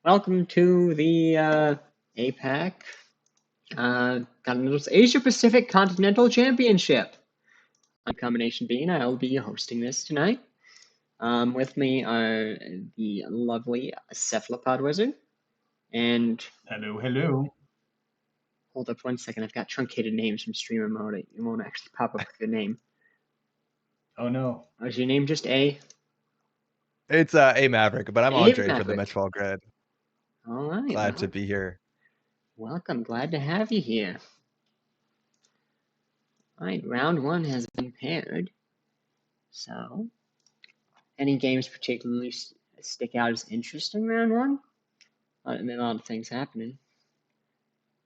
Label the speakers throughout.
Speaker 1: Welcome to the APAC Continental's Asia Pacific Continental Championship. I'm Combination B, and I'll be hosting this tonight. With me are the lovely Cephalopod Wizard and...
Speaker 2: Hello.
Speaker 1: Hold up 1 second, I've got truncated names from streamer mode. It won't actually pop up with your name.
Speaker 2: Oh no.
Speaker 1: Is your name just A?
Speaker 3: It's A Maverick, but I'm Andre from the Metropole Grid.
Speaker 1: All right.
Speaker 3: Glad to be here.
Speaker 1: Welcome. Glad to have you here. All right, round one has been paired. So, any games particularly stick out as interesting round one? I mean, a lot of things happening.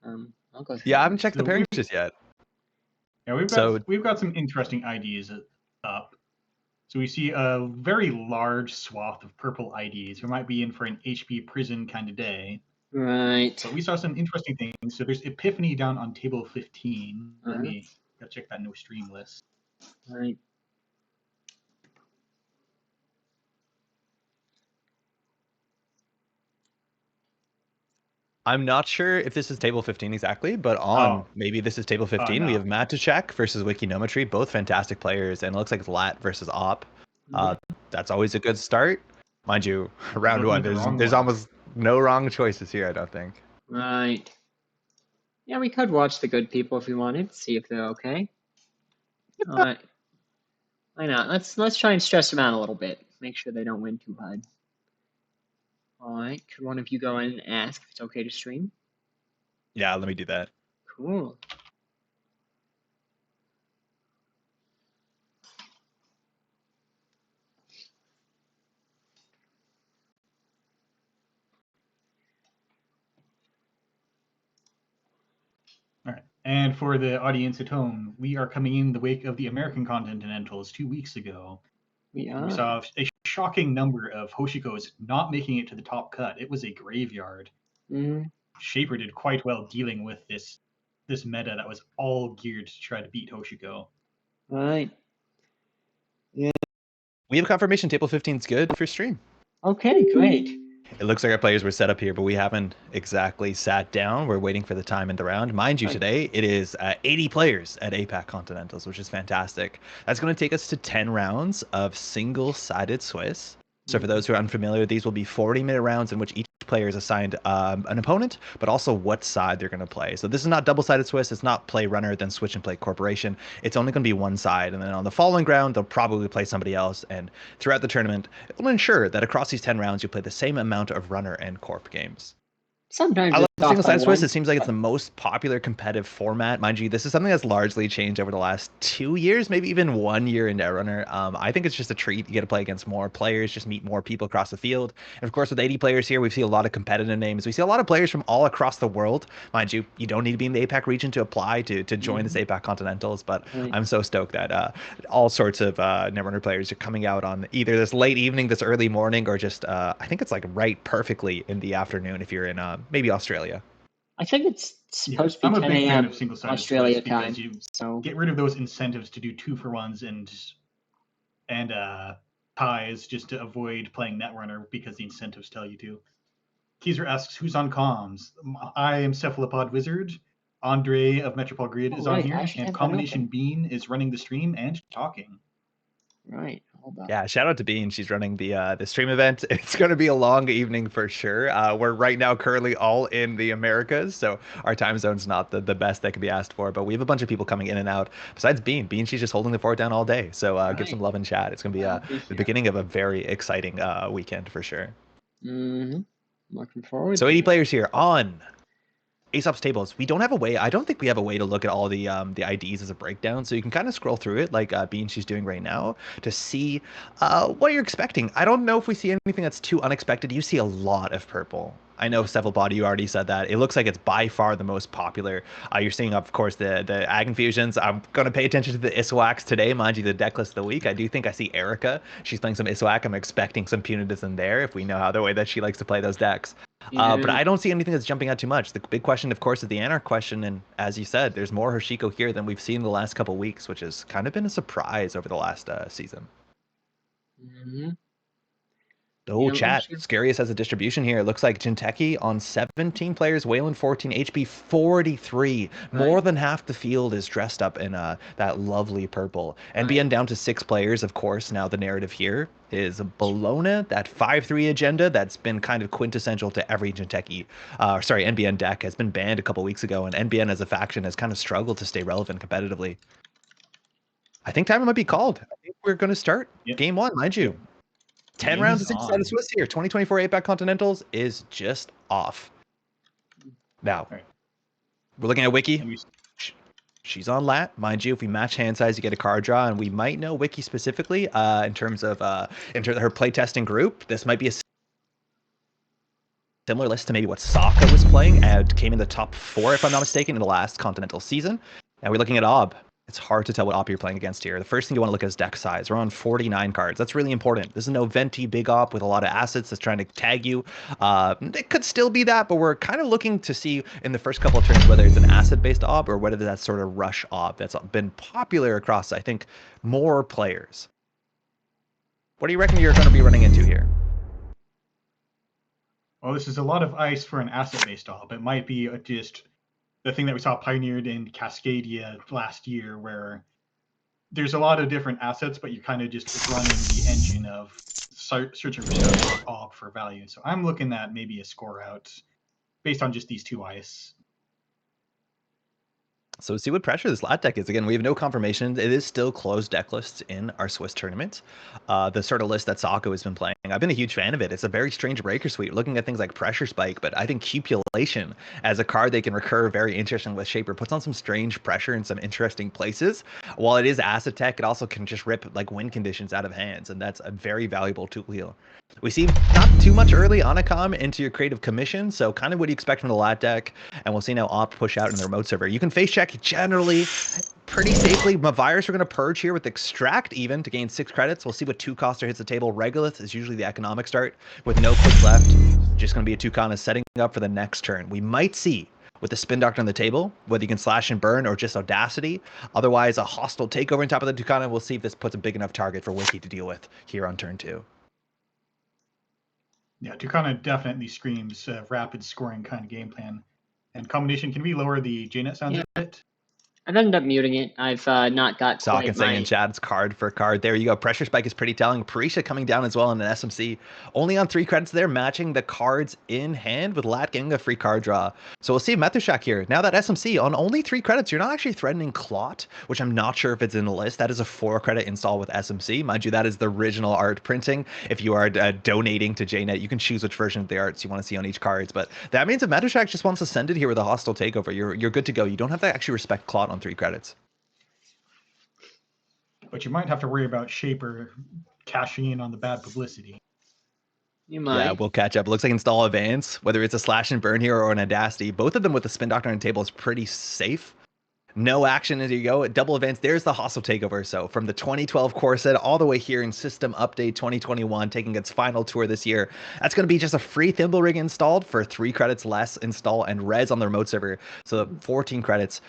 Speaker 1: I'll go through.
Speaker 3: Yeah, I haven't checked the pairings just yet.
Speaker 2: Yeah, we've got some interesting IDs up. So we see a very large swath of purple IDs. We might be in for an HP prison kind of day.
Speaker 1: Right.
Speaker 2: But we saw some interesting things. So there's Epiphany down on table 15. Let me go check that no stream list.
Speaker 1: Right.
Speaker 3: I'm not sure if this is table 15 exactly, but maybe this is table 15. We have Matt to check versus Wikinometry, both fantastic players, and it looks like it's Lat versus Op. That's always a good start. Mind you, round one, there's almost no wrong choices here, I don't think.
Speaker 1: Right. Yeah, we could watch the good people if we wanted, see if they're okay. All right. Why not? Let's try and stress them out a little bit. Make sure they don't win too hard. All right. Could one of you go in and ask if it's okay to stream?
Speaker 3: Yeah, let me do that.
Speaker 1: Cool.
Speaker 2: All right. And for the audience at home, we are coming in the wake of the American Continentals 2 weeks ago. We saw a shocking number of Hoshikos not making it to the top cut. It was a graveyard. Shaper did quite well dealing with this meta that was all geared to try to beat Hoshiko.
Speaker 1: Right. Yeah.
Speaker 3: We have confirmation table 15 is good for stream.
Speaker 1: Okay, great.
Speaker 3: It looks like our players were set up here, but we haven't exactly sat down. We're waiting for the time in the round. Mind you, today it is 80 players at APAC Continentals, which is fantastic. That's going to take us to 10 rounds of single-sided Swiss. So for those who are unfamiliar, these will be 40-minute rounds in which each player is assigned an opponent, but also what side they're going to play. So this is not double-sided Swiss. It's not play runner, then switch and play corporation. It's only going to be one side. And then on the following round, they'll probably play somebody else. And throughout the tournament, it will ensure that across these 10 rounds, you play the same amount of runner and corp games.
Speaker 1: Sometimes
Speaker 3: I love single-sided Swiss. It seems like it's the most popular competitive format. Mind you, this is something that's largely changed over the last 2 years, maybe even 1 year in Netrunner. I think it's just a treat. You get to play against more players, just meet more people across the field. And of course, with 80 players here, we see a lot of competitive names. We see a lot of players from all across the world. Mind you, you don't need to be in the APAC region to apply to join this APAC Continentals, but I'm so stoked that all sorts of Netrunner players are coming out on either this late evening, this early morning, or just, I think it's like right perfectly in the afternoon if you're in maybe Australia.
Speaker 1: I think it's supposed to be 10 a.m. Australia time.
Speaker 2: You get rid of those incentives to do 2-for-1s and ties just to avoid playing Netrunner because the incentives tell you to. Keezer asks, who's on comms? I am Cephalopod Wizard. Andre of Metropole Grid is on here, and Combination Bean is running the stream and talking.
Speaker 1: Right.
Speaker 3: Yeah, shout out to Bean. She's running the stream event. It's going to be a long evening for sure. We're right now currently all in the Americas, so our time zone's not the best that could be asked for, but we have a bunch of people coming in and out. Besides Bean, she's just holding the fort down all day, so give some love in chat. It's going to be the beginning of a very exciting weekend for sure.
Speaker 1: Looking forward.
Speaker 3: So 80 players here on Aesop's tables. We don't have a way. I don't think we have a way to look at all the IDs as a breakdown. So you can kind of scroll through it like she's doing right now to see what you're expecting. I don't know if we see anything that's too unexpected. You see a lot of purple. I know Cephalopod, you already said that. It looks like it's by far the most popular. You're seeing, of course, the Ag Infusions. I'm going to pay attention to the Iswacs today. Mind you, the deck list of the week. I do think I see Erica. She's playing some Iswak. I'm expecting some Punitas in there if we know how the way that she likes to play those decks. But I don't see anything that's jumping out too much. The big question, of course, is the Anarch question. And as you said, there's more Hoshiko here than we've seen the last couple of weeks, which has kind of been a surprise over the last season. Oh,
Speaker 1: Yeah,
Speaker 3: chat.
Speaker 1: sure.
Speaker 3: Scariest has a distribution here. It looks like Jinteki on 17 players, Wayland 14, HP 43. More than half the field is dressed up in that lovely purple. NBN down to 6 players, of course. Now the narrative here is Bologna, that 5-3 agenda that's been kind of quintessential to every Jinteki, NBN deck has been banned a couple weeks ago, and NBN as a faction has kind of struggled to stay relevant competitively. I think time might be called. I think we're going to start game one, mind you. 10 rounds of 6-sided Swiss here. 2024 APAC Continentals is just off. Now, we're looking at Wiki. She's on lat. Mind you, if we match hand size, you get a card draw, and we might know Wiki specifically in terms of her playtesting group. This might be a similar list to maybe what Sokka was playing and came in the top 4, if I'm not mistaken, in the last Continental season. Now we're looking at Ob. It's hard to tell what op you're playing against here. The first thing you want to look at is deck size. We're on 49 cards. That's really important. This is no venti big op with a lot of assets that's trying to tag you. It could still be that, but we're kind of looking to see in the first couple of turns whether it's an asset-based op or whether that's sort of rush op that's been popular across, I think, more players. What do you reckon you're going to be running into here?
Speaker 2: Well, this is a lot of ice for an asset-based op. It might be just the thing that we saw pioneered in Cascadia last year, where there's a lot of different assets, but you're kind of just running the engine of searching for stuff op for value. So I'm looking at maybe a score out based on just these 2 ice.
Speaker 3: So see what pressure this lat deck is. Again, we have no confirmation. It is still closed deck lists in our Swiss tournament. The sort of list that Sokka has been playing, I've been a huge fan of it. It's a very strange breaker suite. Looking at things like Pressure Spike, but I think Cupulation as a card they can recur very interesting with Shaper puts on some strange pressure in some interesting places. While it is asset tech, it also can just rip like win conditions out of hands, and that's a very valuable tool here. We see not too much early Anacom into your creative commission, so kind of what you expect from the lat deck, and we'll see now Op push out in the remote server. You can face check generally pretty safely. Mavirus we're going to purge here with Extract even to gain 6 credits. We'll see what 2-coster hits the table. Regolith is usually the economic start with no click left. Just going to be a 2-con setting up for the next turn. We might see with the Spin Doctor on the table, whether you can slash and burn or just Audacity. Otherwise, a hostile takeover on top of the 2-con. We'll see if this puts a big enough target for Wiki to deal with here on turn 2.
Speaker 2: Yeah, Tucana definitely screams rapid scoring kind of game plan. And combination, can we lower the JNet sounds a bit?
Speaker 1: I've ended up muting it. I've not got
Speaker 3: Sock
Speaker 1: quite
Speaker 3: and saying in chat, it's card for card. There you go. Pressure Spike is pretty telling. Parisha coming down as well in an SMC. Only on 3 credits there, matching the cards in hand with Lat getting a free card draw. So we'll see Methushak here. Now that SMC on only 3 credits, you're not actually threatening Clot, which I'm not sure if it's in the list. That is a 4-credit install with SMC. Mind you, that is the original art printing. If you are donating to JNet, you can choose which version of the arts you want to see on each cards. But that means if Methushak just wants to send it here with a hostile takeover, you're good to go. You don't have to actually respect Clot on 3 credits.
Speaker 2: But you might have to worry about Shaper cashing in on the bad publicity.
Speaker 1: You might.
Speaker 3: Yeah, we'll catch up. It looks like install Advance, whether it's a slash and burn here or an Audacity. Both of them with the Spin Doctor on the table is pretty safe. No action as you go. Double Advance, there's the hostile takeover. So from the 2012 core set all the way here in System Update 2021, taking its final tour this year. That's going to be just a free Thimble Rig installed for 3 credits less install and res on the remote server. So 14 credits.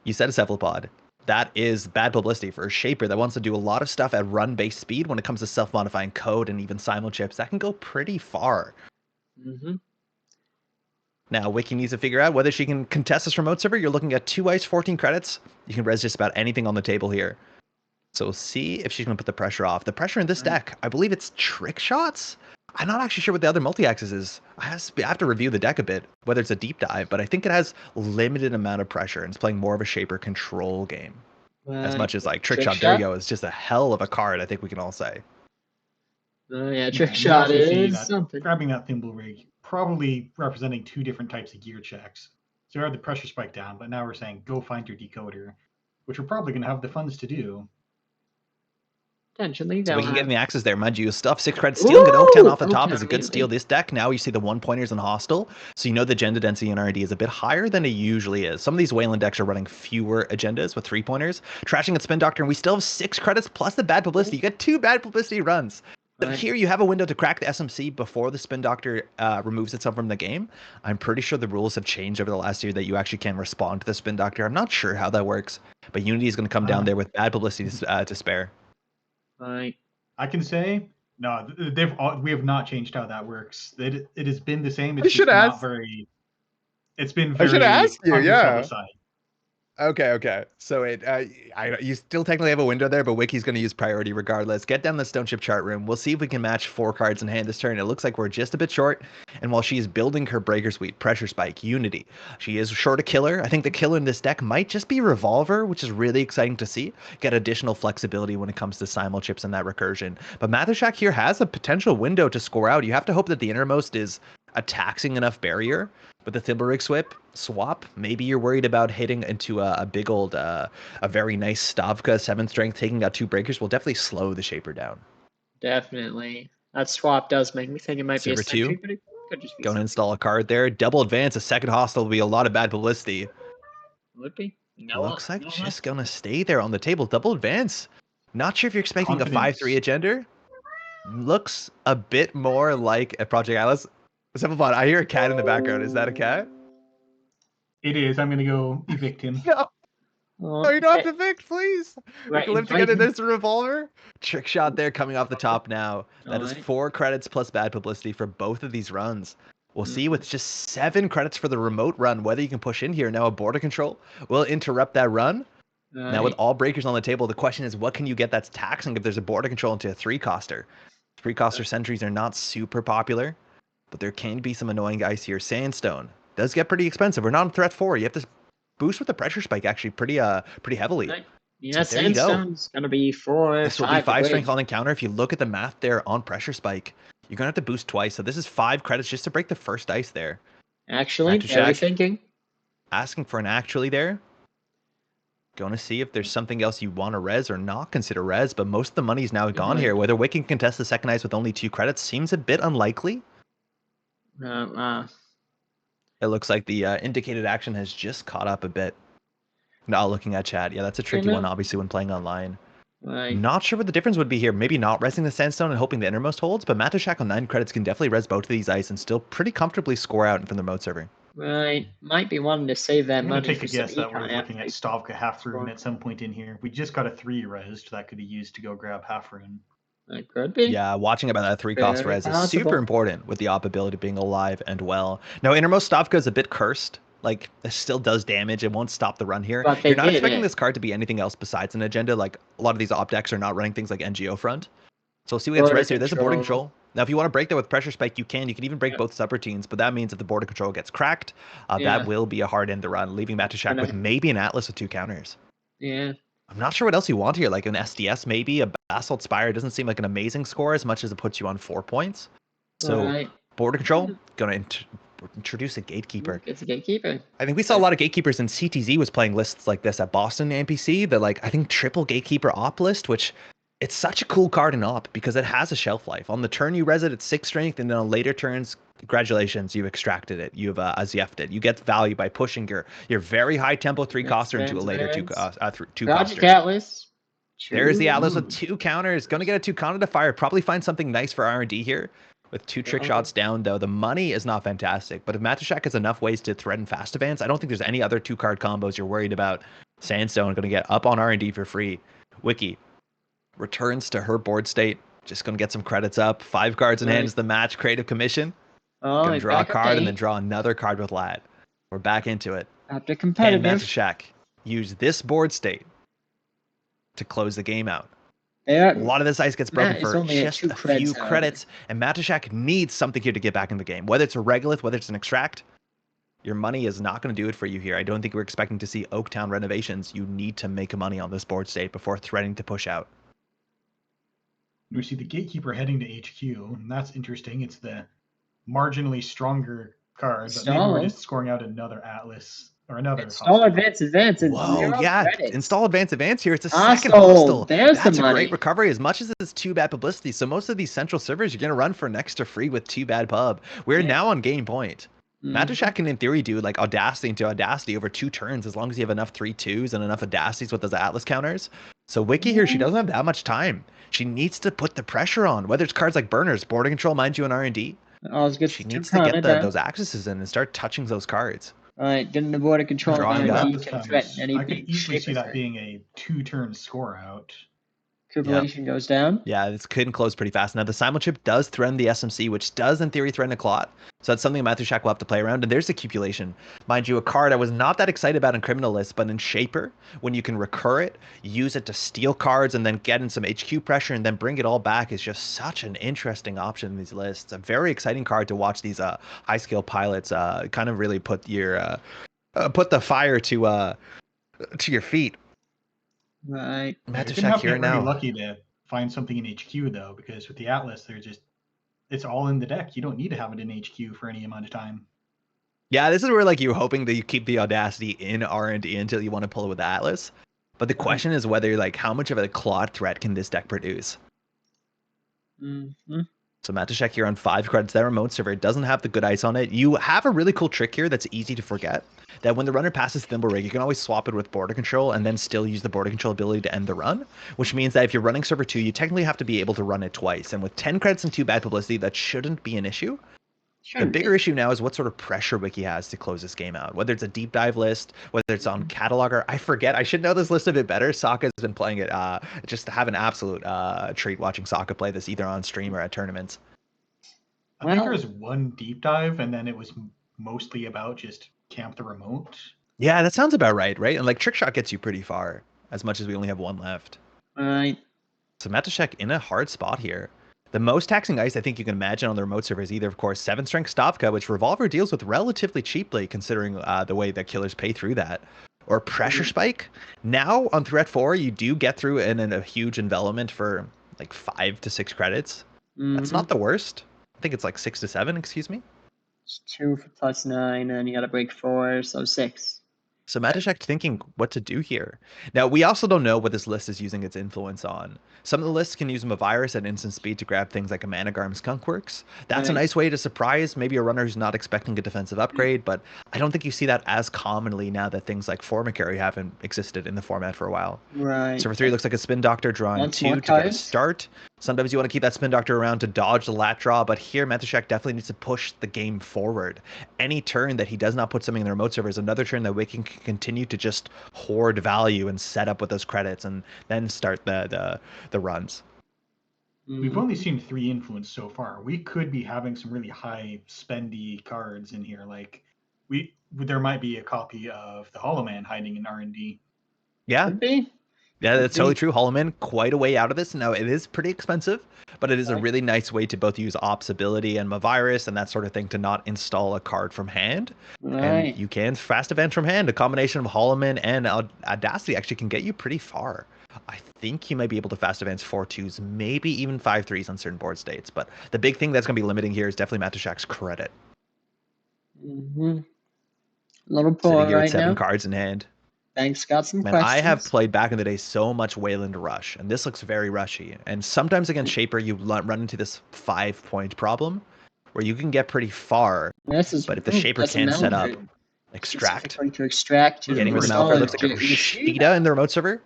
Speaker 3: You said a Cephalopod. That is bad publicity for a Shaper that wants to do a lot of stuff at run-based speed when it comes to self-modifying code and even simul chips. That can go pretty far.
Speaker 1: Mm-hmm.
Speaker 3: Now, Wiki needs to figure out whether she can contest this remote server. You're looking at 2 ice, 14 credits. You can res just about anything on the table here. So we'll see if she's going to put the pressure off. The pressure in this deck, I believe it's Trick Shots. I'm not actually sure what the other multi-axis is. I have to review the deck a bit, whether it's a deep dive, but I think it has limited amount of pressure and it's playing more of a Shaper control game. As much as like Trick Shot, there you go, is just a hell of a card, I think we can all say.
Speaker 1: Yeah, Trick Shot is something.
Speaker 2: Grabbing that Thimble Rig, probably representing 2 different types of gear checks. So we have the Pressure Spike down, but now we're saying go find your decoder, which we're probably going to have the funds to do.
Speaker 1: Potentially.
Speaker 3: So we can get in the axes there, mind you. Stuff 6 credits. Stealing an Oaktown off the top is a good steal. This deck, now you see the 1-pointers and hostile. So you know the agenda density in RD is a bit higher than it usually is. Some of these Wayland decks are running fewer agendas with 3-pointers. Trashing at Spin Doctor, and we still have 6 credits plus the bad publicity. You get 2 bad publicity runs. But here you have a window to crack the SMC before the Spin Doctor removes itself from the game. I'm pretty sure the rules have changed over the last year that you actually can respond to the Spin Doctor. I'm not sure how that works, but Unity is going to come down there with bad publicity to spare.
Speaker 1: Right.
Speaker 2: I can say No, we have not changed how that works. It has been the same.
Speaker 3: I
Speaker 2: It's
Speaker 3: should
Speaker 2: just not
Speaker 3: ask.
Speaker 2: very. It's been
Speaker 3: I should
Speaker 2: very
Speaker 3: ask you. Yeah.
Speaker 2: underpublicized.
Speaker 3: Okay. So you still technically have a window there, but Wiki's going to use priority regardless. Get down the stone chip chart room. We'll see if we can match 4 cards in hand this turn. It looks like we're just a bit short. And while she is building her Breaker Suite, Pressure Spike, Unity, she is short a killer. I think the killer in this deck might just be Revolver, which is really exciting to see. Get additional flexibility when it comes to simul chips and that recursion. But Mathushak here has a potential window to score out. You have to hope that the innermost is a taxing enough barrier. With the Thimblerig swap, maybe you're worried about hitting into a big old, a very nice Stavka 7th strength, taking out 2 breakers will definitely slow the Shaper down.
Speaker 1: Definitely. That swap does make me think it might be a
Speaker 3: Silver
Speaker 1: sentry,
Speaker 3: 2,
Speaker 1: but it could just be
Speaker 3: going to
Speaker 1: sentry.
Speaker 3: install a card there. Double advance, a second hostile will be a lot of bad publicity.
Speaker 1: Would be. No,
Speaker 3: Looks like
Speaker 1: no
Speaker 3: just going to stay there on the table. Double advance. Not sure if you're expecting a 5-3 agenda. Looks a bit more like a Project Atlas. Simplebot, I hear a cat in the background. Is that a cat?
Speaker 2: It is. I'm going to go evict him.
Speaker 3: No. No, you don't have to evict, please. We can live together. There's a revolver. Trick shot there coming off the top now. That is 4 credits plus bad publicity for both of these runs. We'll see with just 7 credits for the remote run whether you can push in here. Now a border control will interrupt that run. Now with all breakers on the table, the question is what can you get that's taxing if there's a border control into a 3-coster? 3-coster sentries are not super popular, but there can be some annoying guys here. Sandstone does get pretty expensive. We're not on threat 4. You have to boost with the pressure spike actually pretty heavily.
Speaker 1: Yeah, so Sandstone's gonna be 4.
Speaker 3: This will be 5 strength on encounter. If you look at the math there on pressure spike, you're gonna have to boost twice. So this is 5 credits just to break the first ice there.
Speaker 1: Actually, very thinking.
Speaker 3: Asking for an actually there. Going to see if there's something else you want to res or not consider res, but most of the money's now gone here. Whether Wick can contest the second ice with only 2 credits seems a bit unlikely. It looks like the indicated action has just caught up a bit. Now looking at chat, yeah, that's a tricky one, obviously, when playing online. Not sure what the difference would be here. Maybe not resing the Sandstone and hoping the innermost holds, but Mathushak on 9 credits can definitely res both of these ice and still pretty comfortably score out from the remote server.
Speaker 1: Right, might be wanting to save that money.
Speaker 2: I'm going to take a guess that we're looking at Stavka half rune at some point in here. We just got a 3 resed that could be used to go grab half rune.
Speaker 1: That could be.
Speaker 3: Yeah, watching about that 3-cost res is super important with the op ability being alive and well. Now, innermost Stavka is a bit cursed. Like, it still does damage. It won't stop the run here. You're not expecting this card to be anything else besides an agenda. Like, a lot of these op decks are not running things like NGO front. So we'll see what gets res here. There's a border control. Now, if you want to break that with pressure spike, you can. You can even break both subroutines, but that means if the border control gets cracked, that will be a hard end to run, leaving Mathushak with maybe an Atlas with 2 counters.
Speaker 1: Yeah.
Speaker 3: I'm not sure what else you want here, like an SDS maybe, a Basalt Spire. Doesn't seem like an amazing score as much as it puts you on 4 points. So border control, gonna introduce a Gatekeeper.
Speaker 1: It's a Gatekeeper.
Speaker 3: I think we saw a lot of Gatekeepers, and CTZ was playing lists like this at Boston NPC, the I think triple Gatekeeper op list, which it's such a cool card in op because it has a shelf life. On the turn you res it at 6 strength, and then on later turns, congratulations, you've extracted it. You've Azef'd it. You get value by pushing your very high tempo 3-coster into a later 2-coster.
Speaker 1: Project Atlas.
Speaker 3: There's the Atlas with 2 counters. Going to get a 2 counter to fire. Probably find something nice for R&D here. With 2 trick shots down, though, the money is not fantastic. But if Mathushak has enough ways to threaten fast advance, I don't think there's any other 2-card combos you're worried about. Sandstone going to get up on R&D for free. Wiki returns to her board state. Just going to get some credits up. 5 cards in hand is the match. Creative Commission. Going to draw a card and then draw another card with Lad. We're back into it.
Speaker 1: After competitive.
Speaker 3: And Mathushak use this board state to close the game out.
Speaker 1: A
Speaker 3: lot of this ice gets broken for just a few credits, and Mathushak needs something here to get back in the game. Whether it's a Regolith, whether it's an Extract, your money is not going to do it for you here. I don't think we're expecting to see Oaktown renovations. You need to make money on this board state before threatening to push out.
Speaker 2: We see the Gatekeeper heading to HQ, and that's interesting. It's the marginally stronger card, but maybe we're just scoring out another Atlas. Or another
Speaker 1: install advance.
Speaker 3: Whoa, yeah.
Speaker 1: Credits.
Speaker 3: Install advance here. It's a second hostile.
Speaker 1: That's
Speaker 3: a great recovery as much as it's 2 bad publicity. So most of these central servers, you're going to run for an extra free with 2 bad pub. We're now on game point. Mathushak can, in theory, do like Audacity into Audacity over 2 turns as long as you have enough 3/2s and enough Audacities with those Atlas counters. So Wiki here, she doesn't have that much time. She needs to put the pressure on, whether it's cards like Burners, Border Control, mind you, and R&D. She needs to get those accesses in and start touching those cards.
Speaker 1: Alright, getting the border control can threaten any
Speaker 2: I could easily see that being a 2-turn score out.
Speaker 1: Accumulation goes down.
Speaker 3: Yeah, this could close pretty fast. Now, the Simulchip does threaten the SMC, which does, in theory, threaten a Clot. So that's something Matushak will have to play around. And there's Accumulation. Mind you, a card I was not that excited about in Criminal List, but in Shaper, when you can recur it, use it to steal cards, and then get in some HQ pressure, and then bring it all back is just such an interesting option in these lists. A very exciting card to watch these high-skill pilots kind of really put the fire to your feet.
Speaker 1: Right.
Speaker 2: You're gonna have to get really lucky to find something in HQ though, because with the Atlas, it's all in the deck. You don't need to have it in HQ for any amount of time.
Speaker 3: Yeah, this is where like you're hoping that you keep the audacity in R&D until you want to pull it with the Atlas. But the question is whether like how much of a Clot threat can this deck produce?
Speaker 1: Mm-hmm.
Speaker 3: So Matushak here on 5 credits. That remote server doesn't have the good ice on it. You have a really cool trick here that's easy to forget. That when the runner passes Thimble Rig, you can always swap it with Border Control and then still use the Border Control ability to end the run. Which means that if you're running server 2, you technically have to be able to run it twice. And with 10 credits and 2 bad publicity, that shouldn't be an issue. The bigger issue now is what sort of pressure Wiki has to close this game out. Whether it's a deep dive list, whether it's on Cataloger. I forget. I should know this list a bit better. Sokka's been playing it. Just to have an absolute treat watching Sokka play this either on stream or at tournaments.
Speaker 2: I think there was one deep dive, and then it was mostly about just camp the remote.
Speaker 3: Yeah, that sounds about right? And like Trick Shot gets you pretty far, as much as we only have one left.
Speaker 1: Right.
Speaker 3: So Matushak in a hard spot here. The most taxing ice I think you can imagine on the remote server is either, of course, 7-strength Stavka, which Revolver deals with relatively cheaply considering the way that killers pay through that, or Pressure Spike. Now on Threat 4, you do get through in a huge envelopment for like 5 to 6 credits. That's not the worst. I think it's like 6 to 7, excuse me.
Speaker 1: It's 2 for +9, and then you got to break 4, so 6.
Speaker 3: So Matushak thinking what to do here. Now, we also don't know what this list is using its influence on. Some of the lists can use Mavirus at instant speed to grab things like a Managarm Skunkworks. That's a nice way to surprise maybe a runner who's not expecting a defensive upgrade, but I don't think you see that as commonly now that things like Formicary haven't existed in the format for a while.
Speaker 1: Right.
Speaker 3: Server 3 looks like a Spin Doctor drawing 2 to get a start. Sometimes you want to keep that Spin Doctor around to dodge the lat draw, but here Matushak definitely needs to push the game forward. Any turn that he does not put something in the remote server is another turn that Wiki can continue to just hoard value and set up with those credits and then start the runs.
Speaker 2: We've only seen 3 influence so far. We could be having some really high spendy cards in here. Like there might be a copy of the Hollow Man hiding in R&D.
Speaker 3: Yeah.
Speaker 1: Could be.
Speaker 3: Yeah, that's totally true. Hollow Man, quite a way out of this. Now, it is pretty expensive, but it is a really nice way to both use Ops ability and Mavirus and that sort of thing to not install a card from hand.
Speaker 1: Right.
Speaker 3: And you can fast advance from hand. A combination of Hollow Man and Audacity actually can get you pretty far. I think you might be able to fast advance 4-2s, maybe even 5-3s on certain board states. But the big thing that's going to be limiting here is definitely Matushak's credit.
Speaker 1: A little poor
Speaker 3: sitting here
Speaker 1: right
Speaker 3: with 7
Speaker 1: now.
Speaker 3: cards in hand.
Speaker 1: Thanks, got some
Speaker 3: Man,
Speaker 1: questions.
Speaker 3: I have played back in the day so much Wayland Rush, and this looks very rushy. And sometimes against Shaper, you run into this 5-point problem, where you can get pretty far. But if the Shaper can't set up Extract,
Speaker 1: to extract
Speaker 3: getting rid of Malphite looks like a Rashida in the remote server.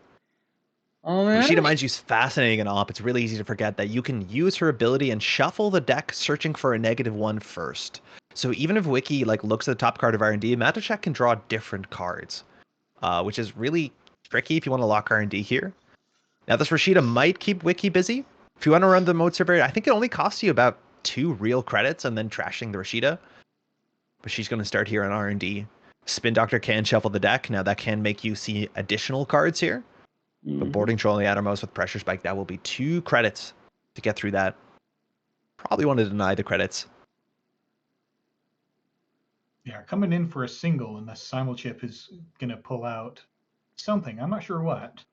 Speaker 3: Rashida, mind you, is fascinating and op. It's really easy to forget that you can use her ability and shuffle the deck, searching for a -1 first. So even if Wiki looks at the top card of R&D, Matushak can draw different cards. Which is really tricky if you want to lock R&D here. Now, this Rashida might keep Wiki busy. If you want to run the mode server, I think it only costs you about 2 real credits and then trashing the Rashida. But she's going to start here on R&D. Spin Doctor can shuffle the deck. Now, that can make you see additional cards here. But Boarding Troll on the outermost with Pressure Spike, that will be 2 credits to get through that. Probably want to deny the credits.
Speaker 2: Yeah, coming in for a single, and the Simulchip is going to pull out something. I'm not sure what.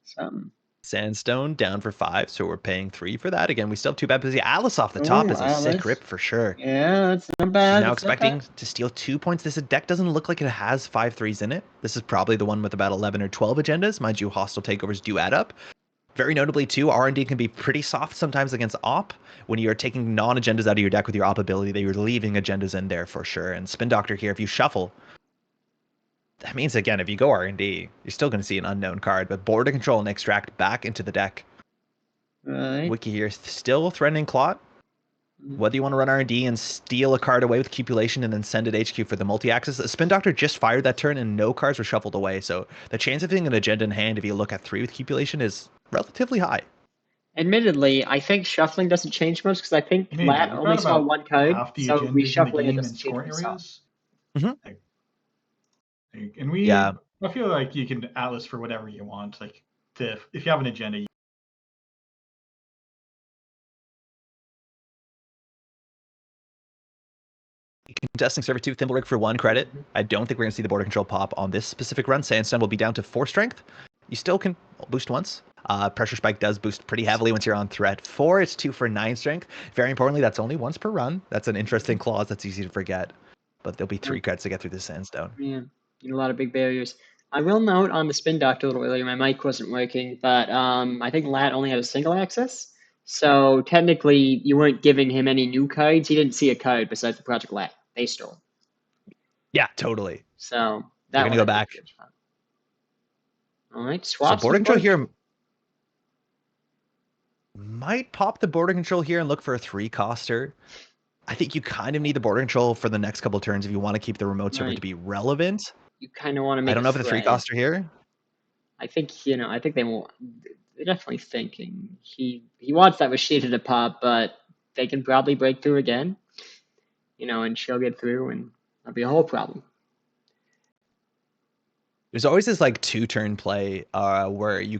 Speaker 1: Something.
Speaker 3: Sandstone down for 5, so we're paying 3 for that. Again, we still have 2 bad busy. Alice off the top is a sick rip for sure.
Speaker 1: Yeah, that's not bad.
Speaker 3: She's now expecting to steal 2 points. This deck doesn't look like it has 5-3s in it. This is probably the one with about 11 or 12 agendas. Mind you, hostile takeovers do add up. Very notably, too, R&D can be pretty soft sometimes against Op. When you're taking non-agendas out of your deck with your Op ability, that you're leaving agendas in there for sure. And Spin Doctor here, if you shuffle, that means, again, if you go R&D, you're still going to see an unknown card. But Border Control and Extract back into the deck.
Speaker 1: Right.
Speaker 3: Wiki here still threatening Clot. Whether you want to run R&D and steal a card away with Cupulation and then send it HQ for the multi-axis, the Spin Doctor just fired that turn and no cards were shuffled away. So the chance of getting an agenda in hand if you look at 3 with Cupulation is relatively high.
Speaker 1: Admittedly, I think shuffling doesn't change much because I think
Speaker 2: Maybe.
Speaker 1: Lat
Speaker 2: We've
Speaker 1: only
Speaker 2: got
Speaker 1: saw
Speaker 2: about
Speaker 1: one code,
Speaker 2: half the
Speaker 1: so
Speaker 2: agendas in the
Speaker 1: reshuffling it
Speaker 2: game
Speaker 1: doesn't
Speaker 2: and
Speaker 1: change
Speaker 2: scoring
Speaker 1: what he saw.
Speaker 2: areas.
Speaker 3: Mm-hmm.
Speaker 2: And we,
Speaker 3: Yeah.
Speaker 2: I feel like you can Atlas for whatever you want. Like, if you have an agenda,
Speaker 3: Contesting server 2, Thimblerig for 1 credit. I don't think we're going to see the border control pop on this specific run. Sandstone will be down to 4 strength. You still can boost once. Pressure Spike does boost pretty heavily once you're on threat 4. It's 2 for 9 strength. Very importantly, that's only once per run. That's an interesting clause that's easy to forget. But there'll be 3 credits to get through the Sandstone.
Speaker 1: Yeah, a lot of big barriers. I will note on the Spin Doctor a little earlier, my mic wasn't working, but I think Lat only had a single access. So technically, you weren't giving him any new cards. He didn't see a card besides the Project Lat. They stole.
Speaker 3: Yeah, totally.
Speaker 1: So that
Speaker 3: You're going to go back.
Speaker 1: All right, swap.
Speaker 3: So border control here might pop the border control here and look for a 3-coster. I think you kind of need the border control for the next couple turns if you want to keep the remote server to be relevant.
Speaker 1: You kind of want to make.
Speaker 3: I don't know if the 3-coster here.
Speaker 1: I think I think they will. They're definitely thinking he wants that machine to pop, but they can probably break through again. And she'll get through, and that'll be a whole problem.
Speaker 3: There's always this like 2-turn play where you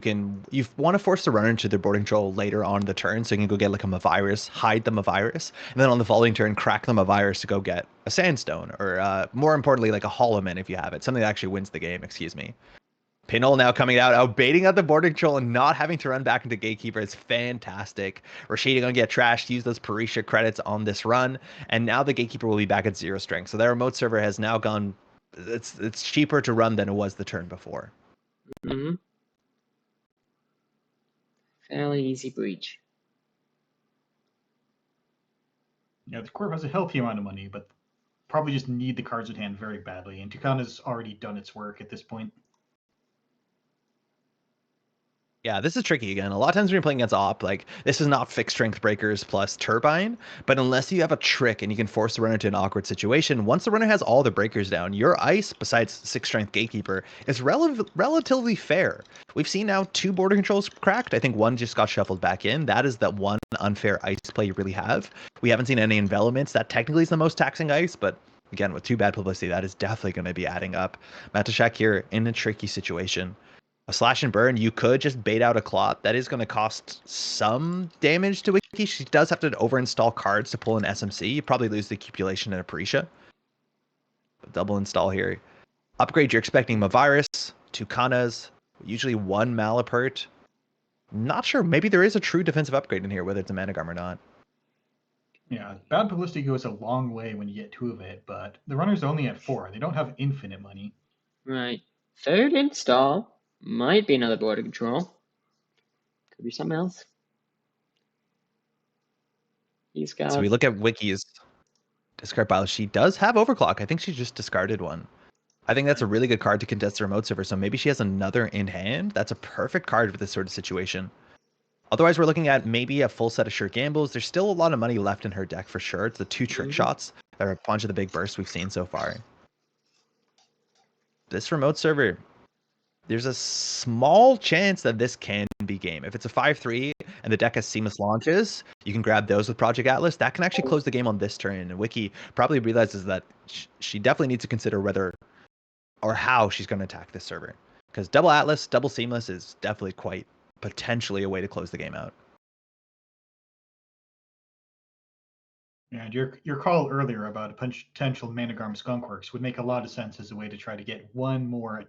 Speaker 3: want to force the runner into their boarding control later on in the turn, so you can go get like a Mavirus, hide the Mavirus, and then on the following turn crack the Mavirus to go get a Sandstone, or more importantly like a Hollow Man if you have it, something that actually wins the game. Excuse me. Pinhole now coming out baiting out the boarding control and not having to run back into Gatekeeper is fantastic. Rashida gonna get trashed, use those Parisha credits on this run, and now the Gatekeeper will be back at 0 strength. So their remote server has now gone. It's cheaper to run than it was the turn before.
Speaker 1: Mm-hmm. Fairly easy breach.
Speaker 2: Yeah, the Corp has a healthy amount of money, but probably just need the cards at hand very badly. And Tucana's already done its work at this point.
Speaker 3: Yeah, this is tricky again. A lot of times when you're playing against Op, like, this is not fixed strength breakers plus turbine, but unless you have a trick and you can force the runner to an awkward situation, once the runner has all the breakers down, your ice, besides 6 strength Gatekeeper, is relatively fair. We've seen now 2 border controls cracked. I think 1 just got shuffled back in. That is the one unfair ice play you really have. We haven't seen any envelopments. That technically is the most taxing ice, but again, with 2 bad publicity, that is definitely going to be adding up. Matashak here in a tricky situation. A slash and burn, you could just bait out a clot. That is going to cost some damage to Wiki. She does have to overinstall cards to pull an SMC. You probably lose the Cupulation and Aprecia. But double install here. Upgrade, you're expecting Mavirus, 2 Kanas, usually 1 Malapert. Not sure. Maybe there is a true defensive upgrade in here, whether it's a Managam or not.
Speaker 2: Yeah, bad publicity goes a long way when you get 2 of it, but the runner's only at 4. They don't have infinite money.
Speaker 1: Right. 3rd install. Might be another border control. Could be something else. He's got.
Speaker 3: So we look at Wiki's discard pile. She does have Overclock. I think she just discarded one. I think that's a really good card to contest the remote server. So maybe she has another in hand. That's a perfect card for this sort of situation. Otherwise, we're looking at maybe a full set of Shirt Gambles. There's still a lot of money left in her deck for sure. It's the 2 trick shots that are a bunch of the big bursts we've seen so far. This remote server, there's a small chance that this can be game. If it's a 5-3 and the deck has seamless launches, you can grab those with Project Atlas. That can actually close the game on this turn. And Wiki probably realizes that she definitely needs to consider whether or how she's going to attack this server. Because double Atlas, double seamless is definitely quite potentially a way to close the game out.
Speaker 2: And your call earlier about a potential Managarm Skunkworks would make a lot of sense as a way to try to get one more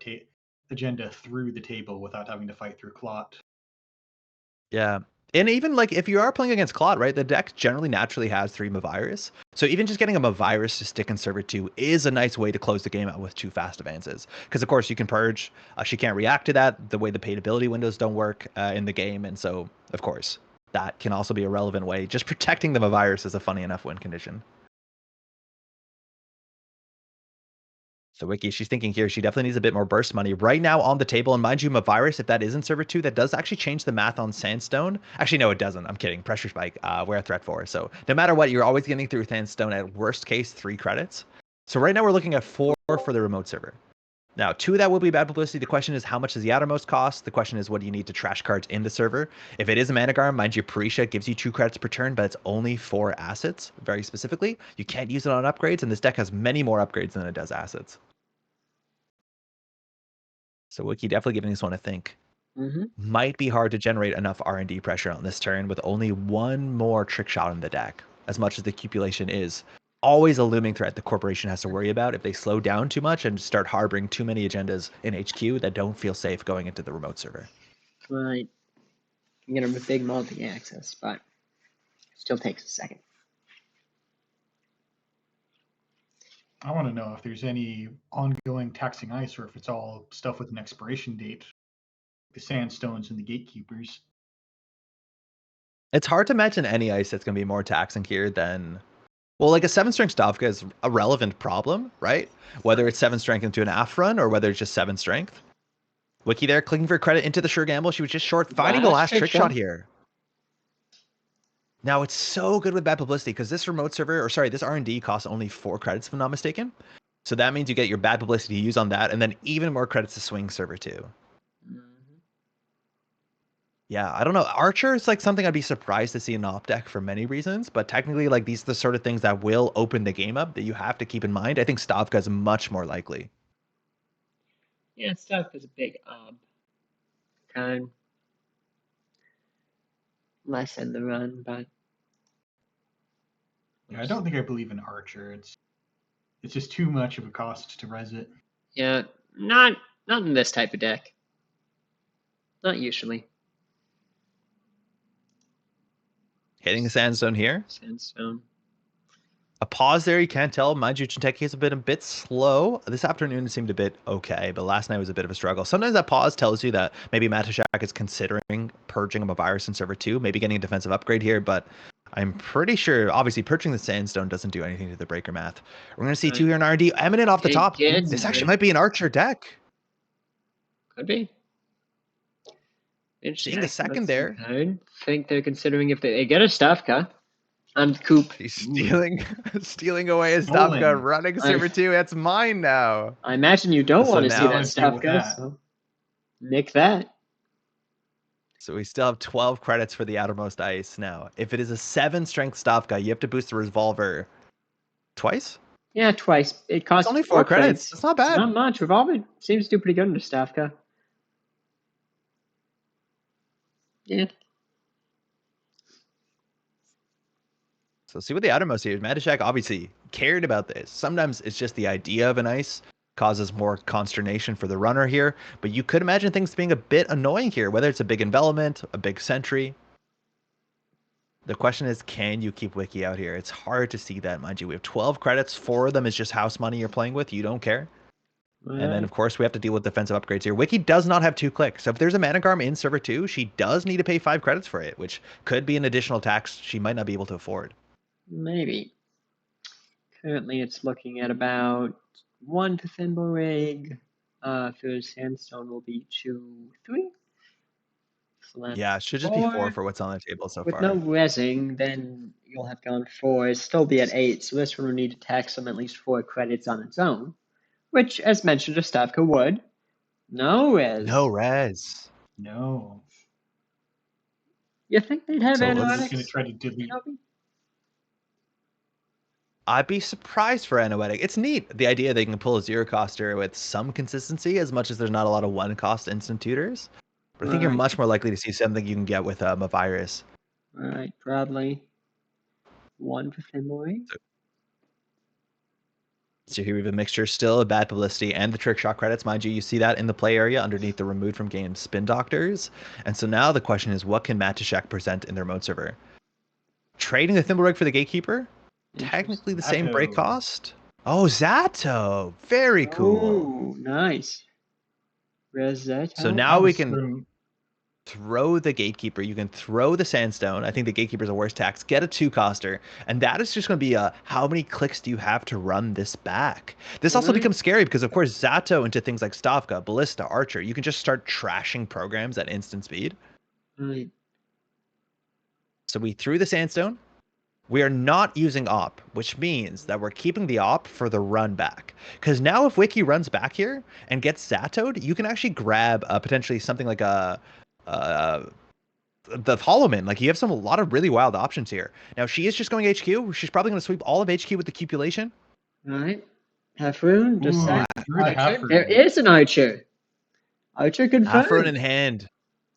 Speaker 2: agenda through the table without having to fight through Clot.
Speaker 3: Yeah. And even like if you are playing against Clot, right, the deck generally naturally has 3 Mavirus. So even just getting a Mavirus to stick in server 2 is a nice way to close the game out with 2 fast advances. Because of course you can purge. She can't react to that the way the paid ability windows don't work in the game. And so, of course, that can also be a relevant way. Just protecting the Mavirus is a funny enough win condition. So Wiki, she's thinking here, she definitely needs a bit more burst money. Right now on the table, and mind you, Mavirus, if that is in server 2, that does actually change the math on Sandstone. Actually, no, it doesn't. I'm kidding. Pressure Spike, we're a threat 4. So no matter what, you're always getting through Sandstone at worst case 3 credits. So right now we're looking at 4 for the remote server. Now, 2 of that will be bad publicity. The question is, how much does the outermost cost? The question is, what do you need to trash cards in the server? If it is a Managarm, mind you, Parisha gives you 2 credits per turn, but it's only 4 assets, very specifically. You can't use it on upgrades, and this deck has many more upgrades than it does assets. So Wiki definitely giving this one a think. Might be hard to generate enough R&D pressure on this turn with only 1 more trick shot in the deck, as much as the accumulation is always a looming threat the corporation has to worry about if they slow down too much and start harboring too many agendas in HQ that don't feel safe going into the remote server.
Speaker 1: Right. You get a big multi-access, but still takes a second.
Speaker 2: I want to know if there's any ongoing taxing ice or if it's all stuff with an expiration date. The Sandstones and the Gatekeepers.
Speaker 3: It's hard to imagine any ice that's going to be more taxing here than... Well, like a 7-strength Stavka is a relevant problem, right? Whether it's 7 strength into an AF run or whether it's just 7 strength. Wiki there, clicking for credit into the sure gamble. She was just short, finding the last trick shot here. Now, it's so good with bad publicity because this remote server, or sorry, this R&D costs only 4 credits if I'm not mistaken. So that means you get your bad publicity to use on that and then even more credits to swing server too. Yeah, I don't know. Archer is like something I'd be surprised to see in op deck for many reasons, but technically, like these are the sort of things that will open the game up that you have to keep in mind. I think Stavka is much more likely.
Speaker 1: Yeah, Stavka's a big kind less in the run, but
Speaker 2: yeah, I don't think I believe in Archer. It's just too much of a cost to res it.
Speaker 1: Yeah, not in this type of deck. Not usually.
Speaker 3: Hitting the Sandstone here.
Speaker 1: Sandstone.
Speaker 3: A pause there, you can't tell. Mind you, Chinteki has been a bit slow. This afternoon it seemed a bit okay, but last night was a bit of a struggle. Sometimes that pause tells you that maybe Matashak is considering purging a virus in server 2, maybe getting a defensive upgrade here, but I'm pretty sure, obviously, purging the Sandstone doesn't do anything to the breaker math. We're going to see 2 here in R&D. Eminent off the top. This actually might be an Archer deck.
Speaker 1: Could be.
Speaker 3: Seeing the second there.
Speaker 1: I think they're considering if they get a Stavka and Coop.
Speaker 3: He's stealing away his Stavka, running server 2. That's mine now.
Speaker 1: I imagine you don't want to see that Stavka, so nick that.
Speaker 3: So we still have 12 credits for the outermost ice now. If it is a 7-strength Stavka, you have to boost the revolver twice?
Speaker 1: Yeah, twice. It costs
Speaker 3: only 4 credits. It's not bad.
Speaker 1: It's not much. Revolver seems to do pretty good under Stavka. Yeah.
Speaker 3: So see what the outermost here. Matashak obviously cared about this. Sometimes it's just the idea of an ice causes more consternation for the runner here, but you could imagine things being a bit annoying here, whether it's a big envelopment, a big sentry. The question is, can you keep Wiki out here? It's hard to see that, mind you. We have 12 credits. 4 of them is just house money you're playing with. You don't care. Right. And then, of course, we have to deal with defensive upgrades here. Wiki does not have 2 clicks. So if there's a Managarm in server 2, she does need to pay 5 credits for it, which could be an additional tax she might not be able to afford.
Speaker 1: Maybe. Currently, it's looking at about 1 to Thimble Rig. For Sandstone will be 2, 3. So
Speaker 3: yeah, it should just be 4 for what's on the table so far.
Speaker 1: With no resing, then you'll have gone 4. It'll still be at 8, so this one will need to tax them at least 4 credits on its own. Which, as mentioned, a Stavka would. No res.
Speaker 3: No res.
Speaker 2: No.
Speaker 1: You think they'd have
Speaker 2: analytics? I'm going to try to delete.
Speaker 3: I'd be surprised for Anoetic. It's neat, the idea they can pull a 0-coster with some consistency, as much as there's not a lot of 1-cost instant tutors. But I think you're much more likely to see something you can get with a virus.
Speaker 1: All right, probably 1 for Thimble Rig.
Speaker 3: So here we have a mixture still of bad publicity and the trick shot credits. Mind you, you see that in the play area underneath the removed from game spin doctors. And so now the question is, what can Matashak present in their remote server? Trading the Thimble Rig for the Gatekeeper? Technically the same break cost. Oh, Zato. Very cool.
Speaker 1: Oh, nice. Res Zato.
Speaker 3: So now we can... throw the Gatekeeper, you can throw the Sandstone. I think the Gatekeeper's the worst tax. Get a 2-coster, and that is just going to be a how many clicks do you have to run this back? This also becomes scary because, of course, Zato into things like Stavka, Ballista, Archer, you can just start trashing programs at instant speed.
Speaker 1: Right.
Speaker 3: So we threw the Sandstone. We are not using op, which means that we're keeping the op for the run back. Because now if Wiki runs back here and gets Zatoed, you can actually grab potentially something like the Hollowman. Like you have a lot of really wild options here. Now she is just going HQ. She's probably going to sweep all of HQ with the cupulation.
Speaker 1: All right. Half-rune, just
Speaker 2: Archer.
Speaker 1: There is an Archer. Archer confirmed.
Speaker 3: Half-rune in hand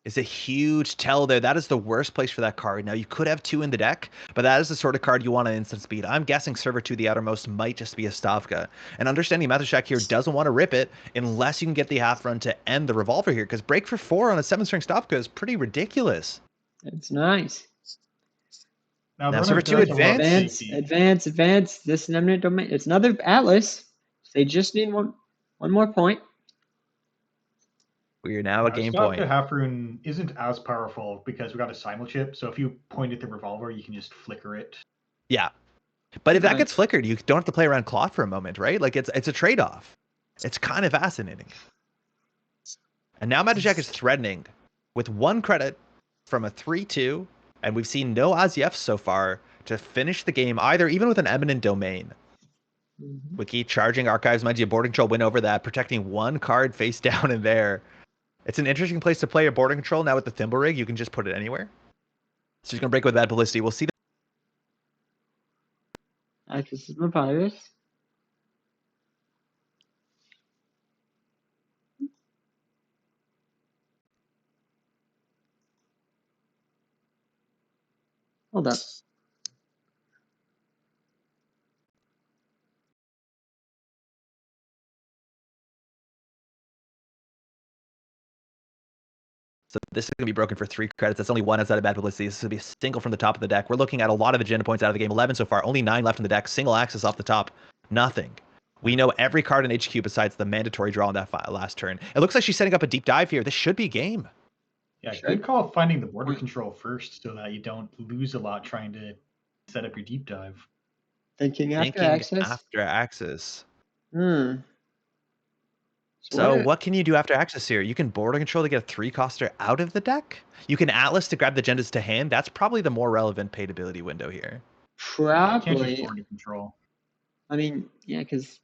Speaker 3: is a huge tell there. That is the worst place for that card. Now, you could have 2 in the deck, but that is the sort of card you want at instant speed. I'm guessing Server 2, the outermost, might just be a Stavka. And understanding Matushak here doesn't want to rip it unless you can get the half-run to end the Revolver here, because break for 4 on a 7-string Stavka is pretty ridiculous.
Speaker 1: It's nice.
Speaker 2: Now
Speaker 3: Server 2 advance.
Speaker 1: Advance. This is an eminent domain. It's another Atlas. They just need one more point.
Speaker 3: We are now a game
Speaker 2: Stavka
Speaker 3: point.
Speaker 2: Half-rune isn't as powerful because we got a simul chip, so if you point at the Revolver, you can just flicker it.
Speaker 3: Yeah. But if that gets flickered, you don't have to play around Clot for a moment, right? Like it's a trade-off. It's kind of fascinating. And now Matushak is threatening with 1 credit from a 3-2, and we've seen no Azief so far to finish the game either, even with an eminent domain. Wiki charging Archives, mind you, board control win over that, protecting 1 card face down in there. It's an interesting place to play a border control. Now with the Thimble Rig, you can just put it anywhere. So he's going to break with that Ballisty. We'll see.
Speaker 1: Access is Papyrus. Hold up.
Speaker 3: So this is going to be broken for 3 credits. That's only 1 outside of bad publicity. This is going to be a single from the top of the deck. We're looking at a lot of agenda points out of the game. 11 so far. Only 9 left in the deck. Single access off the top. Nothing. We know every card in HQ besides the mandatory draw on that last turn. It looks like she's setting up a deep dive here. This should be game.
Speaker 2: Yeah, good call finding the border control first so that you don't lose a lot trying to set up your deep dive.
Speaker 1: Thinking after
Speaker 3: access.
Speaker 1: So
Speaker 3: what can you do after access here? You can border control to get a 3-coster out of the deck. You can Atlas to grab the agendas to hand. That's probably the more relevant paid ability window here.
Speaker 1: Probably.
Speaker 2: Border control.
Speaker 1: I mean, yeah, because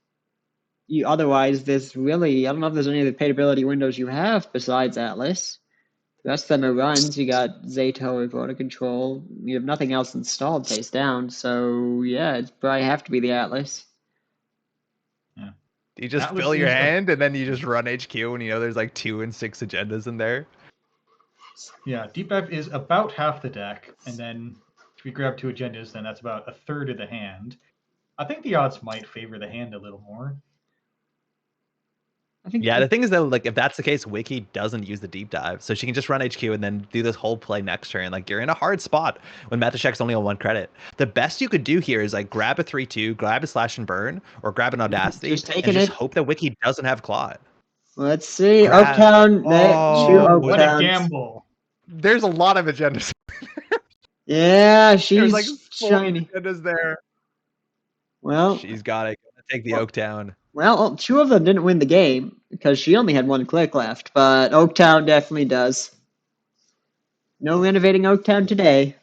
Speaker 1: otherwise there's really, I don't know if there's any other paid ability windows you have besides Atlas. The rest of them are runs. You got Zato or border control. You have nothing else installed face down. So yeah, it's probably have to be the Atlas.
Speaker 3: You just fill your hand and then you just run HQ and you know there's like 2 and 6 agendas in there.
Speaker 2: Yeah, deep dive is about half the deck, and then if we grab 2 agendas, then that's about a third of the hand. I think the odds might favor the hand a little more.
Speaker 3: Yeah, the thing is though, like if that's the case, Wiki doesn't use the deep dive, so she can just run HQ and then do this whole play next turn. Like you're in a hard spot when Matushak's only on 1 credit. The best you could do here is like grab a 3-2, grab a slash and burn, or grab an audacity, and just hope that Wiki doesn't have Clot.
Speaker 1: Let's see, Oaktown.
Speaker 2: What a gamble!
Speaker 3: There's a lot of agendas.
Speaker 1: Yeah, she's
Speaker 3: There's like 4
Speaker 1: shiny.
Speaker 3: agendas there.
Speaker 1: Well,
Speaker 3: she's got it. Gonna take the Oaktown.
Speaker 1: Well, 2 of them didn't win the game because she only had 1 click left, but Oaktown definitely does. No renovating Oaktown today.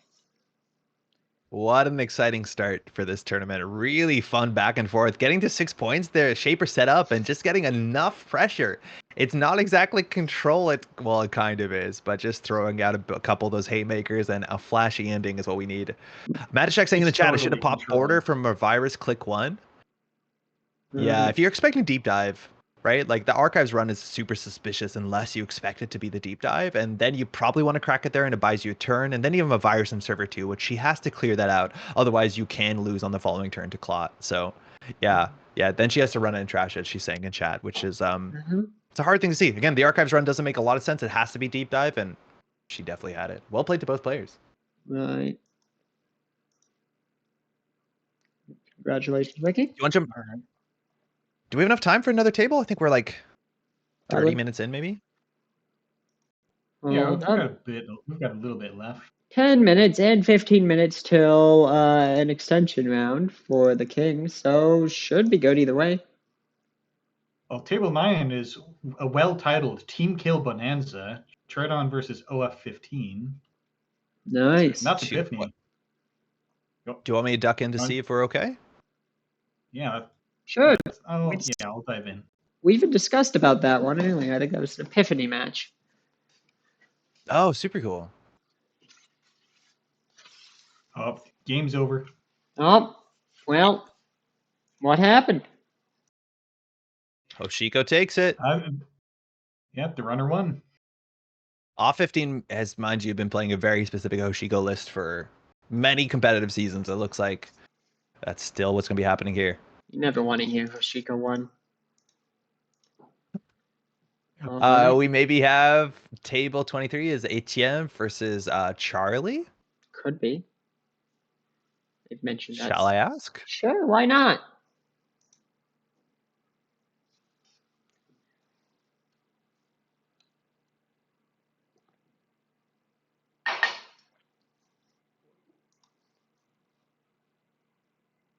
Speaker 3: What an exciting start for this tournament. Really fun back and forth. Getting to 6 points there, Shaper set up and just getting enough pressure. It's not exactly control, well, it kind of is, but just throwing out a couple of those haymakers and a flashy ending is what we need. Matushak saying in the chat, I should have popped border from a virus click 1. Yeah, if you're expecting deep dive, right? Like the Archives run is super suspicious unless you expect it to be the deep dive, and then you probably want to crack it there and it buys you a turn, and then you have a virus in server 2, which she has to clear that out. Otherwise, you can lose on the following turn to Clot. So, yeah, then she has to run it and trash it. She's saying in chat, which is it's a hard thing to see. Again, the Archives run doesn't make a lot of sense. It has to be deep dive, and she definitely had it. Well played to both players.
Speaker 1: Right. Congratulations, Vicky.
Speaker 3: You want to jump? Do we have enough time for another table? I think we're like 30 minutes in, maybe.
Speaker 2: Yeah,
Speaker 1: Hold
Speaker 2: we've
Speaker 1: up.
Speaker 2: got a bit. We've got a little bit left.
Speaker 1: 10 minutes and 15 minutes till an extension round for the Kings, so should be good either way.
Speaker 2: Well, Table 9 is a well-titled Team Kill Bonanza. Tridon versus OF15.
Speaker 1: Nice.
Speaker 2: That's Epiphany.
Speaker 3: Do you want me to duck in to see if we're okay?
Speaker 2: Yeah.
Speaker 1: Sure.
Speaker 2: I'll dive in.
Speaker 1: We even discussed about that one earlier. I think that was an Epiphany match.
Speaker 3: Oh, super cool.
Speaker 2: Oh, game's over.
Speaker 1: Oh, well, what happened?
Speaker 3: Hoshiko takes it.
Speaker 2: Yeah, the runner won.
Speaker 3: Off15 has, mind you, been playing a very specific Hoshiko list for many competitive seasons. It looks like that's still what's going to be happening here.
Speaker 1: You never want to hear Hoshiko won.
Speaker 3: We maybe have table 23 is Etienne versus Charlie.
Speaker 1: Could be. They've mentioned that.
Speaker 3: Shall I ask?
Speaker 1: Sure, why not?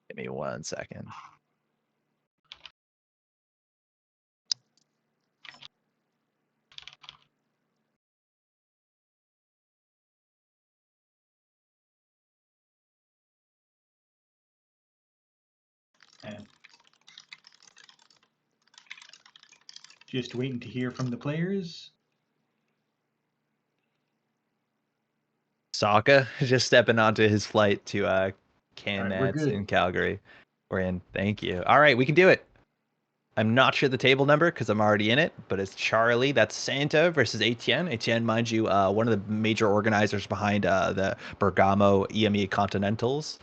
Speaker 3: Give me 1 second.
Speaker 2: And just waiting to hear from the players.
Speaker 3: Sokka just stepping onto his flight to
Speaker 2: All
Speaker 3: Canats
Speaker 2: right,
Speaker 3: in Calgary. We're in. Thank you. All right, we can do it. I'm not sure the table number because I'm already in it, but it's Charlie. That's Santa versus Etienne. Etienne, mind you, one of the major organizers behind the Bergamo EME Continentals.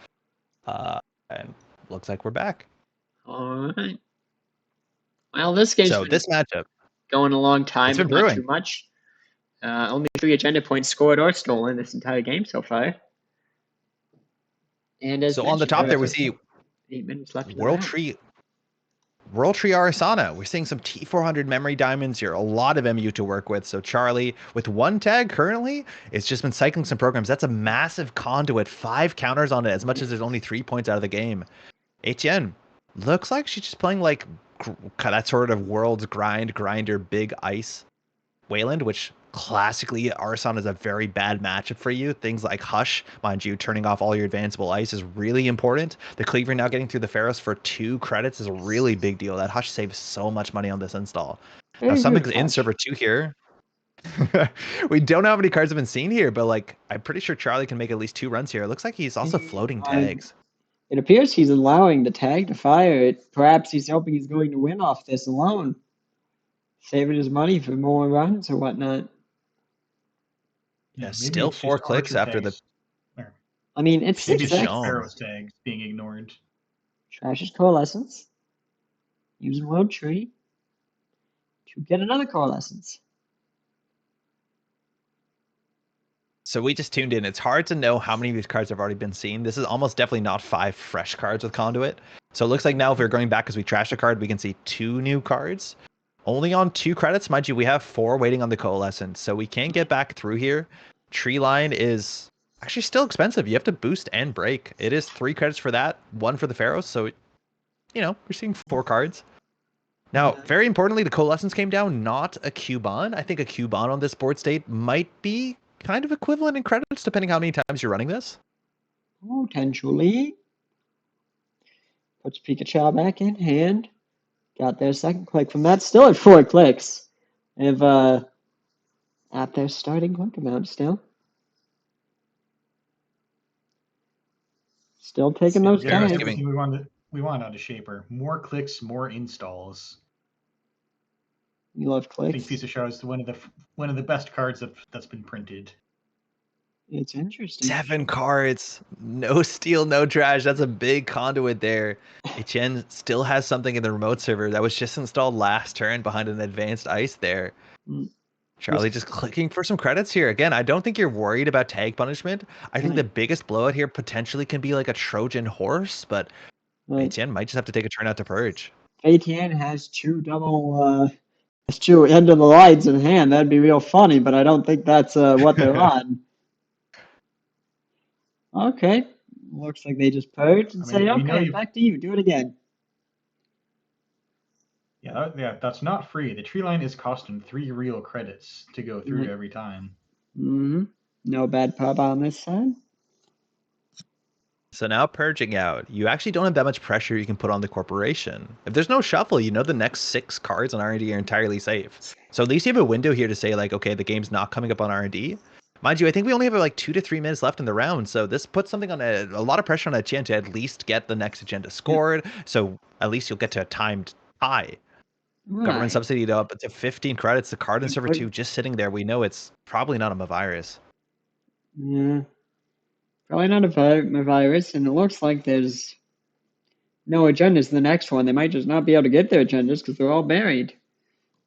Speaker 3: And looks like we're back.
Speaker 1: All right. Well, this game's
Speaker 3: this matchup
Speaker 1: going a long time,
Speaker 3: it's been
Speaker 1: but not
Speaker 3: brewing.
Speaker 1: too much. Only 3 agenda points scored or stolen this entire game so far. And as
Speaker 3: so on the top there, we see
Speaker 1: 8 minutes left.
Speaker 3: World Tree Arasana. We're seeing some T400 memory diamonds here. A lot of MU to work with. So Charlie, with 1 tag currently, it's just been cycling some programs. That's a massive conduit. 5 counters on it, as much as there's only 3 points out of the game. Etienne looks like she's just playing like that sort of world's grinder, big ice Wayland, which classically Arson is a very bad matchup for you. Things like Hush, mind you, turning off all your advanceable ice is really important. The Cleaver now getting through the Pharaohs for 2 credits is a really big deal. That Hush saves so much money on this install. Now something's in server 2 here. We don't know how many cards have been seen here, but like I'm pretty sure Charlie can make at least 2 runs here. It looks like he's also floating tags.
Speaker 1: It appears he's allowing the tag to fire it. Perhaps he's hoping he's going to win off this alone. Saving his money for more runs or whatnot.
Speaker 3: Yeah, still 4 clicks after the...
Speaker 1: I mean, it's 6
Speaker 2: Pharaoh's tags being ignored.
Speaker 1: Trash's Coalescence. Using World Tree to get another Coalescence.
Speaker 3: So we just tuned in. It's hard to know how many of these cards have already been seen. This is almost definitely not 5 fresh cards with Conduit. So it looks like now if we're going back because we trashed a card, we can see 2 new cards. Only on 2 credits. Mind you, we have 4 waiting on the Coalescence. So we can get back through here. Tree line is actually still expensive. You have to boost and break. It is 3 credits for that, 1 for the Pharaohs. So, you know, we're seeing 4 cards. Now, very importantly, the Coalescence came down, not a Cuban. I think a Cuban on this board state might be kind of equivalent in credits, depending how many times you're running this.
Speaker 1: Potentially. Puts Pikachu back in hand. Got their second click from that. Still at 4 clicks. If at their starting click amount still. Still taking those tags.
Speaker 2: Everything we want out of Shaper. More clicks, more installs.
Speaker 1: You love clicks.
Speaker 2: I think Piece of Show is one of the best cards that's been printed.
Speaker 1: It's interesting.
Speaker 3: 7 cards, no steal, no trash. That's a big conduit there. Etienne still has something in the remote server that was just installed last turn behind an advanced ice there. Charlie just clicking for some credits here. Again, I don't think you're worried about tag punishment. I think the biggest blowout here potentially can be like a Trojan horse, but Etienne might just have to take a turn out to purge.
Speaker 1: Etienne has 2 double It's true. End of the lines in hand. That'd be real funny, but I don't think that's what they're on. Okay. Looks like they just purge and say,
Speaker 2: we know
Speaker 1: okay,
Speaker 2: you.
Speaker 1: back to you. Do it again.
Speaker 2: Yeah, that's not free. The tree line is costing 3 real credits to go through every time.
Speaker 1: Mm-hmm. No bad pub on this side.
Speaker 3: So now purging out, you actually don't have that much pressure you can put on the corporation. If there's no shuffle, you know the next 6 cards on R&D are entirely safe. So at least you have a window here to say like, okay, the game's not coming up on R&D. Mind you, I think we only have like 2 to 3 minutes left in the round, so this puts something on a lot of pressure on Etienne to at least get the next agenda scored. So at least you'll get to a timed tie.
Speaker 1: Right.
Speaker 3: Government subsidy up to 15 credits. The card in server 2 just sitting there. We know it's probably not a virus.
Speaker 1: Yeah. Probably not a virus, and it looks like there's no agendas in the next one. They might just not be able to get their agendas because they're all buried.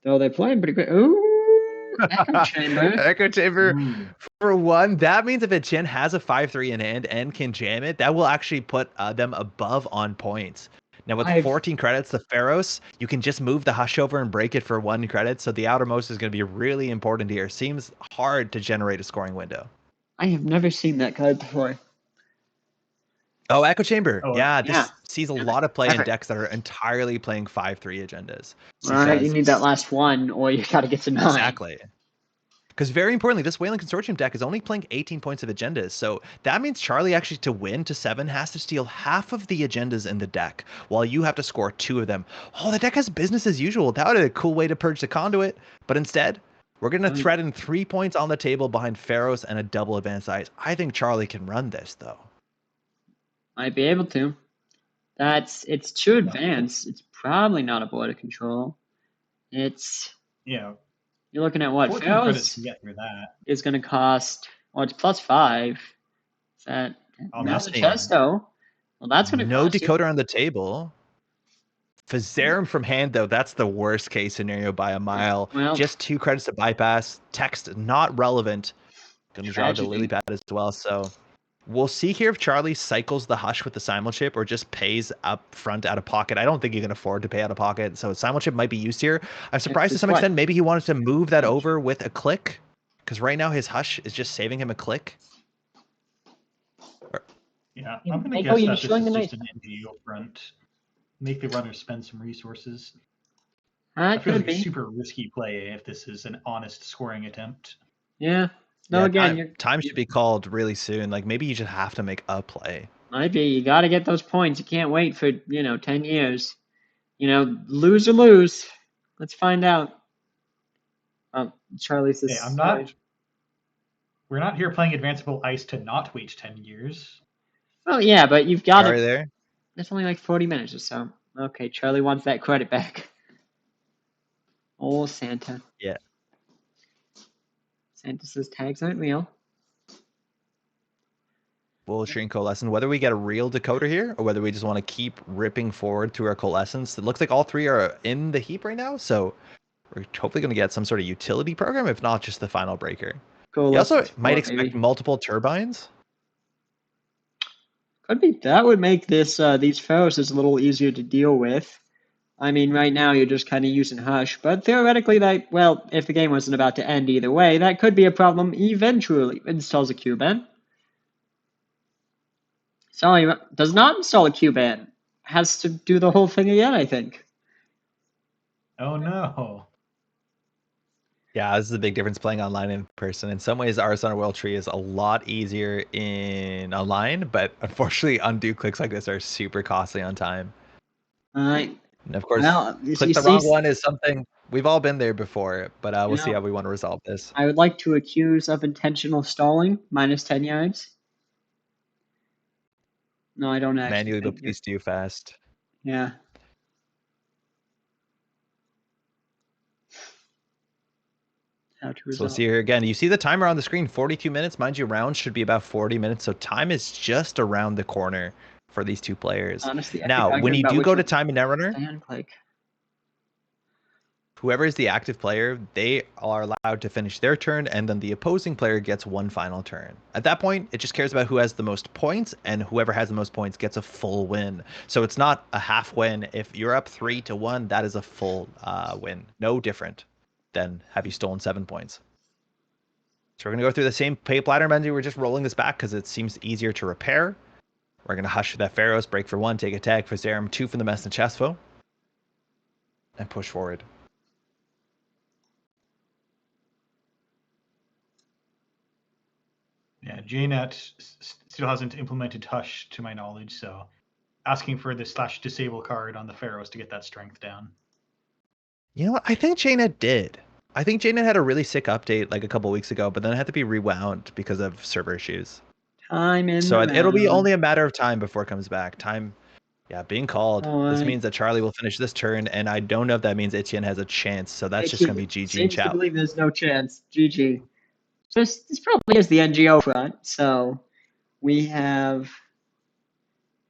Speaker 1: Though they're playing pretty good. Ooh, Echo Chamber.
Speaker 3: Echo Chamber. For one, that means if Etienne has a 5-3 in hand and can jam it, that will actually put them above on points. Now with 14 credits, the Pharaohs, you can just move the Hush over and break it for 1 credit. So the outermost is going to be really important here. Seems hard to generate a scoring window.
Speaker 1: I have never seen that card before.
Speaker 3: Oh, Echo Chamber.
Speaker 2: Oh,
Speaker 3: yeah, this sees a lot of play in decks that are entirely playing 5-3 agendas.
Speaker 1: Right, you need that last one, or you got to get to 9.
Speaker 3: Exactly. Because very importantly, this Whaling Consortium deck is only playing 18 points of agendas. So that means Charlie actually to win to 7 has to steal half of the agendas in the deck, while you have to score 2 of them. Oh, the deck has business as usual. That would be a cool way to purge the conduit. But instead, we're going to threaten 3 points on the table behind Pharaohs and a double advanced ice. I think Charlie can run this, though.
Speaker 1: Might be able to. It's 2 advanced. It's probably not a border control. It's you're looking at what? Pharaohs is going to cost. Well, it's +5. Is that Manifesto? Well, that's going to
Speaker 3: no
Speaker 1: cost
Speaker 3: decoder on the table. Fazarum from hand, though, that's the worst case scenario by a mile.
Speaker 1: Well,
Speaker 3: just 2 credits to bypass. Text not relevant. Going to draw the lily pad as well. So we'll see here if Charlie cycles the Hush with the Simulchip or just pays up front out of pocket. I don't think he can afford to pay out of pocket, so Simulchip might be used here. I'm surprised to some extent maybe he wanted to move that over with a click, because right now his Hush is just saving him a click.
Speaker 2: Yeah, I'm going to guess that this is just an NGO front. Make the runner spend some resources. I feel like a super risky play if this is an honest scoring attempt.
Speaker 1: Yeah. No, yeah, again,
Speaker 3: time should be called really soon. Like maybe you just have to make a play.
Speaker 1: Might be. You got to get those points. You can't wait for 10 years. Lose or lose. Let's find out. Charlie says.
Speaker 2: Hey, I'm not. We're not here playing advanceable ice to not wait 10 years.
Speaker 1: Well, yeah, but you've got
Speaker 3: to. There.
Speaker 1: That's only like 40 minutes or so. Okay, Charlie wants that credit back. Oh, Santa.
Speaker 3: Yeah.
Speaker 1: Santa says tags aren't real.
Speaker 3: We'll shrink coalescence. Whether we get a real decoder here or whether we just want to keep ripping forward through our coalescence. It looks like all 3 are in the heap right now, so we're hopefully going to get some sort of utility program, if not just the final breaker. You also might expect multiple turbines.
Speaker 1: Could be. That would make this these Pharaohs a little easier to deal with. I mean, right now you're just kind of using Hush, but theoretically if the game wasn't about to end either way, that could be a problem eventually. Installs a Q-ban. Sorry, does not install a Q-ban. Has to do the whole thing again, I think.
Speaker 2: Oh no.
Speaker 3: Yeah, this is a big difference playing online and in person. In some ways, Arson on World Tree is a lot easier in online, but unfortunately, undue clicks like this are super costly on time.
Speaker 1: And
Speaker 3: of course, click the wrong one is something we've all been there before, but we'll see how we want to resolve this.
Speaker 1: I would like to accuse of intentional stalling, minus 10 yards. No, I don't actually.
Speaker 3: Manually, but please do fast.
Speaker 1: Yeah.
Speaker 3: So we'll see here again. You see the timer on the screen, 42 minutes. Mind you, rounds should be about 40 minutes, so time is just around the corner for these 2 players.
Speaker 1: Honestly,
Speaker 3: now, when you do go to time and Netrunner, whoever is the active player, they are allowed to finish their turn, and then the opposing player gets one final turn. At that point, it just cares about who has the most points, and whoever has the most points gets a full win. So it's not a half win. If you're up 3-1, that is a full win. No different than have you stolen 7 points. So we're going to go through the same pay platter menu. We're just rolling this back because it seems easier to repair. We're going to hush for that Pharaohs, break for 1, take a tag for Zerum, 2 from the Mess and Chestfo, and push forward.
Speaker 2: Yeah, JNet still hasn't implemented Hush to my knowledge, so asking for the /disable card on the Pharaohs to get that strength down.
Speaker 3: You know what? I think JNet did. I think JNet had a really sick update like a couple weeks ago, but then it had to be rewound because of server issues. So it'll be only a matter of time before it comes back. Time, yeah, being called. This means that Charlie will finish this turn, and I don't know if that means Etienne has a chance. So that's just going to be GG in chat.
Speaker 1: I believe there's no chance. GG. So this probably is the NGO front. So we have.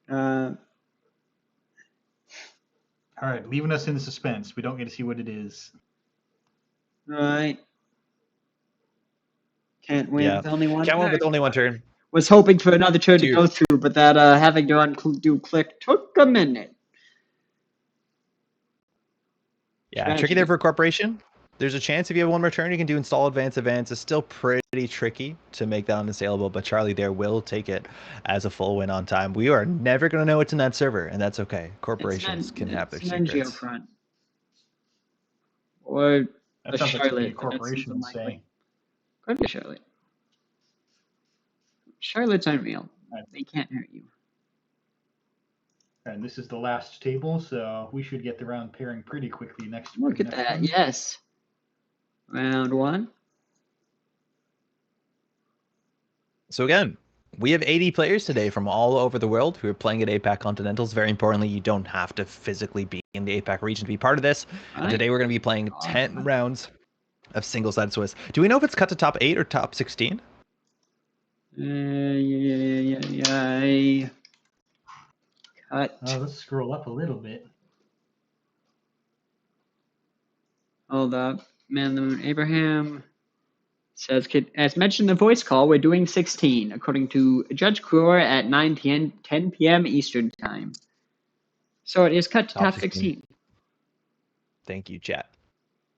Speaker 2: All right, leaving us in suspense. We don't get to see what it is.
Speaker 1: All right. Can't win with only one.
Speaker 3: Can't win with only one turn.
Speaker 1: Was hoping for another turn to go through, but that having to undo click took a minute.
Speaker 3: Yeah, tricky there for a corporation. There's a chance if you have one more turn, you can do install advance advance. It's still pretty tricky to make that unassailable, but Charlie there will take it as a full win on time. We are never going to know what's in that server, and that's okay. Corporations can have their secrets.
Speaker 1: NGO front. Or
Speaker 2: that sounds Charlotte. Like a corporation would say.
Speaker 1: Could be Charlotte. Charlotte's unreal. They can't hurt you.
Speaker 2: And this is the last table, so we should get the round pairing pretty quickly next.
Speaker 1: Look at that, yes. Round 1.
Speaker 3: So again, we have 80 players today from all over the world who are playing at APAC Continentals. Very importantly, you don't have to physically be in the APAC region to be part of this. And today we're going to be playing 10 rounds of single-sided Swiss. Do we know if it's cut to top 8 or top 16?
Speaker 1: Yeah. Cut.
Speaker 2: Let's scroll up a little bit.
Speaker 1: Hold up. Man the Moon Abraham says, as mentioned in the voice call, we're doing 16, according to Judge Kruer at 10 p.m. Eastern Time. So it is cut to top 16.
Speaker 3: Thank you, chat.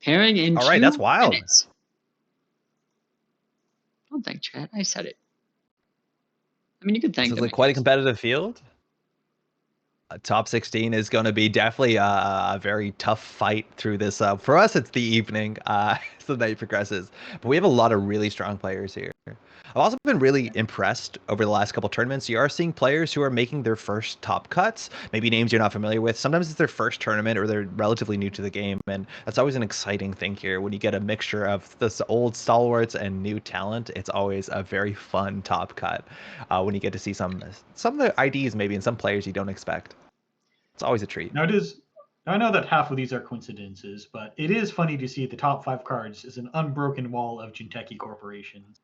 Speaker 1: Pairing in 2
Speaker 3: All right, that's wild.
Speaker 1: minutes. Don't thank chat. I said it. I mean, you could thank them.
Speaker 3: This is like quite a competitive field. Top 16 is going to be definitely a very tough fight through this. For us, it's the evening as the night progresses. But we have a lot of really strong players here. I've also been really impressed over the last couple tournaments. You are seeing players who are making their first top cuts, maybe names you're not familiar with. Sometimes it's their first tournament or they're relatively new to the game. And that's always an exciting thing here. When you get a mixture of this old stalwarts and new talent, it's always a very fun top cut when you get to see some of the IDs maybe in some players you don't expect. It's always a treat.
Speaker 2: Now I know that half of these are coincidences, but it is funny to see the top 5 cards is an unbroken wall of Jinteki corporations.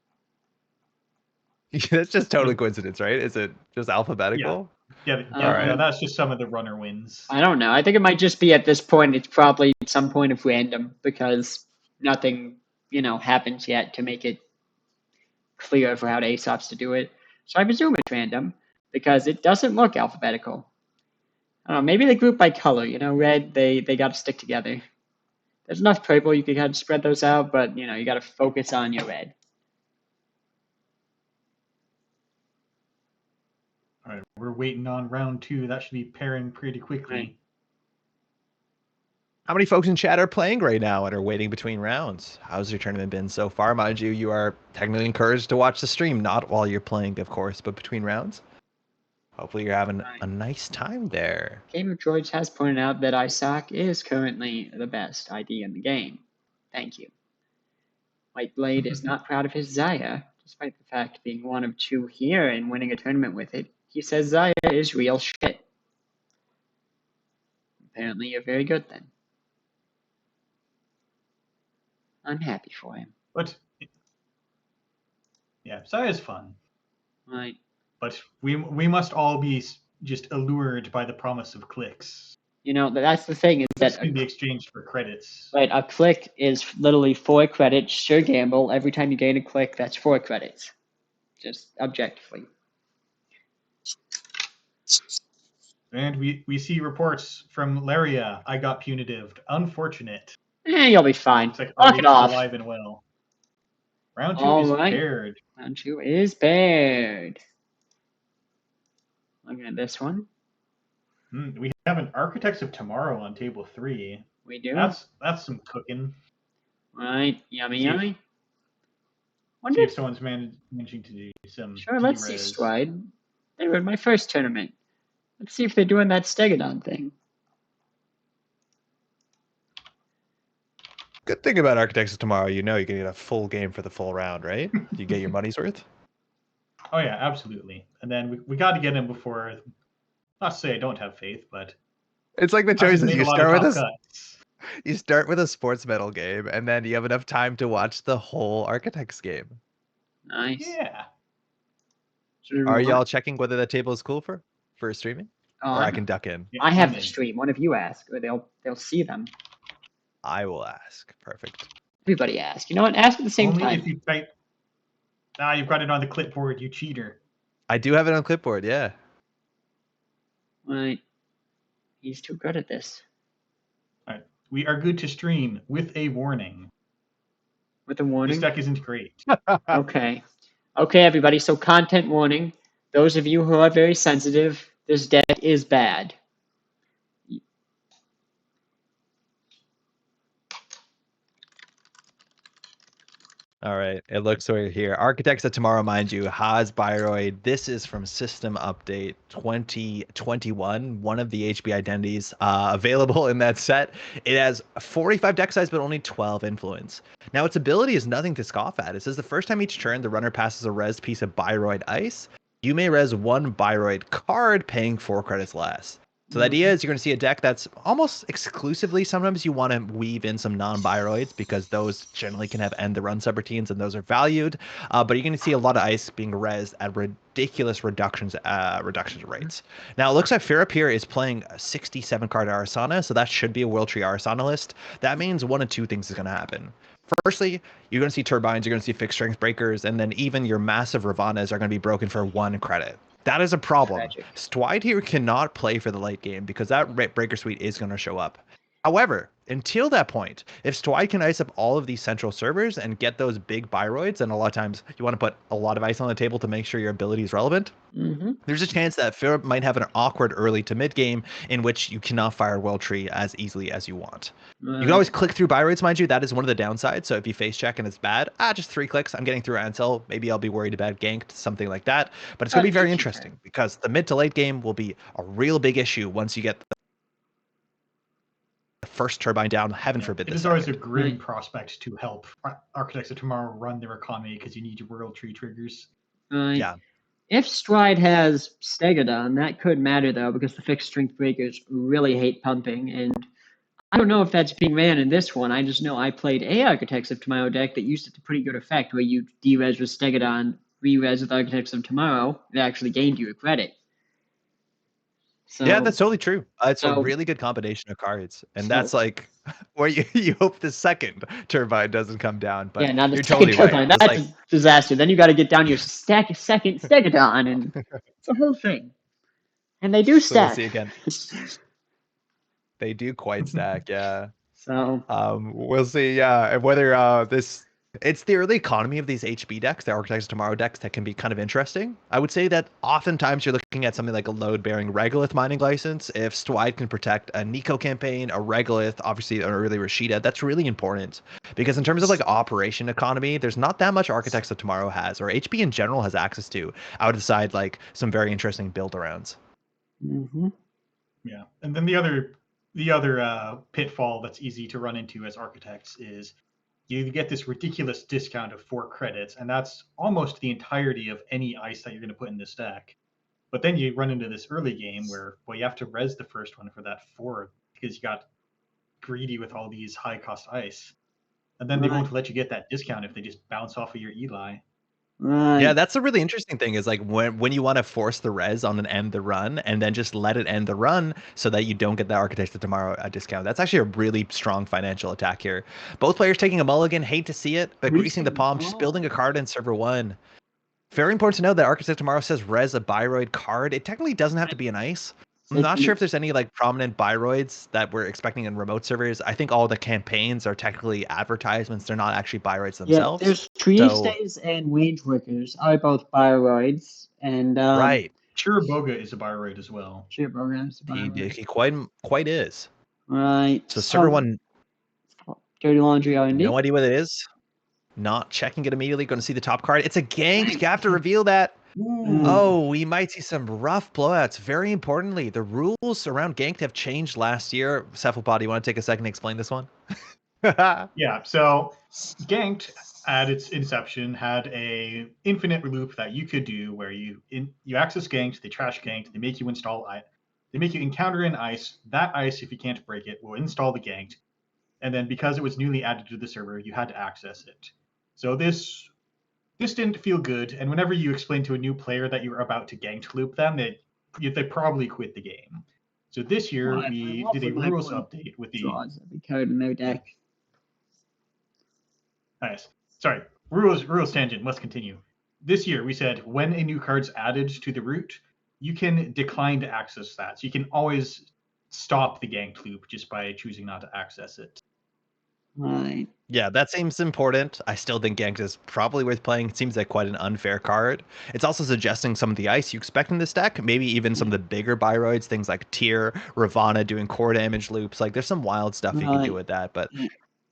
Speaker 3: That's just totally coincidence, right? Is it just alphabetical?
Speaker 2: Yeah, right. That's just some of the runner wins.
Speaker 1: I don't know. I think it might just be at this point. It's probably at some point of random because nothing, happens yet to make it clear for how to Aesop's to do it. So I presume it's random because it doesn't look alphabetical. I don't know, maybe they group by color. Red, they got to stick together. There's enough purple you can kind of spread those out, but you got to focus on your red.
Speaker 2: All right, we're waiting on round 2. That should be pairing pretty quickly.
Speaker 1: Right.
Speaker 3: How many folks in chat are playing right now and are waiting between rounds? How's your tournament been so far? Mind you, you are technically encouraged to watch the stream, not while you're playing, of course, but between rounds. Hopefully you're having a nice time there.
Speaker 1: Game of Droids has pointed out that Isaac is currently the best ID in the game. Thank you. Whiteblade is not proud of his Zaya, despite the fact being one of 2 here and winning a tournament with it. He says Zaya is real shit. Apparently you're very good then. I'm happy for him.
Speaker 2: But yeah, Zaya's fun.
Speaker 1: Right.
Speaker 2: But we must all be just allured by the promise of clicks.
Speaker 1: You know, that's the thing is
Speaker 2: This
Speaker 1: that
Speaker 2: can be exchanged for credits.
Speaker 1: right, a click is literally 4 credits. Sure gamble. Every time you gain a click, that's 4 credits. Just objectively.
Speaker 2: And we see reports from Laria. I got punitive. Unfortunate.
Speaker 1: You'll be fine.
Speaker 2: Looks like
Speaker 1: Knock it
Speaker 2: RH is
Speaker 1: off.
Speaker 2: alive and well. Round 2
Speaker 1: All
Speaker 2: is
Speaker 1: right.
Speaker 2: paired.
Speaker 1: Round 2 is paired. Looking at this one.
Speaker 2: We have an Architects of Tomorrow on table 3.
Speaker 1: We do.
Speaker 2: That's some cooking.
Speaker 1: Right. Yummy,
Speaker 2: See if-
Speaker 1: yummy.
Speaker 2: See if someone's managing to do some
Speaker 1: Sure, let's see
Speaker 2: D-res.
Speaker 1: Stride. They were in my first tournament. Let's see if they're doing that Stegadon thing.
Speaker 3: Good thing about Architects of Tomorrow, you know you can get a full game for the full round, right? You get your money's worth.
Speaker 2: Oh yeah, absolutely. And then we got to get him before. Not to say I don't have faith, but
Speaker 3: It's like the
Speaker 2: Hasn't
Speaker 3: choices.
Speaker 2: made
Speaker 3: You
Speaker 2: a lot of
Speaker 3: start with
Speaker 2: top
Speaker 3: a
Speaker 2: cuts.
Speaker 3: you start with a sports medal game, and then you have enough time to watch the whole Architects game.
Speaker 1: Nice.
Speaker 2: Yeah.
Speaker 3: Are y'all checking whether that table is cool for streaming? Or I can duck in.
Speaker 1: I have the stream. One of you ask, or they'll see them.
Speaker 3: I will ask. Perfect.
Speaker 1: Everybody ask. You know what? Ask at the same
Speaker 2: Only
Speaker 1: time.
Speaker 2: if you type. You've got it on the clipboard, you cheater.
Speaker 3: I do have it on clipboard, yeah.
Speaker 1: Right. He's too good at this.
Speaker 2: All right. We are good to stream with a warning.
Speaker 1: With a warning?
Speaker 2: This deck isn't great.
Speaker 1: Okay. Okay, everybody. So content warning. Those of you who are very sensitive, this deck is bad.
Speaker 3: All right, it looks right here. Architects of Tomorrow, mind you, has Byroid. This is from System Update 2021, one of the HB identities available in that set. It has 45 deck size, but only 12 influence. Now, its ability is nothing to scoff at. It says the first time each turn the runner passes a res piece of Byroid ice, you may res 1 Byroid card, paying 4 credits less. So the idea is you're going to see a deck that's almost exclusively, sometimes you want to weave in some non-Byroids because those generally can have end the run subroutines and those are valued. But you're going to see a lot of ice being rezzed at ridiculous reduction rates. Now it looks like Fear Up here is playing a 67 card Arasana, so that should be a Will Tree Arasana list. That means one of two things is going to happen. Firstly, you're going to see turbines, you're going to see fixed strength breakers, and then even your massive Ravanas are going to be broken for 1 credit. That is a problem.
Speaker 1: Tragic.
Speaker 3: Stride here cannot play for the late game because that breaker suite is going to show up. However, until that point, if Stride can ice up all of these central servers and get those big Byroids, and a lot of times you want to put a lot of ice on the table to make sure your ability is relevant, there's a chance that Philip might have an awkward early to mid game in which you cannot fire Will Tree as easily as you want. You can always click through Byroids, mind you. That is one of the downsides. So if you face check and it's bad, just 3 clicks. I'm getting through Ansel. Maybe I'll be worried about ganked, something like that. But it's going to be very interesting because the mid to late game will be a real big issue once you get the first turbine down. Heaven forbid this.
Speaker 2: It is always a grim prospect to help Architects of Tomorrow run their economy because you need your World Tree triggers.
Speaker 3: Yeah.
Speaker 1: If Stride has Stegadon, that could matter though, because the fixed strength breakers really hate pumping, and I don't know if that's being ran in this one. I just know I played a Architects of Tomorrow deck that used it to pretty good effect, where you D-res with Stegadon, re-res with Architects of Tomorrow. It actually gained you a credit. So,
Speaker 3: yeah, that's totally true. It's a really good combination of cards, and that's like where you hope the second turbine doesn't come down. But
Speaker 1: yeah, now the
Speaker 3: you're
Speaker 1: second
Speaker 3: totally
Speaker 1: turbine,
Speaker 3: right.
Speaker 1: that's a disaster. Then you got to get down your second Stegadon, and it's a whole thing. And they do
Speaker 3: So we'll
Speaker 1: stack.
Speaker 3: see again. They do quite stack, yeah.
Speaker 1: So
Speaker 3: we'll see, yeah, and whether it's the early economy of these HB decks, the Architects of Tomorrow decks, that can be kind of interesting. I would say that oftentimes you're looking at something like a load-bearing Regolith mining license. If Stride can protect a Nico campaign, a Regolith, obviously an early Rashida, that's really important. Because in terms of like operation economy, there's not that much Architects of Tomorrow has, or HB in general has access to, outside like some very interesting build-arounds.
Speaker 2: Yeah, and then the other pitfall that's easy to run into as architects is you get this ridiculous discount of 4 credits, and that's almost the entirety of any ice that you're going to put in this deck. But then you run into this early game where, well, you have to res the first one for that 4 because you got greedy with all these high cost ice. And then they won't let you get that discount if they just bounce off of your Eli.
Speaker 1: Right.
Speaker 3: Yeah, that's a really interesting thing is like when you want to force the res on an end the run and then just let it end the run so that you don't get that Architects of Tomorrow discount. That's actually a really strong financial attack here. Both players taking a mulligan, hate to see it, but greasing the palm, just building a card in server 1. Very important to know that Architect of Tomorrow says res a Byroid card. It technically doesn't have to be an ice. I'm not sure if there's any like prominent Byroids that we're expecting in remote servers. I think all the campaigns are technically advertisements. They're not actually Byroids themselves.
Speaker 1: Yeah, there's Tree Stays and Wage Workers are both Byroids, and
Speaker 3: right.
Speaker 2: Chiraboga is a Byroid as well.
Speaker 1: Chiraboga is a Byroid.
Speaker 3: He quite is.
Speaker 1: Right.
Speaker 3: So server 1,
Speaker 1: Dirty Laundry R&D.
Speaker 3: no idea what it is. Not checking it immediately. Going to see the top card. It's a gank. You have to reveal that. Oh, we might see some rough blowouts. Very importantly, the rules around ganked have changed last year. Cephalopod, do you want to take a second to explain this one?
Speaker 2: Yeah, so ganked at its inception had a infinite loop that you could do where you access ganked, they trash ganked, they make you install they make you encounter an ice. That ice, if you can't break it, will install the ganked. And then because it was newly added to the server, you had to access it. So this didn't feel good, and whenever you explain to a new player that you're about to ganked loop them, they probably quit the game. So this year we did a rules update with the
Speaker 1: draws every card in their deck.
Speaker 2: Nice. Sorry, rules tangent. Let's continue. This year we said when a new card's added to the route, you can decline to access that. So you can always stop the ganked loop just by choosing not to access it.
Speaker 1: Right.
Speaker 3: Yeah, that seems important. I still think ganked is probably worth playing. It seems like quite an unfair card. It's also suggesting some of the ice you expect in this deck, maybe even some of the bigger Byroids, things like Tyr, Ravana doing core damage loops. Like there's some wild stuff you can do with that. But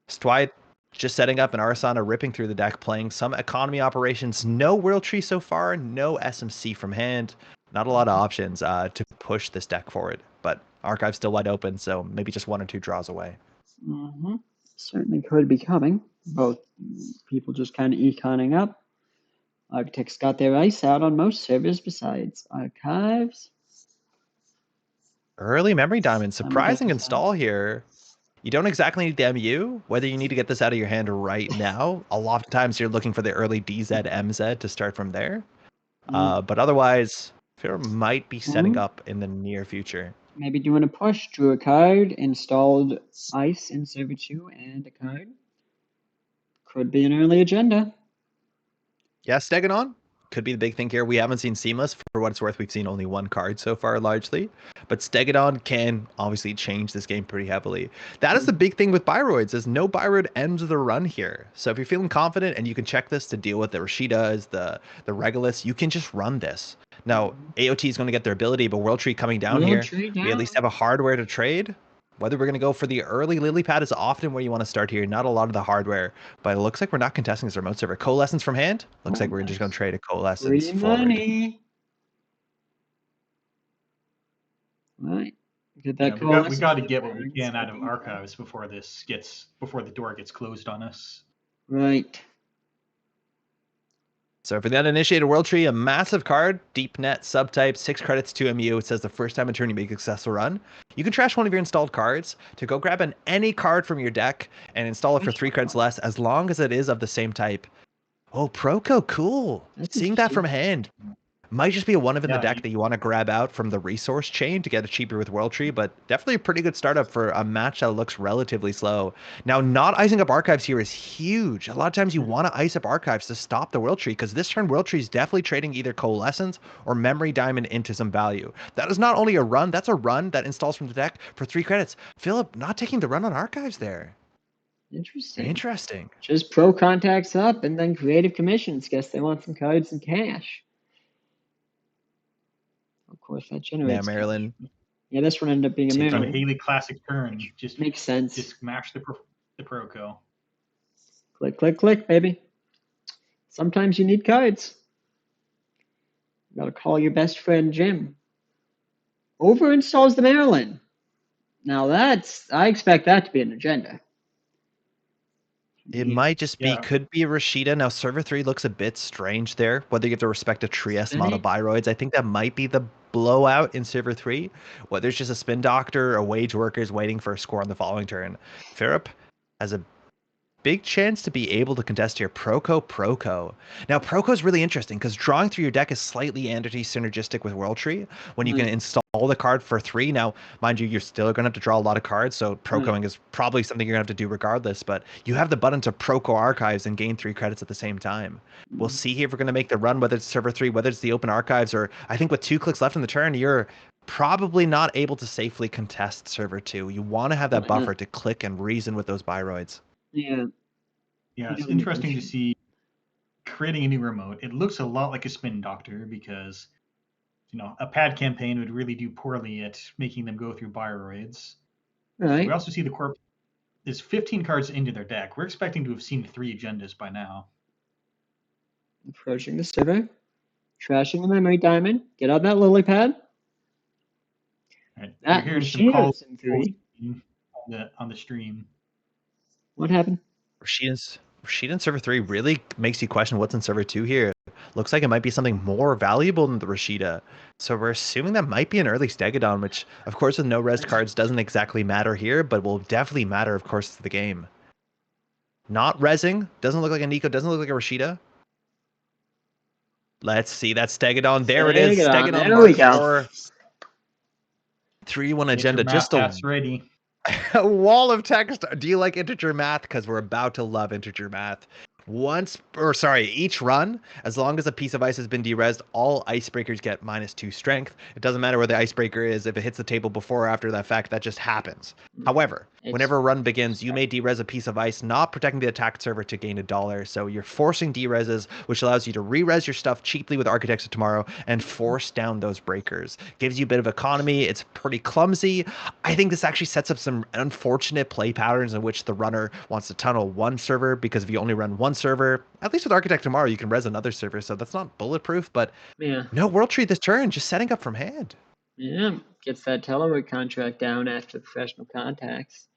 Speaker 3: Stwide just setting up an Arsana, ripping through the deck, playing some economy operations. No World Tree so far, no SMC from hand. Not a lot of options to push this deck forward. But Archive's still wide open, so maybe just 1 or 2 draws away.
Speaker 1: Mm-hmm. Certainly could be coming. Both people just kind of econing up. Architects got their ice out on most servers besides Archives.
Speaker 3: Early Memory Diamond, surprising install here. You don't exactly need the MU, whether you need to get this out of your hand right now. A lot of times you're looking for the early DZ, MZ to start from there. But otherwise, Fear might be setting up in the near future.
Speaker 1: Maybe doing a push, drew a card, installed ice in server 2 and a card. Could be an early agenda.
Speaker 3: Yeah, Stegadon could be the big thing here. We haven't seen Seamless. For what it's worth, we've seen only 1 card so far, largely. But Stegadon can obviously change this game pretty heavily. That is the big thing with Byroids, is no Byroid ends the run here. So if you're feeling confident and you can check this to deal with the Rashidas, the Regulus, you can just run this. Now, AOT is going to get their ability, but World Tree coming down here, we at least have a hardware to trade. Whether we're going to go for the early lily pad is often where you want to start here. Not a lot of the hardware, but it looks like we're not contesting this remote server. Coalescence from hand? Looks like we're just going to trade a Coalescence forward.
Speaker 1: Money. Right.
Speaker 2: Get that we got to get what we can out of Archives before the door gets closed on us.
Speaker 1: Right.
Speaker 3: So for the uninitiated World Tree, a massive card, deep net, subtype, 6 credits to MU. It says the first time in turn you make a successful run. You can trash one of your installed cards to go grab any card from your deck and install it for 3 credits less, as long as it is of the same type. Oh, Proco, cool. Seeing that from hand. Might just be a one of in the deck that you want to grab out from the resource chain to get it cheaper with World Tree, but definitely a pretty good startup for a match that looks relatively slow. Now, not icing up Archives here is huge. A lot of times you want to ice up Archives to stop the World Tree, because this turn World Tree is definitely trading either Coalescence or Memory Diamond into some value. That is not only a run, that's a run that installs from the deck for 3 credits. Philip not taking the run on Archives there. Interesting.
Speaker 1: Just pro contacts up and then creative commissions. Guess they want some cards and cash. Of course, that generates.
Speaker 3: Yeah, Maryland.
Speaker 1: Yeah, this one ended up being a Maryland.
Speaker 2: On a Haley classic turn. Just
Speaker 1: makes sense.
Speaker 2: Just smash the Proco.
Speaker 1: Click, click, click, baby. Sometimes you need cards. You gotta call your best friend Jim. Overinstalls the Maryland. Now I expect that to be an agenda.
Speaker 3: It might just be, could be a Rashida. Now, server 3 looks a bit strange there. Whether you have to respect a Trieste mono Byroids, I think that might be the blowout in server 3. Whether it's just a Spin Doctor or Wage Workers waiting for a score on the following turn. Ferrup has a big chance to be able to contest here. Proco. Now, Proco is really interesting because drawing through your deck is slightly anti-synergistic with World Tree when you can install the card for 3. Now, mind you, you're still going to have to draw a lot of cards, so Procoing is probably something you're going to have to do regardless, but you have the button to Proco Archives and gain 3 credits at the same time. We'll see here if we're going to make the run, whether it's server 3, whether it's the open archives, or I think with 2 clicks left in the turn, you're probably not able to safely contest server 2. You want to have that buffer to click and reason with those Biroids.
Speaker 1: Yeah.
Speaker 2: Yeah, it's interesting to see creating a new remote. It looks a lot like a Spin Doctor because, a pad campaign would really do poorly at making them go through Biroids.
Speaker 1: Right.
Speaker 2: We also see the Corp is 15 cards into their deck. We're expecting to have seen 3 agendas by now.
Speaker 1: Approaching the server. Trashing the memory diamond. Get on that lily pad.
Speaker 2: Right. You're hearing some calls on the stream.
Speaker 1: What happened?
Speaker 3: Rashida in server 3 really makes you question what's in server 2 here. Looks like it might be something more valuable than the Rashida. So we're assuming that might be an early Stegodon, which of course with no res cards doesn't exactly matter here, but will definitely matter of course to the game. Not resing, doesn't look like a Nico, doesn't look like a Rashida. Let's see that Stegodon. There it is. Stegodon
Speaker 1: there we go.
Speaker 3: 3-1 agenda. Just
Speaker 2: ready.
Speaker 3: A wall of text. Do you like integer math? Because we're about to love integer math. Each run, as long as a piece of ice has been derezzed, all icebreakers get -2 strength. It doesn't matter where the icebreaker is. If it hits the table before or after that fact, that just happens. However, whenever a run begins, you may derez a piece of ice, not protecting the attacked server to gain $1. So you're forcing derezes, which allows you to re-res your stuff cheaply with Architects of Tomorrow and force down those breakers. Gives you a bit of economy. It's pretty clumsy. I think this actually sets up some unfortunate play patterns in which the runner wants to tunnel one server, because if you only run one server, at least with Architect Tomorrow, you can res another server, so that's not bulletproof, but no World Tree this turn, just setting up from hand.
Speaker 1: Yeah, gets that telework contract down after the professional contacts.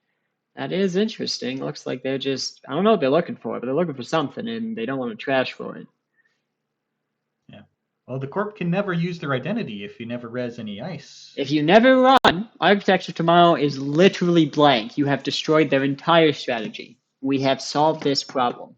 Speaker 1: That is interesting. Looks like they're just, I don't know what they're looking for, but they're looking for something, and they don't want to trash for it.
Speaker 2: Yeah. Well, the Corp can never use their identity if you never res any ice.
Speaker 1: If you never run, Architecture Tomorrow is literally blank. You have destroyed their entire strategy. We have solved this problem.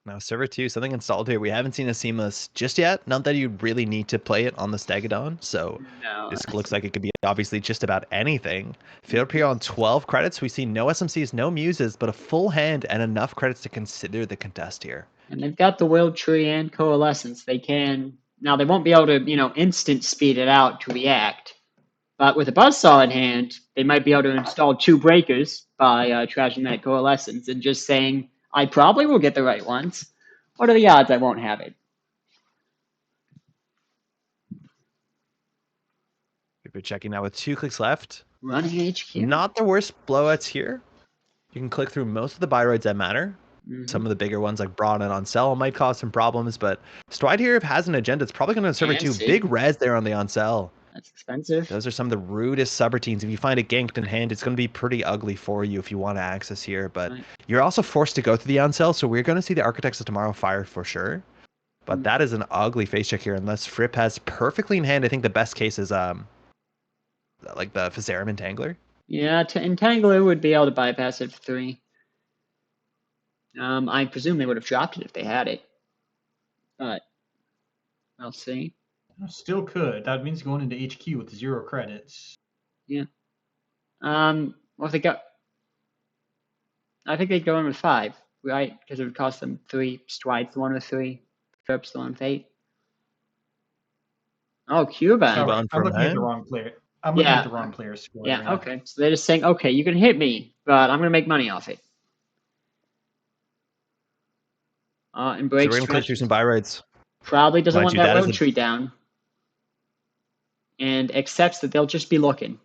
Speaker 3: Now, server 2, something installed here. We haven't seen a seamless just yet. Not that you really need to play it on the Stegodon. So this looks like it could be obviously just about anything. Field here on 12 credits. We see no SMCs, no muses, but a full hand and enough credits to consider the contest here.
Speaker 1: And they've got the World Tree and Coalescence. They can, now they won't be able to, instant speed it out to react. But with a Buzzsaw in hand, they might be able to install 2 breakers by trashing that Coalescence and just saying, I probably will get the right ones. What are the odds I won't have it?
Speaker 3: If you're checking now with 2 clicks left.
Speaker 1: Running HQ.
Speaker 3: Not the worst blowouts here. You can click through most of the Biroids that matter. Some of the bigger ones like Brawn and Onsell might cause some problems, but Stwide here has an agenda. It's probably going to serve 2 big res there on the Onsell.
Speaker 1: That's expensive.
Speaker 3: Those are some of the rudest subroutines. If you find it ganked in hand, it's going to be pretty ugly for you if you want to access here. But you're also forced to go through the Onsell, so we're going to see the Architects of Tomorrow fire for sure. But that is an ugly face check here, unless Fripp has perfectly in hand. I think the best case is like the Physarum Entangler.
Speaker 1: Yeah, Entangler would be able to bypass it for 3. I presume they would have dropped it if they had it. But I'll see.
Speaker 2: Still could. That means going into HQ with 0 credits.
Speaker 1: Yeah. Well, if they go, I think they'd go in with 5, right? Because it would cost them 3. Stride's the one with 3. Fripp's the one with 8. Oh, Cuban.
Speaker 2: I'm looking at the wrong player. I'm looking at the wrong player's score.
Speaker 1: Yeah, okay. So they're just saying, okay, you can hit me, but I'm going to make money off it. And breaks.
Speaker 3: So we're going to click through some Biroids.
Speaker 1: Probably doesn't want that World Tree down. And accepts that they'll just be looking.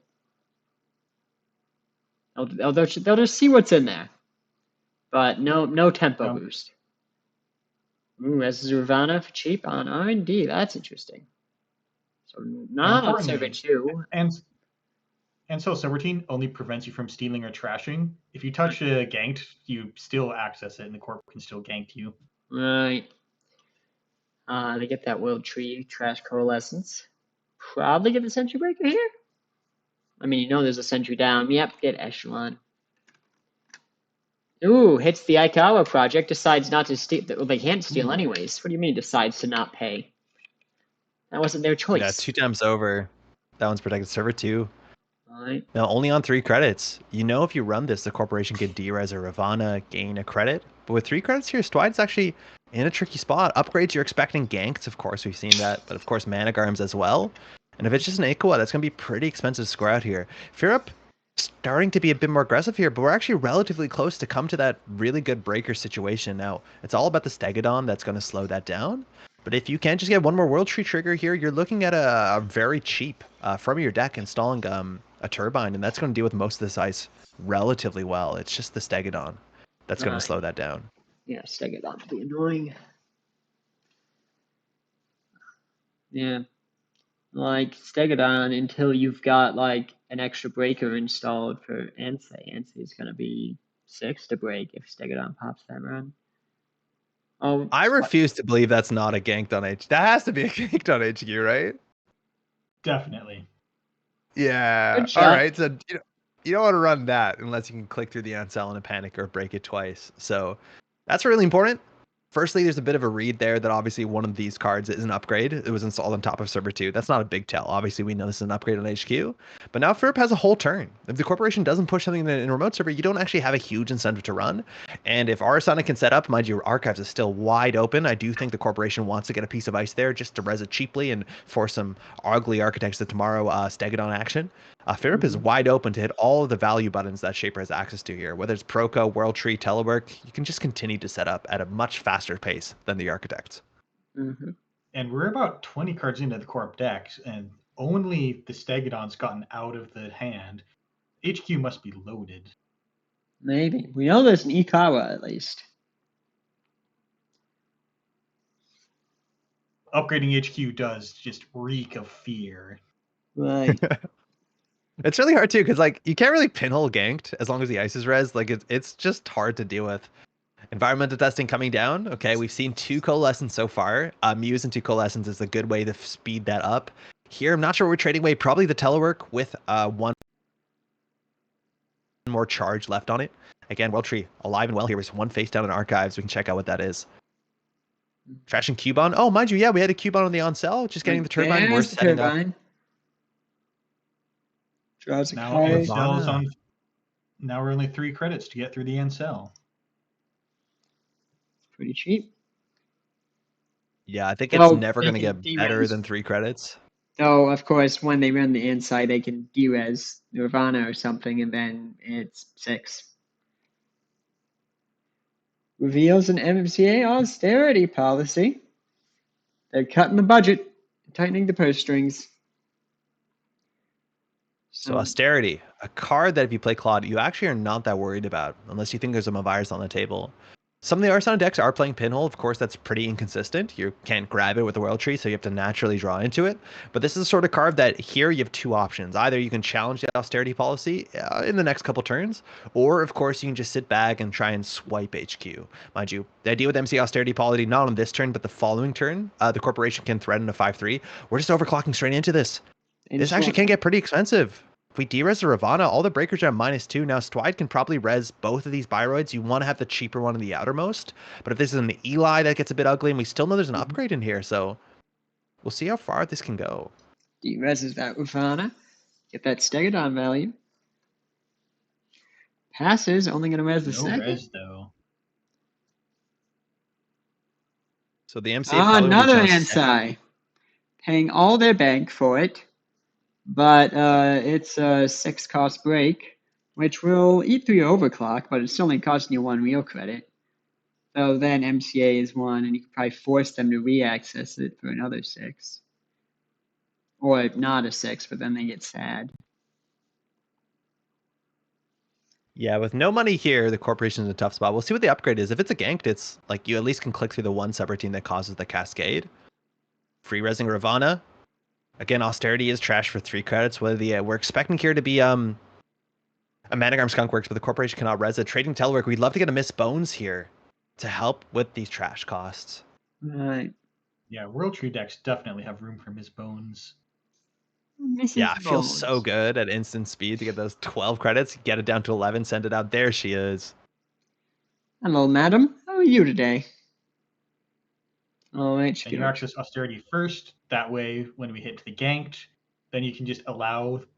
Speaker 1: They'll just see what's in there. But no tempo boost. Ooh, as is Ravana for cheap on R&D. That's interesting. So not on server 2.
Speaker 2: And so subroutine only prevents you from stealing or trashing. If you touch a ganked, you still access it, and the Corp can still gank you.
Speaker 1: Right. They get that World Tree, trash Coalescence. Probably get the Sentry Breaker here. I mean, there's a Sentry down. Yep, get Echelon. Ooh, hits the Aikawa project, decides not to steal. Well, they can't steal
Speaker 2: Ooh.
Speaker 1: anyways. What do you mean decides to not pay? That wasn't their
Speaker 3: Yeah,
Speaker 1: choice.
Speaker 3: 2 times over. That one's protected server 2.
Speaker 1: All right.
Speaker 3: Now, only on 3 credits. You know, if you run this, the corporation can derez a Ravana, gain a credit. But with 3 credits here, Stwide's actually in a tricky spot. Upgrades, you're expecting ganks, of course, we've seen that. But of course, mana garms as well. And if it's just an Aqua, that's going to be pretty expensive to score out here. Fearup starting to be a bit more aggressive here, but we're actually relatively close to come to that really good breaker situation. Now, it's all about the Stegodon that's going to slow that down. But if you can just get one more World Tree trigger here, you're looking at a very cheap from your deck installing a Turbine, and that's going to deal with most of this ice relatively well. It's just the Stegodon that's going to slow that down.
Speaker 1: Yeah, Stegodon would be annoying. Yeah. Like, Stegodon until you've got, like, an extra breaker installed for Ansei. Ansei is going to be 6 to break if Stegodon pops that run. Oh,
Speaker 3: I refuse to believe that's not a ganked on HQ. That has to be a ganked on HQ, right?
Speaker 2: Definitely.
Speaker 3: Yeah. All right. So you don't want to run that unless you can click through the Ansel in a panic or break it twice. So that's really important. Firstly, there's a bit of a read there that obviously one of these cards is an upgrade. It was installed on top of server 2. That's not a big tell. Obviously, we know this is an upgrade on HQ. But now FERP has a whole turn. If the corporation doesn't push something in a remote server, you don't actually have a huge incentive to run. And if Arasana can set up, mind you, Archives is still wide open. I do think the corporation wants to get a piece of ice there just to res it cheaply and force some ugly Architects of Tomorrow Stegodon action. FERP is wide open to hit all of the value buttons that Shaper has access to here. Whether it's Proco, World Tree, Telework, you can just continue to set up at a much faster pace than the Architects.
Speaker 1: Mm-hmm.
Speaker 2: And we're about 20 cards into the Corp decks, and only the Stegodon's gotten out of the hand. HQ must be loaded.
Speaker 1: Maybe. We know there's an Ikawa at least.
Speaker 2: Upgrading HQ does just reek of fear.
Speaker 1: Right.
Speaker 3: It's really hard too, because like you can't really pinhole ganked as long as the ice is res. Like it's just hard to deal with. Environmental testing coming down. Okay, we've seen 2 coalescence so far. Muse and 2 coalescence is a good way to speed that up. Here, I'm not sure we're trading away. Probably the telework with 1 more charge left on it. Again, World Tree alive and well here. There's 1 face down in Archives. We can check out what that is. Trashing Cubon. Oh, mind you, yeah, we had a Cubon on the on-sell. Just getting the Turbine. We're setting up.
Speaker 1: Draws a
Speaker 2: Now
Speaker 1: card.
Speaker 2: Ansel's on. Now we're only 3 credits to get through the Ansel.
Speaker 1: Pretty cheap.
Speaker 3: Yeah, I think it's never going to get better than 3 credits.
Speaker 1: Though, of course, when they run the inside, they can derez Nirvana or something, and then it's 6. Reveals an MMCA austerity policy. They're cutting the budget, tightening the purse strings.
Speaker 3: So austerity, a card that if you play Claude, you actually are not that worried about, unless you think there's a virus on the table. Some of the Arsenal decks are playing Pinhole. Of course, that's pretty inconsistent. You can't grab it with the World Tree, so you have to naturally draw into it. But this is a sort of card that here you have 2 options. Either you can challenge the austerity policy in the next couple turns, or of course you can just sit back and try and swipe HQ. Mind you, the idea with MC austerity policy, not on this turn, but the following turn, the corporation can threaten a 5/3. We're just overclocking straight into this. This actually can get pretty expensive. If we de-res the Ravana, all the breakers are at -2. Now, Stwide can probably res both of these Biroids. You want to have the cheaper one in the outermost. But if this is an Eli, that gets a bit ugly, and we still know there's an upgrade in here. So we'll see how far this can go.
Speaker 1: De-reses that Ravana. Get that Stegodon value. Passes, only going to res the second.
Speaker 2: Res, though.
Speaker 3: So the MC
Speaker 1: another Ansai. Paying all their bank for it. But it's a 6 cost break, which will eat through your overclock, but it's only costing you 1 real credit. So then MCA is 1, and you can probably force them to re-access it for another 6. Or not a 6, but then they get sad.
Speaker 3: Yeah, with no money here, the corporation's in a tough spot. We'll see what the upgrade is. If it's a ganked, it's like you at least can click through the 1 subroutine that causes the cascade. Free resing Ravana. Again, austerity is trash for 3 credits. Whether we're expecting here to be a Managram Skunk Works, but the corporation cannot res it. Trading Telework, we'd love to get a Miss Bones here to help with these trash costs.
Speaker 1: Right.
Speaker 2: Yeah, World Tree decks definitely have room for Miss Bones.
Speaker 3: Yeah, it feels so good at instant speed to get those 12 credits, get it down to 11, send it out. There she is.
Speaker 1: Hello, madam. How are you today? All right.
Speaker 2: And you access austerity first. That way, when we hit to the ganked, then you can just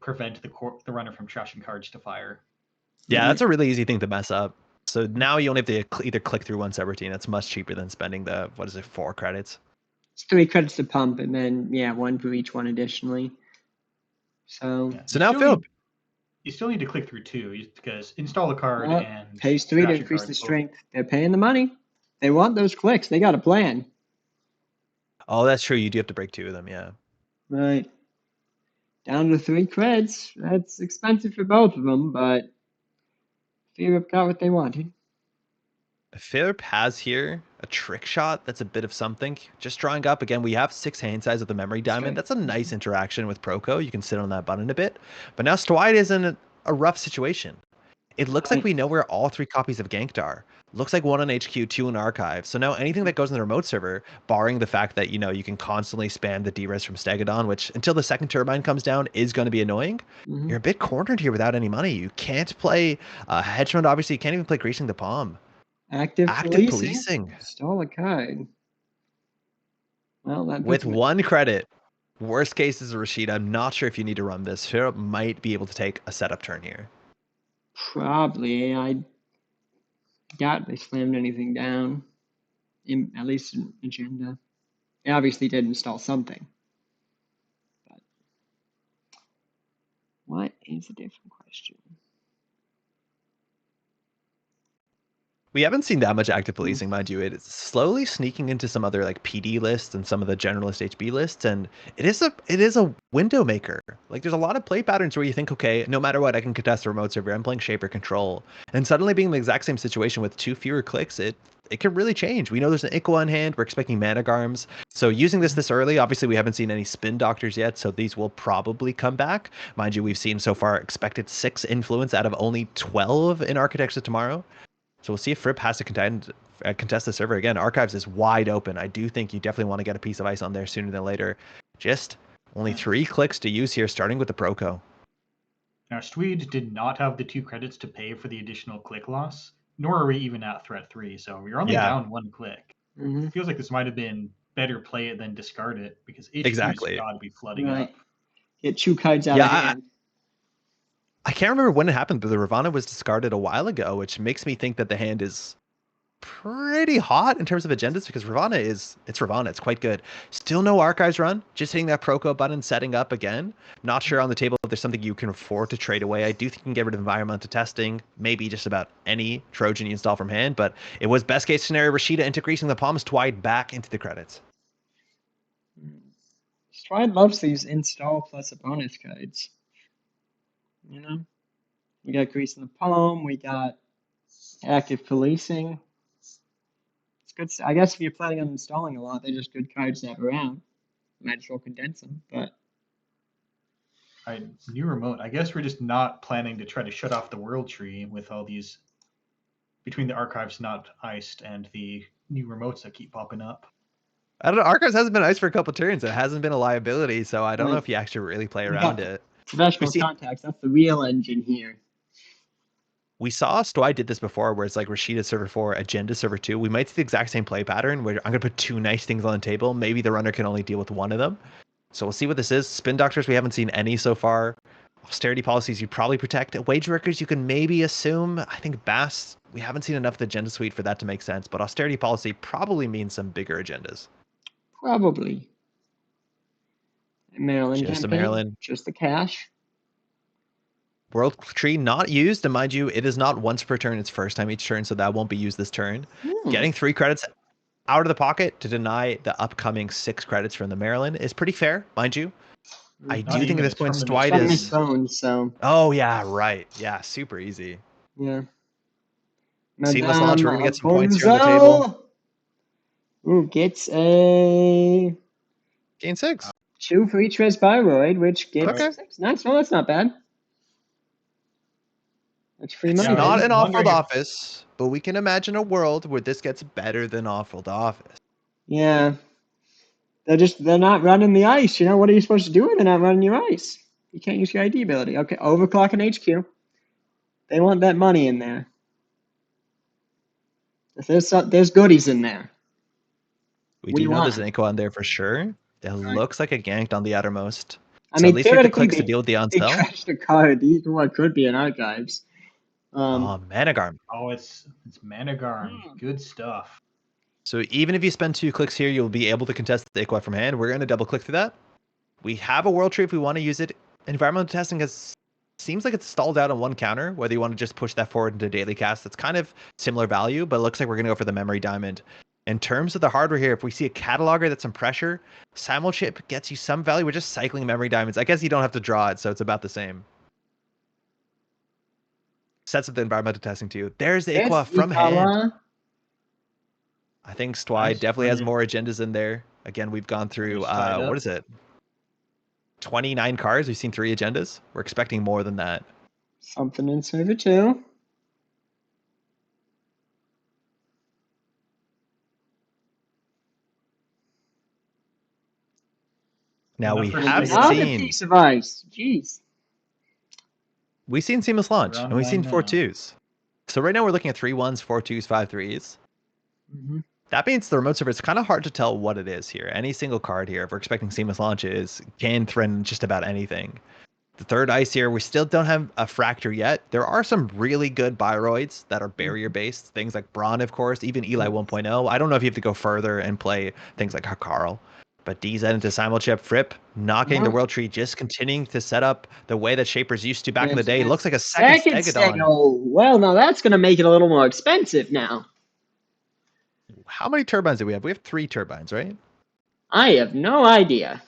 Speaker 2: prevent the runner from trashing cards to fire.
Speaker 3: Yeah, that's a really easy thing to mess up. So now you only have to either click through one subroutine. That's much cheaper than spending the, 4 credits?
Speaker 1: It's 3 credits to pump, and then, yeah, 1 for each one additionally. So,
Speaker 2: Yeah.
Speaker 3: So now, Phil,
Speaker 2: you still need to click through 2 because install a card and
Speaker 1: pays 3 to increase the strength. They're paying the money. They want those clicks. They got a plan.
Speaker 3: Oh, that's true. You do have to break 2 of them, yeah.
Speaker 1: Right. Down to 3 creds. That's expensive for both of them, but Fear got what they wanted.
Speaker 3: Philip has here a trick shot that's a bit of something. Just drawing up again, we have 6 hand size of the memory diamond. That's a nice interaction with Proco. You can sit on that button a bit. But now Stwide is in a rough situation. It looks like we know where all 3 copies of Ganked are. Looks like 1 on HQ, 2 in Archive. So now anything that goes in the remote server, barring the fact that, you can constantly spam the D-res from Stegodon, which until the second turbine comes down is going to be annoying. You're a bit cornered here without any money. You can't play hedge fund, obviously. You can't even play Greasing the Palm.
Speaker 1: Active policing. Stole a card. Well, that
Speaker 3: with 1 credit. Worst case is a Rashid. I'm not sure if you need to run this. Philip might be able to take a setup turn here.
Speaker 1: Probably. I doubt they slammed anything down. At least in agenda. They obviously did install something. But what is a different question?
Speaker 3: We haven't seen that much active policing, mind you. It's slowly sneaking into some other like PD lists and some of the generalist HB lists, and it is a window maker. Like there's a lot of play patterns where you think, okay, no matter what, I can contest a remote server. I'm playing Shaper Control, and suddenly being in the exact same situation with 2 fewer clicks, it can really change. We know there's an Iqua in hand. We're expecting Mana Garms. So using this early, obviously we haven't seen any Spin Doctors yet, so these will probably come back. Mind you, we've seen so far expected 6 influence out of only 12 in Architects of Tomorrow. So we'll see if Fripp has to contest the server again. Archives is wide open. I do think you definitely want to get a piece of ice on there sooner than later. Just only 3 clicks to use here, starting with the Proco.
Speaker 2: Now, Swede did not have the 2 credits to pay for the additional click loss, nor are we even at threat 3, so we're only down 1 click. It feels like this might have been better play it than discard it, because HQ's got to be flooding up.
Speaker 1: Get 2 cards out of hand.
Speaker 3: I can't remember when it happened, but the Ravana was discarded a while ago, which makes me think that the hand is pretty hot in terms of agendas, because Ravana it's Ravana. It's quite good. Still no Archives run. Just hitting that Proco button, setting up again. Not sure on the table if there's something you can afford to trade away. I do think you can get rid of environmental testing, maybe just about any Trojan you install from hand, but it was best case scenario Rashida into Greasing the Palms, Twide back into the credits.
Speaker 1: Twide loves these install plus opponents cards. You know, we got Grease in the Palm, we got active policing. It's good. I guess if you're planning on installing a lot, they're just good cards to have around. Might as well condense them, but.
Speaker 2: New remote. I guess we're just not planning to try to shut off the world tree with all these, between the Archives not iced and the new remotes that keep popping up.
Speaker 3: I don't know. Archives hasn't been iced for a couple turns. It hasn't been a liability, so I don't know if you actually really play around it.
Speaker 1: Professional contacts, that's the real engine here.
Speaker 3: We saw Stoi did this before, where it's like Rashida server 4, Agenda server 2. We might see the exact same play pattern where I'm going to put 2 nice things on the table. Maybe the runner can only deal with 1 of them. So we'll see what this is. Spin Doctors, we haven't seen any so far. Austerity policies, you probably protect. Wage Workers, you can maybe assume. I think Bass, we haven't seen enough of the Agenda Suite for that to make sense. But Austerity policy probably means some bigger agendas.
Speaker 1: Probably. Maryland
Speaker 3: just
Speaker 1: campaign,
Speaker 3: a Maryland.
Speaker 1: Just the cash.
Speaker 3: World Tree not used, and mind you, it is not once per turn. It's first time each turn, so that won't be used this turn. Getting 3 credits out of the pocket to deny the upcoming 6 credits from the Maryland is pretty fair, mind you. I do think at this point, Dwight is.
Speaker 1: Phone, so.
Speaker 3: Oh yeah, right. Yeah, super easy.
Speaker 1: Yeah.
Speaker 3: Seamless launch. We're gonna get some points here on the table.
Speaker 1: Ooh, gets a.
Speaker 3: Gain 6.
Speaker 1: 2 for each res Biroid, which gets 6. Nice. Well, that's not bad. That's free money.
Speaker 3: It's not an off-world office, but we can imagine a world where this gets better than off-world office.
Speaker 1: Yeah. They're not running the ice. You know, what are you supposed to do when they're not running your ice? You can't use your ID ability. Okay, overclock and HQ. They want that money in there. There's goodies in there.
Speaker 3: We do know there's an Aqua on there for sure. It looks like it ganked on the outermost.
Speaker 1: I
Speaker 3: So
Speaker 1: mean,
Speaker 3: at least we have the
Speaker 1: theoretically,
Speaker 3: clicks to deal with the
Speaker 1: they
Speaker 3: on-sell.
Speaker 1: trashed a card. These what could be in archives.
Speaker 3: Managarm.
Speaker 2: Oh, it's Managarm. Good stuff.
Speaker 3: So even if you spend 2 clicks here, you'll be able to contest the Aqua from hand. We're going to double click through that. We have a World Tree if we want to use it. Environmental testing seems like it's stalled out on one counter, whether you want to just push that forward into daily cast. That's kind of similar value, but it looks like we're going to go for the memory diamond. In terms of the hardware here, if we see a cataloger that's some pressure, Simulchip gets you some value. We're just cycling memory diamonds. I guess you don't have to draw it, so it's about the same. Sets up the environmental testing too. There's the Aqua from hand. I think Stwy definitely has more agendas in there. Again, we've gone through, what is it? 29 cards. We've seen 3 agendas. We're expecting more than that.
Speaker 1: Something in server 2.
Speaker 3: Now we have seen
Speaker 1: piece of ice. Jeez.
Speaker 3: We've seen seamless launch and we've seen 4-2s. So right now we're looking at 3-1s, 4-2s, 5-3s. That means the remote server, it's kind of hard to tell what it is here. Any single card here, if we're expecting seamless launches, can threaten just about anything. The third ice here, we still don't have a fracture yet. There are some really good Bioroids that are barrier-based. Things like Braun, of course, even Eli 1.0. I don't know if you have to go further and play things like Hakarl. But DZ into Simulchip, Fripp, not getting the World Tree, just continuing to set up the way that Shapers used to back in the day. Looks like a second Stegodon.
Speaker 1: Well, now that's going to make it a little more expensive now.
Speaker 3: How many turbines do we have? We have 3 turbines, right?
Speaker 1: I have no idea.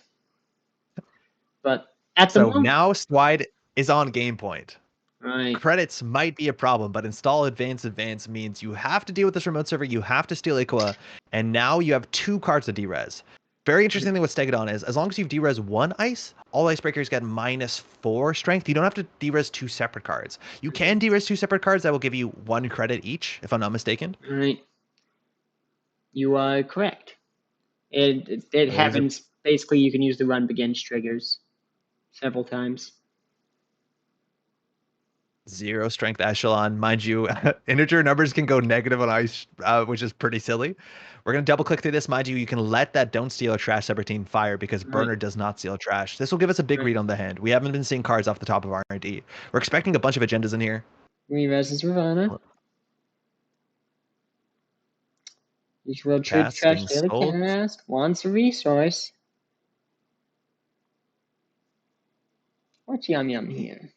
Speaker 1: But at the moment...
Speaker 3: now Stwide is on game point.
Speaker 1: Right.
Speaker 3: Credits might be a problem, but install advance means you have to deal with this remote server, you have to steal Aqua, and now you have 2 cards to derez. Very interesting thing with Stegodon is, as long as you've derez 1 ice, all icebreakers get -4 strength. You don't have to derez 2 separate cards. You can derez 2 separate cards that will give you 1 credit each, if I'm not mistaken.
Speaker 1: Right. You are correct. It happens, basically you can use the run begins triggers several times.
Speaker 3: 0 strength echelon. Mind you, integer numbers can go negative on ice, which is pretty silly. We're going to double click through this. Mind you, you can let that don't steal a trash subroutine fire because burner does not steal trash. This will give us a big read on the hand. We haven't been seeing cards off the top of R&D. We're expecting a bunch of agendas in here.
Speaker 1: Re-reses Ravana. Each World Tree trash daily cast wants a resource. What's Yum Yum here?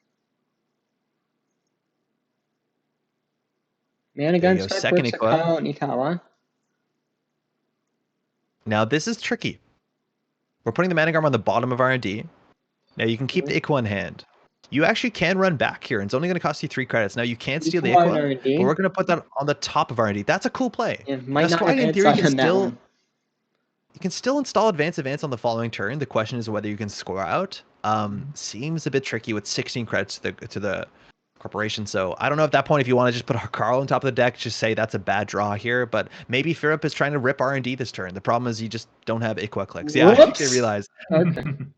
Speaker 1: Mana Gun Strike works Hakarl and Ikawa.
Speaker 3: Now this is tricky. We're putting the Managarm on the bottom of R&D. Now you can keep the Aqua in hand. You actually can run back here, and it's only going to cost you 3 credits. Now you can't steal the Aqua, but we're going to put that on the top of R&D. That's a cool play.
Speaker 1: Yeah, might not have in theory
Speaker 3: you can still install advance on the following turn. The question is whether you can score out. Seems a bit tricky with 16 credits to the corporation. So I don't know at that point if you want to just put Hakarl on top of the deck, just say that's a bad draw here. But maybe Firip is trying to rip R&D this turn. The problem is you just don't have Aqua clicks. Yeah, I think they realize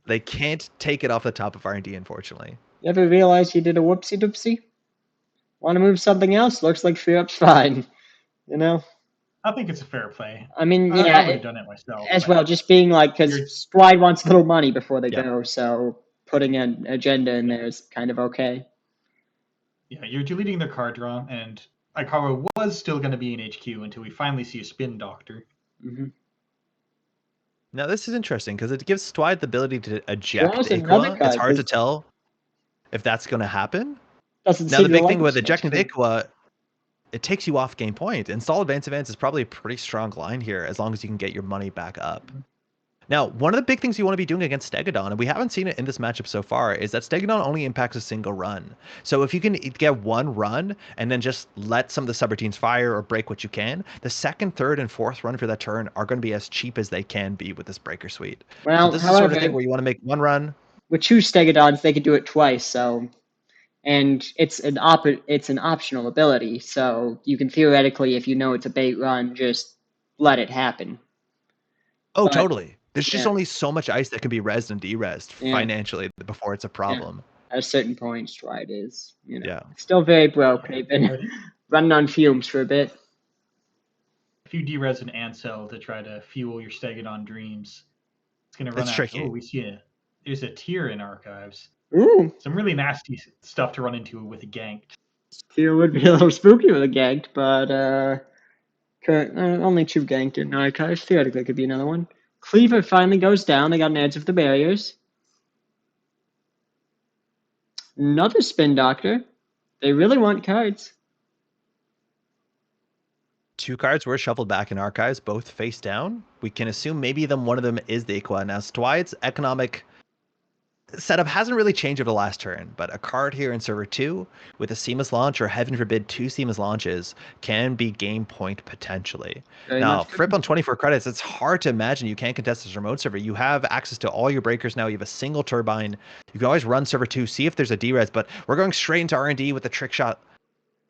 Speaker 3: they can't take it off the top of R&D, unfortunately.
Speaker 1: You ever realize you did a whoopsie doopsie? Want to move something else? Looks like Firip's fine. You know?
Speaker 2: I think it's a fair play.
Speaker 1: I mean, yeah,
Speaker 2: I would have done it myself
Speaker 1: as well. Just being like, because Stwide wants a little money before they go, so putting an agenda in there is kind of okay.
Speaker 2: Yeah, you're deleting their card draw, and Ikawa was still going to be in HQ until we finally see a Spin Doctor.
Speaker 3: Now this is interesting because it gives Stwide the ability to eject Aqua. It's hard to tell if that's going to happen. Now the big thing with ejecting the Aqua, it takes you off game point. Install advance is probably a pretty strong line here as long as you can get your money back up. Now, one of the big things you want to be doing against Stegodon, and we haven't seen it in this matchup so far, is that Stegodon only impacts a single run. So if you can get 1 run and then just let some of the subroutines fire or break what you can, the second, third, and fourth run for that turn are going to be as cheap as they can be with this breaker suite.
Speaker 1: Well,
Speaker 3: so this is the sort of thing where you want to make 1 run.
Speaker 1: With 2 Stegodons, they can do it twice, so... And it's an optional ability, so you can theoretically, if you know it's a bait run, just let it happen.
Speaker 3: Oh, totally. There's just only so much ice that can be rezzed and derezzed financially before it's a problem.
Speaker 1: At a certain point, Stride is, still very broke. They've been running on fumes for a bit.
Speaker 2: few D-res and Ancel to try to fuel your Stegodon dreams. It's going to run
Speaker 3: It's
Speaker 2: out.
Speaker 3: tricky.
Speaker 2: Oh, we see it. There's a tier in Archives.
Speaker 1: Ooh,
Speaker 2: Some really nasty stuff to run into with a ganked.
Speaker 1: tier would be a little spooky with a ganked, but only 2 ganked in Archives. Theoretically, could be another one. Cleaver finally goes down. They got an edge of the barriers. Another Spin Doctor. They really want cards.
Speaker 3: 2 cards were shuffled back in Archives, both face down. We can assume maybe one of them is the Aqua. Now, Dwight's economic setup hasn't really changed over the last turn, but a card here in Server 2 with a seamless launch, or heaven forbid 2 seamless launches, can be game point potentially.
Speaker 1: Very
Speaker 3: now,
Speaker 1: much
Speaker 3: Fripp on 24 credits, it's hard to imagine you can't contest this remote server. You have access to all your breakers now. You have a single turbine. You can always run Server 2, see if there's a D-res, but we're going straight into R&D with the trick shot.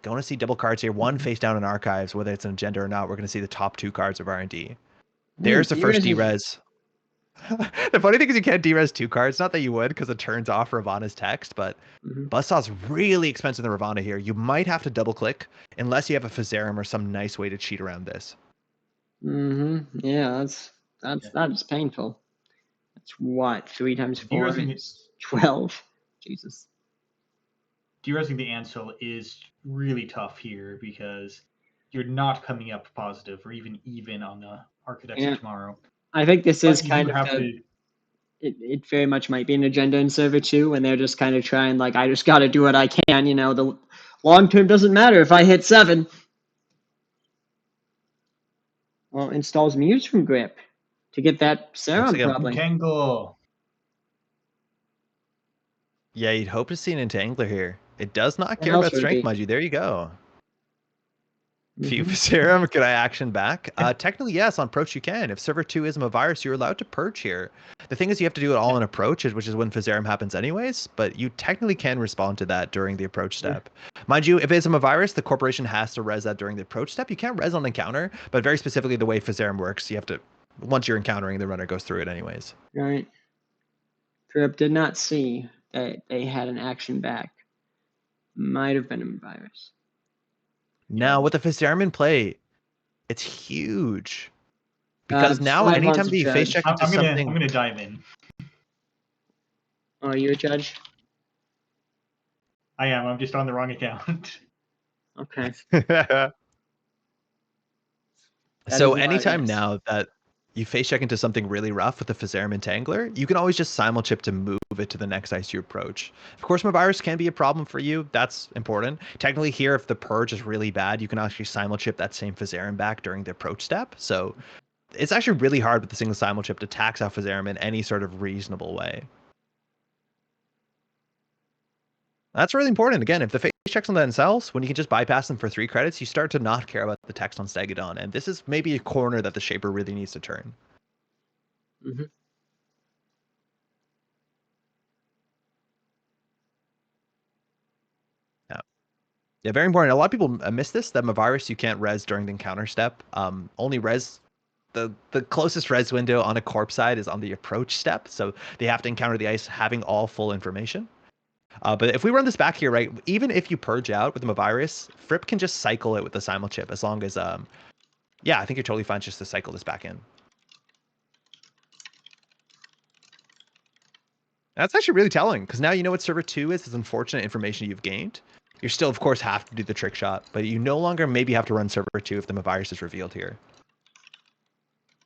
Speaker 3: Going to see double cards here. One face down in Archives, whether it's an agenda or not. We're going to see the top 2 cards of R&D. There's the first D-res. The funny thing is you can't D-res 2 cards. Not that you would, because it turns off Ravana's text, but Buzzsaw's really expensive than Ravana here. You might have to double click unless you have a Physarum or some nice way to cheat around this.
Speaker 1: Yeah, that's painful. That's what? 3 times 4 is 12. Jesus.
Speaker 2: D-resing the Ancel is really tough here because you're not coming up positive or even on the Architects tomorrow.
Speaker 1: I think this is kind of it very much might be an agenda in Server 2 when they're just kind of trying, like, I just got to do what I can, the long term doesn't matter if I hit 7. Well, installs Muse from Grip to get that Serum, probably.
Speaker 2: Kangle.
Speaker 3: Yeah, you'd hope to see an Entangler here. It does not care about strength, mind you. There you go. Few Serum, could I action back? Technically, yes, on approach you can. If Server 2 is a virus, you're allowed to purge here. The thing is you have to do it all on approach, which is when Physarum happens anyways, but you technically can respond to that during the approach step. Mind you, if it's a virus, the corporation has to res that during the approach step. You can't res on encounter, but very specifically the way Physarum works, you have to, once you're encountering, the runner goes through it anyways.
Speaker 1: Right. Trip did not see that they had an action back. Might have been a virus.
Speaker 3: Now, with the Physarum in play, it's huge. Because now, anytime that you face check into something...
Speaker 2: I'm going to dive in.
Speaker 1: Oh, you're a judge?
Speaker 2: I am. I'm just on the wrong account.
Speaker 1: Okay.
Speaker 3: So anytime now that you face check into something really rough with the Physarum Entangler, you can always just simulchip to move it to the next ICU approach. Of course, virus can be a problem for you. That's important. Technically here, if the purge is really bad, you can actually simulchip that same Physarum back during the approach step. So it's actually really hard with the single simulchip to tax out Physarum in any sort of reasonable way. That's really important. Again, if the face checks on themselves, when you can just bypass them for 3 credits, you start to not care about the text on Stegodon. And this is maybe a corner that the Shaper really needs to turn. Yeah, very important. A lot of people miss this, that virus you can't res during the encounter step. Only res, the closest res window on a corpse side is on the approach step. So they have to encounter the ice having all full information. But if we run this back here, right, even if you purge out with the virus, Fripp can just cycle it with the simulchip as long as, yeah, I think you're totally fine just to cycle this back in. That's actually really telling, because now you know what Server 2 is, this unfortunate information you've gained. You still, of course, have to do the trick shot, but you no longer maybe have to run Server 2 if the virus is revealed here.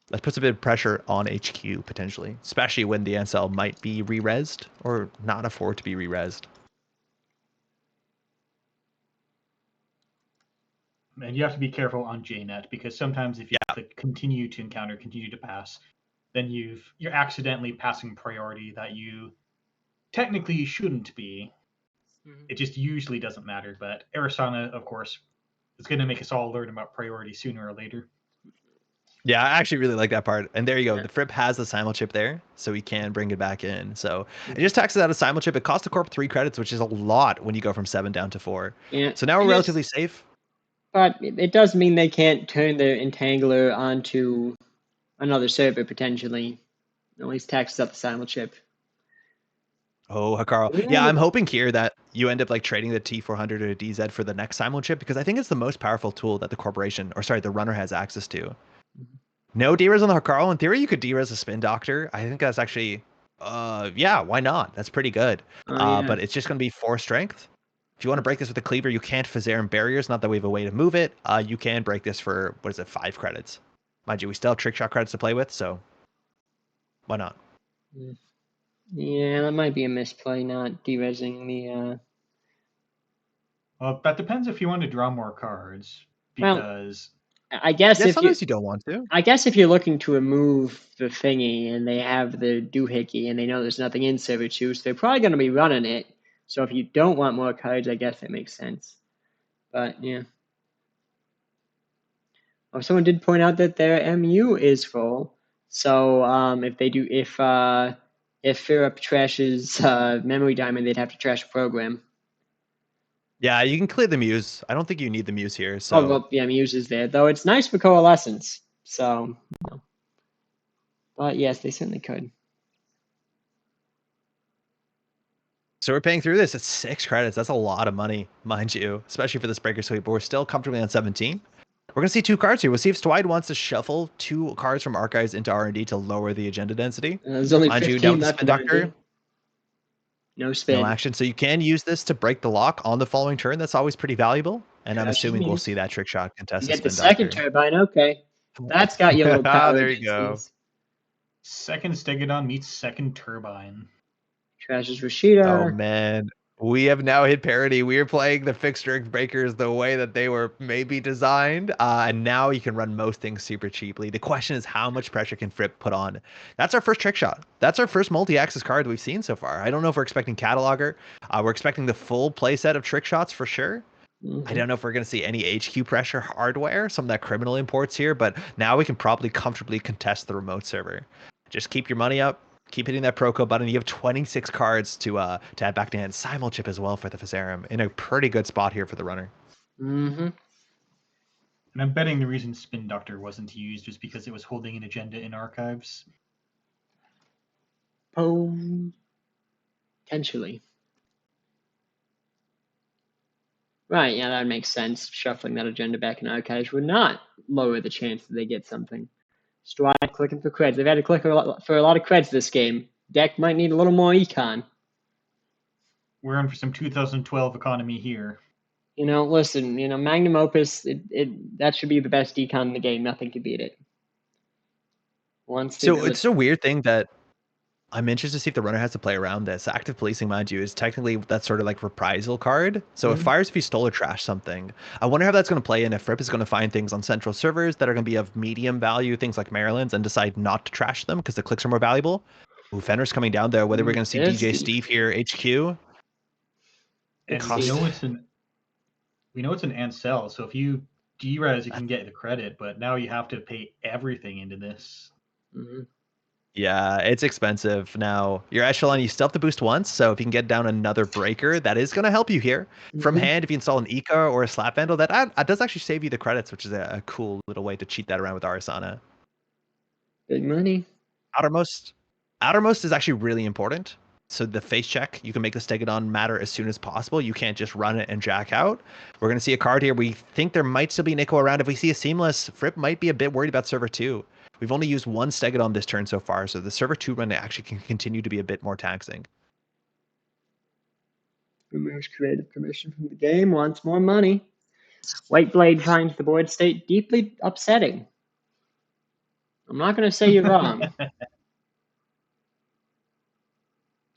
Speaker 3: That puts a bit of pressure on HQ, potentially, especially when the Ancel might be re-resed or not afford to be re-resed.
Speaker 2: And you have to be careful on JNet, because sometimes if you click continue to encounter, continue to pass, then you're accidentally passing priority that you technically shouldn't be. It just usually doesn't matter, but Arisana, of course, is going to make us all learn about priority sooner or later.
Speaker 3: Yeah, I actually really like that part. And there you go. The Fripp has the simulchip there, so he can bring it back in. So it just taxes out a simulchip. It costs the corp 3 credits, which is a lot when you go from 7 down to 4. Yeah. So now we're relatively safe.
Speaker 1: But it does mean they can't turn their Entangler onto another server, potentially. At least taxes up the simulchip.
Speaker 3: Oh, Hikaru.
Speaker 1: Ooh.
Speaker 3: Yeah, I'm hoping here that you end up like trading the T400 or DZ for the next Simon chip because I think it's the most powerful tool that the corporation, or sorry, the runner has access to. No D-Res on the Hikaru. In theory, you could D-Res a Spin Doctor. I think that's actually, yeah, why not? That's pretty good.
Speaker 1: Yeah.
Speaker 3: But it's just going to be 4 strength. If you want to break this with a cleaver, you can't Fazarian barriers. Not that we have a way to move it. You can break this for, what is it, 5 credits. Mind you, we still have trick shot credits to play with, so why not?
Speaker 1: Yeah, that might be a misplay, not deresing the.
Speaker 2: Well, that depends if you want to draw more cards, because
Speaker 1: I guess
Speaker 3: Yeah,
Speaker 1: if
Speaker 3: sometimes you don't want to.
Speaker 1: I guess if you're looking to remove the thingy and they have the doohickey and they know there's nothing in server 2, so they're probably going to be running it. So if you don't want more cards, I guess that makes sense. But yeah. Oh, someone did point out that their MU is full. So if Philip trashes Memory Diamond, they'd have to trash a program.
Speaker 3: Yeah, you can clear the Muse. I don't think you need the Muse here. So.
Speaker 1: Oh, well, yeah, Muse is there. Though it's nice for Coalescence. So, no. But yes, they certainly could.
Speaker 3: So we're paying through this at 6 credits. That's a lot of money, mind you, especially for this breaker sweep. But we're still comfortably on 17. We're going to see 2 cards here. We'll see if Stwide wants to shuffle 2 cards from Archives into R&D to lower the agenda density.
Speaker 1: There's only
Speaker 3: Mind
Speaker 1: 15
Speaker 3: you, down with the
Speaker 1: left
Speaker 3: Spin Doctor.
Speaker 1: No spin.
Speaker 3: No action. So you can use this to break the lock on the following turn. That's always pretty valuable. And I'm
Speaker 1: Trash
Speaker 3: assuming
Speaker 1: Muse.
Speaker 3: we'll see that trick shot contest.
Speaker 1: You get the
Speaker 3: Spin
Speaker 1: second
Speaker 3: Doctor.
Speaker 1: turbine, okay. That's got you a little power.
Speaker 3: There you go.
Speaker 2: second Stegodon meets second Turbine.
Speaker 1: Trashes Rashida.
Speaker 3: Oh man, we have now hit parity. We are playing the fixed strength breakers the way that they were maybe designed, and now you can run most things super cheaply. The question is, how much pressure can Fripp put on? That's our first trick shot. That's our first multi-axis card we've seen so far. I don't know if we're expecting Cataloger. We're expecting the full playset of trick shots for sure. I don't know if we're going to see any HQ pressure hardware, some of that criminal imports here, but now we can probably comfortably contest the remote server. Just keep your money up. Keep hitting that Proco button. You have 26 cards to add back to hand. Simul chip as well for the Fazarum. In a pretty good spot here for the runner.
Speaker 2: And I'm betting the reason Spin Doctor wasn't used was because it was holding an agenda in Archives.
Speaker 1: Potentially. Right, yeah, that makes sense. Shuffling that agenda back in Archives would not lower the chance that they get something. Stride clicking for creds. They've had to click for a lot of creds this game. Deck might need a little more econ.
Speaker 2: We're in for some 2012 economy here.
Speaker 1: Listen, Magnum Opus, that should be the best econ in the game. Nothing can beat it.
Speaker 3: So it's a weird thing that I'm interested to see if the runner has to play around this. Active policing, mind you, is technically that sort of like reprisal card. So it fires if you stole or trashed something. I wonder how that's going to play in if Fripp is going to find things on central servers that are going to be of medium value, things like Maryland's, and decide not to trash them because the clicks are more valuable. Ooh, Fenrir's coming down there. Whether we're going to see DJ Steve here, HQ.
Speaker 2: And we know it's an Ansel, so if you D-Res, you can get the credit, but now you have to pay everything into this.
Speaker 3: Yeah, it's expensive. Now, your Echelon, you still have to boost once, so if you can get down another breaker, that is going to help you here. From hand, if you install an Ika or a Slap Vandal, that does actually save you the credits, which is a cool little way to cheat that around with Arasana.
Speaker 1: Big money.
Speaker 3: Outermost is actually really important. So the face check, you can make the Stegodon matter as soon as possible. You can't just run it and jack out. We're going to see a card here. We think there might still be an Ico around. If we see a Seamless, Fripp might be a bit worried about Server 2. We've only used 1 Stegodon this turn so far, so the Server 2 run actually can continue to be a bit more taxing.
Speaker 1: Removes creative permission from the game, wants more money. White Blade finds the board state deeply upsetting. I'm not going to say you're wrong.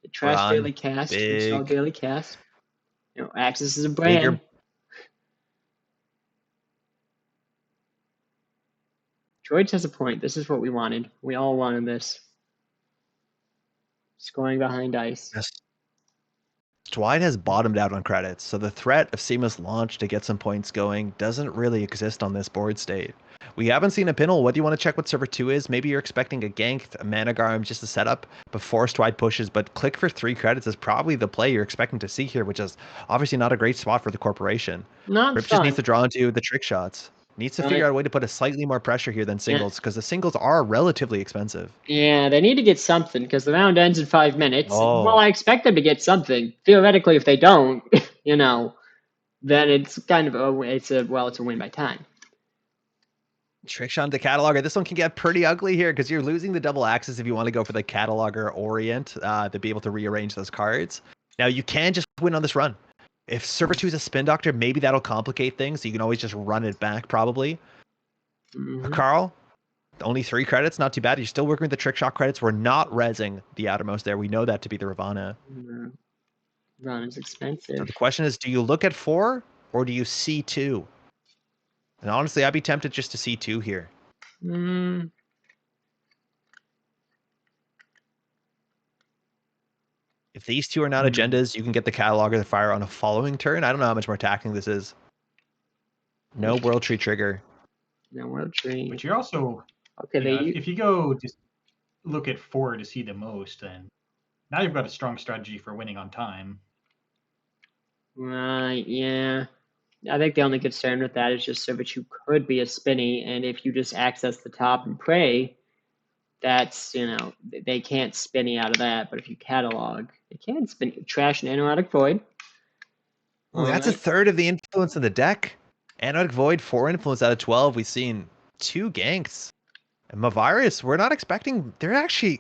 Speaker 1: The trash daily cast, install daily cast. Axis is a brand. Droids has a point. This is what we wanted. We all wanted this. Scoring behind ice.
Speaker 3: Yes. Stwide has bottomed out on credits, so the threat of seamless launch to get some points going doesn't really exist on this board state. We haven't seen a Pinel. Whether you want to check what server 2 is, maybe you're expecting a gank, a Mana Garm, just a setup before Stwide pushes, but click for 3 credits is probably the play you're expecting to see here, which is obviously not a great spot for the corporation.
Speaker 1: Not
Speaker 3: Rip just needs to draw into the trick shots. Needs to figure out a way to put a slightly more pressure here than singles, because the singles are relatively expensive.
Speaker 1: Yeah, they need to get something because the round ends in 5 minutes.
Speaker 3: Oh.
Speaker 1: Well, I expect them to get something. Theoretically, if they don't, then it's kind of it's a win by time.
Speaker 3: Trick shot to cataloger. This one can get pretty ugly here because you're losing the double axes if you want to go for the cataloger orient to be able to rearrange those cards. Now you can just win on this run. If server 2 is a spin doctor, maybe that'll complicate things. So you can always just run it back probably.
Speaker 1: Mm-hmm.
Speaker 3: Carl, only 3 credits, not too bad. You're still working with the trick shot credits. We're not rezzing the outermost there. We know that to be the Ravana.
Speaker 1: Ravana's expensive.
Speaker 3: So the question is, do you look at 4 or do you see 2? And honestly, I'd be tempted just to see 2 here. If these 2 are not agendas, you can get the cataloger the fire on a following turn. I don't know how much more attacking this is. No World Tree trigger.
Speaker 1: No World Tree.
Speaker 2: But you're also
Speaker 1: okay.
Speaker 2: If you go just look at 4 to see the most, then now you've got a strong strategy for winning on time.
Speaker 1: Right. Yeah. I think the only concern with that is just so that you could be a spinny, and if you just access the top and pray, that's they can't spinny out of that. But if you catalog, they can spin trash and Anoretic Void.
Speaker 3: Ooh, that's a third of the influence in the deck. Anoretic Void, 4 influence out of 12. We've seen 2 ganks. And Mavirus, we're not expecting. They're actually.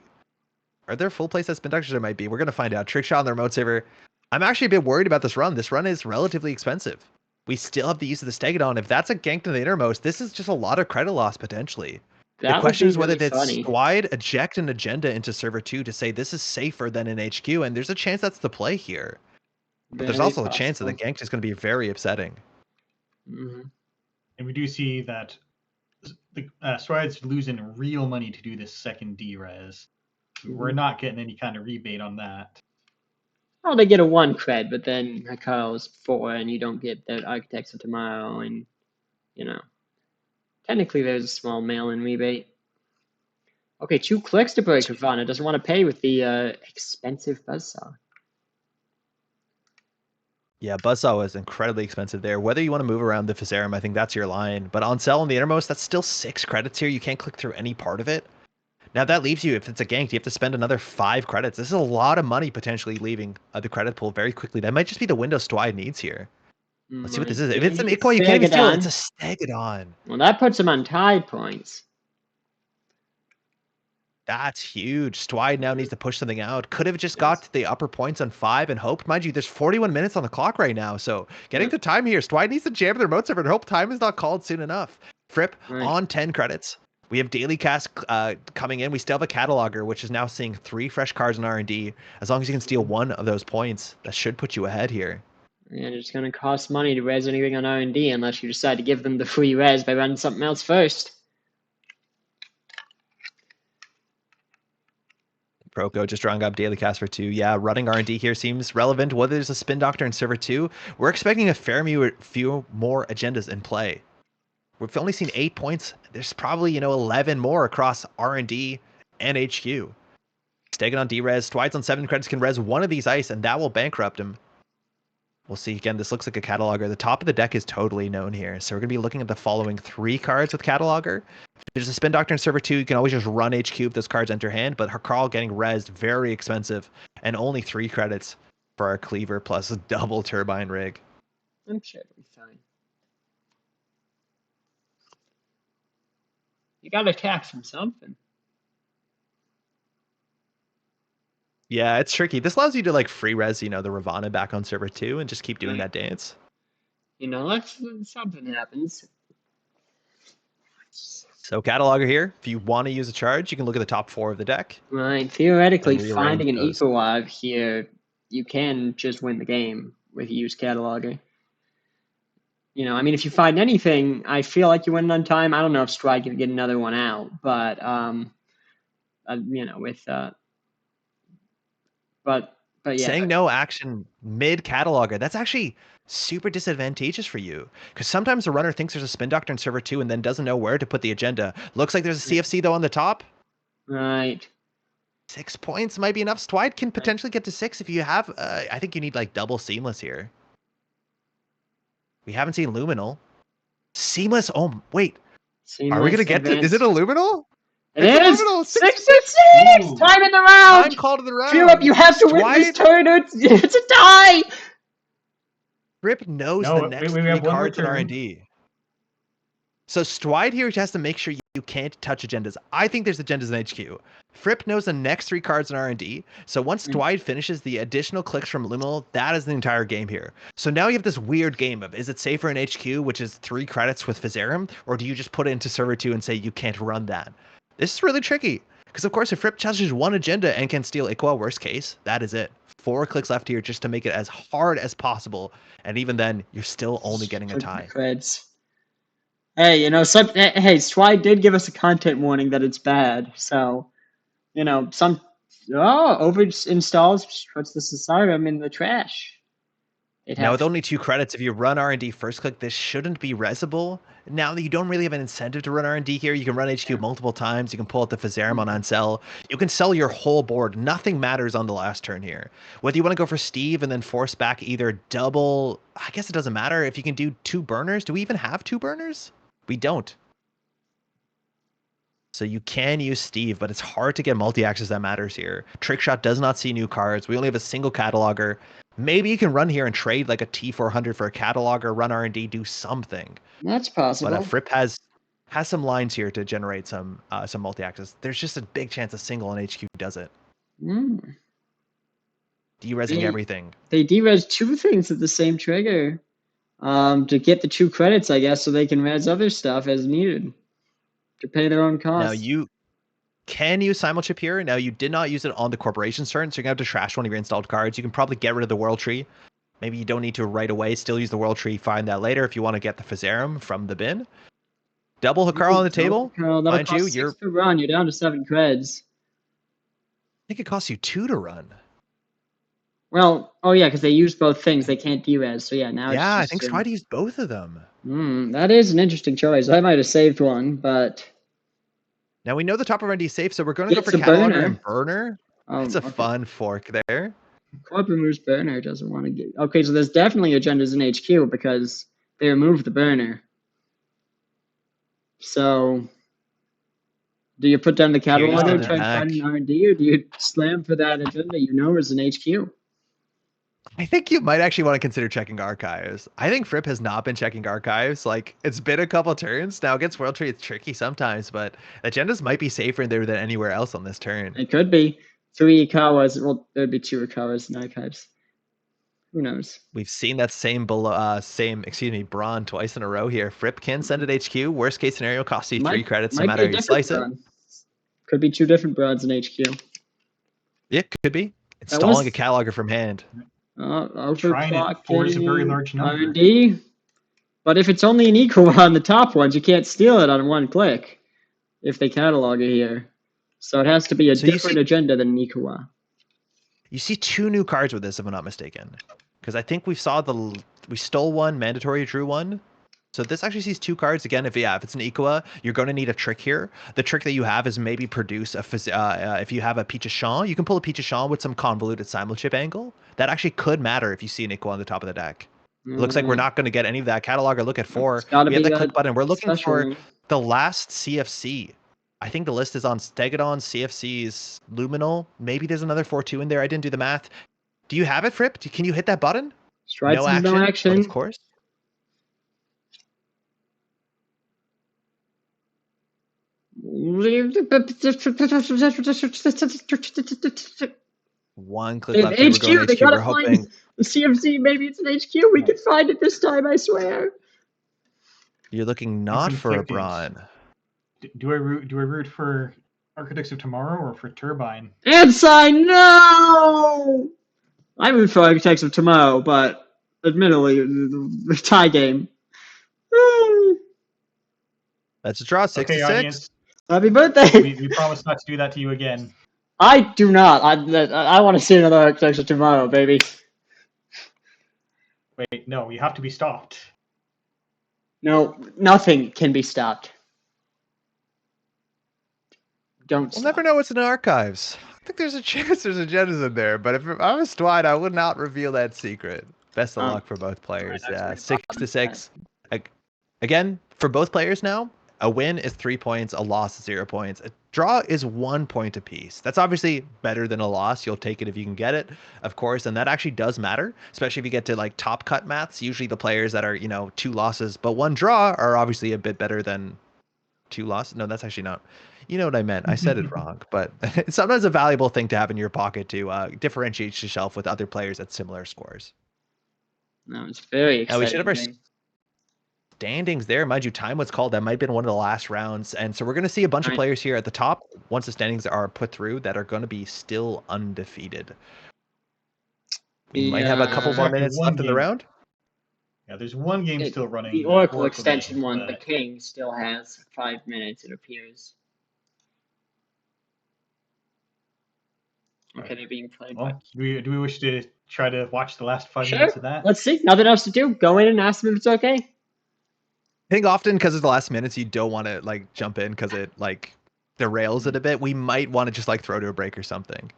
Speaker 3: Are there full playset spin doctors? There might be. We're going to find out. Trick shot on the remote saver. I'm actually a bit worried about this run. This run is relatively expensive. We still have the use of the Stegodon. If that's a gank to the innermost, this is just a lot of credit loss potentially. The question is whether that's Squide eject an agenda into server 2 to say this is safer than an HQ, and there's a chance that's the play here. But there's also a chance that the gank is going to be very upsetting.
Speaker 1: Mm-hmm.
Speaker 2: And we do see that the Squide's losing real money to do this second D-res. Mm-hmm. We're not getting any kind of rebate on that.
Speaker 1: Oh, they get a 1 cred, but then Hikaro's 4, and you don't get the Architects of Tomorrow, and technically there's a small mail-in rebate. Okay, 2 clicks to break Ravana. Doesn't want to pay with the expensive Buzzsaw.
Speaker 3: Yeah, Buzzsaw is incredibly expensive there. Whether you want to move around the Physarum, I think that's your line. But on sell on the innermost, that's still 6 credits here. You can't click through any part of it. Now that leaves you, if it's a gank, you have to spend another 5 credits. This is a lot of money potentially leaving the credit pool very quickly. That might just be the window Stwide needs here. Let's see what this is. If it's an Iqua, you can't even feel it. It's a Stegodon.
Speaker 1: Well, that puts him on tide points.
Speaker 3: That's huge. Stwide now needs to push something out. Could have just got the upper points on 5 and hoped. Mind you, there's 41 minutes on the clock right now. So getting the time here, Stwide needs to jam the remote server and hope time is not called soon enough. Fripp on 10 credits. We have daily cast coming in. We still have a cataloger, which is now seeing 3 fresh cards in R&D. As long as you can steal 1 of those points, that should put you ahead here.
Speaker 1: And it's going to cost money to res anything on R&D unless you decide to give them the free res by running something else first.
Speaker 3: Proco just drawing up daily cast for 2. Yeah, running R&D here seems relevant. Whether there's a spin doctor in server 2, we're expecting a few more agendas in play. We've only seen 8 points. There's probably 11 more across R&D and HQ. Stegodon D-res. Twice on 7 credits can res 1 of these ice, and that will bankrupt him. We'll see. Again, this looks like a cataloger. The top of the deck is totally known here. So we're going to be looking at the following 3 cards with cataloger. If there's a spin doctor in server 2, you can always just run HQ if those cards enter hand. But Carl getting resed, very expensive. And only 3 credits for our cleaver plus a double turbine rig.
Speaker 1: I'm sure it'll be fine. You got to attack from something.
Speaker 3: Yeah, it's tricky. This allows you to free res, the Ravana back on server 2 and just keep doing that dance.
Speaker 1: Let's something happens.
Speaker 3: So cataloger here, if you want to use a charge, you can look at the top 4 of the deck.
Speaker 1: Right. Theoretically, finding an Equalive here, you can just win the game with use cataloger. If you find anything, I feel like you win it on time. I don't know if Strike can get another one out, but but yeah.
Speaker 3: Saying no action mid cataloger, that's actually super disadvantageous for you, because sometimes the runner thinks there's a spin doctor in server 2 and then doesn't know where to put the agenda. Looks like there's a CFC though on the top.
Speaker 1: Right.
Speaker 3: 6 points might be enough. Stwide can potentially get to 6 if you have. I think you need double seamless here. We haven't seen Luminal. Seamless. Oh, wait.
Speaker 1: Seamless
Speaker 3: Are we going to get to... Is it Illuminal?
Speaker 1: It
Speaker 3: It's
Speaker 1: is!
Speaker 3: Illuminal.
Speaker 1: 66!
Speaker 2: Ooh.
Speaker 1: Time in the round!
Speaker 3: Time called in the round.
Speaker 1: Philip, you have to win this turn. It's a tie!
Speaker 3: Fripp knows the next
Speaker 2: we
Speaker 3: three
Speaker 2: have one more
Speaker 3: cards in
Speaker 2: turn.
Speaker 3: R&D. So Stride here has to make sure you can't touch agendas. I think there's agendas in HQ. Fripp knows the next three cards in R&D. So once Stride finishes the additional clicks from Luminal, that is the entire game here. So now you have this weird game of, is it safer in HQ, which is 3 credits with Physarum, or do you just put it into Server 2 and say you can't run that? This is really tricky. Because of course, if Fripp touches one agenda and can steal Iqua, worst case, that is it. 4 clicks left here just to make it as hard as possible. And even then, you're still only getting a tie.
Speaker 1: Creds. Hey, you know, hey, Stride did give us a content warning that it's bad. So, you know, over installs puts the Physarum in the trash.
Speaker 3: Now, with only 2 credits, if you run R&D first click, this shouldn't be resable. Now that you don't really have an incentive to run R&D here, you can run HQ multiple times. You can pull out the Physarum on unsell. You can sell your whole board. Nothing matters on the last turn here. Whether you want to go for Steve and then force back either double... I guess it doesn't matter if you can do 2 burners. Do we even have 2 burners? We don't. So you can use Steve, but it's hard to get multi-axes that matters here. Trickshot does not see new cards. We only have a single cataloger. Maybe you can run here and trade like a T400 for a cataloger, run R&D, do something.
Speaker 1: That's possible.
Speaker 3: But Fripp has some lines here to generate some multi-axes. There's just a big chance a single on HQ does it. Deresing everything.
Speaker 1: They derez 2 things at the same trigger. To get the 2 credits, I guess, so they can res other stuff as needed. To pay their own costs.
Speaker 3: Now you can use Simulchip here. Now you did not use it on the corporation's turn, so you're gonna have to trash one of your installed cards. You can probably get rid of the World Tree. Maybe you don't need to right away. Still use the World Tree. Find that later if you want to get the Physarum from the bin. Double Hikaru on the table.
Speaker 1: Mind you, you're to run. You're down to 7 creds.
Speaker 3: I think it costs you 2 to run.
Speaker 1: Well, oh yeah, because they use both things. They can't derez. So yeah, now.
Speaker 3: Yeah, I think Stride used both of them.
Speaker 1: That is an interesting choice. I might have saved one, but.
Speaker 3: Now we know the top of R&D is safe, so we're going to go for Cataloger and Burner.
Speaker 1: Oh,
Speaker 3: it's a fun fork there.
Speaker 1: Corp removes Burner, doesn't want to get... Okay, so there's definitely agendas in HQ because they removed the Burner. So, do you put down the Cataloger and try to find an R&D, or do you slam for that agenda you know is in HQ?
Speaker 3: I think you might actually want to consider checking archives. I think Fripp has not been checking archives. Like, it's been a couple turns. Now, against World Tree, it's tricky sometimes, but agendas might be safer in there than anywhere else on this turn.
Speaker 1: It could be. 3 Ikawas. Well, there'd be 2 Ikawas in archives. Who knows?
Speaker 3: We've seen that same Brawn twice in a row here. Fripp can send it HQ. Worst case scenario, costs you 3 credits no matter how you slice it.
Speaker 1: Could be 2 different Brawns in HQ.
Speaker 3: Yeah, could be. Installing a cataloger from hand.
Speaker 2: Trying it force a very large number.
Speaker 1: R&D. But if it's only an equal on the top ones, you can't steal it on 1 click if they catalog it here. So it has to be a different agenda than an Ikuwa.
Speaker 3: You see 2 new cards with this, if I'm not mistaken. Because I think we stole 1, mandatory drew 1. So this actually sees 2 cards. Again, if it's an Ikuwa, you're going to need a trick here. The trick that you have is maybe produce if you have a Pichashan, you can pull a Pichashan with some convoluted Simulchip angle. That actually could matter if you see an Ikuwa on the top of the deck. Looks like we're not going to get any of that. Cataloger, look at 4. We have the click button. We're looking for the last CFC. I think the list is on Stegodon, CFC's Luminal. Maybe there's another 4-2 in there. I didn't do the math. Do you have it, Fripp? Can you hit that button?
Speaker 1: No action.
Speaker 3: Of course. One click left.
Speaker 1: HQ, they gotta find the CFC. Maybe it's an HQ. We can find it this time, I swear.
Speaker 3: You're looking not for a Brawn.
Speaker 2: Do I root for Architects of Tomorrow or for Turbine?
Speaker 1: Ensign, no! I root for Architects of Tomorrow, but admittedly, the tie game.
Speaker 3: That's a draw, 6-6.
Speaker 1: Happy birthday!
Speaker 2: We promise not to do that to you again.
Speaker 1: I do not. I want to see another Architects of Tomorrow, baby.
Speaker 2: Wait, no, you have to be stopped.
Speaker 1: No, nothing can be stopped. We'll
Speaker 3: never know what's in the archives. I think there's a chance there's agendas in there, but if I was Dwight, I would not reveal that secret. Best of luck for both players. Yeah, 6-6. Again, for both players now, a win is 3 points, a loss is 0 points. A draw is 1 point apiece. That's obviously better than a loss. You'll take it if you can get it, of course, and that actually does matter, especially if you get to like top cut maths. Usually the players that are, 2 losses but 1 draw are obviously a bit better than 2 losses. No, that's actually not. You know what I meant. I said it wrong, but it's sometimes a valuable thing to have in your pocket to differentiate yourself with other players at similar scores.
Speaker 1: No, it's very
Speaker 3: Now we should
Speaker 1: exciting
Speaker 3: have our
Speaker 1: game.
Speaker 3: standings there. Mind you, time was called. That might have been one of the last rounds. And so we're going to see a bunch of players here at the top, once the standings are put through, that are going to be still undefeated. We might have a couple more minutes left in the round.
Speaker 2: Yeah, there's one game still running.
Speaker 1: The Oracle extension one, the King, still has 5 minutes, it appears. Okay, they're being played.
Speaker 2: Well, do we wish to try to watch the last 5 minutes of that?
Speaker 1: Let's see. Nothing else to do. Go in and ask them if it's okay.
Speaker 3: I think often because it's the last minutes, you don't want to like jump in because it like derails it a bit. We might want to just like throw to a break or something.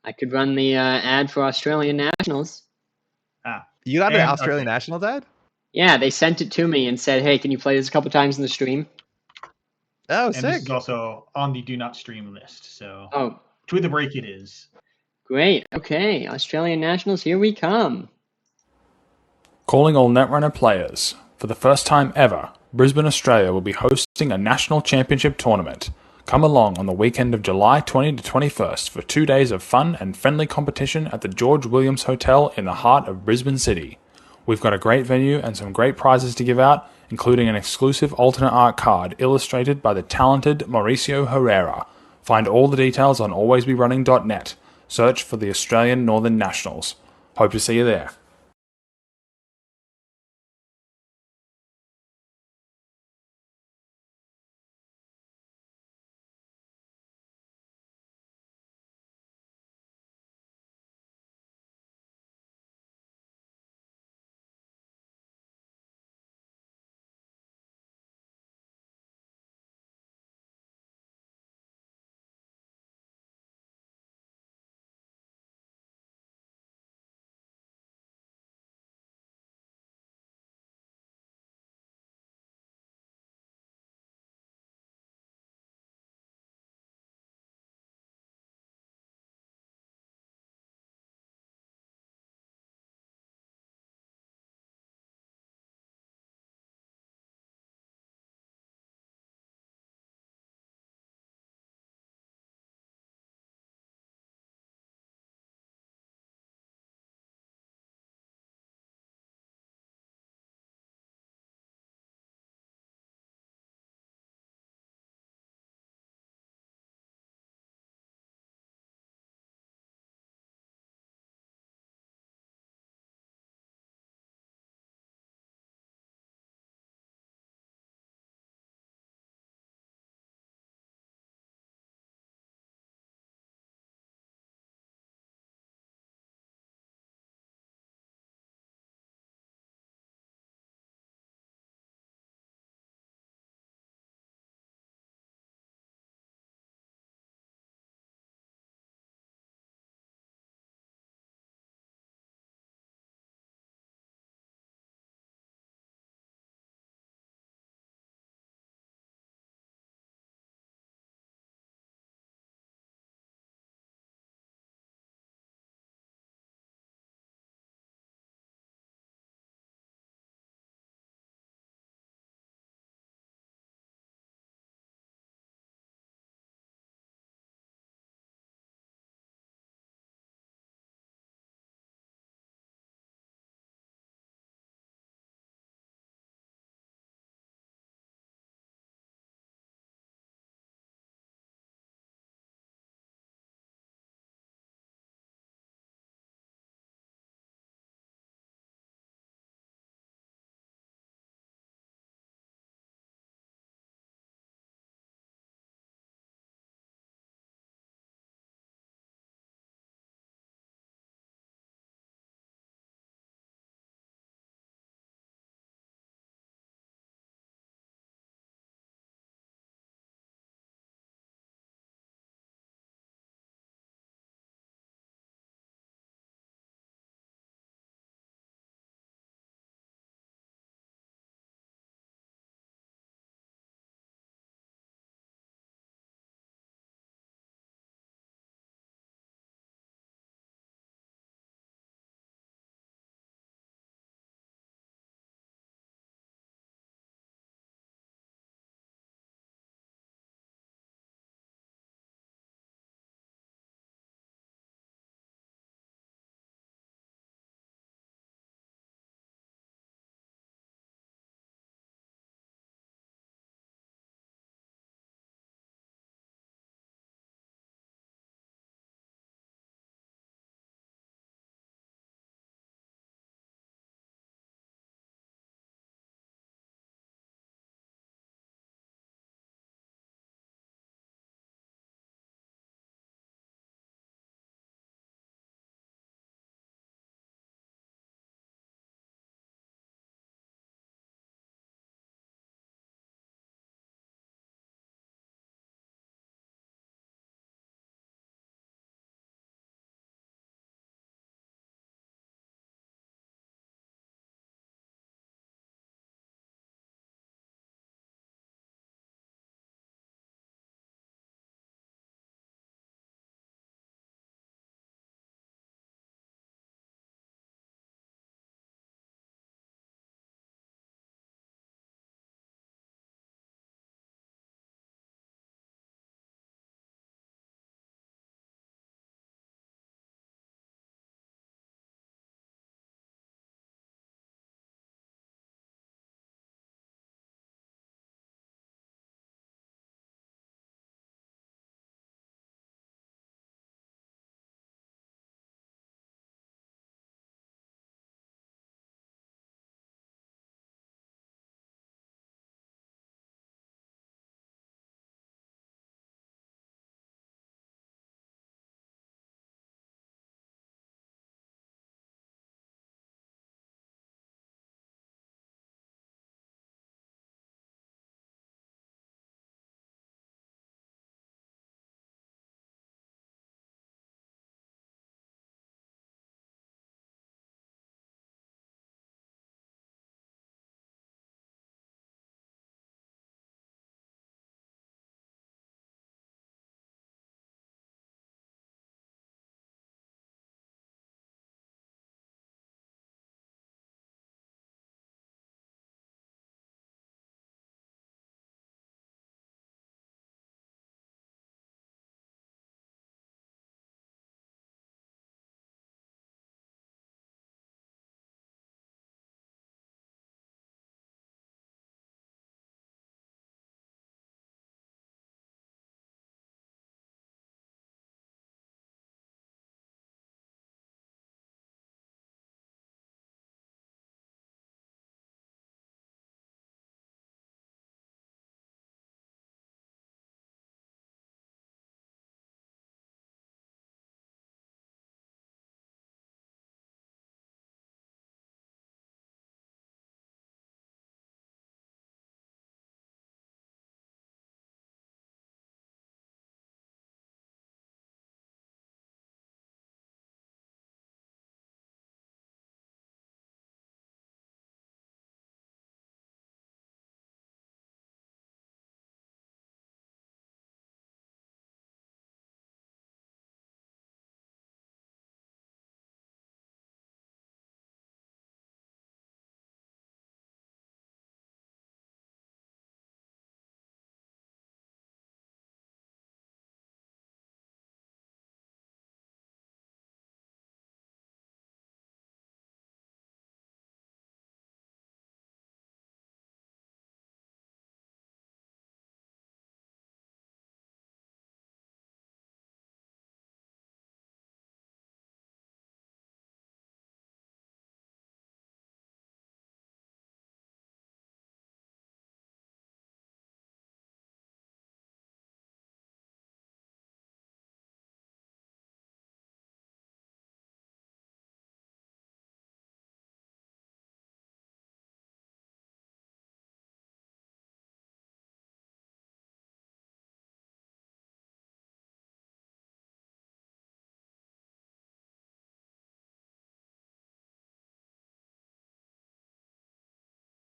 Speaker 1: I could run the ad for Australian Nationals.
Speaker 3: You got an Australian Nationals ad?
Speaker 1: Yeah, they sent it to me and said, "Hey, can you play this a couple times in the stream?"
Speaker 3: Oh, sick!
Speaker 2: And this is also on the do not stream list, so to the break it is.
Speaker 1: Great. Okay, Australian Nationals, here we come.
Speaker 4: Calling all Netrunner players. For the first time ever, Brisbane, Australia will be hosting a national championship tournament. Come along on the weekend of July 20 to 21st for 2 days of fun and friendly competition at the George Williams Hotel in the heart of Brisbane City. We've got a great venue and some great prizes to give out, including an exclusive alternate art card illustrated by the talented Mauricio Herrera. Find all the details on alwaysberunning.net. Search for the Australian Northern Nationals. Hope to see you there.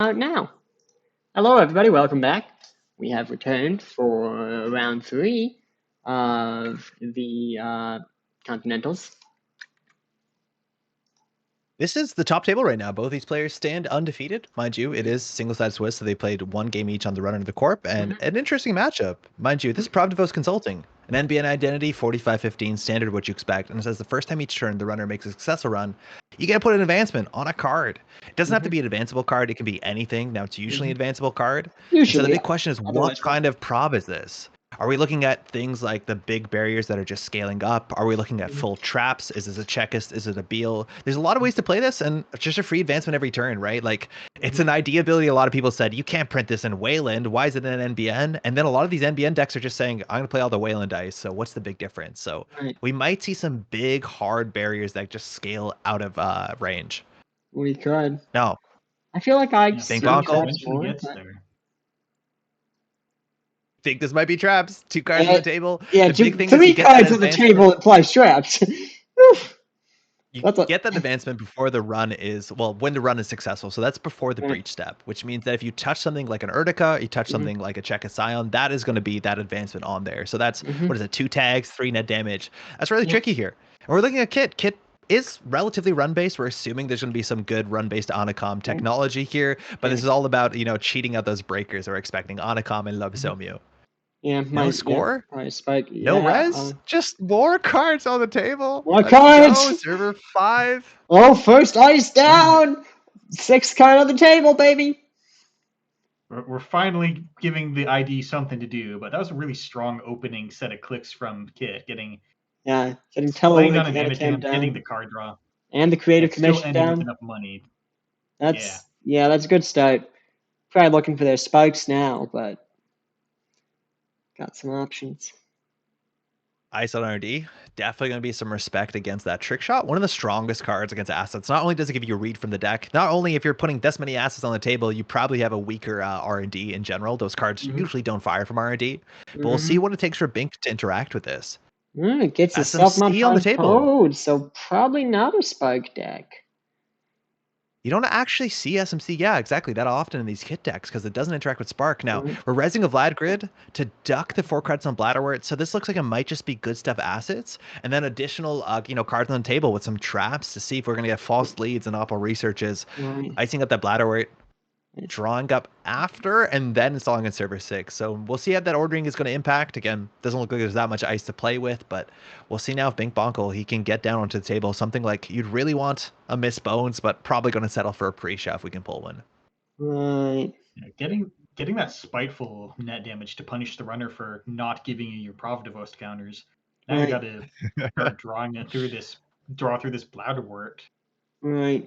Speaker 1: now. Hello, everybody. Welcome back. We have returned for round 3 of the Continentals.
Speaker 3: This is the top table right now. Both these players stand undefeated. Mind you, it is single-side Swiss, so they played 1 game each on the runner of the Corp, and an interesting matchup. Mind you, this is Pravdivos Consulting. An NBN identity, 45-15, standard what you expect, and it says the first time each turn the runner makes a successful run, you get to put an advancement on a card. It doesn't have to be an advanceable card, it can be anything. Now, it's usually an advanceable card.
Speaker 1: Usually.
Speaker 3: So the big question is, what kind of prov is this? Are we looking at things like the big barriers that are just scaling up? Are we looking at full traps? Is this a checkist? Is it a Beal? There's a lot of ways to play this, and it's just a free advancement every turn, right? Like, it's an ID ability. A lot of people said, you can't print this in Wayland. Why is it in NBN? And then a lot of these NBN decks are just saying, I'm going to play all the Wayland dice, so what's the big difference? So we might see some big, hard barriers that just scale out of range.
Speaker 1: We could.
Speaker 3: No.
Speaker 1: I feel like I
Speaker 3: think this might be traps. 2 cards on the table.
Speaker 1: Yeah,
Speaker 3: the big thing
Speaker 1: 3 cards on the table implies traps.
Speaker 3: You get that advancement before the run is, well, when the run is successful. So that's before the breach step, which means that if you touch something like an Urtica, you touch something like a Check Scion, that is going to be that advancement on there. So that's, what is it, 2 tags, 3 net damage. That's really tricky here. And we're looking at Kit. Kit is relatively run-based. We're assuming there's going to be some good run-based Onacom technology here, but this is all about, cheating out those breakers. We're expecting Onacom and Lobisomu.
Speaker 1: Yeah,
Speaker 3: no score?
Speaker 1: Spike.
Speaker 3: No res? Just more cards on the table.
Speaker 1: More cards!
Speaker 3: Go. Server 5.
Speaker 1: Oh, first ice down! 6th card on the table, baby!
Speaker 2: We're finally giving the ID something to do, but that was a really strong opening set of clicks from Kit. Getting
Speaker 1: Tello
Speaker 2: down an Anakim, getting the card draw.
Speaker 1: And the creative commission down.
Speaker 2: With enough money.
Speaker 1: That's a good start. Probably looking for their spikes now, but got some options.
Speaker 3: Ice on RD. Definitely going to be some respect against that trick shot. One of the strongest cards against assets. Not only does it give you a read from the deck, not only if you're putting this many assets on the table, you probably have a weaker R&D in general. Those cards usually don't fire from R&D. But we'll see what it takes for Bink to interact with this.
Speaker 1: It gets itself on the table. Code, so probably not a spike deck.
Speaker 3: You don't actually see SMC, exactly, that often in these Kit decks because it doesn't interact with Spark. Now, we're resing a Vlad Grid to duck the 4 cards on Bladderwort, so this looks like it might just be good stuff assets, and then additional, cards on the table with some traps to see if we're going to get false leads and Opal researches, icing up that Bladderwort, drawing up after, and then installing in server 6. So we'll see how that ordering is going to impact. Again, doesn't look like there's that much ice to play with, but we'll see now if Bink Bonkel, he can get down onto the table. Something like you'd really want a Miss Bones, but probably going to settle for a pre-shot if we can pull one.
Speaker 1: Right.
Speaker 2: Yeah, getting that spiteful net damage to punish the runner for not giving you your Pravdivos counters. Now you got to start draw through this Bladderwort.
Speaker 1: Right.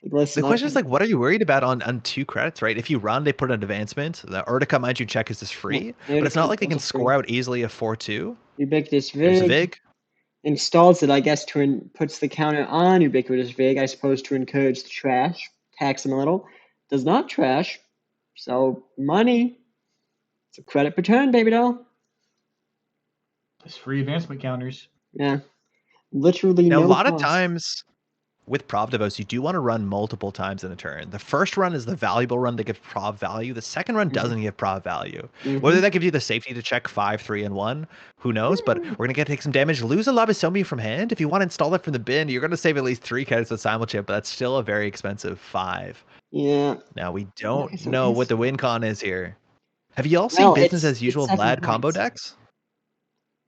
Speaker 3: The question is, what are you worried about on 2 credits, right? If you run, they put an advancement. The Urtica, mind you, check is just free, but it's not like they can score out easily a 4-2.
Speaker 1: Ubiquitous
Speaker 3: There's Vig.
Speaker 1: Installs it, I guess, puts the counter on Ubiquitous Vig, I suppose, to encourage the trash, tax them a little. Does not trash, so money. It's a credit per turn, baby doll.
Speaker 2: It's free advancement counters.
Speaker 1: Yeah. Literally
Speaker 3: now,
Speaker 1: no
Speaker 3: a lot
Speaker 1: cost.
Speaker 3: of times with Pravdivos, you do want to run multiple times in a turn. The first run is the valuable run that gives prov value. The second run doesn't give prov value. Whether that gives you the safety to check 5, 3, and 1, who knows? But we're going to take some damage. Lose a Lobisomi from hand. If you want to install it from the bin, you're going to save at least 3 credits with Simulchip, but that's still a very expensive 5.
Speaker 1: Yeah.
Speaker 3: Now, we don't know what the win con is here. Have you all seen business as usual Vlad combo decks?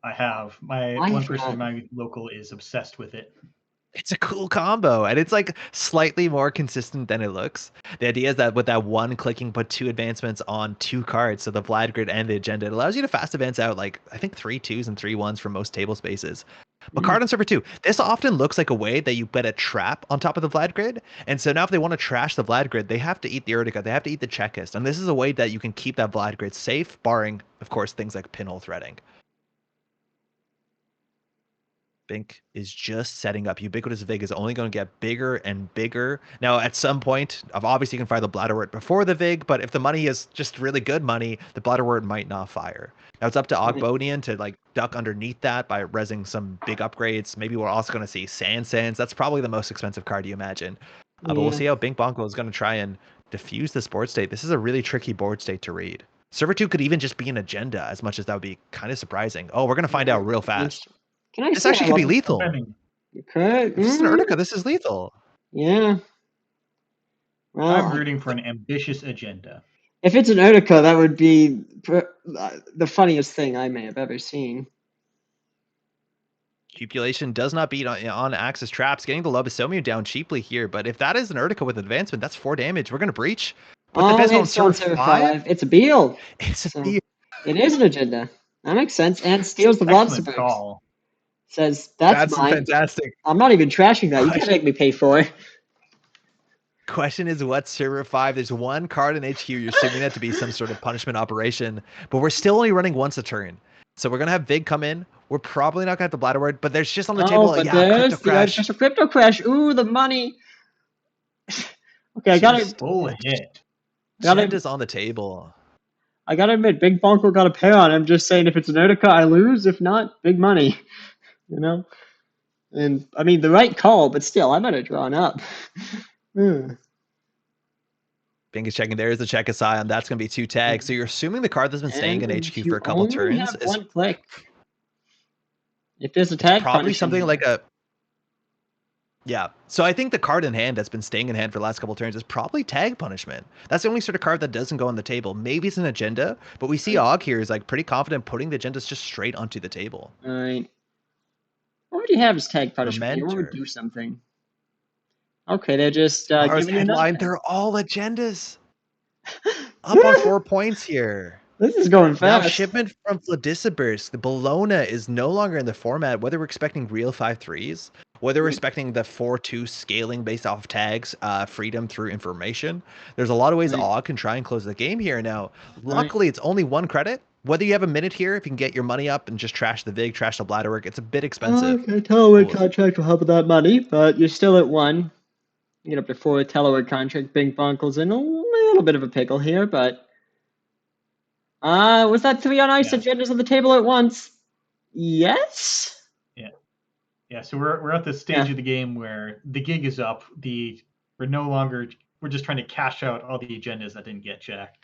Speaker 2: I have. One person in my local is obsessed with it.
Speaker 3: It's a cool combo, and it's like slightly more consistent than it looks. The idea is that with that one clicking, put 2 advancements on 2 cards, so the Vlad Grid and the Agenda, it allows you to fast advance out like, I think 3 2s and 3 1s for most table spaces. But card on server 2, this often looks like a way that you put a trap on top of the Vlad Grid, and so now if they want to trash the Vlad Grid, they have to eat the Urtica, they have to eat the checklist, and this is a way that you can keep that Vlad Grid safe, barring, of course, things like pinhole threading. Bink is just setting up. Ubiquitous Vig is only going to get bigger and bigger. Now, at some point, obviously you can fire the Bladderwort before the Vig, but if the money is just really good money, the Bladderwort might not fire. Now, it's up to Ogbonian to duck underneath that by resing some big upgrades. Maybe we're also going to see Sands. That's probably the most expensive card you imagine. But we'll see how Bink Bonko is going to try and diffuse this board state. This is a really tricky board state to read. Server 2 could even just be an agenda, as much as that would be kind of surprising. Oh, we're going to find out real fast.
Speaker 1: Can I
Speaker 3: This
Speaker 1: say
Speaker 3: actually could be lethal.
Speaker 1: Okay.
Speaker 3: If this is an Urtica, this is lethal.
Speaker 1: Yeah. Well,
Speaker 2: I'm rooting for an ambitious agenda.
Speaker 1: If it's an Urtica, that would be the funniest thing I may have ever seen.
Speaker 3: Cupulation does not beat on Axis traps, getting the Lobotomia down cheaply here. But if that is an Urtica with advancement, that's 4 damage. We're going to breach. Put the advancement on server 5.
Speaker 1: It's a Beal.
Speaker 3: It's a Beal.
Speaker 1: It is an agenda. That makes sense. And steals the Lobsterbergs.
Speaker 2: Call.
Speaker 1: Says, that's mine.
Speaker 3: Fantastic.
Speaker 1: I'm not even trashing that. You can't make me pay for it.
Speaker 3: Question is, what server 5? There's one card in HQ. You're assuming that to be some sort of punishment operation. But we're still only running once a turn. So we're going to have Vig come in. We're probably not going to have the Bladder Word, but there's just on the table,
Speaker 1: but there's just a Crypto Crash. Ooh, the money. Okay, I got it.
Speaker 2: Oh, hit.
Speaker 3: Agenda's on the table.
Speaker 1: I got to admit, Big Bonko got a pair on. I'm just saying, if it's an Urtica, I lose. If not, big money. You know? And, I mean, the right call, but still, I might have drawn up.
Speaker 3: Bing is checking. There is the check aside, and that's going to be 2 tags. So you're assuming the card that's been staying in HQ for a couple turns
Speaker 1: is 1 click. If there's a tag,
Speaker 3: probably something like a. Yeah. So I think the card in hand that's been staying in hand for the last couple turns is probably tag punishment. That's the only sort of card that doesn't go on the table. Maybe it's an agenda, but we see Og here is like pretty confident putting the agendas just straight onto the table.
Speaker 1: All right. What would you have as tag punishment? You want to do something. Okay, they're just giving you
Speaker 3: headline. They're all agendas. Up on 4 points here.
Speaker 1: This is going fast.
Speaker 3: Now, shipment from Vladisibirsk. The Bologna is no longer in the format, whether we're expecting real 5-3s, whether we're expecting the 4-2 scaling based off tags, freedom through information. There's a lot of ways Og can try and close the game here. Now, luckily, it's only 1 credit. Whether you have a minute here, if you can get your money up and just trash the Vig, trash the Bladder work, it's a bit expensive.
Speaker 1: Okay, Teleword contract will help with that money, but you're still at 1. You get up to 4 Teleword contract. Bing Bonkle's in a little bit of a pickle here, but was that 3 on ice agendas on the table at once? Yes.
Speaker 2: Yeah. So we're at the stage of the game where the gig is up. We're just trying to cash out all the agendas that didn't get checked.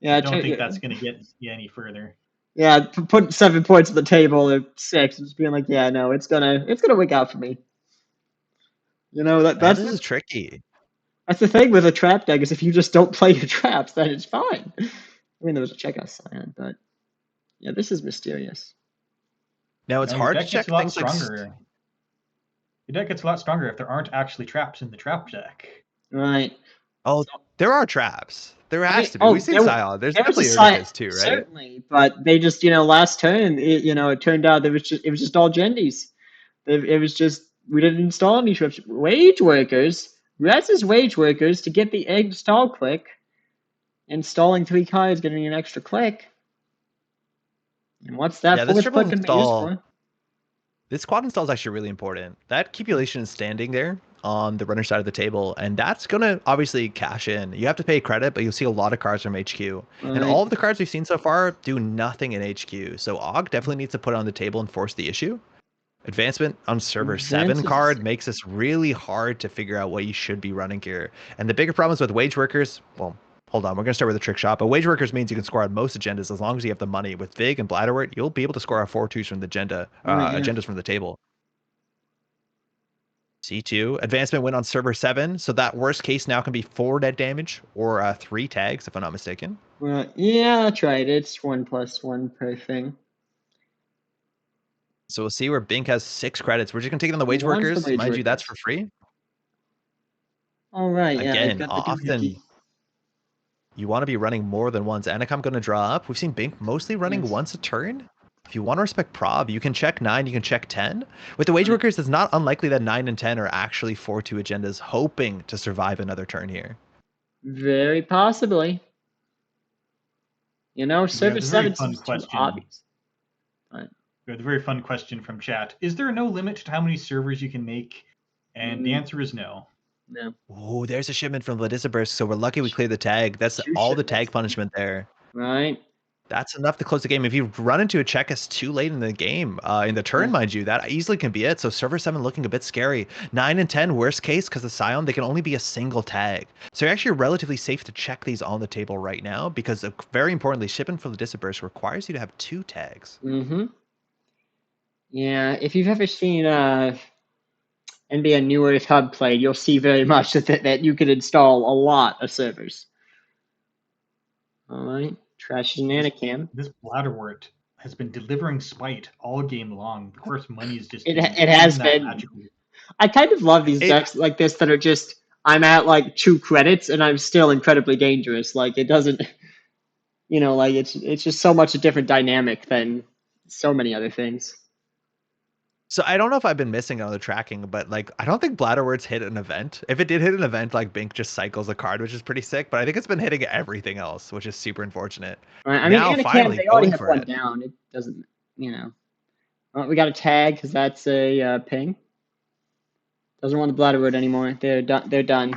Speaker 2: Yeah, I don't think that's going to get you any further.
Speaker 1: Yeah, putting 7 points on the table at 6, just being like, yeah, no, it's gonna work out for me. You know this
Speaker 3: is tricky.
Speaker 1: That's the thing with a trap deck is if you just don't play your traps, then it's fine. I mean, there was a checkout sign, but yeah, this is mysterious.
Speaker 3: Now it's hard to check things
Speaker 2: stronger. Your deck gets a lot stronger if there aren't actually traps in the trap deck.
Speaker 1: Right.
Speaker 3: Oh, there are traps. There has to be. We've seen Scion. There's definitely Urticas too, right?
Speaker 1: Certainly, but they just, last turn, it turned out it was just all Gendies. It was just, we didn't install any traps. Wage workers, Rez's wage workers to get the install click. Installing 3 cards, getting an extra click. And what's that fourth click going to be used for?
Speaker 3: This quad install is actually really important. That cupulation is standing there on the runner side of the table, and that's going to obviously cash in. You have to pay credit, but you'll see a lot of cards from HQ. Right. And all of the cards we've seen so far do nothing in HQ. So Og definitely needs to put it on the table and force the issue. Advancement on server 7 card makes this really hard to figure out what you should be running here. And the bigger problems with wage workers, well, hold on, we're going to start with a trick shot, but wage workers means you can score on most agendas as long as you have the money. With Vig and Bladderwort, you'll be able to score on 4-2s from the agendas from the table. C2, advancement win on server 7, so that worst case now can be 4 net damage or 3 tags, if I'm not mistaken.
Speaker 1: Well, yeah, that's right. It's 1+1 per thing.
Speaker 3: So we'll see where Bink has 6 credits. We're just going to take it on the wage workers. Mind you, that's for free.
Speaker 1: All right.
Speaker 3: Again, often you want to be running more than once. Anacom going to draw up. We've seen Bink mostly running once a turn. If you want to respect Prob, you can check 9, you can check 10. With the wage workers, it's not unlikely that 9 and 10 are actually 4-2 agendas, hoping to survive another turn here.
Speaker 1: Very possibly. Server 7 is too obvious.
Speaker 2: We have a very fun question from chat. Is there no limit to how many servers you can make? And the answer is no.
Speaker 1: No.
Speaker 3: Oh, there's a shipment from Vladisibirsk, so we're lucky we cleared the tag. That's all the tag punishment there.
Speaker 1: Right.
Speaker 3: That's enough to close the game. If you run into a checkus too late in the game, in the turn, mind you, that easily can be it. So server 7 looking a bit scary. 9 and 10, worst case, because the Scion, they can only be a single tag. So you're actually relatively safe to check these on the table right now, because very importantly, shipping for the Disperse requires you to have 2 tags.
Speaker 1: Mm-hmm. Yeah, if you've ever seen NBA New Earth Hub played, you'll see very much that you could install a lot of servers. All right, trash and Anakim.
Speaker 2: This Bladderwort has been delivering spite all game long. Of course, money is just
Speaker 1: it has been.
Speaker 2: magically.
Speaker 1: I kind of love these decks like this that are just I'm at like 2 credits and I'm still incredibly dangerous. Like it doesn't, like it's just so much a different dynamic than so many other things.
Speaker 3: So I don't know if I've been missing on the tracking, but like I don't think Bladderwords hit an event. If it did hit an event, like Bink just cycles a card, which is pretty sick. But I think it's been hitting everything else, which is super unfortunate.
Speaker 1: Right. I mean, Anakin, they already have one down. It doesn't, Well, we got a tag because that's a ping. Doesn't want the Bladderword anymore. They're done. They're done.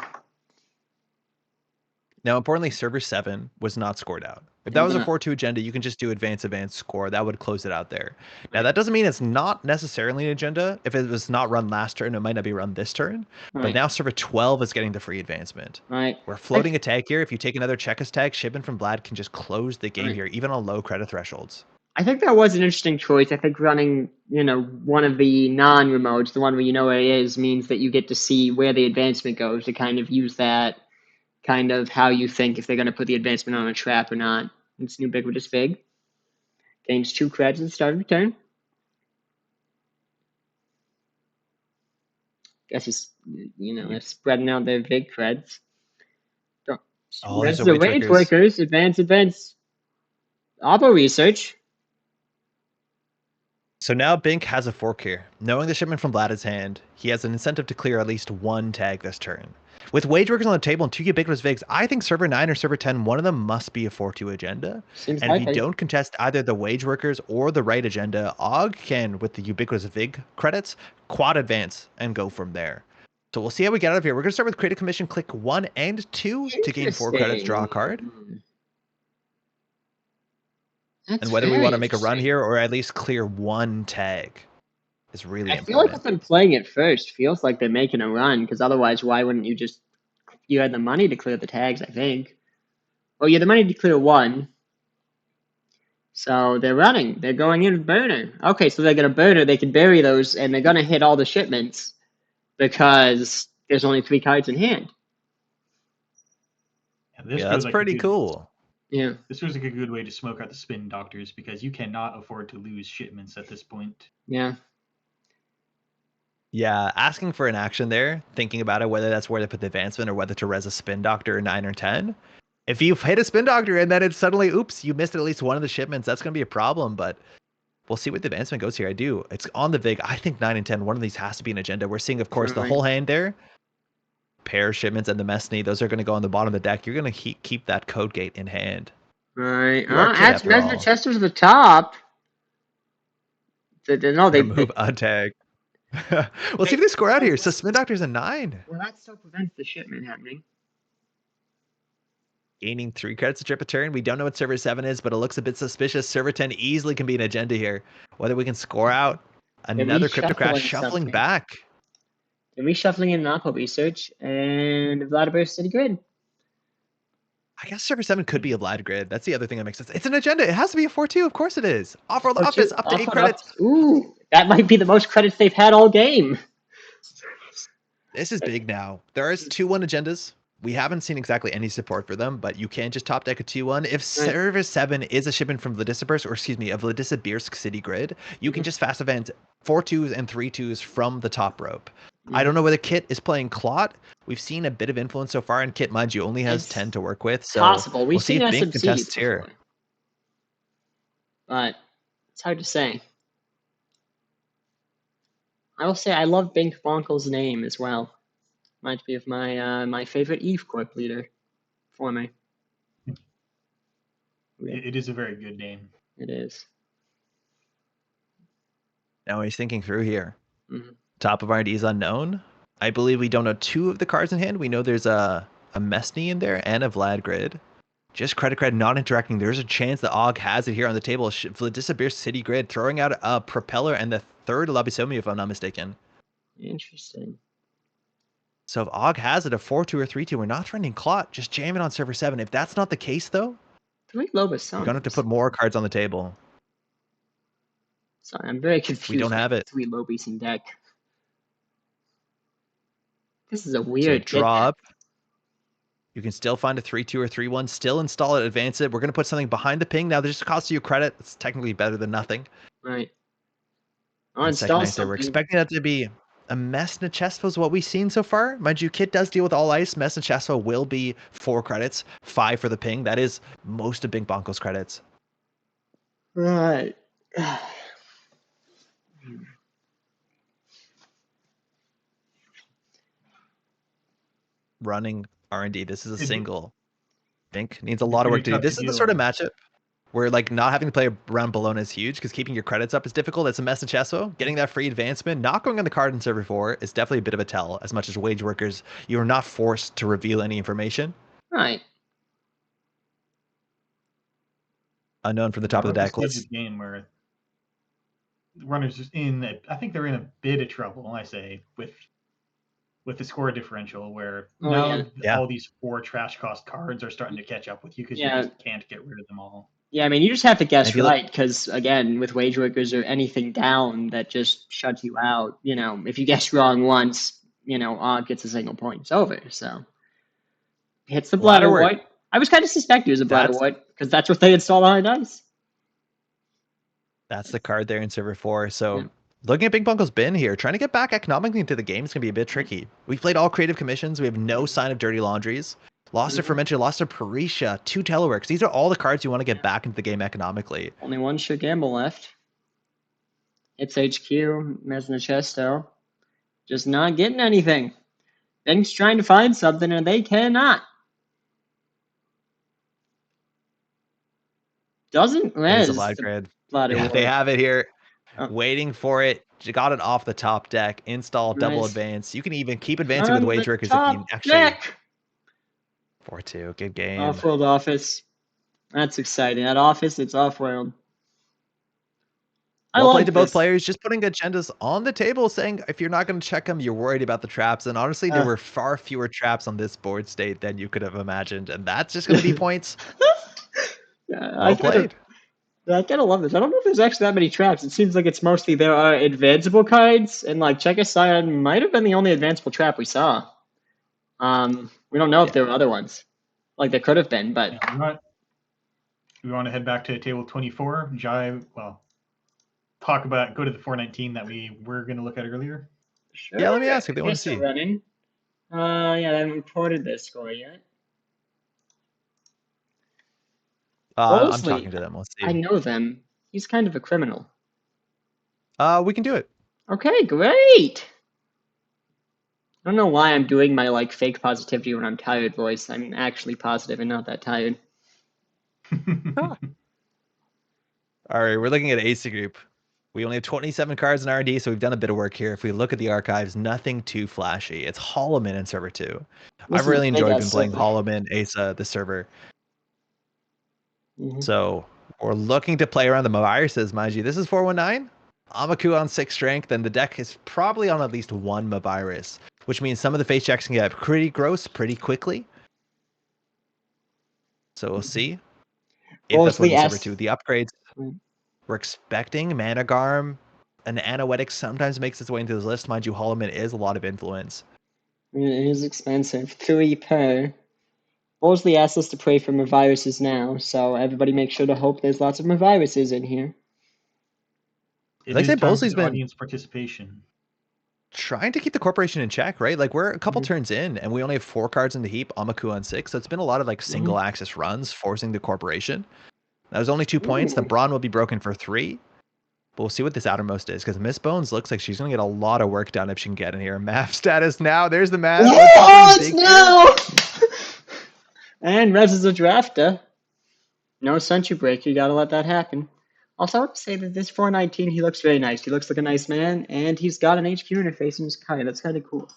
Speaker 3: Now, importantly, server 7 was not scored out. If that was a 4-2 agenda, you can just do advance, score. That would close it out there. Now, that doesn't mean it's not necessarily an agenda. If it was not run last turn, it might not be run this turn. Right. But now server 12 is getting the free advancement.
Speaker 1: Right.
Speaker 3: We're floating a tag here. If you take another checkus tag, shipment from Vlad can just close the game here, even on low credit thresholds.
Speaker 1: I think that was an interesting choice. I think running, one of the non-remotes, the one where you know where it is, means that you get to see where the advancement goes to kind of use that kind of how you think if they're going to put the advancement on a trap or not. It's ubiquitous Vig. Gains 2 creds at the start of the turn. Guess he's, they're spreading out their Vig creds. Where's the Rage Workers? Advance. Oppo research.
Speaker 3: So now Bink has a fork here. Knowing the shipment from Vlad's hand, he has an incentive to clear at least 1 tag this turn. With Wage Workers on the table and 2 ubiquitous Vigs, I think server 9 or server 10, one of them must be a 4-2 agenda. Seems and if you don't contest either the Wage Workers or the right agenda, Og can, with the ubiquitous Vig credits, quad advance and go from there. So we'll see how we get out of here. We're going to start with Creative Commission, click 1 and 2 to gain 4 credits, draw a card. And whether we want to make a run here or at least clear 1 tag is really important.
Speaker 1: I feel like if I'm playing it first, feels like they're making a run, because otherwise, why wouldn't you had the money to clear the tags, I think. Well, you had the money to clear 1. So they're running. They're going in with burner. Okay, so they're going to burner. They can bury those, and they're going to hit all the shipments because there's only 3 cards in hand.
Speaker 3: Yeah, that's pretty cool.
Speaker 1: Yeah.
Speaker 2: This feels like a good way to smoke out the spin doctors because you cannot afford to lose shipments at this point.
Speaker 1: Yeah.
Speaker 3: Yeah, asking for an action there, thinking about it, whether that's where to put the advancement or whether to res a spin doctor or 9 or 10. If you hit a spin doctor and then it's suddenly, oops, you missed at least one of the shipments, that's going to be a problem, but we'll see what the advancement goes here. It's on the Vig. I think 9 and 10, one of these has to be an agenda. We're seeing, of course, the whole hand there. Pair shipments and the Messney, those are going to go on the bottom of the deck. You're going to keep that code gate in hand.
Speaker 1: Right. That's Resonant Chesters at the top. They
Speaker 3: move a tag. We'll see if they score out here. So Spin Doctor's a 9.
Speaker 1: Well, that still prevents the shipment happening.
Speaker 3: Gaining 3 credits a trip a turn. We don't know what server 7 is, but it looks a bit suspicious. Server 10 easily can be an agenda here. Whether we can score out another Crypto Crash shuffling back.
Speaker 1: They're reshuffling in Oppo research and Vladimir City Grid.
Speaker 3: I guess server 7 could be a Vlad grid. That's the other thing that makes sense. It's an agenda. It has to be a 4-2. Of course it is. Off-world office, up to 8 credits.
Speaker 1: Ooh, that might be the most credits they've had all game.
Speaker 3: This is big now. There is 2-1 agendas. We haven't seen exactly any support for them, but you can just top deck a 2-1. If server 7 is a shipment from Vladisibirsk, or excuse me, a Vladisibirsk city grid, you can just fast event 4-2s and 3-2s from the top rope. I don't know whether Kit is playing Clot. We've seen a bit of influence so far, and Kit, mind you, only has 10 to work with. So
Speaker 1: possible.
Speaker 3: We'll see if Bink contests here.
Speaker 1: But it's hard to say. I will say I love Bink Bonkel's name as well. Reminds me of my favorite Eve Corp leader for me.
Speaker 2: It is a very good name.
Speaker 1: It is.
Speaker 3: Now he's thinking through here.
Speaker 1: Mm-hmm.
Speaker 3: Top of R&D is unknown. I believe we don't know 2 of the cards in hand. We know there's a Messney in there and a Vlad grid. Just credit, not interacting. There's a chance that Og has it here on the table. Disappears City Grid, throwing out a Propeller and the third Labisomi, if I'm not mistaken.
Speaker 1: Interesting.
Speaker 3: So if Og has it, a 4-2 or 3-2, we're not threatening Clot, just jamming on server 7. If that's not the case, though,
Speaker 1: 3 Lobasomis.
Speaker 3: we're going to have to put more cards on the table.
Speaker 1: Sorry, I'm very confused.
Speaker 3: We don't have it.
Speaker 1: 3 Lobies in deck. This is a weird
Speaker 3: So draw up. You can still find a 3-2 or 3-1, still install it, advance it. We're going to put something behind the ping. Now, this just costs you credit. It's technically better than nothing.
Speaker 1: Right. I'll
Speaker 3: And
Speaker 1: install
Speaker 3: second,
Speaker 1: something.
Speaker 3: we're expecting that to be a Mess Nachespo is what we've seen so far. Mind you, Kit does deal with all ice. Mess Nachespo will be 4 credits, 5 for the ping. That is most of Big Bonko's credits.
Speaker 1: Right.
Speaker 3: Running R&D. This is a single. I think needs a lot of work to do. This is the sort of matchup where like not having to play around Bologna is huge because keeping your credits up is difficult. It's a Mess Nachespo. Getting that free advancement, not going on the card in server 4 is definitely a bit of a tell. As much as wage workers, you are not forced to reveal any information.
Speaker 1: Right.
Speaker 3: Unknown from the top of the deck.
Speaker 2: Stage of the game where the runners just I think they're in a bit of trouble. I say with the score differential, where all these 4 trash cost cards are starting to catch up with you because you just can't get rid of them all.
Speaker 1: Yeah, I mean, you just have to guess right because, again, with wage workers or anything down that just shuts you out, if you guess wrong once, Og gets a single point. It's over. So hits the Bladderwort. I was kind of suspecting it was a Bladderwort because that's what they installed on ice.
Speaker 3: That's the card there in server 4. So looking at Big Bonko's bin here, trying to get back economically into the game is going to be a bit tricky. We've played all creative commissions. We have no sign of dirty laundries. Lost to Fermented, lost to Parisha, 2 Teleworks. These are all the cards you want to get back into the game economically.
Speaker 1: Only one sure gamble left. It's HQ, Mess Nachespo. Just not getting anything. Things trying to find something and they cannot. Doesn't res.
Speaker 3: Yeah, they have it here. Waiting for it. You got it off the top deck. Install, double advance. You can even keep advancing with wage workers if you actually... 4-2. Good game.
Speaker 1: Off-world office. That's exciting. At office, it's off-world.
Speaker 3: Well played to both players. Just putting agendas on the table, saying if you're not going to check them, you're worried about the traps. And honestly, there were far fewer traps on this board state than you could have imagined. And that's just going to be points.
Speaker 1: I kind of love this. I don't know if there's actually that many traps. It seems like it's mostly there are advanceable cards. And like Check Aside might have been the only advanceable trap we saw. We don't know if there were other ones. Like there could have been, but
Speaker 2: we want to head back to table 24. Go to the 419 that we were going to look at earlier.
Speaker 1: Sure.
Speaker 3: Yeah, let me ask if they want to see.
Speaker 1: Running. They haven't reported this score yet.
Speaker 3: I'm talking to them. Let's see.
Speaker 1: I know them. He's kind of a criminal.
Speaker 3: We can do it.
Speaker 1: Okay, great. I don't know why I'm doing my fake positivity when I'm tired voice. I'm actually positive and not that tired.
Speaker 3: All right, we're looking at AC Group. We only have 27 cards in R&D, so we've done a bit of work here. If we look at the archives, nothing too flashy. It's Holloman in server 2. I've really enjoyed playing Holloman Asa the server. So we're looking to play around the viruses, mind you. This is 419. Amaku on 6 strength, and the deck is probably on at least 1 Mavirus, which means some of the face checks can get pretty gross pretty quickly. So we'll see if that's what server 2. The upgrades, we're expecting Managarm and Anoetic sometimes makes its way into this list. Mind you, Holloman is a lot of influence.
Speaker 1: It is expensive. 3 per. Bosley asked us to pray for Maviruses now, so everybody make sure to hope there's lots of Maviruses in here.
Speaker 3: Like I said, Bosley's been
Speaker 2: audience participation,
Speaker 3: trying to keep the corporation in check, right? Like we're a couple turns in, and we only have 4 cards in the heap. Amaku on 6, so it's been a lot of single axis runs, forcing the corporation. That was only 2 points. The Brawn will be broken for 3. But we'll see what this outermost is, because Miss Bones looks like she's going to get a lot of work done if she can get in here. Map status now. There's the map.
Speaker 1: It's now! And Rez is a drafter. No Sentry Break. You got to let that happen. Also, I would say that this 419, he looks very nice. He looks like a nice man, and he's got an HQ interface in his card. That's kind of cool.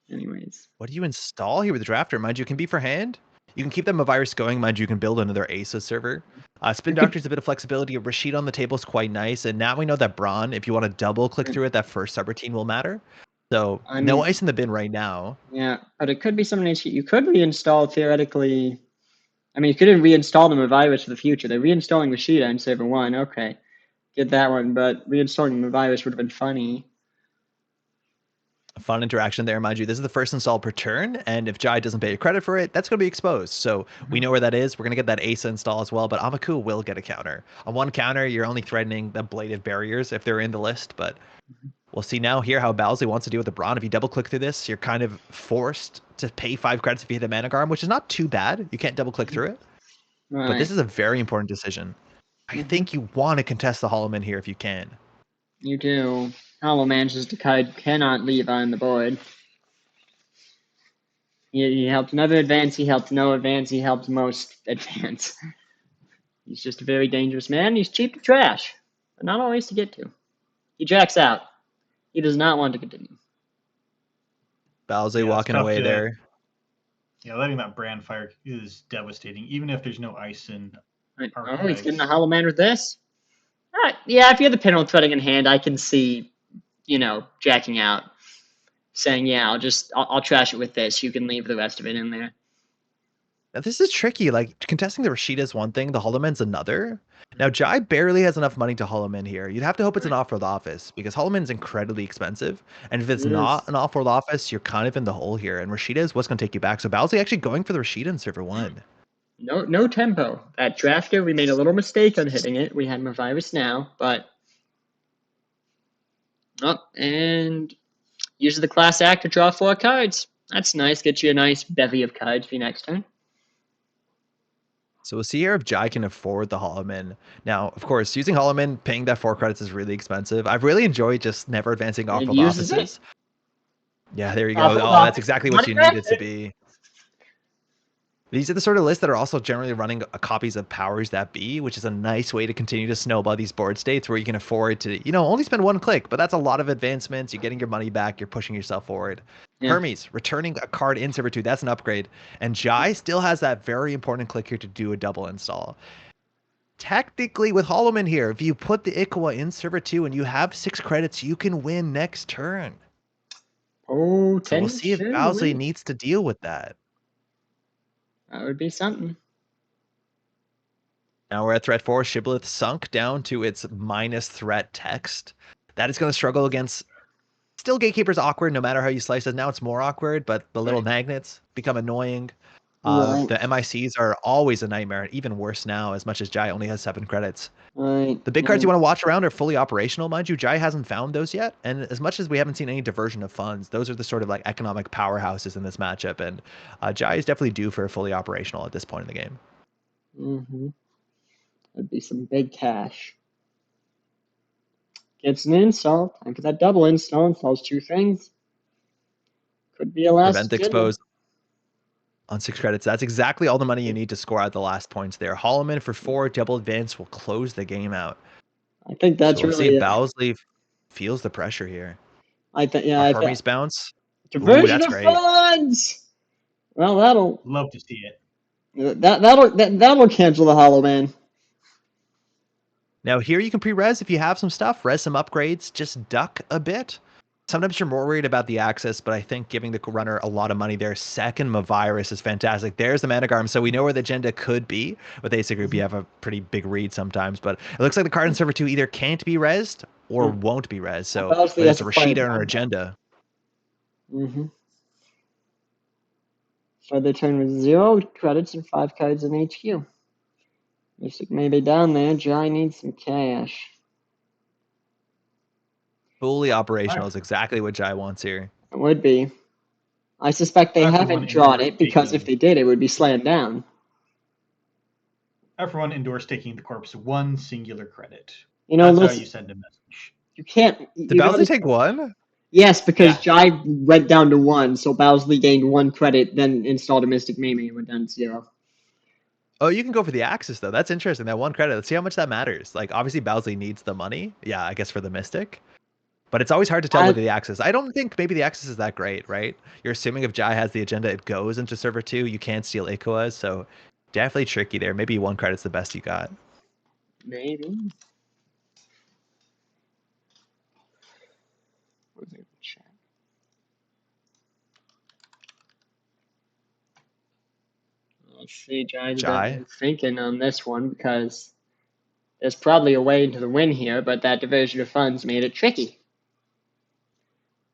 Speaker 1: Anyways.
Speaker 3: What do you install here with the drafter? Mind you, it can be for hand. You can keep that virus going. Mind you, you can build another ASUS server. Spin Doctor's a bit of flexibility. Rashid on the table is quite nice. And now we know that Braun, if you want to double click through it, that first subroutine will matter. So no ice in the bin right now.
Speaker 1: Yeah, but it could be something you could reinstall theoretically. I mean, you could reinstall them a virus for the future. They're reinstalling Rashida in server 1. Okay, get that one. But reinstalling the virus would have been funny.
Speaker 3: A fun interaction there, mind you. This is the first install per turn, and if Jai doesn't pay you credit for it, that's going to be exposed. So we know where that is. We're going to get that ASA install as well, but Amaku will get a counter. On one counter, you're only threatening the bladed barriers if they're in the list, but we'll see now here how Bowsley wants to deal with the Braun. If you double click through this, you're kind of forced to pay 5 credits if you hit a Mana Garm, which is not too bad. You can't double click through it, but this is a very important decision. I think you want to contest the Hollow Man here if you can.
Speaker 1: You do. Hollow Man just cannot leave on the board. He helped never advance, he helped no advance, he helped most advance. He's just a very dangerous man. He's cheap to trash, but not always to get to. He jacks out. He does not want to continue.
Speaker 3: Bowsley walking away there.
Speaker 2: Yeah, letting that brand fire is devastating, even if there's no ice in.
Speaker 1: Oh, he's getting a Hollow Man with this? Yeah, if you have the Pinnacle Threading in hand, I can see, jacking out. Saying, yeah, I'll trash it with this. You can leave the rest of it in there.
Speaker 3: Now, this is tricky. Like, contesting the Rashida is one thing, the Hollow Man's another. Now, Jai barely has enough money to Hollow Man here. You'd have to hope it's an off-world office, because Hollow Man's incredibly expensive. And if it's not an off-world office, you're kind of in the hole here. And Rashida is what's going to take you back. So Bowsley actually going for the Rashida in server 1.
Speaker 1: No tempo. That drafter, we made a little mistake on hitting it. We had Mavirus now, but... Oh, and... Use the class act to draw 4 cards. That's nice. Get you a nice bevy of cards for your next turn.
Speaker 3: So we'll see here if Jai can afford the Hollow Man. Now, of course, using Hollow Man, paying that 4 credits is really expensive. I've really enjoyed just never advancing off-world offices. Yeah, there you go. Oh, that's exactly what you need it to be. These are the sort of lists that are also generally running copies of Powers That Be, which is a nice way to continue to snowball these board states where you can afford to, only spend 1 click, but that's a lot of advancements. You're getting your money back. You're pushing yourself forward. Yeah. Hermes, returning a card in server 2. That's an upgrade. And Jai still has that very important click here to do a double install. Technically, with Hollow Man here, if you put the Ikawa in server 2 and you have 6 credits, you can win next turn.
Speaker 1: Oh,
Speaker 3: so we'll see if Bowsley needs to deal with that.
Speaker 1: That would be something.
Speaker 3: Now we're at threat 4. Shibboleth sunk down to its minus threat text. That is going to struggle against... Still, Gatekeeper's awkward no matter how you slice it. Now it's more awkward, but the little magnets become annoying. The MICs are always a nightmare. Even worse now, as much as Jai only has 7 credits. The big cards you want to watch around are fully operational, mind you. Jai hasn't found those yet, and as much as we haven't seen any diversion of funds, those are the sort of like economic powerhouses in this matchup, and Jai is definitely due for a fully operational at this point in the game.
Speaker 1: That'd be some big cash. Gets an install, because that double install installs 2 things. Could be a last
Speaker 3: Prevent exposed on 6 credits. That's exactly all the money you need to score out the last points there. Hollow Man for 4, double advance will close the game out.
Speaker 1: I think that's
Speaker 3: so we'll see if Bowsley feels the pressure here.
Speaker 1: I think, yeah.
Speaker 3: Hermes bounce.
Speaker 1: Diversion of funds. Well, that'll
Speaker 2: love to see it.
Speaker 1: That'll cancel the Hollow Man.
Speaker 3: Now here you can pre-res if you have some stuff, res some upgrades, just duck a bit. Sometimes you're more worried about the access, but I think giving the runner a lot of money there. Second Mavirus is fantastic. There's the Mana Garm, so we know where the agenda could be. With Ace Group, you have a pretty big read sometimes, but it looks like the card in server 2 either can't be rezzed or won't be rezzed. So it's a Rashida or agenda.
Speaker 1: So they turn with 0 credits and 5 cards in HQ. Mystic may be down there. Jai needs some cash.
Speaker 3: Fully operational is exactly what Jai wants here.
Speaker 1: It would be. I suspect they haven't drawn it because if they did, it would be slammed down.
Speaker 2: Everyone endorse taking the corpse 1 singular credit.
Speaker 1: That's
Speaker 2: how you send a message.
Speaker 1: You can't.
Speaker 3: Did Bowsley take 1?
Speaker 1: Yes, because Jai went down to 1, so Bowsley gained 1 credit, then installed a Mystic Meme and went down to 0.
Speaker 3: Oh, you can go for the Axis, though. That's interesting. That 1 credit. Let's see how much that matters. Like, obviously, Bowsley needs the money. Yeah, I guess for the Mystic. But it's always hard to tell whether the access. I don't think maybe the access is that great, right? You're assuming if Jai has the agenda, it goes into server 2. You can't steal Ikoas, so definitely tricky there. Maybe 1 credit's the best you got.
Speaker 1: Maybe. Let's see, Jai thinking on this one because there's probably a way into the win here, but that diversion of funds made it tricky.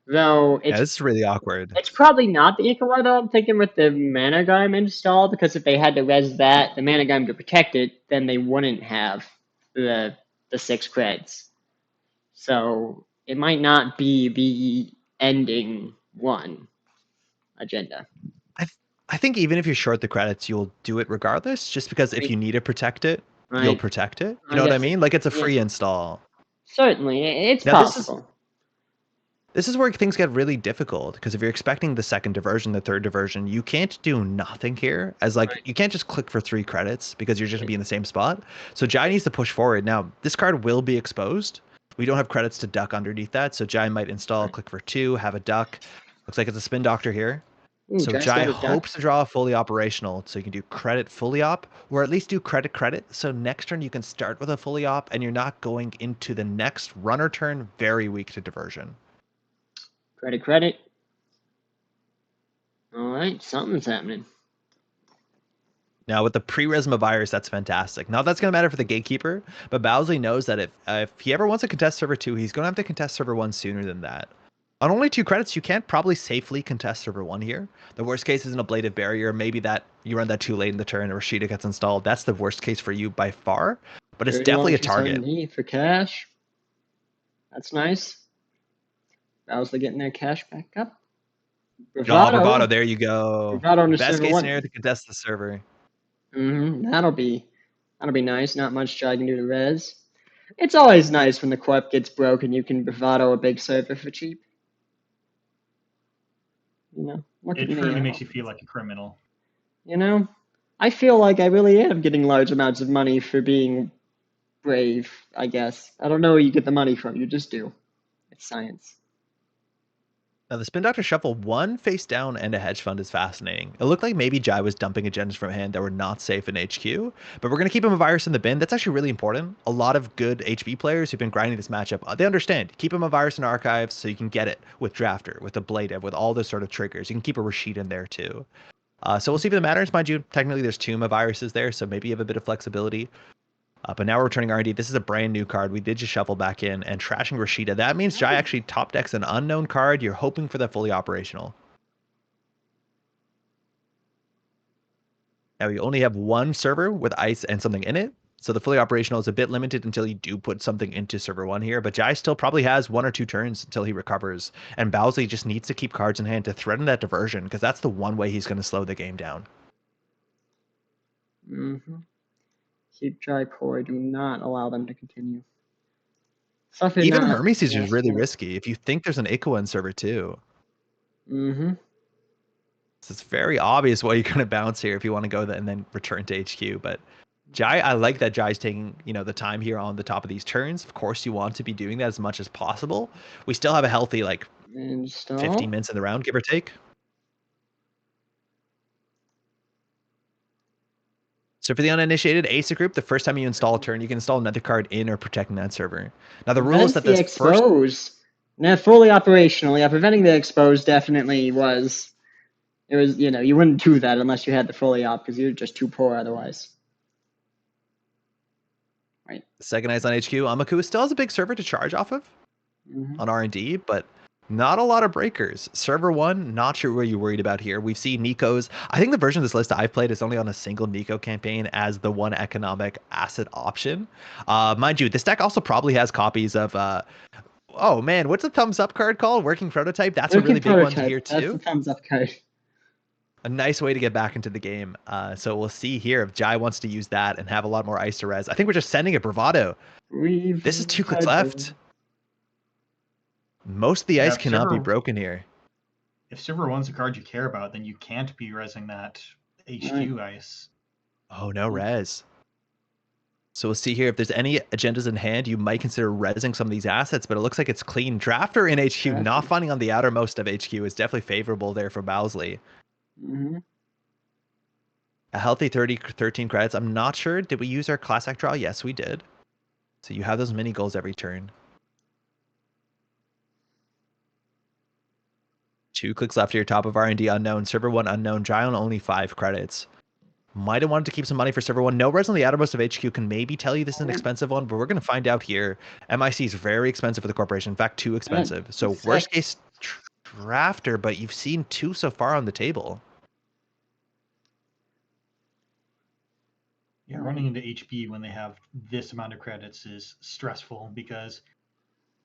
Speaker 1: Though
Speaker 3: Yeah, this is really awkward.
Speaker 1: It's probably not the Ikawa though. I'm thinking with the Mana Garm installed, because if they had to res that, the Mana Garm to protect it, then they wouldn't have the 6 creds. So it might not be the ending 1 agenda.
Speaker 3: I think even if you short the credits, you'll do it regardless, just because if you need to protect it, you'll protect it. You know what I mean? Like, it's a free install.
Speaker 1: Certainly, it's possible.
Speaker 3: This is where things get really difficult, because if you're expecting the 2nd diversion, the 3rd diversion, you can't do nothing here. As like, you can't just click for 3 credits because you're just gonna be in the same spot. So Jai needs to push forward. Now, this card will be exposed. We don't have credits to duck underneath that, so Jai might install, click for 2, have a duck. Looks like it's a spin doctor here. So Jai hopes to draw a fully operational, so you can do credit fully op, or at least do credit. So next turn you can start with a fully op, and you're not going into the next runner turn very weak to diversion.
Speaker 1: Credit. All right, something's happening.
Speaker 3: Now with the pre-Resma virus, that's fantastic. Now that's going to matter for the gatekeeper, but Bowsley knows that if he ever wants to contest server 2, he's going to have to contest server 1 sooner than that. On only 2 credits, you can't probably safely contest server 1 here. The worst case is an ablative barrier. Maybe that you run that too late in the turn, or Rashida gets installed. That's the worst case for you by far, but it's definitely a target.
Speaker 1: For cash. That's nice. Bowsley getting their cash back up.
Speaker 3: Bravado, there you go. Best case scenario to contest the server.
Speaker 1: That'll be nice. Not much Jai can do to res. It's always nice when the corp gets broken. You can bravado a big server for cheap. You know,
Speaker 2: it truly makes you feel like a criminal.
Speaker 1: You know, I feel like I really am getting large amounts of money for being brave. I guess I don't know where you get the money from. You just do. It's science.
Speaker 3: Now, the Spin Doctor Shuffle 1 face down and a hedge fund is fascinating. It looked like maybe Jai was dumping agendas from hand that were not safe in HQ, but we're going to keep him a virus in the bin. That's actually really important. A lot of good HB players who've been grinding this matchup, they understand. Keep him a virus in archives so you can get it with Drafter, with the Blade, with all those sort of triggers. You can keep a Rashid in there too. So we'll see if it matters. Mind you, technically there's 2 viruses there, so maybe you have a bit of flexibility. But now we're returning R&D. This is a brand new card. We did just shuffle back in and trashing Rashida. That means Jai actually top decks an unknown card. You're hoping for the fully operational. Now you only have 1 server with ice and something in it. So the fully operational is a bit limited until you do put something into server 1 here. But Jai still probably has 1 or 2 turns until he recovers. And Bowsley just needs to keep cards in hand to threaten that diversion, because that's the one way he's going to slow the game down.
Speaker 1: Keep Jai core. Do not allow them to continue.
Speaker 3: Even Hermes is just really risky if you think there's an Ikoa in server 2. So it's very obvious what you're going to bounce here if you want to go and then return to HQ. But Jai, I like that Jai's taking, the time here on the top of these turns. Of course, you want to be doing that as much as possible. We still have a healthy 15 minutes in the round, give or take. So for the uninitiated ASA group, the first time you install a turn, you can install another card in or protecting that server. Now the rule is that this first...
Speaker 1: Now fully operational, preventing the expose definitely was... It was, you wouldn't do that unless you had the fully op, because you're just too poor otherwise. Right.
Speaker 3: Second Eyes on HQ, Amaku still has a big server to charge off of on R&D, but not a lot of breakers. Server 1, not sure what you're worried about here. We've seen Nico's. I think the version of this list I've played is only on a single Nico campaign as the one economic asset option. Mind you, this deck also probably has copies of... oh man, what's the thumbs up card called? Working Prototype? That's a really big one here too.
Speaker 1: That's the thumbs up card.
Speaker 3: A nice way to get back into the game. So we'll see here if Jai wants to use that and have a lot more ice to res. I think we're just sending a bravado. This is 2 clicks left. Most of the ice cannot be broken here.
Speaker 2: If server 1's a card you care about, then you can't be resing that HQ ice.
Speaker 3: Oh, no res. So we'll see here if there's any agendas in hand. You might consider rezzing some of these assets, but it looks like it's clean. Drafter in HQ, not finding on the outermost of HQ is definitely favorable there for Bowsley.
Speaker 1: Mm-hmm.
Speaker 3: A healthy 13 credits. I'm not sure. Did we use our class act draw? Yes, we did. So you have those mini goals every turn. 2 clicks left here, top of R&D unknown. Server 1 unknown. Giant only 5 credits. Might have wanted to keep some money for server 1. No res on the outermost of HQ can maybe tell you this is an expensive one, but we're going to find out here. MIC is very expensive for the corporation. In fact, too expensive. So worst case drafter, but you've seen 2 so far on the table.
Speaker 2: Yeah, running into HP when they have this amount of credits is stressful because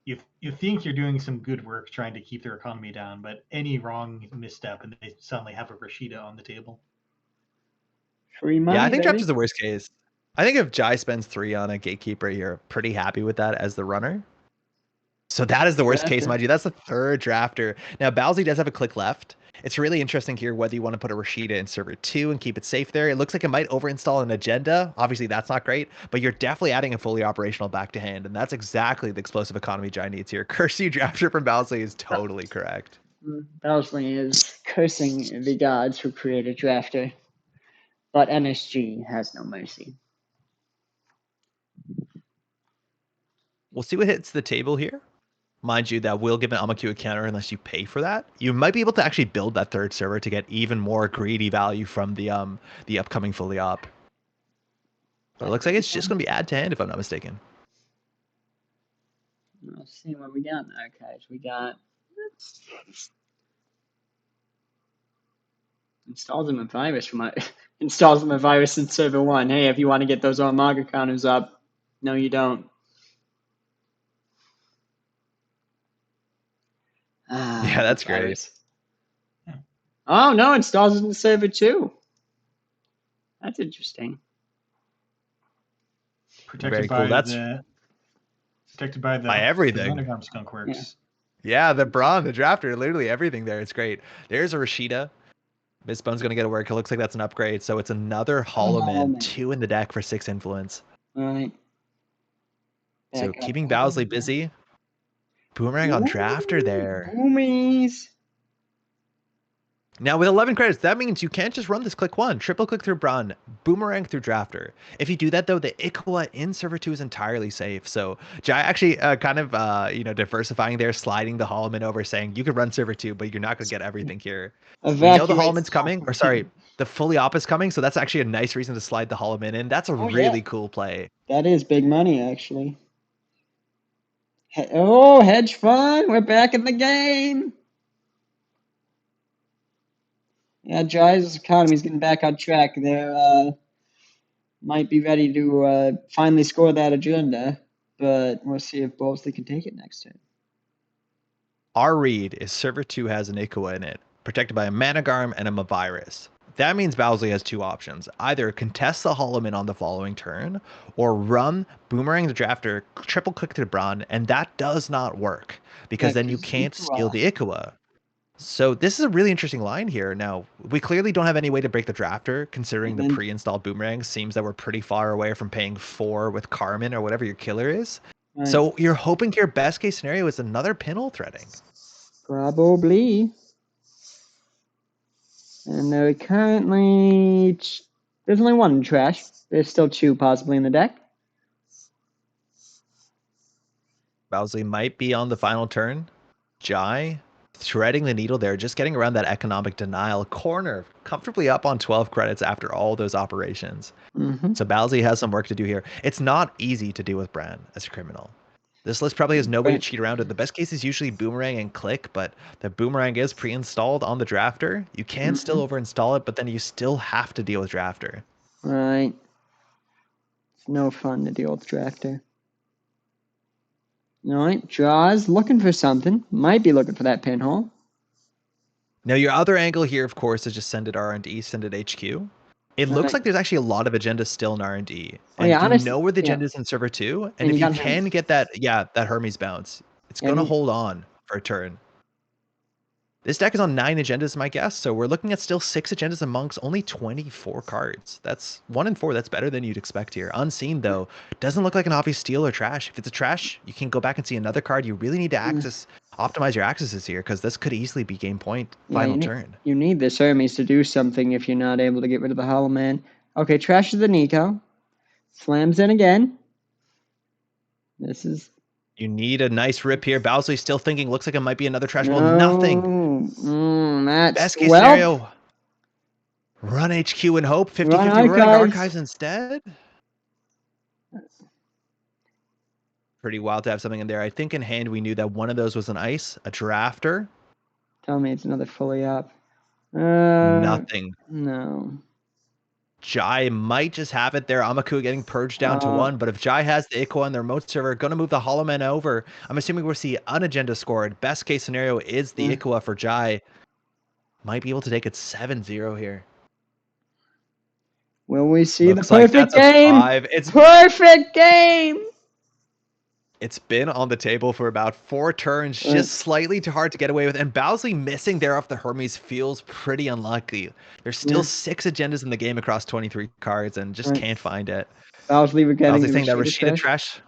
Speaker 2: you think you're doing some good work trying to keep their economy down, but any wrong misstep and they suddenly have a Rashida on the table.
Speaker 1: Free money,
Speaker 3: yeah, I think
Speaker 1: baby.
Speaker 3: Drafter's the worst case. I think if Jai spends 3 on a Gatekeeper, you're pretty happy with that as the runner. So that is the worst case, mind you. That's the 3rd drafter. Now, Bowsley does have a click left. It's really interesting here whether you want to put a Rashida in server 2 and keep it safe there. It looks like it might overinstall an agenda. Obviously, that's not great, but you're definitely adding a fully operational back to hand, and that's exactly the explosive economy Jai needs here. Curse you, drafter from Bowsley is totally correct.
Speaker 1: Bowsley is cursing the gods who created drafter, but MSG has no mercy.
Speaker 3: We'll see what hits the table here. Mind you, that will give an Amaku a counter unless you pay for that. You might be able to actually build that 3rd server to get even more greedy value from the upcoming fully op. But it looks like it's just going to be add to hand, if I'm not mistaken.
Speaker 1: Let's see what we got there, guys. We got installs them a virus from my installs them a virus in server 1. Hey, if you want to get those Armaga counters up, no, you don't.
Speaker 3: Yeah, that's great.
Speaker 1: Oh no, installs it in server 2. That's interesting.
Speaker 2: Protected
Speaker 3: Very
Speaker 2: by
Speaker 3: cool.
Speaker 2: protected by the
Speaker 3: by everything.
Speaker 2: Monogram skunk works.
Speaker 3: Yeah, the brawn, the drafter, literally everything there. It's great. There's a Rashida. Miss Bone's going to get to work. It looks like that's an upgrade. So it's another Hollow Man, 2 in the deck for 6 influence.
Speaker 1: All right.
Speaker 3: So keeping Bowsley busy. Boomerang on drafter there.
Speaker 1: Boomies.
Speaker 3: Now with 11 credits, that means you can't just run this click 1. Triple click through Braun, Boomerang through drafter. If you do that though, the Ikoa in server 2 is entirely safe. So Jai actually kind of diversifying there, sliding the Holloman over, saying you could run server 2, but you're not going to get everything here. We know the Holloman's coming, or sorry, the fully op is coming, so that's actually a nice reason to slide the Holloman in. That's a really cool play.
Speaker 1: That is big money, actually. Oh, hedge fund, we're back in the game. Yeah, Jai's economy's getting back on track. They might be ready to finally score that agenda, but we'll see if Bowsley can take it next turn.
Speaker 3: Our read is server 2 has an Ikoa in it, protected by a Managarm and a Mavirus. That means Bowsley has 2 options. Either contest the Holloman on the following turn, or run Boomerang the Drafter, triple click to Braun, and that does not work, because then you can't steal the Ikoa. So this is a really interesting line here. Now, we clearly don't have any way to break the Drafter, considering the pre-installed Boomerang seems that we're pretty far away from paying 4 with Carmen or whatever your killer is. Right. So you're hoping your best case scenario is another pinhole threading.
Speaker 1: Probably. And there currently, there's only 1 in trash. There's still 2 possibly in the deck.
Speaker 3: Bowsley might be on the final turn. Jai threading the needle there, just getting around that economic denial corner, comfortably up on 12 credits after all those operations. So Bowsley has some work to do here. It's not easy to deal with Bran as a criminal. This list probably has no way to cheat around it. The best case is usually Boomerang and Click, but the Boomerang is pre-installed on the Drafter. You can still overinstall it, but then you still have to deal with Drafter.
Speaker 1: Right. It's no fun to deal with Drafter. All right, Jaws looking for something. Might be looking for that pinhole.
Speaker 3: Now, your other angle here, of course, is just send it R&D, send it HQ. It looks like there's actually a lot of agendas still in R&D. And you know where the agenda is in server 2. And if you can get that, that Hermes bounce, it's going to hold on for a turn. This deck is on 9 agendas, my guess, so we're looking at still 6 agendas amongst only 24 cards. That's 1 in 4. That's better than you'd expect here. Unseen, though, doesn't look like an obvious steal or trash. If it's a trash, you can go back and see another card. You really need to optimize your accesses here, because this could easily be game point final turn.
Speaker 1: You need this Hermes to do something if you're not able to get rid of the Hollow Man. Okay, trashes the Nico. Slams in again. This is...
Speaker 3: You need a nice rip here. Bowsley still thinking, looks like it might be another trash.
Speaker 1: No.
Speaker 3: Well, nothing.
Speaker 1: That's...
Speaker 3: Best case scenario, run HQ and hope. 50-50 running archives instead. Pretty wild to have something in there. I think in hand we knew that one of those was an ice, a drafter.
Speaker 1: Tell me it's another fully up.
Speaker 3: Nothing.
Speaker 1: No.
Speaker 3: Jai might just have it there. Amaku getting purged down to 1, but if Jai has the Iqua on their remote server, going to move the Hollow Man over. I'm assuming we'll see an agenda scored. Best case scenario is the Iqua for Jai. Might be able to take it 7-0 here.
Speaker 1: Will we see
Speaker 3: Looks
Speaker 1: the perfect game?
Speaker 3: It's
Speaker 1: perfect game!
Speaker 3: It's been on the table for about 4 turns, just slightly too hard to get away with. And Bowsley missing there off the Hermes feels pretty unlucky. There's still 6 agendas in the game across 23 cards and just can't find it.
Speaker 1: Bowsley
Speaker 3: saying that Rashida trash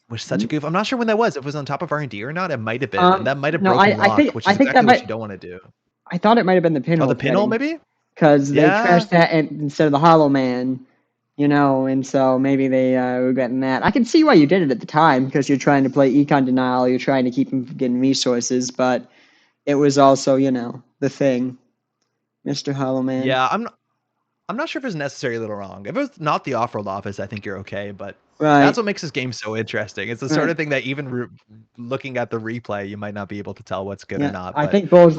Speaker 3: was such a goof. I'm not sure when that was. If it was on top of R&D or not, it might have been. And that might have broken lock, which is exactly what you don't want to do.
Speaker 1: I thought it might have been the pinhole.
Speaker 3: Oh, the pinhole maybe?
Speaker 1: Because they trashed that instead of the Hollow Man. You know, and so maybe they were regretting that. I can see why you did it at the time, because you're trying to play econ denial, you're trying to keep them from getting resources, but it was also, you know, the thing. Mr. Hollow Man.
Speaker 3: Yeah, I'm not sure if it's necessarily a little wrong. If it was not the off-road office, I think you're okay, but that's what makes this game so interesting. It's the sort of thing that even looking at the replay, you might not be able to tell what's good or not.
Speaker 1: I think both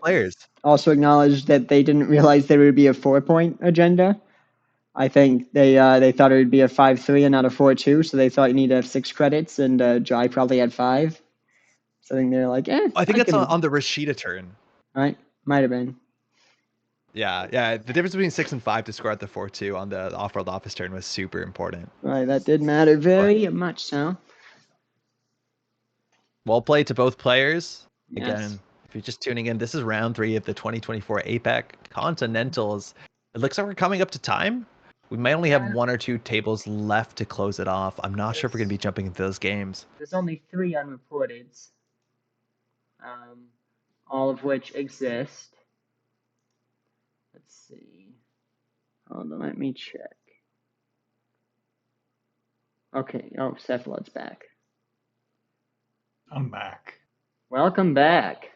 Speaker 3: players
Speaker 1: also acknowledged that they didn't realize there would be a 4-point agenda. I think they thought it would be a 5-3 and not a 4-2, so they thought you need to have 6 credits, and Jai probably had 5. So I think they're like,
Speaker 3: I think that's on the Rashida turn.
Speaker 1: Right? Might have been.
Speaker 3: Yeah. The difference between 6 and 5 to score at the 4-2 on the off-world office turn was super important.
Speaker 1: Right, that did matter very much so.
Speaker 3: Well played to both players.
Speaker 1: Yes.
Speaker 3: Again, if you're just tuning in, this is round 3 of the 2024 APAC Continentals. It looks like we're coming up to time. We might only have 1 or 2 tables left to close it off. I'm not sure if we're going to be jumping into those games.
Speaker 1: There's only 3 unreported, all of which exist. Let's see. Hold on, let me check. Okay, Cephalod's back.
Speaker 2: I'm back.
Speaker 1: Welcome back.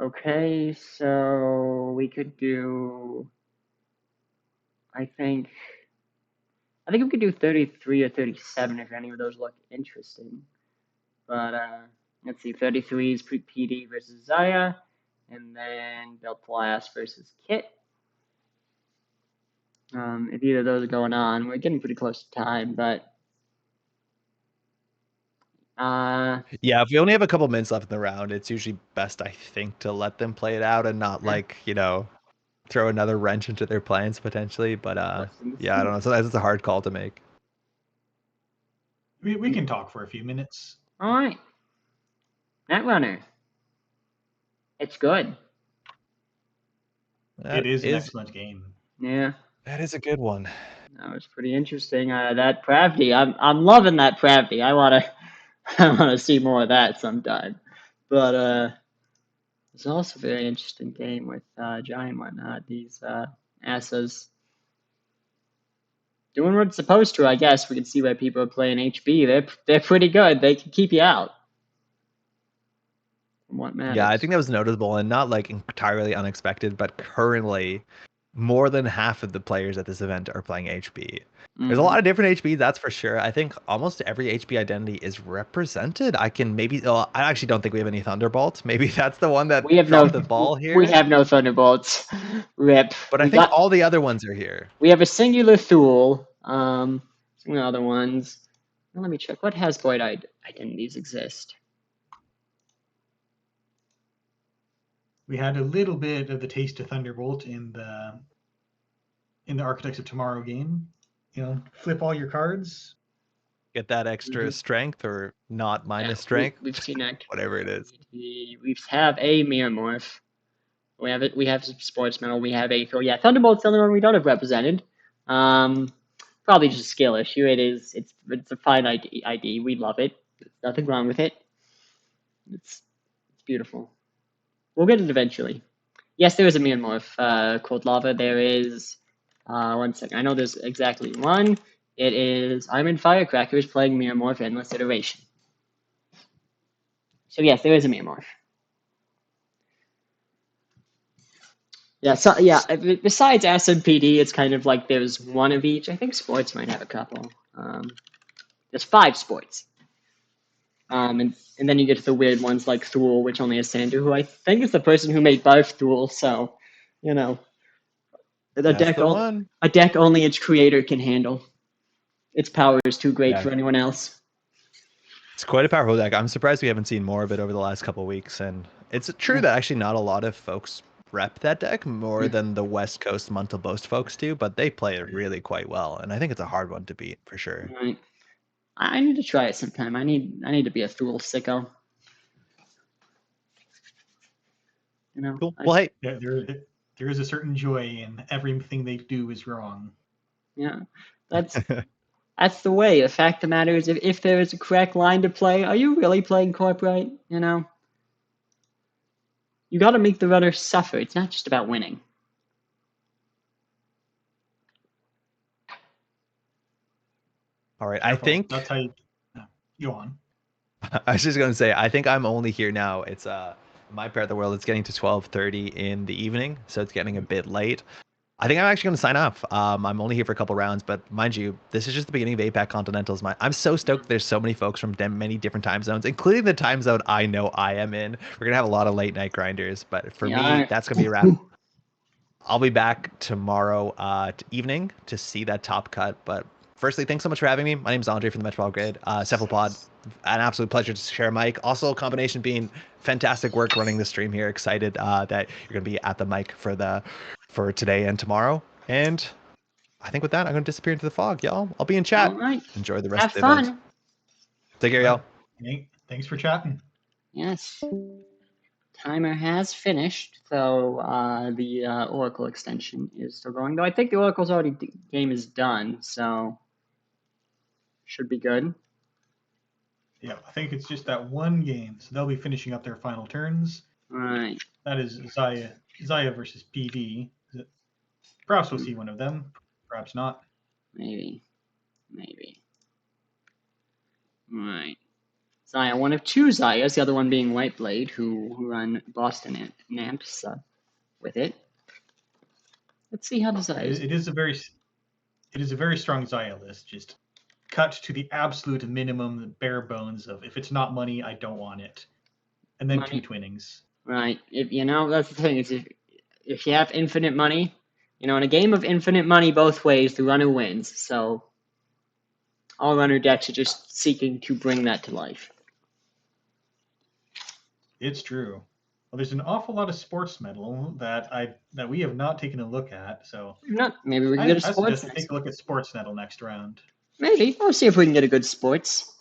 Speaker 1: Okay, so we could do... I think we could do 33 or 37 if any of those look interesting. But let's see, 33 is PD versus Zaya, and then Built Blast versus Kit. If either of those are going on, we're getting pretty close to time, but
Speaker 3: if we only have a couple minutes left in the round, it's usually best, I think, to let them play it out and not throw another wrench into their plans potentially. But I don't know. Sometimes it's a hard call to make.
Speaker 2: We can talk for a few minutes.
Speaker 1: All right. Netrunner. It's good.
Speaker 2: It is an excellent game.
Speaker 1: Yeah.
Speaker 3: That is a good one.
Speaker 1: That was pretty interesting. That Pravdi, I'm loving that Pravdi. I wanna see more of that sometime. But it's also a very interesting game with Jai and whatnot. These Asas doing what it's supposed to, I guess. We can see why people are playing HB. They're pretty good. They can keep you out. What matters.
Speaker 3: Yeah, I think that was notable and not entirely unexpected, but currently more than half of the players at this event are playing HB. There's a lot of different HB, that's for sure. I think almost every HB identity is represented. I actually don't think we have any Thunderbolts. Maybe that's the one that
Speaker 1: we have
Speaker 3: dropped the ball here.
Speaker 1: We have no Thunderbolts. Rip.
Speaker 3: But I think all the other ones are here.
Speaker 1: We have a singular Thule. Some of the other ones. Well, let me check. What Hasboid identities exist?
Speaker 2: We had a little bit of the taste of Thunderbolt in the Architects of Tomorrow game. Flip all your cards.
Speaker 3: Get that extra strength or not minus strength.
Speaker 1: We've seen that.
Speaker 3: Whatever it is.
Speaker 1: We have a mirror morph. We have it. We have sports metal. We have a Thunderbolt's the only one we don't have represented. Probably just a skill issue. It's a fine ID. We love it. There's nothing wrong with it. It's beautiful. We'll get it eventually. Yes, there is a mirror morph. Cold lava. There is. 1 second. I know there's exactly one. It is Iron Firecrackers playing mirror morph endless iteration. So yes, there is a mirror morph. Yeah, so besides S and PD, it's kind of like there's one of each. I think sports might have a couple. There's 5 sports. And then you get to the weird ones like Thule, which only has Sander, who I think is the person who made Barf Thule, so a deck only its creator can handle. Its power is too great for anyone else.
Speaker 3: It's quite a powerful deck. I'm surprised we haven't seen more of it over the last couple of weeks, and it's true that actually not a lot of folks rep that deck more than the West Coast Muntal Boast folks do, but they play it really quite well, and I think it's a hard one to beat for sure.
Speaker 1: Right. I need to try it sometime. I need to be a Thule sicko.
Speaker 3: Cool. Well, hey,
Speaker 2: there is a certain joy in everything they do is wrong.
Speaker 1: Yeah, that's the way. The fact of the matter is, if there is a correct line to play, are you really playing corp right? You got to make the runner suffer. It's not just about winning.
Speaker 3: All right, I think
Speaker 2: that's how you go on.
Speaker 3: I was just going to say, I think I'm only here now. It's my part of the world. It's getting to 12:30 in the evening, so it's getting a bit late. I think I'm actually going to sign off. I'm only here for a couple rounds, but mind you, this is just the beginning of APAC Continentals. I'm so stoked there's so many folks from many different time zones, including the time zone I know I am in. We're going to have a lot of late night grinders, but for me, that's going to be a wrap. I'll be back tomorrow evening to see that top cut, but firstly, thanks so much for having me. My name is Andre from the Metropolitan Grid. Cephalopod, an absolute pleasure to share a mic. Also, a combination being fantastic work running the stream here. Excited that you're going to be at the mic for today and tomorrow. And I think with that, I'm going to disappear into the fog, y'all. I'll be in chat.
Speaker 1: All right.
Speaker 3: Enjoy the rest
Speaker 1: Have
Speaker 3: of the
Speaker 1: fun.
Speaker 3: event. Take care, y'all.
Speaker 2: Thanks for chatting.
Speaker 1: Yes. Timer has finished, so the Oracle extension is still going. Though I think the Oracle's game is done, so should be good.
Speaker 2: Yeah, I think it's just that one game, so they'll be finishing up their final turns.
Speaker 1: Right.
Speaker 2: That is Zaya versus PD. Perhaps we'll see one of them. Perhaps not.
Speaker 1: Maybe. Right. Zaya, one of 2 Zayas, the other one being Whiteblade, who run Boston Namps with it. Let's see how the Zaya is.
Speaker 2: It is a very strong Zaya list. Just cut to the absolute minimum, the bare bones of if it's not money, I don't want it. And then money. 2 twinnings.
Speaker 1: Right. If that's the thing, is if you have infinite money, in a game of infinite money both ways, the runner wins. So all runner decks are just seeking to bring that to life.
Speaker 2: It's true. Well, there's an awful lot of sports metal that we have not taken a look at. So
Speaker 1: maybe we can get a sports.
Speaker 2: Take a look at sports metal next round.
Speaker 1: Maybe I'll see if we can get a good sports.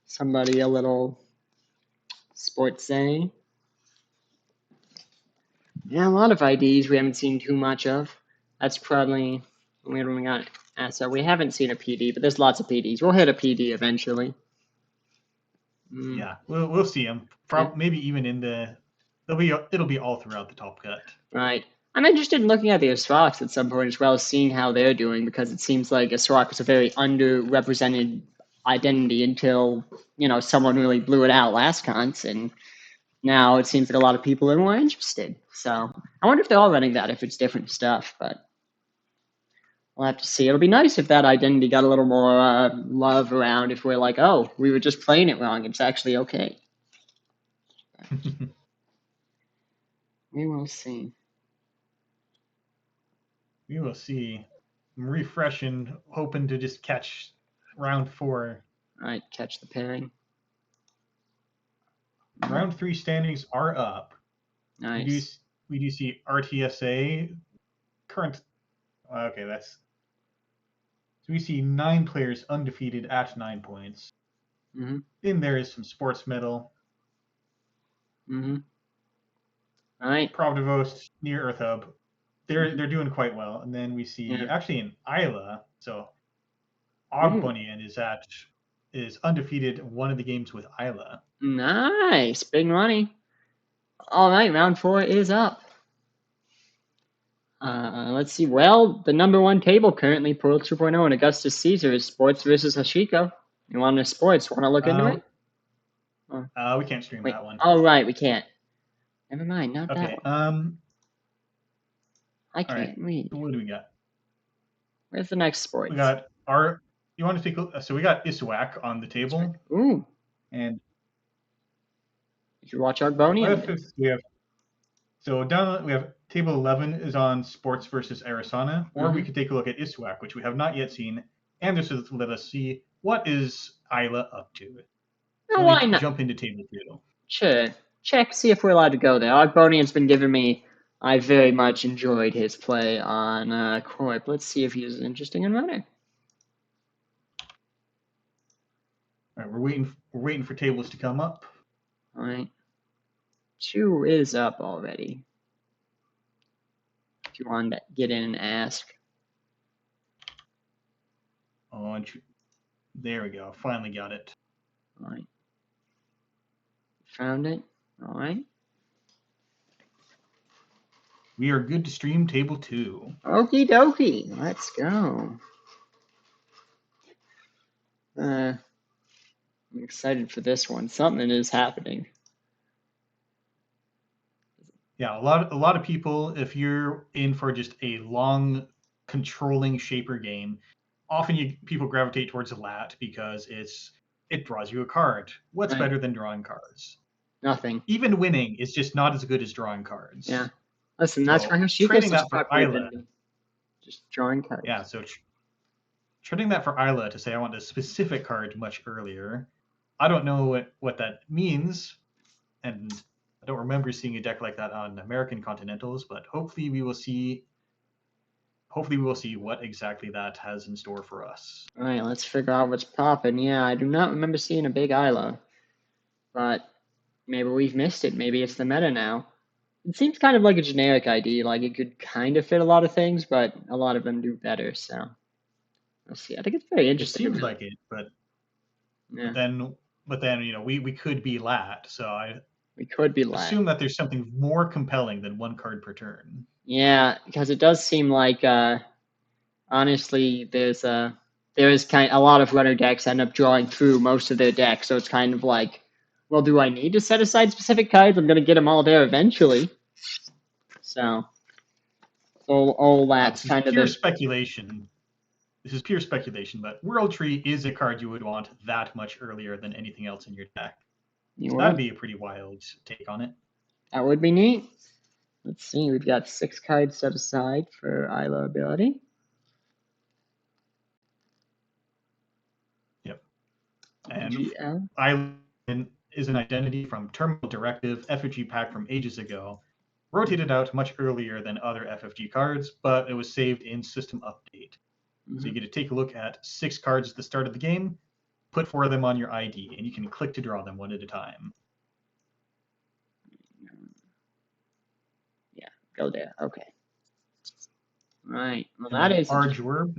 Speaker 1: Somebody a little sports say. Yeah, a lot of IDs we haven't seen too much of. That's probably when we got. So we haven't seen a PD, but there's lots of PDs. We'll hit a PD eventually.
Speaker 2: Yeah, we'll see them. Maybe even in the. It'll be all throughout the top cut.
Speaker 1: Right. I'm interested in looking at the Asrocs at some point as well, seeing how they're doing, because it seems like Asroc was a very underrepresented identity until someone really blew it out last cons, and now it seems that a lot of people are more interested. So I wonder if they're all running that, if it's different stuff, but we'll have to see. It'll be nice if that identity got a little more love around, if we're like, oh, we were just playing it wrong. It's actually okay. We will see.
Speaker 2: We will see. I'm refreshing, hoping to just catch round 4.
Speaker 1: All right, catch the pairing.
Speaker 2: Round 3 standings are up.
Speaker 1: Nice.
Speaker 2: We do see RTSA current. Okay, that's So we see 9 players undefeated at 9 points.
Speaker 1: Mm-hmm.
Speaker 2: In there is some sports medal.
Speaker 1: Mm-hmm. All right.
Speaker 2: Provost near Earth Hub. They're doing quite well. And then we see actually in Isla, so Ogbonian is undefeated one of the games with Isla.
Speaker 1: Nice. Big money. All right, round 4 is up. Let's see. Well, the number 1 table currently, Portal 2.0 and Augustus Caesar is Sports versus Hashiko. You want to sports? Want to look into it?
Speaker 2: We can't stream that one.
Speaker 1: Oh, right, we can't. Never mind, not
Speaker 2: okay,
Speaker 1: that one. I can't read.
Speaker 2: So what do we got?
Speaker 1: Where's the next sports?
Speaker 2: We got you want to take a, so we got Iswak on the table.
Speaker 1: Ooh.
Speaker 2: And
Speaker 1: did you watch Argbonian?
Speaker 2: We have so down we have table 11 is on Sports versus Arasana, or we could take a look at Iswak, which we have not yet seen, and this will let us see what is Isla up to.
Speaker 1: No, why not?
Speaker 2: Jump into table 2.
Speaker 1: Sure. Check, see if we're allowed to go there. Argbonian's been giving me. I very much enjoyed his play on Corp. Let's see if he's interesting in runner.
Speaker 2: All right, we're waiting for tables to come up.
Speaker 1: All right. 2 is up already. If you want to get in and ask.
Speaker 2: Oh, there we go. Finally got it.
Speaker 1: All right. Found it. All right.
Speaker 2: We are good to stream table 2.
Speaker 1: Okie dokie. Let's go. I'm excited for this one. Something is happening.
Speaker 2: Yeah, a lot of people, if you're in for just a long controlling shaper game, often people gravitate towards a lat because it draws you a card. What's better than drawing cards?
Speaker 1: Nothing.
Speaker 2: Even winning is just not as good as drawing cards.
Speaker 1: Yeah. Listen, that's why she
Speaker 2: trading that for Isla.
Speaker 1: Just drawing cards.
Speaker 2: Yeah, so trading that for Isla to say I want a specific card much earlier. I don't know what that means, and I don't remember seeing a deck like that on American Continentals, but hopefully we will see what exactly that has in store for us.
Speaker 1: All right, let's figure out what's popping. Yeah, I do not remember seeing a big Isla, but maybe we've missed it. Maybe it's the meta now. It seems kind of like a generic ID, like it could kind of fit a lot of things, but a lot of them do better, so we'll see. I think it's very interesting.
Speaker 2: It seems like it, but
Speaker 1: yeah.
Speaker 2: But then we could be lat, so
Speaker 1: we could be lat.
Speaker 2: Assume that there's something more compelling than 1 card per turn.
Speaker 1: Yeah, because it does seem like honestly there is kind of a lot of runner decks end up drawing through most of their decks, so it's kind of like, well, do I need to set aside specific cards? I'm going to get them all there eventually. So, all that's kind of
Speaker 2: pure speculation. This is pure speculation, but World Tree is a card you would want that much earlier than anything else in your deck. So that'd be a pretty wild take on it.
Speaker 1: That would be neat. Let's see, we've got 6 cards set aside for Isla ability.
Speaker 2: Yep. And Isla is an identity from Terminal Directive, FFG pack from ages ago. Rotated out much earlier than other FFG cards, but it was saved in System Update. So you get to take a look at 6 cards at the start of the game, put 4 of them on your ID, and you can click to draw them one at a time.
Speaker 1: Yeah, go there. Okay. Right. Well, that is
Speaker 2: Arjorb.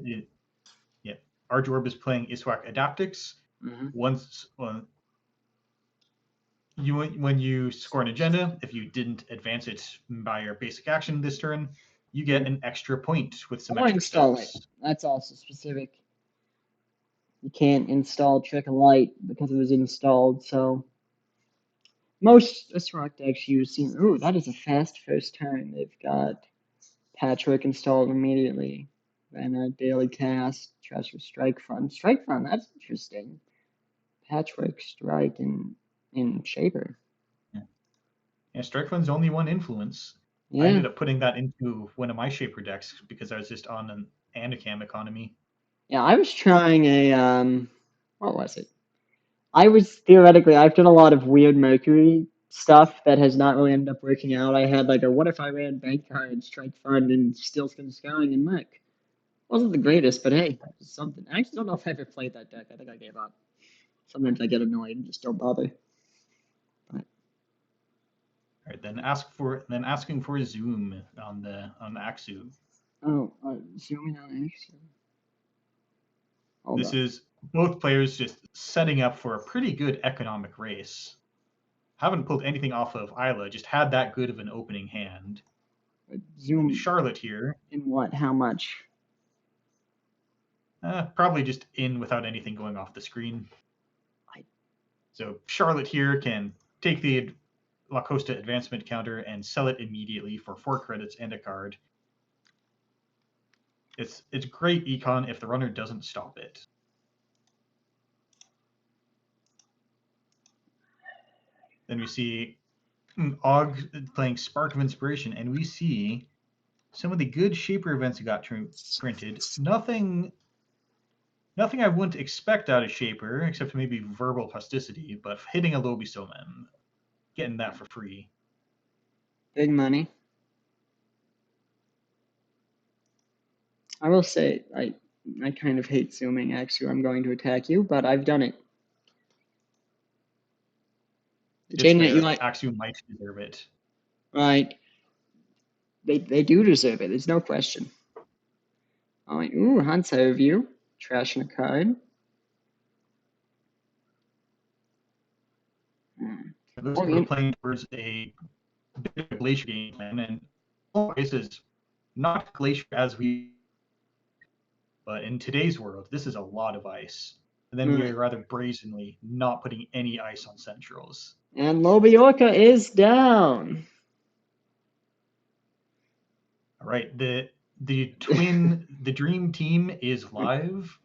Speaker 2: Arjorb is playing Iswak Adaptix. When you score an agenda, if you didn't advance it by your basic action this turn, you get an extra point with some extra
Speaker 1: install
Speaker 2: steps.
Speaker 1: it. That's also specific. You can't install Trick of Light because it was installed, so most Iswak decks use. Ooh, that is a fast first turn. They've got Patchwork installed immediately. Then a daily cast, Treasure Strike Fund. Strike Fund, that's interesting. Patchwork Strike in Shaper.
Speaker 2: Yeah, Strike Fund's only 1 influence. Yeah. I ended up putting that into one of my Shaper decks because I was just on an Anacam economy.
Speaker 1: Yeah, I was trying a what was it? I've done a lot of weird Mercury stuff that has not really ended up working out. I had like a what if I ran bank card, Strike Fund, and Steelskin Scouring and Merc. Wasn't the greatest, but hey, something. I actually don't know if I ever played that deck. I think I gave up. Sometimes I get annoyed and just don't bother. But...
Speaker 2: All right, then asking for a zoom on the Aksu.
Speaker 1: Oh, zooming on Aksu.
Speaker 2: This is both players just setting up for a pretty good economic race. Haven't pulled anything off of Isla, just had that good of an opening hand.
Speaker 1: Zoom.
Speaker 2: And Charlotte here.
Speaker 1: In what? How much?
Speaker 2: Probably just in without anything going off the screen. So Charlotte here can take the La Costa advancement counter and sell it immediately for 4 credits and a card. It's great econ if the runner doesn't stop it. Then we see Og playing Spark of Inspiration, and we see some of the good Shaper events that got printed. Nothing I wouldn't expect out of Shaper, except maybe Verbal Plasticity, but hitting a Lobisoman, getting that for free.
Speaker 1: Big money. I will say, I kind of hate zooming, actually. I'm going to attack you, but I've done it. The chain that you like.
Speaker 2: Axu might deserve it.
Speaker 1: Right. They do deserve it. There's no question. All right. Ooh, Hansa review. Trashing a card.
Speaker 2: We're playing towards a bit of Glacier game plan, and this is not Glacier as we. But in today's world, this is a lot of ice. And then we are rather brazenly not putting any ice on centrals.
Speaker 1: And Lobiorca is down.
Speaker 2: All right, the dream team is live.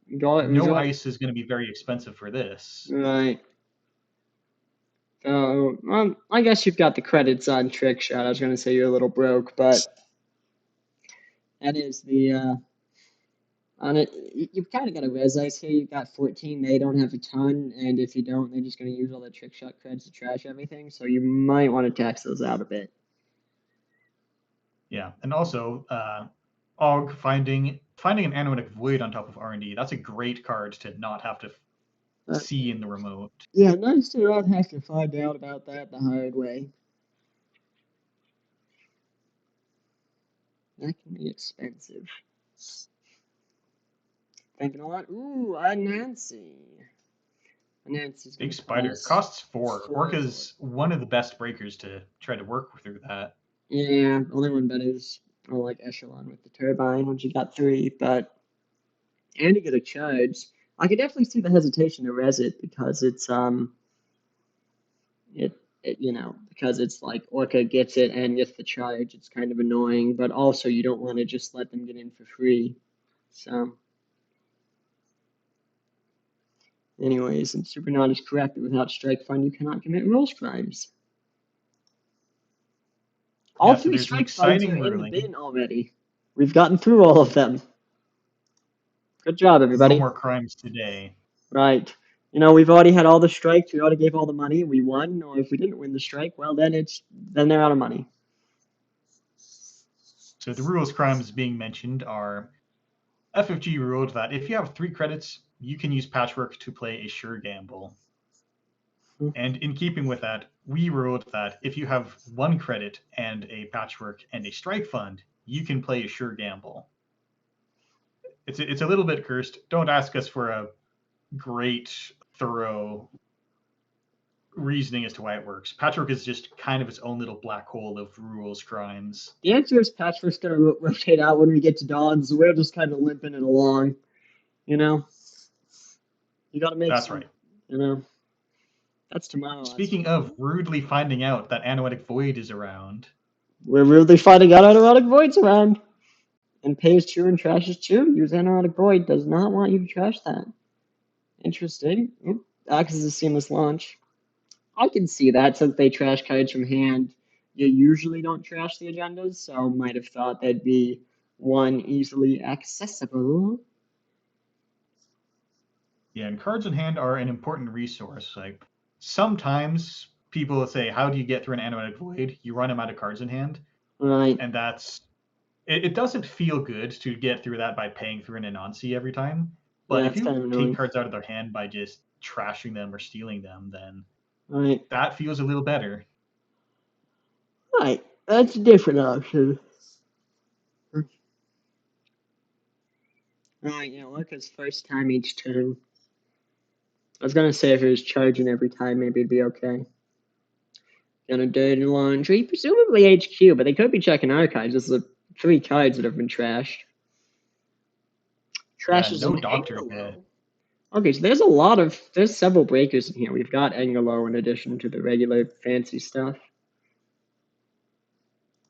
Speaker 2: No ice is going to be very expensive for this.
Speaker 1: Right. So, I guess you've got the credits on Trick Shot. I was going to say you're a little broke, but that is the on it. You've kind of got a res ice here. You've got 14. They don't have a ton, and if you don't, they're just going to use all the Trick Shot credits to trash everything. So you might want to tax those out a bit.
Speaker 2: Yeah, and also, Og finding an Anoretic Void on top of R&D. That's a great card to not have to see in the remote.
Speaker 1: Yeah, nice to not have to find out about that the hard way. That can be expensive. Thinking a lot. Ooh, a Nancy. Nancy's
Speaker 2: Big Spider costs 4. Orca's one of the best breakers to try to work through that.
Speaker 1: Yeah, only one better is like Echelon with the Turbine when she got 3, but and to get a charge. I could definitely see the hesitation to res it because it's because it's like Orca gets it and gets the charge. It's kind of annoying, but also you don't want to just let them get in for free. So, anyways, and Supernaut is correct that without Strike Fund, you cannot commit rules crimes. All 3 Strike Funds are in the bin already. We've gotten through all of them. Good job, everybody.
Speaker 2: No more crimes today.
Speaker 1: Right. We've already had all the strikes. We already gave all the money. We won. Or if we didn't win the strike, well, then they're out of money.
Speaker 2: So the rules crimes being mentioned are FFG ruled that if you have 3 credits, you can use Patchwork to play a sure gamble. And in keeping with that, we ruled that if you have 1 credit and a Patchwork and a Strike Fund, you can play a sure gamble. It's a little bit cursed. Don't ask us for a great, thorough reasoning as to why it works. Patchwork is just kind of its own little black hole of rules crimes.
Speaker 1: The answer is Patchwork's going to rotate out when we get to Dawn, so we're just kind of limping it along. You got to make
Speaker 2: That's right.
Speaker 1: That's tomorrow.
Speaker 2: Speaking of rudely finding out that Anoretic Void is around.
Speaker 1: We're rudely finding out Anoretic Void's around. And pays true and trashes true. Use Anoretic Void. Does not want you to trash that. Interesting. Oop, acts as a seamless launch. I can see that since they trash cards from hand. You usually don't trash the agendas, so might have thought that'd be one easily accessible.
Speaker 2: Yeah, and cards in hand are an important resource. Like sometimes people say, "How do you get through an Anoretic Void?" You run them out of cards in hand,
Speaker 1: Right.
Speaker 2: and that's it doesn't feel good to get through that by paying through an Anansi every time. But
Speaker 1: Yeah,
Speaker 2: if
Speaker 1: it's kind of
Speaker 2: you
Speaker 1: annoying.
Speaker 2: take cards out of their hand by just trashing them or stealing them, then
Speaker 1: Right.
Speaker 2: that feels a little better.
Speaker 1: Right. That's a different option. Right, yeah, Orca's first time each turn. I was gonna say if it was charging every time, maybe it'd be okay. Gonna dirty laundry, presumably HQ, but they could be checking archives. This is 3 cards that have been trashed.
Speaker 2: Yeah,
Speaker 1: Trashes
Speaker 2: no
Speaker 1: an
Speaker 2: doctor
Speaker 1: Angelo.
Speaker 2: hit.
Speaker 1: Okay, so there's several breakers in here. We've got Angelo in addition to the regular fancy stuff.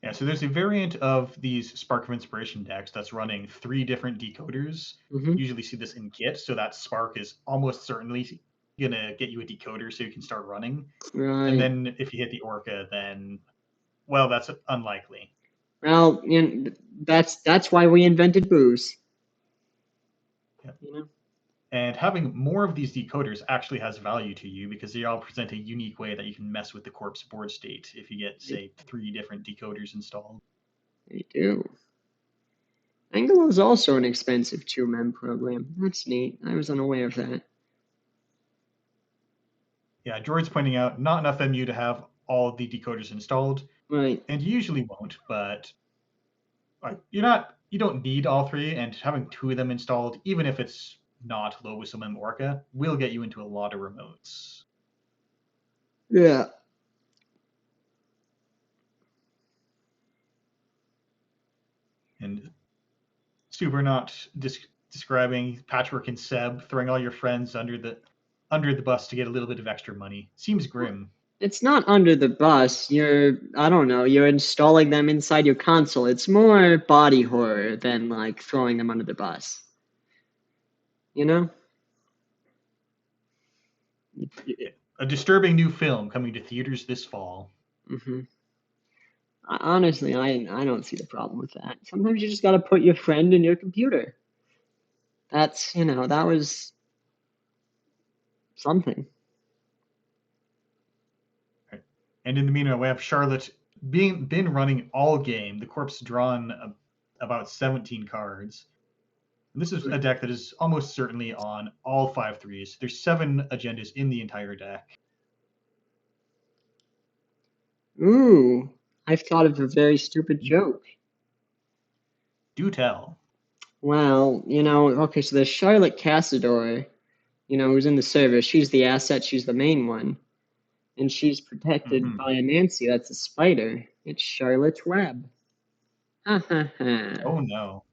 Speaker 2: Yeah, so there's a variant of these Spark of Inspiration decks that's running 3 different decoders.
Speaker 1: Mm-hmm.
Speaker 2: Usually see this in Git, so that Spark is almost certainly gonna get you a decoder so you can start running.
Speaker 1: Right.
Speaker 2: And then if you hit the Orca, then well, that's unlikely.
Speaker 1: Well, that's why we invented booze.
Speaker 2: Yep.
Speaker 1: You know?
Speaker 2: And having more of these decoders actually has value to you because they all present a unique way that you can mess with the corpse board state if you get, say, 3 different decoders installed.
Speaker 1: They do. Angelo is also an expensive 2-mem program. That's neat. I was unaware of that.
Speaker 2: Yeah, Droid's pointing out not enough MU to have all the decoders installed.
Speaker 1: Right.
Speaker 2: And you usually won't, but you don't need all 3, and having 2 of them installed, even if it's not Lobosomem Orca, will get you into a lot of remotes.
Speaker 1: Yeah.
Speaker 2: And super not describing Patchwork and Seb throwing all your friends under the bus to get a little bit of extra money. Seems grim.
Speaker 1: It's not under the bus. I don't know, you're installing them inside your console. It's more body horror than like throwing them under the bus. You know?
Speaker 2: A disturbing new film coming to theaters this fall.
Speaker 1: Mm-hmm. Honestly, I don't see the problem with that. Sometimes you just gotta put your friend in your computer. That was something.
Speaker 2: And in the meanwhile, we have Charlotte been running all game. The corpse drawn about 17 cards. And this is a deck that is almost certainly on all 5/3s. There's 7 agendas in the entire deck.
Speaker 1: Ooh, I've thought of a very stupid joke.
Speaker 2: Do tell.
Speaker 1: Well, okay, so there's Charlotte Cassador, who's in the service. She's the asset, she's the main one. And she's protected by a Nancy, that's a spider. It's Charlotte's Web. Ha ha ha.
Speaker 2: Oh no.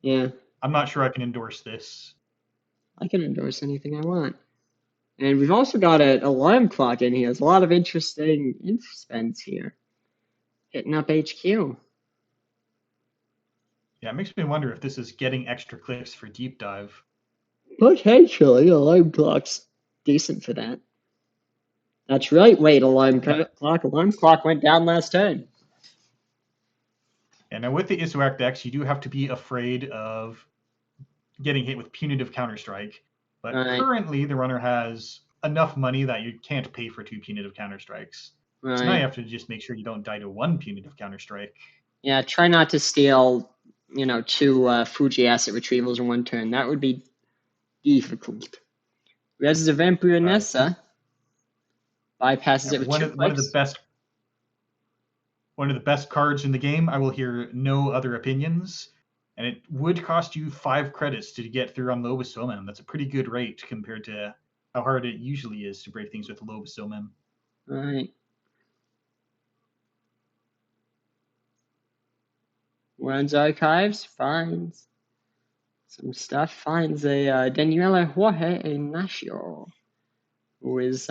Speaker 1: Yeah.
Speaker 2: I'm not sure I can endorse this.
Speaker 1: I can endorse anything I want. And we've also got an alarm clock in here. There's a lot of interesting info spends here. Hitting up HQ.
Speaker 2: Yeah, it makes me wonder if this is getting extra clicks for Deep Dive.
Speaker 1: Potentially, alarm clock's decent for that. That's right. Wait, alarm clock went down last turn.
Speaker 2: And now with the Isuak decks, you do have to be afraid of getting hit with punitive counterstrike. But currently, the runner has enough money that you can't pay for 2 punitive counterstrikes.
Speaker 1: Right.
Speaker 2: So now you have to just make sure you don't die to 1 punitive counterstrike.
Speaker 1: Yeah, try not to steal, 2 Fuji asset retrievals in 1 turn. That would be difficult. Res the Vampire Nessa bypasses it with 2 clicks.
Speaker 2: One of the best cards in the game. I will hear no other opinions. And it would cost you 5 credits to get through on Lobosomem. That's a pretty good rate compared to how hard it usually is to break things with Lobosomem.
Speaker 1: Right. Runs archives, finds some stuff, finds a Daniela Jorge Ignacio, who is,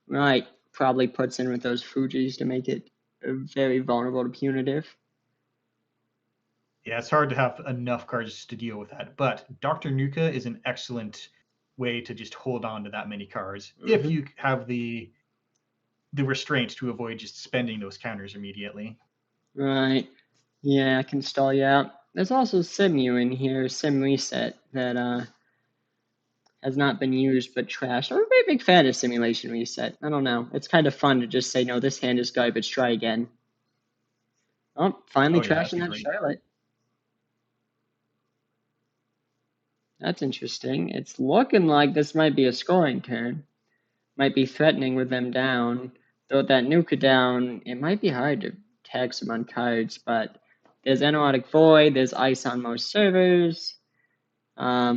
Speaker 1: right, probably puts in with those Fujis to make it very vulnerable to punitive.
Speaker 2: Yeah, it's hard to have enough cards to deal with that. But Dr. Nuka is an excellent way to just hold on to that many cards if you have the restraint to avoid just spending those counters immediately.
Speaker 1: Right. Yeah, I can stall you out. There's also Simu in here, Sim Reset, that has not been used but trashed. I'm a very big fan of Simulation Reset. I don't know. It's kind of fun to just say, no, this hand is garbage, try again. Oh, finally
Speaker 2: yeah, that'd
Speaker 1: trashing
Speaker 2: be
Speaker 1: that
Speaker 2: great.
Speaker 1: Charlotte. That's interesting. It's looking like this might be a scoring turn. Might be threatening with them down. Though with that Nuka down, it might be hard to tag some on cards, but there's Anotic Void, there's Ice on most servers. I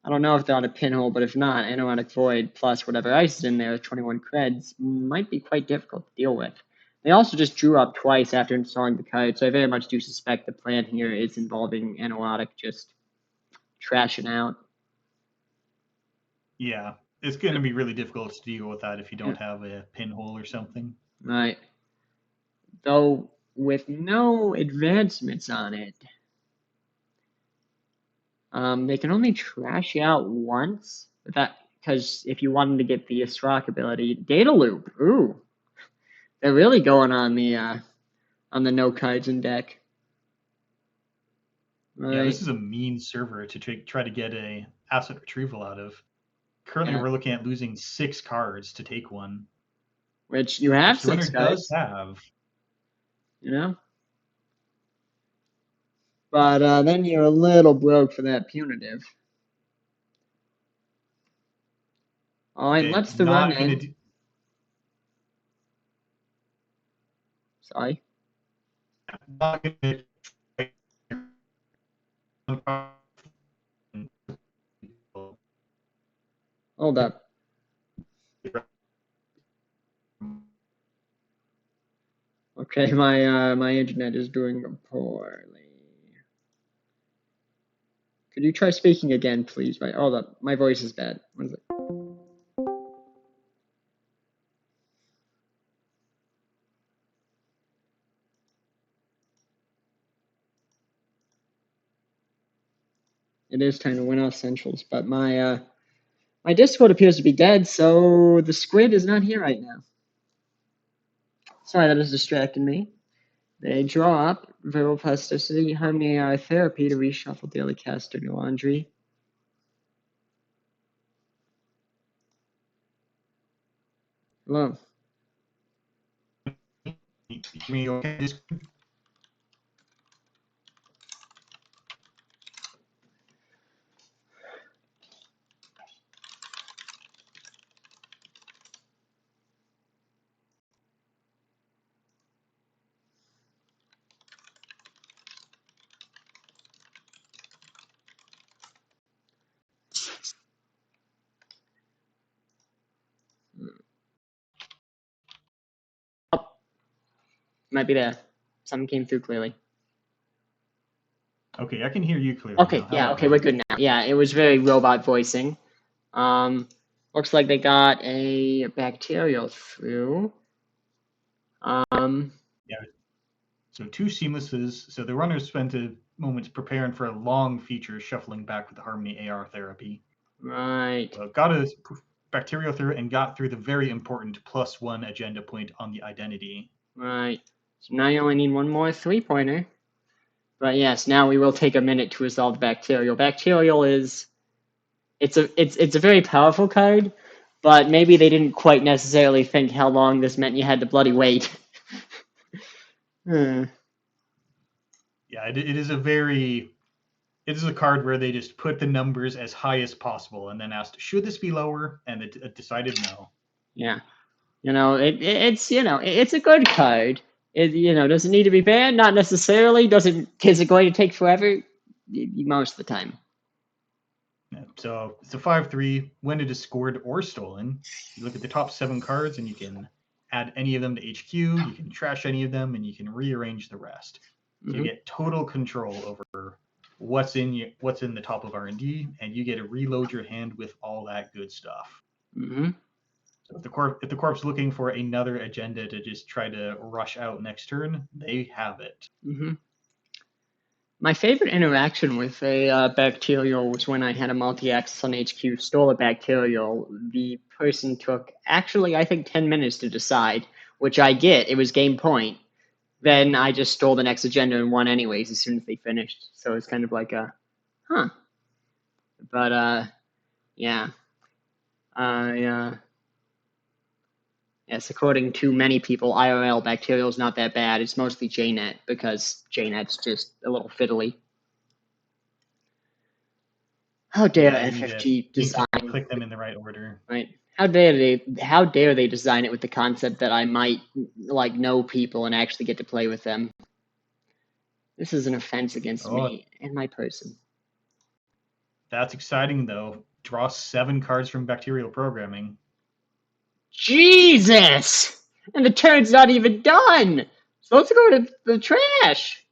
Speaker 1: don't know if they're on a pinhole, but if not, Anotic Void plus whatever ice is in there, 21 creds, might be quite difficult to deal with. They also just drew up twice after installing the card, so I very much do suspect the plan here is involving Anotic just trashing out.
Speaker 2: Yeah, it's going to be really difficult to deal with that if you don't have a pinhole or something.
Speaker 1: Right. Though, with no advancements on it, they can only trash you out once. Because if you wanted to get the Isrock ability, Data Loop, ooh, they're really going on the no cards in deck. Right.
Speaker 2: Yeah, this is a mean server to try to get a asset retrieval out of. Currently, we're looking at losing 6 cards to take one.
Speaker 1: Which you have
Speaker 2: which the
Speaker 1: 6
Speaker 2: winner
Speaker 1: cards.
Speaker 2: does have.
Speaker 1: You know? But then you're a little broke for that punitive. Alright, let's the run in. Sorry.
Speaker 2: Not gonna
Speaker 1: Hold up. Okay, my internet is doing poorly. Could you try speaking again, please? Hold up, my voice is bad. What is it? It is time to win off centrals, but my Discord appears to be dead, so the squid is not here right now. Sorry, that is distracting me. They draw up verbal plasticity, harmony, therapy to reshuffle daily caster to laundry. Hello. Oh, might be there. Something came through clearly.
Speaker 2: Okay, I can hear you clearly.
Speaker 1: Okay, yeah, okay, we're good now. Yeah, it was very robot voicing. Looks like they got a bacterial through.
Speaker 2: Yeah. So 2 seamlesses. So the runners spent a moment preparing for a long feature, shuffling back with the Harmony AR therapy.
Speaker 1: Right.
Speaker 2: Well, got a bacterial through and got through the very important +1 agenda point on the identity.
Speaker 1: Right. So now you only need one more 3-pointer. But yes, now we will take a minute to resolve the bacterial. Bacterial is it's a very powerful card, but maybe they didn't quite necessarily think how long this meant you had to bloody wait.
Speaker 2: Yeah, it is a card where they just put the numbers as high as possible and then asked, should this be lower? And it decided no.
Speaker 1: Yeah. It's a good card. Does it need to be banned? Not necessarily. Is it going to take forever? Most of the time.
Speaker 2: Yeah, so it's a 5/3. When it is scored or stolen, you look at the top 7 cards and you can add any of them to HQ, you can trash any of them, and you can rearrange the rest. So you get total control over what's in the top of R&D, and you get to reload your hand with all that good stuff. So if the corp's looking for another agenda to just try to rush out next turn, they have it.
Speaker 1: My favorite interaction with a bacterial was when I had a multi-access on HQ, stole a bacterial. The person took, actually, I think 10 minutes to decide, which I get. It was game point. Then I just stole the next agenda and won anyways as soon as they finished. So it's kind of like a, huh. But, yeah. Yes, according to many people, IRL bacterial is not that bad. It's mostly JNet because JNet's just a little fiddly. How dare FFG design?
Speaker 2: Click them in the right order.
Speaker 1: Right. How dare they design it with the concept that I might like know people and actually get to play with them? This is an offense against me and my person.
Speaker 2: That's exciting though. Draw 7 cards from bacterial programming.
Speaker 1: Jesus! And the turn's not even done! So let's go to the trash!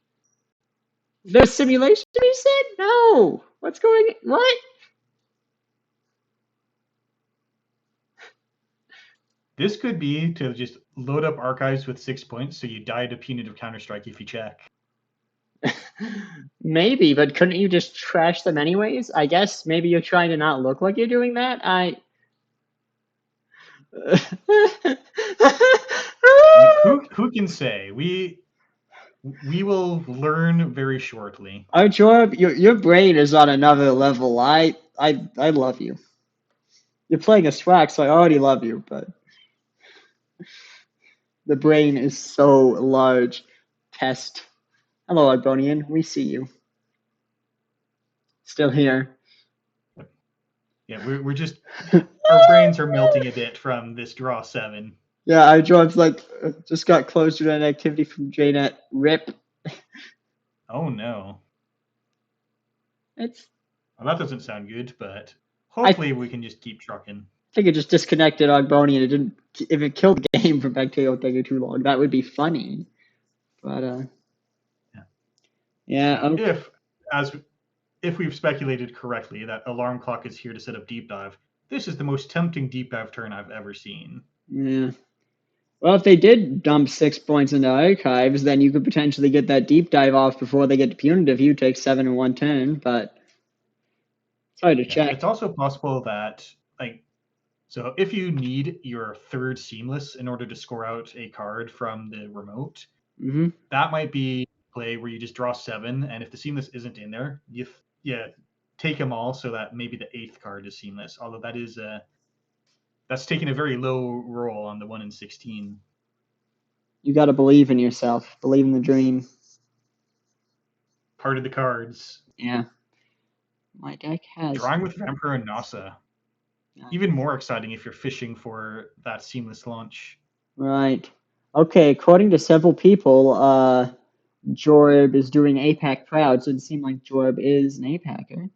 Speaker 1: Is there a simulation you said? No! What's going on? What?
Speaker 2: This could be to just load up archives with 6 points so you die to punitive Counter-Strike if you check.
Speaker 1: Maybe, but couldn't you just trash them anyways? I guess maybe you're trying to not look like you're doing that?
Speaker 2: Who can say? We will learn very shortly.
Speaker 1: Jorb, your brain is on another level. I love you. You're playing a swag, so I already love you, but the brain is so large. Test. Hello, Arbonian. We see you. Still here.
Speaker 2: Yeah, we're just our brains are melting a bit from this draw 7.
Speaker 1: Yeah, our job's like just got closed due to an activity from JNet. RIP.
Speaker 2: Oh no. Well, that doesn't sound good, but hopefully we can just keep trucking.
Speaker 1: I think it just disconnected Ogboni and it didn't. If it killed the game for bacterial taking too long, that would be funny. But yeah.
Speaker 2: Okay. If we've speculated correctly that Alarm Clock is here to set up deep dive, this is the most tempting deep dive turn I've ever seen.
Speaker 1: Yeah. Well, if they did dump 6 points into archives, then you could potentially get that deep dive off before they get to punitive. You take 7 in one turn, but it's hard to check.
Speaker 2: It's also possible that so if you need your 3rd seamless in order to score out a card from the remote, that might be a play where you just draw 7, and if the seamless isn't in there, you take them all so that maybe the 8th card is seamless. Although that's taking a very low roll on the 1 in 16.
Speaker 1: You got to believe in yourself. Believe in the dream.
Speaker 2: Part of the cards.
Speaker 1: Yeah. My deck has
Speaker 2: drawing with Vampire and NASA. Even more exciting if you're fishing for that seamless launch.
Speaker 1: Right. Okay, according to several people, Jorb is doing APAC proud, so it seems like Jorb is an APACer.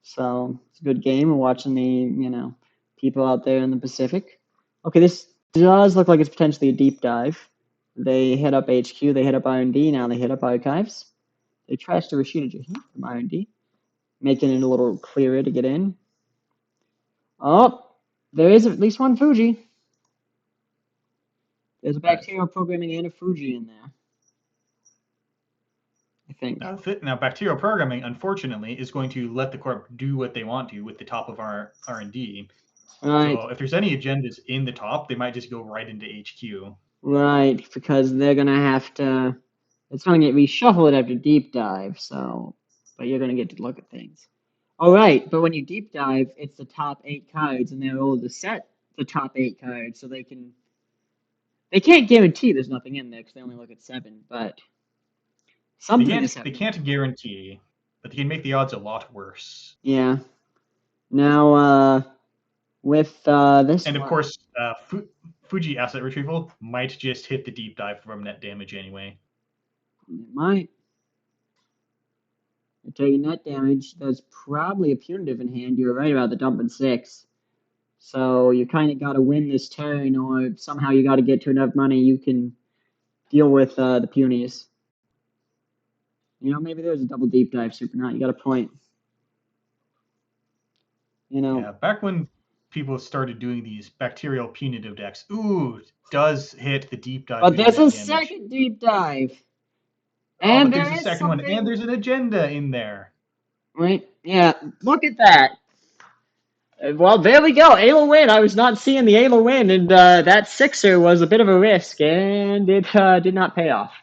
Speaker 1: So it's a good game. We're watching the, people out there in the Pacific. Okay, this does look like it's potentially a deep dive. They hit up HQ, they hit up R&D, now they hit up archives. They trashed a Rashida from R&D, making it a little clearer to get in. Oh, there is at least one Fuji. There's a bacterial programming and a Fuji in there, I think.
Speaker 2: Now, bacterial programming, unfortunately, is going to let the corp do what they want to with the top of our R&D.
Speaker 1: Right.
Speaker 2: So if there's any agendas in the top, they might just go right into HQ.
Speaker 1: Right, because they're going to have to... It's going to get reshuffled after deep dive, so... But you're going to get to look at things. All right, but when you deep dive, it's the top 8 cards, and they're able to set the top 8 cards, so they can... They can't guarantee there's nothing in there, because they only look at 7, but... Something
Speaker 2: they can't guarantee, but they can make the odds a lot worse.
Speaker 1: Yeah. Now, with this
Speaker 2: and of course, Fuji asset retrieval might just hit the deep dive from net damage anyway.
Speaker 1: It might. I tell you, net damage, there's probably a punitive in hand. You were right about the dump in 6. So you kind of got to win this turn, or somehow you got to get to enough money you can deal with the punies. Maybe there's a double deep dive, Supernaut. You got a point.
Speaker 2: Yeah, back when people started doing these bacterial punitive decks, does hit the deep dive.
Speaker 1: But there's a second deep dive.
Speaker 2: And but there's a second one, and there's an agenda in there.
Speaker 1: Right? Yeah, look at that. Well, there we go. Ayla win. I was not seeing the Ayla win, and that 6er was a bit of a risk, and it did not pay off.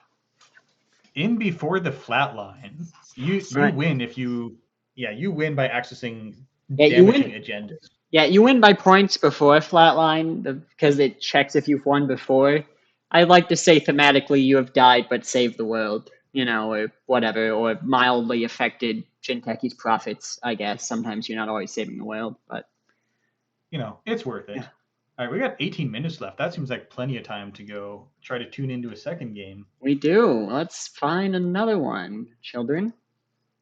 Speaker 2: In before the flat line, you win if you win by accessing damaging agendas.
Speaker 1: Yeah, you win by points before flatline because it checks if you've won before. I'd like to say thematically you have died but saved the world, or whatever, or mildly affected Jinteki's profits, I guess. Sometimes you're not always saving the world, but...
Speaker 2: It's worth it.
Speaker 1: Yeah.
Speaker 2: All right, we got 18 minutes left. That seems like plenty of time to go try to tune into a second game.
Speaker 1: We do. Let's find another one. Children?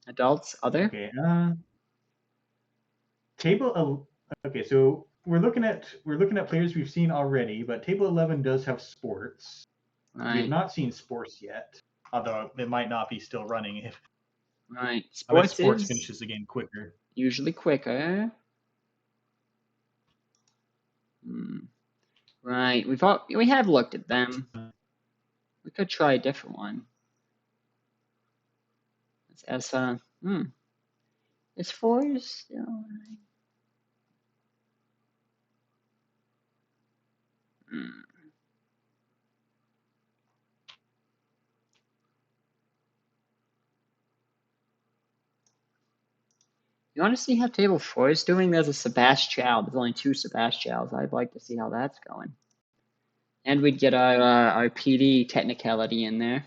Speaker 1: Adults? Other?
Speaker 2: Okay. Okay, so we're looking at players we've seen already, but table 11 does have sports.
Speaker 1: Right.
Speaker 2: We have not seen sports yet, although it might not be still running.
Speaker 1: Right.
Speaker 2: Sports
Speaker 1: Sports
Speaker 2: finishes the game quicker.
Speaker 1: Usually quicker. Right. We have looked at them. We could try a different one. It's ESA. Is 4 still? You want to see how table 4 is doing? There's a Sebastial. There's only 2 Sebastials. I'd like to see how that's going. And we'd get our PD technicality in there.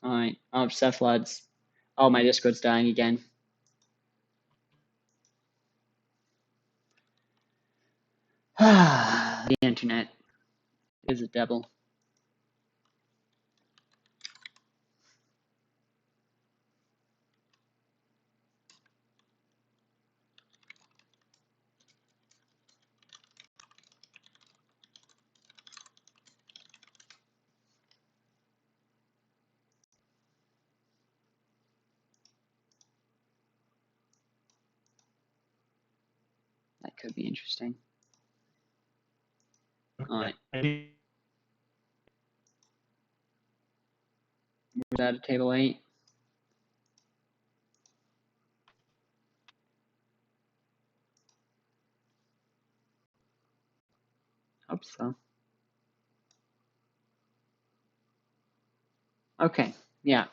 Speaker 1: All right. Oh, Cephalad's. Oh, my Discord's dying again. The internet is a devil. That could be interesting. All right. We're at a table 8. Hope so. Okay. Yeah,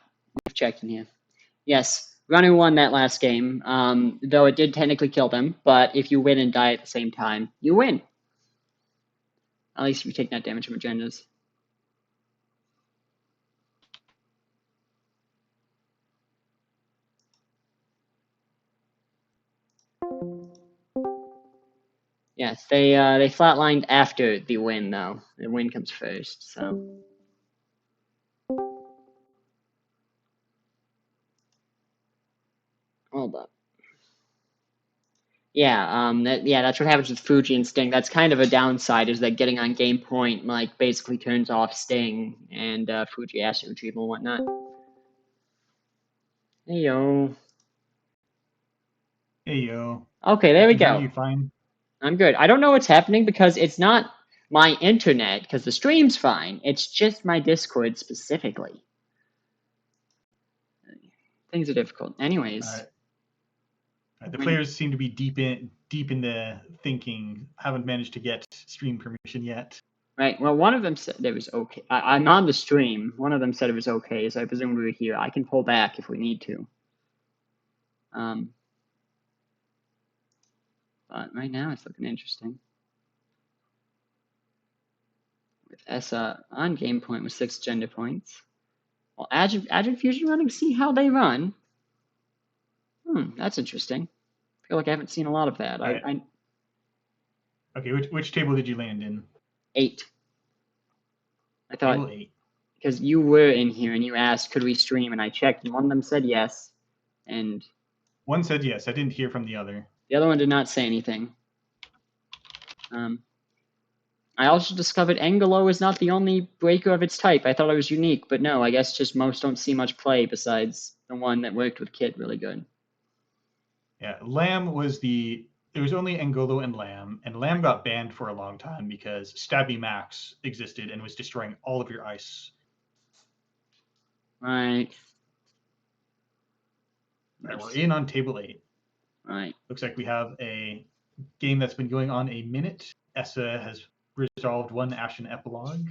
Speaker 1: we've checked in here. Yes, Ranu won that last game, though it did technically kill them. But if you win and die at the same time, you win. At least if you take that damage from agendas. Yes, they flatlined after the win, though. The win comes first, so. Hold up. Yeah, that's what happens with Fuji and Sting. That's kind of a downside, is that getting on game point, like, basically turns off Sting and Fuji asset retrieval and whatnot. Hey, yo.
Speaker 2: Hey, yo.
Speaker 1: Okay, there we go.
Speaker 2: You fine?
Speaker 1: I'm good. I don't know what's happening because it's not my internet, because the stream's fine. It's just my Discord specifically. Things are difficult. Anyways.
Speaker 2: The players seem to be deep in the thinking. Haven't managed to get stream permission yet.
Speaker 1: Right. Well, one of them said it was okay. I'm on the stream. One of them said it was okay, so I presume we were here. I can pull back if we need to. But right now it's looking interesting. With ESA on game point with 6 gender points. Well, Adjunct Fusion running, see how they run. That's interesting. I feel like I haven't seen a lot of that.
Speaker 2: Right. Okay, which table did you land in?
Speaker 1: 8. I thought,
Speaker 2: table 8.
Speaker 1: Because you were in here and you asked, could we stream? And I checked, and one of them said yes. And
Speaker 2: one said yes. I didn't hear from the other.
Speaker 1: The other one did not say anything. I also discovered Angelo is not the only breaker of its type. I thought it was unique, but no, I guess just most don't see much play besides the one that worked with Kit really good.
Speaker 2: Yeah, Lamb was there was only Angolo and Lamb got banned for a long time because Stabby Max existed and was destroying all of your ice.
Speaker 1: Right.
Speaker 2: Right, we're in on table 8.
Speaker 1: Right.
Speaker 2: Looks like we have a game that's been going on a minute. ESA has resolved one Ashen epilogue.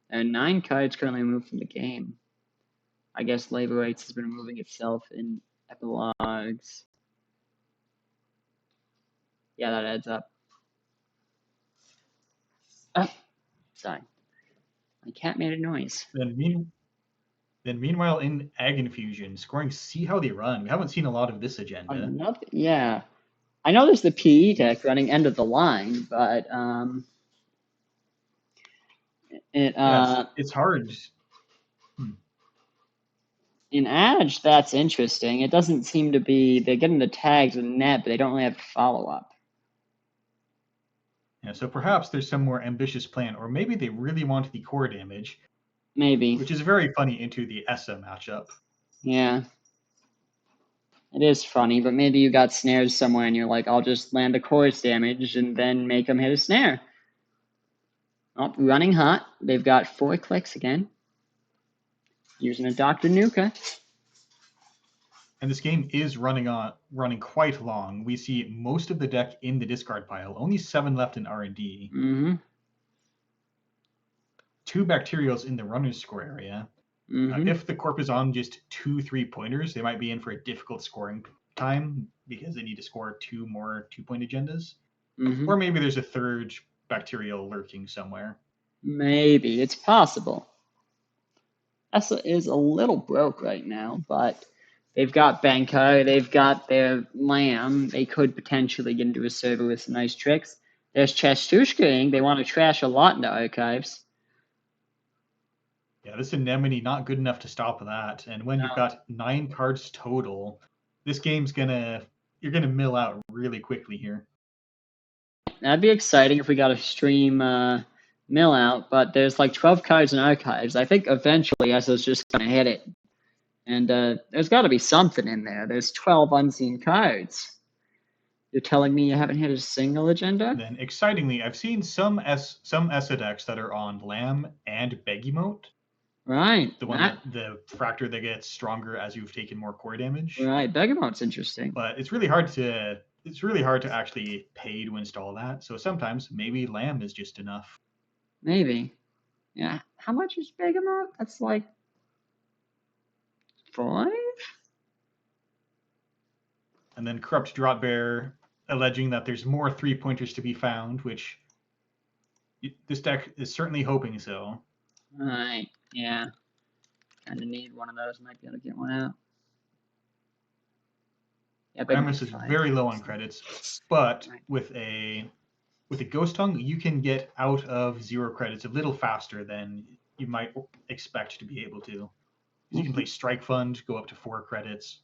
Speaker 1: And 9 cards currently removed from the game. I guess labor rights has been removing itself in epilogues. Yeah, that adds up. Oh, sorry. My cat made a noise.
Speaker 2: Then meanwhile in Ag Infusion, scoring See How They Run. We haven't seen a lot of this agenda.
Speaker 1: Yeah. I know there's the PE deck running end of the line, but
Speaker 2: it's hard.
Speaker 1: In Edge, that's interesting. It doesn't seem to be, they're getting the tags and net, but they don't really have follow-up.
Speaker 2: Yeah, so perhaps there's some more ambitious plan, or maybe they really want the core damage.
Speaker 1: Maybe.
Speaker 2: Which is very funny into the Essa matchup.
Speaker 1: Yeah. It is funny, but maybe you got snares somewhere and you're like, I'll just land the core's damage and then make them hit a snare. Oh, running hot. They've got 4 clicks again. Using a Dr. Nuka.
Speaker 2: And this game is running quite long. We see most of the deck in the discard pile. Only 7 left in R&D.
Speaker 1: Mm-hmm.
Speaker 2: 2 Bacterials in the runner's score area.
Speaker 1: Mm-hmm.
Speaker 2: If the Corp is on just 2 3-pointers, they might be in for a difficult scoring time because they need to score 2 more 2-point agendas.
Speaker 1: Mm-hmm.
Speaker 2: Or maybe there's a 3rd Bacterial lurking somewhere.
Speaker 1: Maybe. It's possible. Essa is a little broke right now, but they've got Bankai, they've got their Lamb. They could potentially get into a server with some nice tricks. There's Chestushka. They want to trash a lot into archives.
Speaker 2: Yeah, this Anemone not good enough to stop that. And when you've got 9 cards total, this game's you're gonna mill out really quickly here.
Speaker 1: That'd be exciting if we got a stream mill out, but there's like 12 cards in archives. I think eventually Essa's just gonna hit it. And there's got to be something in there. There's 12 unseen cards. You're telling me you haven't hit a single agenda?
Speaker 2: Then, excitingly, I've seen some Essa decks that are on Lamb and Begemote.
Speaker 1: Right.
Speaker 2: The Fractor that gets stronger as you've taken more core damage.
Speaker 1: Right. Begemote's interesting.
Speaker 2: But it's really hard to actually pay to install that. So sometimes maybe Lamb is just enough.
Speaker 1: Maybe. Yeah. How much is Begemote? That's like 5?
Speaker 2: And then Corrupt Drop Bear alleging that there's more 3-pointers to be found, which this deck is certainly hoping so.
Speaker 1: Right. Yeah. Kind of need one of those. Might be able to get one out.
Speaker 2: Yeah, Ramus is very low on credits, but with a Ghost Tongue, you can get out of 0 credits a little faster than you might expect to be able to. You can play Strike Fund, go up to 4 credits,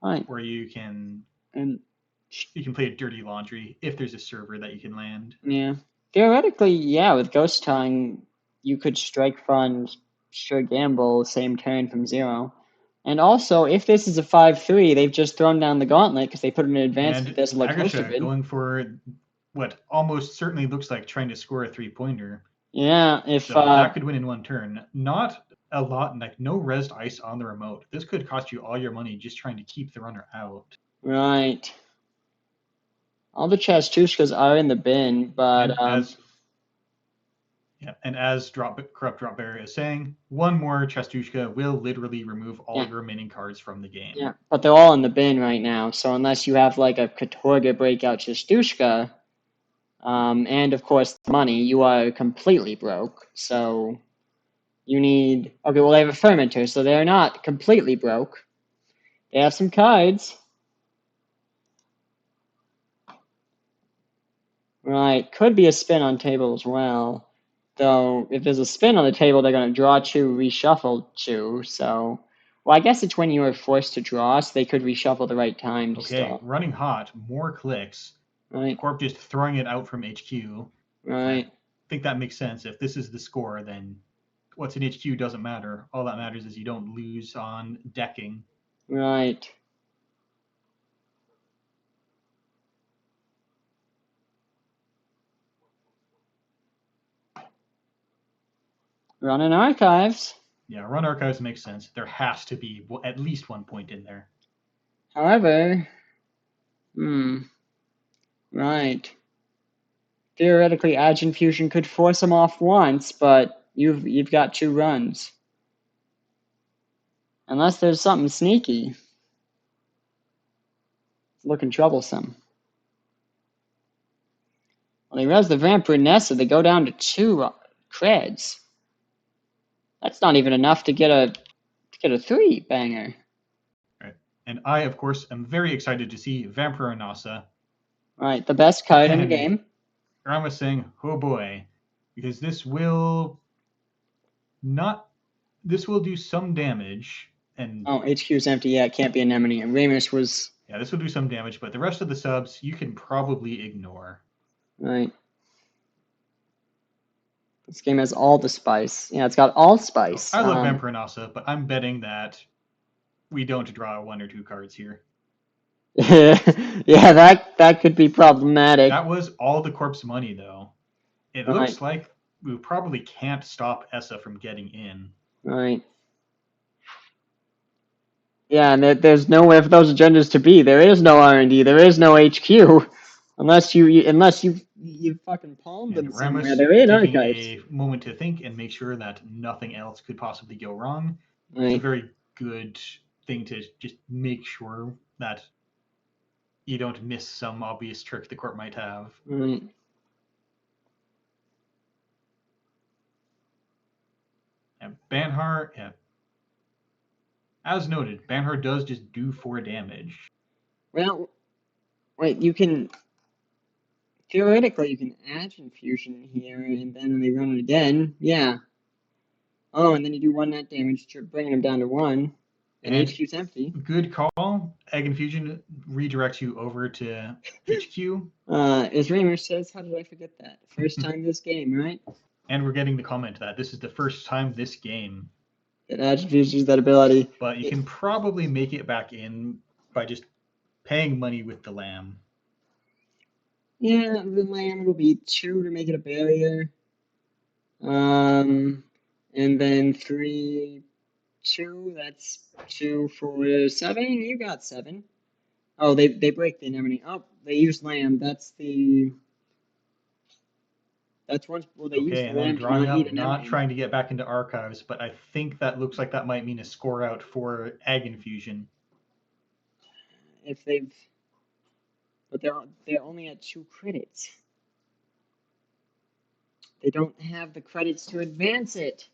Speaker 1: right.
Speaker 2: Or you can play a Dirty Laundry if there's a server that you can land.
Speaker 1: Yeah, theoretically, yeah. With Ghost Tongue, you could Strike Fund, sure gamble, same turn from 0. And also, if this is a 5-3, they've just thrown down the gauntlet because they put an advance with this
Speaker 2: Agasha going for what almost certainly looks like trying to score a 3-pointer.
Speaker 1: Yeah,
Speaker 2: so that could win in 1 turn. Not a lot, like no rezzed ice on the remote. This could cost you all your money just trying to keep the runner out.
Speaker 1: Right. All the Chestushkas are in the bin, but
Speaker 2: as Corrupt Drop Bear is saying, 1 more Chestushka will literally remove all your remaining cards from the game.
Speaker 1: Yeah, but they're all in the bin right now. So unless you have like a Katorga breakout Chestushka, and of course money, you are completely broke. So you need they have a Fermenter, so they're not completely broke. They have some cards. Right, could be a spin on table as well. Though, if there's a spin on the table, they're going to draw 2, reshuffle 2, so... Well, I guess it's when you are forced to draw, so they could reshuffle the right time to stop.
Speaker 2: Running hot, more clicks.
Speaker 1: Right.
Speaker 2: Corp just throwing it out from HQ.
Speaker 1: Right.
Speaker 2: I think that makes sense. If this is the score, then what's in HQ doesn't matter. All that matters is you don't lose on decking.
Speaker 1: Right. Running archives.
Speaker 2: Yeah, run archives makes sense. There has to be at least 1 point in there.
Speaker 1: However, right. Theoretically, Ag Infusion could force them off once, but you've got 2 runs. Unless there's something sneaky. It's looking troublesome. Well, they res the Vampire Nessa. They go down to 2 creds. That's not even enough to get a 3-banger.
Speaker 2: Right. And I, of course, am very excited to see Vampire Nasa.
Speaker 1: Right, the best card in the game.
Speaker 2: I was saying, oh boy, because this will do some damage. And
Speaker 1: HQ is empty. Yeah, it can't be Anemone. And Ramus was.
Speaker 2: Yeah, this will do some damage, but the rest of the subs you can probably ignore.
Speaker 1: Right. This game has all the spice. Yeah, it's got all spice.
Speaker 2: I love Vampire Nasa, but I'm betting that we don't draw 1 or 2 cards here.
Speaker 1: Yeah, that could be problematic.
Speaker 2: That was all the corpse money, though. It looks like we probably can't stop Essa from getting in.
Speaker 1: Right. Yeah, and there's nowhere for those agendas to be. There is no R&D. There is no HQ, unless you fucking palmed them somewhere. They're in archives.
Speaker 2: A moment to think and make sure that nothing else could possibly go wrong.
Speaker 1: Right.
Speaker 2: It's a very good thing to just make sure that you don't miss some obvious trick the court might have.
Speaker 1: Right.
Speaker 2: And Banhar, yeah. As noted, Banhar does just do 4 damage.
Speaker 1: Well, wait, you can... Theoretically, you can add Infusion here, and then they run it again. Yeah. Oh, and then you do 1 net damage, bringing them down to 1. And HQ's empty.
Speaker 2: Good call. Egg Infusion redirects you over to HQ.
Speaker 1: As Raymer says, how did I forget that? First time this game, right?
Speaker 2: And we're getting the comment that this is the first time this game.
Speaker 1: That Agent uses that ability.
Speaker 2: But you can probably make it back in by just paying money with the lamb.
Speaker 1: Yeah, the lamb will be 2 to make it a barrier. And then 3, 2, that's 2 for 7. You got 7. Oh, they break the anemone. Oh, they use lamb. That's one. Well, they use the lamb
Speaker 2: drawing up, not trying to get back into archives, but I think that looks like that might mean a score out for Egg Infusion.
Speaker 1: If they've, but they're only at 2 credits. They don't have the credits to advance it.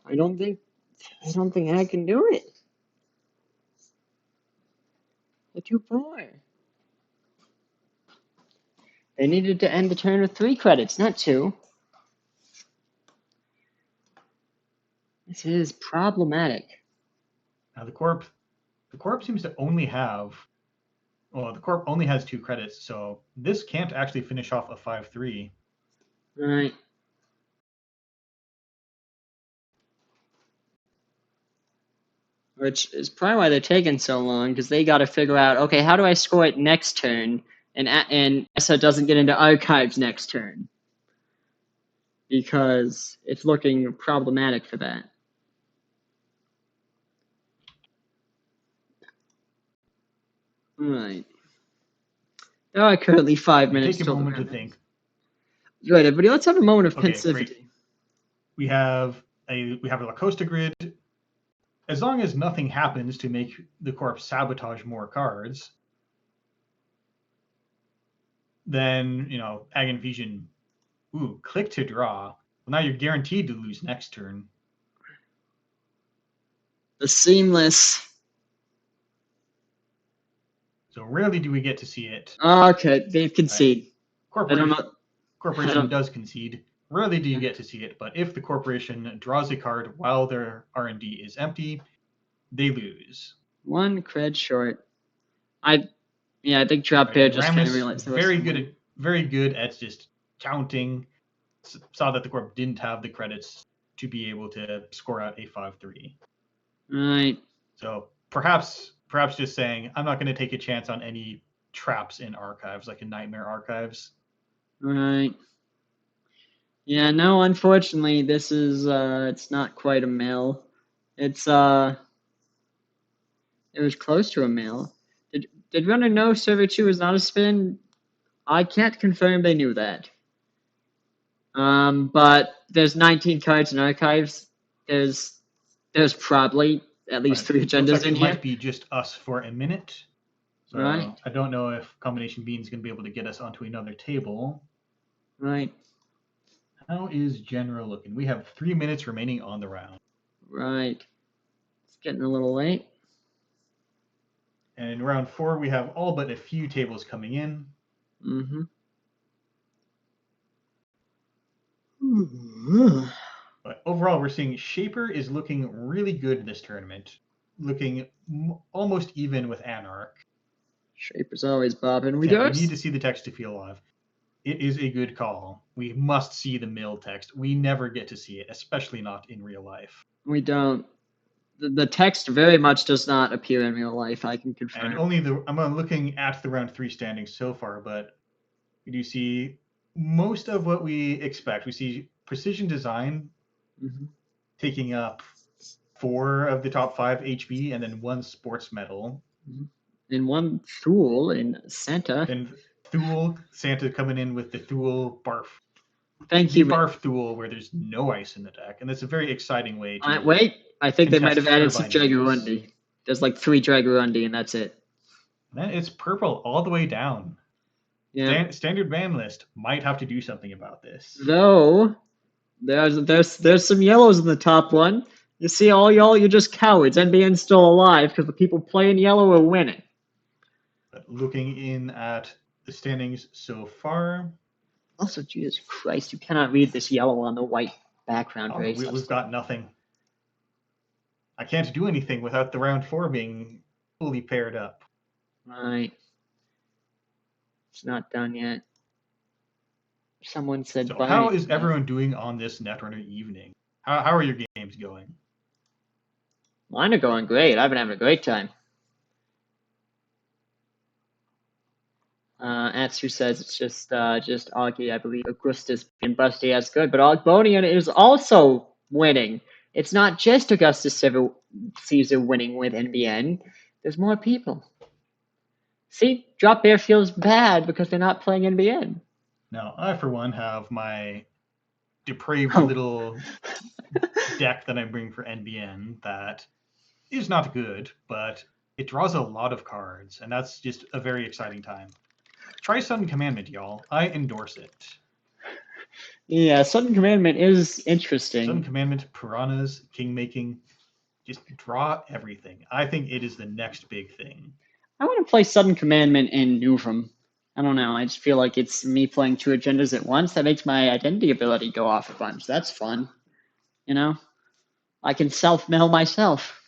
Speaker 1: I don't think I can do it. They're too far. They needed to end the turn with 3 credits, not 2. This is problematic.
Speaker 2: Now the corp seems to only have, the corp only has 2 credits, so this can't actually finish off a 5-3.
Speaker 1: Right. Which is probably why they're taking so long, because they got to figure out, okay, how do I score it next turn, and Essa doesn't get into archives next turn, because it's looking problematic for that. Right. There are currently 5 minutes.
Speaker 2: Take a moment to think.
Speaker 1: Right, everybody. Let's have a moment of pensivity.
Speaker 2: We have a La Costa grid. As long as nothing happens to make the corp sabotage more cards, then Egg Infusion. Ooh, click to draw. Well, now you're guaranteed to lose next turn.
Speaker 1: The seamless.
Speaker 2: So rarely do we get to see it.
Speaker 1: Okay, they concede.
Speaker 2: Right. Corporation does concede. Rarely do you get to see it, but if the corporation draws a card while their R&D is empty, they lose.
Speaker 1: 1 cred short. I think Drop Pair just kind of realized.
Speaker 2: Very good at just counting. Saw that the corp didn't have the credits to be able to score out a 5-3.
Speaker 1: Right.
Speaker 2: So perhaps just saying, I'm not going to take a chance on any traps in archives, like in Nightmare Archives.
Speaker 1: Right. Yeah, no, unfortunately, this is, it's not quite a mill. It was close to a mill. Did Runner know Server 2 is not a spin? I can't confirm they knew that. But there's 19 cards in archives. There's There's probably at least 3 agendas in
Speaker 2: it
Speaker 1: here.
Speaker 2: might be just us for a minute. So
Speaker 1: Right.
Speaker 2: I don't know if Combination Bean is going to be able to get us onto another table.
Speaker 1: Right.
Speaker 2: How is General looking? We have 3 minutes remaining on the round.
Speaker 1: Right. It's getting a little late.
Speaker 2: And in round 4, we have all but a few tables coming in.
Speaker 1: Mm-hmm.
Speaker 2: But overall, we're seeing Shaper is looking really good in this tournament, looking almost even with Anarch.
Speaker 1: Shaper's always bobbing.
Speaker 2: We need to see the text to feel alive. It is a good call. We must see the mill text. We never get to see it, especially not in real life.
Speaker 1: We don't. The text very much does not appear in real life, I can confirm.
Speaker 2: And I'm looking at the round 3 standings so far, but we do see most of what we expect. We see Precision Design taking up 4 of the top 5 HB and then 1 sports medal.
Speaker 1: And 1 Thule in Santa.
Speaker 2: And Thule, Santa coming in with the Thule Barf.
Speaker 1: Thank you.
Speaker 2: Barf Thule, where there's no ice in the deck. And that's a very exciting way to.
Speaker 1: Wait, I think they might have added some Dragorundi. There's like 3 Dragorundi, and that's it.
Speaker 2: Then it's purple all the way down. Yeah. Standard ban list might have to do something about this.
Speaker 1: Though, there's some yellows in the top one. You see, all y'all, you're just cowards. NBN's still alive because the people playing yellow are winning.
Speaker 2: But looking in at the standings so far.
Speaker 1: Also, Jesus Christ, you cannot read this yellow on the white background.
Speaker 2: We've got nothing. I can't do anything without the round 4 being fully paired up.
Speaker 1: Right. It's not done yet. Someone said.
Speaker 2: So how is everyone doing on this Netrunner evening? How are your games going?
Speaker 1: Mine are going great. I've been having a great time. Atsu says it's just Augie, I believe. Augustus and Busty as good, but Ogbonian is also winning. It's not just Augustus Caesar winning with NBN. There's more people. See, Drop Bear feels bad because they're not playing NBN.
Speaker 2: Now, I, for one, have my depraved little deck that I bring for NBN that is not good, but it draws a lot of cards, and that's just a very exciting time. Try Sudden Commandment, y'all. I endorse it.
Speaker 1: Yeah, Sudden Commandment is interesting.
Speaker 2: Sudden Commandment, Piranhas, Kingmaking, just draw everything. I think it is the next big thing.
Speaker 1: I want to play Sudden Commandment in Newfrom. I don't know. I just feel like it's me playing 2 agendas at once. That makes my identity ability go off a bunch. That's fun. You know? I can self-mill myself.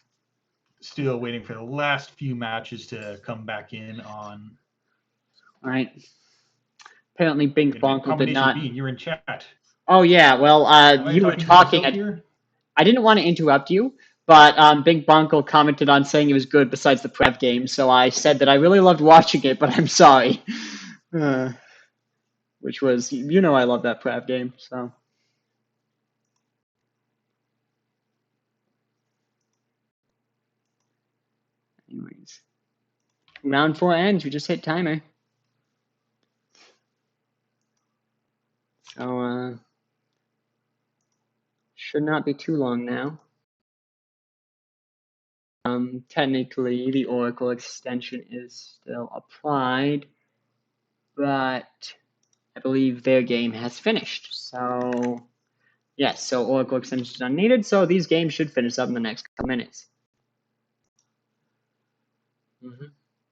Speaker 2: Still waiting for the last few matches to come back in on.
Speaker 1: All right. Apparently, Bink Bonkle did not.
Speaker 2: Bean, you're in chat.
Speaker 1: Oh yeah. Well, you were talking. I didn't want to interrupt you, but Bink Bonkle commented on saying it was good besides the Prev game, so I said that I really loved watching it, but I'm sorry. Which was, I love that Prev game, so. Anyways. Round 4 ends. We just hit timer. So, should not be too long now. Technically, the Oracle extension is still applied, but I believe their game has finished. So, yes, so Oracle extension is unneeded, so these games should finish up in the next couple minutes.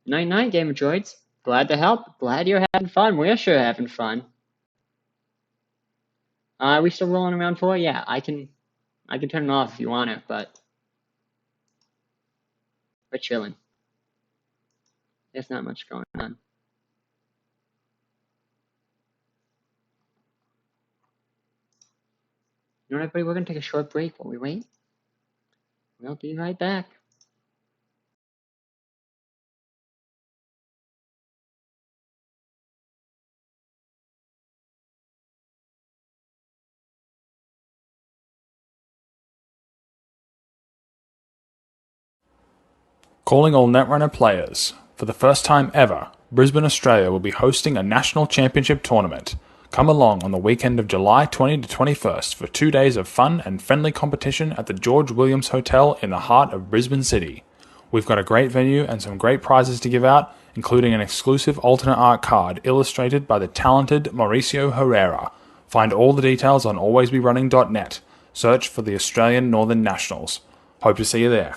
Speaker 1: Night-night, Game of Droids. Glad to help. Glad you're having fun. We're sure having fun. Are we still rolling around 4? Yeah, I can turn it off if you want it, but we're chilling. There's not much going on. You know what, everybody? We're going to take a short break while we wait. We'll be right back.
Speaker 4: Calling all Netrunner players. For the first time ever, Brisbane, Australia will be hosting a national championship tournament. Come along on the weekend of July 20 to 21st for 2 days of fun and friendly competition at the George Williams Hotel in the heart of Brisbane City. We've got a great venue and some great prizes to give out, including an exclusive alternate art card illustrated by the talented Mauricio Herrera. Find all the details on alwaysberunning.net. Search for the Australian Northern Nationals. Hope to see you there.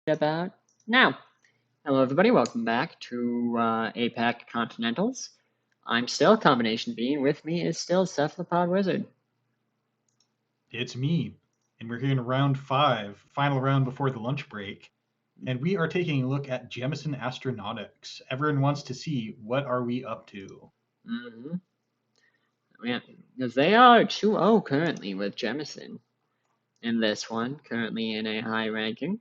Speaker 1: about now. Hello, everybody. Welcome back to APAC Continentals. I'm still Combination B, and with me is still Cephalopod Wizard.
Speaker 2: It's me, and we're here in round 5, final round before the lunch break, and we are taking a look at Jemison Astronautics. Everyone wants to see what are we up to.
Speaker 1: Mm-hmm. Yeah, because they are 2-0 currently with Jemison in this one, currently in a high ranking,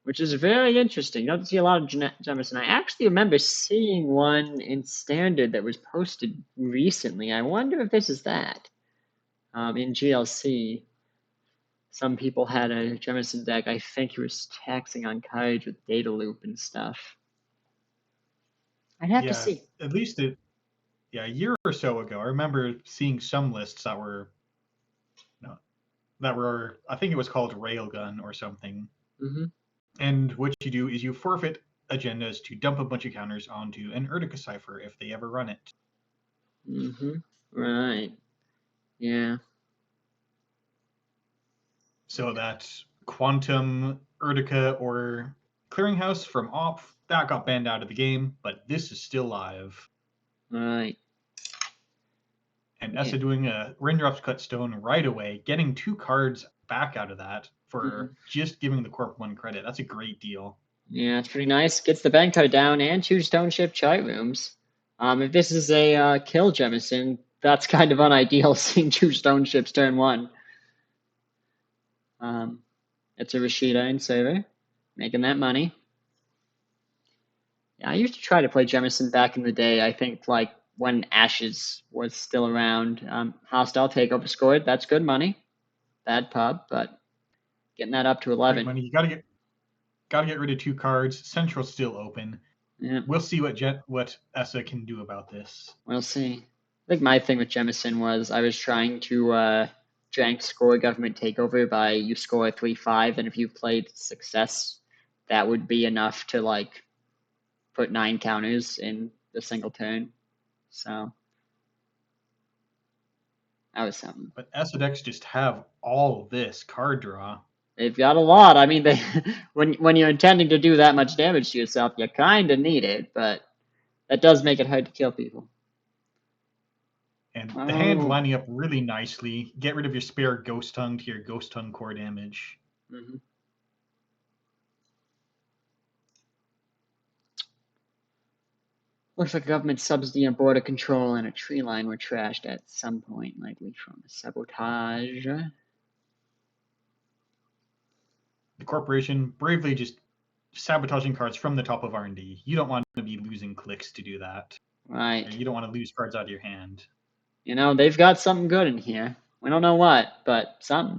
Speaker 1: which is very interesting. You don't see a lot of Jemison. I actually remember seeing one in Standard that was posted recently. I wonder if this is that. In GLC, some people had a Jemison deck. I think he was taxing on cards with data loop and stuff. I'd have to see.
Speaker 2: At least a year or so ago, I remember seeing some lists that were, I think it was called Railgun or something.
Speaker 1: Mm-hmm.
Speaker 2: And what you do is you forfeit agendas to dump a bunch of counters onto an Urtica Cipher if they ever run it.
Speaker 1: Mm-hmm. Right. Yeah.
Speaker 2: So that Quantum, Urtica, or Clearinghouse from Op, that got banned out of the game, but this is still live.
Speaker 1: Right.
Speaker 2: And Essa doing a Raindrops Cut Stone right away, getting 2 cards back out of that for just giving the Corp 1 credit. That's a great deal.
Speaker 1: Yeah, it's pretty nice. Gets the bank card down and 2 Stone Ship chart rooms. If this is a kill Jemison, that's kind of unideal, seeing 2 Stone Ships turn 1. It's a Rashida in Saver, making that money. Yeah, I used to try to play Jemison back in the day. I think like when Ashes was still around. Hostile Takeover scored. That's good money. Bad pub, but getting that up to 11.
Speaker 2: Great money. You gotta get rid of 2 cards. Central's still open.
Speaker 1: Yeah.
Speaker 2: We'll see what Essa can do about this.
Speaker 1: We'll see. I think my thing with Jemison was I was trying to jank score government takeover by you score 3-5, and if you played success, that would be enough to like put 9 counters in a single turn. So that was something.
Speaker 2: But Essa decks just have all this card draw.
Speaker 1: They've got a lot. I mean, they when you're intending to do that much damage to yourself, you kind of need it, but that does make it hard to kill people.
Speaker 2: And the hand lining up really nicely. Get rid of your spare Ghost Tongue to your Ghost Tongue core damage.
Speaker 1: Mm-hmm. Looks like government subsidy and border control and a tree line were trashed at some point, likely from a sabotage.
Speaker 2: The corporation bravely just sabotaging cards from the top of R&D. You don't want to be losing clicks to do that.
Speaker 1: Right.
Speaker 2: You don't want to lose cards out of your hand.
Speaker 1: You know, they've got something good in here. We don't know what, but something.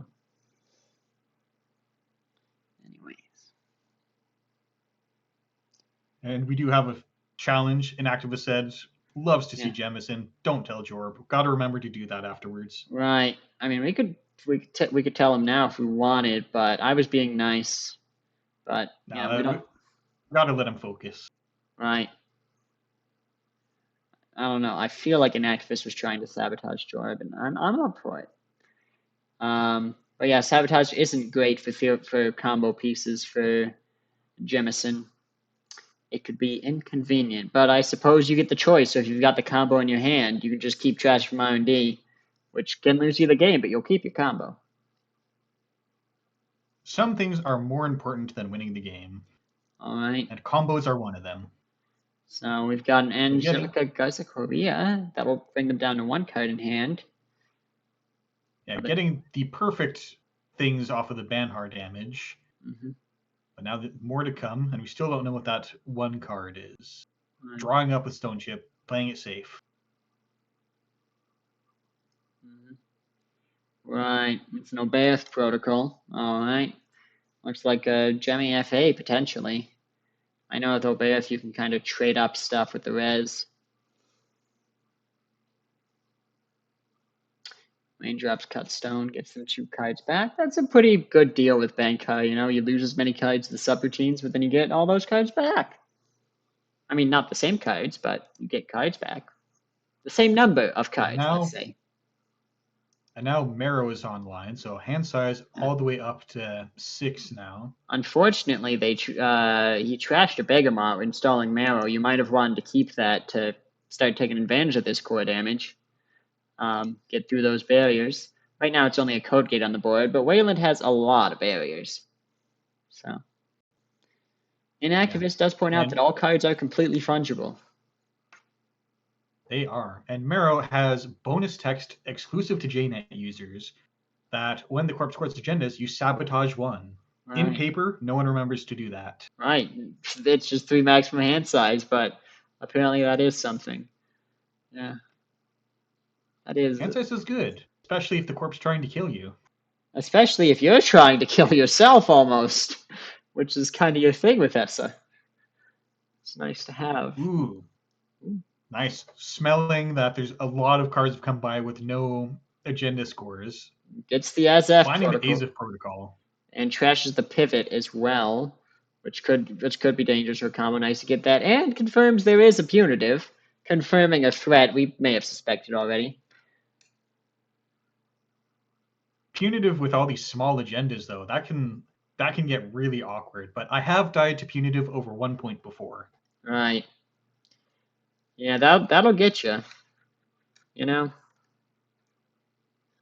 Speaker 1: Anyways.
Speaker 2: And we do have a challenge. An activist said, loves to see Jemison. Don't tell Jorb. Got to remember to do that afterwards.
Speaker 1: Right. I mean, we could tell him now if we wanted, but I was being nice. But we don't.
Speaker 2: Got to let him focus.
Speaker 1: Right. I don't know. I feel like an activist was trying to sabotage Jorb, and I'm up for it. But yeah, sabotage isn't great for combo pieces for Jemison. It could be inconvenient, but I suppose you get the choice. So if you've got the combo in your hand, you can just keep trash from R&D, which can lose you the game, but you'll keep your combo.
Speaker 2: Some things are more important than winning the game.
Speaker 1: All right.
Speaker 2: And combos are one of them.
Speaker 1: So we've got an Angelica Garza-Correa. That'll bring them down to 1 card in hand.
Speaker 2: Yeah, getting the perfect things off of the Banhar damage.
Speaker 1: Mm-hmm.
Speaker 2: But now more to come, and we still don't know what that 1 card is.
Speaker 1: Right.
Speaker 2: Drawing up with Stone Chip, playing it safe.
Speaker 1: Mm-hmm. Right, it's an Obeath protocol. All right. Looks like a Gemi FA potentially. I know with Obeath you can kind of trade up stuff with the res. Raindrops Cut Stone gets them 2 cards back. That's a pretty good deal with Bankai. You know, you lose as many cards to the subroutines, but then you get all those cards back. I mean, not the same cards, but you get cards back. The same number of cards, let's say.
Speaker 2: And now Marrow is online, so hand size all the way up to 6 now.
Speaker 1: Unfortunately, he trashed a Begamot installing Marrow. You might have wanted to keep that to start taking advantage of this core damage. Get through those barriers. Right now it's only a code gate on the board, but Wayland has a lot of barriers. So Inactivist does point out that all cards are completely fungible.
Speaker 2: They are. And Marrow has bonus text exclusive to JNet users that when the corpse court's agendas, you sabotage one. Right. In paper, no one remembers to do that.
Speaker 1: Right. It's just 3 maximum hand size, but apparently that is something. Yeah. That is.
Speaker 2: Hand size is good, especially if the corpse trying to kill you.
Speaker 1: Especially if you're trying to kill yourself almost, which is kind of your thing with Essa. It's nice to have.
Speaker 2: Ooh. Nice. Smelling that there's a lot of cards have come by with no agenda scores.
Speaker 1: Gets the ASF
Speaker 2: finding
Speaker 1: protocol.
Speaker 2: the ASF protocol.
Speaker 1: And trashes the pivot as well, which could be dangerous for a combo. Nice to get that. And confirms there is a punitive, confirming a threat we may have suspected already.
Speaker 2: Punitive with all these small agendas, though, that can get really awkward. But I have died to punitive over 1 point before.
Speaker 1: Right. Yeah, that'll get you. You know,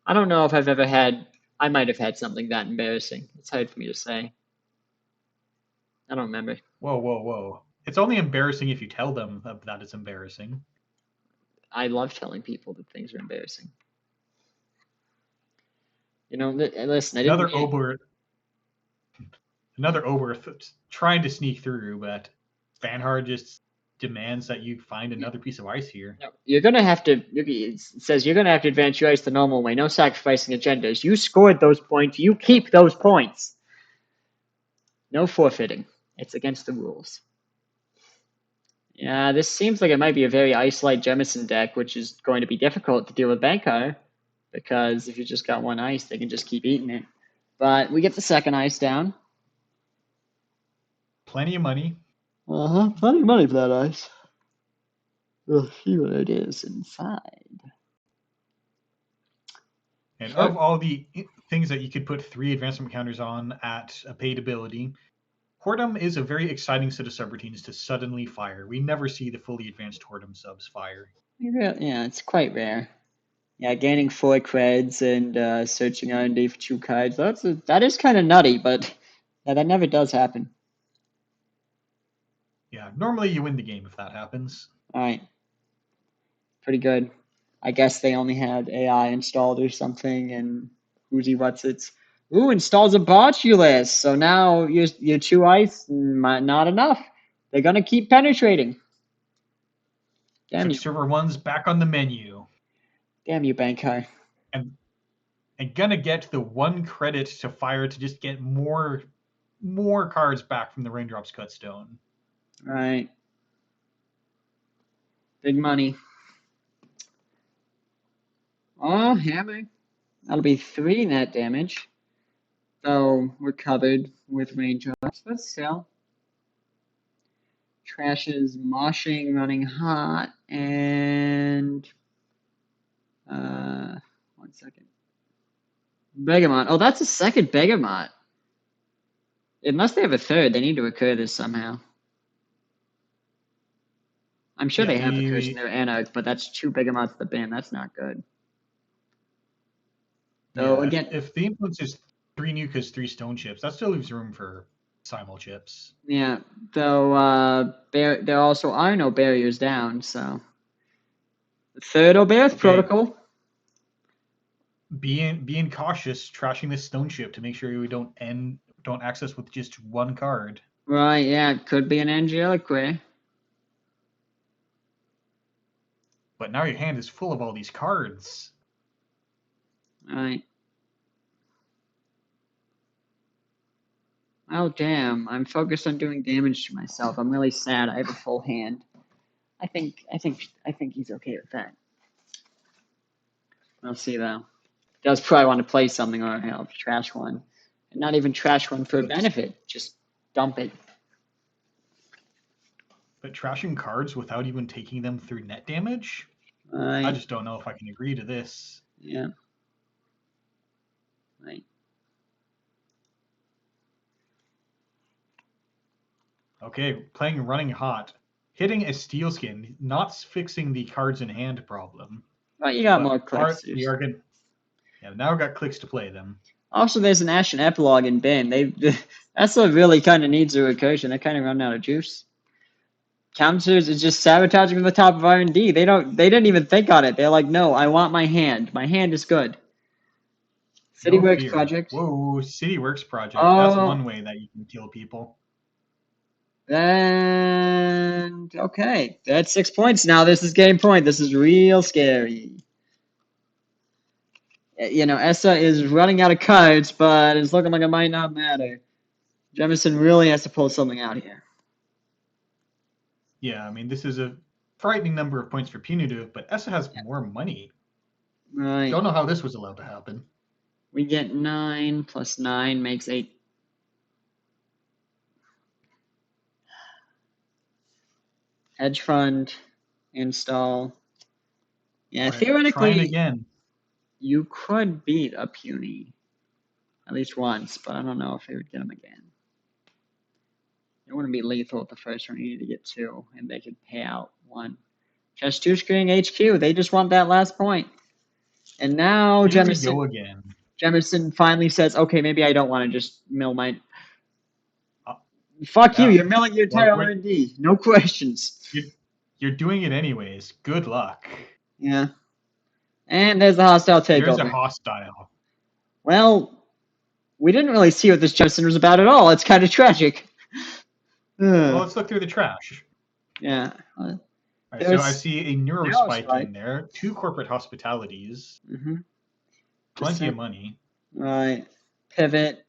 Speaker 1: I don't know if I've ever had. I might have had something that embarrassing. It's hard for me to say. I don't remember.
Speaker 2: Whoa. It's only embarrassing if you tell them that it's embarrassing.
Speaker 1: I love telling people that things are embarrassing. You know, listen,
Speaker 2: Another Oberth trying to sneak through, but Vanhard just demands that you find another piece of ice here.
Speaker 1: No, you're going to have to, it says you're going to have to advance your ice the normal way, no sacrificing agendas. You scored those points, you keep those points. No forfeiting. It's against the rules. Yeah, this seems like it might be a very ice-like Jemison deck, which is going to be difficult to deal with Bankar, because if you just got one ice, they can just keep eating it. But we get the second ice down.
Speaker 2: Plenty of money.
Speaker 1: Plenty of money for that ice. We'll see what it is inside.
Speaker 2: And of all the things that you could put 3 advancement counters on at a paid ability, Whoredom is a very exciting set of subroutines to suddenly fire. We never see the fully advanced Whoredom subs fire.
Speaker 1: Yeah, it's quite rare. Yeah, gaining 4 creds and searching R&D for 2 cards. That is kind of nutty, but yeah, that never does happen.
Speaker 2: Yeah, normally you win the game if that happens.
Speaker 1: All right. Pretty good. I guess they only had AI installed or something, and who's what's it's. Ooh, installs a Botulus. So now your 2 ice, not enough. They're gonna keep penetrating.
Speaker 2: Damn you. Server 1's back on the menu.
Speaker 1: Damn you, Bankar.
Speaker 2: And gonna get the 1 credit to fire to just get more cards back from the Raindrops Cutstone.
Speaker 1: Right. Big money. Oh, hammer. That'll be 3 net damage. Though we're covered with raindrops, but still. Trashes, moshing, running hot, and 1 second. Begamot. Oh, that's a second Begamot. Unless they have a third, they need to recur this somehow. I'm sure they have the curse in their Anarch, but that's 2 Begamots at the bin. That's not good. So again,
Speaker 2: if the influence is 3 Nukas, 3 Stone Chips, that still leaves room for Simul Chips.
Speaker 1: Yeah, though there also are no barriers down, so. The third Oberth protocol.
Speaker 2: Being cautious, trashing this Stone Chip to make sure you don't access with just 1 card.
Speaker 1: Right, yeah, it could be an Angelic Way.
Speaker 2: But now your hand is full of all these cards.
Speaker 1: Right. Oh damn! I'm focused on doing damage to myself. I'm really sad. I have a full hand. I think he's okay with that. We'll see though. Does probably want to play something or he'll trash one, and not even trash one for a benefit. Just dump it.
Speaker 2: But trashing cards without even taking them through net damage? I just don't know if I can agree to this.
Speaker 1: Yeah. Right.
Speaker 2: Okay, playing Running Hot. Hitting a steel skin, not fixing the cards in hand problem.
Speaker 1: But you got
Speaker 2: But
Speaker 1: more clicks.
Speaker 2: we are gonna, yeah, now we've got clicks to play them.
Speaker 1: Also, there's an Ashen epilogue in Ben. That's what really kind of needs a recursion. They're kind of running out of juice. Counters is just sabotaging the top of R&D. They didn't even think on it. They're like, no, I want my hand. My hand is good. City
Speaker 2: No
Speaker 1: Works
Speaker 2: fear.
Speaker 1: Project.
Speaker 2: Whoa, City Works Project.
Speaker 1: Oh.
Speaker 2: That's one way that you can kill people.
Speaker 1: And okay, that's 6 points now. This is game point. This is real scary. You know, Essa is running out of cards, but it's looking like it might not matter. Jemison really has to pull something out here.
Speaker 2: Yeah, I mean, this is a frightening number of points for Punitive, but Essa has more money.
Speaker 1: Right.
Speaker 2: Don't know how this was allowed to happen.
Speaker 1: We get 9 plus 9 makes 8. Hedge fund, install. Yeah,
Speaker 2: Right,
Speaker 1: theoretically,
Speaker 2: trying again.
Speaker 1: you could beat a puny at least once, but I don't know if they would get him again. It wouldn't be lethal at the first one. You need to get 2, and they could pay out 1. Just 2 screening HQ. They just want that last point. And now
Speaker 2: Here we go again.
Speaker 1: Jemison finally says, okay, maybe I don't want to just mill my... Fuck you, you're milling your entire R&D. No questions.
Speaker 2: You're doing it anyways. Good luck.
Speaker 1: Yeah. And there's the hostile takeover.
Speaker 2: There's a hostile.
Speaker 1: Well, we didn't really see what this Jemison was about at all. It's kind of tragic.
Speaker 2: Well, let's look through the trash.
Speaker 1: Yeah.
Speaker 2: All right, so I see a neurospike in there. 2 corporate hospitalities.
Speaker 1: Mm-hmm.
Speaker 2: Plenty of money.
Speaker 1: Right. Pivot.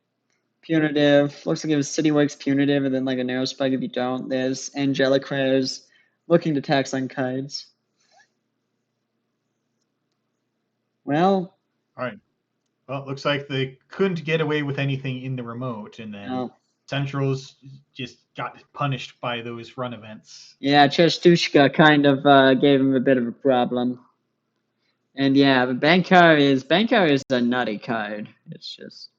Speaker 1: Punitive. Looks like it was CityWorks Punitive, and then like a neurospike if you don't. There's Angelic Rares looking to tax on cards. Well.
Speaker 2: All right. Well, it looks like they couldn't get away with anything in the remote, and then Centrals just got punished by those run events.
Speaker 1: Yeah, Chestushka kind of gave him a bit of a problem. And yeah, the Bankar is a nutty card. It's just...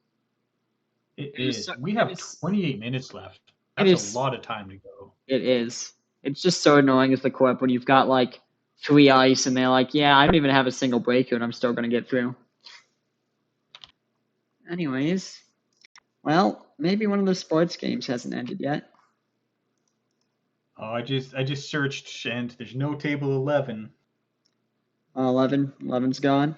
Speaker 2: It is. We have 28 minutes left. That's a lot of time to go.
Speaker 1: It is. It's just so annoying as the corp when you've got like 3 ice and they're like, yeah, I don't even have a single breaker and I'm still going to get through. Anyways, well, maybe one of the sports games hasn't ended yet.
Speaker 2: Oh, I just searched and there's no table 11.
Speaker 1: 11's gone.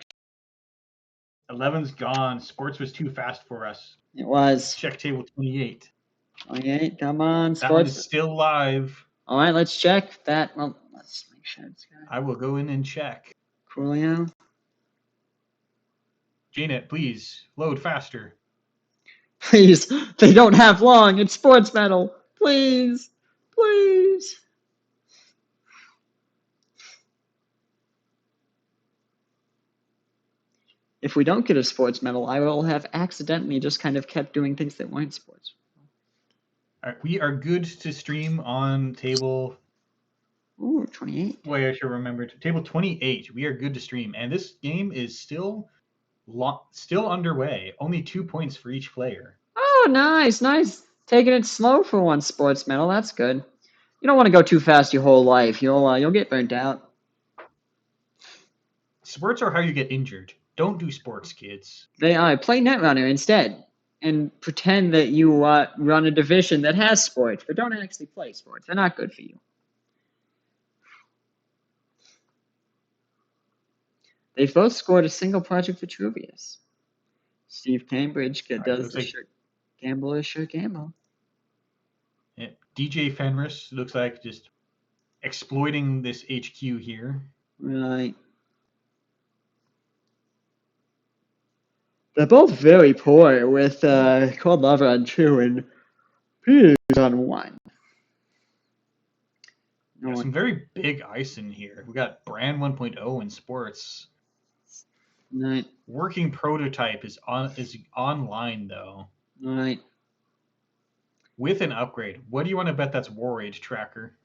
Speaker 2: 11's gone. Sports was too fast for us.
Speaker 1: It was.
Speaker 2: Check table 28.
Speaker 1: 28, come on.
Speaker 2: That one is still live.
Speaker 1: All right, let's check that. Well, let's make sure it's good.
Speaker 2: I will go in and check.
Speaker 1: Coolio.
Speaker 2: JNet, please load faster.
Speaker 1: Please, they don't have long. It's sports metal. Please, please. If we don't get a sports medal, I will have accidentally just kind of kept doing things that weren't sports.
Speaker 2: All right, we are good to stream on table...
Speaker 1: Ooh, 28.
Speaker 2: Boy, I should remember. Table 28. We are good to stream. And this game is still underway. Only 2 points for each player.
Speaker 1: Oh, nice. Taking it slow for one sports medal. That's good. You don't want to go too fast your whole life. You'll get burnt out.
Speaker 2: Sports are how you get injured. Don't do sports, kids.
Speaker 1: They are. Play Netrunner instead. And pretend that you run a division that has sports, but don't actually play sports. They're not good for you. They've both scored a single Project Vitruvius. Steve Cambridge does the gamble is sure gamble.
Speaker 2: Yeah, DJ Fenris looks like just exploiting this HQ here.
Speaker 1: Right. They're both very poor with Cold Lava on 2 and Peters on 1.
Speaker 2: Some very big ice in here. We got Brand 1.0 in sports.
Speaker 1: Right.
Speaker 2: Working prototype is online though.
Speaker 1: Right.
Speaker 2: With an upgrade. What do you want to bet that's War Age Tracker?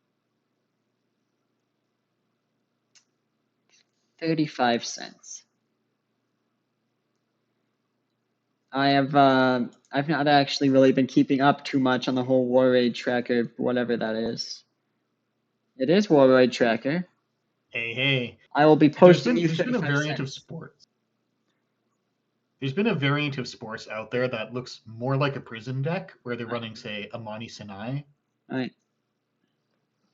Speaker 1: 35 cents. I've not actually really been keeping up too much on the whole War Raid tracker, whatever that is. It is War Raid tracker.
Speaker 2: Hey.
Speaker 1: I will be posting
Speaker 2: There's been a
Speaker 1: 35
Speaker 2: variant of
Speaker 1: cents.
Speaker 2: sports. There's been a variant of sports out there that looks more like a prison deck, where they're running, say, Amani Sinai.
Speaker 1: Right.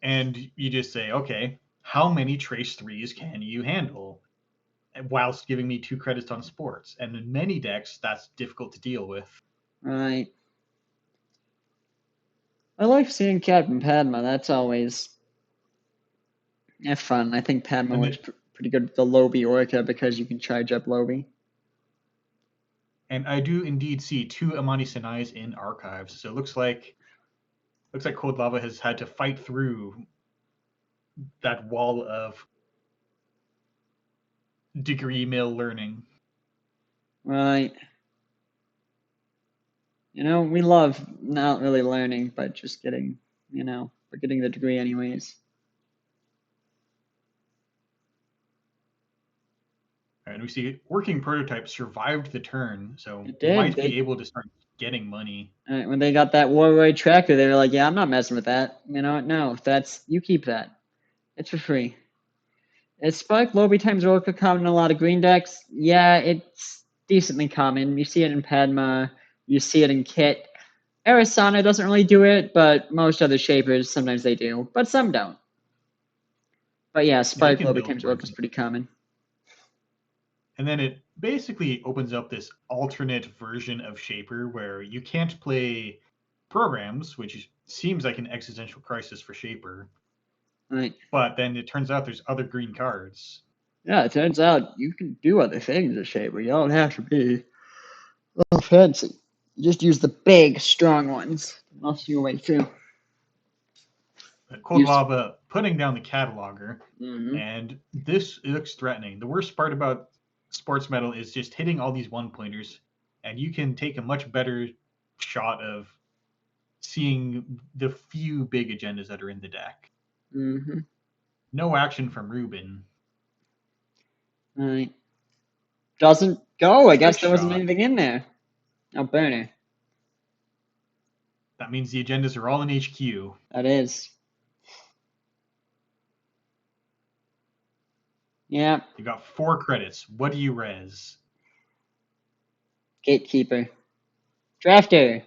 Speaker 2: And you just say, okay, how many trace 3s can you handle? Whilst giving me 2 credits on sports. And in many decks, that's difficult to deal with.
Speaker 1: Right. I like seeing Captain Padma. That's always fun. I think Padma was pretty good with the Lobi Orca because you can charge up Lobi.
Speaker 2: And I do indeed see 2 Amani Sinais in archives. So it looks like Cold Lava has had to fight through that wall of degree mill learning.
Speaker 1: Right. We love not really learning, but just getting, we're getting the degree anyways.
Speaker 2: And we see working prototype survived the turn, so
Speaker 1: It
Speaker 2: might
Speaker 1: did.
Speaker 2: be able to start getting money.
Speaker 1: When they got that War Raid tracker, they were like, yeah, I'm not messing with that. You know what? No, you keep that. It's for free. Is Spark Lobi times Orca common in a lot of green decks? Yeah, it's decently common. You see it in Padma. You see it in Kit. Arisana doesn't really do it, but most other shapers, sometimes they do. But some don't. But yeah, Spark Lobi times Orca is pretty common.
Speaker 2: And then it basically opens up this alternate version of Shaper where you can't play programs, which seems like an existential crisis for Shaper.
Speaker 1: Right.
Speaker 2: But then it turns out there's other green cards.
Speaker 1: Yeah, it turns out you can do other things as Shaper. You don't have to be all fancy. You just use the big, strong ones. Muscle your way through.
Speaker 2: Cold Lava putting down the cataloger, and this looks threatening. The worst part about Sports Metal is just hitting all these 1-pointers, and you can take a much better shot of seeing the few big agendas that are in the deck. No action from Ruben.
Speaker 1: Right. Doesn't go. I guess there wasn't anything in there. Oh, burner.
Speaker 2: That means the agendas are all in HQ.
Speaker 1: That is. Yeah.
Speaker 2: You got 4 credits. What do you res?
Speaker 1: Gatekeeper. Drafter.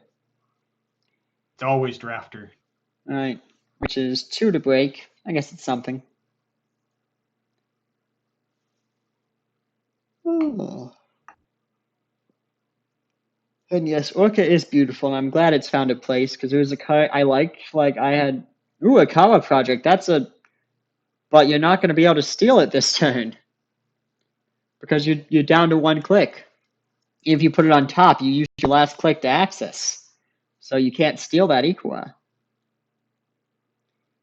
Speaker 2: It's always Drafter.
Speaker 1: Alright. Which is 2 to break. I guess it's something. Oh. And yes, Orca is beautiful, and I'm glad it's found a place, because there's a card I liked. Like, I had... Ooh, a Kawa project. But you're not going to be able to steal it this turn. Because you're down to 1 click. If you put it on top, you use your last click to access. So you can't steal that Equa.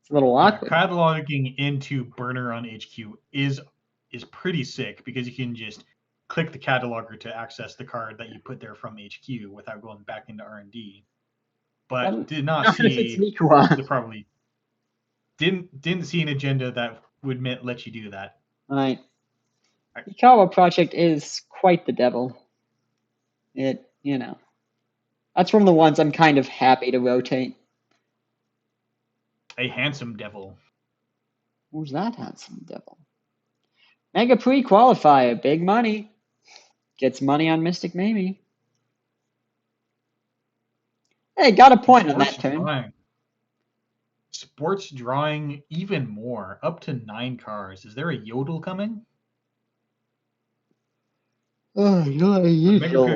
Speaker 1: It's a little awkward.
Speaker 2: Cataloging into Burner on HQ is pretty sick, because you can just click the cataloger to access the card that you put there from HQ without going back into R&D. But did not see the probably didn't see an agenda that would let you do that.
Speaker 1: Right. Ikawa project is quite the devil. That's one of the ones I'm kind of happy to rotate.
Speaker 2: A handsome devil.
Speaker 1: Who's that handsome devil? Mega pre-qualifier, big money. Gets money on Mystic Mamie. Hey, got a point on that turn.
Speaker 2: Sports drawing even more, up to 9 cards. Is there a Yodel coming?
Speaker 1: Oh, not a usual.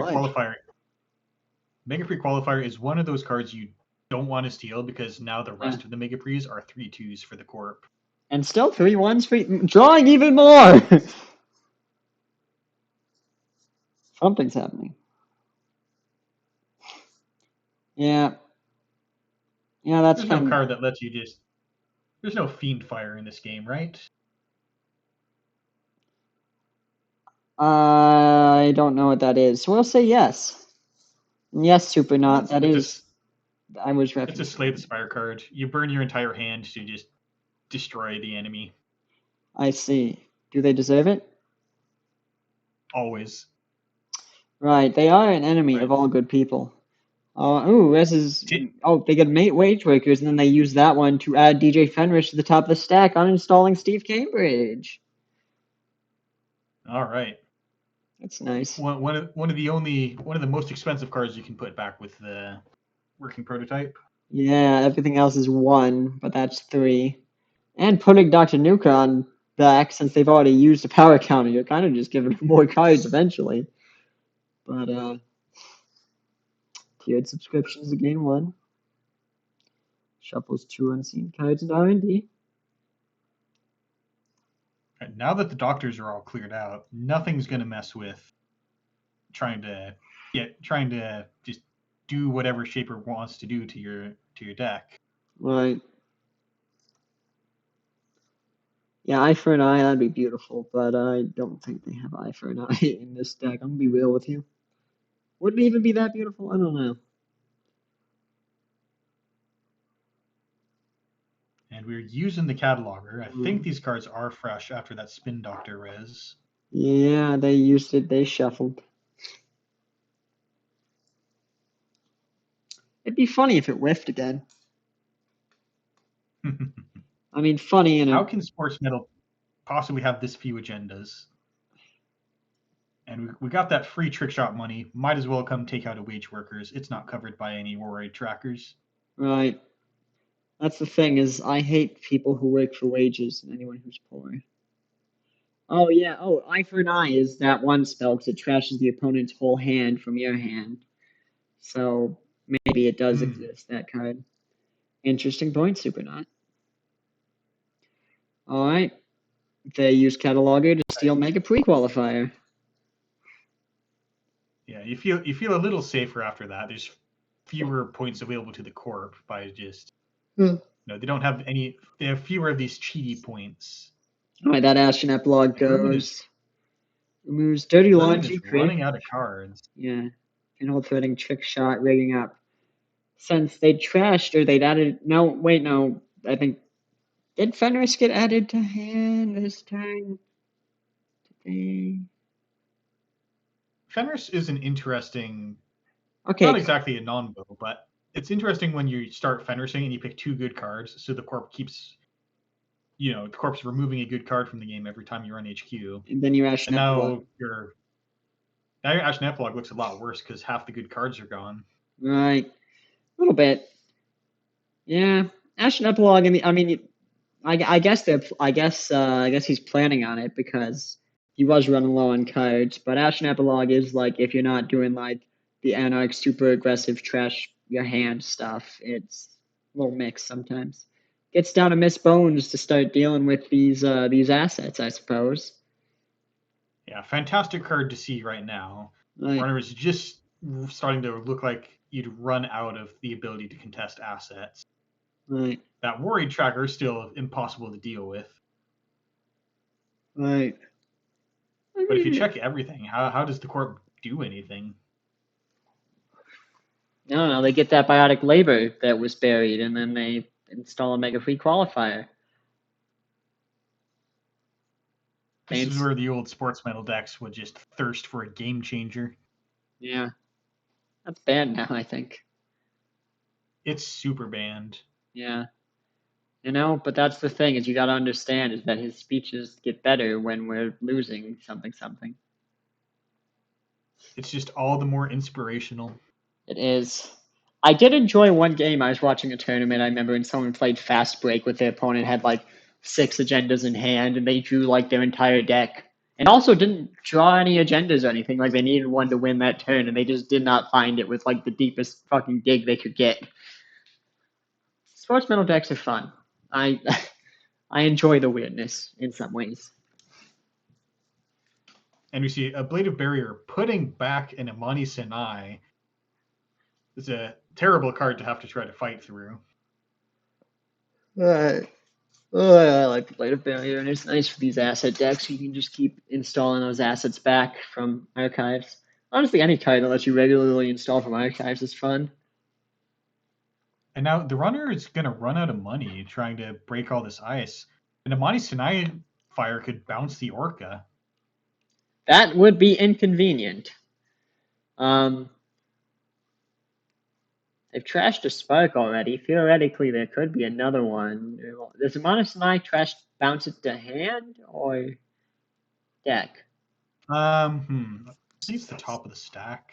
Speaker 2: Mega Pre-Qualifier is one of those cards you don't want to steal, because now the rest of the Mega Pre's are 3/2s for the Corp.
Speaker 1: And still 3/1s for drawing even more! Something's happening. Yeah. Yeah, that's
Speaker 2: There's no card that lets you just... There's no Fiend Fire in this game, right?
Speaker 1: I don't know what that is. We'll say yes. Yes, Super Not. That is... I was referencing.
Speaker 2: It's a Slay the Spire card. You burn your entire hand to just destroy the enemy.
Speaker 1: I see. Do they deserve it?
Speaker 2: Always.
Speaker 1: Right, they are an enemy of all good people. This is... Oh, they get wage workers, and then they use that one to add DJ Fenrish to the top of the stack, uninstalling Steve Cambridge.
Speaker 2: All right.
Speaker 1: That's nice.
Speaker 2: One of the most expensive cards you can put back with the working prototype.
Speaker 1: Yeah, everything else is 1, but that's 3. And putting Dr. Nuka on back, since they've already used a power counter, you're kind of just giving them more cards eventually. But, tiered subscriptions again 1. Shuffles 2 unseen cards into R&D.
Speaker 2: Now that the doctors are all cleared out, nothing's going to mess with trying to just do whatever Shaper wants to do to your deck.
Speaker 1: Right. Yeah, Eye for an Eye, that'd be beautiful, but I don't think they have Eye for an Eye in this deck. I'm gonna be real with you. Wouldn't even be that beautiful? I don't know.
Speaker 2: And we're using the cataloger. I think these cards are fresh after that Spin Doctor res.
Speaker 1: Yeah, they used it. They shuffled. It'd be funny if it whiffed again. I mean, funny in a...
Speaker 2: How can Sports Metal possibly have this few agendas? And we got that free trick shot money. Might as well come take out a wage workers. It's not covered by any war aid trackers.
Speaker 1: Right. That's the thing, is I hate people who work for wages and anyone who's poor. Oh, yeah. Oh, Eye for an Eye is that one spell because it trashes the opponent's whole hand from your hand. So maybe it does exist, that card. Interesting point, Supernaut. Alright. They use Cataloger to steal Mega Pre-Qualifier.
Speaker 2: Yeah, you feel a little safer after that. There's fewer points available to the Corp by just... No, they don't have any... They have fewer of these cheaty points.
Speaker 1: Alright, that Ashen Epilogue goes. Removes Dirty Laundry.
Speaker 2: Running out of cards.
Speaker 1: Yeah. Pinhole Threading, Trick Shot, Rigging Up. Since they trashed, or they'd added... No, wait, no. I think... Did Fenris get added to hand this turn?
Speaker 2: Fenris is an interesting...
Speaker 1: Okay.
Speaker 2: Not exactly a non-bow, but it's interesting when you start Fenrising and you pick 2 good cards, so the Corp keeps... the Corp's removing a good card from the game every time you run HQ.
Speaker 1: And then you Ashen Epilogue.
Speaker 2: Now your Ashen Epilogue looks a lot worse because half the good cards are gone.
Speaker 1: Right. A little bit. Yeah. Ashen Epilogue, I guess he's planning on it because he was running low on cards, but Ashen Epilogue is like if you're not doing like the Anarch super aggressive trash your hand stuff, it's a little mixed sometimes. Gets down to Miss Bones to start dealing with these assets, I suppose.
Speaker 2: Yeah, fantastic card to see right now.
Speaker 1: Right.
Speaker 2: Runner is just starting to look like you'd run out of the ability to contest assets.
Speaker 1: Right.
Speaker 2: That worried tracker is still impossible to deal with.
Speaker 1: Right.
Speaker 2: But if you check everything, how does the Corp do anything?
Speaker 1: I don't know. They get that biotic labor that was buried, and then they install a Mega Free Qualifier.
Speaker 2: This is where the old Sports Metal decks would just thirst for a game changer.
Speaker 1: Yeah. That's banned now, I think.
Speaker 2: It's super banned.
Speaker 1: Yeah. But that's the thing, is you gotta understand, is that his speeches get better when we're losing something.
Speaker 2: It's just all the more inspirational.
Speaker 1: It is. I did enjoy one game. I was watching a tournament, I remember, and someone played Fast Break with their opponent, had like 6 agendas in hand, and they drew like their entire deck. And also didn't draw any agendas or anything, like they needed one to win that turn, and they just did not find it with like the deepest fucking dig they could get. Sports Metal decks are fun. I enjoy the weirdness in some ways.
Speaker 2: And we see a Blade of Barrier putting back an Imani Sinai. It's a terrible card to have to try to fight through.
Speaker 1: I like the Blade of Barrier, and it's nice for these asset decks. You can just keep installing those assets back from archives. Honestly, any card that lets you regularly install from archives is fun.
Speaker 2: And now the runner is going to run out of money trying to break all this ice. And Imani Sinai fire could bounce the Orca.
Speaker 1: That would be inconvenient. They've trashed a spark already. Theoretically, there could be another one. Does Amonis and I bounce it to hand or deck?
Speaker 2: It's the top of the stack.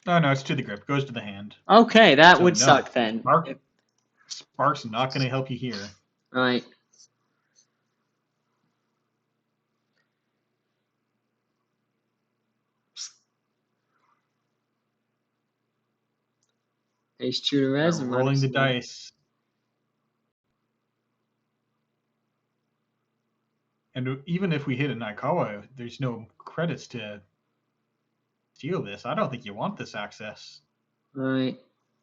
Speaker 2: Oh no, it's to the grip. Goes to the hand.
Speaker 1: Okay, that would suck then.
Speaker 2: Spark's not going to help you here.
Speaker 1: Right. Ace two to res and
Speaker 2: rolling the dice. And even if we hit a Naikawa, there's no credits to steal this. I don't think you want this access.
Speaker 1: Right.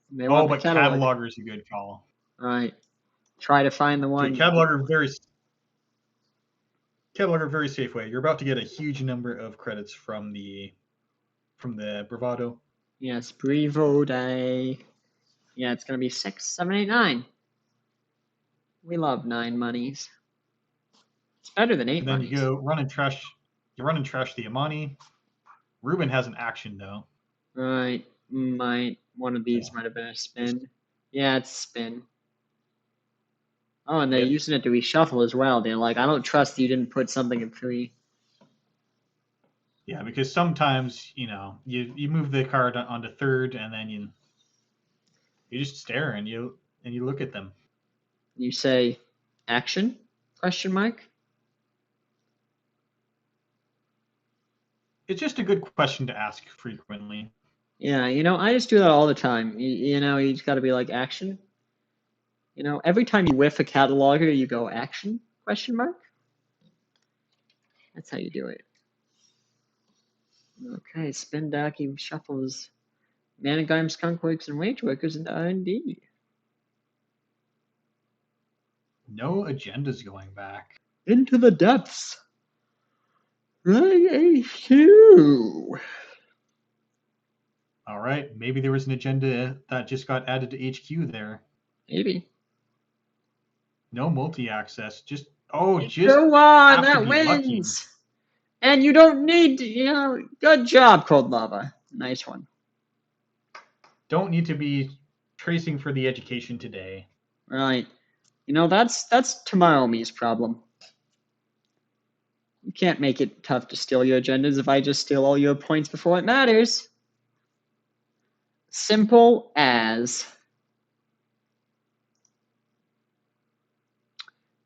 Speaker 2: But Cataloger is a good call.
Speaker 1: Right. Try to find the one.
Speaker 2: Cataloger very safe way. You're about to get a huge number of credits from the Bravado.
Speaker 1: Yes, Brevo Day. Yeah, it's gonna be 6, 7, 8, 9. We love 9 monies. It's better than 8 monies.
Speaker 2: Then you go run and trash. You run and trash the Amani. Ruben has an action though.
Speaker 1: Right. One of these might have been a spin. Yeah, it's a spin. Oh, and they're using it to reshuffle as well. They're like, I don't trust you didn't put something in 3.
Speaker 2: Yeah, because sometimes, you move the card onto 3rd and then you just stare and you look at them.
Speaker 1: You say action? ?
Speaker 2: It's just a good question to ask frequently.
Speaker 1: Yeah, I just do that all the time. You just got to be like action. Every time you whiff a cataloger, you go action ? That's how you do it. Okay, spin deck, he shuffles Managime, Skunkworks, and Wage Workers into R&D.
Speaker 2: No agendas going back.
Speaker 1: Into the depths. Right, HQ.
Speaker 2: All right, maybe there was an agenda that just got added to HQ there.
Speaker 1: Maybe.
Speaker 2: No multi-access. Just
Speaker 1: go on, that wins. Lucky. And you don't need to, good job, Cold Lava. Nice one.
Speaker 2: Don't need to be tracing for the education today.
Speaker 1: Right. That's tomorrow me's problem. You can't make it tough to steal your agendas if I just steal all your points before it matters. Simple as.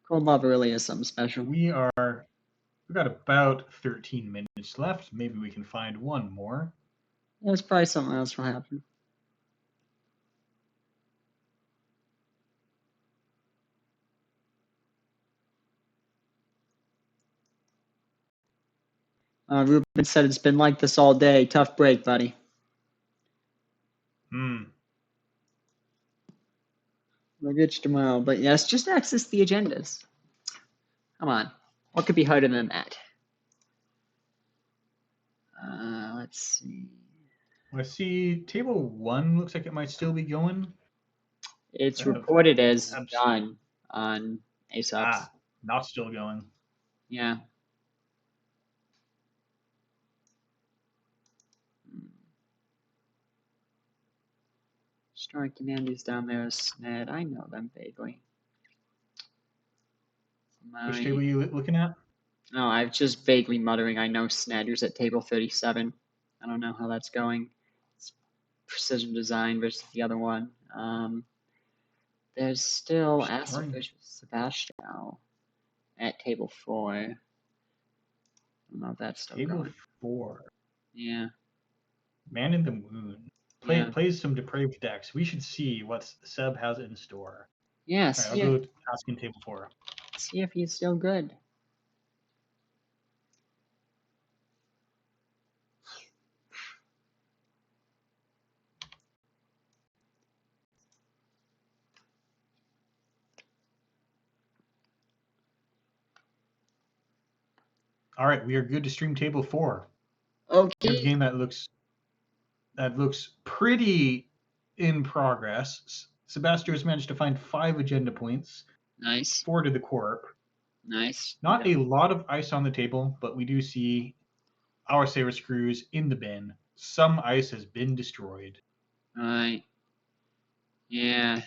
Speaker 1: Cold Lava really is something special.
Speaker 2: We've got about 13 minutes left. Maybe we can find one more.
Speaker 1: There's probably something else will happen. Ruben said it's been like this all day. Tough break, buddy. We'll get you tomorrow. But yes, just access the agendas. Come on. What could be harder than that? Let's see.
Speaker 2: Let's see. Table 1 looks like it might still be going.
Speaker 1: It's reported as done on ASOPs.
Speaker 2: Not still going.
Speaker 1: Yeah. Strong Commandos down there is Sned. I know them vaguely.
Speaker 2: Which table are you looking at?
Speaker 1: No, I'm just vaguely muttering. I know Sned, who's at table 37. I don't know how that's going. It's Precision Design versus the other one. There's still Acid versus Sebastian at table 4. I don't know if that's still
Speaker 2: table
Speaker 1: going.
Speaker 2: 4.
Speaker 1: Yeah.
Speaker 2: Man in the Moon. Plays some depraved decks. We should see what Seb has in store.
Speaker 1: Yes.
Speaker 2: Right, I'll go ask him table 4.
Speaker 1: See if he's still good.
Speaker 2: All right, we are good to stream table 4.
Speaker 1: Okay.
Speaker 2: A game that looks pretty in progress. Sebastian has managed to find 5 agenda points.
Speaker 1: Nice.
Speaker 2: 4 to the Corp.
Speaker 1: Nice.
Speaker 2: Not a lot of ice on the table, but we do see our saber screws in the bin. Some ice has been destroyed.
Speaker 1: Alright. Yeah.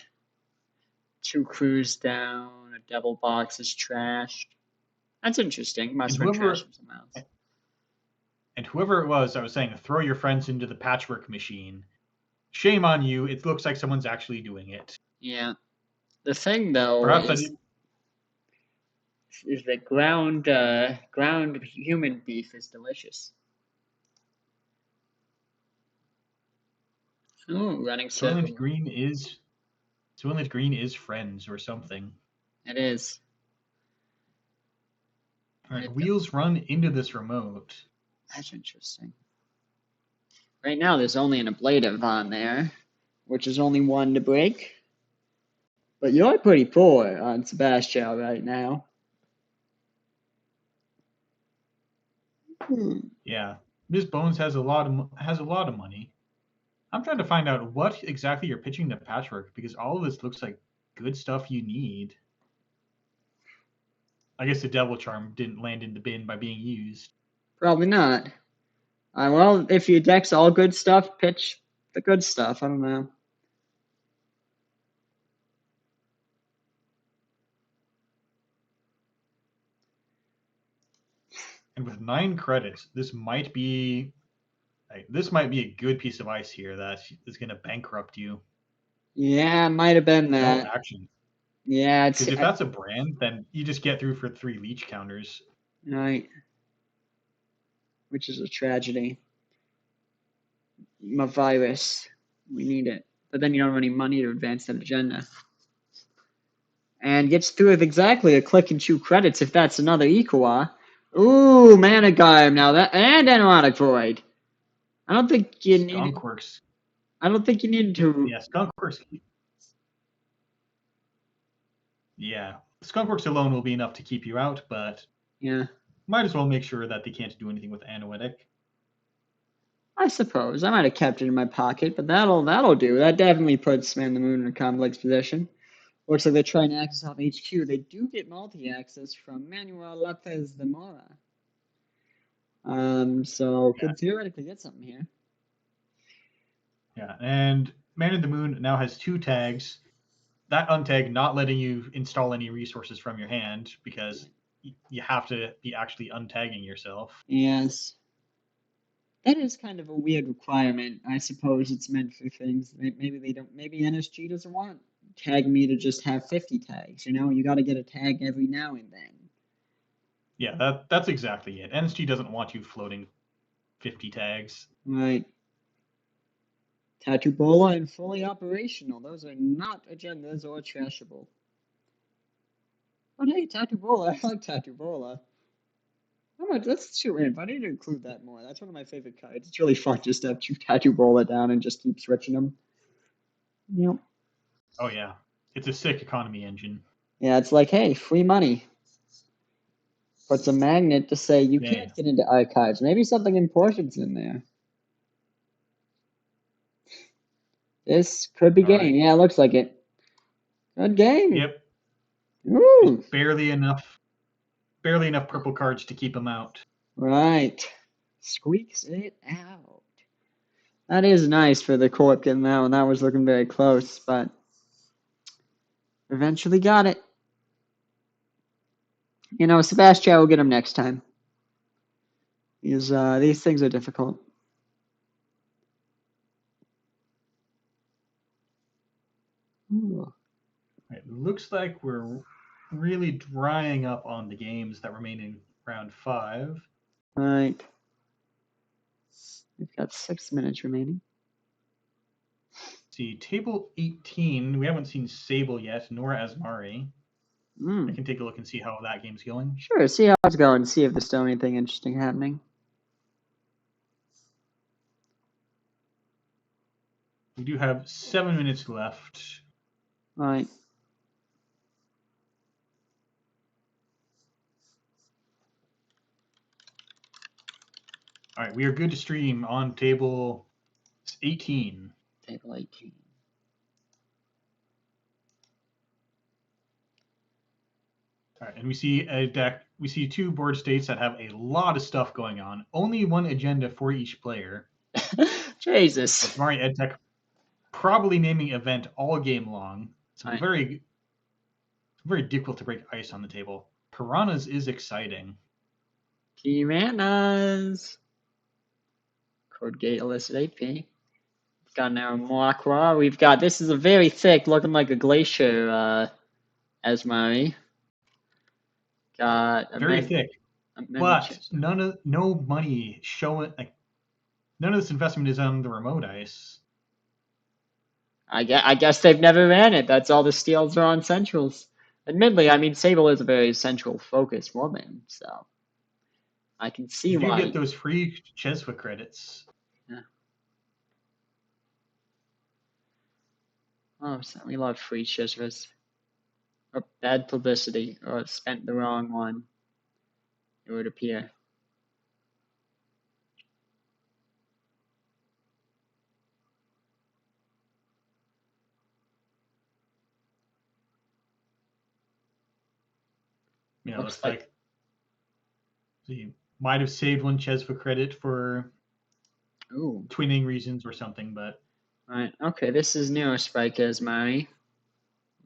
Speaker 1: 2 crews down, a double box is trashed. That's interesting. Must have been trashed from someone else.
Speaker 2: And whoever it was, I was saying, throw your friends into the patchwork machine. Shame on you. It looks like someone's actually doing it.
Speaker 1: Yeah. The thing, though,
Speaker 2: Perhaps
Speaker 1: is that ground human beef is delicious. Ooh, running circle.
Speaker 2: Soylent Green is friends or something.
Speaker 1: It is.
Speaker 2: Alright, wheels run into this remote.
Speaker 1: That's interesting. Right now, there's only an ablative on there, which is only 1 to break. But you're pretty poor on Sebastian right now.
Speaker 2: Yeah, Ms. Bones has a lot of money. I'm trying to find out what exactly you're pitching to Patchwork, because all of this looks like good stuff you need. I guess the Devil Charm didn't land in the bin by being used.
Speaker 1: Probably not. Well, if your deck's all good stuff, pitch the good stuff. I don't know.
Speaker 2: And with 9 credits, this might be a good piece of ice here that is going to bankrupt you.
Speaker 1: Yeah, it might have been that.
Speaker 2: No action.
Speaker 1: Yeah,
Speaker 2: because if that's a brand, then you just get through for 3 leech counters.
Speaker 1: Right. Which is a tragedy. My virus. We need it. But then you don't have any money to advance that agenda. And gets through with exactly a click and 2 credits if that's another Equa. Ooh, Mana Garb now that and Anotic Void. I don't think you need
Speaker 2: Skunkworks.
Speaker 1: I don't think you need to.
Speaker 2: Yeah, Skunkworks. Yeah, Skunkworks alone will be enough to keep you out, but
Speaker 1: Yeah.
Speaker 2: might as well make sure that they can't do anything with Anoetic.
Speaker 1: I suppose. I might have kept it in my pocket, but that'll do. That definitely puts Man the Moon in a complex position. Looks like they're trying to access off HQ. They do get multi-access from Manuel Lopez de Mora. So could theoretically get something here.
Speaker 2: Yeah, and Man in the Moon now has 2 tags. That untag not letting you install any resources from your hand because you have to be actually untagging yourself.
Speaker 1: Yes. That is kind of a weird requirement. I suppose it's meant for things. Maybe they don't. Maybe NSG doesn't want tag me to just have 50 tags. You got to get a tag every now and then.
Speaker 2: Yeah, that's exactly it. NSG doesn't want you floating 50 tags.
Speaker 1: Right. Tattoo Bola and fully operational. Those are not agendas or trashable. But hey, Tattoo Bola. I like Tattoo Bola. That's too random. I need to include that more. That's one of my favorite cards. It's really fun just to have Tattoo Bola down and just keep switching them. Yep.
Speaker 2: Oh yeah, it's a sick economy engine.
Speaker 1: Yeah, it's like, hey, free money. Puts a magnet to say you can't get into archives. Maybe something important's in there. This could be game. Right. Yeah, it looks like it. Good game.
Speaker 2: Yep.
Speaker 1: Ooh.
Speaker 2: Just barely enough purple cards to keep them out.
Speaker 1: Right. Squeaks it out. That is nice for the Corp getting that one. That was looking very close, but eventually got it. Sebastian will get him next time. These things are difficult. Ooh.
Speaker 2: It looks like we're really drying up on the games that remain in round 5.
Speaker 1: Right. We've got 6 minutes remaining.
Speaker 2: See, table 18, we haven't seen Sable yet, nor Asmari. I can take a look and see how that game's going.
Speaker 1: Sure, see how it's going, see if there's still anything interesting happening.
Speaker 2: We do have 7 minutes left.
Speaker 1: Right.
Speaker 2: All right, we are good to stream on table 18.
Speaker 1: Table 18.
Speaker 2: All right, and we see a deck. We see 2 board states that have a lot of stuff going on. Only 1 agenda for each player.
Speaker 1: Jesus.
Speaker 2: It's Mari EdTech probably naming event all game long. It's very difficult to break ice on the table. Piranhas is exciting.
Speaker 1: Piranhas. Code gate illicit AP. We've got now Moakwa. We've got, this is a very thick, looking like a glacier, Asmari. Got a
Speaker 2: very thick. But no money showing, like, none of this investment is on the remote ice.
Speaker 1: I guess they've never ran it. That's all the steals are on centrals. Admittedly, I mean, Sable is a very central focused woman, so I can see why.
Speaker 2: You get those free Chesva credits.
Speaker 1: Yeah. Oh, so we love free Chesvas. Oh, bad publicity, or spent the wrong one, it would appear.
Speaker 2: Yeah, looks like you might have saved 1 Chesva credit for twinning reasons or something, but.
Speaker 1: Right, okay, this is Neurospike Asmari.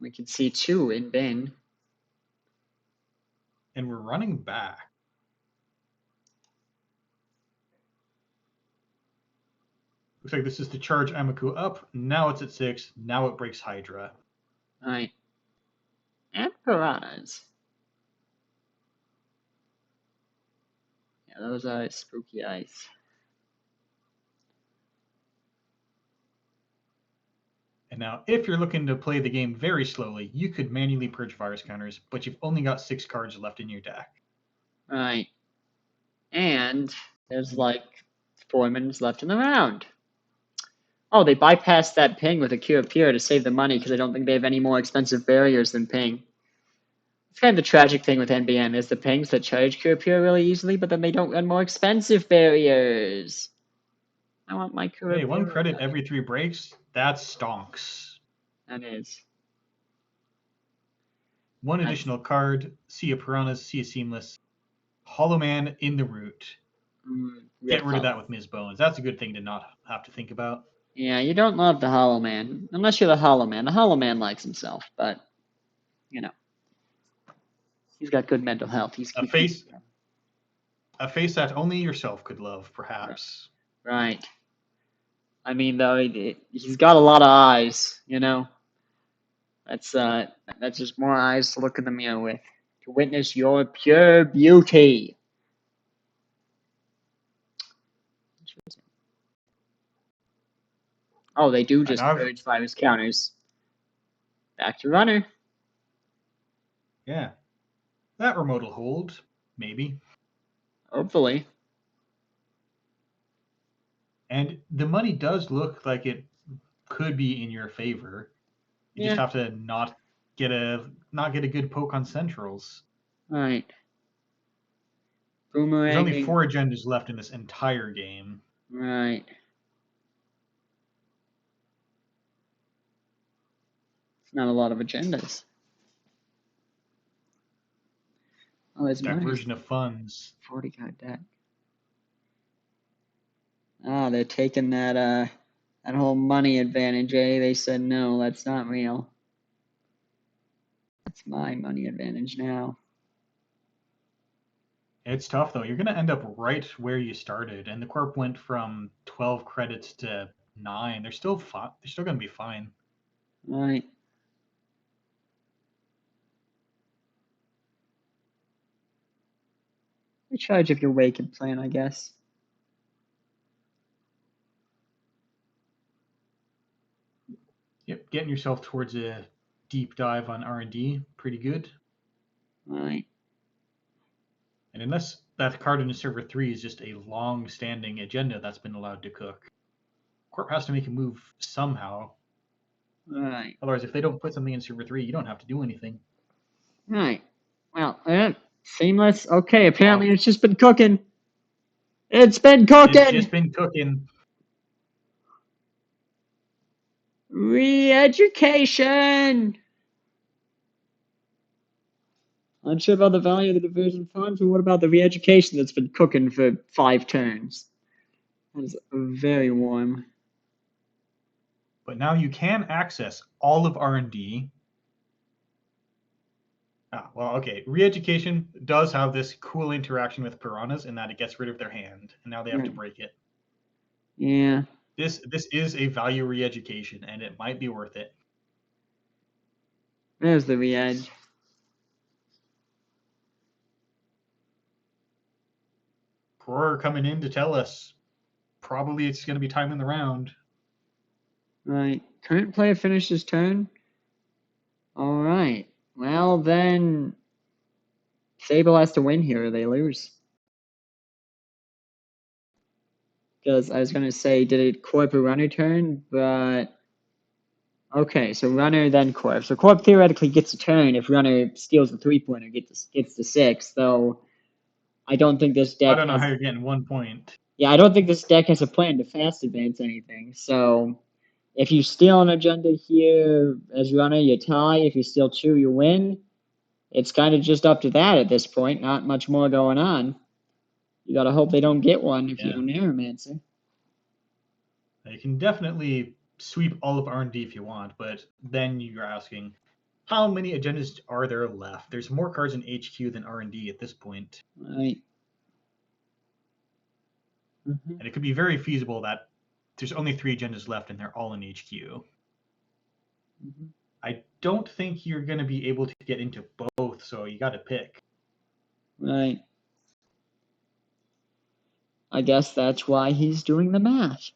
Speaker 1: We can see 2 in bin.
Speaker 2: And we're running back. Looks like this is to charge Amaku up. Now it's at 6. Now it breaks Hydra.
Speaker 1: Alright. And Piranhas. Yeah, those are spooky ice.
Speaker 2: And now, if you're looking to play the game very slowly, you could manually purge virus counters, but you've only got 6 cards left in your deck.
Speaker 1: Right. And there's like 4 minutes left in the round. Oh, they bypassed that ping with a Cure Pure to save the money because I don't think they have any more expensive barriers than ping. It's kind of the tragic thing with NBN is the pings that charge Cure Pure really easily, but then they don't run more expensive barriers. I want my Cure Pure.
Speaker 2: Hey, 1 credit every 3 breaks? That stonks.
Speaker 1: That is.
Speaker 2: 1 additional card, see a Piranhas, see a Seamless. Hollow Man in the root. Get rid of that with Ms. Bones. That's a good thing to not have to think about.
Speaker 1: Yeah, you don't love the Hollow Man. Unless you're the Hollow Man. The Hollow Man likes himself, but, you know. He's got good mental health. He's
Speaker 2: a face that only yourself could love, perhaps.
Speaker 1: Right. I mean, though, he's got a lot of eyes, you know. That's just more eyes to look in the mirror with, to witness your pure beauty. Oh, they do just purge virus counters. Back to runner.
Speaker 2: Yeah. That remote will hold, maybe.
Speaker 1: Hopefully.
Speaker 2: And the money does look like it could be in your favor. You just have to not get a good poke on centrals.
Speaker 1: Right. Boomerang.
Speaker 2: There's only 4 agendas left in this entire game.
Speaker 1: Right. It's not a lot of agendas. Oh, it's
Speaker 2: diversion of funds.
Speaker 1: 40 card deck. Ah, they're taking that whole money advantage, eh? They said no, that's not real. That's my money advantage now.
Speaker 2: It's tough though. You're gonna end up right where you started, and the corp went from 12 credits to 9. They're still fine. They're still gonna be fine.
Speaker 1: Right. In charge of your waking plan, I guess.
Speaker 2: Yep, getting yourself towards a deep dive on R&D, pretty good.
Speaker 1: Right.
Speaker 2: And unless that card in the server 3 is just a long-standing agenda that's been allowed to cook, Corp has to make a move somehow.
Speaker 1: Right.
Speaker 2: Otherwise, if they don't put something in server 3, you don't have to do anything.
Speaker 1: Right. Well, Seamless. Okay, apparently it's just been cooking. It's been cooking!
Speaker 2: It's just been cooking.
Speaker 1: Re-education! Unsure about the value of the diversion funds, but what about the re-education that's been cooking for 5 turns? That is very warm.
Speaker 2: But now you can access all of R&D. Well, okay. Re-education does have this cool interaction with piranhas in that it gets rid of their hand, and now they have to break it.
Speaker 1: Yeah.
Speaker 2: This is a value re-education, and it might be worth it.
Speaker 1: There's the re-ed.
Speaker 2: Roar coming in to tell us probably it's going to be time in the round.
Speaker 1: Right. Current player finishes turn. All right. Well, then Sable has to win here or they lose. Because I was going to say, did it Corp or Runner turn? But okay, so Runner then Corp. So Corp theoretically gets a turn if Runner steals the 3-pointer, gets the 6. Though I don't think this deck.
Speaker 2: I don't know how you're getting 1 point.
Speaker 1: Yeah, I don't think this deck has a plan to fast advance anything. So if you steal an agenda here as Runner, you tie. If you steal 2, you win. It's kind of just up to that at this point. Not much more going on. You gotta hope they don't get one if you don't Neuromancer.
Speaker 2: You can definitely sweep all of R&D if you want, but then you're asking, how many agendas are there left? There's more cards in HQ than R&D at this point.
Speaker 1: Right.
Speaker 2: And it could be very feasible that there's only 3 agendas left and they're all in HQ. I don't think you're going to be able to get into both, so you got to pick.
Speaker 1: Right. I guess that's why he's doing the math.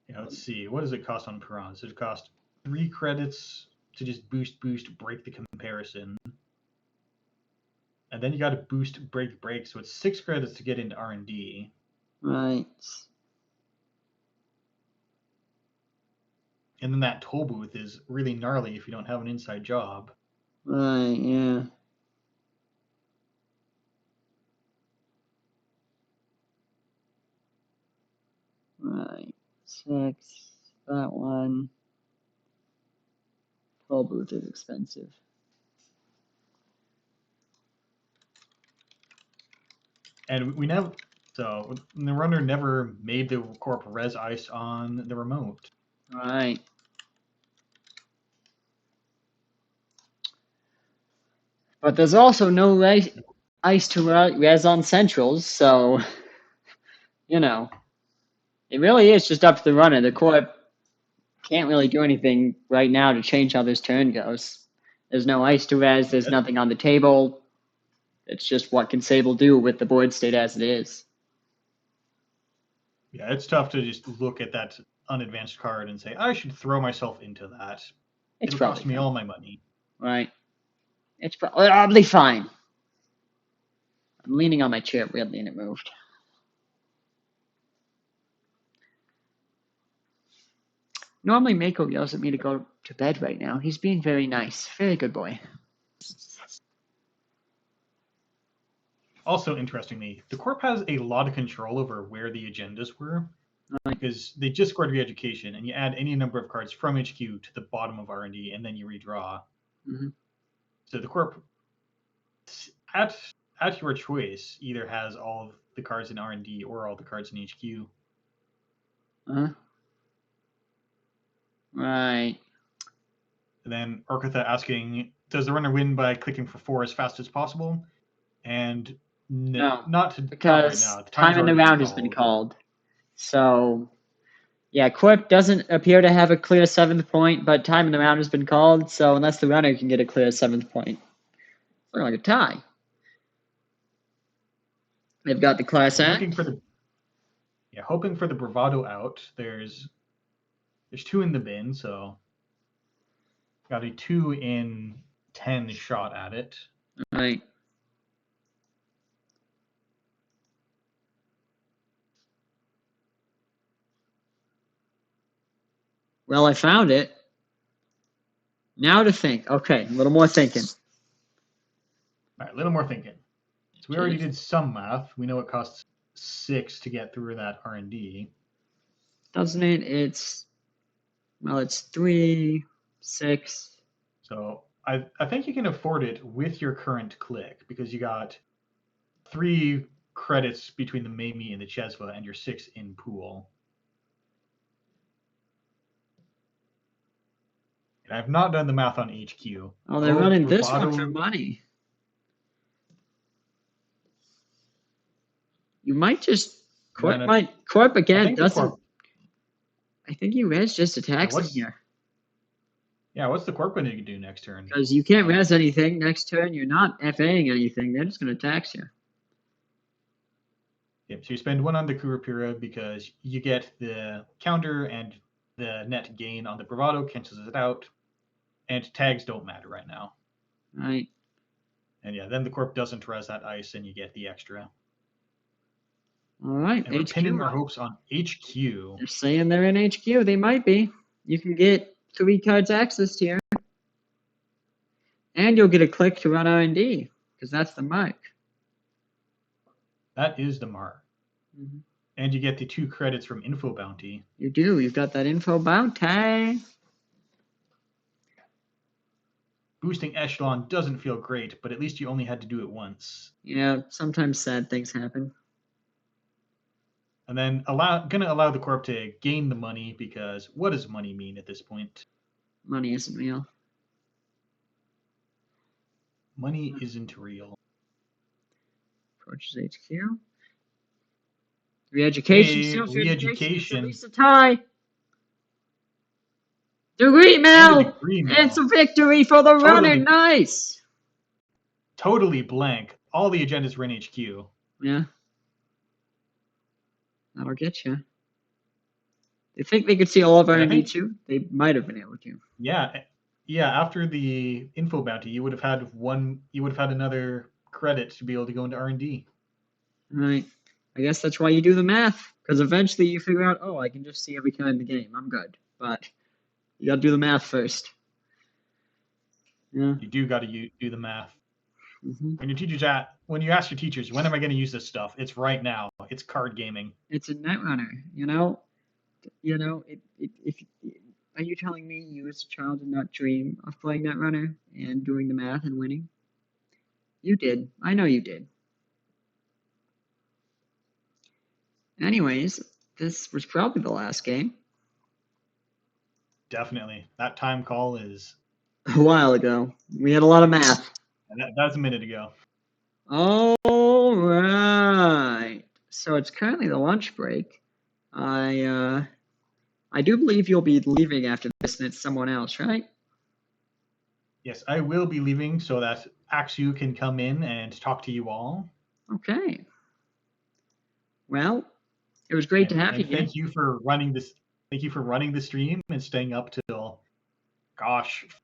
Speaker 2: Yeah, let's see. What does it cost on Piranhas? Does it cost 3 credits to just boost, break the comparison? And then you got to boost, break. So it's 6 credits to get into R&D.
Speaker 1: Right.
Speaker 2: And then that toll booth is really gnarly if you don't have an inside job.
Speaker 1: Right, yeah. Right. 6. That one. Toll booth is expensive.
Speaker 2: And we never... So the runner never made the Corp res ice on the remote.
Speaker 1: Right. But there's also no ice to res on centrals, so you know, it really is just up to the runner. The Corp can't really do anything right now to change how this turn goes. There's no ice to res. There's nothing on the table. It's just what can Sable do with the board state as it is.
Speaker 2: Yeah, it's tough to just look at that unadvanced card and say, I should throw myself into that. It'll cost me all my money.
Speaker 1: Right. It's probably fine. I'm leaning on my chair weirdly and it moved. Normally Mako yells at me to go to bed right now. He's being very nice. Very good boy.
Speaker 2: Also, interestingly, the Corp has a lot of control over where the agendas were. Because they just scored re-education, and you add any number of cards from HQ to the bottom of R&D, and then you redraw. So the Corp, at your choice, either has all of the cards in R&D or all the cards in HQ.
Speaker 1: Right.
Speaker 2: And then Orkutha asking, does the runner win by clicking for 4 as fast as possible? And
Speaker 1: no,
Speaker 2: not
Speaker 1: because
Speaker 2: right now.
Speaker 1: time in the round has been called. So, yeah, Corp doesn't appear to have a clear 7th point, but time in the round has been called. So unless the runner can get a clear 7th point, it's looking like a tie. They've got the class act.
Speaker 2: Hoping for the bravado out. There's 2 in the bin, so got a 2 in 10 shot at it.
Speaker 1: Right. Well, I found it. Now to think. Okay, a little more thinking.
Speaker 2: All right, a little more thinking. So we already did some math. We know it costs 6 to get through that R&D.
Speaker 1: Doesn't it? It's 3, 6.
Speaker 2: So I think you can afford it with your current click because you got 3 credits between the Mamie and the Chesva and your 6 in pool. And I've not done the math on HQ.
Speaker 1: Oh, they're running this one
Speaker 2: Bravado.
Speaker 1: for money. You might just Corp again doesn't. I think you res just attacks him here.
Speaker 2: Yeah, what's the Corp going to do next turn?
Speaker 1: Because you can't res anything next turn. You're not FAing anything. They're just going to tax you.
Speaker 2: Yep, so you spend 1 on the Kurapira because you get the counter and the net gain on the Bravado cancels it out. And tags don't matter right now.
Speaker 1: Right.
Speaker 2: And yeah, then the Corp doesn't res that ice and you get the extra.
Speaker 1: All right.
Speaker 2: And we're pinning our hopes on HQ.
Speaker 1: They're saying they're in HQ. They might be. You can get 3 cards access here. And you'll get a click to run R&D, because that's the mark.
Speaker 2: That is the mark. Mm-hmm. And you get the 2 credits from Info Bounty.
Speaker 1: You do. You've got that Info Bounty.
Speaker 2: Boosting Echelon doesn't feel great, but at least you only had to do it once.
Speaker 1: Yeah, sometimes sad things happen.
Speaker 2: And then gonna allow the Corp to gain the money, because what does money mean at this point?
Speaker 1: Money isn't real.
Speaker 2: Money isn't real.
Speaker 1: Approaches HQ. Re-education.
Speaker 2: Hey, re-education.
Speaker 1: At least a tie. Degree Mill! It's a victory for the runner. Nice.
Speaker 2: Totally blank. All the agendas were in HQ.
Speaker 1: Yeah. That'll get you. They think they could see all of R&D too? They might have been able to.
Speaker 2: Yeah. Yeah, after the Info Bounty, you would have had another credit to be able to go into R&D.
Speaker 1: Right. I guess that's why you do the math, because eventually you figure out, oh, I can just see every card in the game. I'm good. But you got to do the math first. Yeah.
Speaker 2: You do got to do the math.
Speaker 1: Mm-hmm.
Speaker 2: When you ask your teachers, when am I going to use this stuff? It's right now. It's card gaming.
Speaker 1: It's a Netrunner. Are you telling me you as a child did not dream of playing Netrunner and doing the math and winning? You did. I know you did. Anyways, this was probably the last game.
Speaker 2: Definitely. That time call is
Speaker 1: a while ago. We had a lot of math.
Speaker 2: That was a minute ago.
Speaker 1: All right. So it's currently the lunch break. I do believe you'll be leaving after this, and it's someone else, right?
Speaker 2: Yes, I will be leaving so that Axu can come in and talk to you all. Okay.
Speaker 1: Well, it was great to have you here.
Speaker 2: Thank you for running this. Thank you for running the stream and staying up till,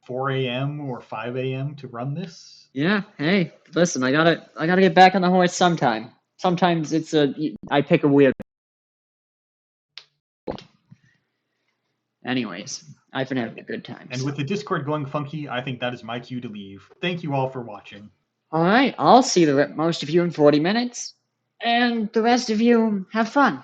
Speaker 2: 4 a.m. or 5 a.m. to run this.
Speaker 1: Yeah. Hey, listen, I gotta get back on the horse sometime. Sometimes I pick a weird. Anyways, I've been having a good time.
Speaker 2: And with the Discord going funky, I think that is my cue to leave. Thank you all for watching.
Speaker 1: All right, I'll see most of you in 40 minutes, and the rest of you have fun.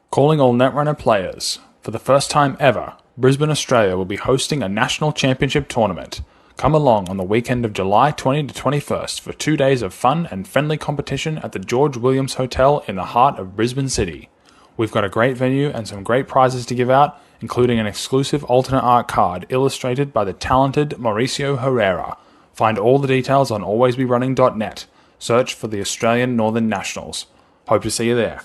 Speaker 4: Calling all Netrunner players. For the first time ever, Brisbane, Australia will be hosting a national championship tournament. Come along on the weekend of July 20 to 21st for 2 days of fun and friendly competition at the George Williams Hotel in the heart of Brisbane City. We've got a great venue and some great prizes to give out, including an exclusive alternate art card illustrated by the talented Mauricio Herrera. Find all the details on alwaysberunning.net. Search for the Australian Northern Nationals. Hope to see you there.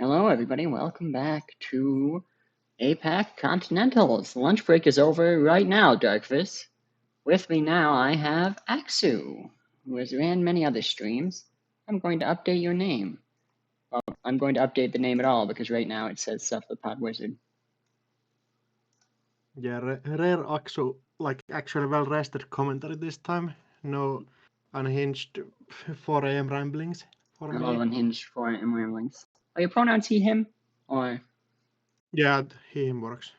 Speaker 1: Hello, everybody. Welcome back to APAC Continentals. Lunch break is over right now, Darkvis. With me now, I have Axu, who has ran many other streams. I'm going to update your name. Well, I'm going to update the name at all because right now it says Cephalopod Wizard.
Speaker 5: Yeah, rare Axu, like actually well rested commentary this time. No unhinged 4 a.m. ramblings for
Speaker 1: I
Speaker 5: me.
Speaker 1: love unhinged for it and ramblings. Are your pronouns he, him? Or
Speaker 5: Yeah, him works.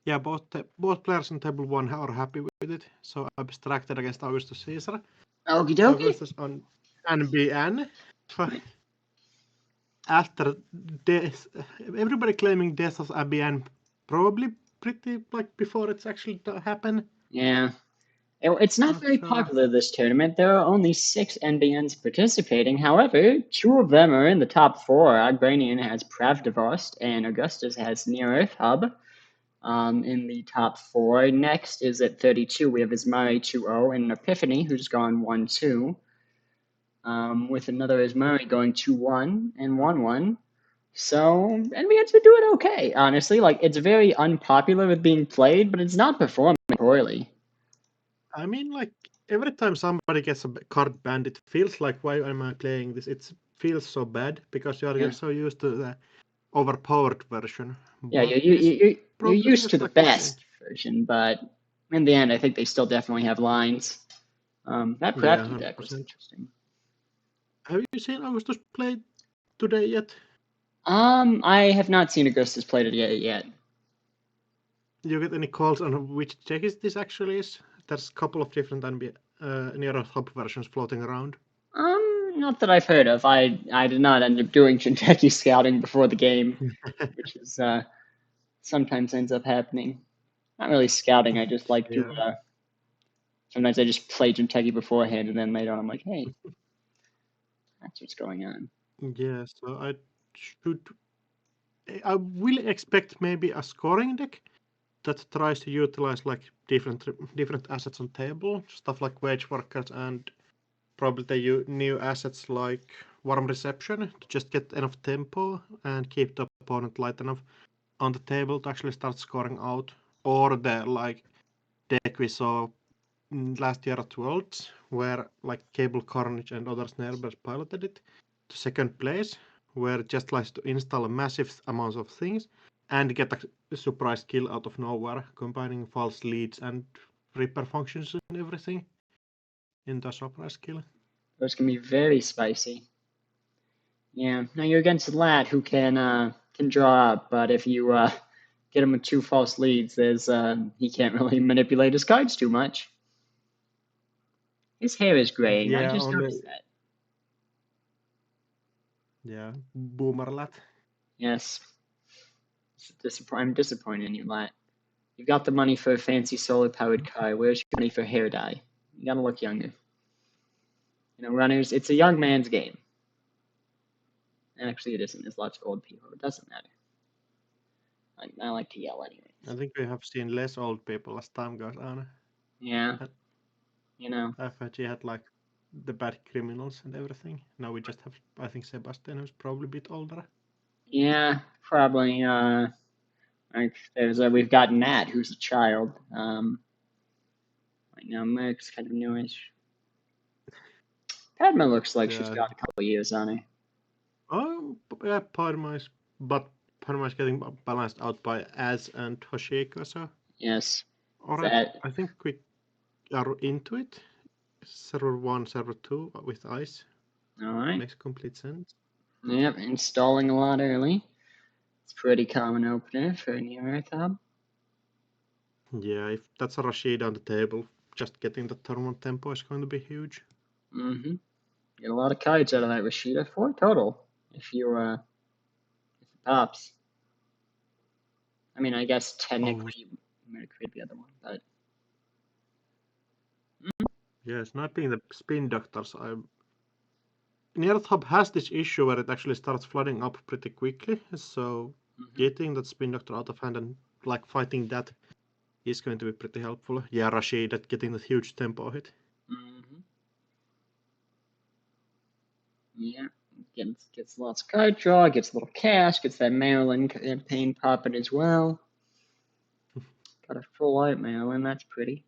Speaker 5: Yeah, both players on table 1 are happy with it, so abstracted against Augustus Caesar.
Speaker 1: okie dokie?
Speaker 5: Augustus on NBN. After death, everybody claiming death of ABN, probably pretty like before it's actually happened.
Speaker 1: Yeah. It's not very popular, this tournament. There are only 6 NBNs participating. However, 2 of them are in the top 4. Agbranian has Pravdivost, and Augustus has Near Earth Hub in the top 4. Next is at 32. We have Ismari 2-0 and Epiphany, who's gone 1-2. With another Ismari going 2-1 and 1-1. So, NBNs are doing okay, honestly. Like, it's very unpopular with being played, but it's not performing poorly.
Speaker 5: I mean, like, every time somebody gets a card banned, it feels like, why am I playing this? It feels so bad because you're so used to the overpowered version.
Speaker 1: Yeah,
Speaker 5: But
Speaker 1: you're used
Speaker 5: feels
Speaker 1: to the
Speaker 5: like a
Speaker 1: best version, but in the end, I think they still definitely have lines. That Prapti deck was
Speaker 5: 100%.
Speaker 1: interesting.
Speaker 5: Have you seen Augustus play today yet?
Speaker 1: I have not seen Augustus play it yet.
Speaker 5: Do you get any calls on which deck this actually is? There's a couple of different Nero Hub versions floating around.
Speaker 1: Not that I've heard of. I did not end up doing Kentucky scouting before the game, which is sometimes ends up happening. Not really scouting. I just like to. Sometimes I just play Kentucky beforehand, and then later on I'm like, hey, that's what's going on.
Speaker 5: Yeah, so I will expect maybe a scoring deck that tries to utilize like different assets on table, stuff like wage workers and probably the new assets like warm reception to just get enough tempo and keep the opponent light enough on the table to actually start scoring out. Or the like deck we saw last year at Worlds, where like Cable Carnage and other snarebirds piloted it to second place, where it just likes to install massive amounts of things and get a surprise kill out of nowhere, combining false leads and Reaper functions and everything into a surprise kill.
Speaker 1: Those can be very spicy. Yeah. Now you're against a lad who can draw up, but if you get him with 2 false leads, there's he can't really manipulate his cards too much. His hair is graying.
Speaker 5: Yeah,
Speaker 1: I just noticed that.
Speaker 5: Yeah, boomer lad.
Speaker 1: Yes. I'm disappointed in you, lad. You've got the money for a fancy solar-powered car. Where's your money for hair dye? You gotta look younger. You know, runners, it's a young man's game. Actually, it isn't. There's lots of old people. It doesn't matter. I like to yell anyway.
Speaker 5: I think we have seen less old people as time goes on.
Speaker 1: Yeah. You know.
Speaker 5: FIG had like the bad criminals and everything. Now we just have, I think, Sebastian, who's probably a bit older.
Speaker 1: Yeah, probably. Like we've got Nat, who's a child. Right now, Merc's kind of newish. Padma looks like she's got a couple of years on her.
Speaker 5: Oh, yeah, Padma is, but Padma is getting balanced out by Az and Hoshiko, so.
Speaker 1: Yes.
Speaker 5: Alright, I think we are into it. Server 1, Server 2 with Ice.
Speaker 1: Alright.
Speaker 5: Makes complete sense.
Speaker 1: Yep, installing a lot early. It's a pretty common opener for a Near Earth Hub.
Speaker 5: Yeah, if that's a Rashid on the table, just getting the turn 1 tempo is going to be huge.
Speaker 1: Mm-hmm. Get a lot of cards out of that Rashida. 4 total. If it pops. I mean, I guess technically you might create the other one, but.
Speaker 5: Yes, not being the spin doctors, Near Hub has this issue where it actually starts flooding up pretty quickly, so getting that spin doctor out of hand and like fighting that is going to be pretty helpful. Yeah, Rashid getting that huge tempo hit.
Speaker 1: Mm-hmm. Yeah, gets lots of card draw, gets a little cash, gets that Maryland campaign popping as well. Got a full out Maryland, that's pretty.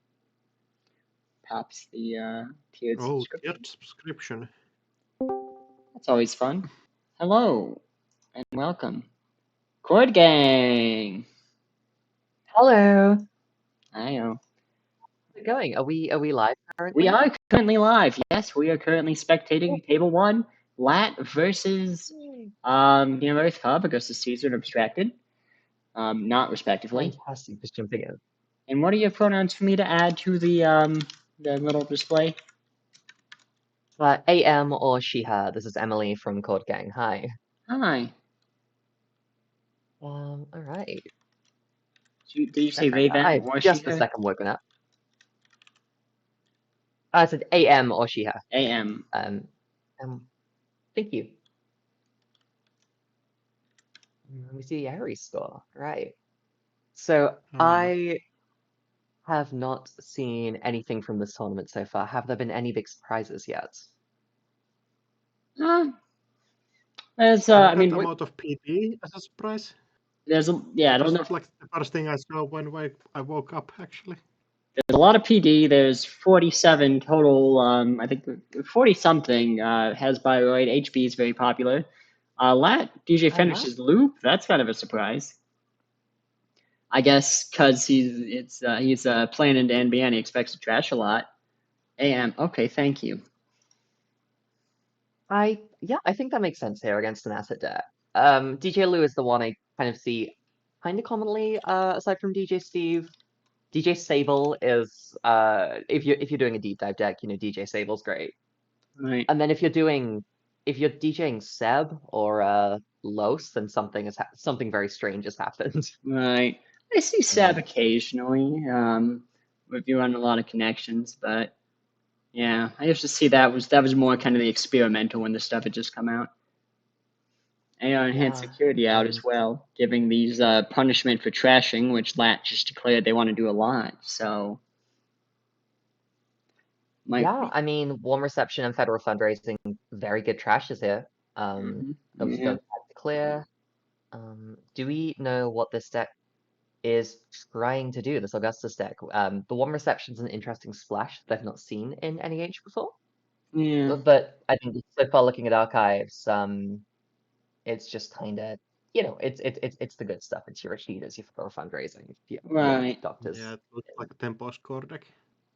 Speaker 1: Pops the tiered subscription.
Speaker 5: Tiered subscription.
Speaker 1: That's always fun. Hello and welcome, Chord Gang.
Speaker 6: Hello.
Speaker 1: Hiyo.
Speaker 6: How's it going? Are we live currently?
Speaker 1: We are currently live. Yes, we are currently spectating Table 1, Lat versus Earth Hub, Augustus Caesar and Abstracted. Not respectively.
Speaker 6: Fantastic. Just jumping in.
Speaker 1: And what are your pronouns for me to add to the little display?
Speaker 6: AM or she, her. This is Emily from Chord Gang. Hi.
Speaker 1: Hi.
Speaker 6: All right.
Speaker 1: Did you say they, them, or she,
Speaker 6: just a
Speaker 1: her?
Speaker 6: second woken up. I said AM or she, her.
Speaker 1: AM.
Speaker 6: Thank you. Let me see the Aries score. Right. So I have not seen anything from this tournament so far. Have there been any big surprises yet?
Speaker 1: There's
Speaker 5: I mean, amount of PD as a surprise.
Speaker 1: There's I don't know.
Speaker 5: Like the first thing I saw when I woke up, actually.
Speaker 1: There's a lot of PD. There's 47 total. I think 40 something has Bioroid. HB is very popular. Lat DJ finishes loop. That's kind of a surprise. I guess because he's playing into NBN. He expects to trash a lot. AM. Okay, thank you.
Speaker 6: I think that makes sense here against an asset deck. DJ Lou is the one I kind of see kind of commonly, aside from DJ Steve. DJ Sable is if you're doing a deep dive deck, DJ Sable's great.
Speaker 1: Right.
Speaker 6: And then if you're DJing Seb or Los, then something very strange has happened.
Speaker 1: Right. I see Seb occasionally. If you run a lot of connections, but yeah, I used to see that was more kind of the experimental when the stuff had just come out. AR enhanced security out as well, giving these punishment for trashing, which Lat just declared they want to do a lot. So,
Speaker 6: I mean, warm reception and federal fundraising, very good trashes here. Those don't clear. Do we know what this deck is trying to do? This Augustus deck. The warm reception's an interesting splash that I've not seen in NEH before.
Speaker 1: Yeah.
Speaker 6: But I think so far looking at archives, it's just kind of, it's the good stuff. It's your Rashidas, your federal fundraising,
Speaker 1: Right.
Speaker 6: doctors.
Speaker 5: Yeah, it looks like a tempo score deck.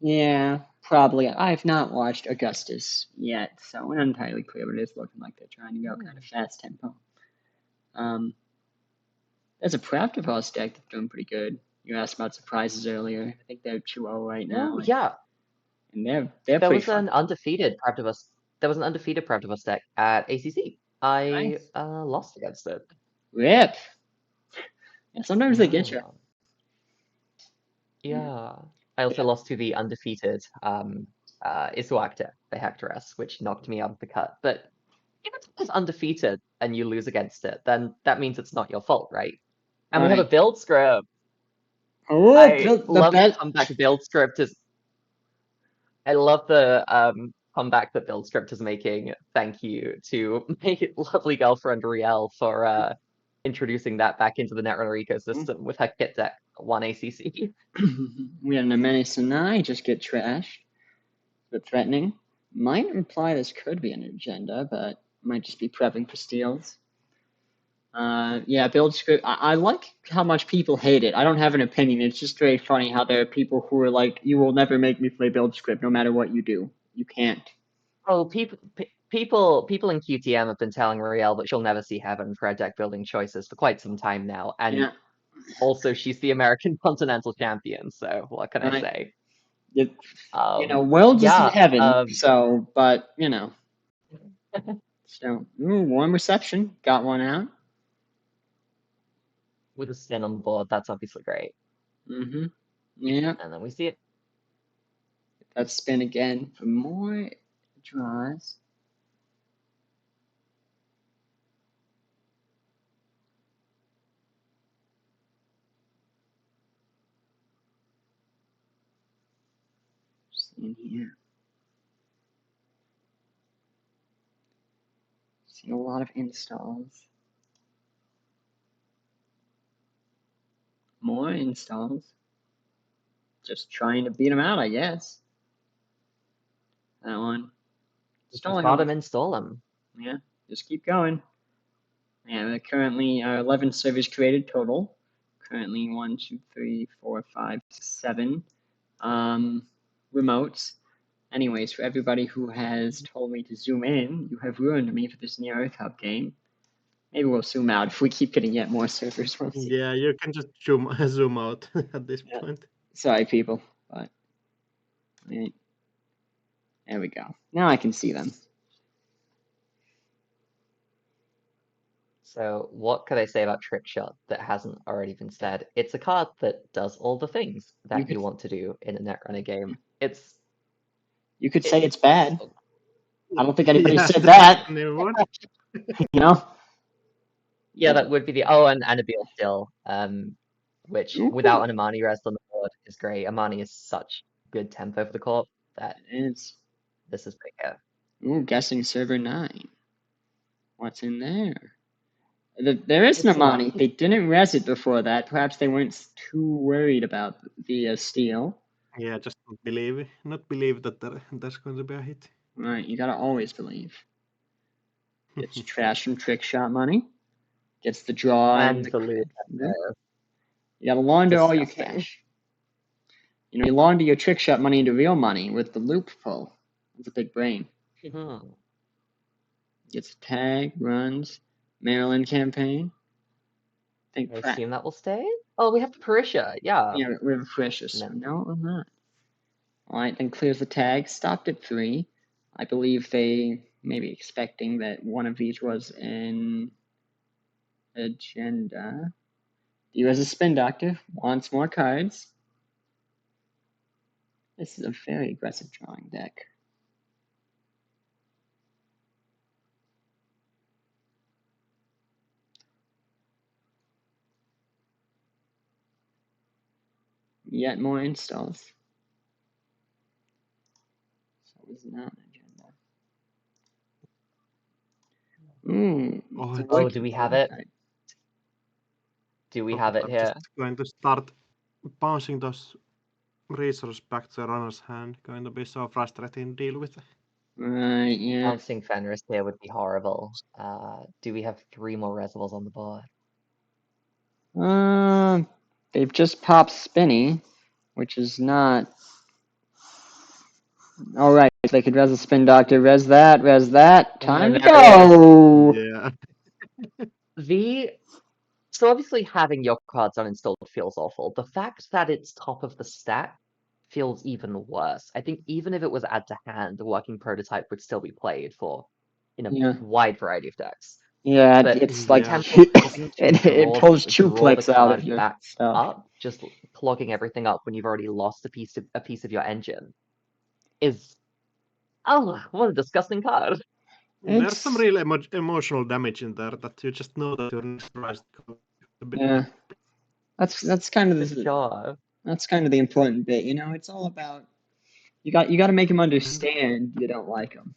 Speaker 1: Yeah, probably. I've not watched Augustus yet, so we're not entirely clear, but it is looking like they're trying to go kind of fast tempo. There's a Pravdivos deck that's doing pretty good. You asked about surprises earlier. I think they're 2-0 right now.
Speaker 6: Oh, yeah.
Speaker 1: And they're
Speaker 6: there
Speaker 1: pretty
Speaker 6: was
Speaker 1: fun.
Speaker 6: an undefeated Pravdivos deck at ACC. I lost against it.
Speaker 1: Rip. Yeah, sometimes they get you.
Speaker 6: Yeah. I also lost to the undefeated Isuakta, the Hectoress, which knocked me out of the cut. But if it's undefeated and you lose against it, then that means it's not your fault, right? And we have a build script.
Speaker 1: Oh,
Speaker 6: I love the comeback build script I love the comeback that build script is making. Thank you to my lovely girlfriend Riel for introducing that back into the Netrunner ecosystem with her kit deck 1 ACC.
Speaker 1: We had an Amenes Sinai just get trashed. But threatening. Might imply this could be an agenda, but might just be prepping for steals. Build script. I like how much people hate it. I don't have an opinion. It's just very funny how there are people who are like, "You will never make me play build script, no matter what you do. You can't."
Speaker 6: Oh, people in QTM have been telling Riel that she'll never see heaven for her deck building choices for quite some time now, and also she's the American Continental Champion. So what can I say?
Speaker 1: Worlds isn't heaven. So, but So, warm reception. Got one out.
Speaker 6: With a spin on the board, that's obviously great.
Speaker 1: Mm-hmm. Yeah.
Speaker 6: And then we see it.
Speaker 1: That spin again for more draws. Just in here. See a lot of installs. More installs. Just trying to beat them out, I guess. That one.
Speaker 6: Install them, install them.
Speaker 1: Yeah, just keep going. Yeah, there currently are 11 servers created total. Currently 1, 2, 3, 4, 5, 6, 7 remotes. Anyways, for everybody who has told me to zoom in, you have ruined me for this Near Earth Hub game. Maybe we'll zoom out if we keep getting yet more servers. We'll see.
Speaker 5: Yeah, you can just zoom out at this point.
Speaker 1: Sorry, people, but there we go. Now I can see them.
Speaker 6: So what could I say about Trick Shot that hasn't already been said? It's a card that does all the things that you want to do in a Netrunner game.
Speaker 1: You could say it's bad. I don't think anybody
Speaker 5: Yeah,
Speaker 1: said that. You know?
Speaker 6: Yeah, that would be the and Annabelle still, which without an Amani rest on the board is great. Amani is such good tempo for the corp that this is bigger.
Speaker 1: Ooh, guessing server 9. What's in there? There is an Amani. They didn't res it before that. Perhaps they weren't too worried about the steal.
Speaker 5: Yeah, just not believe that there's going to be a hit.
Speaker 1: Right, you gotta always believe. Gets trash from Trick Shot money. Gets the draw and the loot. You gotta launder all your cash. You know, you launder your Trick Shot money into real money with the loop pull. That's a big brain. Gets a tag, runs, Maryland campaign.
Speaker 6: I assume that will stay? Oh, we have the Parisha, yeah.
Speaker 1: Yeah, we have a Parisha, so no, I'm not. Alright, then clears the tag, stopped at 3. I believe they may be expecting that one of these was an agenda. You as a spin doctor wants more cards. This is a very aggressive drawing deck. Yet more installs. So it was not an agenda.
Speaker 6: Oh, do we have it? Do we have it here?
Speaker 5: I'm just going to start bouncing those resources back to the runner's hand. Going to be so frustrating to deal with.
Speaker 1: Right, yeah.
Speaker 6: Bouncing Fenris here would be horrible. Do we have 3 more reservoirs on the board?
Speaker 1: They've just popped Spinny, which is not... Alright, they could res a Spin Doctor, res that, time to go!
Speaker 5: Yeah.
Speaker 6: So obviously having your cards uninstalled feels awful. The fact that it's top of the stack feels even worse. I think even if it was add to hand, the working prototype would still be played for in a wide variety of decks.
Speaker 1: Yeah,
Speaker 6: but
Speaker 1: it's
Speaker 6: like
Speaker 1: it pulls 2 clicks out of your
Speaker 6: back
Speaker 1: stuff.
Speaker 6: up, just clogging everything up when you've already lost a piece of your engine is what a disgusting card.
Speaker 5: There's some real emotional damage in there that you just know that you're surprised.
Speaker 1: Yeah, that's kind of that's kind of the important bit, you know. It's all about you got to make him understand you don't like him.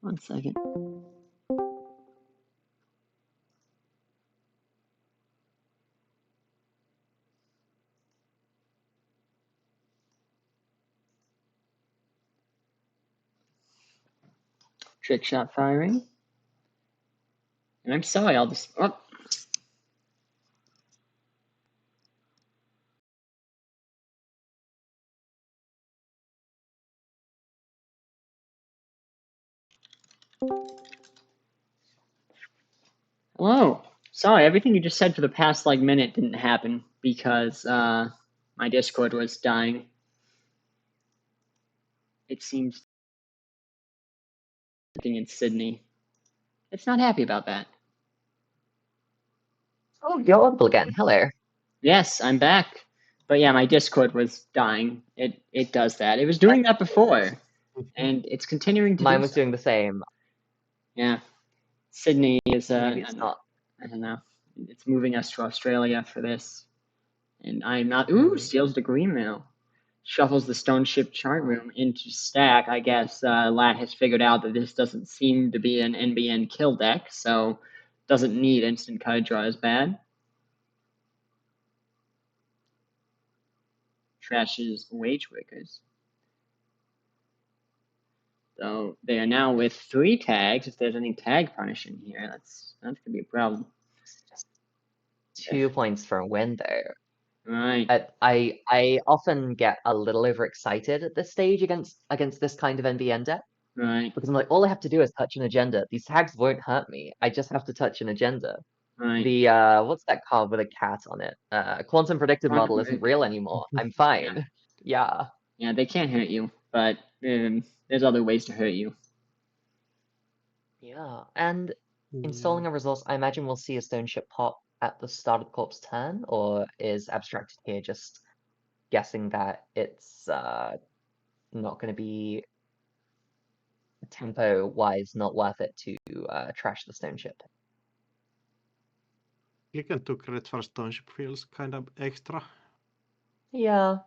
Speaker 1: One second. Trick shot firing. And I'm sorry, I'll just... Oh. Hello. Sorry, everything you just said for the past, like, minute didn't happen because my Discord was dying. It seems in Sydney. It's not happy about that.
Speaker 6: Oh, you're up again. Hello.
Speaker 1: Yes, I'm back. But yeah, my Discord was dying. It does that. It was doing that before, and it's continuing to
Speaker 6: Mine
Speaker 1: do
Speaker 6: was
Speaker 1: so.
Speaker 6: doing the same.
Speaker 1: Yeah, Sydney is
Speaker 6: Maybe it's not.
Speaker 1: I don't know. It's moving us to Australia for this, and I'm not. Ooh, steals the green mail. Shuffles the stone ship chart room into stack. I guess Lat has figured out that this doesn't seem to be an NBN kill deck, so doesn't need instant card draw as bad. Trashes wage workers. So they are now with 3 tags. If there's any tag punish in here, that's gonna be a problem.
Speaker 6: 2 points for a win there.
Speaker 1: Right.
Speaker 6: I often get a little overexcited at this stage against this kind of NBN deck.
Speaker 1: Right.
Speaker 6: Because I'm like, all I have to do is touch an agenda. These tags won't hurt me. I just have to touch an agenda.
Speaker 1: Right.
Speaker 6: The what's that card with a cat on it? Quantum predictive model isn't real anymore. I'm fine. Yeah.
Speaker 1: Yeah, they can't hurt you, but there's other ways to hurt you.
Speaker 6: Yeah, and installing a resource, I imagine we'll see a stone ship pop at the start of the corp's turn, or is Abstracted here just guessing that it's not going to be tempo-wise not worth it to trash the stone ship?
Speaker 5: Click and 2 credits for stone ship feels kind of extra.
Speaker 6: Yeah,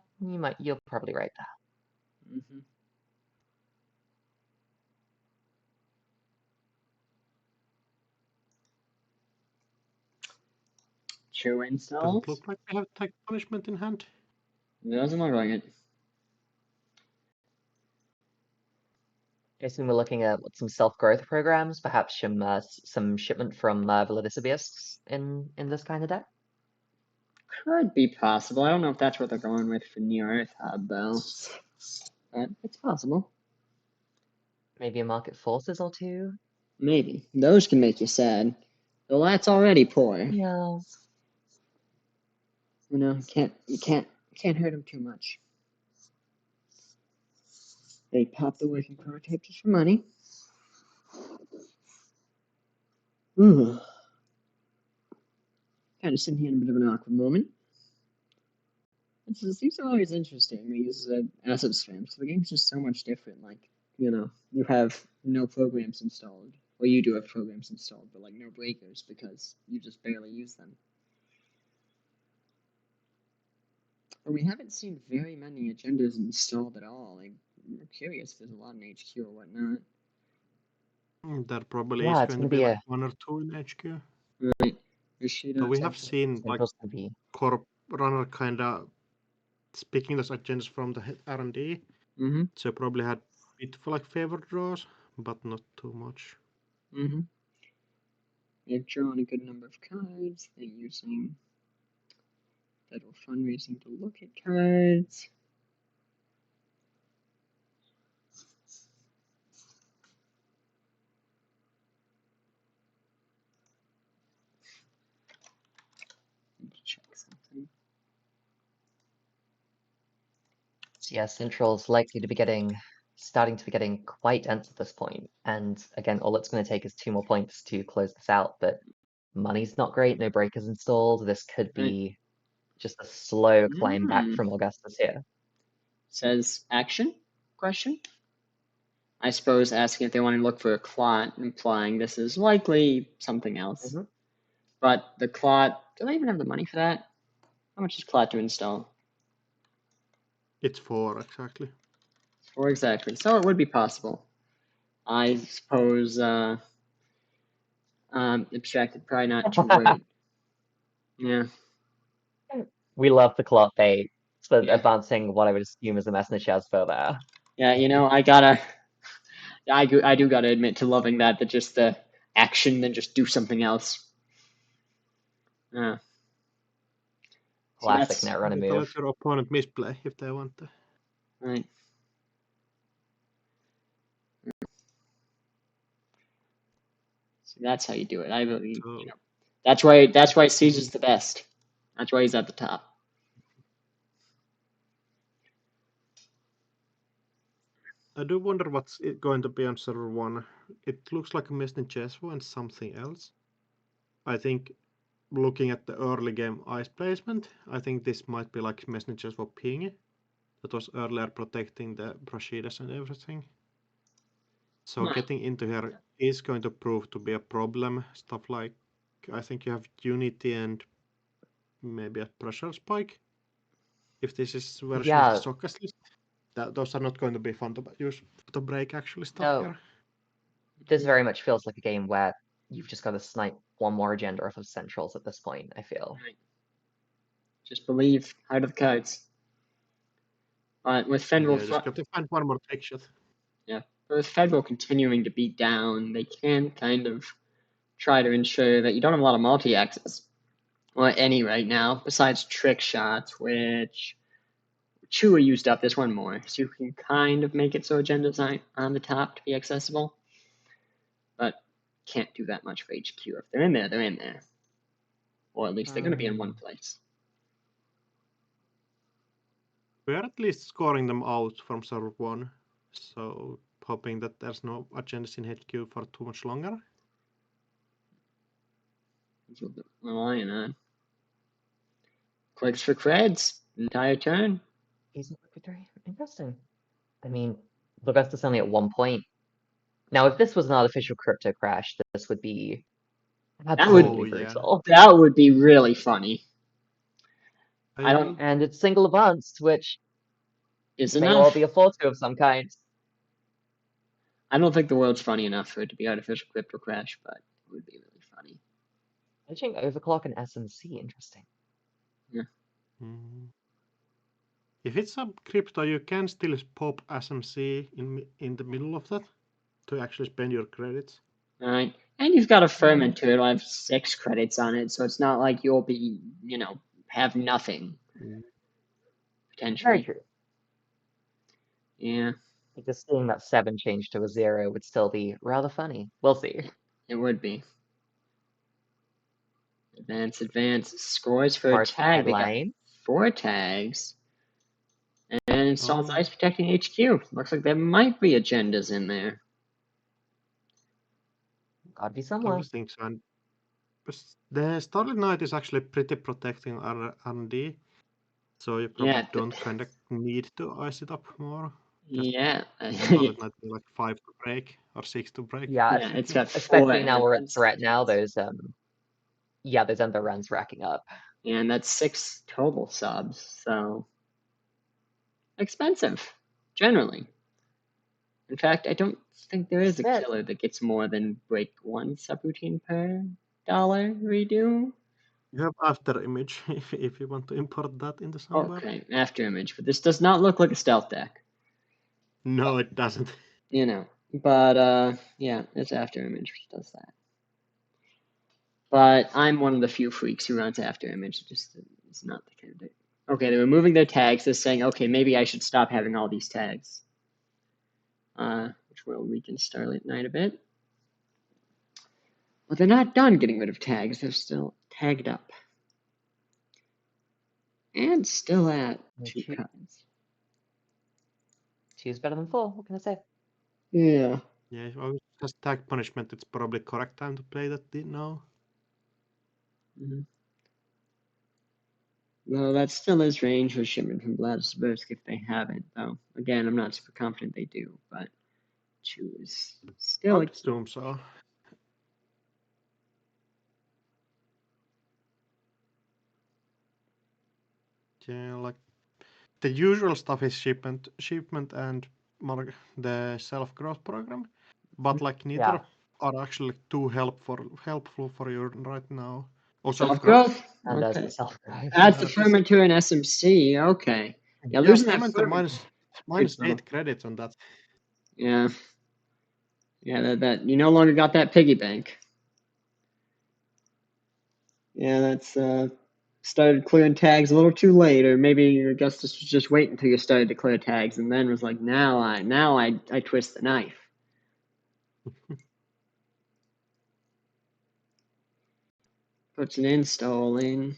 Speaker 6: you're probably right there.
Speaker 1: Mm-hmm. True installs.
Speaker 5: Doesn't look like they have tag punishment in hand.
Speaker 1: It doesn't look like it.
Speaker 6: I assume we're looking at some self-growth programs, perhaps some shipment from Velodicibius in this kind of deck.
Speaker 1: Could be possible. I don't know if that's what they're going with for Near Earth Hub, though. But it's possible.
Speaker 6: Maybe a Market Forces or 2?
Speaker 1: Maybe. Those can make you sad. The Lat's already poor.
Speaker 6: Yeah.
Speaker 1: You know, you can't hurt him too much. They pop the working prototype just for money. Ooh. Kind of sitting here in a bit of an awkward moment. These are always interesting, these asset spams. The game's just so much different. Like, you know, you have no programs installed. Well, you do have programs installed, but like no breakers because you just barely use them. But we haven't seen very many agendas installed at all. Like, I'm curious if there's a lot in HQ or whatnot.
Speaker 5: There probably is going to be like 1 or 2 in HQ.
Speaker 1: Right.
Speaker 5: But we have seen like Corp Runner kind of picking those agendas from the R&D.
Speaker 1: Mm-hmm.
Speaker 5: So probably had a bit for like favored draws, but not too much.
Speaker 1: Mm-hmm. They've drawn a good number of cards. They're using federal fundraising to look at cards. Check something.
Speaker 6: So yeah, Central's likely to be starting to be getting quite dense at this point. And again, all it's going to take is 2 more points to close this out. But money's not great, no breakers installed. This could be just a slow climb back from Augustus here.
Speaker 1: Says action? Question? I suppose asking if they want to look for a clot, implying this is likely something else.
Speaker 6: Mm-hmm.
Speaker 1: But the clot, do they even have the money for that? How much is clot to install?
Speaker 5: It's 4 exactly.
Speaker 1: 4 exactly. So it would be possible. I suppose abstracted, probably not too worried. Yeah.
Speaker 6: We love the clot bait. So advancing what I would assume is a Messner for there.
Speaker 1: Yeah, you know, I do gotta admit to loving that just the action, then just do something else. Yeah.
Speaker 6: Classic Netrunner move.
Speaker 5: Let your opponent misplay if they want to.
Speaker 1: Right. So that's how you do it. I believe. You know, that's why Caesar's the best. That's why he's at the top.
Speaker 5: I do wonder what's going to be on server 1. It looks like a Mesnin Chesvo and something else. I think looking at the early game ice placement, I think this might be like messengers for ping that was earlier protecting the Brashidas and everything. So getting into here is going to prove to be a problem. Stuff like, I think you have Unity and maybe a pressure spike. If this is version of the Soccer's list, those are not going to be fun to use to break actually stuff here.
Speaker 6: This very much feels like a game where you've just got to snipe one more agenda off of centrals at this point, I feel.
Speaker 1: Right. Just believe, heart of the cards. But with Federal...
Speaker 5: Yeah, just got to find one more trick shot.
Speaker 1: Yeah, but with Federal continuing to be down, they can kind of try to ensure that you don't have a lot of multi-axes. Or any right now, besides trick shots, which Chua used up this one more, so you can kind of make it so agendas aren't on the top to be accessible. But can't do that much for HQ. If they're in there, they're in there. Or at least they're going to be in one place.
Speaker 5: We're at least scoring them out from server 1, so hoping that there's no agendas in HQ for too much longer.
Speaker 1: That's what they're relying on. Clicks for creds, entire turn.
Speaker 6: Easy victory. Interesting. I mean, the best is only at 1 point. Now, if this was an artificial crypto crash, this would be absolutely brutal.
Speaker 1: That would be really funny. I don't.
Speaker 6: And it's single advanced, which
Speaker 1: is
Speaker 6: may
Speaker 1: enough.
Speaker 6: well be a fortune of some kind.
Speaker 1: I don't think the world's funny enough for it to be artificial crypto crash, but it would be really funny.
Speaker 6: Glitching overclock and SMC, interesting.
Speaker 1: Yeah.
Speaker 5: If it's a crypto, you can still pop SMC in the middle of that to actually spend your credits.
Speaker 1: All right. And you've got a fermenter, it'll have 6 credits on it, so it's not like you'll be, have nothing. Potentially.
Speaker 6: Very true.
Speaker 1: Yeah.
Speaker 6: Just seeing that 7 change to a 0 would still be rather funny. We'll see.
Speaker 1: It would be. Advance. Scores for a tag. They got 4 tags. And installs Ice Protecting HQ. Looks like there might be agendas in there.
Speaker 6: Gotta be somewhere.
Speaker 5: I think so. And the Starlit Knight is actually pretty protecting R&D, so you probably don't kind of need to ice it up more.
Speaker 1: Yeah.
Speaker 5: Starlit Knight be like 5 to break or 6 to break.
Speaker 6: Yeah,
Speaker 1: it's got 4.
Speaker 6: Especially now we're at threat now, those Ender runs racking up.
Speaker 1: And that's 6 total subs, so expensive, generally. In fact, I don't think there is a killer that gets more than break 1 subroutine per dollar redo.
Speaker 5: You have After Image if you want to import that into somewhere.
Speaker 1: Okay, After Image, but this does not look like a stealth deck.
Speaker 5: No, it doesn't.
Speaker 1: But yeah, it's After Image which does that. But I'm one of the few freaks who runs After Image. Just it's not the candidate. Okay, they're removing their tags. They're saying, okay, maybe I should stop having all these tags. Which will weaken Starlit Knight a bit. But they're not done getting rid of tags. They're still tagged up. And still at 2 cards.
Speaker 6: 2 is better than 4, what can I say?
Speaker 1: Yeah.
Speaker 5: Yeah, if I was just tag punishment, it's probably correct time to play that now.
Speaker 1: Well, that still is range with shipment from Vladislavsk if they haven't, though. Again, I'm not super confident they do, but 2 is still
Speaker 5: I assume so. Yeah, like the usual stuff is shipment and the self-growth program, but like neither are actually too helpful for you right now. Also
Speaker 1: self-growth?
Speaker 6: And
Speaker 1: okay.
Speaker 6: the self-growth.
Speaker 1: Add the fermenter and SMC, okay. Yeah, losing that fermenter
Speaker 5: minus 8 credits on that.
Speaker 1: Yeah. Yeah, that you no longer got that piggy bank. Yeah, that's started clearing tags a little too late, or maybe Augustus was just waiting until you started to clear tags, and then was like, now I twist the knife. Puts an install in.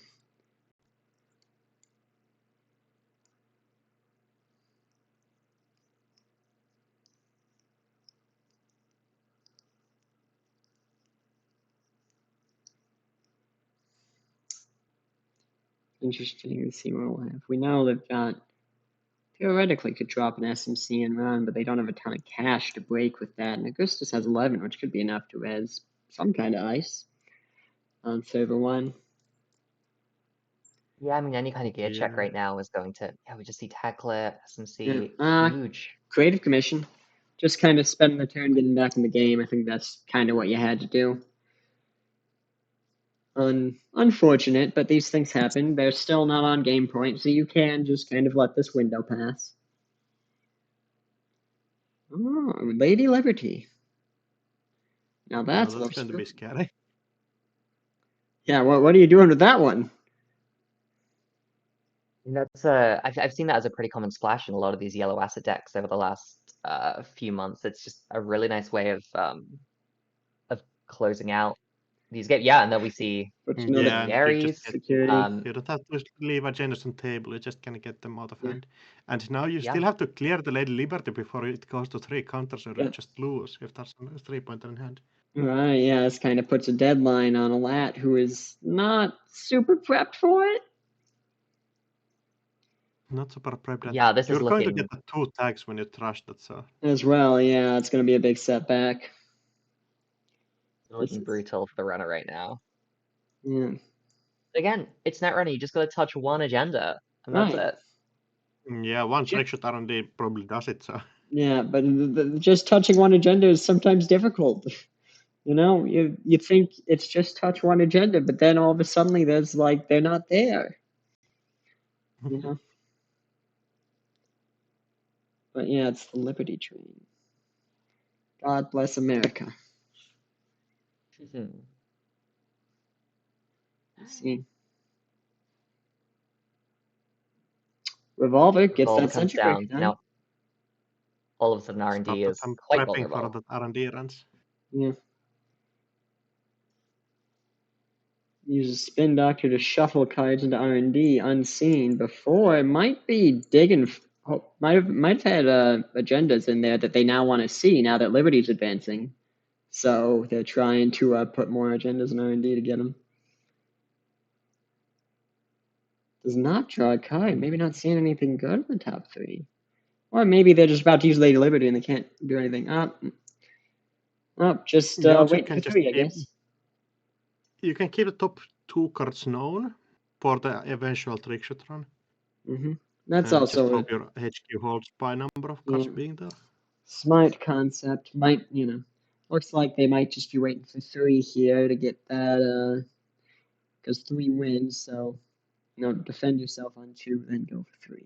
Speaker 1: Interesting to see what we'll have. We know they've got theoretically could drop an SMC and run, but they don't have a ton of cash to break with that. And Augustus has 11, which could be enough to res some kind of ice on server 1.
Speaker 6: Yeah, I mean, any kind of gear check
Speaker 5: Yeah.
Speaker 6: right now is going to. Yeah, we just see tag clear, SMC,
Speaker 1: Yeah.
Speaker 6: huge.
Speaker 1: Creative Commission. Just kind of spending the turn getting back in the game. I think that's kind of what you had to do. Unfortunate, but these things happen. They're still not on game point, so you can just kind of let this window pass. Oh, Lady Liberty. Now that's
Speaker 5: going to be scary.
Speaker 1: Yeah, what are you doing with that one?
Speaker 6: That's I've seen that as a pretty common splash in a lot of these yellow asset decks over the last few months. It's just a really nice way of closing out these games. Yeah, and then we see
Speaker 5: Yeah,
Speaker 6: the Aries.
Speaker 1: security.
Speaker 5: You don't have to leave agendas on table. You're just gonna get them out of hand. And now you
Speaker 6: Yeah.
Speaker 5: still have to clear the Lady Liberty before it goes to 3 counters, or you
Speaker 1: Yeah.
Speaker 5: just lose if there's a 3-pointer in hand.
Speaker 1: Right, yeah, this kind of puts a deadline on a lat who is not super prepped for it.
Speaker 5: Not super prepped.
Speaker 6: Yeah, this
Speaker 5: You're
Speaker 6: is
Speaker 5: going to
Speaker 6: looking
Speaker 5: get the 2 tags when you trash that, so.
Speaker 1: As well, yeah, it's going to be a big setback.
Speaker 6: looking brutal for the runner right now.
Speaker 1: Yeah.
Speaker 6: Again, it's net running. You just got to touch one agenda, and that's
Speaker 1: Right.
Speaker 6: it.
Speaker 5: Yeah, one trickshot R&D probably does it, so.
Speaker 1: Yeah, but just touching one agenda is sometimes difficult. You know, you think it's just touch one agenda, but then all of a sudden there's like they're not there. You know. But yeah, it's the Liberty train. God bless America. Let's see. Revolver gets
Speaker 6: Revolver
Speaker 1: that
Speaker 6: comes
Speaker 1: sentry
Speaker 6: down.
Speaker 1: break done.
Speaker 6: Now, all of a sudden, R&D is quite
Speaker 5: prepping
Speaker 6: vulnerable.
Speaker 5: for the R&D runs.
Speaker 1: Yeah. Uses Spin Doctor to shuffle cards into R&D unseen before. It might be digging. Might have had agendas in there that they now want to see now that Liberty's advancing. So they're trying to put more agendas in R&D to get them. Does not draw a card. Maybe not seeing anything good in the top 3. Or maybe they're just about to use Lady Liberty and they can't do anything. Just wait for 3, I guess.
Speaker 5: You can keep the top 2 cards known for the eventual trickshot run.
Speaker 1: That's
Speaker 5: and
Speaker 1: also
Speaker 5: just hope your HQ holds by number of cards being there.
Speaker 1: Smart concept. Might, looks like they might just be waiting for 3 here to get that, because 3 wins, so, defend yourself on 2, then go for 3.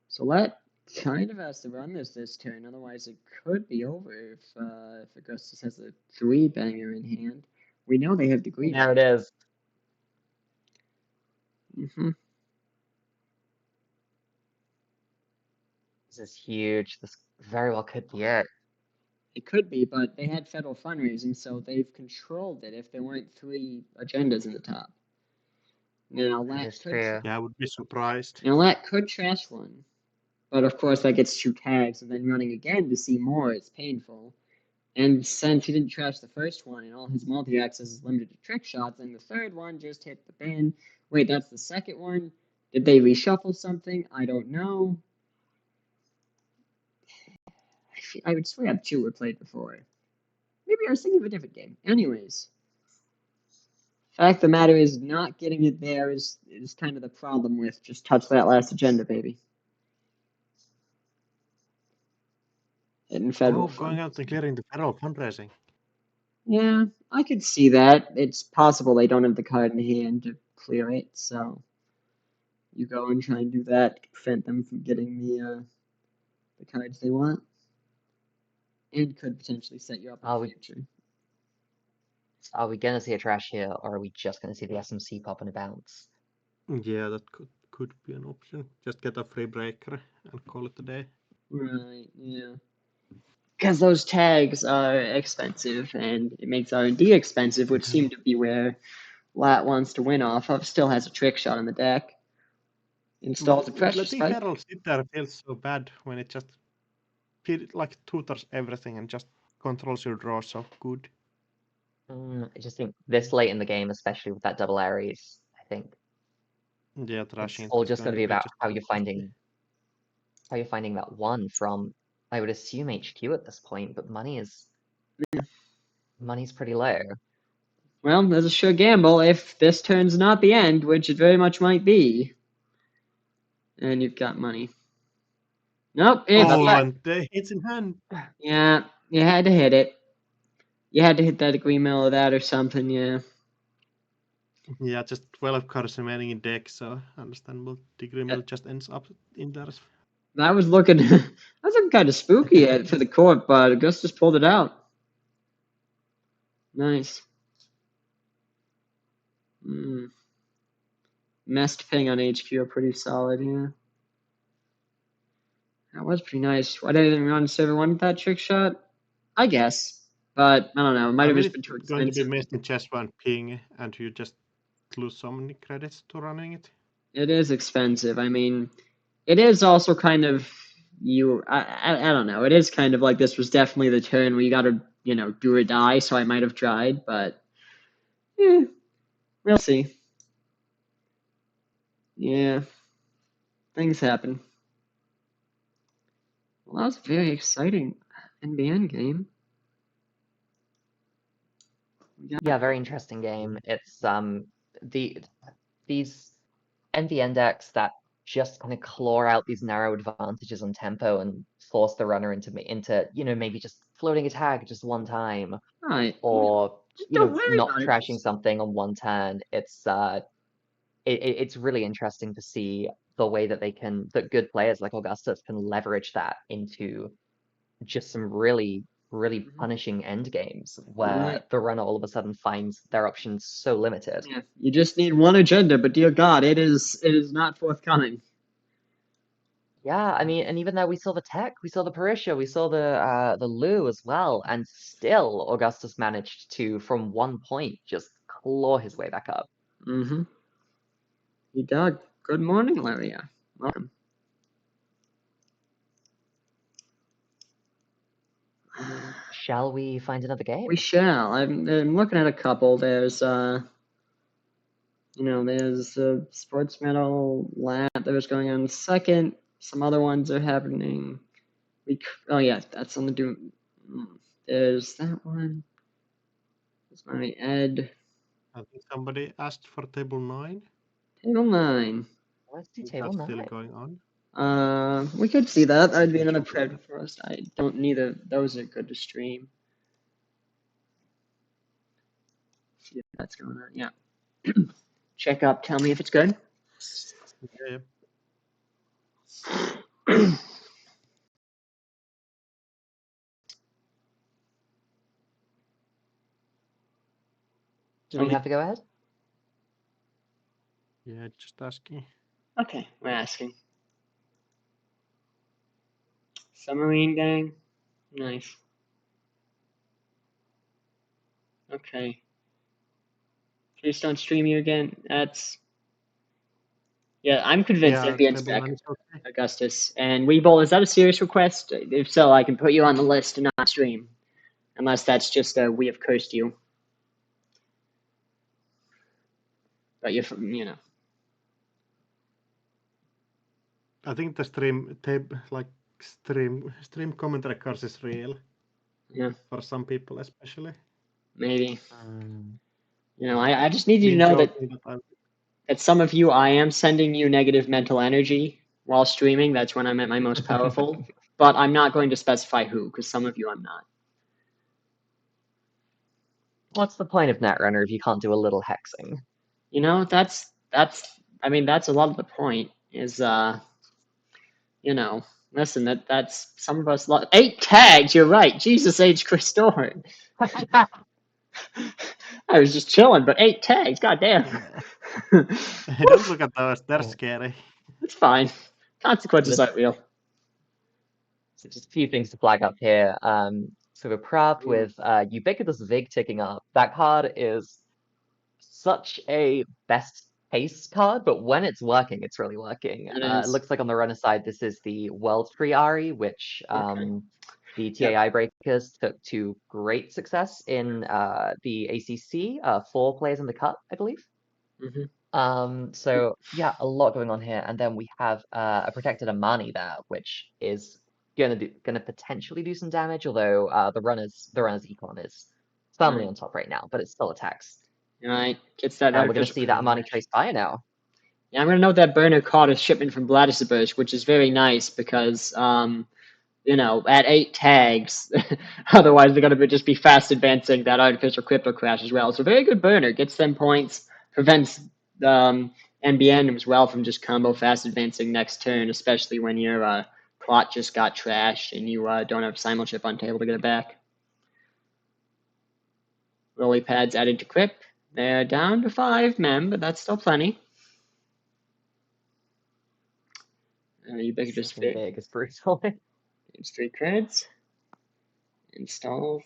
Speaker 1: So Lat kind of has to run this turn, otherwise it could be over if Augustus has a 3-banger in hand. We know they have degree.
Speaker 6: There it is. This is huge. This very well could be it.
Speaker 1: It could be, but they had federal fundraising, so they've controlled it if there weren't 3 agendas in the top. Now, Lat could.
Speaker 5: Yeah, I would be surprised.
Speaker 1: Now, Lat could trash one, but of course that gets 2 tags, and then running again to see more is painful. And since he didn't trash the first one, and all his multi-access is limited to trick shots, and the third one just hit the bin. Wait, that's the second one? Did they reshuffle something? I don't know. I would swear 2 were played before. Maybe I was thinking of a different game. Anyways. Fact of the matter is, not getting it there is kind of the problem with just touch that last agenda, baby.
Speaker 5: Going out and clearing the federal fundraising.
Speaker 1: Yeah, I could see that. It's possible they don't have the card in hand to clear it, so you go and try and do that to prevent them from getting the cards they want, and could potentially set you up in the future.
Speaker 6: Are we gonna see a trash here, or are we just gonna see the SMC pop and a bounce?
Speaker 5: Yeah, that could be an option. Just get a free breaker and call it a day.
Speaker 1: Right, yeah. Because those tags are expensive, and it makes R&D expensive, which seemed to be where Lat wants to win off of. Still has a trick shot on the deck. Installs a pressure spike.
Speaker 5: Letting Feral sit there feels so bad when it just like tutors everything and just controls your draw so good.
Speaker 6: I just think this late in the game, especially with that double Aries, I think
Speaker 5: Yeah, trashing.
Speaker 6: It's all just going to be about how you're finding that one from, I would assume, HQ at this point, but money's pretty low.
Speaker 1: Well, there's a sure gamble if this turn's not the end, which it very much might be. And you've got money. Nope, it's
Speaker 5: and it's in hand.
Speaker 1: Yeah, you had to hit it. You had to hit that green mill or that or something, yeah.
Speaker 5: Yeah, just 12 cards remaining in deck, so understandable. The green mill just ends up in there.
Speaker 1: That was looking kind of spooky for the court, but Augustus pulled it out. Nice. Messed ping on HQ are pretty solid, yeah. That was pretty nice. Why didn't anyone server want that trick shot? I guess. But I don't know, it might have just been too expensive.
Speaker 5: It's going to be missed in chess one ping, and you just lose so many credits to running it.
Speaker 1: It is expensive. I mean, it is also kind of I don't know. It is kind of like this was definitely the turn where you got to, do or die, so I might have tried, but we'll see. Yeah. Things happen. Well, that was a very exciting NBN game.
Speaker 6: Yeah, very interesting game. It's these NVN decks that just kind of claw out these narrow advantages on tempo and force the runner into maybe just floating a tag just one time,
Speaker 1: Right.
Speaker 6: or not
Speaker 1: about
Speaker 6: trashing something on one turn. It's really interesting to see the way that good players like Augustus can leverage that into just some really punishing end games where the runner all of a sudden finds their options so limited.
Speaker 1: Yeah, you just need one agenda, but dear God, it is not forthcoming.
Speaker 6: Yeah, I mean, and even though we saw the tech, we saw the Parisha, we saw the Lu as well, and still Augustus managed to, from one point, just claw his way back up.
Speaker 1: Mm-hmm. Hey, Doug. Good morning, Laria. Welcome.
Speaker 6: Shall we find another game?
Speaker 1: We shall. I'm looking at a couple. There's there's a sports medal lap that was going on second. Some other ones are happening. Oh yeah, that's on the Doom. There's that one. There's my Ed.
Speaker 5: I think somebody asked for table 9.
Speaker 1: Table 9.
Speaker 6: Let's do table 9.
Speaker 5: Still going on.
Speaker 1: We could see that. That'd be another predator for us. I don't. Neither those are good to stream. See if that's going on. Yeah. Check up. Tell me if it's good.
Speaker 5: Yeah.
Speaker 6: Do we have to go ahead?
Speaker 5: Yeah, just asking.
Speaker 1: Okay, we're asking. Submarine gang. Nice. Okay. Please don't stream you again. Yeah, I'm convinced NBN's back, Augustus. And Weeble, is that a serious request? If so, I can put you on the list to not stream. Unless that's just a we have cursed you. But
Speaker 5: I think the stream commentary curse is real.
Speaker 1: Yeah.
Speaker 5: For some people especially.
Speaker 1: Maybe. I just need you to know that some of you, I am sending you negative mental energy while streaming. That's when I'm at my most powerful. But I'm not going to specify who, because some of you I'm not.
Speaker 6: What's the point of Netrunner if you can't do a little hexing?
Speaker 1: That's a lot of the point is, listen, that's some of us, 8 tags, you're right. Jesus H. Christorn. I was just chilling, but 8 tags, goddamn.
Speaker 5: Don't look at those, they're scary.
Speaker 1: It's fine. Consequences are real.
Speaker 6: So just a few things to flag up here. So we're propped with Ubiquitous Vig ticking up. That card is such a best case card, but when it's working, it's really working. It looks like on the runner side, this is the World Tree Ari, which the TAI Breakers took to great success in the ACC. 4 players in the cup, I believe. So yeah, a lot going on here, and then we have a protected Amani there, which is gonna potentially do some damage, although the runner's econ is firmly on top right now, but it still attacks.
Speaker 1: Alright, gets that.
Speaker 6: And we're gonna see that Amani trace fire now.
Speaker 1: Yeah, I'm gonna note that burner caught a shipment from Vladislavsky, which is very nice because you know, at 8 tags, otherwise they're gonna just be fast advancing that artificial crypto crash as well. So very good burner, gets them points, prevents NBN as well from just combo fast advancing next turn, especially when your plot just got trashed and you don't have simulchip on table to get it back. Lily pads added to Crip. They're down to 5 mem, but that's still plenty. Ubiquitous Fit.
Speaker 6: Big is brutal.
Speaker 1: It's 3 creds. Installs.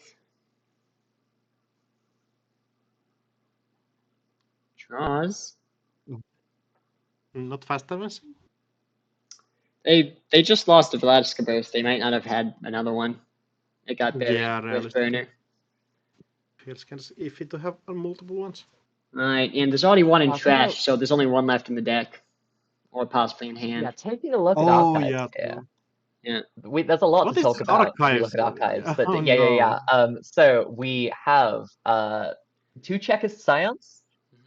Speaker 1: Draws.
Speaker 5: Not fast advancing?
Speaker 1: They just lost to Vladislavsky. They might not have had another one. It got buried with burner.
Speaker 5: Feels kind of iffy to have multiple ones.
Speaker 1: Alright, and there's already one in trash, so there's only one left in the deck. Or possibly in hand.
Speaker 6: Yeah, taking a look at archives
Speaker 5: yeah.
Speaker 1: Yeah.
Speaker 6: There's a lot to talk about when we look at archives. But So we have 2 Checkers Scions.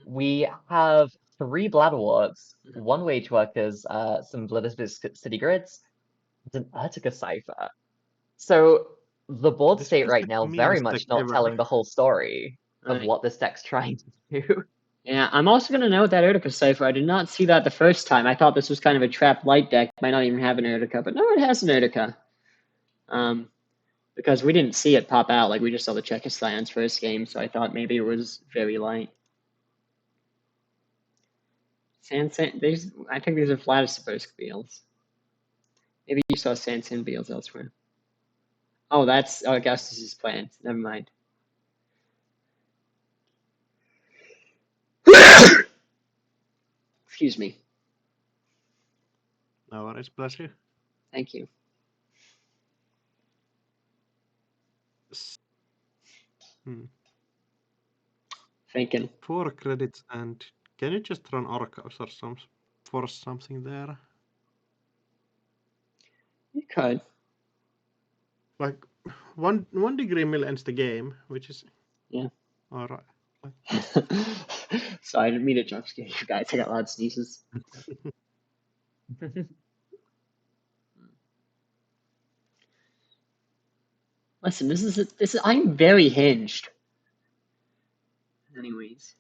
Speaker 6: We have 3 Bladderwarts, 1 Wage Workers, some Vladislavsky City Grids, and an Urtica Cipher. So the board state right now very much not telling the whole story of what this deck's trying to do.
Speaker 1: Yeah, I'm also going to note that Urtica Cipher. I did not see that the first time. I thought this was kind of a trap light deck. Might not even have an Urtica, but no, it has an Urtica. Because we didn't see it pop out. Like, we just saw the Czechoslovakians first game, so I thought maybe it was very light. I think these are Vladislavsky Beals. Maybe you saw Sansan Beals elsewhere. Oh, that's Augustus's plans. Never mind. Excuse me.
Speaker 5: No worries, bless you.
Speaker 1: Thank you. Thinking.
Speaker 5: 4 credits, and can you just run archives or force something there?
Speaker 1: You could.
Speaker 5: Like one degree mill ends the game, which is all right.
Speaker 1: Sorry, I didn't mean to jump scare you guys. I got loud sneezes. Listen, this is. I'm very hinged. Anyways,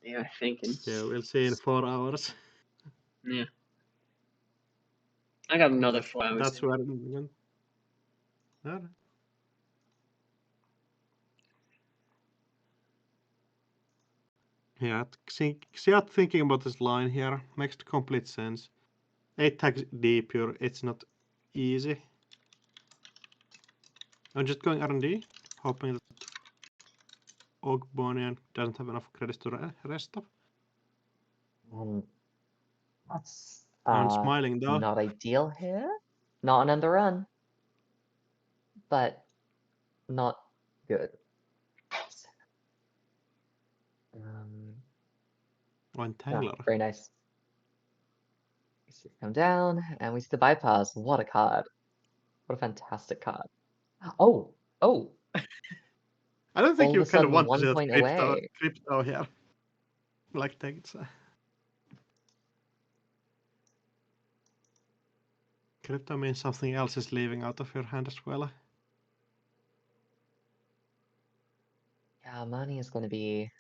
Speaker 1: they are thinking.
Speaker 5: Yeah, we'll see in 4 hours.
Speaker 1: Yeah. I got another 4 hours.
Speaker 5: That's where. Yeah, thinking about this line here makes complete sense. 8 tags deep here, it's not easy. I'm just going R&D, hoping that Ogbonian doesn't have enough credits to rest of.
Speaker 6: That's
Speaker 5: I'm smiling though.
Speaker 6: not ideal here. Not an end the run, but not good.
Speaker 5: One Tangler.
Speaker 6: Very nice. We see it come down, and we see the bypass. What a card! What a fantastic card! Oh.
Speaker 5: I don't think you kind of want to see
Speaker 6: 1 point away.
Speaker 5: crypto here. Like that. Crypto means something else is leaving out of your hand as well.
Speaker 6: Yeah, money is going to be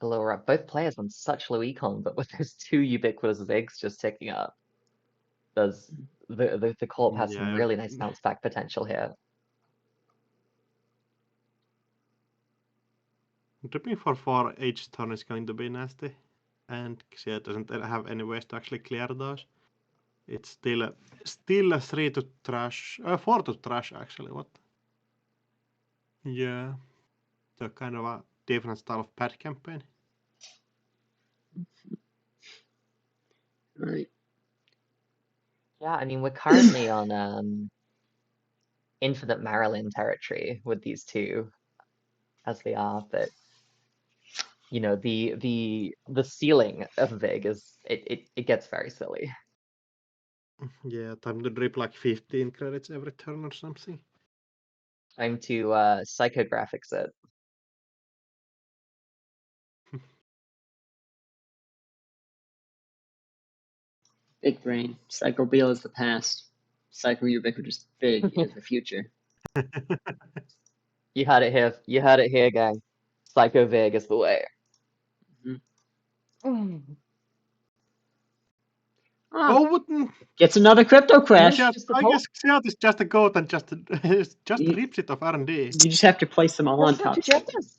Speaker 6: a little rough. Both players on such low econ, but with those 2 ubiquitous zigs just ticking up, does the corp has some really nice bounce back potential here.
Speaker 5: Dripping for 4 each turn is going to be nasty, and Xia doesn't have any ways to actually clear those. It's still a 3 to trash, 4 to trash actually. What? Yeah, the kind of a different style of pad campaign.
Speaker 1: Right.
Speaker 6: Yeah, I mean we're currently on infinite Maryland territory with these two, as they are, but you know, the ceiling of VIG is it gets very silly.
Speaker 5: Yeah, time to drip like 15 credits every turn or something.
Speaker 6: Time to psychographics it.
Speaker 1: Big brain. Psycho Beal is the past. Psycho Ubiquitous Big is the future.
Speaker 6: You had it here. You heard it here, gang. Psycho VIG is the way.
Speaker 5: Oh, wouldn't
Speaker 1: Gets another crypto crash.
Speaker 5: I guess Xeot is just a goat and just rips it off R&D.
Speaker 1: You just have to place them all on top.
Speaker 6: Objectives.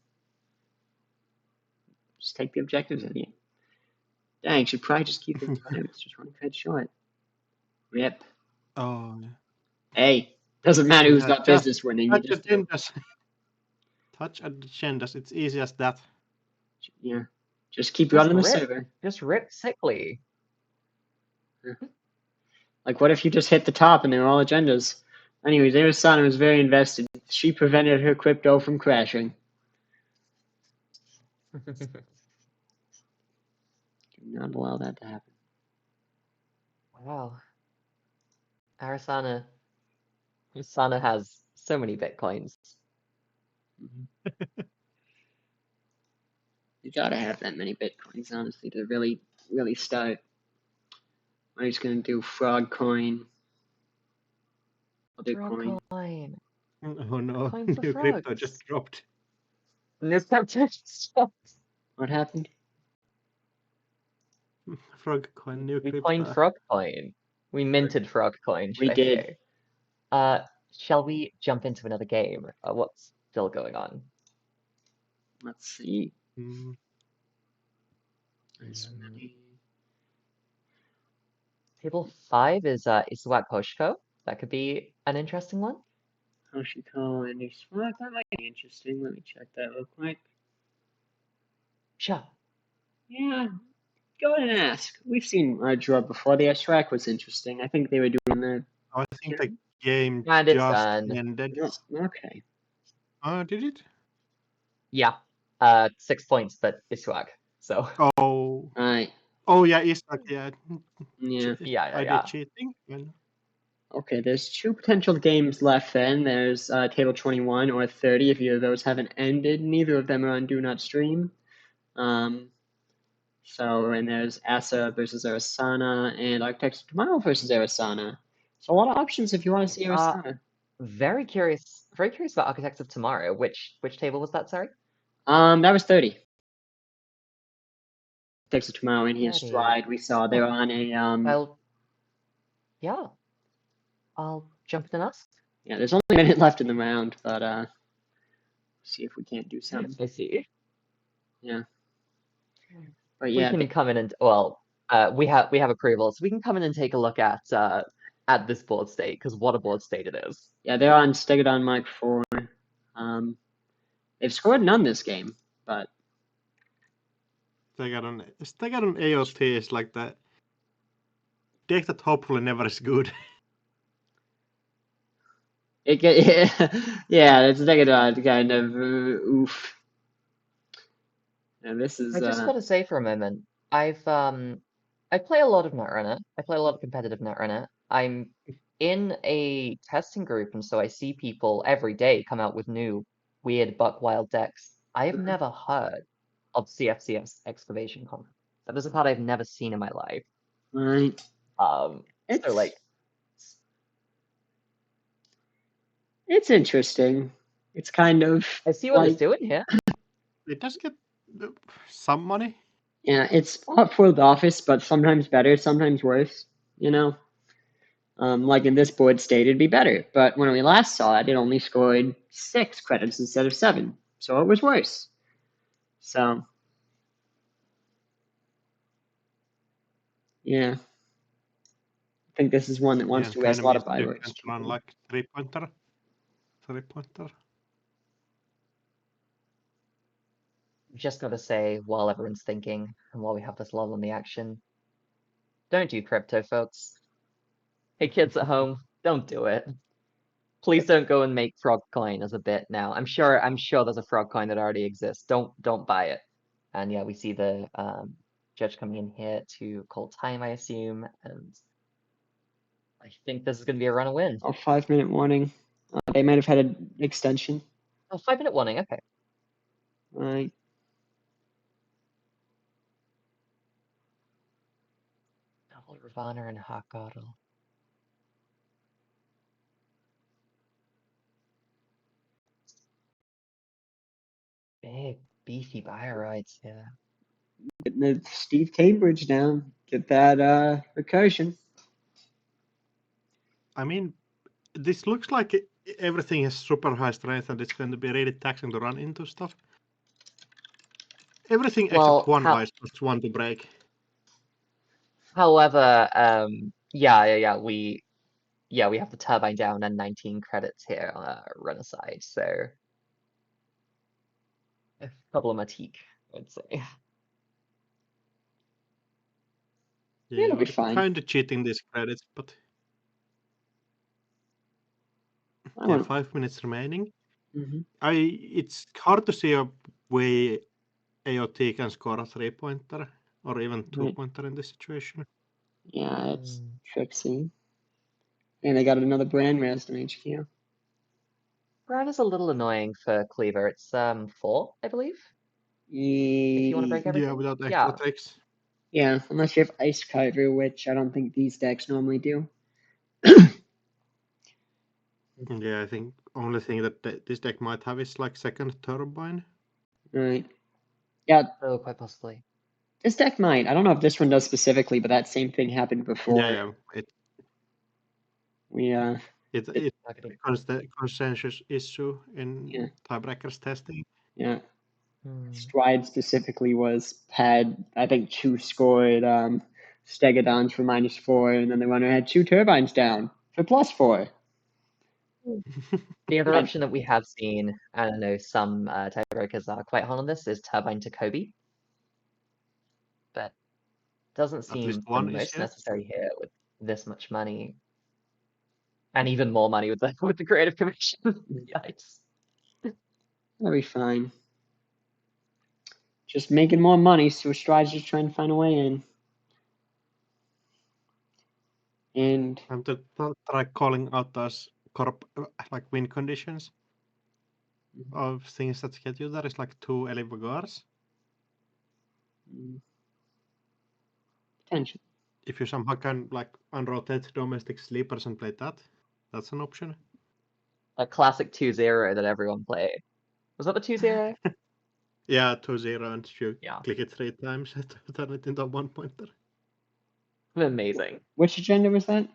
Speaker 1: Just take the objectives in. Dang, should probably just keep them time. It's just 1 credit short. Rip.
Speaker 5: Oh, yeah.
Speaker 1: Hey, doesn't matter who's got
Speaker 5: just
Speaker 1: business winning. You
Speaker 5: touch
Speaker 1: just do.
Speaker 5: agendas. Touch agendas. It's easy as that.
Speaker 1: Yeah. Just keep running the server.
Speaker 6: Just rip sickly.
Speaker 1: Like, what if you just hit the top and they were all agendas? Anyways, Arisana was very invested. She prevented her crypto from crashing. Do not allow that to happen.
Speaker 6: Wow. Arisana has so many bitcoins.
Speaker 1: You gotta have that many bitcoins, honestly, to really, really start. I'm just gonna do frog coin. Other
Speaker 6: Frog
Speaker 1: coin.
Speaker 5: Oh no,
Speaker 6: Coin for
Speaker 5: new crypto
Speaker 6: frogs.
Speaker 5: just dropped.
Speaker 6: This just stopped.
Speaker 1: What happened?
Speaker 5: Frog coin, new crypto.
Speaker 6: We coined frog coin. We minted frog coin.
Speaker 1: We did.
Speaker 6: Say. Shall we jump into another game? What's still going on?
Speaker 1: Let's see.
Speaker 5: Mm.
Speaker 6: Table 5 is Swag Hoshiko. That could be an interesting one.
Speaker 1: Hoshiko and Swag, that might be interesting. Let me check that real quick.
Speaker 6: Sure.
Speaker 1: Yeah, go ahead and ask. We've seen our draw before. The Swag was interesting. I think they were doing the.
Speaker 5: I think the game
Speaker 6: And it's
Speaker 5: just
Speaker 6: done.
Speaker 5: ended.
Speaker 1: Oh, okay.
Speaker 5: Did it?
Speaker 6: Yeah. 6 points, but Iswag. So.
Speaker 5: Oh.
Speaker 1: Alright.
Speaker 5: Oh yeah, Iswag. Yeah.
Speaker 6: Yeah.
Speaker 5: I did cheating.
Speaker 1: Okay, there's 2 potential games left then. There's table 21 or 30 if either of those haven't ended. Neither of them are on Do Not Stream. And there's Asa versus Arasana and Architects of Tomorrow versus Arasana. So a lot of options if you want to see Arasana.
Speaker 6: Very curious about Architects of Tomorrow. Which table was that, sorry?
Speaker 1: That was 30. Architects of Tomorrow in here stride. We saw they were on a
Speaker 6: yeah. I'll jump in us.
Speaker 1: Yeah, there's only a minute left in the round, but see if we can't do something.
Speaker 6: I see.
Speaker 1: Yeah. But yeah,
Speaker 6: we can come in and we have approval, so we can come in and take a look at this board state, because what a board state it is.
Speaker 1: Yeah, they're on Stegodon Mike 4. They've scored none this game, but
Speaker 5: Stegodon AOT is like that deck that hopefully never is good.
Speaker 1: yeah, it's Stegodon kind of oof. And this is.
Speaker 6: I just gotta say for a moment, I play a lot of Netrunner. I play a lot of competitive Netrunner. I'm in a testing group, and so I see people every day come out with new weird buck wild decks. I have never heard of CFCS Excavation Conference. That is a card I've never seen in my life.
Speaker 1: Right.
Speaker 6: So like,
Speaker 1: it's interesting. It's kind of.
Speaker 6: I see what it's doing here.
Speaker 5: It does get some money.
Speaker 1: Yeah, it's off-world office, but sometimes better, sometimes worse. You know. Like in this board state, it'd be better. But when we last saw it, it only scored 6 credits instead of 7. So it was worse. So, yeah. I think this is one that wants to waste a lot of bywords.
Speaker 5: Run like three-pointer.
Speaker 6: Just gotta say, while everyone's thinking, and while we have this lull in the action, don't do crypto, folks. Hey kids at home, don't do it. Please don't go and make frog coin as a bit now. I'm sure there's a frog coin that already exists. Don't buy it. And yeah, we see the judge coming in here to call time, I assume, and I think this is going to be a run and win.
Speaker 1: Oh, 5-minute warning. They might have had an extension.
Speaker 6: Oh, 5-minute warning, okay.
Speaker 1: Right.
Speaker 6: Double Ravana and Hakadal. Big, beefy bio rides here.
Speaker 1: Getting the Steve Cambridge down. Get that recursion.
Speaker 5: I mean, this looks like everything has super high strength and it's going to be really taxing to run into stuff. Everything except one ice plus one to break.
Speaker 6: However, we have the turbine down and 19 credits here on run aside, so problematique, I'd say.
Speaker 1: Yeah, it'll be fine.
Speaker 5: Kind of cheating these credits, but yeah, 5 minutes remaining. It's hard to see a way AOT can score a 3-pointer or even 2-pointer in this situation.
Speaker 1: Yeah, it's tricksy. And they got another brand raised in HQ.
Speaker 6: Brand is a little annoying for Cleaver. It's 4, I believe. If you want to break everything.
Speaker 5: Yeah, without extra tricks.
Speaker 1: Yeah, unless you have Ice Cover, which I don't think these decks normally do.
Speaker 5: Yeah, I think only thing that this deck might have is like second turbine.
Speaker 1: Right. Yeah.
Speaker 6: Oh, quite possibly.
Speaker 1: This deck might. I don't know if this one does specifically, but that same thing happened before.
Speaker 5: Yeah. It's a consensus issue in tiebreakers testing.
Speaker 1: Yeah. Stride specifically had I think 2 scored Stegodons for -4, and then the runner had 2 turbines down for +4.
Speaker 6: The other option that we have seen, I don't know, some tiebreakers are quite hot on this, is Turbine to Kobe. But doesn't seem the most necessary here with this much money. And even more money with the Creative Commission. Yikes.
Speaker 1: That'll be fine. Just making more money, so Stride's just trying to find a way in. And
Speaker 5: I'm to try calling out those like win conditions of things that get you there is like 2 Elivagars.
Speaker 1: Potential.
Speaker 5: If you somehow can like unrotate domestic sleepers and play that, that's an option.
Speaker 6: A classic 2-0 that everyone played. Was that the 2-0?
Speaker 5: Yeah, 2-0 and you click it 3 times to turn it into a 1-pointer.
Speaker 6: Amazing.
Speaker 1: Which agenda was that?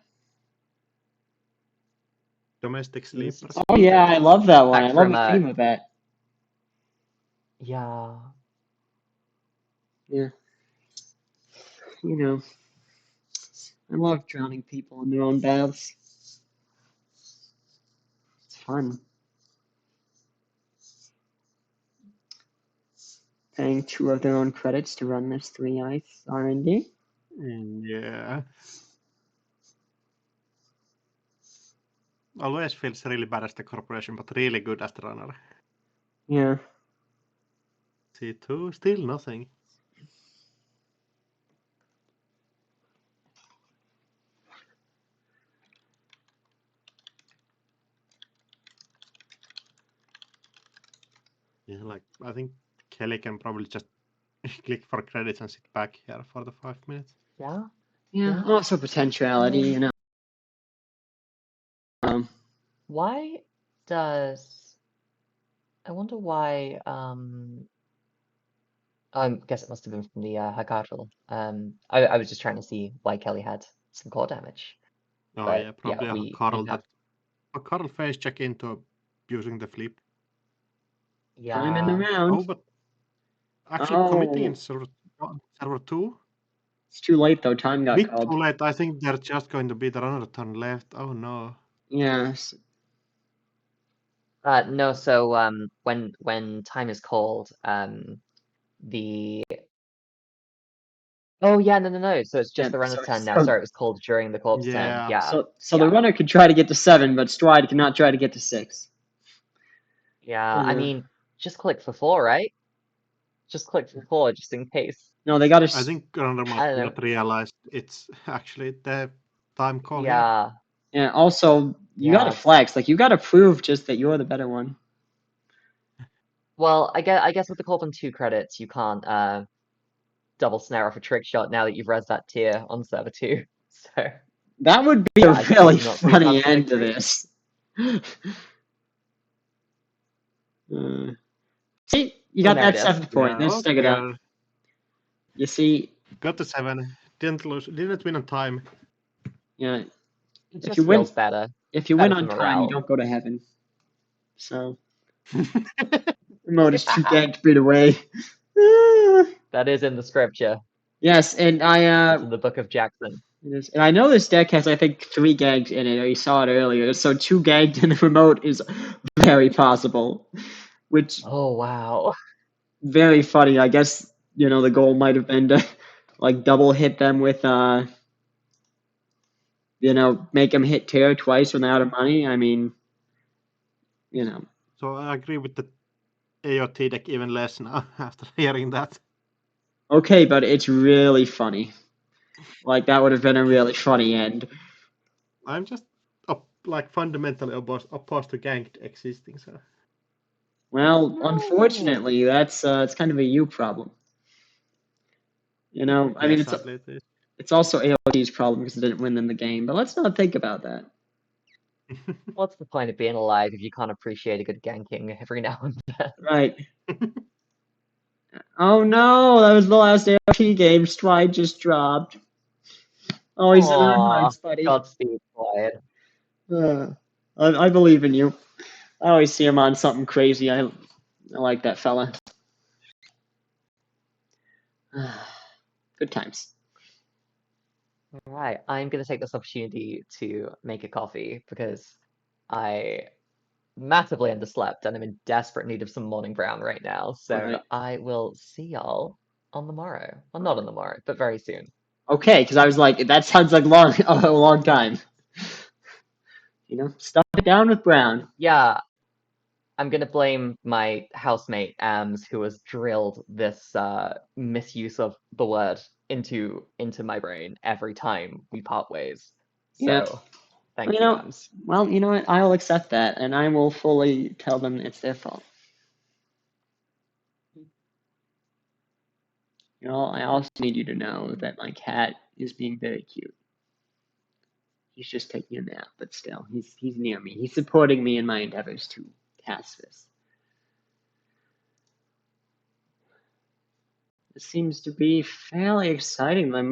Speaker 5: Domestic sleepers.
Speaker 1: Oh yeah, I love that one. I love the theme of that.
Speaker 6: Yeah.
Speaker 1: Yeah. You know, I love drowning people in their own baths. It's fun. Paying 2 of their own credits to run this 3 ice R&D.
Speaker 5: Yeah. Always feels really bad as the corporation, but really good as the runner.
Speaker 1: Yeah.
Speaker 5: C2, still nothing. Yeah, like I think Kelly can probably just click for credits and sit back here for the 5 minutes.
Speaker 1: Yeah. Also potentiality, you know.
Speaker 6: Why does... I wonder why... I guess it must have been from the Hakatl. I was just trying to see why Kelly had some core damage.
Speaker 5: Oh
Speaker 6: but,
Speaker 5: yeah, probably Carl
Speaker 6: have...
Speaker 5: Carl face check into using the flip.
Speaker 6: Yeah.
Speaker 1: Time in the round.
Speaker 5: Oh, but actually committing in server 2.
Speaker 1: It's too late though. Time got
Speaker 5: Bit
Speaker 1: called.
Speaker 5: too late. I think they're just going to be the runner turn left. Oh no.
Speaker 1: Yes.
Speaker 6: No. So when time is called, the... Oh yeah, no. So it's just the runner's turn now. Sorry, it was called during the corpse turn. Yeah.
Speaker 1: So the runner could try to get to 7, but Stride cannot try to get to 6.
Speaker 6: Yeah, I mean, just click for 4, right? just click record just in case.
Speaker 1: No, they gotta.
Speaker 5: I think Granderman
Speaker 6: I don't know.
Speaker 5: not realized it's actually the time call here.
Speaker 6: Yeah.
Speaker 1: Yeah. Also, you gotta
Speaker 6: Yeah.
Speaker 1: flex. Like you gotta prove just that you're the better one.
Speaker 6: Well, I guess with the Corbin 2 credits, you can't double snare off a trick shot now that you've res that tier on server 2. So
Speaker 1: That would be
Speaker 6: yeah,
Speaker 1: a
Speaker 6: I guess
Speaker 1: really
Speaker 6: you not see
Speaker 1: funny
Speaker 6: that
Speaker 1: end to
Speaker 6: victory.
Speaker 1: this. See, you got
Speaker 6: there
Speaker 1: that
Speaker 6: it is.
Speaker 1: 7th point.
Speaker 5: Yeah,
Speaker 1: Let's check it
Speaker 5: okay.
Speaker 1: out. You see,
Speaker 5: Got the 7. Didn't lose. Didn't win on time.
Speaker 1: yeah,
Speaker 6: It
Speaker 1: if
Speaker 6: just
Speaker 1: you win,
Speaker 6: feels better.
Speaker 1: if you
Speaker 6: Better
Speaker 1: win
Speaker 6: for
Speaker 1: on time, you
Speaker 6: morale.
Speaker 1: don't go to heaven. So, remote is too gagged to beat away.
Speaker 6: That is in the scripture.
Speaker 1: Yes, and
Speaker 6: It's in the book of Jackson.
Speaker 1: and I know this deck has, I think, 3 gags in it. I saw it earlier. So 2 gagged in the remote is very possible, which
Speaker 6: Oh wow.
Speaker 1: very funny. I guess the goal might have been to like double hit them with make them hit tier twice when they're out of money. I mean,
Speaker 5: So I agree with the AOT deck even less now after hearing that.
Speaker 1: Okay, but it's really funny. Like that would have been a really funny end.
Speaker 5: I'm just fundamentally opposed to ganked existing. So.
Speaker 1: Well,
Speaker 6: No.
Speaker 1: unfortunately, that's it's kind of a you problem. I mean, it's also AOT's problem because it didn't win them the game. But let's not think about that.
Speaker 6: What's the point of being alive if you can't appreciate a good ganking every now and then?
Speaker 1: Right. Oh no, that was the last AOT game. Stride just dropped. Oh, he's in our hearts, buddy.
Speaker 6: Godspeed, Wyatt.
Speaker 1: I believe in you. I always see him on something crazy. I like that fella. Good times.
Speaker 6: Alright, I'm gonna take this opportunity to make a coffee because I massively underslept and I'm in desperate need of some morning brown right now. So
Speaker 1: Right.
Speaker 6: I will see y'all on the morrow. Well, not on the morrow, but very soon.
Speaker 1: Okay, because I was like, that sounds like a long time. Stuff it down with brown.
Speaker 6: Yeah, I'm gonna blame my housemate Ams, who has drilled this misuse of the word into my brain every time we part ways. So,
Speaker 1: Yeah.
Speaker 6: thank you, Ams.
Speaker 1: Well, you know what? I'll accept that, and I will fully tell them it's their fault. I also need you to know that my cat is being very cute. He's just taking a nap, but still, he's near me. He's supporting me in my endeavors to task this. This seems to be fairly exciting. It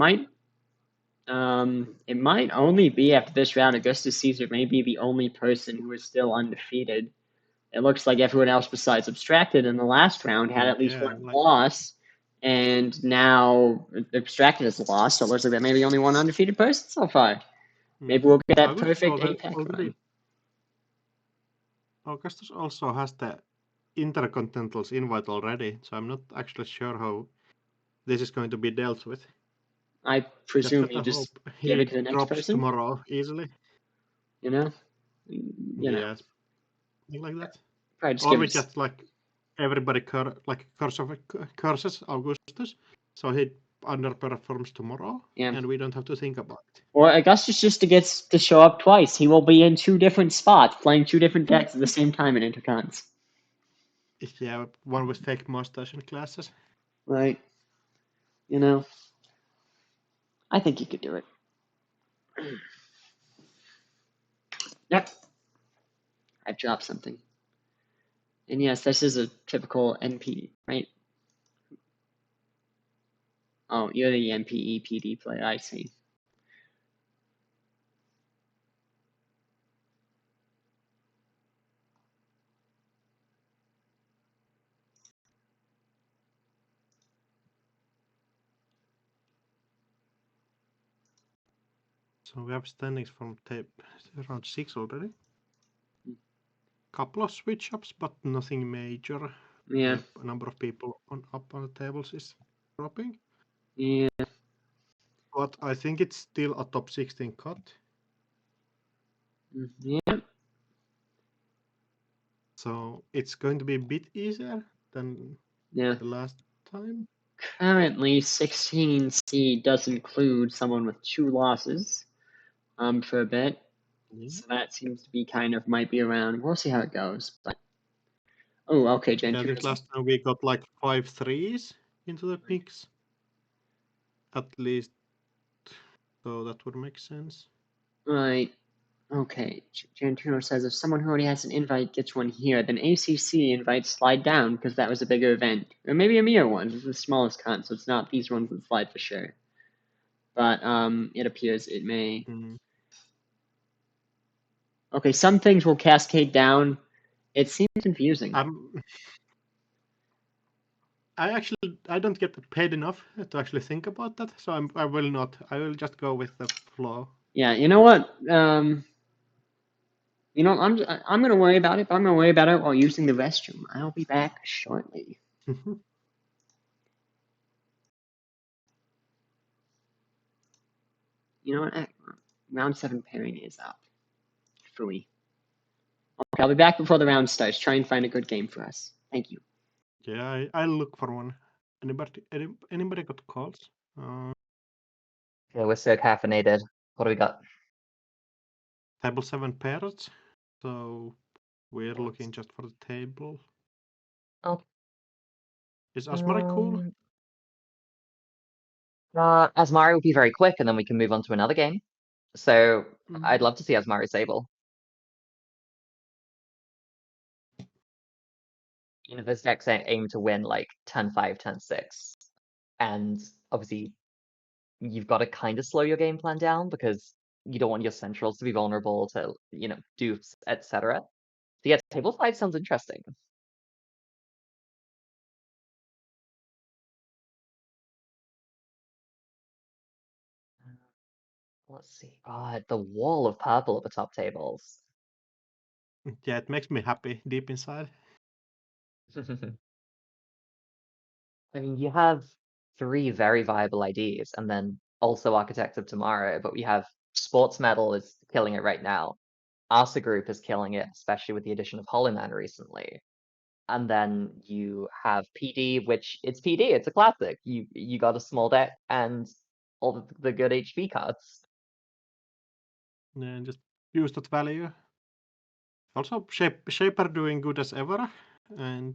Speaker 1: might only be after this round. Augustus Caesar may be the only person who is still undefeated. It looks like everyone else besides Abstracted in the last round had at least one loss, and now Abstracted has lost, so it looks like there may be only one undefeated person so far. Maybe we'll get that perfect APAC run.
Speaker 5: Augustus also has the Intercontinental's invite already, so I'm not actually sure how this is going to be dealt with.
Speaker 1: I presume you just give it to the next person
Speaker 5: tomorrow easily.
Speaker 1: Yes,
Speaker 5: like that.
Speaker 1: Probably just
Speaker 5: or we just everybody curses Augustus, so he underperforms tomorrow, and we don't have to think about it.
Speaker 1: Or Augustus just gets to show up twice. He will be in 2 different spots, playing 2 different decks at the same time in Intercons.
Speaker 5: Yeah, one with fake mustache and glasses.
Speaker 1: Right. I think you could do it. Yep. I dropped something. And yes, this is a typical NP, right? Oh, you're the NPE PD player, I see.
Speaker 5: So we have standings from round 6 already. Couple of switch ups, but nothing major.
Speaker 1: Yeah.
Speaker 5: A number of people up on the tables is dropping.
Speaker 1: Yeah.
Speaker 5: But I think it's still a top 16 cut.
Speaker 1: Yeah.
Speaker 5: So it's going to be a bit easier than the last time?
Speaker 1: Currently, 16C does include someone with 2 losses for a bit. So that seems to be might be around. We'll see how it goes. But oh, okay, Gen
Speaker 5: I
Speaker 1: 2.
Speaker 5: think last time we got like 5 threes into the mix. At least. So that would make sense.
Speaker 1: Right. Okay. Jantino says if someone who already has an invite gets one here, then ACC invites slide down because that was a bigger event. Or maybe a Mir one. This is the smallest con, so it's not these ones that slide for sure. But it appears it may. Okay, some things will cascade down. It seems confusing.
Speaker 5: I don't get paid enough to actually think about that, so I will not. I will just go with the flow.
Speaker 1: Yeah, you know what? You know, I'm gonna worry about it, but I'm gonna worry about it while using the restroom. I'll be back shortly. You know what? Round 7 pairing is up. Free. Okay, I'll be back before the round starts. Try and find a good game for us. Thank you.
Speaker 5: Yeah, I'll look for one. Anybody got calls?
Speaker 6: Yeah, we're so caffeinated. What do we got?
Speaker 5: Table 7 pairs. So we're looking just for the table.
Speaker 6: Oh.
Speaker 5: Is Asmara cool?
Speaker 6: Asmari would be very quick, and then we can move on to another game. So I'd love to see Asmari Sable. You know, this deck's aim to win like 10-5, 10-6. And obviously, you've got to kind of slow your game plan down because you don't want your centrals to be vulnerable to, you know, dupes, etc. So yeah, table 5 sounds interesting. Let's see. God, the wall of purple at the top tables.
Speaker 5: Yeah, it makes me happy deep inside.
Speaker 6: I mean, you have 3 very viable IDs, and then also Architects of Tomorrow, but we have Sports Metal is killing it right now. Asa Group is killing it, especially with the addition of Hollow Man recently. And then you have PD, which it's PD, it's a classic. You got a small deck and all the good HP cards.
Speaker 5: Yeah, just use that value. Also, Shaper doing good as ever, and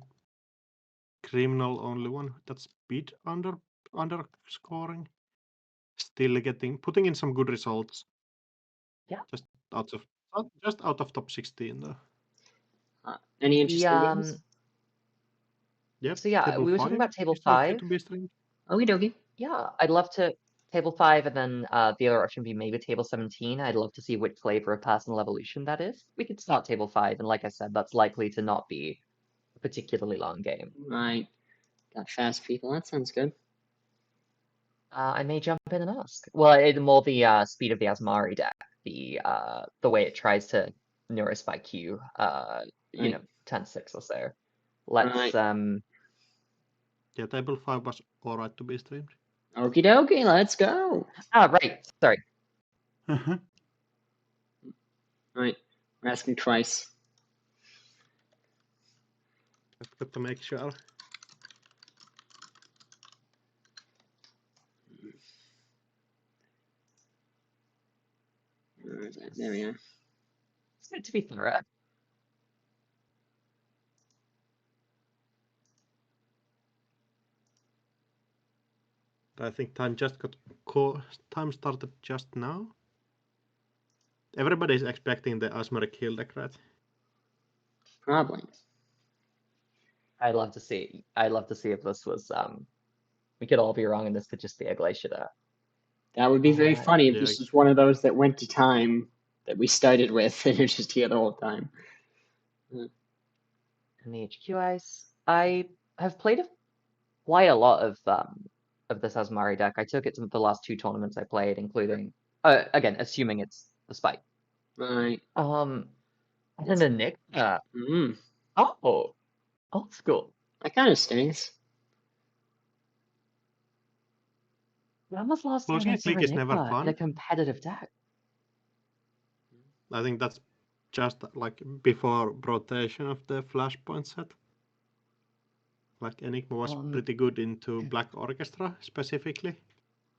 Speaker 5: Criminal only one that's bit underscoring. Still putting in some good results.
Speaker 6: Yeah.
Speaker 5: Just out of top 16 though.
Speaker 1: Any interesting games?
Speaker 5: Yep.
Speaker 6: So yeah, we were talking about table 5.
Speaker 5: To be streamed.
Speaker 1: Okie dokie.
Speaker 6: Yeah, I'd love to table 5, and then the other option would be maybe table 17. I'd love to see which flavor of personal evolution that is. We could start table 5, and like I said, that's likely to not be a particularly long game.
Speaker 1: Right. Got fast people. That sounds good.
Speaker 6: I may jump in and ask. Well, more the speed of the Asmari deck, the way it tries to neurospike Q, you know, 10-6 or so. Let's
Speaker 5: Yeah, table 5 was alright to be streamed.
Speaker 1: Okie dokie, let's go.
Speaker 6: Right, sorry.
Speaker 1: Right, we're asking twice.
Speaker 5: I've got to make sure.
Speaker 1: Where is it? There we are.
Speaker 6: It's good to be thorough.
Speaker 5: I think time started just now. Everybody's expecting the Asmari kill deck, right?
Speaker 1: Probably.
Speaker 6: I'd love to see if this was we could all be wrong and this could just be a Glacier deck.
Speaker 1: That would be very funny if
Speaker 5: yeah.
Speaker 1: this was one of those that went to time that we started with and it's just here the whole time.
Speaker 6: In the HQ ice, I have played quite a lot of this Asmari deck. I took it to the last 2 tournaments I played, including again, assuming it's the spike.
Speaker 1: Right.
Speaker 6: And then the Nick. Oh, old school.
Speaker 1: That kind of stings.
Speaker 6: When was the last time
Speaker 5: Closing
Speaker 6: I
Speaker 5: a
Speaker 6: saw
Speaker 5: click is never
Speaker 6: Enigma in a
Speaker 5: fun.
Speaker 6: competitive deck?
Speaker 5: I think that's just like before rotation of the Flashpoint set. Like Enigma was pretty good into Black Orchestra specifically.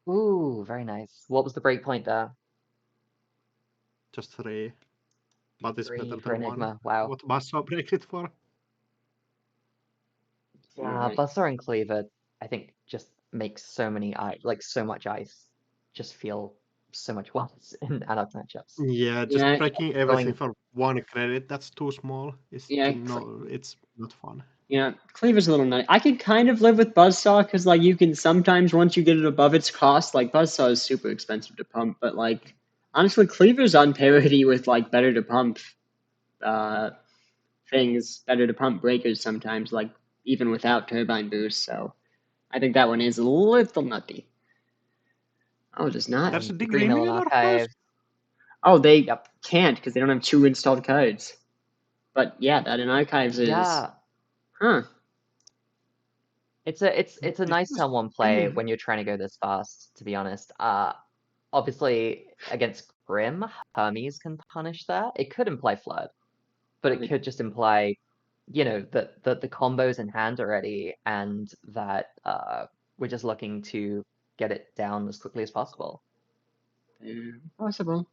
Speaker 6: Ooh, very nice. What was the breakpoint there?
Speaker 5: Just 3. But it's
Speaker 6: 3
Speaker 5: better
Speaker 6: for
Speaker 5: than
Speaker 6: Enigma.
Speaker 5: 1.
Speaker 6: Wow.
Speaker 5: What Buzzsaw breaks it for?
Speaker 6: Yeah, Buzzsaw and Cleaver, I think, just makes so much ice just feel so much worse in APAC matchups.
Speaker 5: Yeah, just breaking everything for 1 credit, that's too small. It's not fun.
Speaker 1: Yeah, Cleaver's a little nice. I can kind of live with Buzzsaw because, like, you can sometimes, once you get it above its cost, like, Buzzsaw is super expensive to pump, but, like, honestly, Cleaver's on parity with, like, better to pump things, better to pump breakers sometimes, like, even without turbine boost, so I think that one is a little nutty. Oh, just not.
Speaker 5: There's a
Speaker 6: Green
Speaker 5: degree
Speaker 6: Mill
Speaker 5: in
Speaker 6: Archive.
Speaker 1: Oh, they can't because they don't have 2 installed cards. But yeah, that in archives is huh.
Speaker 6: It's a nice turn 1 play when you're trying to go this fast, to be honest. Obviously against Grim, Hermes can punish that. It could imply Flood, but it could just imply, you know, that the combo's in hand already and that we're just looking to get it down as quickly as possible.
Speaker 1: Possible.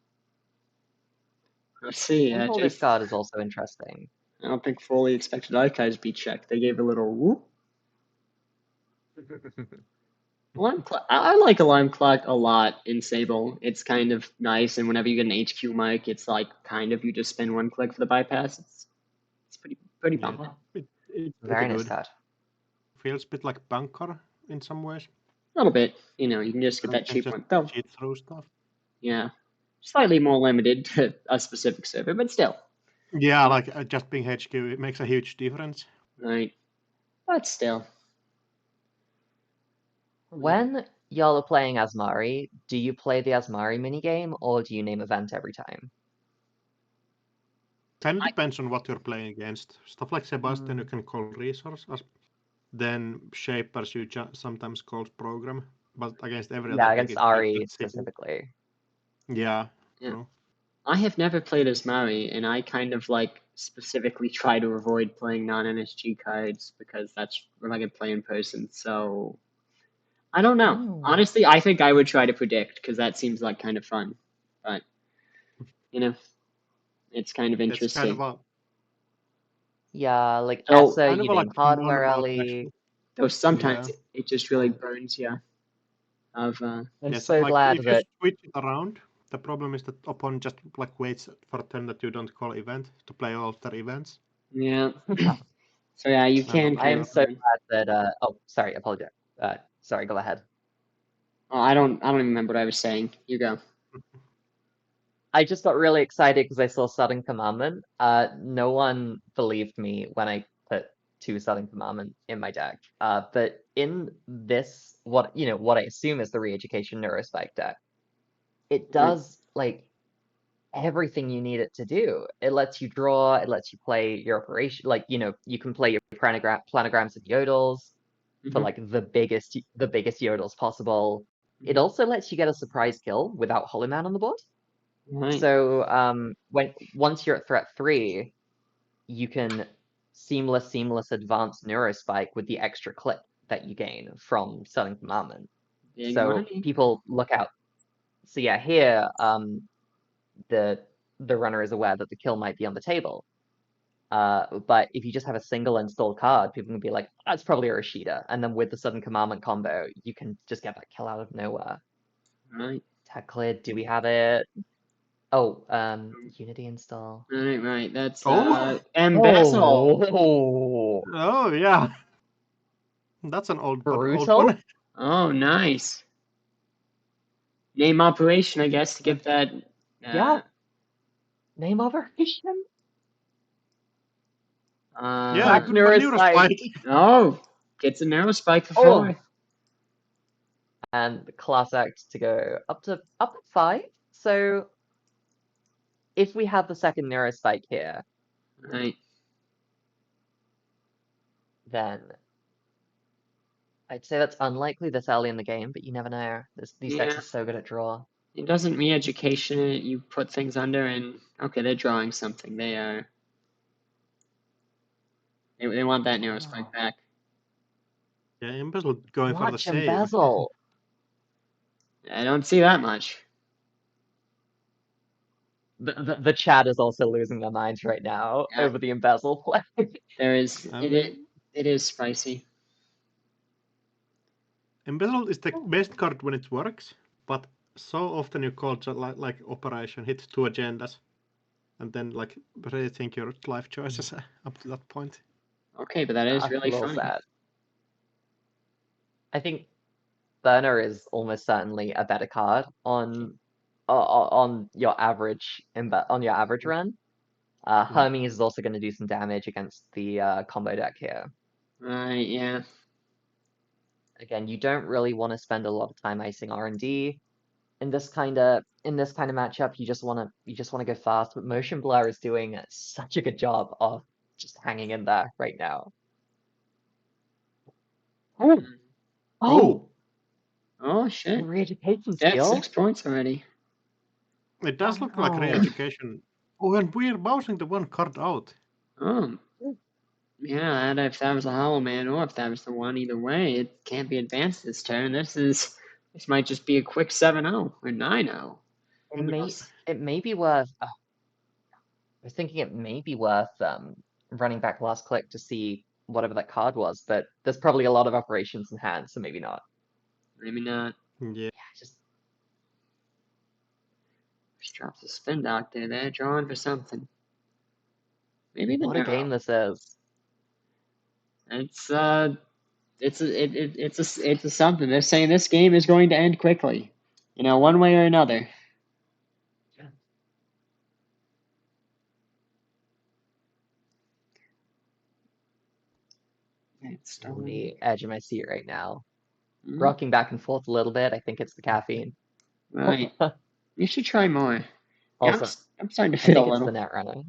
Speaker 1: Let's see.
Speaker 6: Simple discard is also interesting.
Speaker 1: I don't think fully expected archives be checked. They gave a little whoop. Alarm clock. I like alarm clock a lot in Sable. It's kind of nice, and whenever you get an HQ mic, it's like kind of you just spin 1 click for the bypass. It's pretty pumping.
Speaker 5: It's
Speaker 6: Very nice
Speaker 5: good.
Speaker 6: card.
Speaker 5: Feels a bit like Bunker in some ways.
Speaker 1: A little bit. You know, you can just get that cheap one. Though,
Speaker 5: cheat through stuff.
Speaker 1: Yeah. Slightly more limited to a specific server, but still.
Speaker 5: Yeah, like just being HQ, it makes a huge difference.
Speaker 1: Right. But still.
Speaker 6: When y'all are playing Asmari, do you play the Asmari minigame or do you name event every time?
Speaker 5: Kind of depends on what you're playing against. Stuff like Sebastian, you can call resources. Then Shapers, you sometimes call program. But against every other
Speaker 6: against Ari specifically.
Speaker 5: Yeah, true.
Speaker 1: I have never played Asmari, and I kind of like specifically try to avoid playing non-NSG cards because that's what I can play in person. So I don't know. Honestly, I think I would try to predict because that seems like kind of fun. But you know, it's kind of interesting.
Speaker 5: It's kind of
Speaker 6: like ESSA, you name hardware early.
Speaker 1: Though sometimes it just really burns you. I'm
Speaker 6: so glad
Speaker 5: if
Speaker 6: that
Speaker 5: you switch it around. The problem is that opponent just like waits for a turn that you don't call event to play all their events.
Speaker 1: Yeah. So yeah, you can.
Speaker 6: I am so glad that. Oh, sorry. Apologize. Sorry. Go ahead.
Speaker 1: Oh, I don't even remember what I was saying. You go.
Speaker 6: I just got really excited because I saw Sudden Commandment. No one believed me when I put 2 Sudden Commandment in my deck. But in this, what I assume is the Re-Education Neurospike deck, it does like everything you need it to do. It lets you draw. It lets you play your operation. Like you can play your planograms and yodels for like the biggest yodels possible. It also lets you get a surprise kill without Hollow Man on the board.
Speaker 1: Right.
Speaker 6: So once you're at threat 3, you can seamless advance Neurospike with the extra clip that you gain from Sudden Commandment.
Speaker 1: Big
Speaker 6: so
Speaker 1: money.
Speaker 6: People look out. So yeah, here the runner is aware that the kill might be on the table. But if you just have a single installed card, people can be like, that's probably a Rashida. And then with the Sudden Commandment combo, you can just get that kill out of nowhere.
Speaker 1: Right.
Speaker 6: Tag cleared. Do we have it? Oh, Unity install.
Speaker 1: Right. That's
Speaker 6: Embezzle.
Speaker 5: Oh yeah. That's an old
Speaker 6: Brutal.
Speaker 1: Oh, nice. Name operation, I guess, to get that.
Speaker 6: Yeah. Name operation.
Speaker 5: Yeah, good Neurospike.
Speaker 1: Oh, gets a Neurospike for 4.
Speaker 6: And the class act to go up to 5. So if we have the second Neurospike here,
Speaker 1: right,
Speaker 6: then I'd say that's unlikely this early in the game, but you never know. These decks are so good at draw.
Speaker 1: It doesn't re-education it. You put things under, and okay, they're drawing something. They want that Neurospike back.
Speaker 5: Yeah, Embezzle going for the
Speaker 6: Watch
Speaker 5: save.
Speaker 6: Embezzle.
Speaker 1: I don't see that much.
Speaker 6: The chat is also losing their minds right now
Speaker 1: Yeah.
Speaker 6: over the Embezzle play.
Speaker 1: There is
Speaker 5: I
Speaker 1: it,
Speaker 5: mean,
Speaker 1: it is spicy.
Speaker 5: Embezzle is the best card when it works, but so often you call like operation, hit 2 agendas, and then like rethink your life choices up to that point.
Speaker 1: Okay, but that is
Speaker 6: That's
Speaker 1: really
Speaker 6: a little
Speaker 1: funny.
Speaker 6: sad. I think Burner is almost certainly a better card on your average run. Hermes is also going to do some damage against the combo deck here.
Speaker 1: Right, yeah.
Speaker 6: Again, you don't really want to spend a lot of time icing R&D in this kind of matchup. You just want to go fast. But Motion Blur is doing such a good job of just hanging in there right now.
Speaker 1: Oh, shit.
Speaker 6: Re-education
Speaker 1: That's
Speaker 6: skill.
Speaker 1: 6 points already.
Speaker 5: It does look like re-education. Oh, and we're bouncing the one card out.
Speaker 1: Oh. Yeah, and if that was a Hollow Man or if that was the one, either way, it can't be advanced this turn. This might just be a quick 7-0 or 9-0.
Speaker 6: It may be worth. I was thinking it may be worth running back last click to see whatever that card was, but there's probably a lot of operations in hand, so maybe not.
Speaker 1: Maybe not.
Speaker 5: Yeah.
Speaker 6: Just
Speaker 1: drops a Spin Doctor there, drawing for something. Maybe the
Speaker 6: what a game this is.
Speaker 1: It's a something. They're saying this game is going to end quickly, one way or another.
Speaker 6: Yeah.
Speaker 1: It's
Speaker 6: On the edge of my seat right now,
Speaker 1: Mm,
Speaker 6: rocking back and forth a little bit. I think it's the caffeine.
Speaker 1: right. You should try more. Yeah,
Speaker 6: Also,
Speaker 1: I'm starting to
Speaker 6: I
Speaker 1: feel
Speaker 6: think
Speaker 1: a
Speaker 6: it's
Speaker 1: little.
Speaker 6: the Netrunner.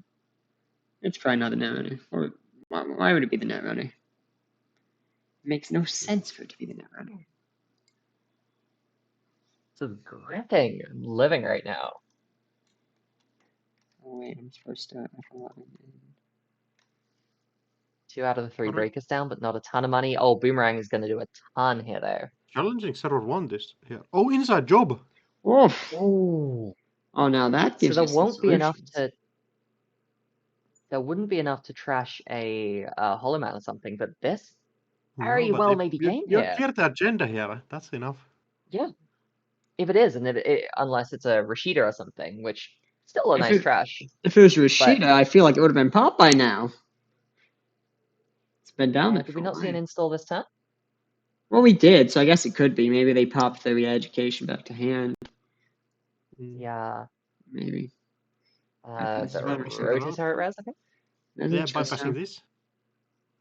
Speaker 1: It's probably not the Netrunner. Or why would it be the Netrunner? It makes no sense for it to be the Netrunner.
Speaker 6: This is gripping. I'm living right now.
Speaker 1: Oh wait, I'm supposed to.
Speaker 6: 2 out of the 3 breakers down, but not a ton of money. Oh, Boomerang is going to do a ton here, though.
Speaker 5: Challenging server 1 this here. Oh, inside job.
Speaker 1: Oof.
Speaker 6: Oh.
Speaker 1: Oh, now that gives
Speaker 6: So
Speaker 1: you
Speaker 6: there
Speaker 1: some
Speaker 6: won't be enough
Speaker 1: solutions.
Speaker 6: to. There wouldn't be enough to trash a Hollow Man or something, but this very well may be game
Speaker 5: you
Speaker 6: here.
Speaker 5: clear the agenda here. That's enough.
Speaker 6: Yeah. If it is, and unless it's a Rashida or something, which still a nice trash.
Speaker 1: If it was Rashida, I feel like it would have been popped by now. It's been down there.
Speaker 6: Did we not see an install this turn?
Speaker 1: Well, we did, so I guess it could be. Maybe they popped the re-education back to hand.
Speaker 6: Yeah.
Speaker 1: Maybe.
Speaker 6: The Rotisserie res, okay.
Speaker 5: Yeah, bypassing this.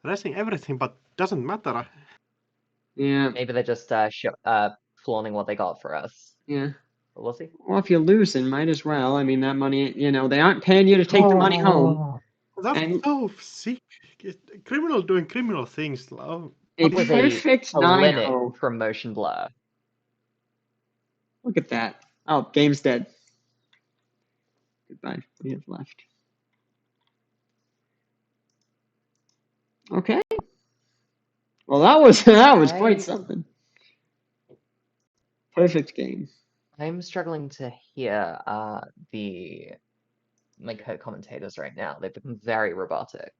Speaker 5: Resting everything, but doesn't matter.
Speaker 1: Yeah.
Speaker 6: Maybe they're just flaunting what they got for us.
Speaker 1: Yeah.
Speaker 6: But we'll see.
Speaker 1: Well, if you're losing, might as well. I mean, that money, they aren't paying you to take the money home.
Speaker 5: That's so sick. Criminal doing criminal things.
Speaker 1: A perfect 9-0
Speaker 6: from Motion Blur.
Speaker 1: Look at that. Oh, game's dead. Goodbye. We have left. Okay. Well, that was quite something. Perfect game.
Speaker 6: I'm struggling to hear my co-commentators right now. They've become very robotic.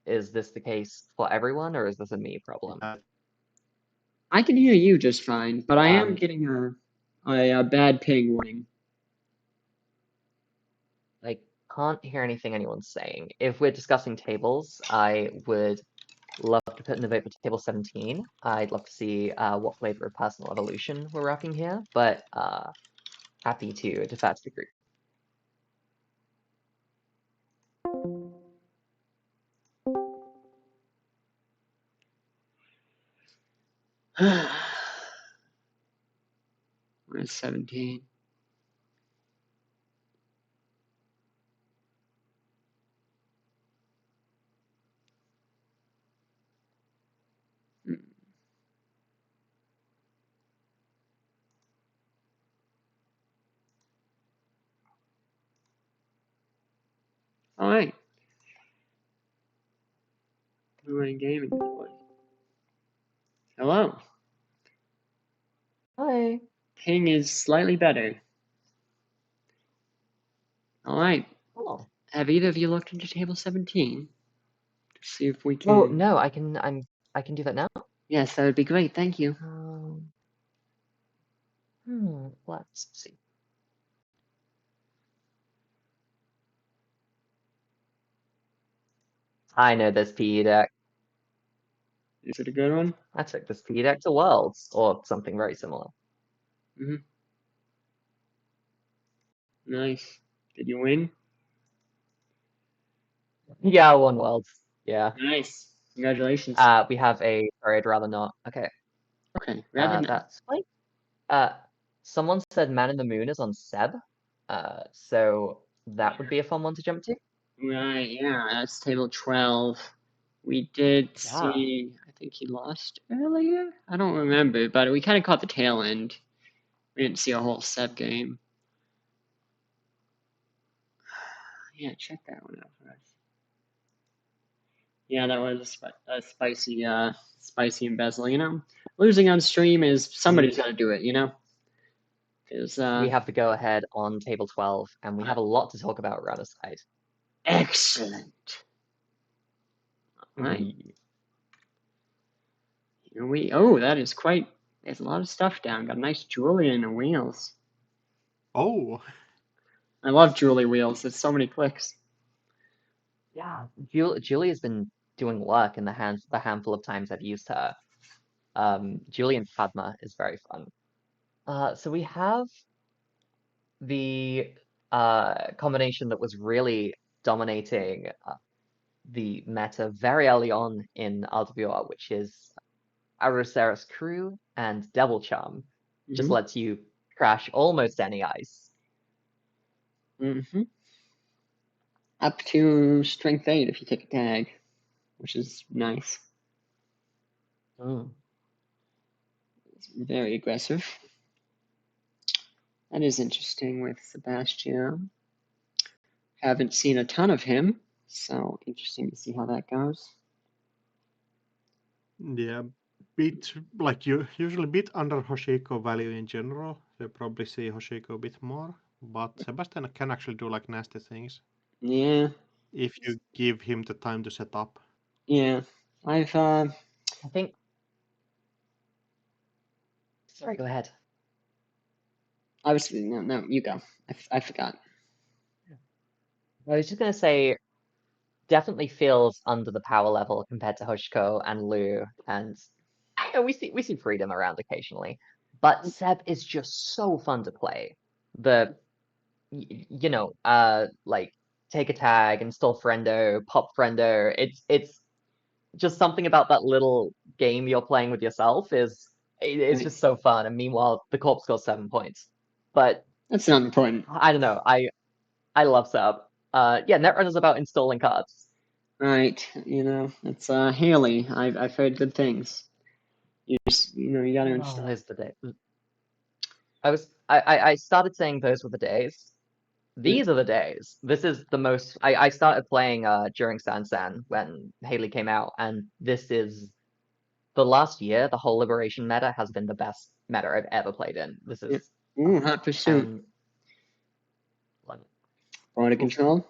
Speaker 6: Is this the case for everyone, or is this a me problem?
Speaker 1: I can hear you just fine, but I am getting a bad ping warning.
Speaker 6: I can't hear anything anyone's saying. If we're discussing tables, I would love to put in the vote for table 17. I'd love to see what flavor of personal evolution we're rocking here, but happy to defer to the group.
Speaker 1: We're at 17. All right. Blue Rain Gaming. Hello.
Speaker 6: Hi.
Speaker 1: Ping is slightly better. All right.
Speaker 6: Oh.
Speaker 1: Have either of you looked into table 17 to see if we can?
Speaker 6: Oh no, I can do that now.
Speaker 1: Yes, that would be great. Thank you.
Speaker 6: Let's see. I know this PE deck.
Speaker 1: Is it a good one?
Speaker 6: I took this PE deck to Worlds or something very similar.
Speaker 1: Nice. Did you win?
Speaker 6: Yeah, I won Worlds. Yeah.
Speaker 1: Nice. Congratulations.
Speaker 6: We have a. Sorry, I'd rather not. Okay.
Speaker 1: Okay. Rather not.
Speaker 6: That's fine. Someone said Man in the Moon is on Seb. So that would be a fun one to jump to.
Speaker 1: Right. Yeah. That's table 12. We did
Speaker 6: Yeah.
Speaker 1: see. I think he lost earlier. I don't remember, but we kind of caught the tail end. We didn't see a whole Seb game. Yeah, check that one out for us. Yeah, that was a spicy embezzle. You know, losing on stream is somebody's got to do it. You know, because
Speaker 6: We have to go ahead on table 12, and we have a lot to talk about around aside.
Speaker 1: Excellent. All right. Here we. Oh, that is quite. There's a lot of stuff down. Got a nice Julie in the wheels.
Speaker 5: Oh.
Speaker 1: I love Julie wheels. There's so many clicks.
Speaker 6: Yeah, Julie has been doing work in the handful of times I've used her. Julie and Padma is very fun. So we have the combination that was really dominating the meta very early on in RWR, which is Aroceras Crew and Devil Charm. Just lets you crash almost any ice.
Speaker 1: Up to strength 8 if you take a tag, which is nice. It's very aggressive. That is interesting with Sebastian. Haven't seen a ton of him, so interesting to see how that goes.
Speaker 5: Yeah, bit like you usually bit under Hoshiko value in general. You probably see Hoshiko a bit more, but Sebastian can actually do like nasty things.
Speaker 1: Yeah.
Speaker 5: If you give him the time to set up.
Speaker 1: Yeah, I
Speaker 6: think. Sorry, go ahead.
Speaker 1: I was no, you go. I forgot.
Speaker 6: I was just gonna say, definitely feels under the power level compared to Hoshiko and Lu, and we see freedom around occasionally. But Seb is just so fun to play. Like take a tag, install friendo, pop friendo. It's just something about that little game you're playing with yourself it's just so fun. And meanwhile, the corpse scores 7 points. But
Speaker 1: that's not important.
Speaker 6: I don't know. I love Seb. Yeah, Netrunner's about installing cards.
Speaker 1: Right. You know, it's Haley. I've heard good things. You gotta install.
Speaker 6: Those are the days. I started saying those were the days. These are the days. This is the most. I started playing during San when Haley came out, and this is the last year. The whole Liberation meta has been the best meta I've ever played in. This is.
Speaker 1: Ooh, hot pursuit. Border control.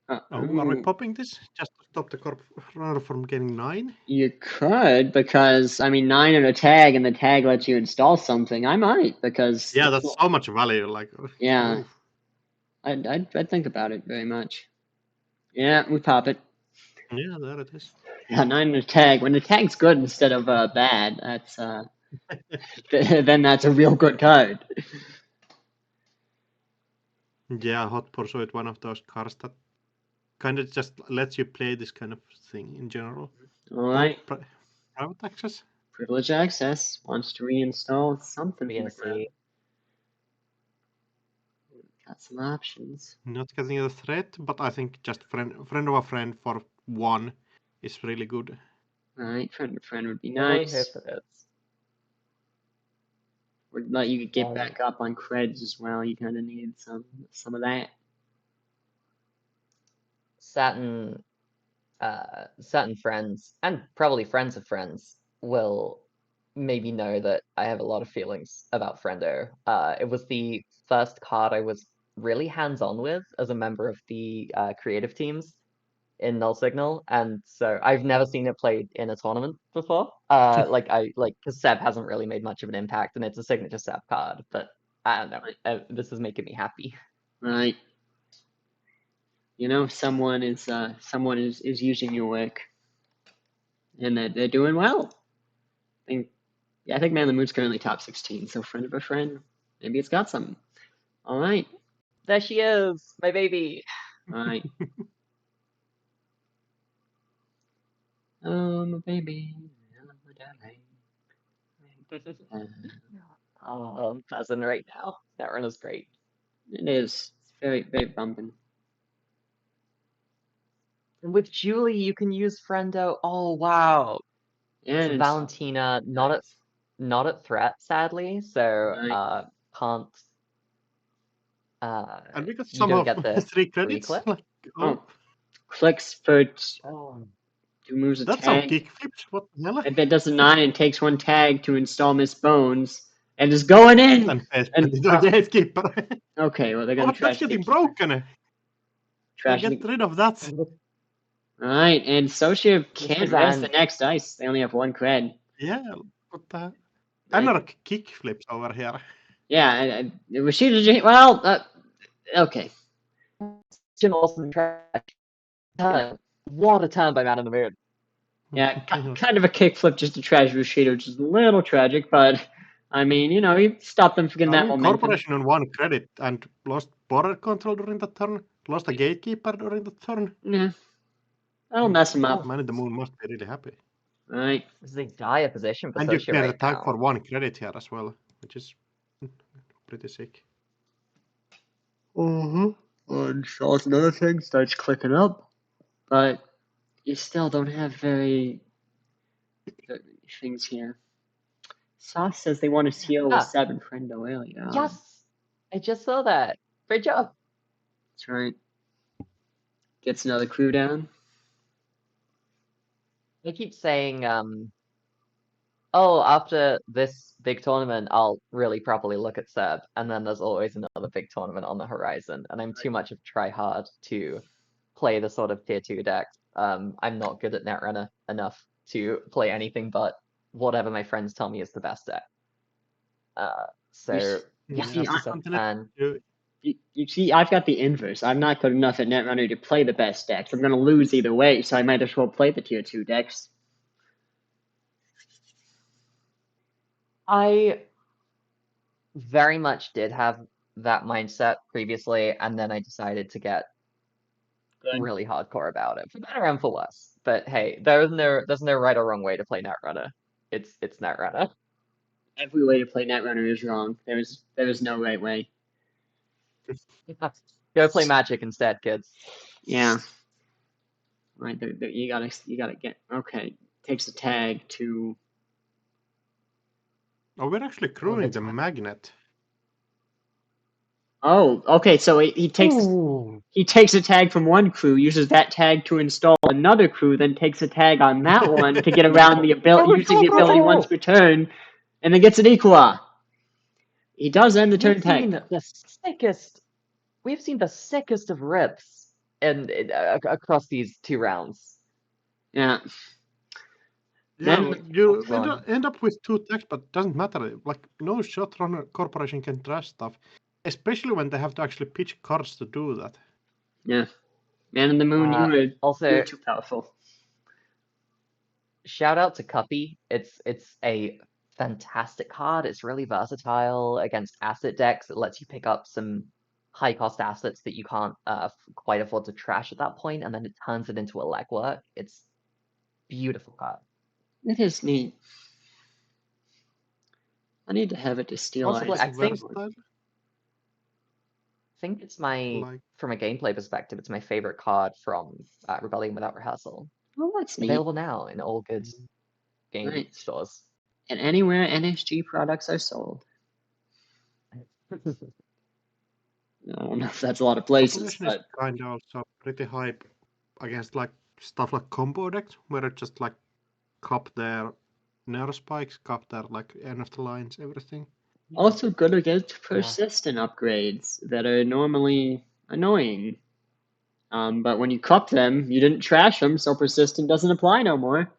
Speaker 5: Are we popping this just to stop the corp runner from getting 9?
Speaker 1: You could, because I mean 9 and a tag, and the tag lets you install something. I might, because
Speaker 5: yeah, that's so much value. Like
Speaker 1: yeah, I'd think about it very much. Yeah, we pop it.
Speaker 5: Yeah, there it is.
Speaker 1: Yeah, 9 and a tag. When the tag's good instead of bad, that's then that's a real good card.
Speaker 5: Yeah, Hot Pursuit, one of those cards that kind of just lets you play this kind of thing in general.
Speaker 1: All right.
Speaker 5: Private access?
Speaker 1: Privilege access. Wants to reinstall something.
Speaker 6: BNC.
Speaker 1: Got some options.
Speaker 5: Not getting a threat, but I think just friend of a friend for 1 is really good.
Speaker 1: All right, friend of friend would be
Speaker 6: Nice.
Speaker 1: nice. Would let you get back up on creds as well. You kind of need some of that.
Speaker 6: Certain friends, and probably friends of friends, will maybe know that I have a lot of feelings about Friendo. It was the first card I was really hands-on with as a member of the creative teams in Null Signal, and so I've never seen it played in a tournament before. Because Seb hasn't really made much of an impact, and it's a signature Seb card. But I don't know. This is making me happy.
Speaker 1: Right. You know, someone is using your work, and they're doing well. I think Man the Moon's currently top 16. So friend of a friend, maybe it's got something. All right.
Speaker 6: There she is, my baby.
Speaker 1: All right. Oh, my baby.
Speaker 6: Oh, I'm buzzing right now. That run is great.
Speaker 1: It is. It's very, very bumping.
Speaker 6: And with Julie, you can use Friendo. Oh wow.
Speaker 1: And
Speaker 6: So Valentina, not at threat, sadly. So
Speaker 1: right.
Speaker 6: can't.
Speaker 5: And we got
Speaker 6: You
Speaker 5: somehow
Speaker 6: don't get the
Speaker 5: 3 credits.
Speaker 6: click?
Speaker 5: Like,
Speaker 1: Clicks for
Speaker 6: Oh.
Speaker 1: 2 moves of
Speaker 5: that's some
Speaker 1: tag.
Speaker 5: kick flips. What the hell?
Speaker 1: And then does a 9 and takes 1 tag to install Miss Bones and is going in.
Speaker 5: And the gatekeeper.
Speaker 1: Okay, well they're gonna trash
Speaker 5: that's getting
Speaker 1: Gatekeeper.
Speaker 5: broken.
Speaker 1: Trash
Speaker 5: Get rid of that.
Speaker 1: Alright, and Socia can't
Speaker 6: Suzanne.
Speaker 1: raise the next dice. They only have 1 cred.
Speaker 5: Yeah, what the hell? Another kick flips over here.
Speaker 1: Yeah, was she well, okay.
Speaker 6: Jim Olsen trash. What a turn by Man in the Moon.
Speaker 1: Yeah, kind of a kickflip just to trash Rashida, which is a little tragic, but I mean, you know, he stopped them from getting that momentum.
Speaker 5: Corporation on 1 credit and lost border control during the turn, lost a gatekeeper during the turn.
Speaker 1: Yeah. That'll mess him up.
Speaker 5: Man in the Moon must be really happy.
Speaker 1: Right.
Speaker 6: This is a dire position for
Speaker 5: And you
Speaker 6: Socia
Speaker 5: clear
Speaker 6: right
Speaker 5: the tag
Speaker 6: now.
Speaker 5: for 1 credit here as well, which is pretty sick.
Speaker 1: And Shaw's another thing starts clicking up, but you still don't have very many things here. Sauce says they want to seal with 7 Friendo earlier.
Speaker 6: Yes! I just saw that. Great job.
Speaker 1: That's right. Gets another crew down.
Speaker 6: They keep saying, oh, after this big tournament, I'll really properly look at Seb, and then there's always another big tournament on the horizon, and I'm too much of try hard to play the sort of tier 2 deck. I'm not good at Netrunner enough to play anything but whatever my friends tell me is the best deck.
Speaker 1: You see, I've got the inverse. I'm not good enough at Netrunner to play the best decks. I'm going to lose either way, so I might as well play the tier 2 decks.
Speaker 6: I very much did have that mindset previously, and then I decided to get really hardcore about it, for better and for worse. But hey, there's no right or wrong way to play Netrunner. It's Netrunner.
Speaker 1: Every way to play Netrunner is wrong. There is no right way.
Speaker 6: Go play Magic instead, kids.
Speaker 1: Yeah. Right, you gotta get okay. Takes a tag to.
Speaker 5: Oh, we're actually crewing the magnet.
Speaker 1: Oh, okay. So he takes a tag from one crew, uses that tag to install another crew, then takes a tag on that one to get around the ability, using the ability once per turn, and then gets an Equa. He does end the turn tag.
Speaker 6: We've seen the sickest of rips across these 2 rounds.
Speaker 1: Yeah.
Speaker 5: Yeah, you end up with 2 tags, but it doesn't matter. Like, no Shotrunner Corporation can trash stuff, especially when they have to actually pitch cards to do that.
Speaker 1: Yeah. Man in the Moon, you were too powerful.
Speaker 6: Shout out to Cuppy. It's a fantastic card. It's really versatile against asset decks. It lets you pick up some high-cost assets that you can't quite afford to trash at that point, and then it turns it into a legwork. It's beautiful card.
Speaker 1: It is neat. I need to have it to steal.
Speaker 6: Also, I think it's from a gameplay perspective, it's my favorite card from Rebellion Without Rehearsal.
Speaker 1: Oh, that's neat.
Speaker 6: Available now in all good game stores.
Speaker 1: And anywhere NSG products are sold. I don't know if that's a lot of places, but
Speaker 5: is kind of also pretty hype against like stuff like combo decks, where it's just like cup there, neurospikes, copter, like end of the lines, everything.
Speaker 1: Also good against persistent upgrades that are normally annoying. But when you cup them, you didn't trash them, so persistent doesn't apply no more.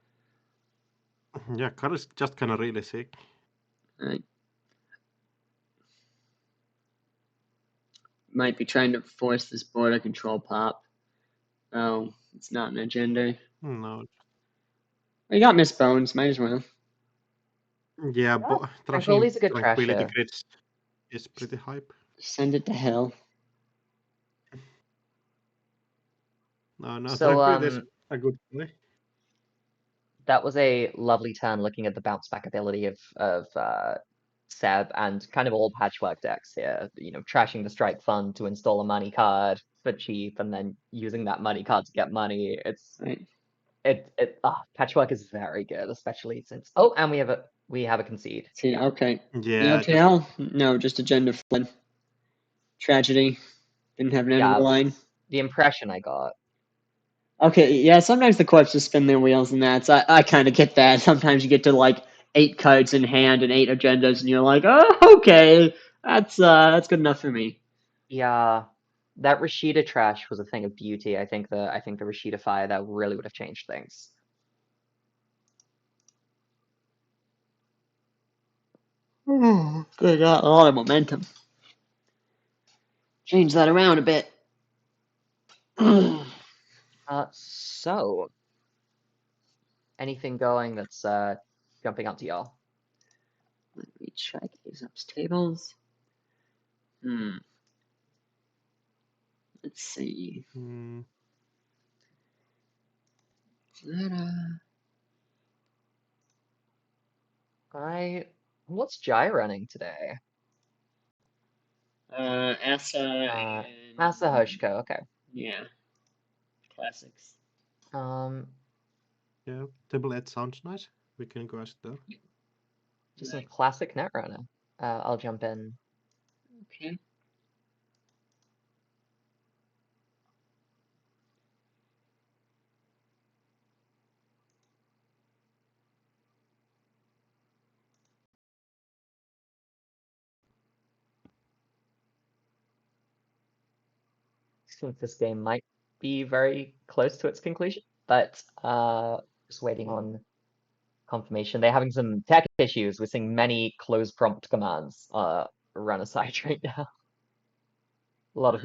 Speaker 5: Yeah, Kar is just kind of really sick.
Speaker 1: Right. Might be trying to force this border control pop. Oh, it's not an agenda.
Speaker 5: No.
Speaker 1: You got Miss Bones, might as well.
Speaker 5: Yeah, but trashing
Speaker 6: Tranquility's a good
Speaker 5: tranquility
Speaker 6: trasher.
Speaker 5: grids is pretty hype.
Speaker 1: Send it to hell.
Speaker 5: No,
Speaker 6: So,
Speaker 5: tranquility is a good play.
Speaker 6: that was a lovely turn looking at the bounce back ability of Seb and kind of all patchwork decks here. You know, trashing the strike fund to install a money card for cheap and then using that money card to get money.
Speaker 1: Right.
Speaker 6: Patchwork is very good, especially since and we have a concede.
Speaker 1: See, okay.
Speaker 5: Yeah,
Speaker 1: The LTL? No, just agenda fled. Tragedy. Didn't have an end of the line.
Speaker 6: The impression I got.
Speaker 1: Okay, yeah, sometimes the corpses spin their wheels and that, so I kind of get that. Sometimes you get to like 8 cards in hand and 8 agendas, and you're like, oh, okay, that's good enough for me.
Speaker 6: Yeah, that Rashida trash was a thing of beauty. I think the Rashida fire that really would have changed things.
Speaker 1: Good, got a lot of momentum. Change that around a bit.
Speaker 6: So anything going that's jumping out to y'all?
Speaker 1: Let me check Aesop's tables. Let's see.
Speaker 6: What's Jai running today?
Speaker 1: Asa and
Speaker 6: Asa Hoshiko, okay.
Speaker 1: Yeah. Classics.
Speaker 5: Yeah, table 8 sounds nice. We can go as there.
Speaker 6: Just a classic Netrunner. I'll jump in.
Speaker 1: Okay.
Speaker 6: Since this game might be very close to its conclusion, but just waiting on confirmation. They're having some tech issues. We're seeing many close prompt commands run aside right now. A lot of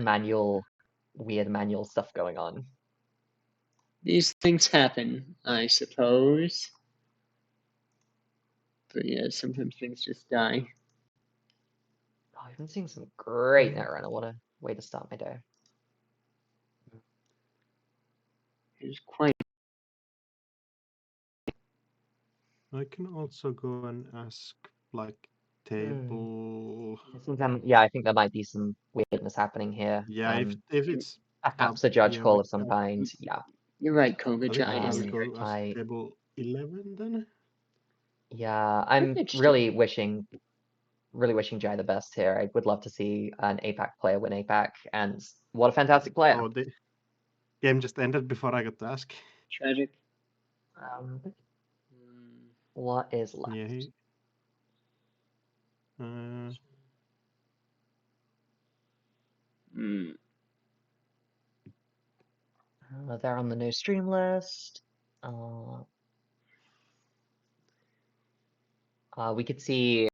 Speaker 6: weird manual stuff going on.
Speaker 1: These things happen, I suppose. But yeah, sometimes things just die.
Speaker 6: Oh, I've been seeing some great Netrunner. What a way to start my day.
Speaker 1: It's quite.
Speaker 5: I can also go and ask, like, table.
Speaker 6: I think there might be some weirdness happening here.
Speaker 5: Yeah, if it's
Speaker 6: perhaps a judge
Speaker 5: yeah,
Speaker 6: call of some kind. Yeah.
Speaker 1: You're right, Koga.
Speaker 5: I think
Speaker 1: Giant
Speaker 5: I'll
Speaker 1: is
Speaker 5: go as table 11 then.
Speaker 6: Yeah, I'm really wishing Jai the best here. I would love to see an APAC player win APAC, and what a fantastic player.
Speaker 5: Oh, the game just ended before I got to ask.
Speaker 1: Tragic.
Speaker 6: What is left?
Speaker 5: Yeah.
Speaker 6: They're on the no stream list. We could see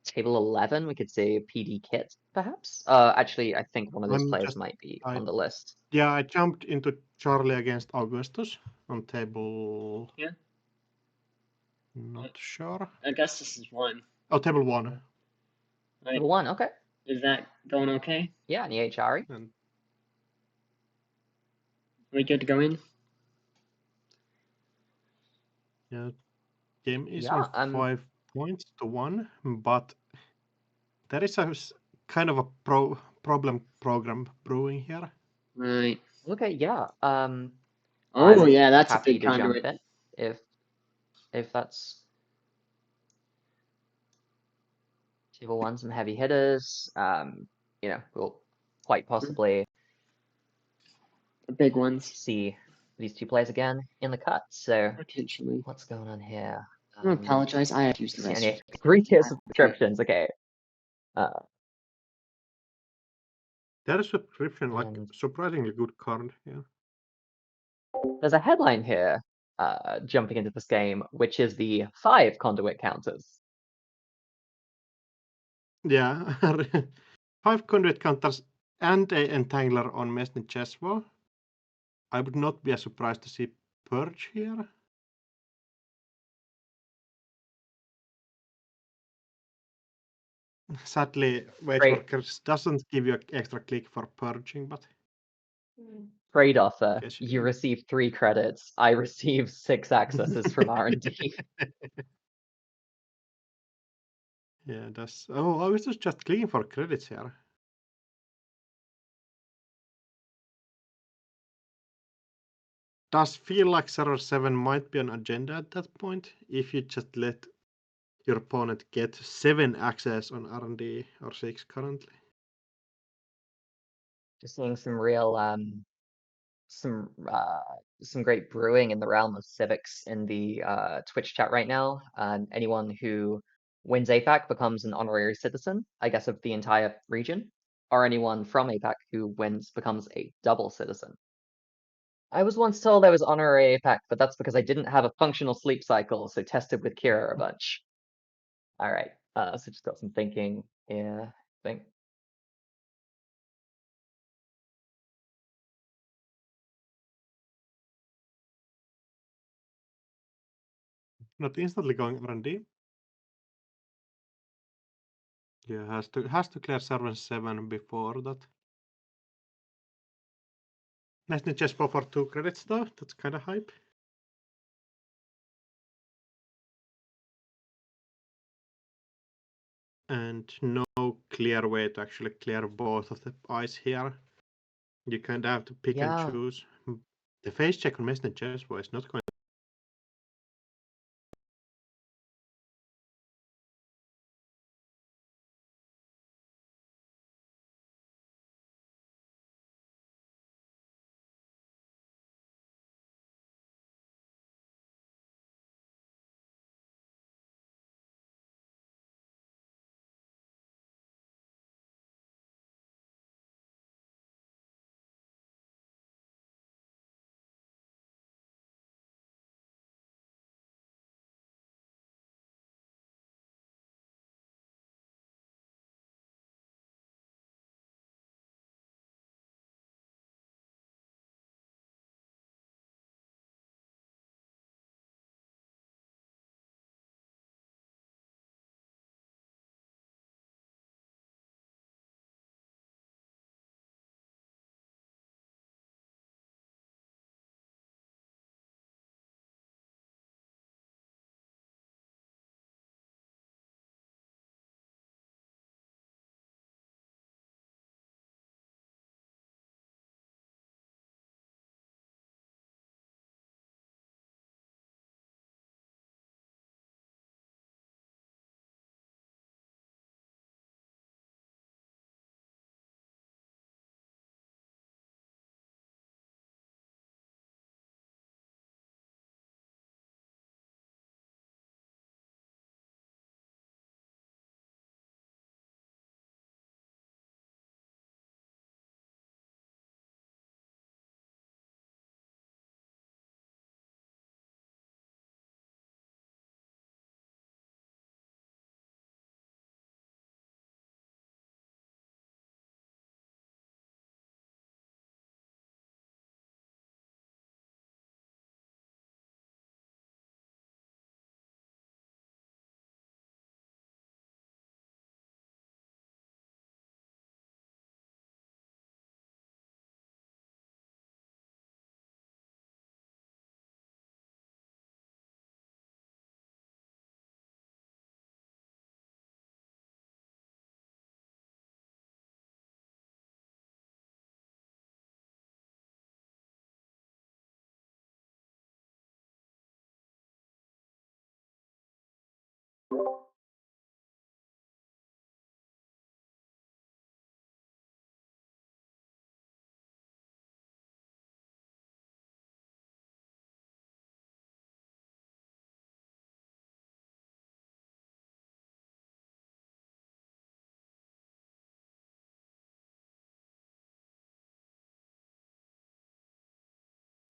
Speaker 6: table 11. We could see PD Kit, perhaps. Actually, I think one of those players might be on the list.
Speaker 5: Yeah, I jumped into Charlie against Augustus on table.
Speaker 1: Yeah.
Speaker 5: Not sure.
Speaker 1: I guess this is 1.
Speaker 5: Oh, table 1.
Speaker 1: Right.
Speaker 6: Table 1, okay.
Speaker 1: Is that going okay?
Speaker 6: Yeah, Niechari.
Speaker 1: Are we good to go in?
Speaker 5: Yeah, game is on 5 points to 1, but there is a kind of a problem program brewing here.
Speaker 1: Right.
Speaker 6: Okay, yeah.
Speaker 1: Oh yeah, that's a
Speaker 6: happy
Speaker 1: big
Speaker 6: to jump
Speaker 1: conduit.
Speaker 6: in if that's table 1, some heavy hitters. You know, we'll quite possibly
Speaker 1: the big ones.
Speaker 6: see these two players again in the cut. So
Speaker 1: Potentially.
Speaker 6: what's going on here?
Speaker 1: I apologize. I have to use the
Speaker 6: any
Speaker 1: restroom.
Speaker 6: 3-tier subscriptions. Okay.
Speaker 5: That is subscription, like
Speaker 6: And-
Speaker 5: surprisingly good card. Yeah.
Speaker 6: There's a headline here, jumping into this game, which is the 5 conduit counters.
Speaker 5: Yeah. 5 conduit counters and a entangler on Mesnit Chesvo. I would not be surprised to see Purge here. Sadly, Wage
Speaker 6: Great.
Speaker 5: Workers doesn't give you an extra click for purging, but
Speaker 6: Trade offer.
Speaker 5: Guess
Speaker 6: You
Speaker 5: you-
Speaker 6: receive 3 credits. I receive 6 accesses from R&D.
Speaker 5: Yeah, that's. Oh, I was just clicking for credits here. Does feel like Server 7 might be an agenda at that point if you just let your opponent get 7 access on R&D or 6 currently.
Speaker 6: Just seeing some real some great brewing in the realm of civics in the Twitch chat right now. Anyone who wins APAC becomes an honorary citizen, I guess, of the entire region, or anyone from APAC who wins becomes a double citizen. I was once told I was honorary APAC, but that's because I didn't have a functional sleep cycle, so tested with Kira a bunch. All right, so just got some thinking here. I think.
Speaker 5: Not instantly going R&D. Yeah, has to clear Server 7 before that. Let's not just go for 2 credits though. That's kind of hype. And no clear way to actually clear both of the eyes here. You kind of have to pick and choose. The face check on Mesnet Chessboard is not going.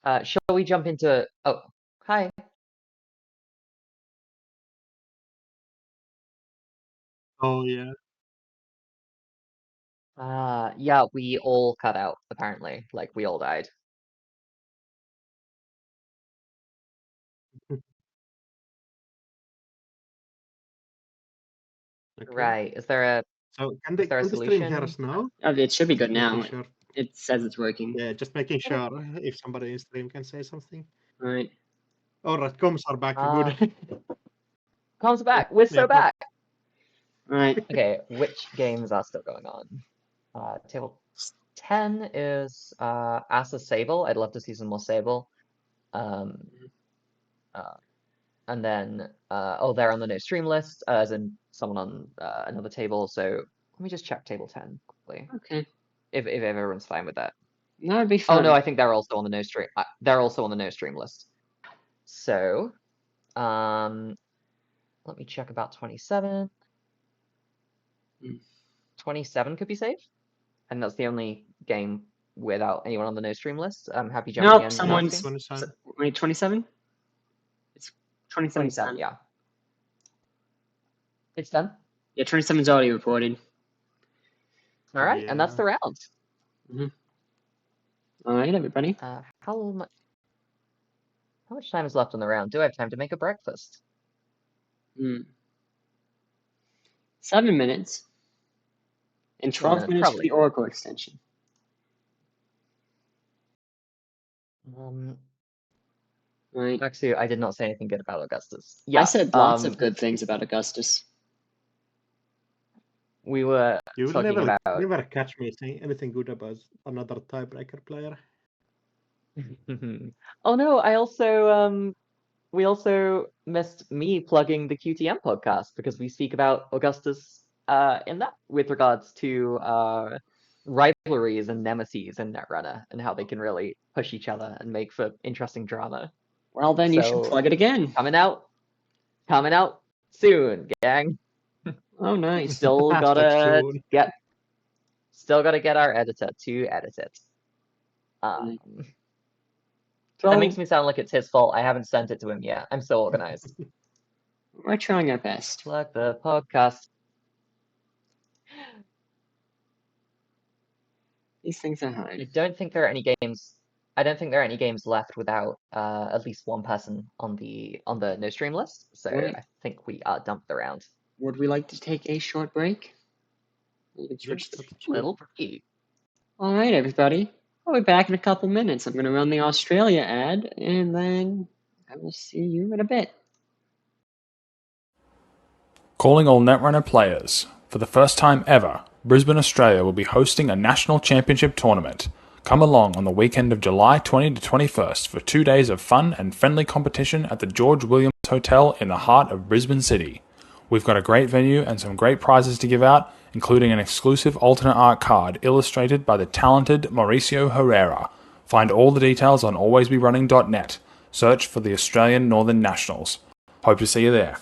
Speaker 6: Shall we jump into... Oh, hi.
Speaker 5: Oh yeah.
Speaker 6: Yeah, we all cut out, apparently. Like, we all died.
Speaker 5: Okay.
Speaker 6: Right. Is there a
Speaker 5: So can
Speaker 6: is there a
Speaker 5: the stream hear
Speaker 6: solution?
Speaker 5: us now?
Speaker 1: It should be good now.
Speaker 5: Making sure.
Speaker 1: It says it's working.
Speaker 5: Yeah, just making sure if somebody in stream can say something.
Speaker 1: All right.
Speaker 5: All right, comms are back. Good.
Speaker 6: Comms back. We're so
Speaker 5: Yeah,
Speaker 6: back.
Speaker 1: All right.
Speaker 6: Okay, which games are still going on? Table 10 is Asa Sable. I'd love to see some more Sable. And then oh, they're on the no stream list, as in someone on another table. So let me just check table 10 quickly.
Speaker 1: Okay.
Speaker 6: If everyone's fine with that.
Speaker 1: That would be fine.
Speaker 6: Oh no, I think they're also on the no stream. They're also on the no stream list. So, let me check about 27. 27 could be safe. And that's the only game without anyone on the no stream list. I'm happy jumping
Speaker 1: Nope,
Speaker 6: in.
Speaker 1: someone's
Speaker 5: 27.
Speaker 1: wait, 27? It's 27.
Speaker 6: 27, yeah. It's done.
Speaker 1: Yeah, 27's already reported.
Speaker 6: All right, and that's
Speaker 5: Yeah.
Speaker 6: the round.
Speaker 1: All right, everybody.
Speaker 6: How much time is left on the round? Do I have time to make a breakfast?
Speaker 1: 7 minutes. And 12 minutes for
Speaker 6: probably.
Speaker 1: the Oracle extension. Right.
Speaker 6: Actually, I did not say anything good about Augustus. Yeah,
Speaker 1: I said lots of good things about Augustus.
Speaker 6: We were
Speaker 5: You will
Speaker 6: talking about...
Speaker 5: never catch me saying anything good about another tiebreaker player.
Speaker 6: Oh no, I also we also missed me plugging the QTM podcast because we speak about Augustus in that with regards to rivalries and nemesis in Netrunner and how they can really push each other and make for interesting drama.
Speaker 1: Well, then you should plug it again.
Speaker 6: Coming out soon, gang.
Speaker 1: Oh, nice.
Speaker 6: Still gotta get our editor to edit it. That makes me sound like it's his fault. I haven't sent it to him yet. I'm so organized.
Speaker 1: We're trying our best.
Speaker 6: Plug the podcast.
Speaker 1: These things are hard.
Speaker 6: I don't think there are any games. I don't think there are any games left without at least one person on the no stream list. So
Speaker 1: Right.
Speaker 6: I think we are dumped around.
Speaker 1: Would we like to take a short break? You can switch the
Speaker 6: little break.
Speaker 1: All right, everybody. I'll be back in a couple minutes. I'm going to run the Australia ad, and then I will see you in a bit.
Speaker 4: Calling all Netrunner players. For the first time ever, Brisbane, Australia will be hosting a national championship tournament. Come along on the weekend of July 20 to 21st for 2 days of fun and friendly competition at the George Williams Hotel in the heart of Brisbane City. We've got a great venue and some great prizes to give out, including an exclusive alternate art card illustrated by the talented Mauricio Herrera. Find all the details on alwaysberunning.net. Search for the Australian Northern Nationals. Hope to see you there.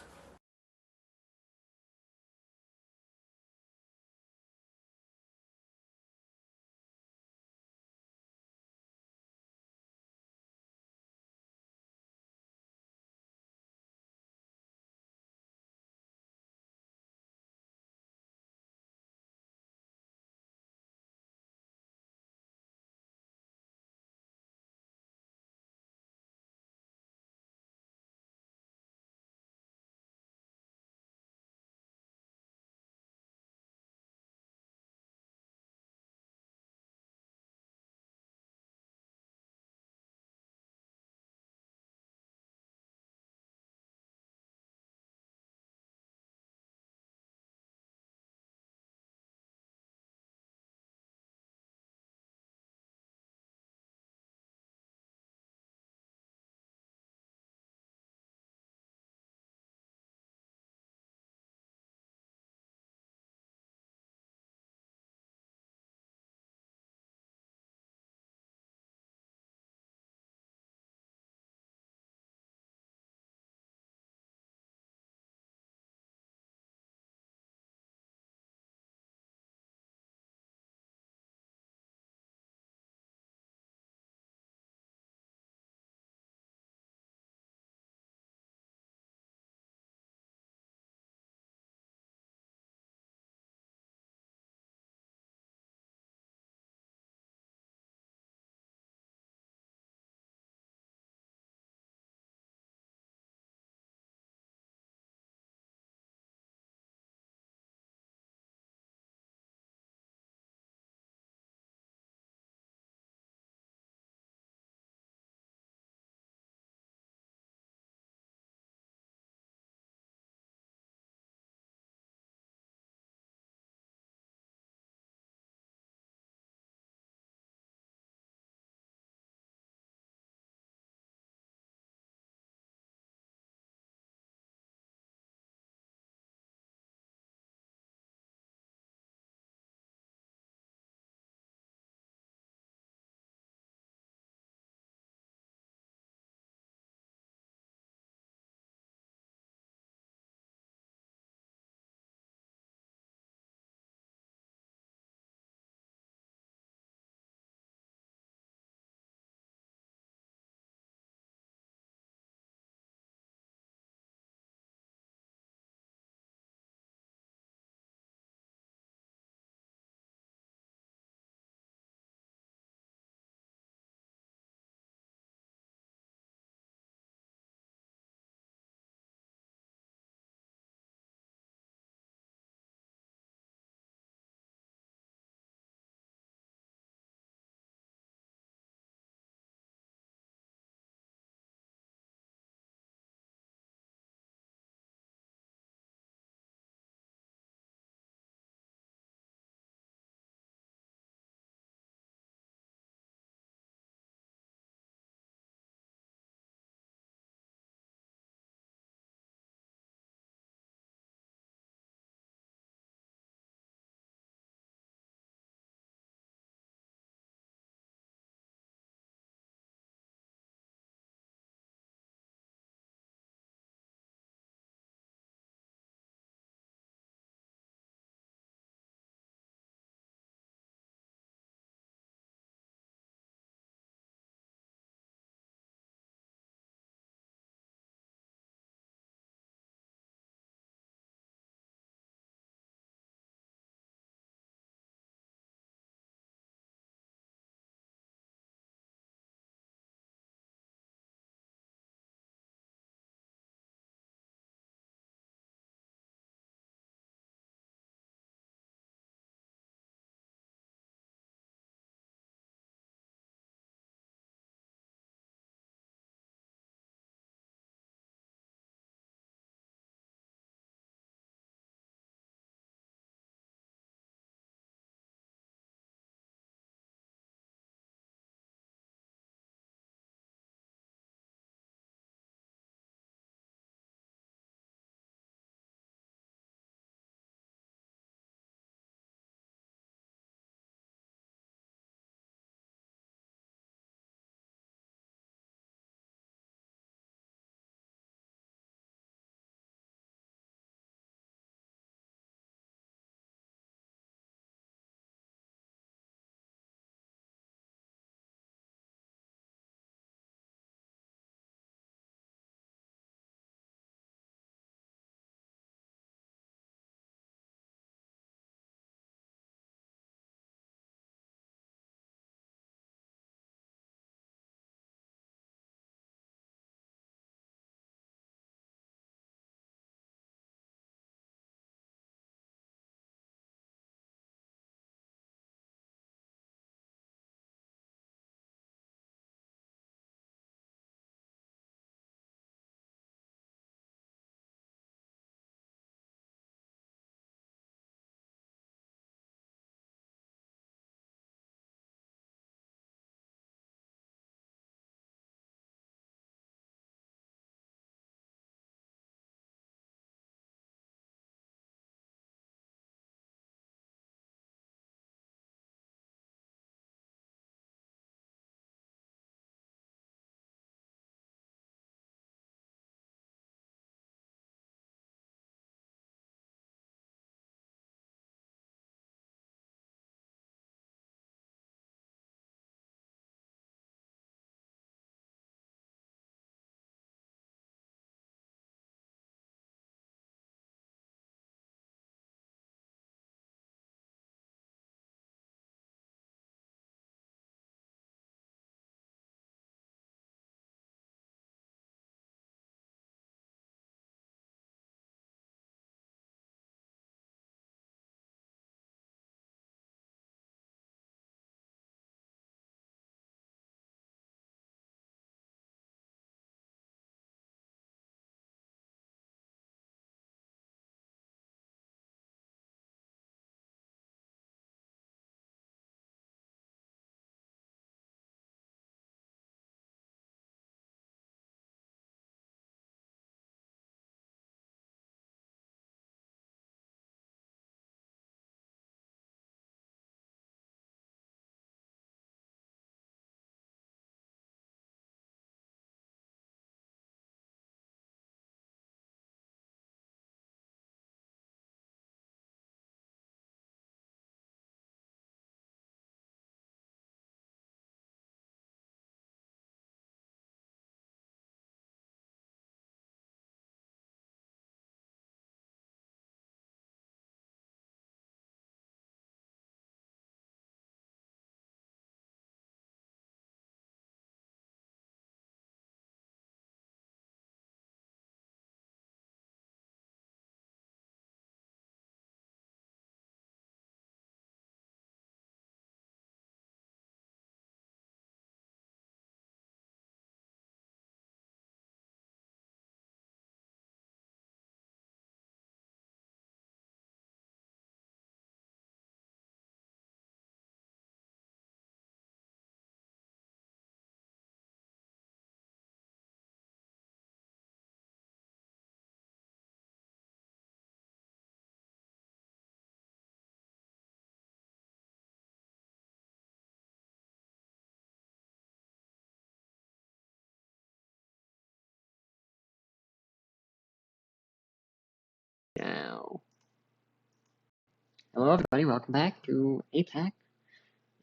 Speaker 1: Hello, everybody. Welcome back to APAC.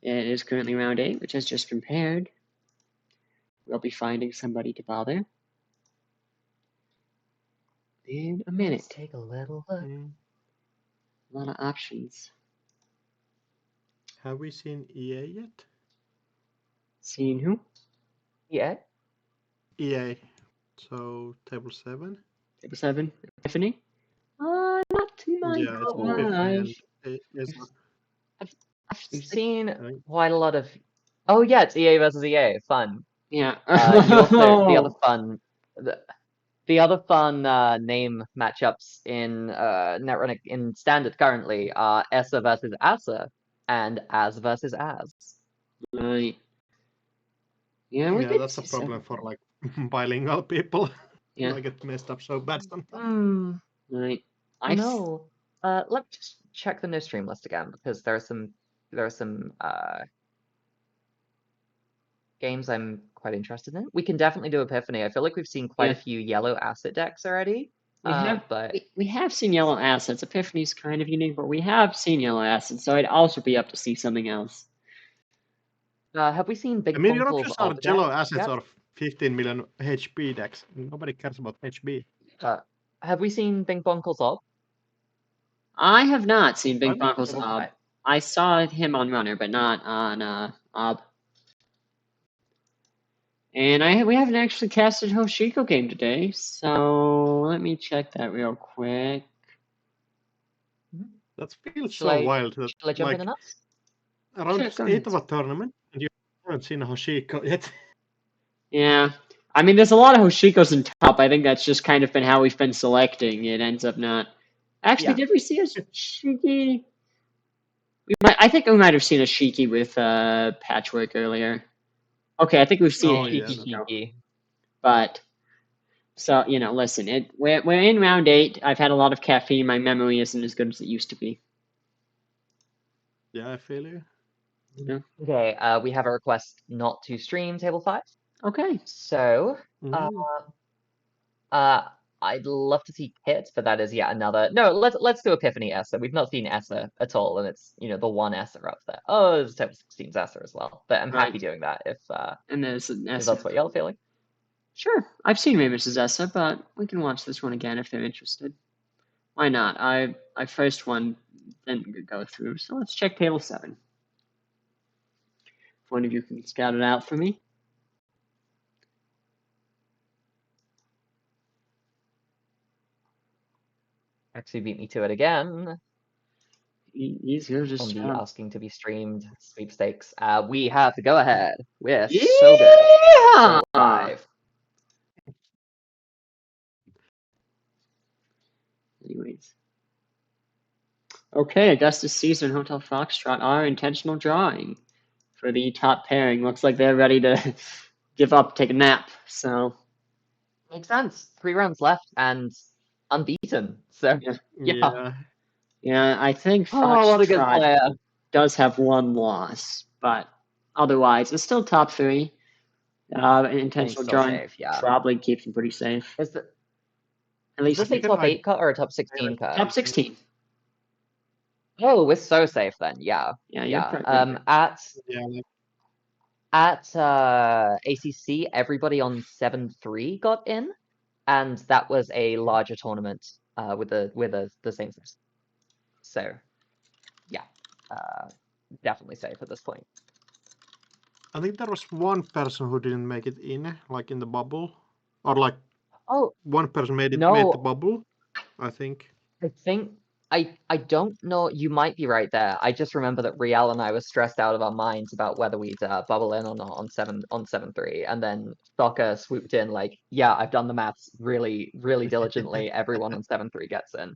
Speaker 1: It is currently round 8, which has just been paired. We'll be finding somebody to bother in a minute.
Speaker 6: Let's take a little look.
Speaker 1: A lot of options.
Speaker 5: Have we seen EA yet?
Speaker 1: Seen who?
Speaker 6: Yeah.
Speaker 5: EA. So table 7.
Speaker 1: Table 7. Epiphany? Not too much.
Speaker 5: Yeah, it's Epiphany and
Speaker 6: We've seen
Speaker 5: Right.
Speaker 6: quite a lot of. Oh yeah, it's EA versus EA. Fun.
Speaker 1: Yeah.
Speaker 6: You also the other fun name matchups in Netrunner in standard currently are Essa versus Asa and Az versus Az.
Speaker 1: Right. Yeah,
Speaker 5: That's a problem for like bilingual people.
Speaker 1: Yeah.
Speaker 5: I get messed up so bad sometimes.
Speaker 1: Right.
Speaker 6: I know. Let me just check the no stream list again because there are some games I'm quite interested in. We can definitely do Epiphany. I feel like we've seen quite a few yellow asset decks already.
Speaker 1: We have seen yellow assets. Epiphany's kind of unique, but we have seen yellow assets, so I'd also be up to see something else.
Speaker 6: Have we seen big?
Speaker 5: I mean, your options are yellow assets or 15 million HP decks. Nobody cares about HP.
Speaker 6: Have we seen Bing Bonkle's Ob?
Speaker 1: I have not seen Bing Bonkle's Ob. I saw him on Runner, but not on Ob. And we haven't actually casted Hoshiko game today, so let me check that real quick.
Speaker 5: That feels so wild. That,
Speaker 6: shall I jump in and us?
Speaker 5: Around 8 of a tournament, and you haven't seen a Hoshiko yet.
Speaker 1: Yeah. I mean, there's a lot of Hoshikos in top. I think that's just kind of been how we've been selecting. It ends up not. Actually, did we see a Shiki? I think we might have seen a Shiki with Patchwork earlier. Okay, I think we've seen a Shiki. But, so, listen, we're in round 8. I've had a lot of caffeine. My memory isn't as good as it used to be.
Speaker 5: Yeah, I feel you.
Speaker 1: Yeah.
Speaker 6: Okay, we have a request not to stream Table 5.
Speaker 1: Okay.
Speaker 6: So, I'd love to see Kit, but that is yet another. No, let's do Epiphany Essa. We've not seen Essa at all, and it's the one Essa up there. Oh, there's Table 16's Essa as well. But I'm happy doing that if that's what y'all feeling.
Speaker 1: Sure, I've seen Ramus's Essa, but we can watch this one again if they're interested. Why not? I first one didn't go through, so let's check table 7. If one of you can scout it out for me.
Speaker 6: Actually beat me to it again.
Speaker 1: He's here just
Speaker 6: on the asking to be streamed sweepstakes. We have to go ahead. We're so good. So live.
Speaker 1: Anyways. Okay, Augustus Caesar and Hotel Foxtrot are intentional drawing for the top pairing. Looks like they're ready to give up, take a nap. So
Speaker 6: makes sense. 3 rounds left and unbeaten. So
Speaker 1: yeah. I think
Speaker 6: Foxtrot
Speaker 1: does have 1 loss, but otherwise it's still top 3. Intentional drawing probably keeps them pretty safe.
Speaker 6: Is this a top 8 cut or a top 16 cut?
Speaker 1: Top 16.
Speaker 6: Oh, we're so safe then. Yeah. At ACC, everybody on 7-3 got in, and that was a larger tournament with the same things. So, yeah, definitely safe at this point.
Speaker 5: I think there was one person who didn't make it in, like in the bubble, or like one person made the bubble. I think.
Speaker 6: I don't know. You might be right there. I just remember that Rial and I were stressed out of our minds about whether we'd bubble in or not on 7-3, and then Soccer swooped in like, yeah, I've done the maths really, really diligently. Everyone on 7-3 gets in.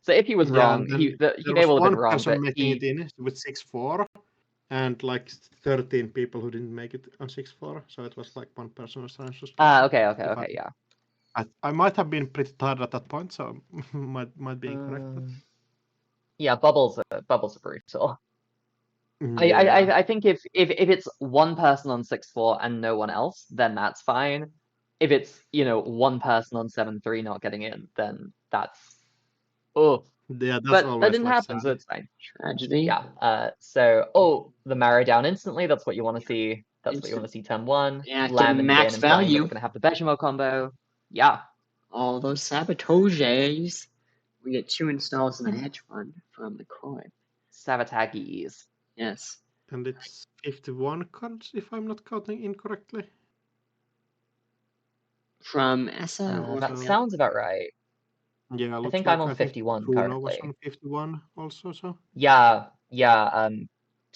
Speaker 6: So if he was wrong, he may well have been wrong.
Speaker 5: But making it in with 6-4, and like 13 people who didn't make it on 6-4. So it was like one person was suspicious.
Speaker 6: Okay, yeah.
Speaker 5: I might have been pretty tired at that point, so might be incorrect.
Speaker 6: Yeah, bubbles are brutal. Yeah. I think if it's one person on 6-4 and no one else, then that's fine. If it's one person on 7-3 not getting in, then that's
Speaker 5: Yeah, that's
Speaker 6: but that
Speaker 5: always
Speaker 6: didn't
Speaker 5: like
Speaker 6: happen, so
Speaker 5: sad.
Speaker 6: it's fine.
Speaker 1: Tragedy.
Speaker 6: Yeah. The Marrow down instantly. That's what you want to see. That's what you want to see. Turn 1.
Speaker 1: Yeah, get
Speaker 6: Lamb and
Speaker 1: max
Speaker 6: Din implying that
Speaker 1: value.
Speaker 6: we're gonna have the Vegemo combo. Yeah.
Speaker 1: All those sabotages. We get 2 installs and a hedge fund from the coin.
Speaker 6: Sabotages.
Speaker 1: Yes.
Speaker 5: And it's 51 cards, if I'm not counting incorrectly.
Speaker 1: From Essa or
Speaker 6: That
Speaker 5: so-
Speaker 6: sounds about right.
Speaker 5: Yeah,
Speaker 6: I
Speaker 5: looks
Speaker 6: think
Speaker 5: like
Speaker 6: I'm on 51
Speaker 5: Kuno was
Speaker 6: currently.
Speaker 5: on 51 also, so.
Speaker 6: Yeah.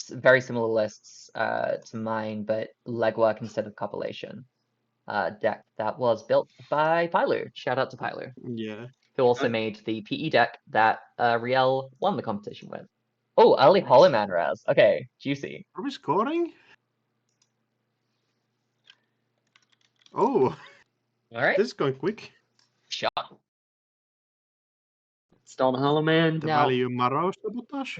Speaker 6: Very similar lists to mine, but legwork instead of compilation. Deck that was built by Pylu. Shout out to Pylu,
Speaker 5: Yeah.
Speaker 6: who also made the PE deck that Riel won the competition with. Oh, early Holoman res. Okay, juicy.
Speaker 5: Are we scoring? Oh,
Speaker 6: All right.
Speaker 5: this is going quick.
Speaker 6: Shot.
Speaker 1: Install the Hollow Man.
Speaker 5: The
Speaker 6: Now-
Speaker 5: value Marrow sabotage.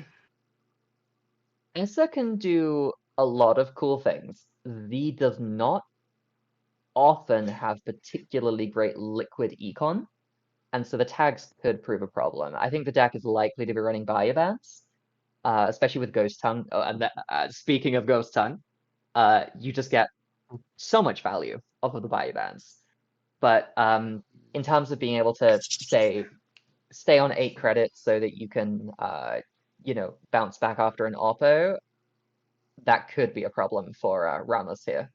Speaker 6: Issa can do a lot of cool things. V does not often have particularly great liquid econ, and so the tags could prove a problem. I think the deck is likely to be running Bio Bands, especially with Ghost Tongue. Oh, and speaking of Ghost Tongue, you just get so much value off of the Bio Bands. But in terms of being able to, say, stay on 8 credits so that you can, bounce back after an oppo, that could be a problem for Ramos here.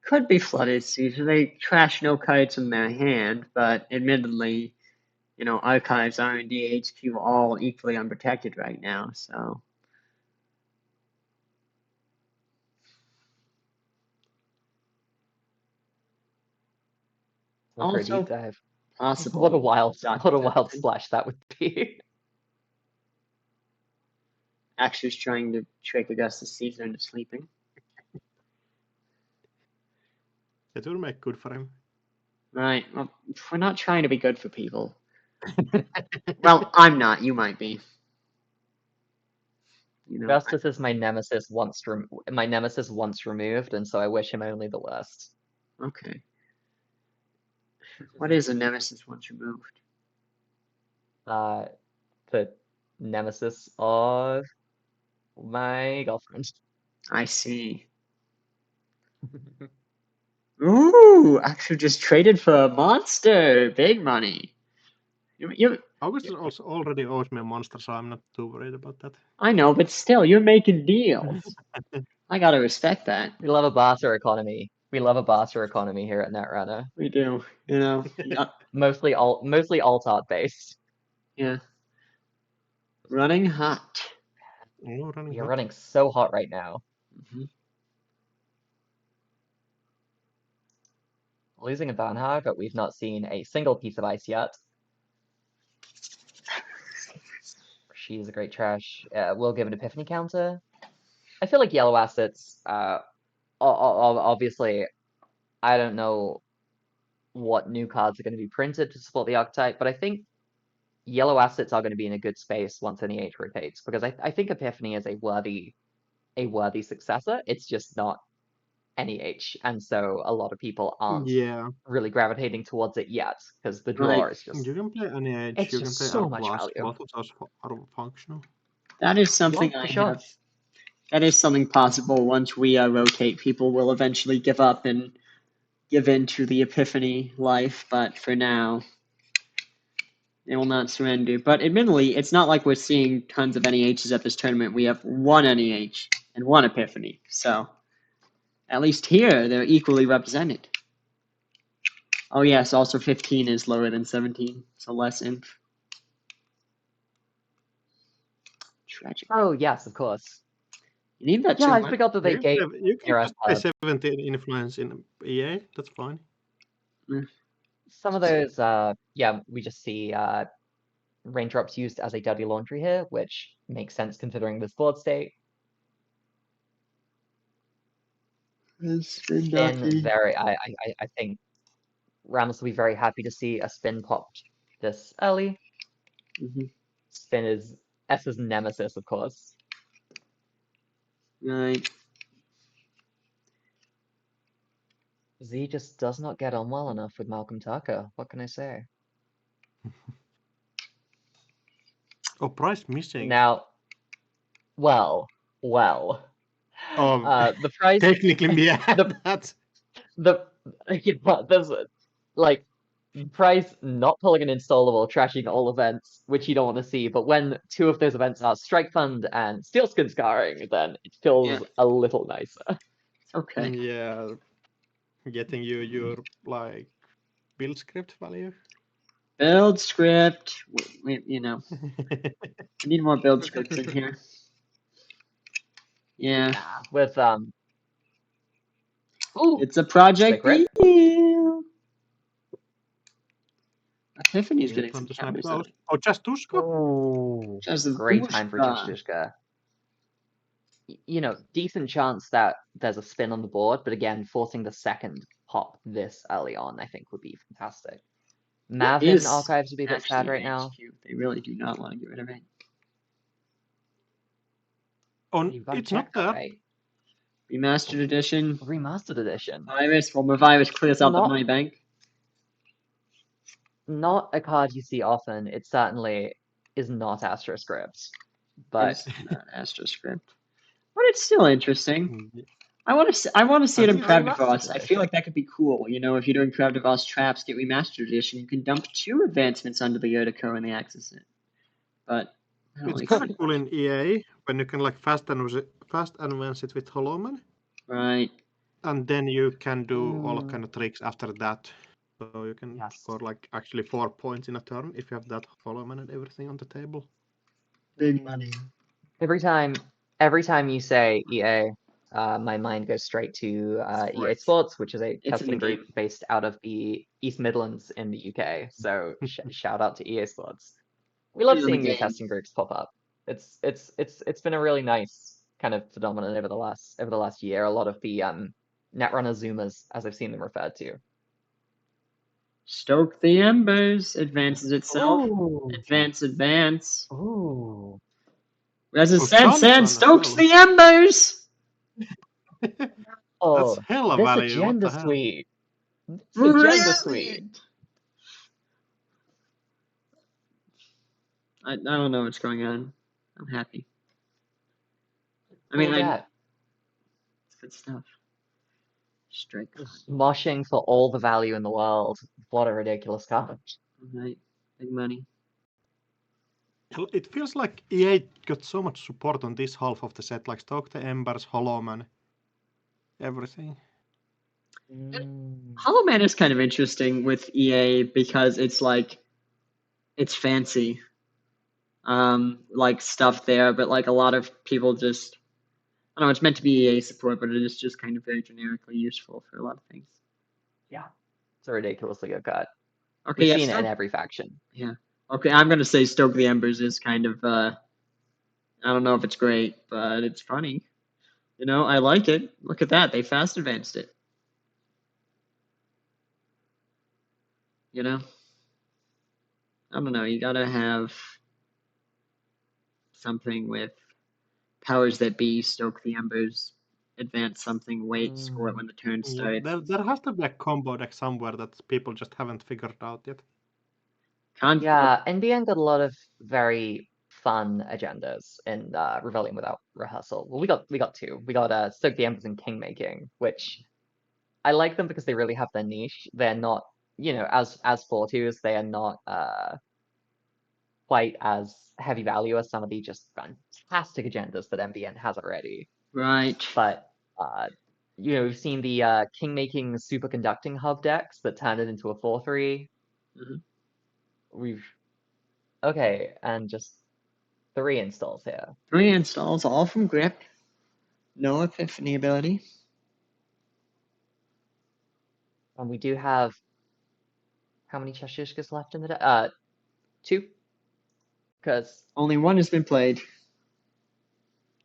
Speaker 1: Could be flooded season. They trash no kites in their hand, but admittedly, archives, R&D, HQ are all equally unprotected right now, so.
Speaker 6: For a
Speaker 1: Also
Speaker 6: deep dive.
Speaker 1: possible.
Speaker 6: What a wild
Speaker 1: Everything.
Speaker 6: splash that would be.
Speaker 1: Actually was trying to trick Augustus Caesar into sleeping.
Speaker 5: It will make good for him.
Speaker 1: Right. Well, we're not trying to be good for people. Well, I'm not. You might be.
Speaker 6: Augustus is my nemesis once removed, and so I wish him only the worst.
Speaker 1: Okay. What is a nemesis once removed?
Speaker 6: The nemesis of my girlfriend.
Speaker 1: I see. Ooh, actually just traded for a monster. Big money.
Speaker 5: Augustus also already owes me a monster, so I'm not too worried about that.
Speaker 1: I know, but still, you're making deals. I gotta respect that.
Speaker 6: We love a barter economy. We love a barter economy here at Netrunner.
Speaker 1: We do, Yeah.
Speaker 6: Mostly alt art based.
Speaker 1: Yeah. Running hot.
Speaker 5: Oh, running
Speaker 6: We are
Speaker 5: hot.
Speaker 6: running so hot right now.
Speaker 1: Mhm.
Speaker 6: Losing a Banhar, but we've not seen a single piece of ice yet. She's a great trash. We'll give an Epiphany counter. I feel like yellow assets, obviously, I don't know what new cards are going to be printed to support the archetype, but I think yellow assets are going to be in a good space once NEH rotates, because I think Epiphany is a worthy successor. It's just not NEH, and so a lot of people aren't really gravitating towards it yet, because the draw is just...
Speaker 5: You can play NEH,
Speaker 6: it's
Speaker 5: you can
Speaker 6: just
Speaker 5: play
Speaker 6: so much
Speaker 5: Arcblast,
Speaker 6: value.
Speaker 5: both of those are functional.
Speaker 1: That is something
Speaker 6: Yeah, for
Speaker 1: I
Speaker 6: sure.
Speaker 1: have. That is something possible once we rotate. People will eventually give up and give in to the Epiphany life, but for now, they will not surrender. But admittedly, it's not like we're seeing tons of NEHs at this tournament. We have one NEH and one Epiphany, so at least here they're equally represented. Oh yes, also 15 is lower than 17, so less inf. Tragic.
Speaker 6: Oh yes, of course.
Speaker 1: You need that.
Speaker 6: Yeah, I forgot that they
Speaker 5: You
Speaker 6: gave...
Speaker 5: can just play 17 influence in EA, that's fine.
Speaker 6: Some of those, we just see raindrops used as a dirty laundry here, which makes sense considering this board state. Spin, I think Ramos will be very happy to see a spin popped this early. Spin is S's nemesis, of course.
Speaker 1: Right.
Speaker 6: Z just does not get on well enough with Malcolm Tucker. What can I say?
Speaker 5: Oh, price missing.
Speaker 6: Now, well.
Speaker 5: Oh,
Speaker 6: The price,
Speaker 5: technically, yeah,
Speaker 6: the
Speaker 5: that's
Speaker 6: there's like price not pulling an installable, trashing all events, which you don't want to see. But when two of those events are Strike Fund and Steel Skin Scarring, then it feels a little nicer.
Speaker 1: Okay.
Speaker 5: yeah, getting you your like build script value.
Speaker 1: Build script. We we need more build scripts in here. Yeah.
Speaker 6: With
Speaker 1: It's a project
Speaker 6: Secret.
Speaker 1: deal. Epiphany's getting some counters out.
Speaker 5: Oh, just Tuska?
Speaker 6: Oh,
Speaker 1: Just a
Speaker 6: great time for
Speaker 1: Tuska.
Speaker 6: Cheshtushka. You know, decent chance that there's a spin on the board, but again, forcing the second pop this early on, I think would be fantastic. Mavin Archives would be a bit sad right now.
Speaker 1: They really do not want to get rid of it.
Speaker 5: Oh,
Speaker 6: You've got
Speaker 5: it's
Speaker 6: to check
Speaker 5: not
Speaker 6: that,
Speaker 5: there.
Speaker 6: right?
Speaker 1: Remastered edition.
Speaker 6: Remastered edition.
Speaker 1: Mavius clears out the money bank.
Speaker 6: Not a card you see often. It certainly is not Astroscript, but
Speaker 1: It's not Astroscript. But it's still interesting.
Speaker 5: Mm,
Speaker 1: I want to see it in
Speaker 6: Remastered
Speaker 1: Pravdivos. I feel
Speaker 6: edition.
Speaker 1: like that could be cool. You know, if you're doing Pravdivos traps, get Remastered edition, you can dump 2 advancements under the Yodako and they access it. But I don't
Speaker 5: It's
Speaker 1: like
Speaker 5: kind of cool in EA when you can like fast advance it with Holoman,
Speaker 1: Right.
Speaker 5: and then you can do all kind of tricks after that. So you can score like actually 4 points in a turn if you have that Holoman and everything on the table.
Speaker 1: Big money.
Speaker 6: Every time you say EA, my mind goes straight to EA Sports, which is a testing group based out of the East Midlands in the UK. So shout out to EA Sports. We love seeing new testing groups pop up. It's been a really nice kind of phenomenon over the last year. A lot of the Netrunner Zoomers, as I've seen them referred to.
Speaker 1: Stoke the Embers advances itself.
Speaker 6: Ooh.
Speaker 1: Advance.
Speaker 6: Ooh.
Speaker 1: Resistance stokes the Embers.
Speaker 6: Oh,
Speaker 5: that's hella
Speaker 6: this
Speaker 5: value.
Speaker 6: agenda suite. This agenda suite.
Speaker 1: I don't know what's going on. I'm happy. I mean, it's good stuff. Strike.
Speaker 6: Moshing for all the value in the world. What a ridiculous card.
Speaker 1: Right. Big money.
Speaker 5: It feels like EA got so much support on this half of the set, like Stoke the Embers, Holoman, everything.
Speaker 1: Hollow Man is kind of interesting with EA because it's like, it's fancy. Like stuff there, but like a lot of people just, I don't know, it's meant to be EA support, but it is just kind of very generically useful for a lot of things.
Speaker 6: Yeah. It's a ridiculously good card.
Speaker 1: Okay,
Speaker 6: We've seen it in every faction.
Speaker 1: Yeah. Okay, I'm gonna say Stoke the Embers is kind of, I don't know if it's great, but it's funny. You know, I like it. Look at that, they fast advanced it. You know? I don't know, you gotta have something with powers that be, stoke the embers, advance something, wait, score it when the turn starts.
Speaker 5: There has to be a combo deck somewhere that people just haven't figured out yet.
Speaker 6: Yeah, NBN got a lot of very fun agendas in Rebellion Without Rehearsal. Well, we got 2. We got Stoke the Embers and Kingmaking, which I like them because they really have their niche. They're not, you know, as 4-2s, they are not quite as heavy value as some of the just fantastic agendas that MBN has already.
Speaker 1: Right.
Speaker 6: But you know, we've seen the Kingmaking Superconducting Hub decks that turn it into a 4-3. Okay, and just 3 installs here.
Speaker 1: 3 installs, all from Grip. No Epiphany ability.
Speaker 6: And we do have how many Cheshtushkas left in the deck? 2. Because
Speaker 1: only 1 has been played.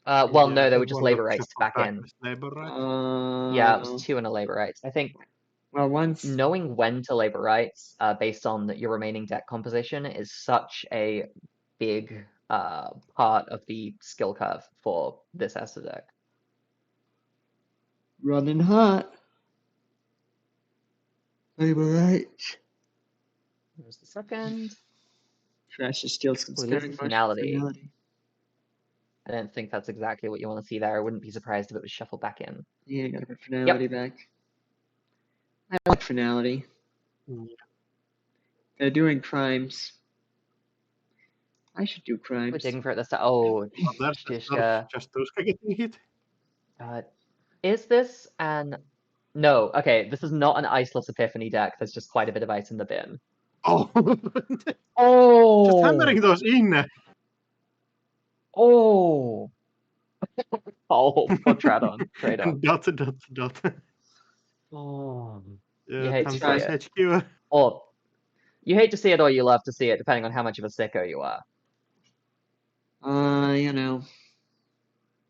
Speaker 6: Well, no, they were just labor rights back in. Yeah, it was 2 and a labor rights. I think.
Speaker 1: Well, once
Speaker 6: knowing when to labor rights, based on your remaining deck composition, is such a big part of the skill curve for this Esther deck.
Speaker 1: Running hot. I'm alright.
Speaker 6: There's the second.
Speaker 1: Trash is still some
Speaker 6: We lose
Speaker 1: sparing
Speaker 6: the
Speaker 1: margin
Speaker 6: finality.
Speaker 1: finality.
Speaker 6: I don't think that's exactly what you want to see there. I wouldn't be surprised if it was shuffled back in.
Speaker 1: Yeah, I gotta put finality back. I like finality. They're doing crimes. I should do
Speaker 6: We're
Speaker 1: crimes.
Speaker 6: digging for it this time. Oh,
Speaker 5: That's
Speaker 6: Shishka.
Speaker 5: just Tuska getting hit.
Speaker 6: Is this an... No, okay, this is not an Iceless Epiphany deck. There's just quite a bit of ice in the bin.
Speaker 5: Oh!
Speaker 6: Oh!
Speaker 5: Just hammering those in.
Speaker 6: Oh! Oh, poor Tradon. Tradon.
Speaker 5: Dot.
Speaker 6: Oh. You
Speaker 5: Yeah,
Speaker 6: hate to see
Speaker 5: Tantras
Speaker 6: it.
Speaker 5: HQ.
Speaker 6: Or you hate to see it or you love to see it, depending on how much of a sicko you are.
Speaker 1: You know.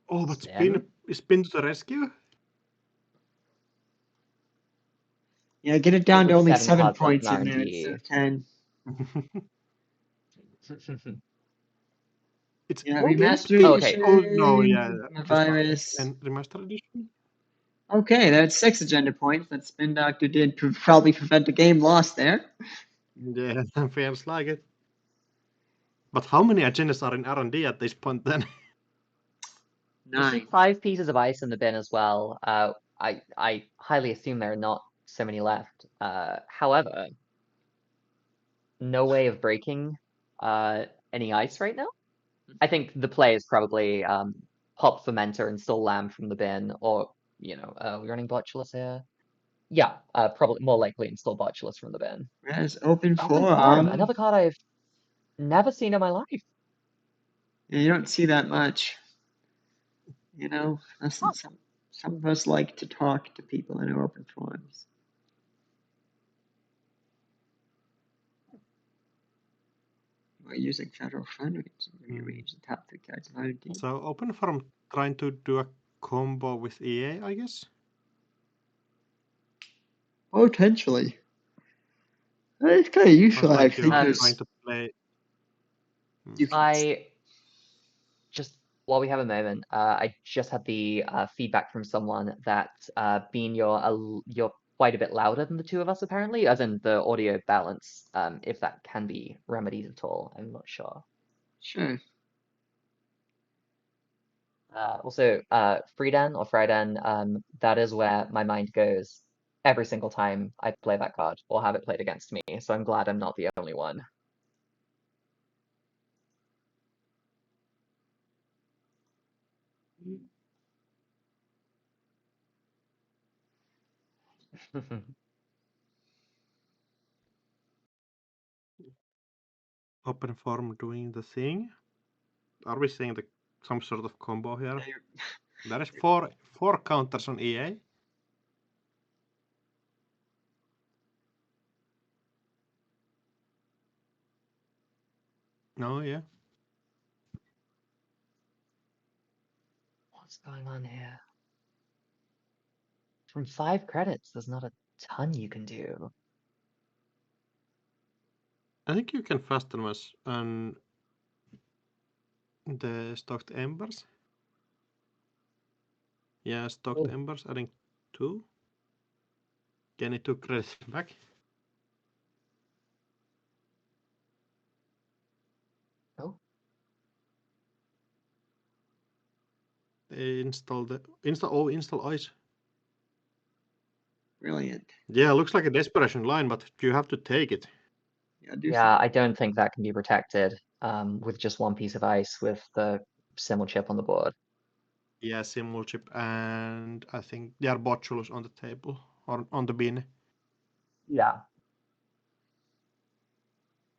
Speaker 5: Oh, but
Speaker 6: Spin?
Speaker 5: spin to the rescue?
Speaker 1: Yeah, get it down to
Speaker 6: With
Speaker 1: only
Speaker 6: 7
Speaker 1: 7
Speaker 6: cards left
Speaker 1: points
Speaker 6: in
Speaker 1: in there instead
Speaker 6: RNG.
Speaker 1: of 10.
Speaker 5: It's
Speaker 1: Yeah,
Speaker 5: oh,
Speaker 1: remaster
Speaker 6: Oh,
Speaker 1: edition.
Speaker 6: okay.
Speaker 5: Oh no, yeah,
Speaker 1: Virus.
Speaker 5: and remaster edition.
Speaker 1: Okay, that's 6 agenda points that Spin Doctor did probably prevent a game lost there.
Speaker 5: Yeah, feels like it. But how many agendas are in R&D at this point then?
Speaker 6: You see
Speaker 1: 9.
Speaker 6: 5 pieces of ice in the bin as well. I highly assume there are not so many left. However, no way of breaking any ice right now. I think the play is probably pop Fermenter and still Lamb from the bin, or, you know, we're running Botulus here. Yeah, probably more likely install Botulus from the bin.
Speaker 1: Res open
Speaker 6: Open
Speaker 1: forum.
Speaker 6: Forum, another card I've never seen in my life.
Speaker 1: Yeah, you don't see that much. You know, some of us like to talk to people in our open forums. We're using federal fundraising to rearrange the top 3 cards of R&D.
Speaker 5: So open forum trying to do a combo with EA, I guess.
Speaker 1: Potentially. It's kind of useful,
Speaker 5: Sounds
Speaker 1: I
Speaker 5: like
Speaker 1: think.
Speaker 5: you're trying to play.
Speaker 6: I just, while we have a moment, I just had the feedback from someone that Bean, you're quite a bit louder than the two of us apparently, as in the audio balance. If that can be remedied at all, I'm not sure.
Speaker 1: Sure.
Speaker 6: Also, Friedan, that is where my mind goes every single time I play that card or have it played against me. So I'm glad I'm not the only one.
Speaker 5: Open forum doing the thing. Are we seeing some sort of combo here? There is four counters on EA. No, yeah.
Speaker 6: What's going on here? From 5 credits, there's not a ton you can do.
Speaker 5: I think you can fasten us on the stocked embers. Yeah, stocked embers, adding 2. Can it 2 credits back?
Speaker 6: Oh.
Speaker 5: Install ice.
Speaker 1: Brilliant.
Speaker 5: Yeah, looks like a desperation line, but you have to take it.
Speaker 6: Yeah, I don't think that can be protected with just 1 piece of ice with the Simul chip on the board.
Speaker 5: Yeah, Simul chip, and I think there are Botulus on the table or on the bin.
Speaker 6: Yeah.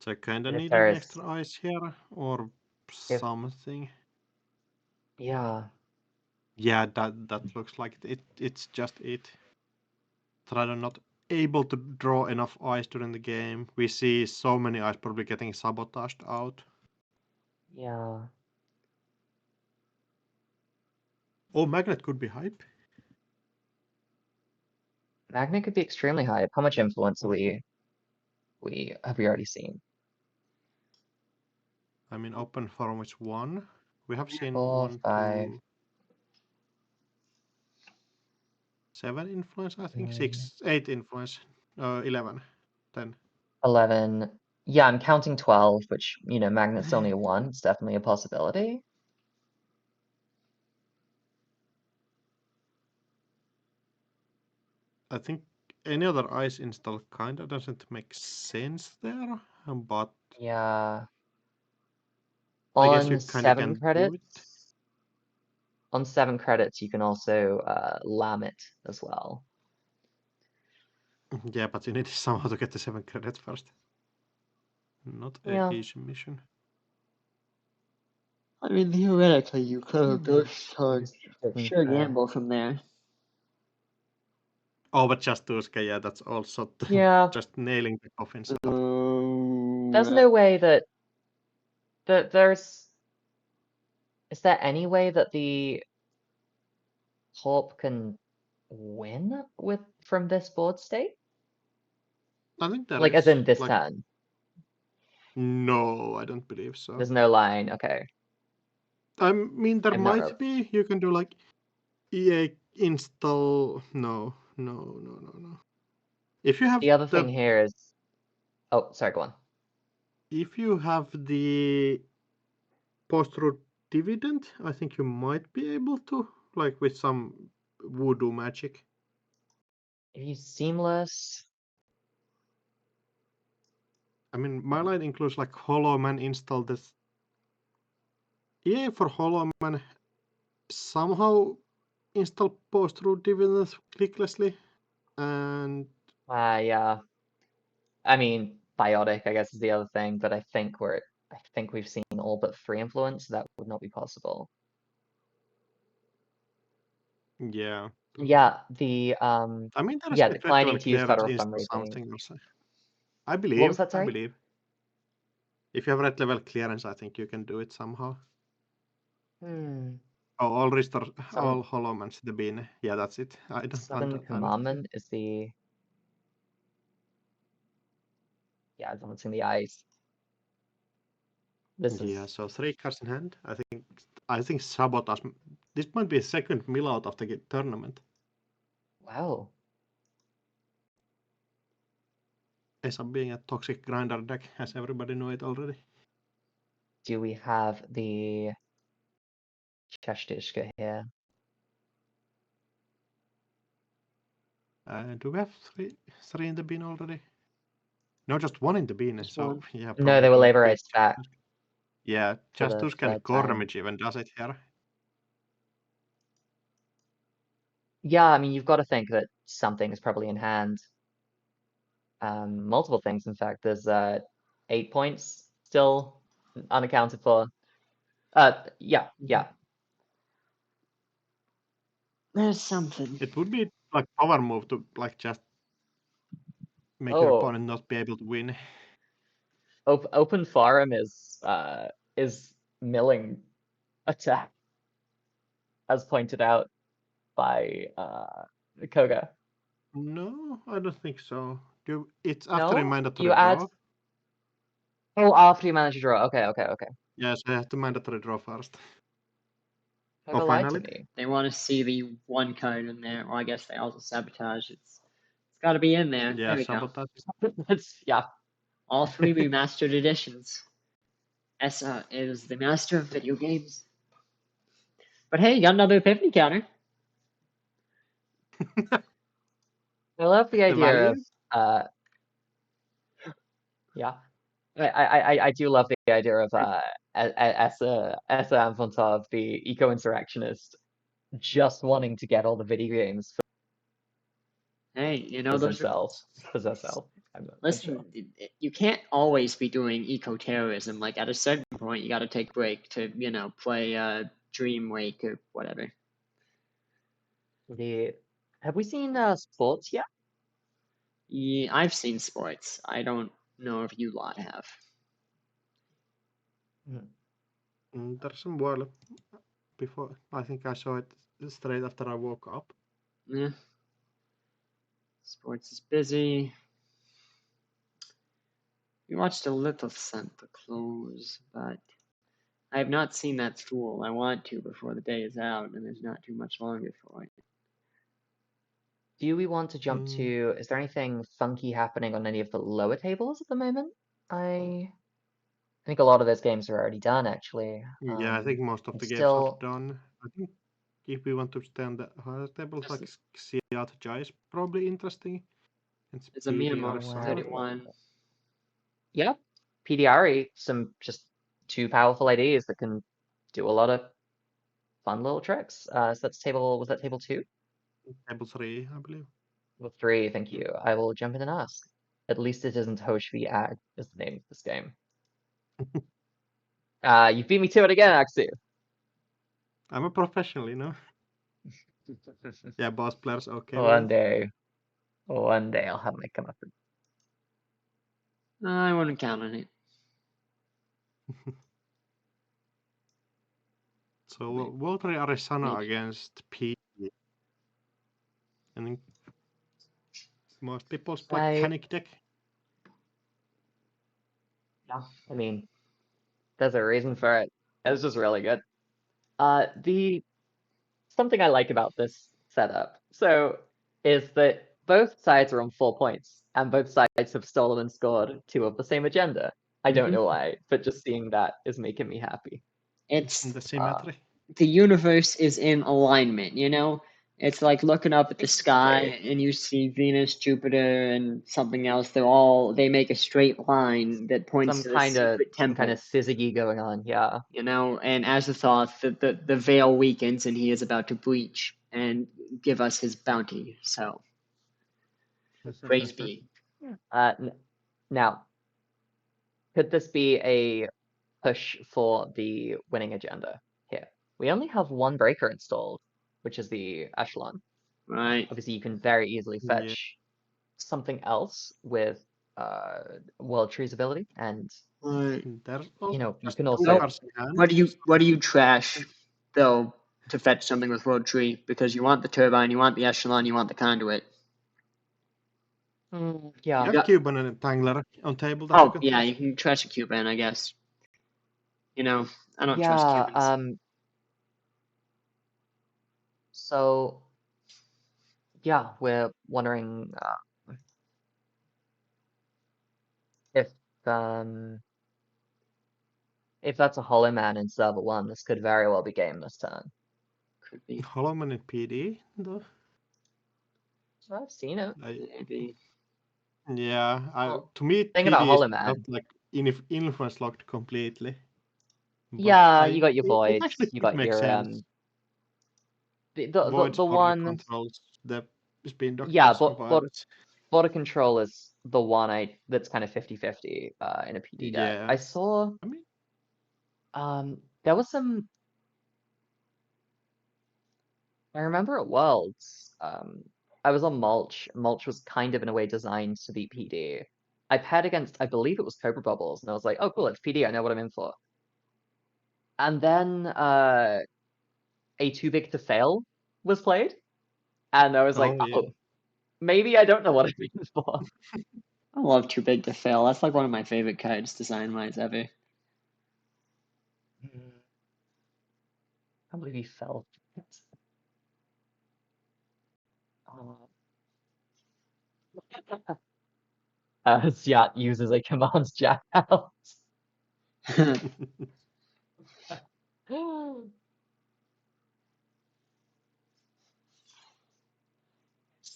Speaker 5: So I kinda
Speaker 6: And if
Speaker 5: need
Speaker 6: there
Speaker 5: an
Speaker 6: is-
Speaker 5: extra ice here or something.
Speaker 6: Yeah.
Speaker 5: Yeah, that looks like it. It's just it. Tradon not able to draw enough ice during the game. We see so many ice probably getting sabotaged out.
Speaker 6: Yeah.
Speaker 5: Oh, Magnet could be hype.
Speaker 6: Magnet could be extremely high. How much influence have we already seen?
Speaker 5: I mean, open forum is 1. We have seen
Speaker 6: 4,
Speaker 5: 1,
Speaker 6: 5.
Speaker 5: 2, 7 influence. I think 6, 8 influence. 11. 10.
Speaker 6: 11. Yeah, I'm counting 12, which, Magnet's only a 1. It's definitely a possibility.
Speaker 5: I think any other ice install kinda doesn't make sense there, but
Speaker 6: Yeah.
Speaker 5: I guess you
Speaker 6: On
Speaker 5: kinda
Speaker 6: 7
Speaker 5: can do it.
Speaker 6: credits. On 7 credits, you can also lam it as well.
Speaker 5: Yeah, but you need somehow to get the 7 credits first. Not
Speaker 6: Yeah.
Speaker 5: a easy mission.
Speaker 1: I mean, theoretically, you could have just
Speaker 6: Taking
Speaker 1: sure
Speaker 6: the-
Speaker 1: gamble from there.
Speaker 5: Oh, but just Tuska, yeah, that's also
Speaker 6: Yeah.
Speaker 5: just nailing the coffin stuff.
Speaker 6: There's no way that there's. Is there any way that the Corp can win from this board state?
Speaker 5: I think there
Speaker 6: Like,
Speaker 5: is.
Speaker 6: as in this
Speaker 5: like,
Speaker 6: turn.
Speaker 5: No, I don't believe so.
Speaker 6: There's no line. Okay.
Speaker 5: I mean, there
Speaker 6: I'm not
Speaker 5: might be. You can do like EA install. No. If you have
Speaker 6: The other thing here is. Oh, sorry. Go on.
Speaker 5: If you have the post-root dividend, I think you might be able to, like with some voodoo magic.
Speaker 6: If you seamless.
Speaker 5: I mean, my line includes like Hollow Man install this. EA for Hollow Man somehow install post-root dividends clicklessly, and
Speaker 6: Yeah. I mean, biotic, I guess, is the other thing, but I think we've seen all but 3 influence, so that would not be possible.
Speaker 5: yeah.
Speaker 6: Yeah, the
Speaker 5: I mean, there is
Speaker 6: yeah,
Speaker 5: a
Speaker 6: declining
Speaker 5: federal
Speaker 6: to use
Speaker 5: clearance
Speaker 6: federal
Speaker 5: install
Speaker 6: fundraising.
Speaker 5: something also. I
Speaker 6: What
Speaker 5: believe.
Speaker 6: was that,
Speaker 5: I
Speaker 6: sorry?
Speaker 5: believe. If you have red level clearance, I think you can do it somehow.
Speaker 6: Hmm.
Speaker 5: Oh, all restore
Speaker 6: Some
Speaker 5: all Holomans the bin. Yeah, that's it. I don't.
Speaker 6: Southern Commandment is the. Yeah, it's almost in the ice. This
Speaker 5: Yeah,
Speaker 6: is.
Speaker 5: so 3 cards in hand. I think Sabotage. This might be a second mill out of the tournament.
Speaker 6: Wow.
Speaker 5: Ends up being a toxic grinder deck, as everybody know it already.
Speaker 6: Do we have the Cheshtishka here?
Speaker 5: Do we have three in the bin already? No, just 1 in the bin.
Speaker 1: Just
Speaker 5: so
Speaker 1: one.
Speaker 5: yeah,
Speaker 6: No, they were
Speaker 5: probably
Speaker 6: labor
Speaker 5: be
Speaker 6: rights back
Speaker 5: Yeah,
Speaker 6: for
Speaker 5: just
Speaker 6: the
Speaker 5: Tusk and
Speaker 6: 3rd time.
Speaker 5: Gormage even does it here.
Speaker 6: Yeah, I mean, you've got to think that something is probably in hand. Multiple things, in fact. There's 8 points still unaccounted for. Yeah.
Speaker 1: There's something.
Speaker 5: It would be like power move to like just make your
Speaker 6: Oh,
Speaker 5: opponent not be able to win.
Speaker 6: open forum is milling attack, as pointed out by Koga.
Speaker 5: No, I don't think so. It's after a
Speaker 6: No,
Speaker 5: mandatory
Speaker 6: you add.
Speaker 5: draw.
Speaker 6: Oh, after you manage to draw. Okay.
Speaker 5: Yes, I have to mandatory draw first.
Speaker 6: Koga
Speaker 5: Oh,
Speaker 6: lied to
Speaker 5: finally?
Speaker 6: me.
Speaker 1: They want to see the 1 card in there. Well, I guess they also sabotage. It's got to be in there.
Speaker 5: Yeah,
Speaker 1: There we
Speaker 5: Sabotage.
Speaker 6: Yeah.
Speaker 1: All 3 remastered editions. Essa is the master of video games. But hey, you got another epiphany counter.
Speaker 6: I love the idea
Speaker 5: value?
Speaker 6: of yeah. I do love the idea of Essa Anfontov, the eco-insurrectionist, just wanting to get all the video games
Speaker 1: Hey, you know
Speaker 6: for
Speaker 1: those
Speaker 6: himself, for herself.
Speaker 1: Listen, you can't always be doing eco-terrorism. Like at a certain point, you got to take a break to, play Dream Wake or whatever.
Speaker 6: Have we seen sports yet?
Speaker 1: Yeah, I've seen sports. I don't know if you lot have.
Speaker 5: There's some while before. I think I saw it straight after I woke up.
Speaker 1: Yeah. Sports is busy. We watched a little Santa Claus, but I have not seen that school. I want to before the day is out, and there's not too much longer for it.
Speaker 6: Do we want to jump to? Is there anything funky happening on any of the lower tables at the moment? I think a lot of those games are already done, actually.
Speaker 5: Yeah, I think most of the games are done. I think if we want to stay on the higher tables, like Seat Jai is probably interesting.
Speaker 1: It's a Myanmar 31.
Speaker 6: Yeah, PDRE, some just two powerful IDs that can do a lot of fun little tricks. So that's table, was that table 2?
Speaker 5: Table 3, I believe.
Speaker 6: Table 3, thank you. I will jump in and ask. At least it isn't Hosh v Ag is the name of this game. You beat me to it again, Axu.
Speaker 5: I'm a professional, you know. Yeah, boss players okay.
Speaker 6: One day I'll have my comeuppance.
Speaker 1: I wouldn't count on it.
Speaker 5: So Voltri Arisana against P. I think most people's play Panic deck.
Speaker 6: Yeah, I mean, there's a reason for it. It's just really good. Something I like about this setup, is that both sides are on 4 points, and both sides have stolen and scored 2 of the same agenda. I don't know why, but just seeing that is making me happy.
Speaker 1: It's
Speaker 5: the symmetry.
Speaker 1: The universe is in alignment, you know? It's like looking up at the sky and you see Venus, Jupiter, and something else. They make a straight line that points to the secret temple.
Speaker 6: Some kind of syzygy going on, yeah.
Speaker 1: You know, and Azathoth, the veil weakens and he is about to breach and give us his bounty. So, praise be.
Speaker 6: Now, could this be a push for the winning agenda here? We only have 1 breaker installed, which is the Echelon.
Speaker 1: Right.
Speaker 6: Obviously, you can very easily fetch something else with World Tree's ability, and you can also.
Speaker 1: What do you trash though to fetch something with World Tree? Because you want the turbine, you want the echelon, you want the conduit.
Speaker 6: Yeah.
Speaker 5: You have Cuban and Tangler on table.
Speaker 1: That you can trash a Cuban, I guess. You know, I don't trust Cubans.
Speaker 6: So, yeah, we're wondering if that's a Hollow Man in server 1, this could very well be game this turn.
Speaker 1: Could be.
Speaker 5: Hollow Man in PD, though.
Speaker 6: I've seen it.
Speaker 1: Maybe.
Speaker 5: Yeah, to me,
Speaker 6: thing
Speaker 5: PD
Speaker 6: about Hollow
Speaker 5: is
Speaker 6: Man.
Speaker 5: not like influence locked completely. But
Speaker 6: yeah, you got your voids. You got your
Speaker 5: sense.
Speaker 6: the one
Speaker 5: controls the spin doctors.
Speaker 6: Yeah, border control is the one that's kind of 50-50 in a PD deck. I saw. There was some. I remember at Worlds. I was on Mulch. Mulch was kind of in a way designed to beat PD. I paired against, I believe it was Cobra Bubbles, and I was like, oh cool, it's PD. I know what I'm in for. And then a Too Big to Fail was played, and I was like, oh, maybe I don't know what I'm in for.
Speaker 1: I love Too Big to Fail. That's like one of my favorite cards design-wise ever.
Speaker 6: I can't believe he fell. Xiat uses a commands jackhouse.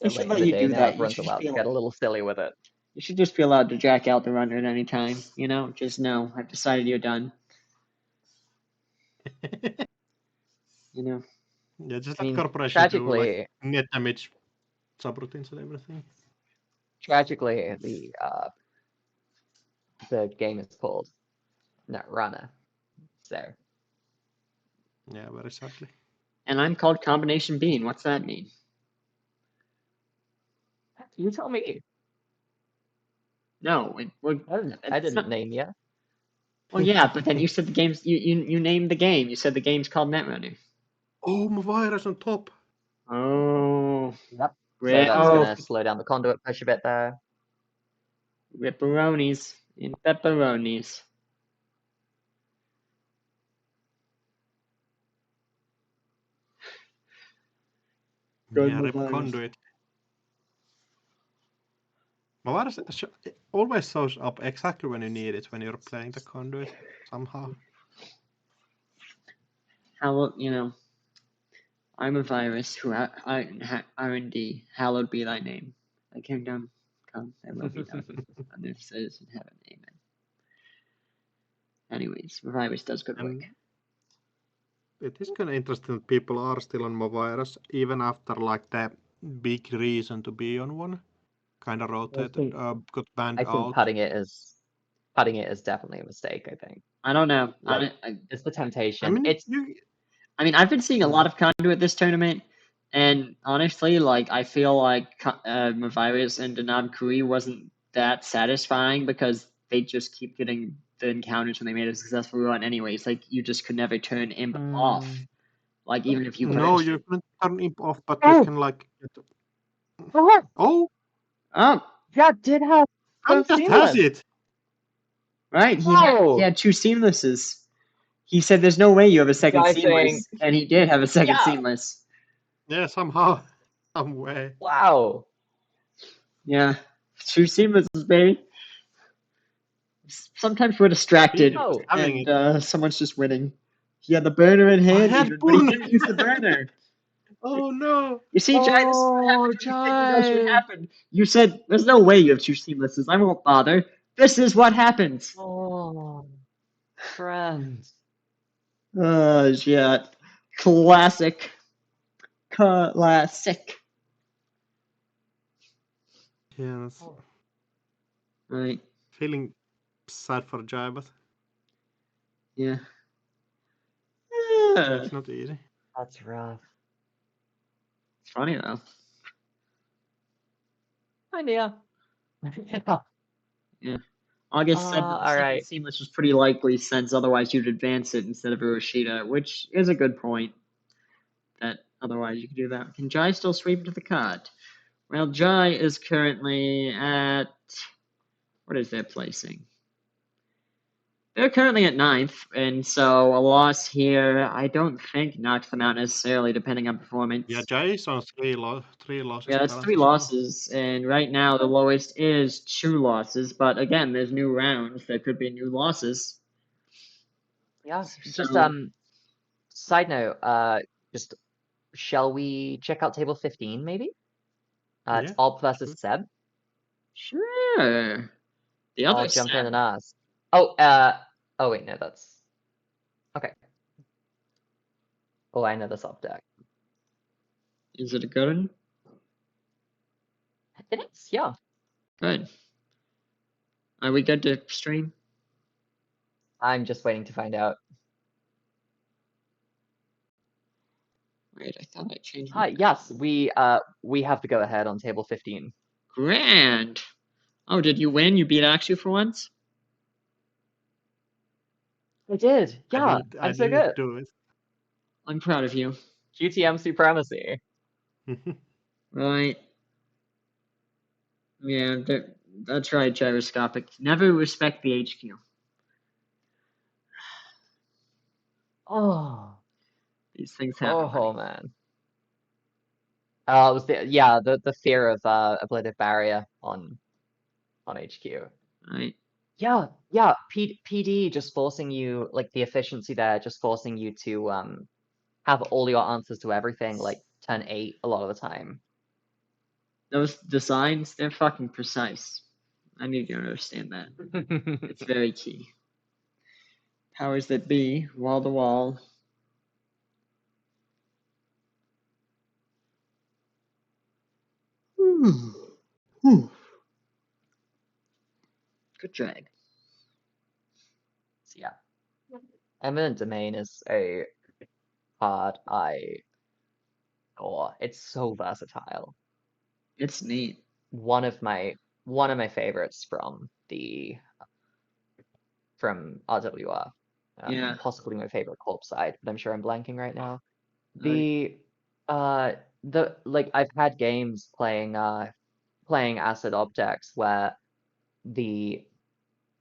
Speaker 1: They should let you do that. You should
Speaker 6: just get a little silly with it.
Speaker 1: You should just be allowed to jack out the runner at any time. You know, just no. I've decided you're done. You know.
Speaker 5: Yeah, just like corporations do, like net damage subroutines and everything.
Speaker 6: Tragically, the game is called Netrunner. So.
Speaker 5: Yeah, very sadly.
Speaker 1: And I'm called Combination Bean. What's that mean?
Speaker 6: You tell me.
Speaker 1: No,
Speaker 6: I didn't name you.
Speaker 1: Well, yeah, but then you said the game's you named the game. You said the game's called Netrunner.
Speaker 5: Oh, my virus on top.
Speaker 1: Oh.
Speaker 6: Yep. So that's gonna slow down the conduit push a bit there.
Speaker 1: Ripperonis and pepperonis.
Speaker 5: Yeah, rip conduit. Mavaris always shows up exactly when you need it when you're playing the conduit somehow.
Speaker 1: How I'm a virus who R&D, hallowed be thy name. Thy kingdom come, thy will be done on earth as in heaven. Amen. Anyways, virus does good work.
Speaker 5: It is kind of interesting that people are still on Movirus even after like the big reason to be on one kind of rotated, got banned
Speaker 6: I think
Speaker 5: out.
Speaker 6: cutting it is definitely a mistake. I think.
Speaker 1: I don't know.
Speaker 6: Like, it's the temptation.
Speaker 1: I mean, I've been seeing a lot of conduit this tournament, and honestly, like I feel like Mavirus and Denab Kui wasn't that satisfying because they just keep getting the encounters when they made a successful run. Anyways, like you just could never turn imp off. Like even if you
Speaker 5: no, you can't turn imp off, but you can like. Oh,
Speaker 6: yeah, did have.
Speaker 5: I just has it.
Speaker 1: Right, he had two seamlesses. He said there's no way you have a second seamless, and he did have a second seamless.
Speaker 5: Yeah, somehow. Some way.
Speaker 6: Wow.
Speaker 1: Yeah, two seamlesses, baby. Sometimes we're distracted, and someone's just winning. He had the burner in hand, but he didn't use the burner.
Speaker 5: Oh no!
Speaker 1: You see, Jai, this is what happens when you think you know what happened. You said, there's no way you have two seamlesses. I won't bother. This is what happens.
Speaker 6: Oh, friends.
Speaker 1: Yeah. Classic. Classic.
Speaker 5: Yes.
Speaker 1: Right.
Speaker 5: Feeling sad for Jai, but
Speaker 1: yeah.
Speaker 5: It's not easy.
Speaker 6: That's rough.
Speaker 1: It's funny though.
Speaker 6: Idea.
Speaker 1: Yeah. August said that the second seamless was pretty likely since otherwise you'd advance it instead of Urushida, which is a good point. That otherwise you could do that. Can Jai still sweep into the card? Well, Jai is currently at... What is their placing? They're currently at 9th, and so a loss here, I don't think knocks them out necessarily, depending on performance.
Speaker 5: Yeah, Jai is on three losses.
Speaker 1: Yeah, that's 3 losses, and right now the lowest is 2 losses, but again, there's new rounds, there could be new losses.
Speaker 6: Yeah, just side note, just shall we check out table 15 maybe? It's Alp versus Seb.
Speaker 1: Sure. The other
Speaker 6: I'll jump in and ask. Oh wait, no, that's okay. Oh, I know this up deck.
Speaker 1: Is it a good one?
Speaker 6: It is, yeah.
Speaker 1: Good. Are we good to stream?
Speaker 6: I'm just waiting to find out.
Speaker 1: Wait, I thought I changed.
Speaker 6: Yes, we have to go ahead on table 15.
Speaker 1: Grand. Oh, did you win? You beat Axu for once?
Speaker 6: I did. Yeah, I'm so good.
Speaker 5: Do it.
Speaker 1: I'm proud of you.
Speaker 6: GTM supremacy.
Speaker 1: Right. Yeah, that's right, Gyroscopic. Never respect the HQ.
Speaker 6: Oh.
Speaker 1: These things happen.
Speaker 6: Oh, man. It was the fear of ablative barrier on HQ.
Speaker 1: Right.
Speaker 6: Yeah. PD just forcing you, like the efficiency there, just forcing you to have all your answers to everything, like turn 8 a lot of the time.
Speaker 1: Those designs, they're fucking precise. I need you to understand that. It's very key. Powers that be, wall to wall. Good drag.
Speaker 6: So yeah. Eminent Domain is a card it's so versatile.
Speaker 1: It's neat.
Speaker 6: One of my favorites from RWR.
Speaker 1: Yeah.
Speaker 6: Possibly my favorite corp side, but I'm sure I'm blanking right now. I've had games playing Acid Objects where the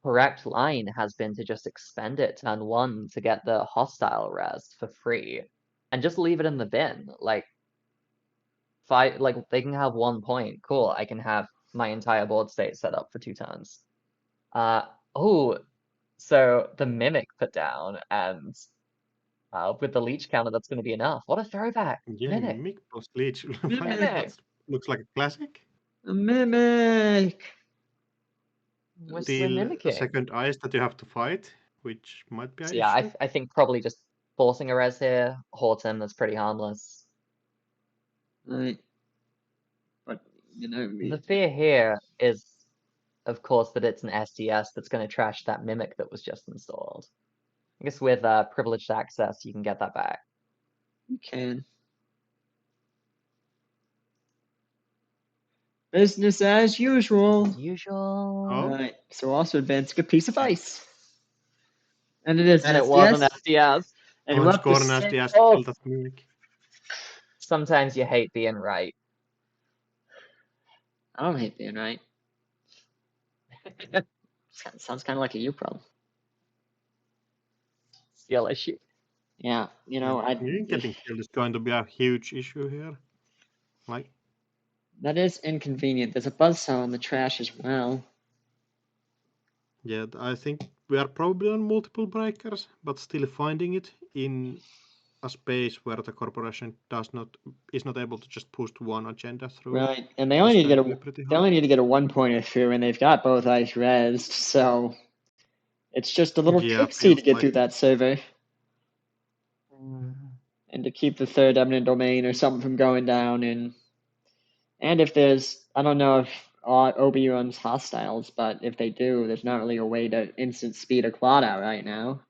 Speaker 6: correct line has been to just expend it turn 1 to get the hostile res for free and just leave it in the bin. Like they can have 1 point. Cool. I can have my entire board state set up for 2 turns. Oh, so the Mimic put down, and with the Leech counter, that's going to be enough. What a throwback!
Speaker 5: Yeah,
Speaker 6: Mimic.
Speaker 5: Mimic plus Leech.
Speaker 1: Mimic.
Speaker 5: That looks like a classic.
Speaker 1: A Mimic!
Speaker 6: We're
Speaker 5: Still a
Speaker 6: mimicking.
Speaker 5: second ice that you have to fight, which might be an
Speaker 6: So yeah,
Speaker 5: issue.
Speaker 6: I think probably just forcing a res here, Horton, that's pretty harmless.
Speaker 1: Right. But, you know,
Speaker 6: The fear here is, of course, that it's an SDS that's going to trash that Mimic that was just installed. I guess with privileged access, you can get that back.
Speaker 1: you can. Business as usual.
Speaker 6: Usual.
Speaker 5: Oh.
Speaker 1: Right. So also advancing a piece of ice. And it is
Speaker 6: And
Speaker 1: an
Speaker 6: it was an
Speaker 1: SDS.
Speaker 6: SDS.
Speaker 1: And
Speaker 5: Oh,
Speaker 1: we're
Speaker 5: and
Speaker 1: up to
Speaker 5: score an
Speaker 1: six.
Speaker 5: SDS
Speaker 6: Oh.
Speaker 5: kill that Mimic.
Speaker 6: Sometimes you hate being right.
Speaker 1: I don't hate being right. Sounds kind of like a you problem.
Speaker 6: Skill issue.
Speaker 1: Yeah, you know,
Speaker 5: Getting killed is going to be a huge issue here. Like,
Speaker 1: that is inconvenient. There's a buzzsaw in the trash as well.
Speaker 5: yeah, I think we are probably on multiple breakers, but still finding it in a space where the corporation is not able to just push one agenda through.
Speaker 1: Right, and they only need to get a 1-pointer through, and they've got both ice rezzed, so it's just a little tricksy to get through that survey. And to keep the third eminent domain or something from going down, and if there's, I don't know if OB runs hostiles, but if they do, there's not really a way to instant speed a clot out right now.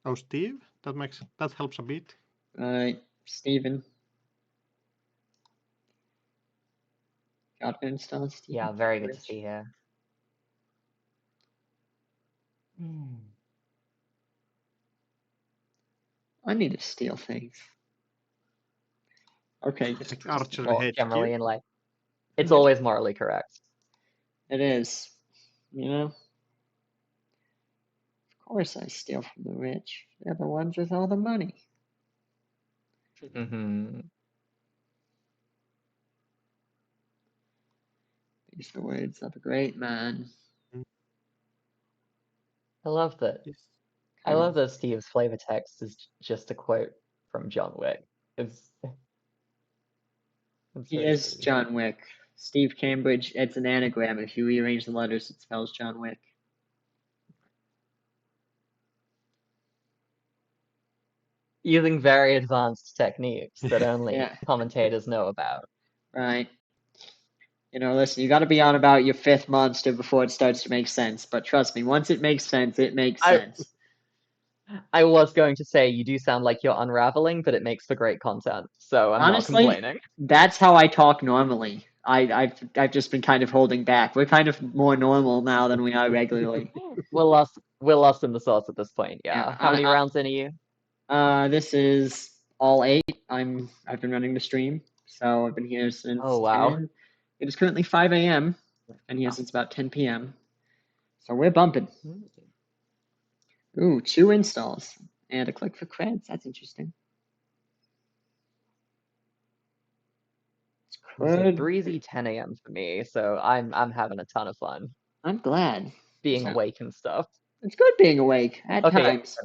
Speaker 5: Oh, Steve, that helps a bit.
Speaker 1: Right, Steven. Got to install Steven.
Speaker 6: Yeah, very good to see here.
Speaker 1: I need to steal things. Okay.
Speaker 5: Like Archer
Speaker 6: Well,
Speaker 5: HQ.
Speaker 6: generally in life, it's always morally correct.
Speaker 1: It is. You know? Of course I steal from the rich. They're the ones with all the money. These are the words of a great man.
Speaker 6: I love that. I love that Steve's flavor text is just a quote from John Wick.
Speaker 1: He is John Wick. Steve Cambridge, it's an anagram. If you rearrange the letters, it spells John Wick.
Speaker 6: Using very advanced techniques that only commentators know about.
Speaker 1: Right. You know, listen, you got to be on about your 5th monster before it starts to make sense. But trust me, once it makes sense, it makes sense.
Speaker 6: I was going to say you do sound like you're unraveling, but it makes for great content. So I'm
Speaker 1: Honestly,
Speaker 6: not complaining.
Speaker 1: That's how I talk normally. I've just been kind of holding back. We're kind of more normal now than we are regularly.
Speaker 6: We're lost in the sauce at this point. Yeah. How many rounds in are you?
Speaker 1: This is all 8. I've been running the stream, so I've been here since 10. It is currently 5 a.m. and here since about 10 p.m. So we're bumping. Ooh, 2 installs and a click for creds. That's interesting.
Speaker 6: It's a breezy 10 a.m. for me, so I'm having a ton of fun.
Speaker 1: I'm glad.
Speaker 6: Being awake and stuff.
Speaker 1: It's good being awake at times.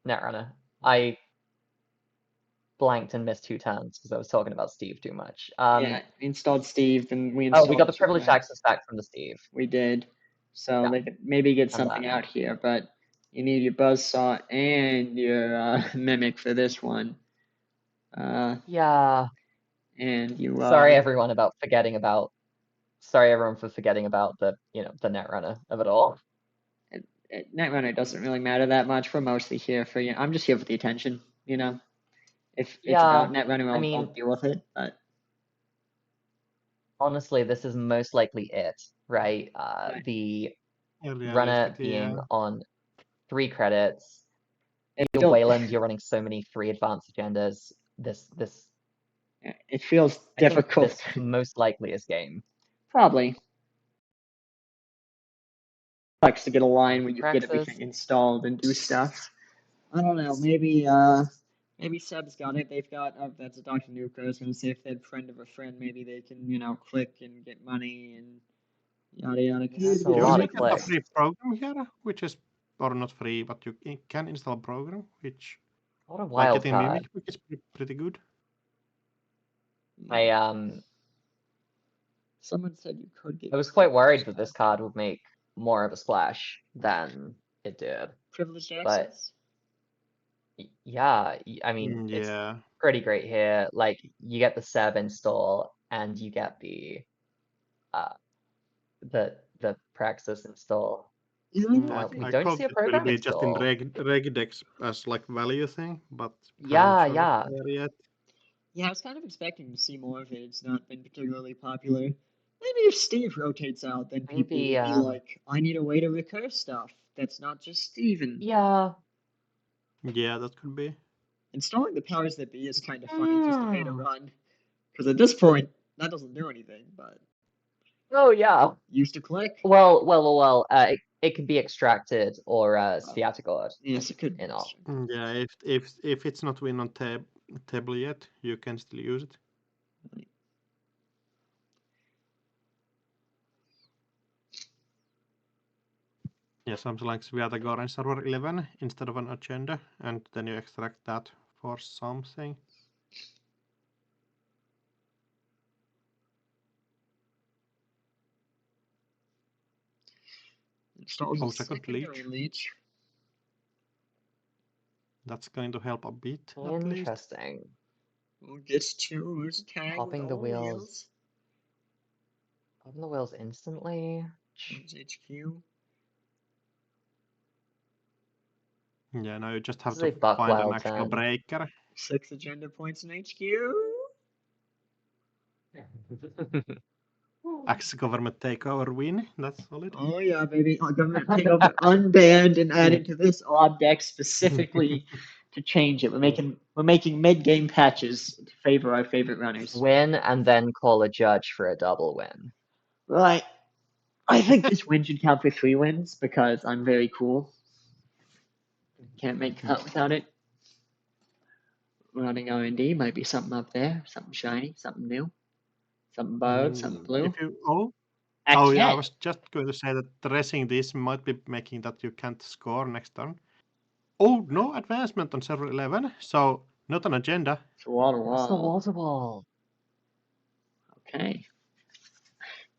Speaker 6: Netrunner. I blanked and missed 2 turns because I was talking about Steve too much.
Speaker 1: Yeah, installed Steve, and we installed.
Speaker 6: Oh, we got the privileged access back from the Steve.
Speaker 1: We did. So they could maybe get something out here, but you need your buzzsaw and your mimic for this one.
Speaker 6: Yeah.
Speaker 1: And you.
Speaker 6: Sorry everyone for forgetting about the the Netrunner of it all.
Speaker 1: Netrunner doesn't really matter that much. We're mostly here for you. I'm just here for the attention, you know. If it's about Netrunner, I'll deal with it. But
Speaker 6: honestly, this is most likely it, right? The runner being on 3 credits. You're Wayland, you're running so many free advanced agendas.
Speaker 1: It feels difficult.
Speaker 6: This most likely is game.
Speaker 1: Probably. Sucks to get a line when you get everything installed and do stuff. I don't know. Maybe Maybe Seb's got it. They've got. Oh, that's a Dr. Nuka. I was gonna say if they had friend of a friend, maybe they can, click and get money and yada yada.
Speaker 6: That's a
Speaker 5: You
Speaker 6: lot
Speaker 5: also
Speaker 6: of
Speaker 5: get a
Speaker 6: clicks.
Speaker 5: free program here, which is, or not free, but you can install a program, which,
Speaker 6: What a
Speaker 5: like
Speaker 6: wild
Speaker 5: getting
Speaker 6: card.
Speaker 5: Mimic, which is pretty good.
Speaker 1: Someone said you could get.
Speaker 6: I was quite worried that this card would make more of a splash than it did.
Speaker 1: Privileged
Speaker 6: But
Speaker 1: access.
Speaker 6: yeah, I mean, it's
Speaker 5: Yeah.
Speaker 6: pretty great here. Like you get the Seb install and you get the Praxis install. We
Speaker 5: I
Speaker 6: don't
Speaker 5: hope
Speaker 6: see a
Speaker 5: it will
Speaker 6: program
Speaker 5: be just in
Speaker 6: install.
Speaker 5: reg decks as like value thing, but
Speaker 6: Yeah,
Speaker 5: haven't showed
Speaker 6: yeah.
Speaker 5: it there yet.
Speaker 1: Yeah, I was kind of expecting to see more of it. It's not been particularly popular. Maybe if Steve rotates out, then people
Speaker 6: Maybe,
Speaker 1: will be like, I need a way to recur stuff. That's not just Steven.
Speaker 6: Yeah.
Speaker 5: Yeah, that could be.
Speaker 1: Installing the powers that be is kind of funny, just a beta run. Because at this point, that doesn't do anything, but
Speaker 6: Oh yeah.
Speaker 1: used to click.
Speaker 6: Well. It can be extracted or Sviatogord.
Speaker 1: Yes, it could.
Speaker 5: Yeah, if it's not win on table yet, you can still use it.
Speaker 1: Right.
Speaker 5: Yeah, something like Sviatogord in server 11 instead of an agenda, and then you extract that for something.
Speaker 1: Installs
Speaker 5: secondary
Speaker 1: leech.
Speaker 5: That's going to help a bit.
Speaker 6: Interesting.
Speaker 1: Gets two, lose a tag.
Speaker 6: Popping the wheels. Popping the wheels instantly.
Speaker 1: HQ.
Speaker 5: Yeah, now you just have
Speaker 6: This is
Speaker 5: to
Speaker 6: a
Speaker 5: find an
Speaker 6: Buckwild
Speaker 5: actual
Speaker 6: 10.
Speaker 5: breaker.
Speaker 1: 6 agenda points in HQ.
Speaker 5: Axe government takeover win. That's solid.
Speaker 1: Oh yeah, baby. Government takeover unbanned and added to this odd deck specifically to change it. We're making mid-game patches to favor our favorite runners.
Speaker 6: Win and then call a judge for a double win.
Speaker 1: Right. I think this win should count for 3 wins because I'm very cool. Can't make cut without it. Running R&D might be something up there, something shiny, something new, something borrowed, something blue.
Speaker 5: Yeah, I was just going to say that dressing this might be making that you can't score next turn. Oh, no advancement on server 11, so not an agenda.
Speaker 1: It's a wall to wall.
Speaker 6: What's the wall to wall?
Speaker 1: Okay.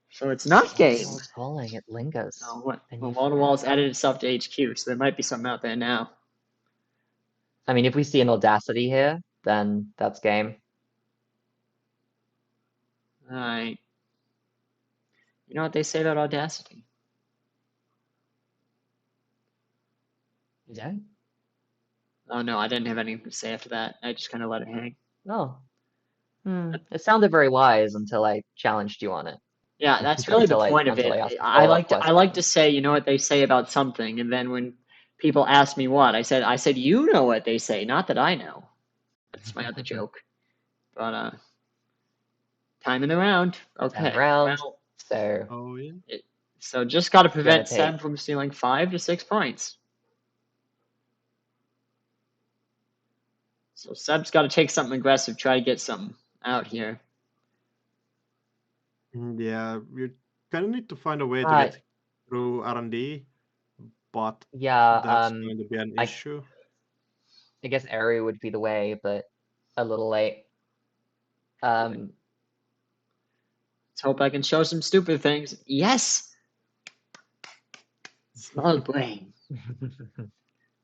Speaker 1: So it's not game.
Speaker 6: It's calling, it lingers.
Speaker 1: Oh, what? Well, wall to wall's added itself to HQ, so there might be something out there now.
Speaker 6: I mean, if we see an Audacity here, then that's game.
Speaker 1: Alright. You know what they say about Audacity?
Speaker 6: Yeah.
Speaker 1: Oh no, I didn't have anything to say after that. I just kind of let it hang.
Speaker 6: Oh. It sounded very wise until I challenged you on it.
Speaker 1: Yeah, that's really the point of it. I like to say, you know what they say about something, and then when people ask me what, I said you know what they say, not that I know. That's my other joke. But time in the round. Okay.
Speaker 6: Well, so.
Speaker 5: Oh yeah.
Speaker 1: So just got to prevent Sam from stealing 5 to 6 points. So Seb's got to take something aggressive, try to get something out here.
Speaker 5: Yeah, you kind of need to find a way to get through R&D, but that's going to be an issue.
Speaker 6: I guess Eri would be the way, but a little late.
Speaker 1: Let's hope I can show some stupid things. Yes! Small brain.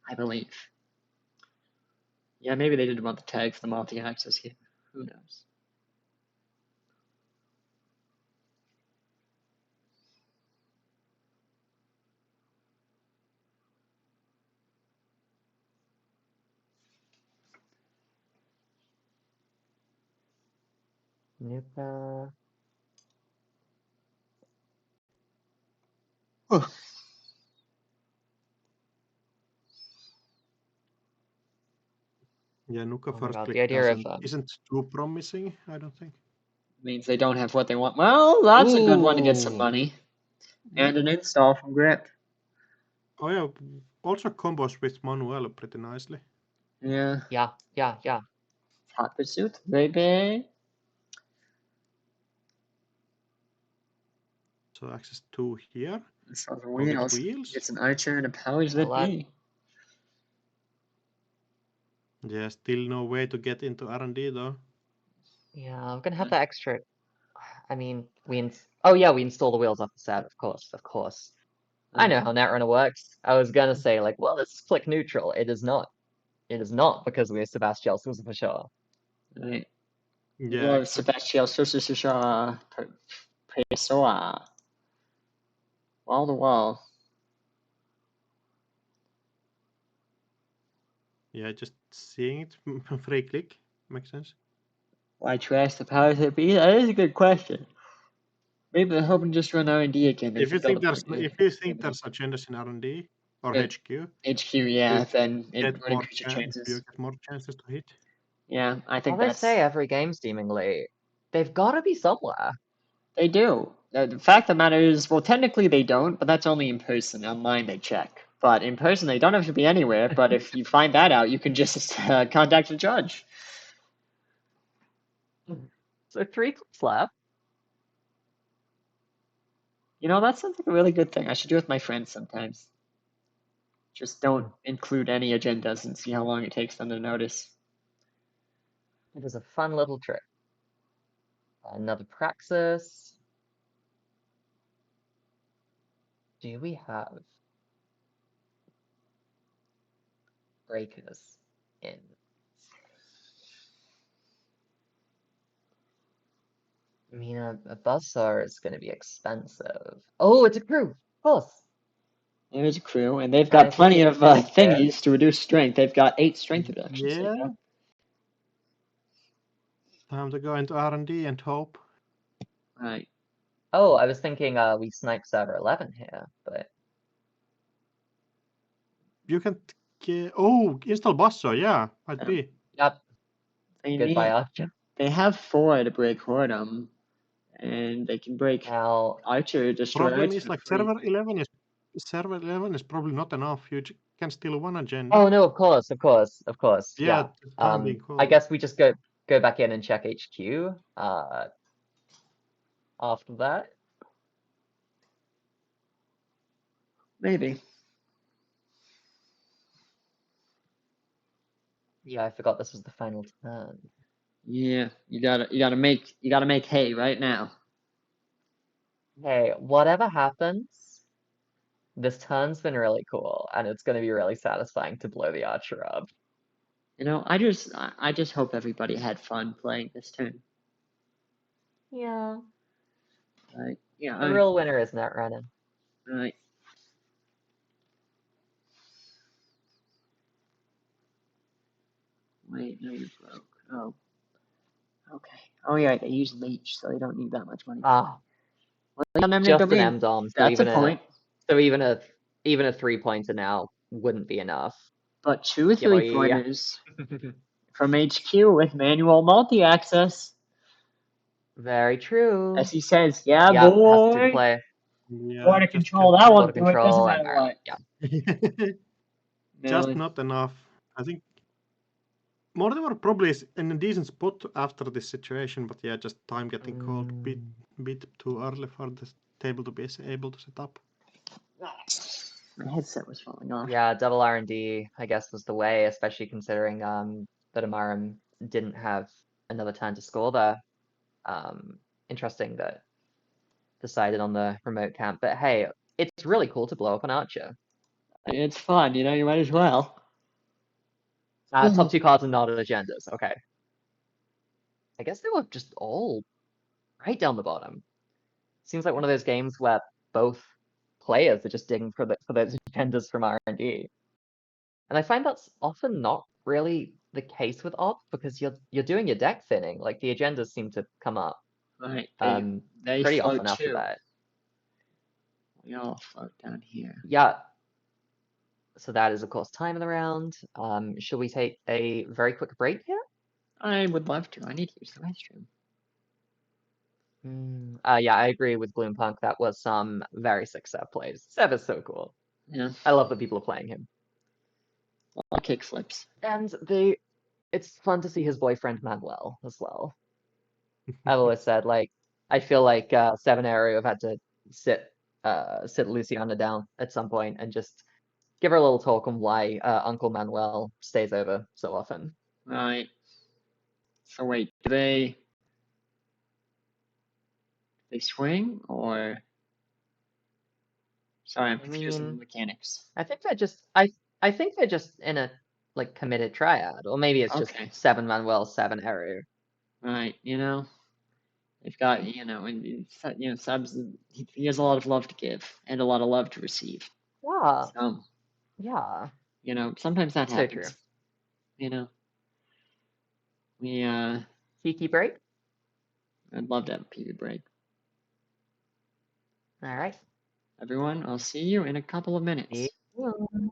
Speaker 1: I believe. Yeah, maybe they didn't want the tag for the multi-access here. Who knows?
Speaker 6: Nupa.
Speaker 1: Oh.
Speaker 5: Yeah, Nuka first click isn't too promising, I don't think.
Speaker 1: Means they don't have what they want. Well, that's a good one to get some money. And an install from Grip.
Speaker 5: Oh yeah, also combos with Manuel pretty nicely.
Speaker 1: Yeah.
Speaker 6: Yeah.
Speaker 1: Hot pursuit, baby.
Speaker 5: So access 2 here.
Speaker 1: So the
Speaker 5: Go with
Speaker 1: wheels.
Speaker 5: wheels.
Speaker 1: It's an archer and a powers that be.
Speaker 5: Yeah, still no way to get into R&D though.
Speaker 6: Yeah, I'm gonna have that extra. I mean, oh yeah, we install the wheels off the set, of course. I know how Netrunner works. I was gonna say like, well, this is click neutral. It is not. It is not because we are Sebastian Sousa for sure.
Speaker 1: Right.
Speaker 5: Yeah,
Speaker 1: Love Sebastian Sousa Pessoa. Wall to wall.
Speaker 5: Yeah, just seeing it free click makes sense.
Speaker 1: Why trash the powers that be? That is a good question. Maybe they're hoping to just run R&D again.
Speaker 5: If you think there's agendas in R&D or HQ,
Speaker 1: HQ, yeah, then it
Speaker 5: get
Speaker 1: would
Speaker 5: more
Speaker 1: increase your chances.
Speaker 5: you get more chances to hit.
Speaker 1: Yeah, I think
Speaker 6: Well, they
Speaker 1: that's.
Speaker 6: say every game seemingly, they've got to be somewhere.
Speaker 1: They do. The fact of the matter is, well, technically they don't, but that's only in person. Online they check. But in person they don't have to be anywhere. But if you find that out, you can just contact the judge.
Speaker 6: So 3 clips left.
Speaker 1: You know, that sounds like a really good thing. I should do it with my friends sometimes. Just don't include any agendas and see how long it takes them to notice.
Speaker 6: It is a fun little trick. Another Praxis. Do we have breakers in? I mean, a buzzsaw is going to be expensive. Oh, it's a crew. Of course.
Speaker 1: There's a crew, and they've got plenty of thingies to reduce strength. They've got 8 strength reductions.
Speaker 5: Yeah. Time to go into R&D and hope.
Speaker 1: Right.
Speaker 6: Oh, I was thinking we snipe server 11 here, but
Speaker 5: you can install buzzsaw. Yeah, I'd be.
Speaker 6: Yep.
Speaker 1: They
Speaker 6: Goodbye, Archer.
Speaker 1: They have 4 to break Hordem, and they can break Archer. Destroy
Speaker 5: Problem
Speaker 1: Archer
Speaker 5: is like
Speaker 1: free.
Speaker 5: server 11 is probably not enough. You can steal one agenda.
Speaker 6: Oh no, of course.
Speaker 5: Yeah.
Speaker 6: I guess we just go back in and check HQ. After that.
Speaker 1: Maybe.
Speaker 6: Yeah, I forgot this was the final turn.
Speaker 1: Yeah, you gotta make hay right now.
Speaker 6: Hey, whatever happens, this turn's been really cool, and it's gonna be really satisfying to blow the archer up.
Speaker 1: You know, I just hope everybody had fun playing this turn.
Speaker 6: Yeah.
Speaker 1: Right. Yeah.
Speaker 6: The real winner is Netrunner.
Speaker 1: Right. Wait, no, you broke. Oh. Okay. Oh yeah, they use leech, so they don't need that much money.
Speaker 6: Just an M-Dom. So
Speaker 1: That's a point.
Speaker 6: So even a 3-pointer now wouldn't be enough.
Speaker 1: But 2 3-pointers from HQ with manual multi-access.
Speaker 6: Very true.
Speaker 1: As he says, yeah, boy.
Speaker 6: Has to play.
Speaker 1: Border control, that one. It doesn't matter what.
Speaker 6: Yeah.
Speaker 5: Just not enough. I think Mortimer probably is in a decent spot after this situation, but yeah, just time getting called a bit too early for the table to be able to set up.
Speaker 1: My headset was falling off.
Speaker 6: Yeah, double R&D, I guess, was the way, especially considering that Amarum didn't have another turn to score there. Interesting that decided on the remote camp, but hey, it's really cool to blow up an archer.
Speaker 1: It's fun, you know, you might as well.
Speaker 6: Top 2 cards are not agendas, okay. I guess they were just all right down the bottom. Seems like one of those games where both players are just digging for those agendas from R&D. And I find that's often not really the case with op because you're doing your deck thinning. Like the agendas seem to come up.
Speaker 1: Right.
Speaker 6: They pretty often
Speaker 1: too.
Speaker 6: after that.
Speaker 1: We all float down here.
Speaker 6: Yeah. So that is of course time in the round. Should we take a very quick break here?
Speaker 1: I would love to. I need to use the restroom.
Speaker 6: Yeah, I agree with Gloompunk. That was some very sick Sev plays. Sev is so cool.
Speaker 1: Yeah.
Speaker 6: I love that people are playing him.
Speaker 1: A lot of kick flips.
Speaker 6: And it's fun to see his boyfriend Manuel as well. I've always said, like, I feel like Seven Arrow have had to sit Luciana down at some point and just give her a little talk on why Uncle Manuel stays over so often.
Speaker 1: Right. So wait, do they swing or? Sorry, I'm confused with the mechanics.
Speaker 6: I think they're just I think they're just in a like committed triad, or maybe it's just
Speaker 1: Okay.
Speaker 6: Seven Manuel, Seven Eru.
Speaker 1: Right. They've got and Subs. He has a lot of love to give and a lot of love to receive.
Speaker 6: Yeah,
Speaker 1: So
Speaker 6: yeah.
Speaker 1: sometimes that
Speaker 6: So
Speaker 1: happens.
Speaker 6: true.
Speaker 1: We
Speaker 6: Kiki break.
Speaker 1: I'd love to have a period break.
Speaker 6: All right.
Speaker 1: Everyone, I'll see you in a couple of minutes.
Speaker 6: See you.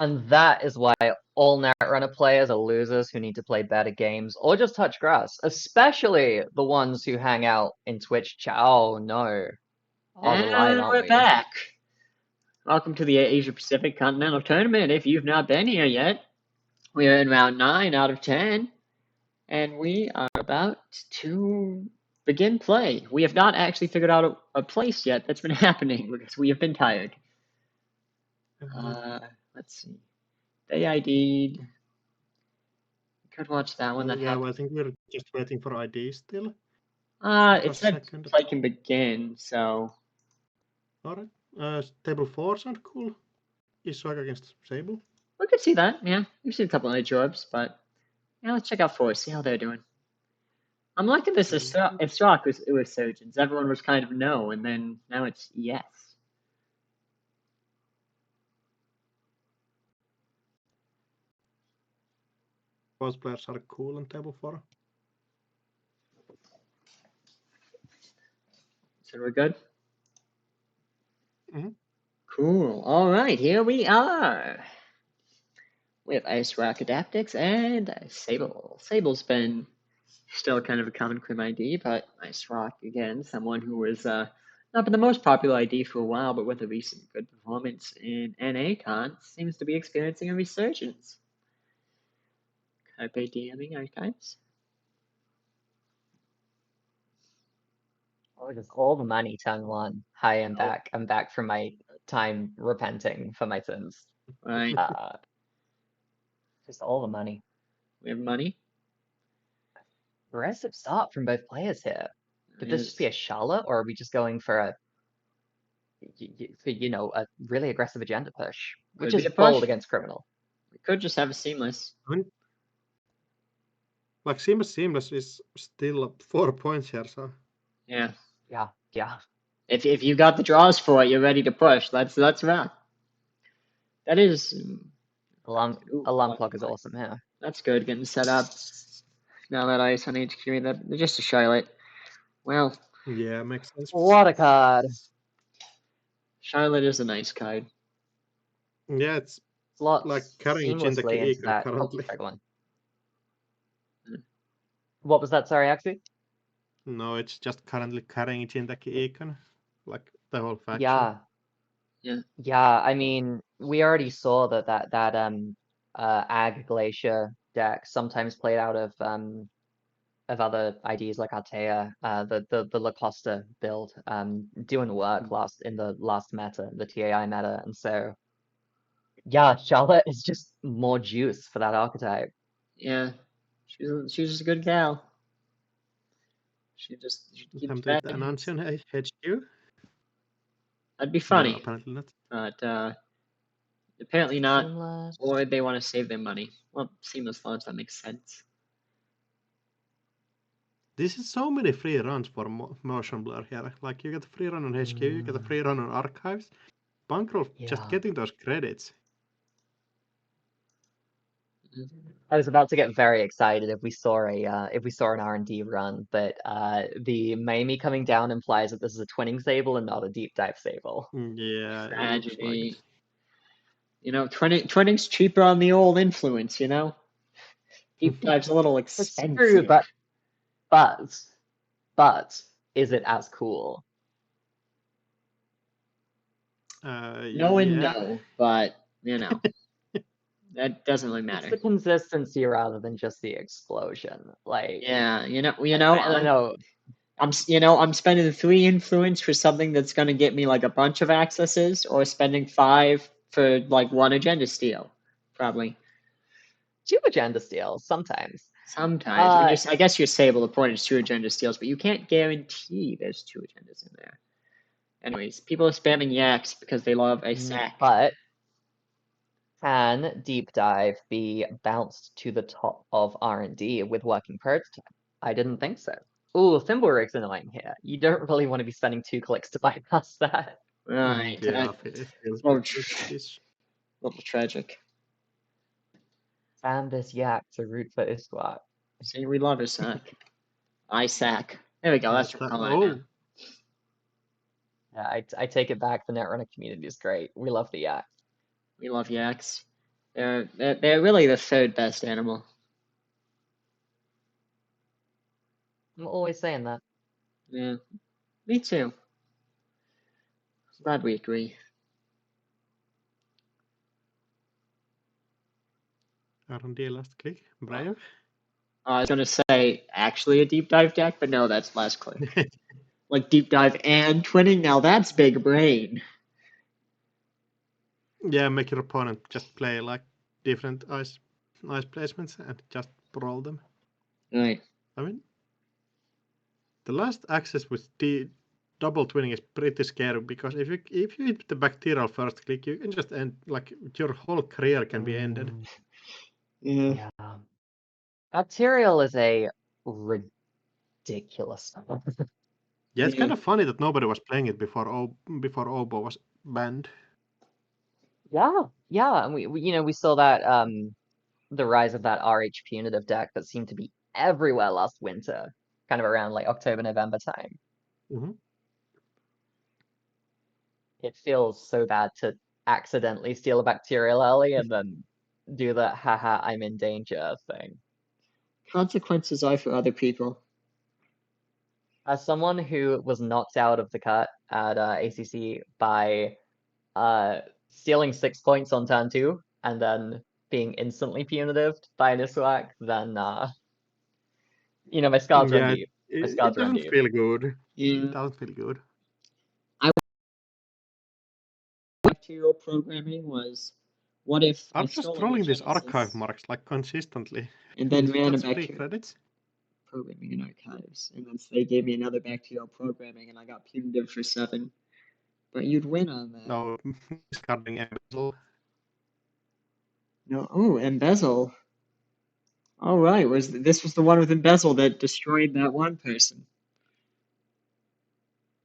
Speaker 6: And that is why all Netrunner players are losers who need to play better games or just touch grass, especially the ones who hang out in Twitch chat. Oh no. Oh, we're live,
Speaker 1: And
Speaker 6: aren't
Speaker 1: we're
Speaker 6: we?
Speaker 1: back. Welcome to the Asia Pacific Continental Tournament. If you've not been here yet, we are in round 9 out of 10, and we are about to begin play. We have not actually figured out a place yet. That's been happening because we have been tired. Let's see. They ID'd. Could watch that one. That
Speaker 5: Yeah,
Speaker 1: happened.
Speaker 5: well, I think we're just waiting for ID still.
Speaker 1: It said play can begin, so.
Speaker 5: Alright. Table 4 sound cool. Iswag against Sable.
Speaker 1: We could see that, yeah. We've seen a couple of edge orbs, but yeah, let's check out 4, see how they're doing. I'm liking this Iswag resurgence. Everyone was kind of no, and then now it's yes.
Speaker 5: Both players are cool on table 4.
Speaker 1: So we're good?
Speaker 5: Mm-hmm.
Speaker 1: Cool. All right, here we are. We have Ice Rock Adaptix and Sable. Sable's been still kind of a common Crim ID, but Ice Rock, again, someone who was not been the most popular ID for a while, but with a recent good performance in NA Con, seems to be experiencing a resurgence. Carpe DMing archives.
Speaker 6: Oh, just all the money, Tongue One. Hi, I'm back. I'm back from my time repenting for my sins.
Speaker 1: Right.
Speaker 6: Just all the money.
Speaker 1: We have money.
Speaker 6: Aggressive start from both players here. Could this just be a Charlotte, or are we just going for a, a really aggressive agenda push, which is bold against Criminal?
Speaker 1: We could just have a seamless.
Speaker 5: Like seamless is still 4 points here, so.
Speaker 1: Yeah.
Speaker 6: Yeah.
Speaker 1: If you got the draws for it, you're ready to push. That's rough. That is.
Speaker 6: Alarm clock is awesome, yeah.
Speaker 1: That's good, getting set up. Now that Ice on HQ, that just a Charlotte. Well.
Speaker 5: Yeah, makes sense.
Speaker 6: What a card.
Speaker 1: Charlotte is a nice card.
Speaker 5: Yeah, it's like carrying
Speaker 6: seamlessly into that
Speaker 5: currently.
Speaker 6: What was that? Sorry, Axie?
Speaker 5: No, it's just currently carrying Jinteki Econ, like the whole faction.
Speaker 6: Yeah. I mean, we already saw that Ag Glacier deck sometimes played out of other IDs like Artea, the La Costa build, doing work in the last meta, the TAI meta, and so yeah, Charlotte is just more juice for that archetype.
Speaker 1: Yeah, she's just a good gal. She keeps
Speaker 5: that announce on HQ.
Speaker 1: That'd be funny.
Speaker 5: No, apparently not.
Speaker 1: But apparently not.
Speaker 6: Seamless.
Speaker 1: Or they want to save their money. Well, seamless launch, that makes sense.
Speaker 5: This is so many free runs for Motion Blur here. Like you get a free run on HQ, you get a free run on Archives. Bankroll just getting those credits.
Speaker 6: I was about to get very excited if we saw an R&D run, but the Miami coming down implies that this is a twinning Sable and not a deep dive Sable.
Speaker 5: Yeah,
Speaker 1: tragedy. You know, twinning's cheaper on the old influence. You know, deep dive's a little expensive.
Speaker 6: It's true, but is it as cool?
Speaker 1: No and no, but you know. That doesn't really matter.
Speaker 6: It's the consistency rather than just the explosion. Like
Speaker 1: yeah,
Speaker 6: I know.
Speaker 1: I'm spending 3 influence for something that's gonna get me like a bunch of accesses, or spending 5 for like 1 agenda steal, probably.
Speaker 6: 2 agenda steals sometimes.
Speaker 1: Sometimes I guess you're Sable. The point is 2 agenda steals, but you can't guarantee there's 2 agendas in there. Anyways, people are spamming yaks because they love a sack.
Speaker 6: But can deep dive be bounced to the top of R&D with working prototype? I didn't think so. Ooh, Thimble Rig's annoying here. You don't really want to be spending 2 clicks to bypass that.
Speaker 1: Right.
Speaker 5: Yeah,
Speaker 1: it's a little tragic.
Speaker 6: And this yak to root for Iswag.
Speaker 1: See, we love Isak. Isak. There we go. That's what we're calling it now.
Speaker 6: Yeah, I take it back. The Netrunner community is great. We love the yak.
Speaker 1: We love yaks. They're really the third best animal.
Speaker 6: I'm always saying that.
Speaker 1: Yeah, me too. Glad we agree.
Speaker 5: R&D last click. Brave.
Speaker 1: I was gonna say actually a deep dive deck, but no, that's last click. Like deep dive and twinning. Now that's big brain.
Speaker 5: Yeah, make your opponent just play like different ice placements and just roll them.
Speaker 1: Right.
Speaker 5: I mean, the last access with the double twinning is pretty scary because if you hit the bacterial first click, you can just end, like, your whole career can be ended.
Speaker 1: Yeah.
Speaker 6: Yeah. Bacterial is a ridiculous.
Speaker 5: Yeah, it's
Speaker 1: Yeah.
Speaker 5: kind of funny that nobody was playing it before Obo was banned.
Speaker 6: Yeah, yeah, and we saw that the rise of that RH punitive deck that seemed to be everywhere last winter, kind of around like October, November time.
Speaker 5: Mm-hmm.
Speaker 6: It feels so bad to accidentally steal a bacterial early and then do the haha I'm in danger thing.
Speaker 1: Consequences are for other people.
Speaker 6: As someone who was knocked out of the cut at ACC by stealing 6 points on turn 2 and then being instantly punitive by Nisuak, then my scars run
Speaker 5: Yeah,
Speaker 6: deep. My
Speaker 5: it
Speaker 6: scars run
Speaker 5: doesn't
Speaker 6: deep.
Speaker 5: feel good.
Speaker 1: Yeah.
Speaker 5: It doesn't feel good.
Speaker 1: Bacterial programming was, what if
Speaker 5: I'm
Speaker 1: I
Speaker 5: just
Speaker 1: stole
Speaker 5: trolling
Speaker 1: a
Speaker 5: these
Speaker 1: Genesis
Speaker 5: archive marks like consistently.
Speaker 1: and then ran a
Speaker 5: That's free
Speaker 1: bacterial
Speaker 5: credits.
Speaker 1: programming in archives, and then they gave me another bacterial programming, and I got punitive for 7. But you'd win on that.
Speaker 5: No, discarding embezzle.
Speaker 1: No. Oh, embezzle. All right. This was the one with embezzle that destroyed that one person?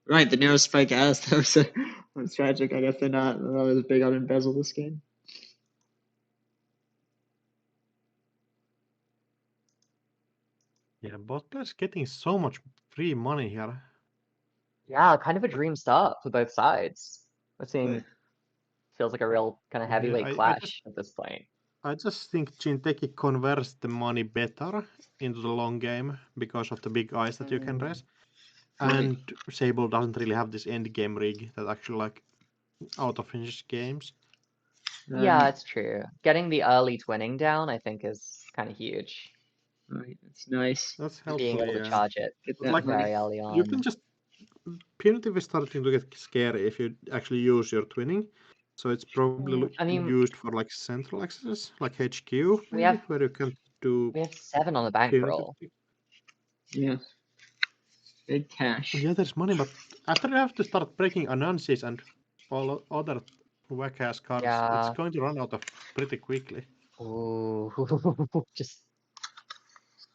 Speaker 1: Right. The narrow spike has. That was tragic. I guess they're not as big on embezzle this game.
Speaker 5: Yeah, both players getting so much free money here.
Speaker 6: Yeah, kind of a dream start for both sides. We're seeing feels like a real kind of
Speaker 5: Yeah,
Speaker 6: heavyweight clash at this point.
Speaker 5: I just think Jinteki converts the money better into the long game because of the big eyes that you can raise. And Sable doesn't really have this end game rig that actually like auto finishes games.
Speaker 6: Yeah, it's true. Getting the early twinning down, I think, is kind of huge.
Speaker 1: Right. That's nice.
Speaker 5: That's
Speaker 6: Being
Speaker 5: helpful,
Speaker 6: able to
Speaker 5: yeah.
Speaker 6: charge it
Speaker 1: Get
Speaker 5: But
Speaker 1: that
Speaker 5: like,
Speaker 1: money.
Speaker 6: very early
Speaker 5: you can
Speaker 6: on.
Speaker 5: just punitive is starting to get scary if you actually use your twinning. So it's probably
Speaker 6: I mean,
Speaker 5: used for like central access, like HQ maybe,
Speaker 6: have-
Speaker 5: where you can do
Speaker 6: we have 7 on the
Speaker 5: punitive.
Speaker 6: bankroll.
Speaker 1: Yeah. Big cash.
Speaker 5: Yeah, there's money, but after you have to start breaking Anansis and all other whack-ass cards, it's
Speaker 6: Yeah.
Speaker 5: going to run out of pretty quickly.
Speaker 6: Ooh, just.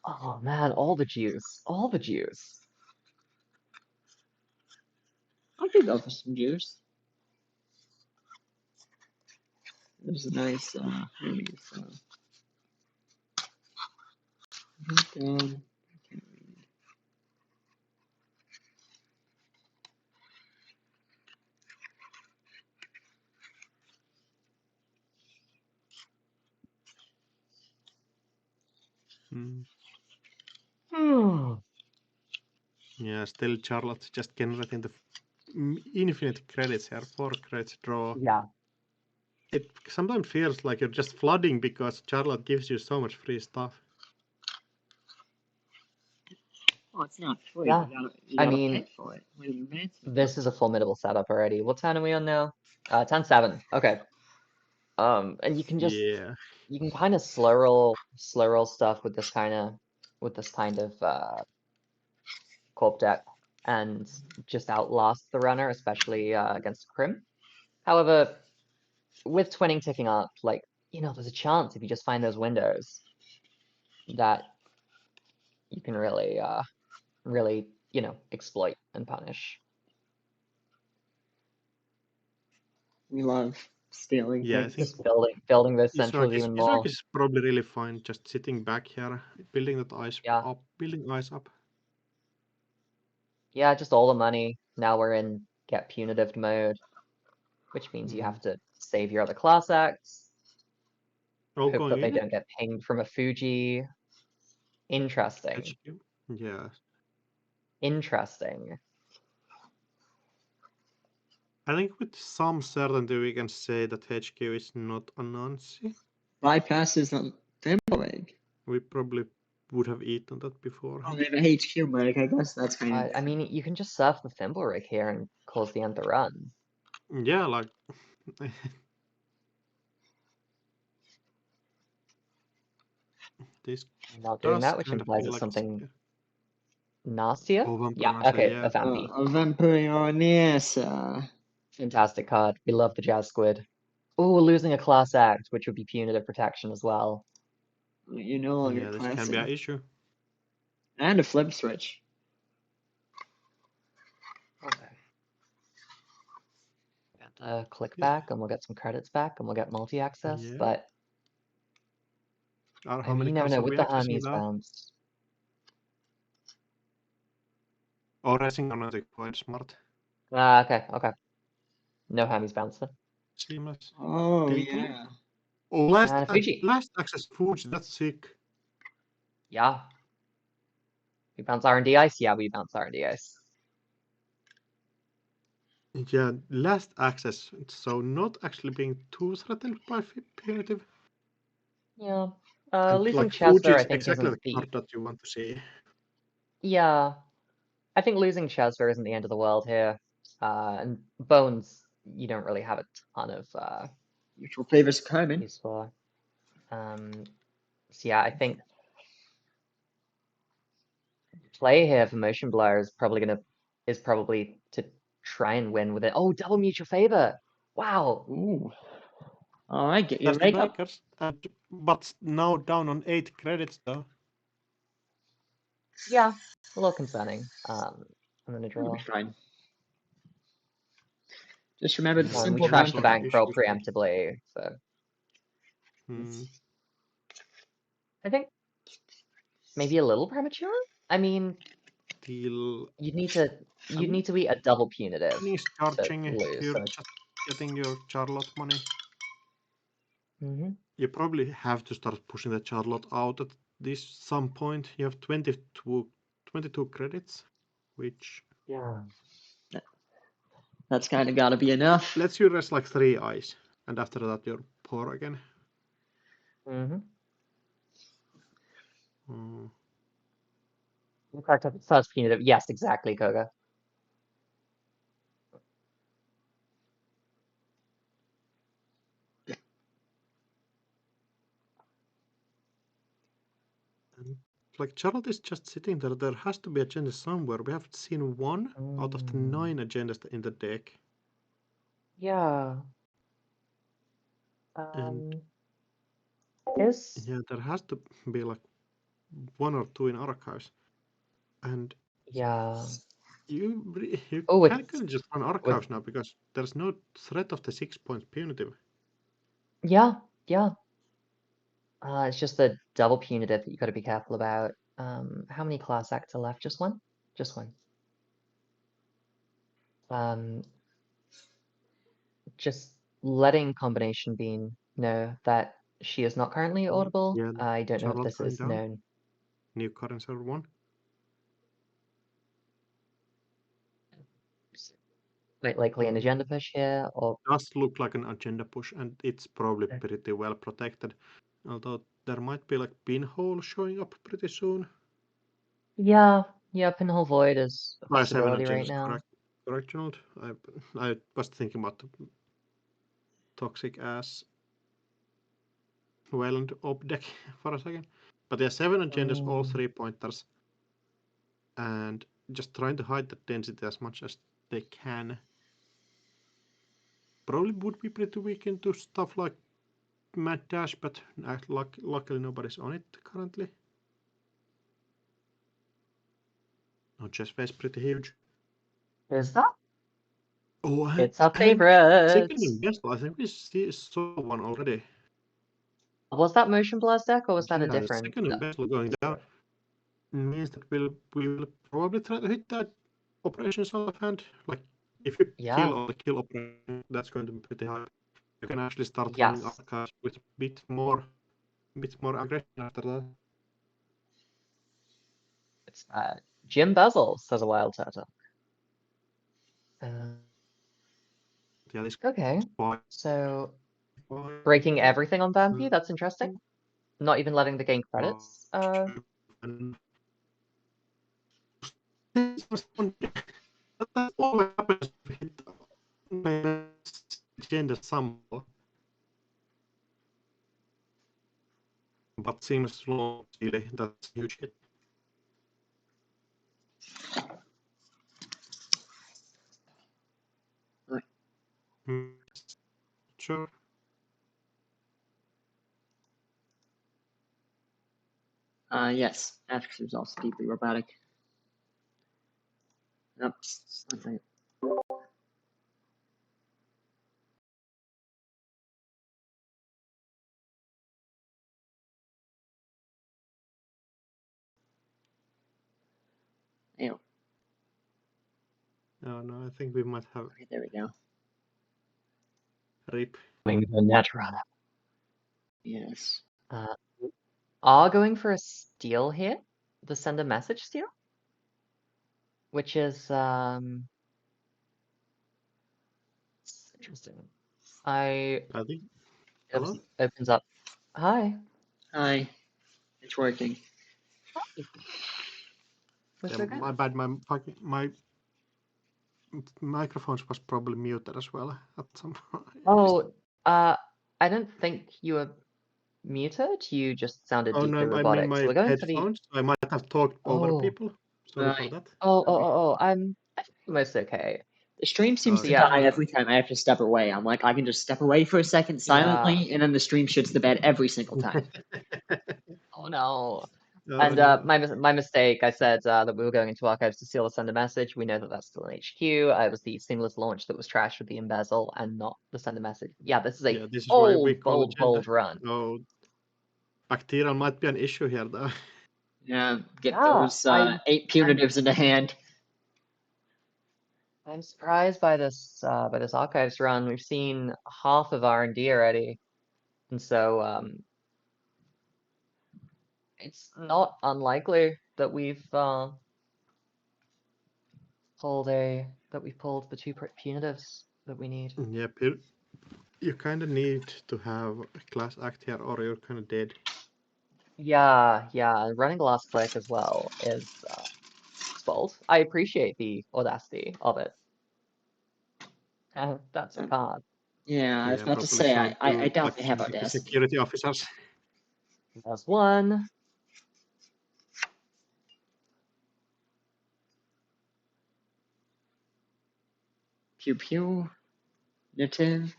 Speaker 6: Oh man, all the juice. All the juice.
Speaker 1: I could go for some juice. There's a nice Hermes. Down.
Speaker 5: Yeah, still Charlotte's just generating the infinite credits here. 4 credits draw.
Speaker 6: Yeah.
Speaker 5: It sometimes feels like you're just flooding because Charlotte gives you so much free stuff.
Speaker 1: Oh, it's not free.
Speaker 6: Yeah.
Speaker 1: You
Speaker 6: I
Speaker 1: gotta
Speaker 6: mean,
Speaker 1: pay for it. What are you advancing?
Speaker 6: this is a formidable setup already. What turn are we on now? 10-7. Okay. And you can just
Speaker 5: Yeah.
Speaker 6: you can kind of slow roll stuff with this kind of corp deck and just outlast the runner, especially against Crim. However, with twinning ticking up, like, there's a chance if you just find those windows that you can really, exploit and punish.
Speaker 1: We love stealing
Speaker 5: Yeah, I
Speaker 1: things.
Speaker 5: think
Speaker 6: Just building those centrals even more.
Speaker 5: Isuak is probably really fine just sitting back here, building that ice
Speaker 6: Yeah.
Speaker 5: up, building ice up.
Speaker 6: Yeah, just all the money. Now we're in get punitive mode, which means you have to save your other class acts.
Speaker 5: All
Speaker 6: Hope that
Speaker 5: going
Speaker 6: they
Speaker 5: in?
Speaker 6: don't get pinged from a Fuji. Interesting.
Speaker 5: HQ? Yeah.
Speaker 6: Interesting.
Speaker 5: I think with some certainty we can say that HQ is not a Nancy.
Speaker 1: Bypasses on Thimble Egg.
Speaker 5: We probably would have eaten that before.
Speaker 1: Oh, they have a HQ break. I guess that's kind of.
Speaker 6: I mean, you can just surf the Thimble Rig here and cause the end the run.
Speaker 5: Yeah, like. This
Speaker 6: Not doing
Speaker 5: does
Speaker 6: that, which
Speaker 5: kind of
Speaker 6: implies
Speaker 5: feel
Speaker 6: it's
Speaker 5: like
Speaker 6: something nastier.
Speaker 5: Oh,
Speaker 6: Yeah,
Speaker 5: Vampire,
Speaker 6: okay,
Speaker 5: yeah.
Speaker 6: a Vampy.
Speaker 1: A Vampire.
Speaker 6: Fantastic card. We love the Jazz Squid. Oh, losing a class act, which would be punitive protection as well.
Speaker 1: You no longer
Speaker 5: Yeah, this can be an issue.
Speaker 1: And a flip switch.
Speaker 6: Okay. Get the click back, and we'll get some credits back, and we'll get multi-access,
Speaker 5: Yeah.
Speaker 6: but
Speaker 5: How
Speaker 6: I mean,
Speaker 5: many
Speaker 6: you never
Speaker 5: cards
Speaker 6: know,
Speaker 5: are
Speaker 6: with
Speaker 5: we
Speaker 6: the
Speaker 5: accessing
Speaker 6: Hermes
Speaker 5: now?
Speaker 6: bounce.
Speaker 5: Or racing on the quite smart.
Speaker 6: Ah, okay. No Hermes bounce then.
Speaker 5: Seamless.
Speaker 1: Oh,
Speaker 5: People.
Speaker 1: yeah.
Speaker 5: Oh,
Speaker 6: And a Fuji.
Speaker 5: last access Fuji, that's sick.
Speaker 6: Yeah. We bounce R&D ice? Yeah, we bounce R&D ice.
Speaker 5: Yeah, last access, so not actually being too threatened by punitive.
Speaker 6: Yeah.
Speaker 5: And
Speaker 6: Losing
Speaker 5: like Fuji
Speaker 6: Chesver, I
Speaker 5: is
Speaker 6: think,
Speaker 5: exactly
Speaker 6: isn't
Speaker 5: the
Speaker 6: the...
Speaker 5: card that you want to see.
Speaker 6: Yeah. I think losing Chesver isn't the end of the world here. And Bones, you don't really have a ton of
Speaker 1: Neutral favors Carmen.
Speaker 6: use for. So yeah, I think play here for Motion Blur is probably to try and win with it. Oh, double mutual favor! Wow.
Speaker 1: Ooh. All right, get your
Speaker 5: That's the
Speaker 1: rake up.
Speaker 5: breakers, but now down on 8 credits though.
Speaker 6: Yeah, a little concerning. I'm gonna
Speaker 1: It'll
Speaker 6: draw.
Speaker 1: be fine. Just remember the
Speaker 5: Yeah,
Speaker 6: We
Speaker 1: simple
Speaker 6: trashed the
Speaker 5: lots of
Speaker 6: bankroll
Speaker 5: issues.
Speaker 6: preemptively, so I think maybe a little premature. I mean,
Speaker 5: Deal.
Speaker 6: you'd need to be a double punitive
Speaker 5: He's
Speaker 6: to
Speaker 5: charging.
Speaker 6: lose.
Speaker 5: You're
Speaker 6: So
Speaker 5: just getting your Charlotte money.
Speaker 6: mm-hmm.
Speaker 5: You probably have to start pushing the Charlotte out at this some point. You have 22 credits, which
Speaker 6: Yeah.
Speaker 1: That's kind of got to be enough.
Speaker 5: lets you rest like 3 eyes, and after that you're poor again.
Speaker 6: Mm-hmm.
Speaker 5: Mm.
Speaker 6: Correct. First punitive. Yes, exactly, Koga.
Speaker 5: And like Charlotte is just sitting there. There has to be agenda somewhere. We have seen 1 out of the 9 agendas in the deck.
Speaker 6: Yeah.
Speaker 5: And
Speaker 6: Is
Speaker 5: yeah, there has to be like 1 or 2 in archives. And
Speaker 6: yeah.
Speaker 5: you
Speaker 6: Oh,
Speaker 5: can just run archives now because there's no threat of the 6 points punitive.
Speaker 6: Yeah. It's just the double punitive that you got to be careful about. How many class acts are left? Just one? Just one. Just letting Combination Bean know that she is not currently audible.
Speaker 5: Yeah,
Speaker 6: I don't know if
Speaker 5: Charlotte
Speaker 6: this
Speaker 5: going
Speaker 6: is
Speaker 5: down.
Speaker 6: known.
Speaker 5: New current server 1.
Speaker 6: Quite likely an agenda push here, or
Speaker 5: Does look like an agenda push, and it's probably pretty well protected. Although there might be like pinhole showing up pretty soon.
Speaker 6: yeah, Pinhole Void is a
Speaker 5: 7
Speaker 6: possibility right
Speaker 5: agendas,
Speaker 6: now.
Speaker 5: correct, Ronald? I was thinking about the toxic ass Wayland op deck for a second. But yeah, 7 agendas, all 3 pointers. And just trying to hide the density as much as they can. Probably would be pretty weak into stuff like Mad Dash, but luckily nobody's on it currently. No, chess face pretty huge.
Speaker 6: Is that?
Speaker 5: Oh,
Speaker 6: It's our favorite.
Speaker 5: Second and best, I think we saw one already.
Speaker 6: Was that Motion Blast deck, or was that a
Speaker 5: Yeah,
Speaker 6: different?
Speaker 5: second and best going down means that we will probably try to hit that operations out of hand. Like if you kill on the kill operation, that's going to be pretty high. You can actually start running archives with a bit more a bit more aggression after that.
Speaker 6: It's Jim Bezel, says a wild turtle.
Speaker 5: Yeah, this
Speaker 6: Okay,
Speaker 5: boy.
Speaker 6: so breaking everything on Vampy, that's interesting. Not even letting the game credits.
Speaker 5: That always happens if you hit gender somehow. But seems slow, really. That's a huge hit. Sure.
Speaker 1: Yes, Ash is also deeply robotic. Nope, it's not right. Ew.
Speaker 5: Oh no, I think we might have.
Speaker 1: Okay, there we go.
Speaker 5: RIP.
Speaker 6: The Netrunner.
Speaker 1: Yes.
Speaker 6: Are going for a steal here. The send a message steal. Which is it's interesting.
Speaker 5: I think. Hello?
Speaker 6: Opens up. Hi.
Speaker 1: Hi. It's working.
Speaker 5: Yeah, my bad. My microphones was probably muted as well at some point.
Speaker 6: Oh, I don't think you were muted. You just sounded
Speaker 5: Oh
Speaker 6: deeply
Speaker 5: no, I
Speaker 6: robotic.
Speaker 5: mean my
Speaker 6: So we're going for the.
Speaker 5: headphones. I might have talked over people. Sorry for that.
Speaker 6: I think most okay.
Speaker 1: The stream seems
Speaker 5: Oh,
Speaker 1: to
Speaker 6: yeah.
Speaker 1: die every time I have to step away. I'm like, I can just step away for a second silently, and then the stream shits the bed every single time.
Speaker 6: Oh no.
Speaker 5: Oh,
Speaker 6: And
Speaker 5: no.
Speaker 6: my mistake. I said that we were going into archives to steal a send a message. We know that that's still in HQ. It was the seamless launch that was trashed with the embezzle and not the send a message. Yeah, this is a
Speaker 5: Yeah, this is why we call it
Speaker 6: bold run.
Speaker 5: Oh, bacterial might be an issue here, though.
Speaker 1: Yeah, get
Speaker 6: Yeah,
Speaker 1: those 8 punitives into hand.
Speaker 6: I'm surprised by this archives run. We've seen half of R&D already, and so it's not unlikely that we've pulled the 2 punitives that we need.
Speaker 5: Yeah, you kind of need to have a class act here, or you're kind of dead.
Speaker 6: Yeah, running the last click as well is it's bold. I appreciate the audacity of it. That's a card.
Speaker 1: Yeah, I was
Speaker 5: Yeah,
Speaker 1: about to
Speaker 5: probably
Speaker 1: say,
Speaker 5: some
Speaker 1: I doubt
Speaker 5: like
Speaker 1: they have
Speaker 5: the
Speaker 1: audacity.
Speaker 5: security officers.
Speaker 6: That's one.
Speaker 1: Pew pew. Native.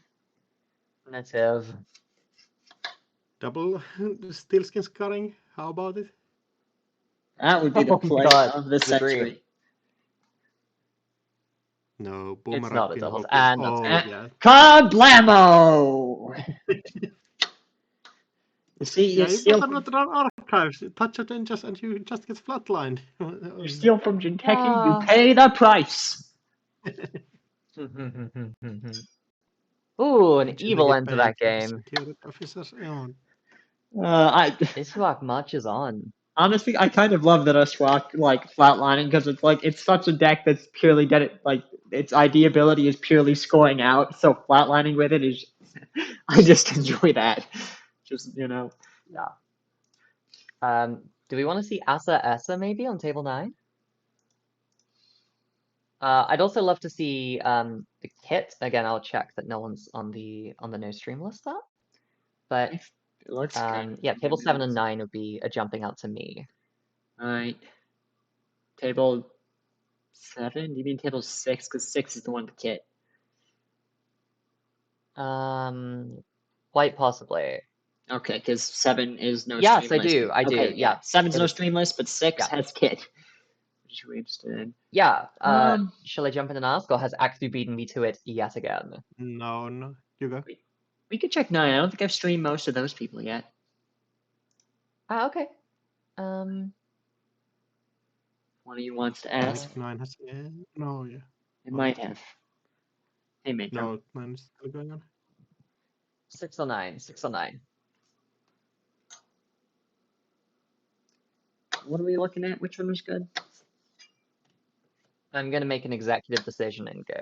Speaker 5: Double steel-skin scarring. How about it?
Speaker 1: That would be the play of the century.
Speaker 5: No,
Speaker 6: It's
Speaker 5: boomerang
Speaker 6: not a
Speaker 5: pin
Speaker 6: doubles,
Speaker 5: hope.
Speaker 6: and
Speaker 5: Oh,
Speaker 6: that's
Speaker 5: yeah.
Speaker 1: Kablamo! You see,
Speaker 5: Yeah,
Speaker 1: you
Speaker 5: you
Speaker 1: steal
Speaker 5: better
Speaker 1: from,
Speaker 5: not run archives. You touch it and you just get flatlined.
Speaker 1: you steal from Jinteki, you
Speaker 6: Yeah.
Speaker 1: pay the price.
Speaker 6: Ooh, an
Speaker 5: Actually,
Speaker 6: evil
Speaker 5: get
Speaker 6: end to
Speaker 5: paid
Speaker 6: that
Speaker 5: for the
Speaker 6: game.
Speaker 5: security officers.
Speaker 6: Iswak much is on.
Speaker 1: Honestly, I kind of love that Ashwak like flatlining because it's such a deck that's purely like its ID ability is purely scoring out. So flatlining with it is, I just enjoy that. Just
Speaker 6: Yeah. Do we want to see Asa maybe on table 9? I'd also love to see the kit. Again, I'll check that no one's on the no stream list there. But
Speaker 1: it looks kind of
Speaker 6: yeah, table 7 and 9 would be a jumping out to me.
Speaker 1: Alright. Table 7? You mean table 6? Because 6 is the one with the kit.
Speaker 6: Quite possibly.
Speaker 1: Okay, because 7 is no
Speaker 6: Yes,
Speaker 1: stream list.
Speaker 6: I do.
Speaker 1: Okay,
Speaker 6: Yeah.
Speaker 1: 7's no stream list, but 6
Speaker 6: Yeah.
Speaker 1: has kit. Which we're interested in.
Speaker 6: Yeah. Shall I jump in and ask, or has Axu beaten me to it yet again?
Speaker 5: No, you go.
Speaker 1: We could check 9. I don't think I've streamed most of those people yet.
Speaker 6: Okay.
Speaker 1: One of you wants to
Speaker 5: I
Speaker 1: ask?
Speaker 5: think 9 has. No, yeah.
Speaker 1: It might have. Hey, mate.
Speaker 5: No, 9 is still going on.
Speaker 6: 609.
Speaker 1: What are we looking at? Which one was good?
Speaker 6: I'm gonna make an executive decision and go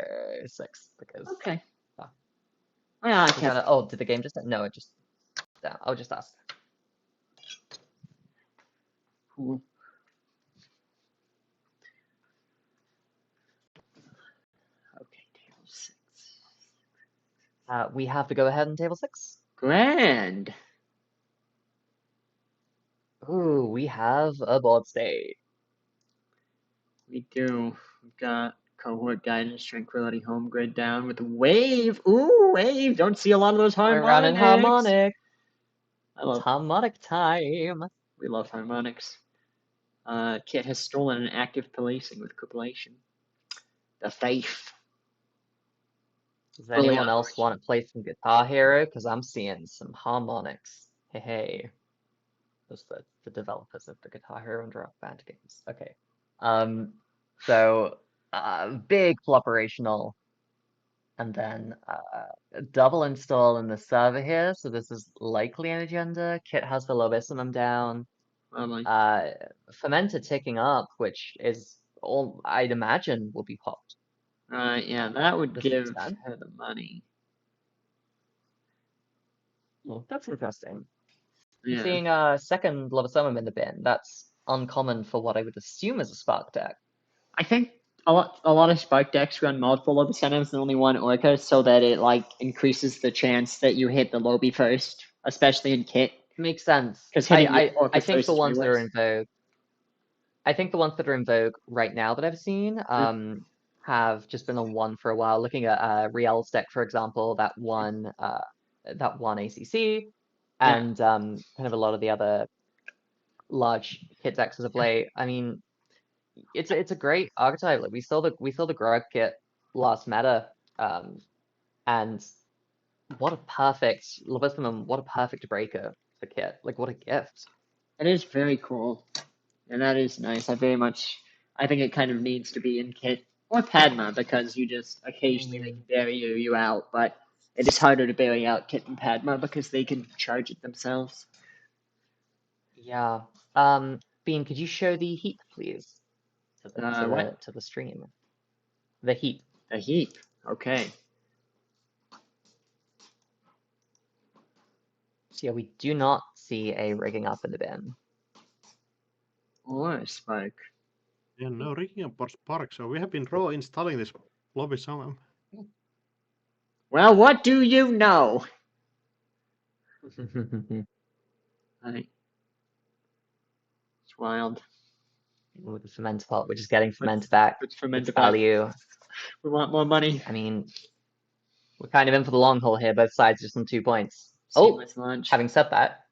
Speaker 6: 6 because.
Speaker 1: Okay.
Speaker 6: Oh.
Speaker 1: Yeah, I can't.
Speaker 6: Oh, did the game just? No, it just. I'll just ask.
Speaker 1: Cool. Okay, table 6.
Speaker 6: We have to go ahead on table 6.
Speaker 1: Grand.
Speaker 6: Ooh, we have a board state.
Speaker 1: We do. We've got cohort guidance, tranquility, home grid down with wave. Ooh, wave. Don't see a lot of those
Speaker 6: We're running
Speaker 1: harmonics.
Speaker 6: harmonic.
Speaker 1: I love
Speaker 6: It's harmonic time.
Speaker 1: We love harmonics. Kit has stolen an active policing with copulation. The thief.
Speaker 6: Does anyone else want to play some Guitar Hero? Because I'm seeing some harmonics. Hey, hey. Those are the developers of the Guitar Hero and Rock Band games. Okay. So big operational, and then double install in the server here. So this is likely an agenda. Kit has the lobissimum down. Fermenter ticking up, which is all I'd imagine will be popped.
Speaker 1: Yeah, that would give her the money.
Speaker 6: Well, that's interesting.
Speaker 1: Yeah.
Speaker 6: Seeing a second lobisomum in the bin, that's uncommon for what I would assume is a spark deck.
Speaker 1: I think a lot of spark decks run multiple lobisomums and only one orca, so that it like increases the chance that you hit the lobby first, especially in Kit.
Speaker 6: Makes sense.
Speaker 1: Because
Speaker 6: I think the ones that are in vogue. I think the ones that are in vogue right now that I've seen have just been on one for a while. Looking at Riel's deck, for example, that won ACC, and kind of a lot of the other large Kit decks as of late. I mean, it's a great archetype. Like we saw the Grog Kit last meta, and what a perfect lobisomum, what a perfect breaker for Kit. Like what a gift.
Speaker 1: It is very cool. And that is nice. I think it kind of needs to be in Kit or Padma, because you just occasionally they can bury you out, but it is harder to bury out Kit and Padma because they can charge it themselves.
Speaker 6: Yeah. Bean, could you show the heap, please? To the stream. The heap.
Speaker 1: The heap. Okay.
Speaker 6: So yeah, we do not see a rigging up in the bin.
Speaker 1: Or a spark.
Speaker 5: Yeah, no rigging up or spark, so we have been raw installing this lobisomum.
Speaker 1: Well, what do you know? Right. It's wild.
Speaker 6: With the ferment pot, we're just getting ferment back.
Speaker 1: Ferment
Speaker 6: value.
Speaker 1: We want more money.
Speaker 6: I mean, we're kind of in for the long haul here. Both sides just on 2 points.
Speaker 1: Seamless launch.
Speaker 6: Having said that,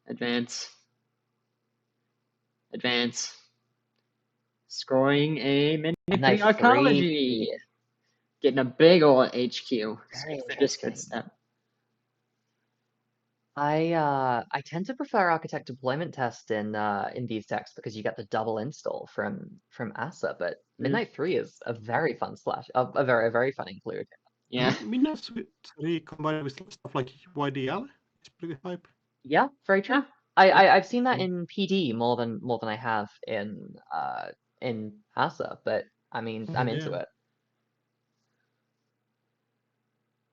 Speaker 1: advance. Scoring a Manipulating Arcology. Getting a big old HQ.
Speaker 6: Very
Speaker 1: Just good stuff.
Speaker 6: I tend to prefer Architect Deployment Test in these decks because you get the double install from ASA, but Midnight 3 is a very fun a very, very fun include.
Speaker 1: Yeah.
Speaker 5: Midnight 3 combined with stuff like YDL is pretty hype.
Speaker 6: Yeah, very true. I've seen that in PD more than I have in ASA, but I mean I'm into it.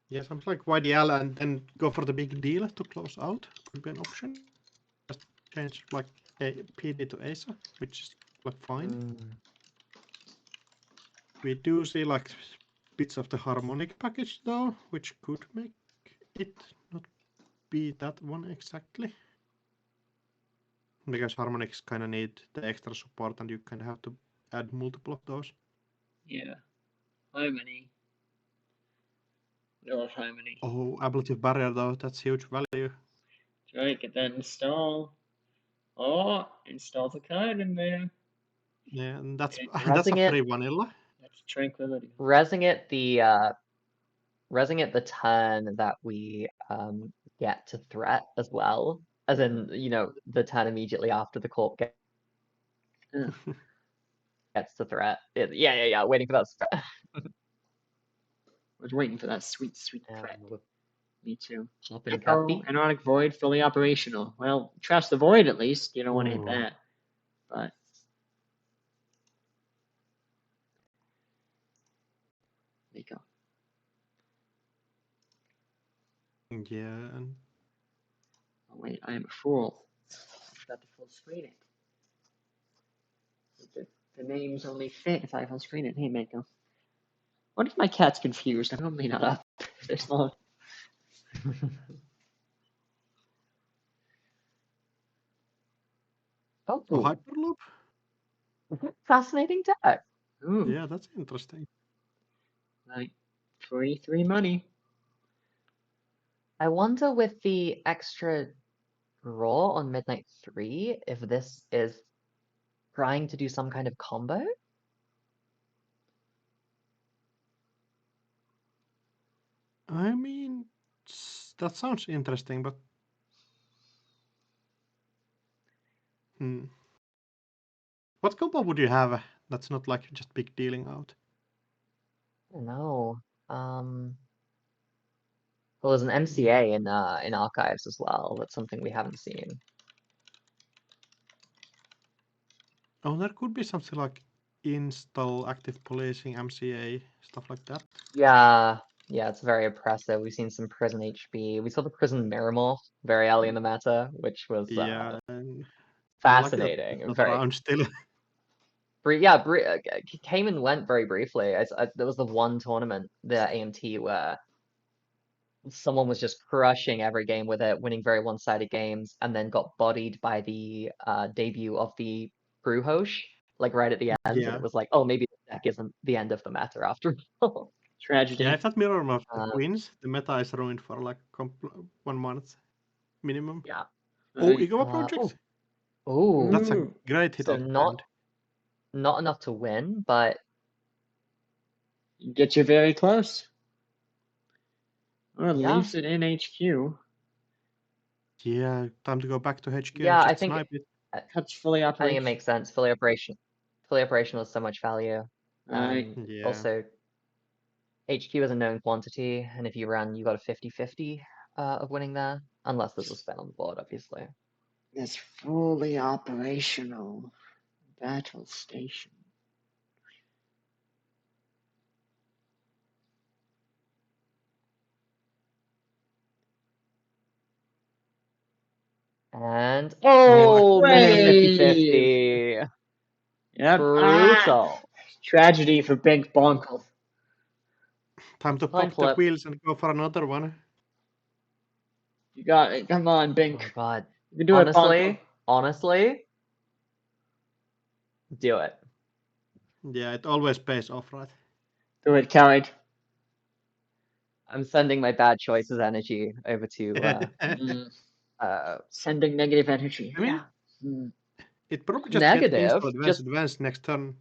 Speaker 5: Yeah, something like YDL and then go for the big deal to close out could be an option. Just change like a PD to ASA, which is like fine. We do see like bits of the harmonic package though, which could make it not be that one exactly. Because harmonics kind of need the extra support and you kind of have to add multiple of those.
Speaker 1: Yeah. Harmony. No harmony.
Speaker 5: Oh, ablative barrier though, that's huge value.
Speaker 1: Right, get that install. Oh, installs a card in there.
Speaker 5: Yeah, and that's a free vanilla.
Speaker 1: That's tranquility.
Speaker 6: Resing it the turn that we get to threat as well. As in, the turn immediately after the corp gets to threat. Yeah, waiting for that threat.
Speaker 1: I was waiting for that sweet threat. Me too.
Speaker 6: Open
Speaker 1: Echo,
Speaker 6: copy.
Speaker 1: Anodic Void, fully operational. Well, trash the Void at least. You don't want to hit
Speaker 5: Ooh.
Speaker 1: that. But there you go.
Speaker 5: Yeah, and
Speaker 1: Oh wait, I am a fool. I forgot to full screen it. The names only fit if I full screen it. Hey, Mako. What if my cat's confused? I'm only not up this long.
Speaker 5: a
Speaker 6: Oh,
Speaker 5: Hyperloop?
Speaker 6: fascinating deck.
Speaker 1: Ooh,
Speaker 5: Yeah, that's interesting.
Speaker 1: like 43 money.
Speaker 6: I wonder with the extra draw on Midnight 3 if this is trying to do some kind of combo.
Speaker 5: I mean, that sounds interesting, but what combo would you have that's not like just big dealing out?
Speaker 6: I don't know. Well, there's an MCA in archives as well. That's something we haven't seen.
Speaker 5: Oh, there could be something like install active policing, MCA, stuff like that.
Speaker 6: Yeah, it's very oppressive. We've seen some prison HB. We saw the prison Miramorph very early in the meta, which was
Speaker 5: Yeah, and
Speaker 6: fascinating.
Speaker 5: Not
Speaker 6: Very
Speaker 5: around still.
Speaker 6: came and went very briefly. There was the one tournament, the AMT, where someone was just crushing every game with it, winning very one-sided games, and then got bodied by the debut of the Bruhosh, like right at the end, and
Speaker 5: Yeah.
Speaker 6: it was like, oh, maybe the deck isn't the end of the meta after all.
Speaker 1: Tragedy.
Speaker 5: Yeah, if that Mirror of wins,
Speaker 6: Uh,
Speaker 5: the meta is ruined for like 1 month minimum.
Speaker 6: Yeah.
Speaker 5: Oh,
Speaker 1: Right.
Speaker 5: Igor Project.
Speaker 6: Oh,
Speaker 5: That's a
Speaker 1: Ooh.
Speaker 5: great hit
Speaker 6: so
Speaker 5: of the
Speaker 6: not
Speaker 5: hand.
Speaker 6: enough to win, but
Speaker 1: Get you very close. Or
Speaker 6: yeah,
Speaker 1: leaves it in HQ.
Speaker 5: Yeah, time to go back to HQ
Speaker 6: yeah.
Speaker 5: and
Speaker 6: I
Speaker 5: just
Speaker 6: think
Speaker 5: snipe it.
Speaker 1: Cuts fully
Speaker 6: I think it
Speaker 1: operational.
Speaker 6: makes sense. Fully operational is so much value.
Speaker 1: Right.
Speaker 5: Yeah.
Speaker 6: Also, HQ is a known quantity, and if you run, you got a 50-50 of winning there, unless there's a spell on the board, obviously.
Speaker 1: This fully operational battle station.
Speaker 6: And oh man,
Speaker 1: Wave!
Speaker 6: 50-50.
Speaker 1: Yep.
Speaker 6: Brutal.
Speaker 1: Tragedy for Big Bonkle.
Speaker 5: Time to
Speaker 6: Coin
Speaker 5: pop the
Speaker 6: flip.
Speaker 5: wheels and go for another one.
Speaker 1: You got it. Come on, Bink.
Speaker 6: Oh god.
Speaker 1: You can do it, Bonkle.
Speaker 6: Honestly, do it.
Speaker 5: Yeah, it always pays off, right?
Speaker 1: Do it, coward.
Speaker 6: I'm sending my bad choices energy over to
Speaker 1: Sending negative energy.
Speaker 5: I mean,
Speaker 6: yeah.
Speaker 5: it probably just
Speaker 6: Negative.
Speaker 5: get
Speaker 6: Just
Speaker 5: advance next turn.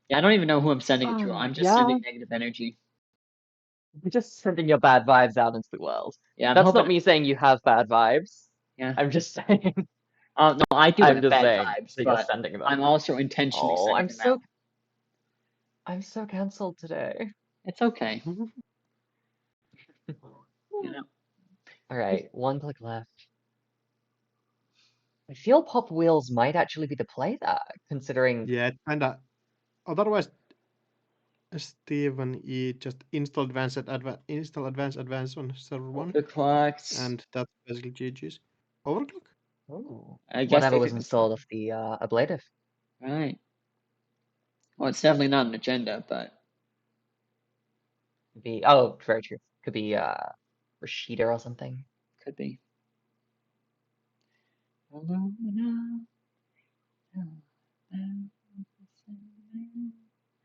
Speaker 1: Yeah, I don't even know who I'm sending it to. I'm just
Speaker 6: yeah.
Speaker 1: sending negative energy.
Speaker 6: You're just sending your bad vibes out into the world.
Speaker 1: Yeah, I'm
Speaker 6: That's
Speaker 1: hoping.
Speaker 6: not me saying you have bad vibes.
Speaker 1: Yeah.
Speaker 6: I'm just saying.
Speaker 1: No, I do
Speaker 6: I'm
Speaker 1: have
Speaker 6: just
Speaker 1: bad
Speaker 6: saying
Speaker 1: vibes,
Speaker 6: that you're
Speaker 1: but
Speaker 6: sending them.
Speaker 1: I'm also intentionally
Speaker 6: Oh,
Speaker 1: sending them out.
Speaker 6: I'm so cancelled today.
Speaker 1: It's okay. You know.
Speaker 6: All right, one click left. I feel pop wheels might actually be the play there, considering.
Speaker 5: Yeah, it kinda. Otherwise, Stephen E just install advanced advance on server 1.
Speaker 1: Overclocks.
Speaker 5: And that's basically GG's. Overclock?
Speaker 6: Oh,
Speaker 1: I guess
Speaker 6: whatever
Speaker 1: they
Speaker 6: was
Speaker 1: could.
Speaker 6: installed off the ablative.
Speaker 1: Right. Well, it's definitely not an agenda, but
Speaker 6: Could be very true. Could be Rashida or something.
Speaker 1: could be.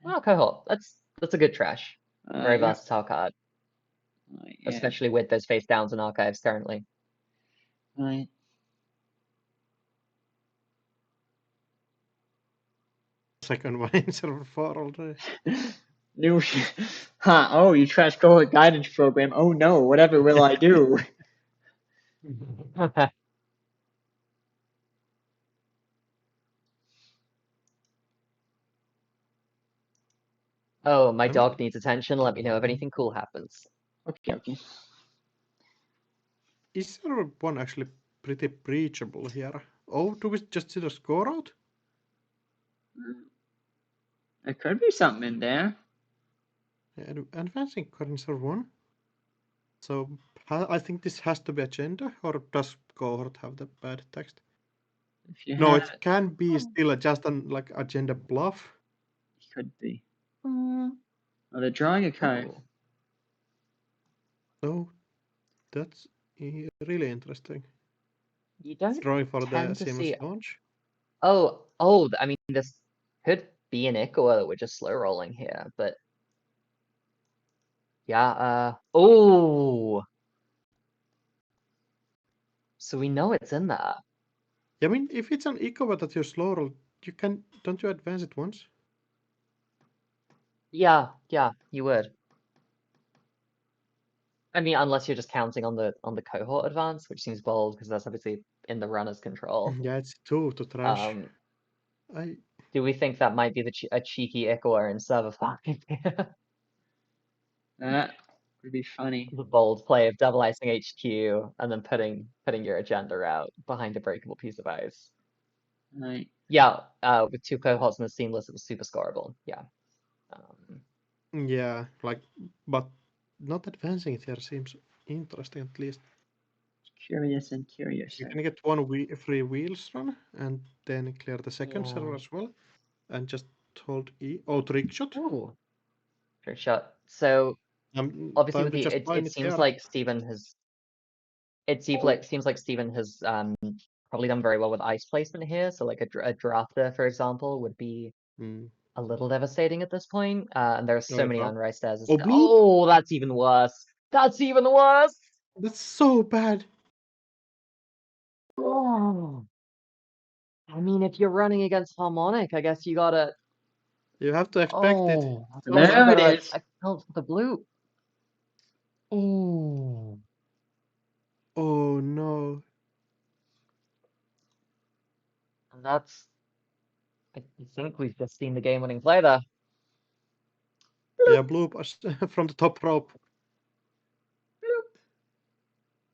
Speaker 6: Oh, cohort. That's a good trash. Very
Speaker 1: Yeah.
Speaker 6: versatile card,
Speaker 1: Yeah.
Speaker 6: especially with those face downs in archives currently.
Speaker 1: Right.
Speaker 5: Second one in server 4 already.
Speaker 1: New. Huh. Oh, you trash cohort guidance program. Oh no. Whatever will I do?
Speaker 6: Oh, my dog needs attention. Let me know if anything cool happens.
Speaker 1: Okay.
Speaker 5: is server 1 actually pretty breachable here? Oh, do we just see the score out?
Speaker 1: There could be something in there.
Speaker 5: Yeah, advancing current server 1. So I think this has to be agenda, or does cohort have the bad text? No, it can be still just an like agenda bluff.
Speaker 1: It could be. Oh, they're drawing a card.
Speaker 5: Oh, that's really interesting.
Speaker 6: You don't
Speaker 5: Drawing for the
Speaker 6: tend to
Speaker 5: seamless
Speaker 6: see.
Speaker 5: launch.
Speaker 6: Oh, I mean, this could be an echo that we're just slow rolling here, but yeah, oh, so we know it's in there.
Speaker 5: Yeah, I mean, if it's an echo that you slow roll, don't you advance it once?
Speaker 6: Yeah, you would. I mean, unless you're just counting on the cohort advance, which seems bold because that's obviously in the runner's control.
Speaker 5: Yeah, it's 2 to trash.
Speaker 6: Do we think that might be a cheeky echoer in server 5?
Speaker 1: That would be funny.
Speaker 6: The bold play of double icing HQ and then putting your agenda out behind a breakable piece of ice.
Speaker 1: Right.
Speaker 6: Yeah, with 2 cohorts and the seamless, it was super scoreable. Yeah.
Speaker 5: Yeah, like, but not advancing it here seems interesting at least.
Speaker 1: Curious and curious.
Speaker 5: You can get 1 free wheels run and then clear the second server as well, and just hold E. Oh, trick shot.
Speaker 6: Ooh. Trick shot. So obviously, with it seems like Steven has. It seems like Steven has probably done very well with ice placement here. So like a drafter, for example, would be a little devastating at this point. And there are so many unraised stairs. Oh, that's even worse. That's even worse.
Speaker 5: That's so bad.
Speaker 6: Oh. I mean, if you're running against Harmonic, I guess you gotta.
Speaker 5: You have to expect it.
Speaker 1: There it is.
Speaker 6: Account for the blue. Ooh.
Speaker 5: Oh no.
Speaker 6: And that's. I think we've just seen the game-winning play there.
Speaker 5: Yeah, bloop from the top rope.
Speaker 1: Bloop.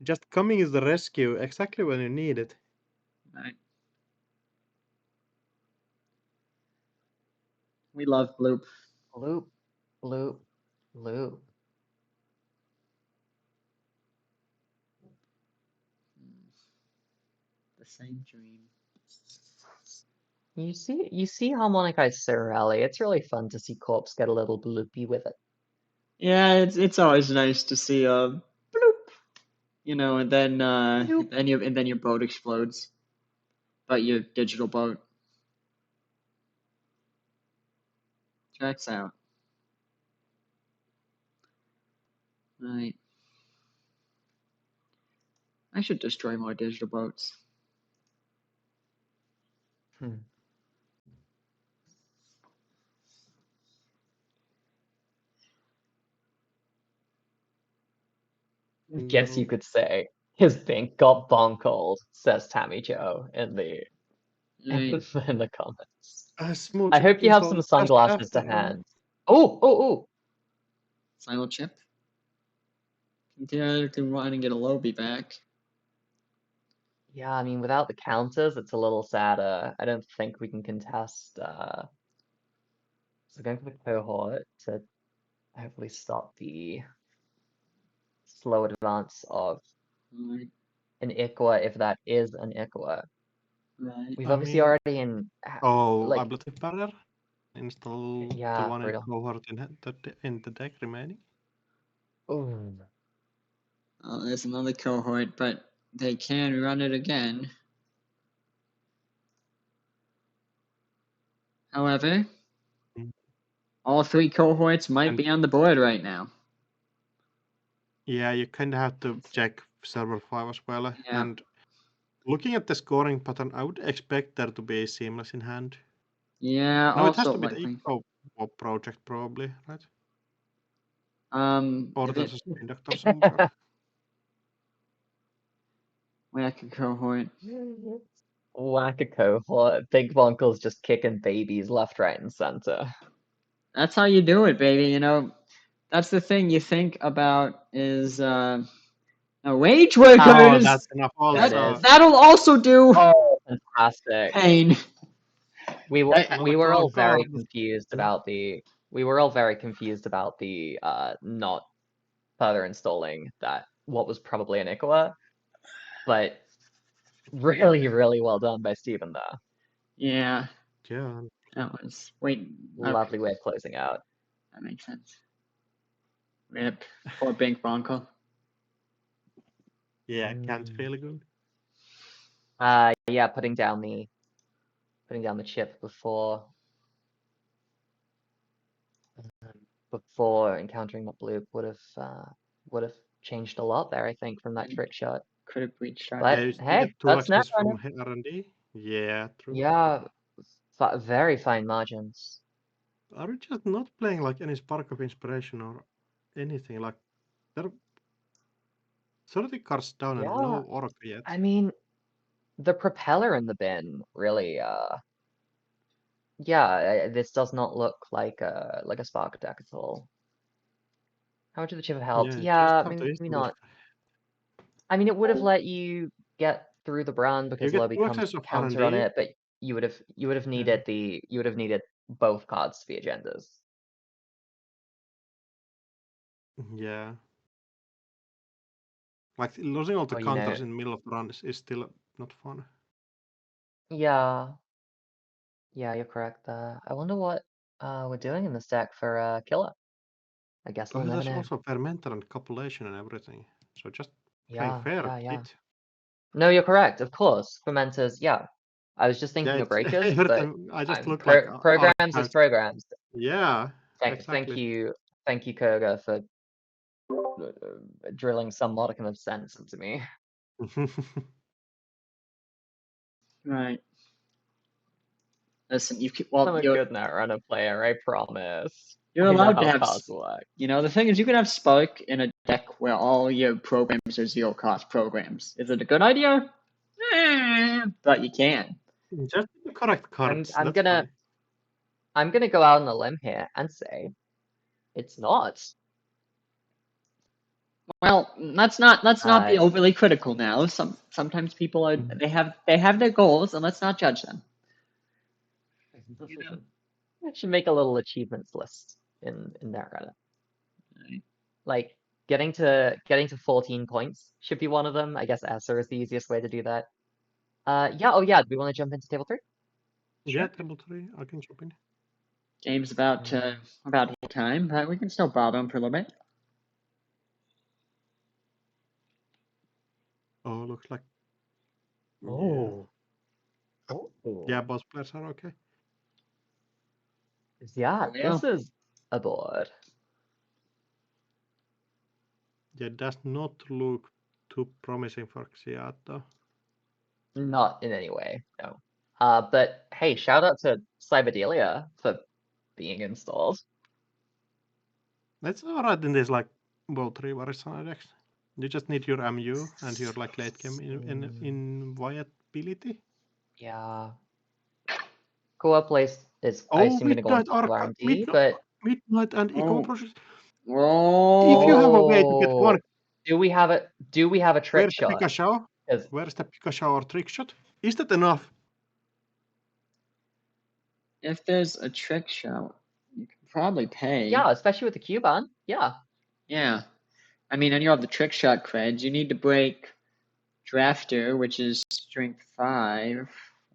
Speaker 5: Just coming is the rescue exactly when you need it.
Speaker 1: Right. We love bloop.
Speaker 6: Bloop, bloop, bloop.
Speaker 1: The same dream.
Speaker 6: You see Harmonic Ice so rally. It's really fun to see Corpse get a little bloopy with it.
Speaker 1: Yeah, it's always nice to see a bloop, you know, and then your boat explodes, but your digital boat checks out. Right. I should destroy more digital boats.
Speaker 6: Guess you could say his bank got bonkled, says Tammy Joe in the in the comments. I hope you have some sunglasses to hand. Oh!
Speaker 1: Silent chip. Continue to run and get a Lobby back.
Speaker 6: Yeah, I mean, without the counters, it's a little sadder. I don't think we can contest. So going for the cohort to hopefully stop the slow advance of an Ikwa, if that is an Ikwa.
Speaker 1: Right.
Speaker 6: We've obviously already in.
Speaker 5: I believe barrier. Install
Speaker 6: yeah,
Speaker 5: the one in cohort in the deck remaining.
Speaker 6: Oh,
Speaker 1: there's another cohort, but they can run it again. However, all 3 cohorts might be on the board right now.
Speaker 5: Yeah, you kind of have to check server 5 as well.
Speaker 1: Yeah.
Speaker 5: And looking at the scoring pattern, I would expect there to be seamless in hand.
Speaker 1: Yeah,
Speaker 5: no,
Speaker 1: also
Speaker 5: it has to be
Speaker 1: likely.
Speaker 5: the Eco project probably, right?
Speaker 1: Or
Speaker 5: there's a spin doctor somewhere.
Speaker 1: Whack a cohort.
Speaker 6: Whack a cohort. Big Bonkle's just kicking babies left, right, and center.
Speaker 1: That's how you do it, baby. You know, that's the thing you think about is Wage
Speaker 5: Oh,
Speaker 1: workers.
Speaker 5: that's enough also.
Speaker 1: That'll also do.
Speaker 6: Oh, fantastic.
Speaker 1: Pain.
Speaker 6: We were all very
Speaker 5: God.
Speaker 6: confused about the not further installing that what was probably an Ikoa, but really, really well done by Steven there.
Speaker 1: Yeah.
Speaker 5: Yeah.
Speaker 1: That was
Speaker 6: Lovely way of closing out.
Speaker 1: That makes sense. Rip. Poor Bink Bronco.
Speaker 5: Yeah, can't feel good.
Speaker 6: Yeah, putting down the chip before encountering that bloop would have changed a lot there, I think, from that trick shot.
Speaker 1: Could have breached right.
Speaker 6: But
Speaker 5: Yeah, you
Speaker 6: hey,
Speaker 5: get 2
Speaker 6: that's
Speaker 5: access from
Speaker 6: Netrunner.
Speaker 5: R&D. Yeah, true.
Speaker 6: Yeah, very fine margins.
Speaker 5: Are we just not playing like any Spark of Inspiration or anything? Like, there are 30 cards down and no Orc yet.
Speaker 6: I mean, the propeller in the bin really, yeah, this does not look like a Spark deck at all. How much of the chip have helped?
Speaker 5: Yeah,
Speaker 6: maybe not. I mean, it would have let you get through the brand because
Speaker 5: get
Speaker 6: Lobby
Speaker 5: 2 access of
Speaker 6: counter on
Speaker 5: R&D.
Speaker 6: it, but you would have needed both cards to be agendas.
Speaker 5: Yeah. Like losing all the
Speaker 6: Or,
Speaker 5: counters in the middle of the run is still not fun.
Speaker 6: Yeah. Yeah, you're correct there. I wonder what we're doing in this deck for killer. I guess we'll never
Speaker 5: There's
Speaker 6: know.
Speaker 5: also Fermentor and Copulation and everything. So just playing
Speaker 6: Yeah,
Speaker 5: fair,
Speaker 6: yeah.
Speaker 5: kid.
Speaker 6: No, you're correct. Of course, fermenters. Yeah, I was just thinking of breakers,
Speaker 5: every
Speaker 6: but
Speaker 5: time I just look like
Speaker 6: programs is programs.
Speaker 5: Yeah,
Speaker 6: Thank
Speaker 5: exactly.
Speaker 6: you, Koga, for drilling some modicum of sense into me.
Speaker 1: Right. Listen,
Speaker 6: I'm a good Netrunner player, I promise.
Speaker 1: You're
Speaker 6: I know
Speaker 1: allowed to
Speaker 6: how
Speaker 1: have.
Speaker 6: cards work.
Speaker 1: You know, the thing is, you can have Spark in a deck where all your programs are zero cost programs. Is it a good idea? But you can.
Speaker 5: Just the correct cards.
Speaker 6: I'm gonna go out on a limb here and say it's not.
Speaker 1: Well, let's not be overly critical now. Sometimes people are they have their goals, and let's not judge them.
Speaker 6: You know? I should make a little achievements list in Netrunner.
Speaker 1: Right.
Speaker 6: Like getting to 14 points should be one of them. I guess Esser is the easiest way to do that. Yeah. Oh yeah. Do we want to jump into table 3?
Speaker 5: Yeah, table 3. I can jump in.
Speaker 1: Game's about time, but we can still bother him for a little bit.
Speaker 5: Oh, looks like.
Speaker 6: Oh.
Speaker 5: Yeah, both players are okay.
Speaker 6: Yeah, this is a board.
Speaker 5: Yeah, does not look too promising for Xiato.
Speaker 6: Not in any way, no. But hey, shout out to Cyberdelia for being installed.
Speaker 5: That's alright in this like World 3 Varisana decks. You just need your MU and your like late game inviability.
Speaker 6: Yeah. Co-op place is I assume gonna go into R&D, but
Speaker 5: Midnight and Eco Process.
Speaker 1: Oh.
Speaker 5: If you have a way to get one.
Speaker 6: Do we have a trick shot?
Speaker 5: Where's the Pikachu or trick shot? Is that enough?
Speaker 1: If there's a trick shot, you can probably pay.
Speaker 6: Yeah, especially with the cube on. Yeah.
Speaker 1: Yeah. I mean, and you have the trick shot creds. You need to break Drafter, which is strength 5.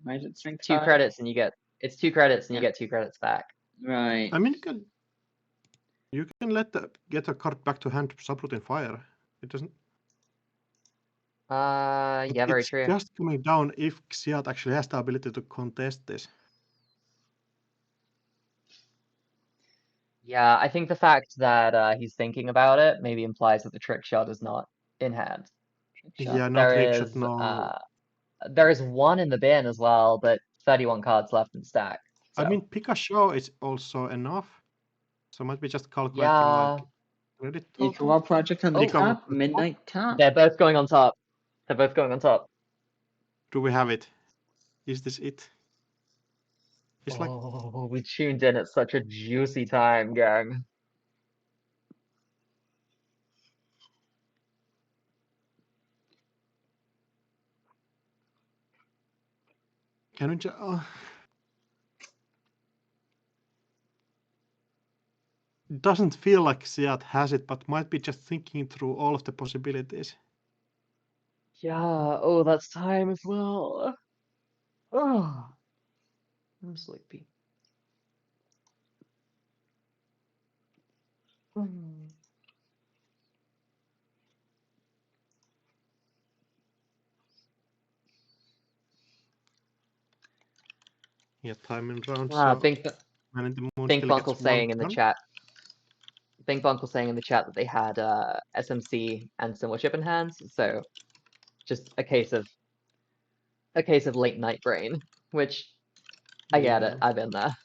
Speaker 1: Why is it strength 5?
Speaker 6: 2 credits and you get 2 credits and you get 2 credits back.
Speaker 1: Right.
Speaker 5: I mean, you can get a card back to hand subroutine fire. It doesn't.
Speaker 6: Yeah, very true.
Speaker 5: It's just coming down if Xiat actually has the ability to contest this.
Speaker 6: Yeah, I think the fact that he's thinking about it maybe implies that the trick shot is not in hand.
Speaker 5: Yeah, no trick shot, no.
Speaker 6: There is 1 in the bin as well, but 31 cards left in stack. So.
Speaker 5: I mean, Pikachu is also enough. So might be just calculating like credit total.
Speaker 1: Equal project on the top, midnight top.
Speaker 6: They're both going on top.
Speaker 5: Do we have it? Is this it? It's like.
Speaker 6: Oh, we tuned in at such a juicy time, gang.
Speaker 5: Can we just... Doesn't feel like Seat has it, but might be just thinking through all of the possibilities.
Speaker 6: Yeah, oh, that's time as well. Oh, I'm sleepy. Hmm.
Speaker 5: Yeah, time in round,
Speaker 6: Ah,
Speaker 5: so Man in the Moon
Speaker 6: Think
Speaker 5: still
Speaker 6: Bunkle
Speaker 5: gets one
Speaker 6: saying in the
Speaker 5: turn.
Speaker 6: chat. Think Bunkle saying in the chat that they had SMC and similar chip in hands, so just a case of late night brain, which I get it. I've been there.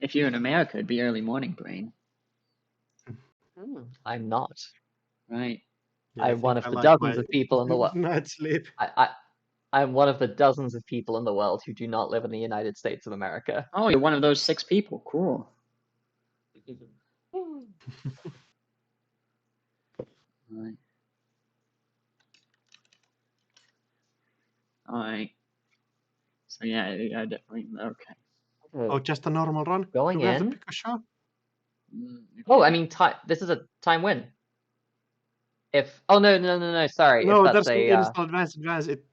Speaker 1: If you're in America, it'd be early morning brain.
Speaker 6: I'm not.
Speaker 1: Right.
Speaker 5: Yeah, I
Speaker 6: I'm one
Speaker 5: think
Speaker 6: of
Speaker 5: I
Speaker 6: the
Speaker 5: like
Speaker 6: dozens
Speaker 5: my
Speaker 6: of people in the world.
Speaker 5: night sleep.
Speaker 6: I'm one of the dozens of people in the world who do not live in the United States of America.
Speaker 1: Oh, you're one of those 6 people. Cool. Right. Alright. So yeah, definitely. Okay.
Speaker 5: Oh, just a normal run?
Speaker 6: Going
Speaker 5: Do we have to
Speaker 6: in?
Speaker 5: pick a shot?
Speaker 6: Oh, I mean, this is a time win. Oh no, sorry.
Speaker 5: No,
Speaker 6: If that's
Speaker 5: there's no
Speaker 6: a
Speaker 5: install advance. It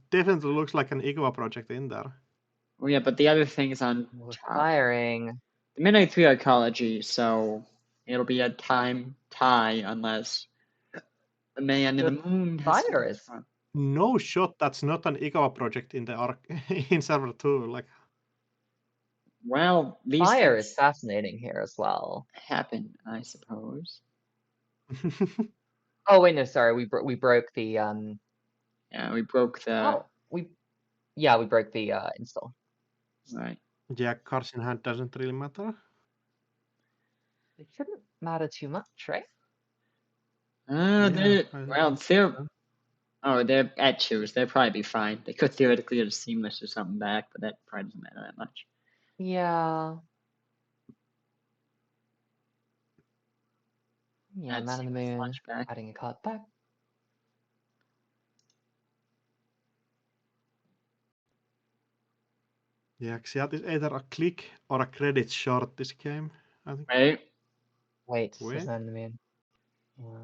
Speaker 5: definitely looks like an IGWA project in there.
Speaker 1: Oh yeah, but the other thing is on
Speaker 6: we're
Speaker 1: top.
Speaker 6: firing.
Speaker 1: The Midnight 3 Arcology, so it'll be a time tie unless the Man in the Moon has
Speaker 6: Fire is.
Speaker 5: No shot, that's not an IGWA project in the in server 2. Like,
Speaker 1: well, these
Speaker 6: Fire
Speaker 1: things
Speaker 6: is fascinating here as well.
Speaker 1: happen, I suppose.
Speaker 6: Oh wait, no, sorry. We broke the
Speaker 1: Yeah, we broke the
Speaker 6: Oh, we broke the install.
Speaker 1: right.
Speaker 5: yeah, cards in hand doesn't really matter.
Speaker 6: It shouldn't matter too much, right?
Speaker 1: Well, they're they're at 2s. They'll probably be fine. They could theoretically get a seamless or something back, but that probably doesn't matter that much.
Speaker 6: Yeah. Yeah,
Speaker 1: That's
Speaker 6: Man in the
Speaker 1: seamless
Speaker 6: Moon,
Speaker 1: launch back.
Speaker 6: adding a card back.
Speaker 5: Yeah, Xiat is either a click or a credit short this game, I think.
Speaker 1: Right?
Speaker 6: Wait,
Speaker 5: Wait.
Speaker 6: says Man in the Moon. Yeah.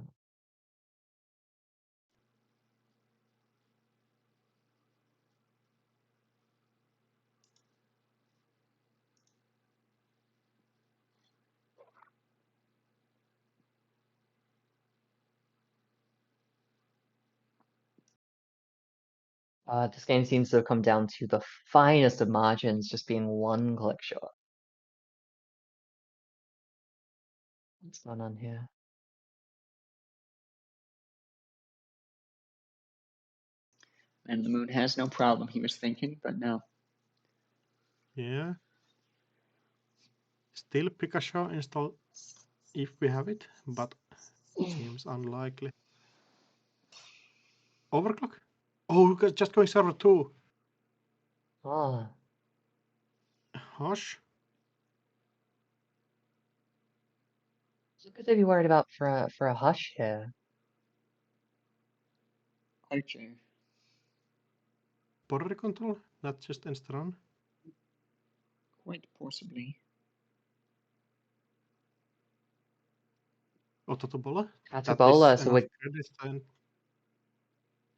Speaker 6: This game seems to have come down to the finest of margins, just being one click short. What's going on here?
Speaker 1: And the Moon has no problem, he was thinking, but no.
Speaker 5: Yeah. Still Pikachu install if we have it, but seems unlikely. Overclock? Oh, just going server 2.
Speaker 6: Oh.
Speaker 5: Hush.
Speaker 6: What could they be worried about for a hush here?
Speaker 1: Okay.
Speaker 5: Border control, not just insta run.
Speaker 1: Quite possibly.
Speaker 5: Autotobola?
Speaker 6: Catabola, so we
Speaker 5: and...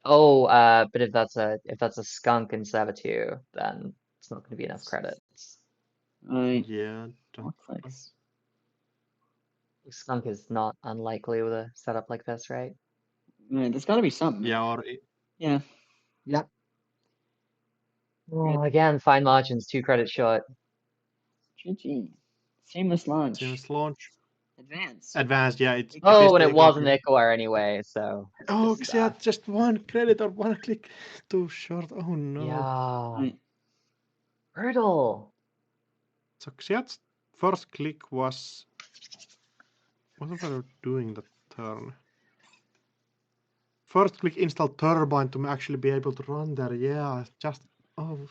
Speaker 6: Oh, but if that's a skunk in server 2, then it's not gonna be enough credits.
Speaker 1: Right.
Speaker 5: Yeah.
Speaker 1: More clicks.
Speaker 6: Skunk is not unlikely with a setup like this, right?
Speaker 1: Right, there's gotta be something.
Speaker 5: Yeah, or
Speaker 1: yeah.
Speaker 6: Yep. Oh, again, fine margins, 2 credits short.
Speaker 1: GG. Seamless launch.
Speaker 5: seamless launch.
Speaker 1: Advance.
Speaker 5: Advanced, yeah. It
Speaker 6: Oh,
Speaker 5: is
Speaker 6: and
Speaker 5: the
Speaker 6: it wasn't
Speaker 5: Igor.
Speaker 6: Ichor anyway, so.
Speaker 5: Oh,
Speaker 6: this is,
Speaker 5: Xiat, just 1 credit or 1 click too short. Oh no.
Speaker 6: Yeah.
Speaker 1: Right.
Speaker 6: Brutal.
Speaker 5: So Xiat's first click was... What were we doing that turn? First click install turbine to actually be able to run there. Yeah, just... Oh.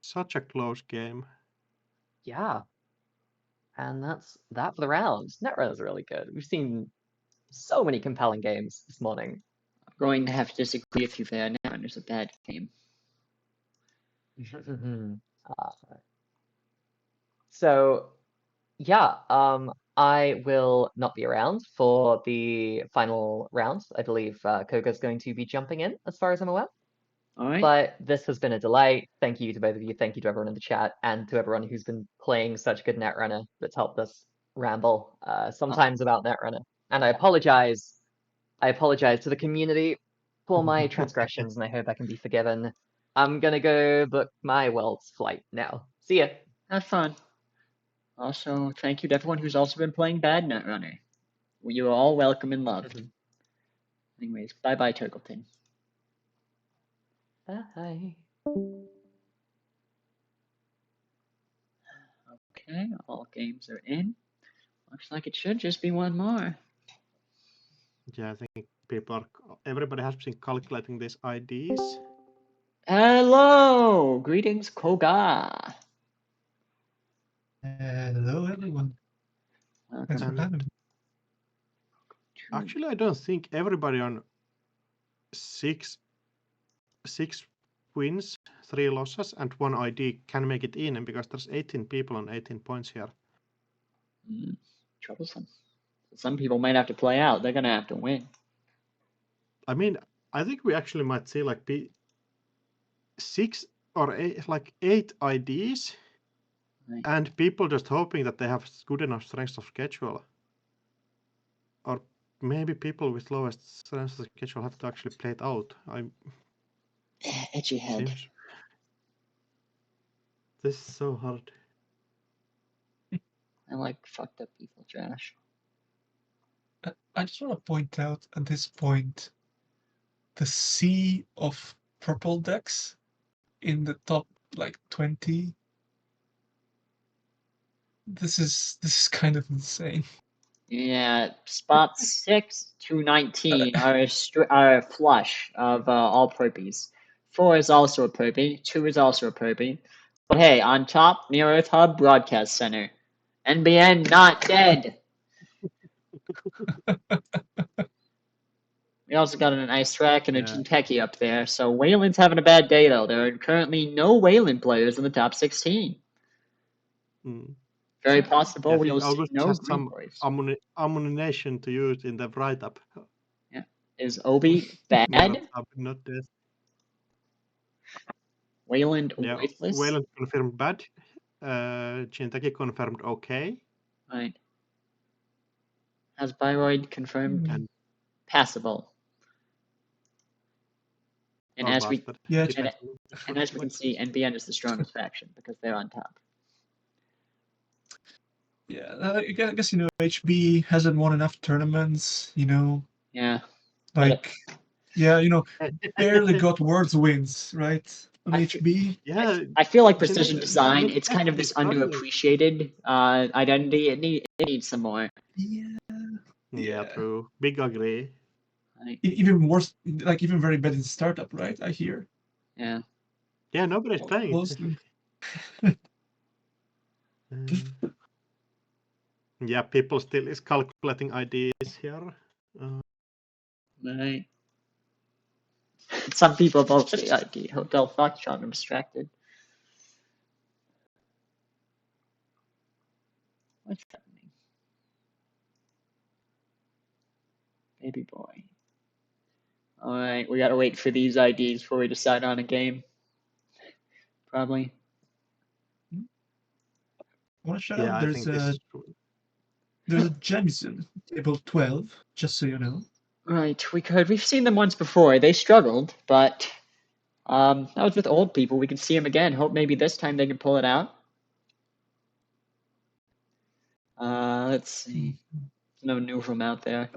Speaker 5: Such a close game.
Speaker 6: Yeah. And that's that for the rounds. Netrunner is really good. We've seen So many compelling games this morning.
Speaker 1: I'm going to have to disagree with you there. Netrunner's a bad game.
Speaker 6: So, yeah, I will not be around for the final round. I believe Koga's going to be jumping in, as far as I'm aware.
Speaker 1: All right.
Speaker 6: But this has been a delight. Thank you to both of you. Thank you to everyone in the chat and to everyone who's been playing such good Netrunner that's helped us ramble sometimes about Netrunner. And I apologize. I apologize to the community for my transgressions, and I hope I can be forgiven. I'm gonna go book my world's flight now. See ya.
Speaker 1: Have fun. Also, thank you to everyone who's also been playing bad Netrunner. You are all welcome and loved. Anyways, bye-bye, Turkleton.
Speaker 6: Bye.
Speaker 1: Okay, all games are in. Looks like it should just be one more.
Speaker 5: Yeah, I think everybody has been calculating these IDs.
Speaker 1: Hello! Greetings, Koga.
Speaker 7: Hello, everyone. Thanks for having me.
Speaker 5: Actually, I don't think everybody on six wins, 3 losses, and 1 ID can make it in, because there's 18 people on 18 points here.
Speaker 1: Troublesome. Some people might have to play out. They're gonna have to win.
Speaker 5: I mean, I think we actually might see like 6 or 8, like 8 IDs,
Speaker 1: Right.
Speaker 5: and people just hoping that they have good enough strength of schedule. Or maybe people with lowest strength of schedule have to actually play it out.
Speaker 1: Edgy head.
Speaker 5: Seems... This is so hard.
Speaker 1: I like fucked up people, Josh.
Speaker 7: I just want to point out at this point the sea of purple decks in the top like 20. This is kind of insane.
Speaker 1: Yeah, spots 6 to 19 are a flush of all perpies. 4 is also a perpy. 2 is also a perpy. But hey, on top, Near Earth Hub Broadcast Center. NBN not dead. We also got an Ice Track and a Jinteki up there. So Wayland's having a bad day, though. There are currently no Wayland players in the top 16. Very possible we'll see no green boys.
Speaker 5: Ammunition to use in the write-up.
Speaker 1: Yeah. Is Obi bad?
Speaker 5: Not dead.
Speaker 1: Wayland worthless?
Speaker 5: Wayland confirmed bad. Jinteki confirmed okay.
Speaker 1: Right. Has Byroid confirmed passable? And as we can see, NBN is the strongest faction because they're on top.
Speaker 7: Yeah, I guess HB hasn't won enough tournaments.
Speaker 1: Yeah.
Speaker 7: Like, barely got Worlds wins, right? On HB.
Speaker 5: Yeah.
Speaker 1: I feel like Precision Design, it's kind of this underappreciated identity. It needs some more.
Speaker 5: Yeah, true. Big ugly.
Speaker 7: Even worse, like even very bad in startup, right? I hear.
Speaker 1: Yeah.
Speaker 5: Yeah, nobody's playing it. Yeah, people still is calculating IDs here.
Speaker 1: Right. Some people have already ID'd Hotel Foxtrot. I'm distracted. What's happening? Baby boy. Alright, we gotta wait for these IDs before we decide on a game. Probably.
Speaker 7: I want to shout out, there's a Jamison, table 12, just so you know.
Speaker 1: Right, we've seen them once before. They struggled, but that was with old people. We can see them again. Hope maybe this time they can pull it out. Let's see. No new from out there.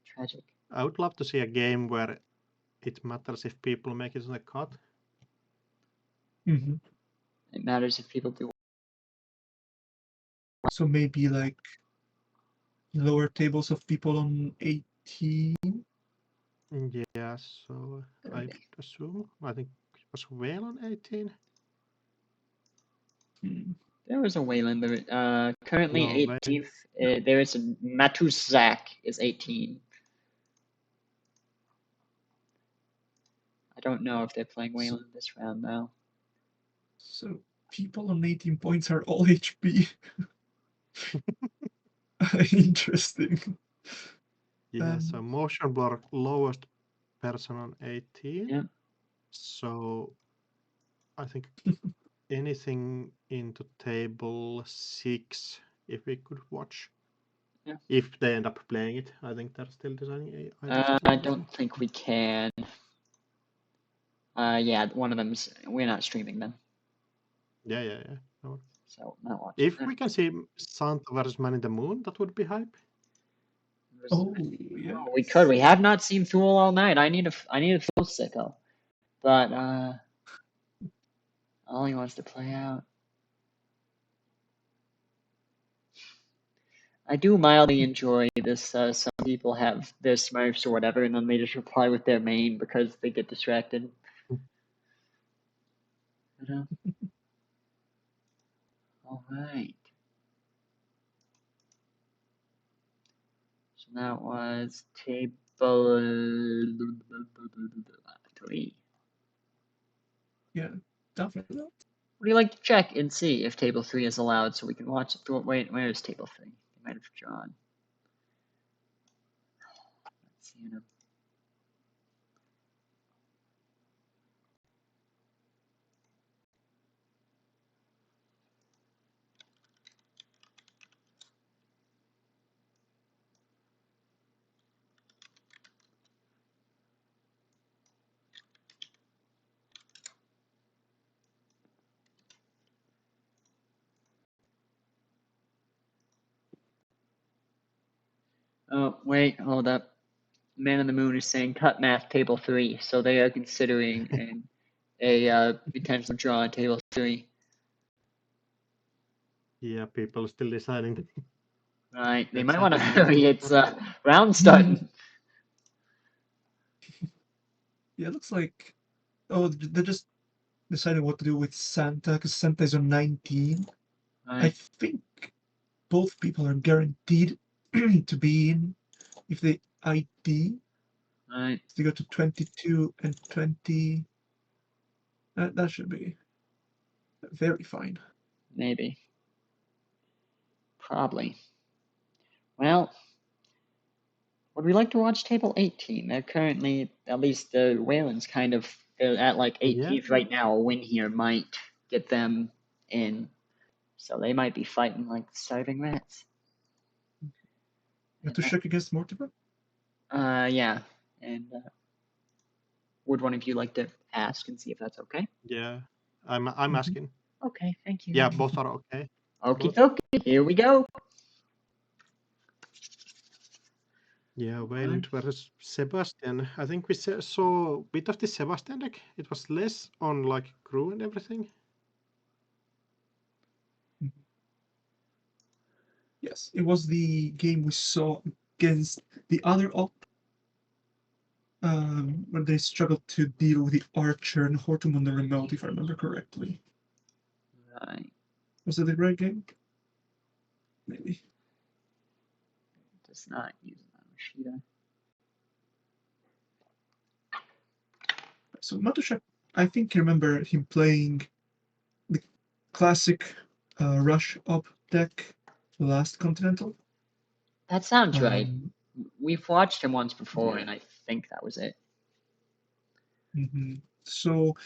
Speaker 1: Tragic.
Speaker 5: I would love to see a game where it matters if people make it in the cut.
Speaker 1: It matters if people do.
Speaker 7: So maybe like lower tables of people on 18.
Speaker 5: Yeah, so I assume. I think it was Whale on 18.
Speaker 1: There was a Wayland. Currently
Speaker 5: No,
Speaker 1: 18th. There is a Matuzak is 18. I don't know if they're playing Wayland this round though.
Speaker 7: So people on 18 points are all HP. Interesting.
Speaker 5: Yeah, so motion blur lowest person on 18.
Speaker 1: Yeah.
Speaker 5: So I think anything into table 6, if we could watch.
Speaker 1: Yeah.
Speaker 5: If they end up playing it, I think they're still designing
Speaker 1: I don't think we can. Yeah, one of them's. We're not streaming them.
Speaker 5: Yeah. No.
Speaker 1: So not watching.
Speaker 5: If we can see Santa versus Man in the Moon, that would be hype.
Speaker 7: Oh yeah.
Speaker 1: Oh, we could. We have not seen Fool all night. I need a Fool sickle, but all he wants to play out. I do mildly enjoy this. Some people have their Smurfs or whatever, and then they just reply with their main because they get distracted. You know. All right. So that was table 3.
Speaker 7: Yeah, definitely.
Speaker 1: Would you like to check and see if table 3 is allowed so we can watch it? Wait, where is table 3? It might have drawn. Let's see. Oh, wait, hold up. Man in the Moon is saying cut math table 3, so they are considering a potential draw on table 3.
Speaker 5: Yeah, people are still deciding.
Speaker 1: Right, they
Speaker 5: That's
Speaker 1: might want to
Speaker 5: happening.
Speaker 1: hurry. It's round starting.
Speaker 7: Yeah, it looks like they're just deciding what to do with Santa because Santa is on 19. I
Speaker 1: Right,
Speaker 7: think both people are guaranteed to be in if they ID.
Speaker 1: right,
Speaker 7: If they go to 22 and 20, that should be very fine.
Speaker 1: maybe. Probably. Well, would we like to watch table 18? They're currently, at least the Whalen's kind of, they're at like 18th right now. A win here might get them in. So they might be fighting like starving rats.
Speaker 7: You have to check against Mortimer?
Speaker 1: Yeah. And would one of you like to ask and see if that's okay?
Speaker 5: Yeah, I'm asking.
Speaker 1: Okay, thank you.
Speaker 5: Yeah, both are okay.
Speaker 1: Okie dokie, here we go.
Speaker 5: Yeah, Wayland versus Sebastian. I think we saw a bit of the Sebastian deck. It was less on like crew and everything.
Speaker 7: Yes, it was the game we saw against the other op, where they struggled to deal with the Archer and Hortum on the remote, if I remember correctly.
Speaker 1: Right.
Speaker 7: Was that the right game? Maybe.
Speaker 1: Does not use Mashida.
Speaker 7: So Matushak, I think I remember him playing the classic Rush op deck, the last Continental.
Speaker 1: That sounds right. We've watched him once before,
Speaker 7: yeah.
Speaker 1: and I think that was it.
Speaker 7: So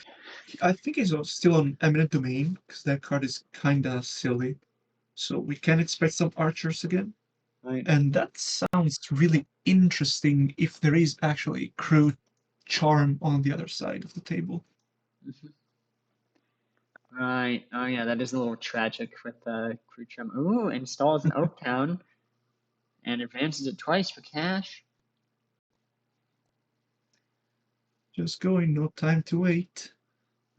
Speaker 7: I think he's still on Eminent Domain because that card is kinda silly. So we can expect some archers again.
Speaker 1: Right.
Speaker 7: And that sounds really interesting if there is actually crew charm on the other side of the table.
Speaker 1: Right. Oh yeah, that is a little tragic with crew charm. Ooh, installs an Oaktown and advances it twice for cash.
Speaker 7: Just going, no time to wait.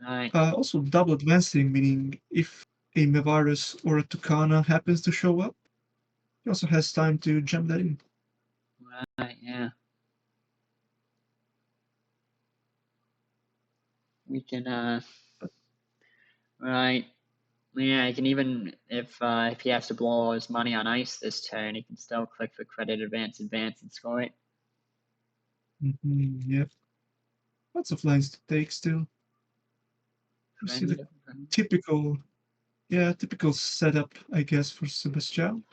Speaker 1: Right.
Speaker 7: Also double advancing, meaning if a Mevarus or a Tucana happens to show up, he also has time to jump that in.
Speaker 1: Right, yeah. We can right. Yeah, he can even if he has to blow all his money on ice this turn, he can still click for credit advance, and score it.
Speaker 7: Yep. Lots of lines to take still. You see the typical setup, I guess, for Sebastian.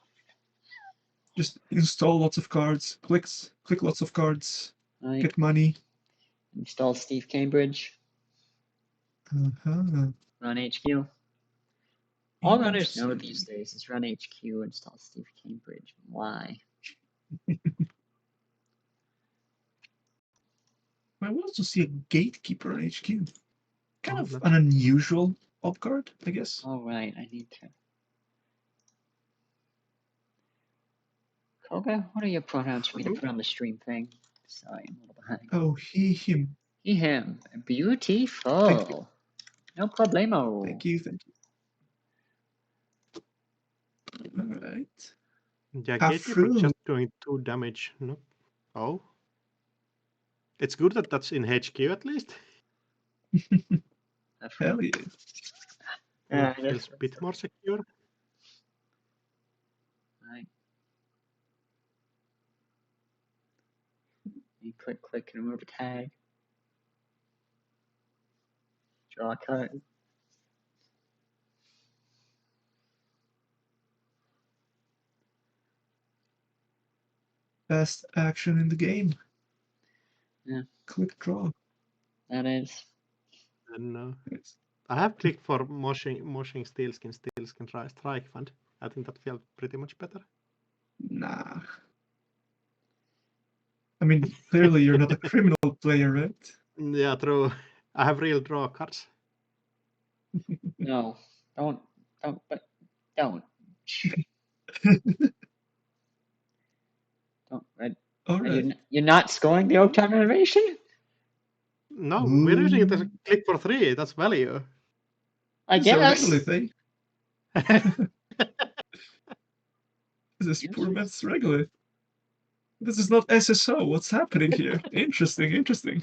Speaker 7: Just install lots of cards, click lots of cards, get money.
Speaker 1: Install Steve Cambridge.
Speaker 7: Uh-huh.
Speaker 1: Run HQ. All runners know these days is run HQ, install Steve Cambridge. Why?
Speaker 7: I will also see a gatekeeper on HQ. Kind of an unusual op card, I guess.
Speaker 1: All right, I need to. Koga, what are your pronouns for me to put on the stream thing? Sorry, I'm a little behind.
Speaker 7: Oh, he, him.
Speaker 1: He, him. Beautiful. No problemo.
Speaker 7: Thank you. All right.
Speaker 5: Yeah, gatekeeper just doing 2 damage. No. Oh. It's good that that's in HQ at least.
Speaker 7: Hell yeah.
Speaker 5: Yeah, feels a bit more secure.
Speaker 1: Right. You click, remove a tag. Draw a card.
Speaker 7: Best action in the game.
Speaker 1: Yeah.
Speaker 7: Click draw.
Speaker 1: That is.
Speaker 5: And I have clicked for moshing Steelskin Strike Fund. I think that felt pretty much better.
Speaker 7: Nah. I mean, clearly you're not a criminal player, right?
Speaker 5: Yeah, true. I have real draw cards.
Speaker 1: No, don't. Don't. Right?
Speaker 7: All right.
Speaker 1: You're not scoring the Oak-Time Renovation?
Speaker 5: No, we're using it as a click for 3. That's value.
Speaker 1: I guess.
Speaker 7: This is a regolith, eh? This is poor man's regolith. This is not SSO. What's happening here? Interesting.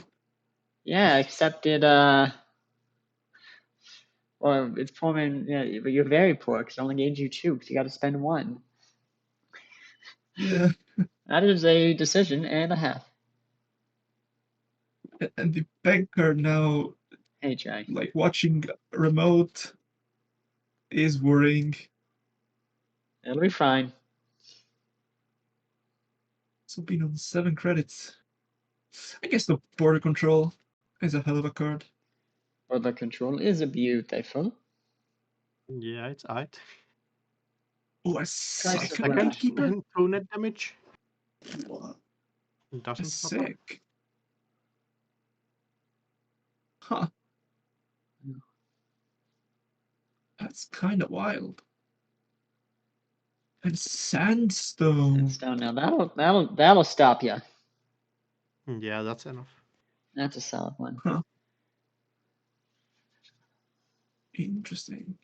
Speaker 1: Yeah, except it, well, it's poor man, yeah, but you're very poor because it only gave you 2 because you got to spend 1.
Speaker 7: Yeah.
Speaker 1: That is a decision and a half.
Speaker 7: And the banker now,
Speaker 1: hey, Jay,
Speaker 7: like watching remote, is worrying.
Speaker 1: It'll be fine.
Speaker 7: So being on 7 credits. I guess the border control is a hell of a card.
Speaker 1: Border control is a beautiful.
Speaker 5: Yeah, it's aight.
Speaker 7: Oh, a second keeper?
Speaker 5: 2 net damage.
Speaker 7: What?
Speaker 5: Doesn't
Speaker 7: sick. Huh. That's kind of wild. And sandstone.
Speaker 1: Now that'll stop you.
Speaker 5: Yeah, that's enough.
Speaker 1: That's a solid one.
Speaker 7: Huh. Interesting.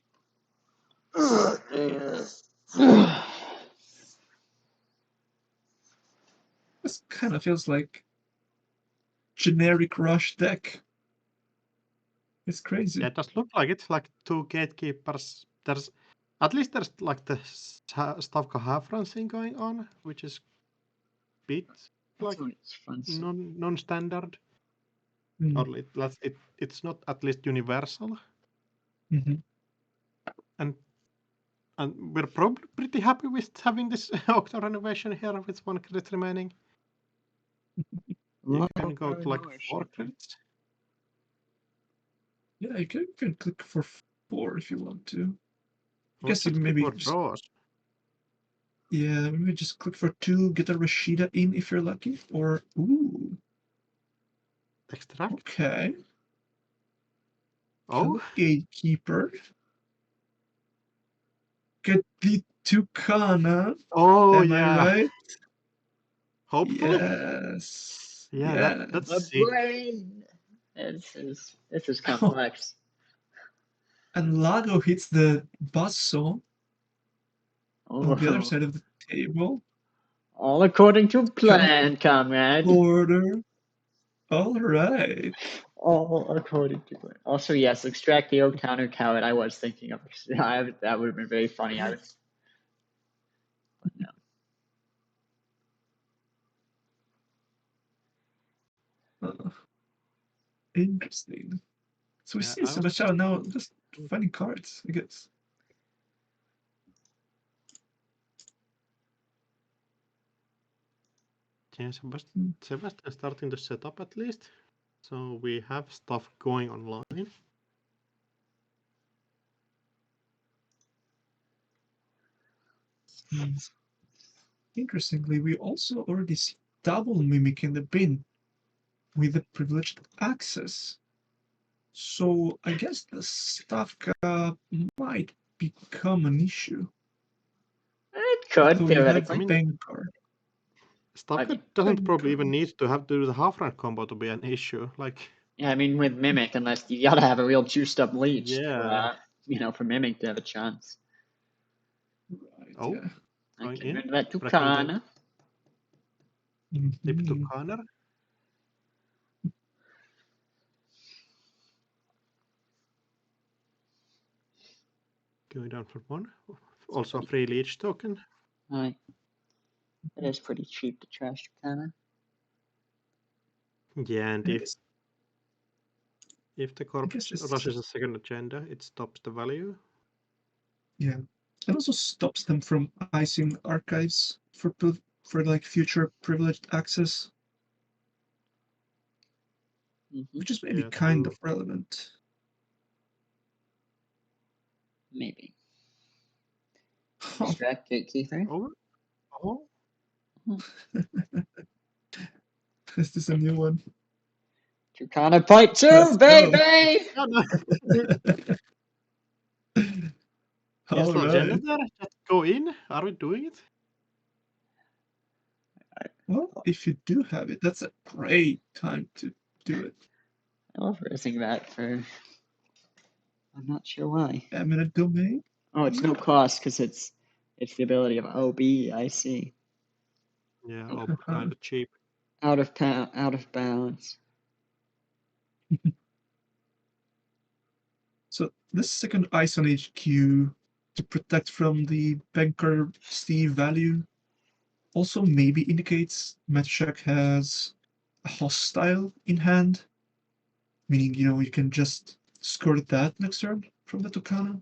Speaker 7: This kind of feels like generic rush deck. It's crazy.
Speaker 5: Yeah, it does look like it's like 2 gatekeepers. There's at least there's like the Stavka Hafran going on, which is a bit like non-standard. Or it's not at least universal. And we're probably pretty happy with having this Octo renovation here with 1 credit remaining. You can go to like 4 credits.
Speaker 7: Yeah, you can click for 4 if you want to. I guess
Speaker 5: you
Speaker 7: maybe
Speaker 5: draws.
Speaker 7: Yeah, maybe just click for 2, get a Rashida in if you're lucky, or ooh.
Speaker 5: Extract.
Speaker 7: Okay.
Speaker 5: Oh.
Speaker 7: Gatekeeper. Get the Tucana.
Speaker 5: Oh,
Speaker 7: Am I right?
Speaker 5: Hopefully.
Speaker 7: Yes.
Speaker 5: Yeah, that's
Speaker 1: a
Speaker 5: sick.
Speaker 1: brain. This is complex.
Speaker 7: And Lago hits the Basso on the other side of the table.
Speaker 1: All according to plan, comrade.
Speaker 7: Order. All right.
Speaker 1: all according to it. Also, yes, extract the oak counter coward. I was thinking of that would have been very funny. I was, but no.
Speaker 7: Interesting. So we
Speaker 5: Yeah,
Speaker 7: see
Speaker 5: I was
Speaker 7: Sebastian now just finding cards, I guess.
Speaker 5: Yeah, Sebastian starting to set up at least. So we have stuff going online.
Speaker 7: Interestingly, we also already see double mimic in the bin with the privileged access. So I guess the Stavka might become an issue.
Speaker 1: It could
Speaker 7: Though you have
Speaker 1: theoretically.
Speaker 7: Bankar.
Speaker 5: Stavka doesn't probably even need to have to do the half rank combo to be an issue. Like,
Speaker 1: Yeah, I mean with mimic, unless you gotta have a real juiced up leech,
Speaker 5: yeah.
Speaker 1: for mimic to have a chance.
Speaker 7: Right,
Speaker 5: Oh,
Speaker 7: yeah.
Speaker 1: I
Speaker 5: going
Speaker 1: can
Speaker 5: in.
Speaker 1: remember that
Speaker 5: Breaking the
Speaker 1: Tucana.
Speaker 5: tip to
Speaker 7: Mhm.
Speaker 5: corner. Going down for one. Also a free leech token.
Speaker 1: Aye. It is pretty cheap to trash Tucana.
Speaker 5: Yeah, and
Speaker 7: I guess
Speaker 5: if the corpse
Speaker 7: this
Speaker 5: rushes a second agenda, it stops the value.
Speaker 7: yeah. It also stops them from icing archives for like future privileged access, which is maybe
Speaker 5: Yeah,
Speaker 7: kind
Speaker 5: true.
Speaker 7: of relevant.
Speaker 1: Maybe.
Speaker 7: Oh,
Speaker 1: Extract Gatekeeper.
Speaker 5: Oh,
Speaker 7: is this a new one?
Speaker 1: Tucana Part 2,
Speaker 7: Let's go.
Speaker 1: baby!
Speaker 5: oh no. Yes,
Speaker 7: All
Speaker 5: agenda
Speaker 7: right.
Speaker 5: there. Just go in. Are we doing it?
Speaker 7: Well, if you do have it, that's a great time to do it.
Speaker 1: I love raising that for. I'm not sure why.
Speaker 7: Eminent domain.
Speaker 1: Oh, it's no cost because it's the ability of OB. I see.
Speaker 5: Yeah, kind of cheap.
Speaker 1: Out of bounds.
Speaker 7: So this second ice on HQ to protect from the banker Steve value also maybe indicates Metashak has a hostile in hand, meaning you can just score that next turn from the Tucana.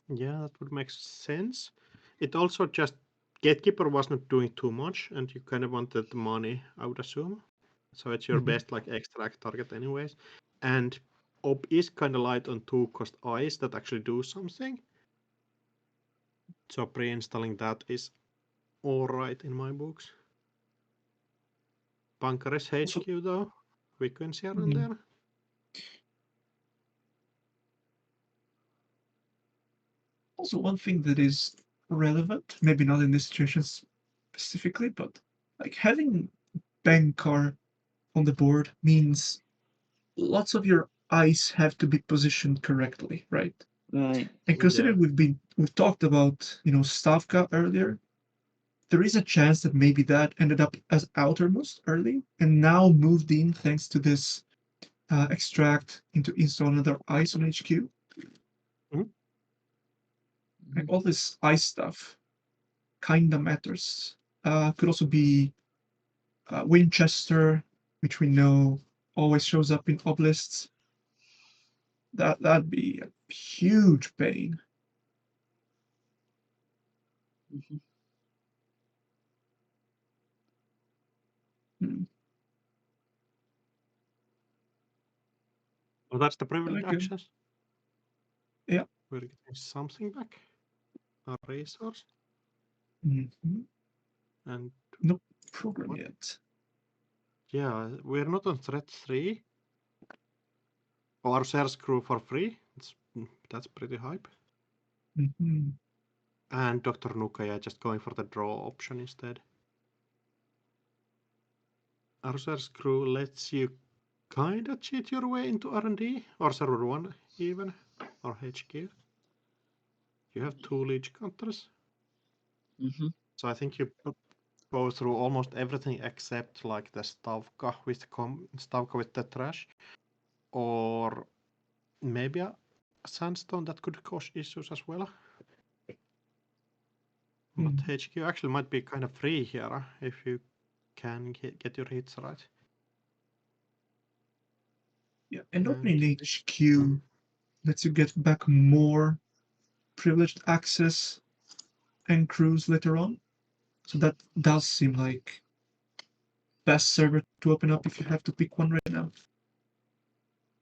Speaker 5: Yeah, that would make sense. It also just Gatekeeper was not doing too much, and you kind of wanted the money, I would assume. So it's your best like extract target anyways. And Ob is kind of light on 2-cost eyes that actually do something. So pre-installing that is alright in my books. Bunker's HQ though, frequency around there.
Speaker 7: Also, one thing that is relevant, maybe not in this situation specifically, but like having Bankar on the board means lots of your eyes have to be positioned correctly, right?
Speaker 1: Right.
Speaker 7: And considering we've talked about Stavka earlier, there is a chance that maybe that ended up as outermost early and now moved in thanks to this extract into install another ice on HQ. Like all this ice stuff kinda matters. Could also be Winchester, which we know always shows up in oblists. That'd be a huge pain.
Speaker 5: Oh, that's the privilege
Speaker 7: Okay.
Speaker 5: actions.
Speaker 7: Yeah.
Speaker 5: We're getting something back. A resource. And
Speaker 7: no program yet.
Speaker 5: Yeah, we're not on threat 3. Our shares grew for free. That's pretty hype. And Dr. Nukaya just going for the draw option instead. Arcer's crew lets you kinda cheat your way into R&D, or server 1 even, or HQ. You have 2 leech counters. So I think you go through almost everything except like the Stavka with the trash, or maybe a sandstone that could cause issues as well. But HQ actually might be kind of free here if you can get your hits right.
Speaker 7: Yeah, and opening HQ lets you get back more privileged access and crews later on. So that does seem like best server to open up if you have to pick one right now.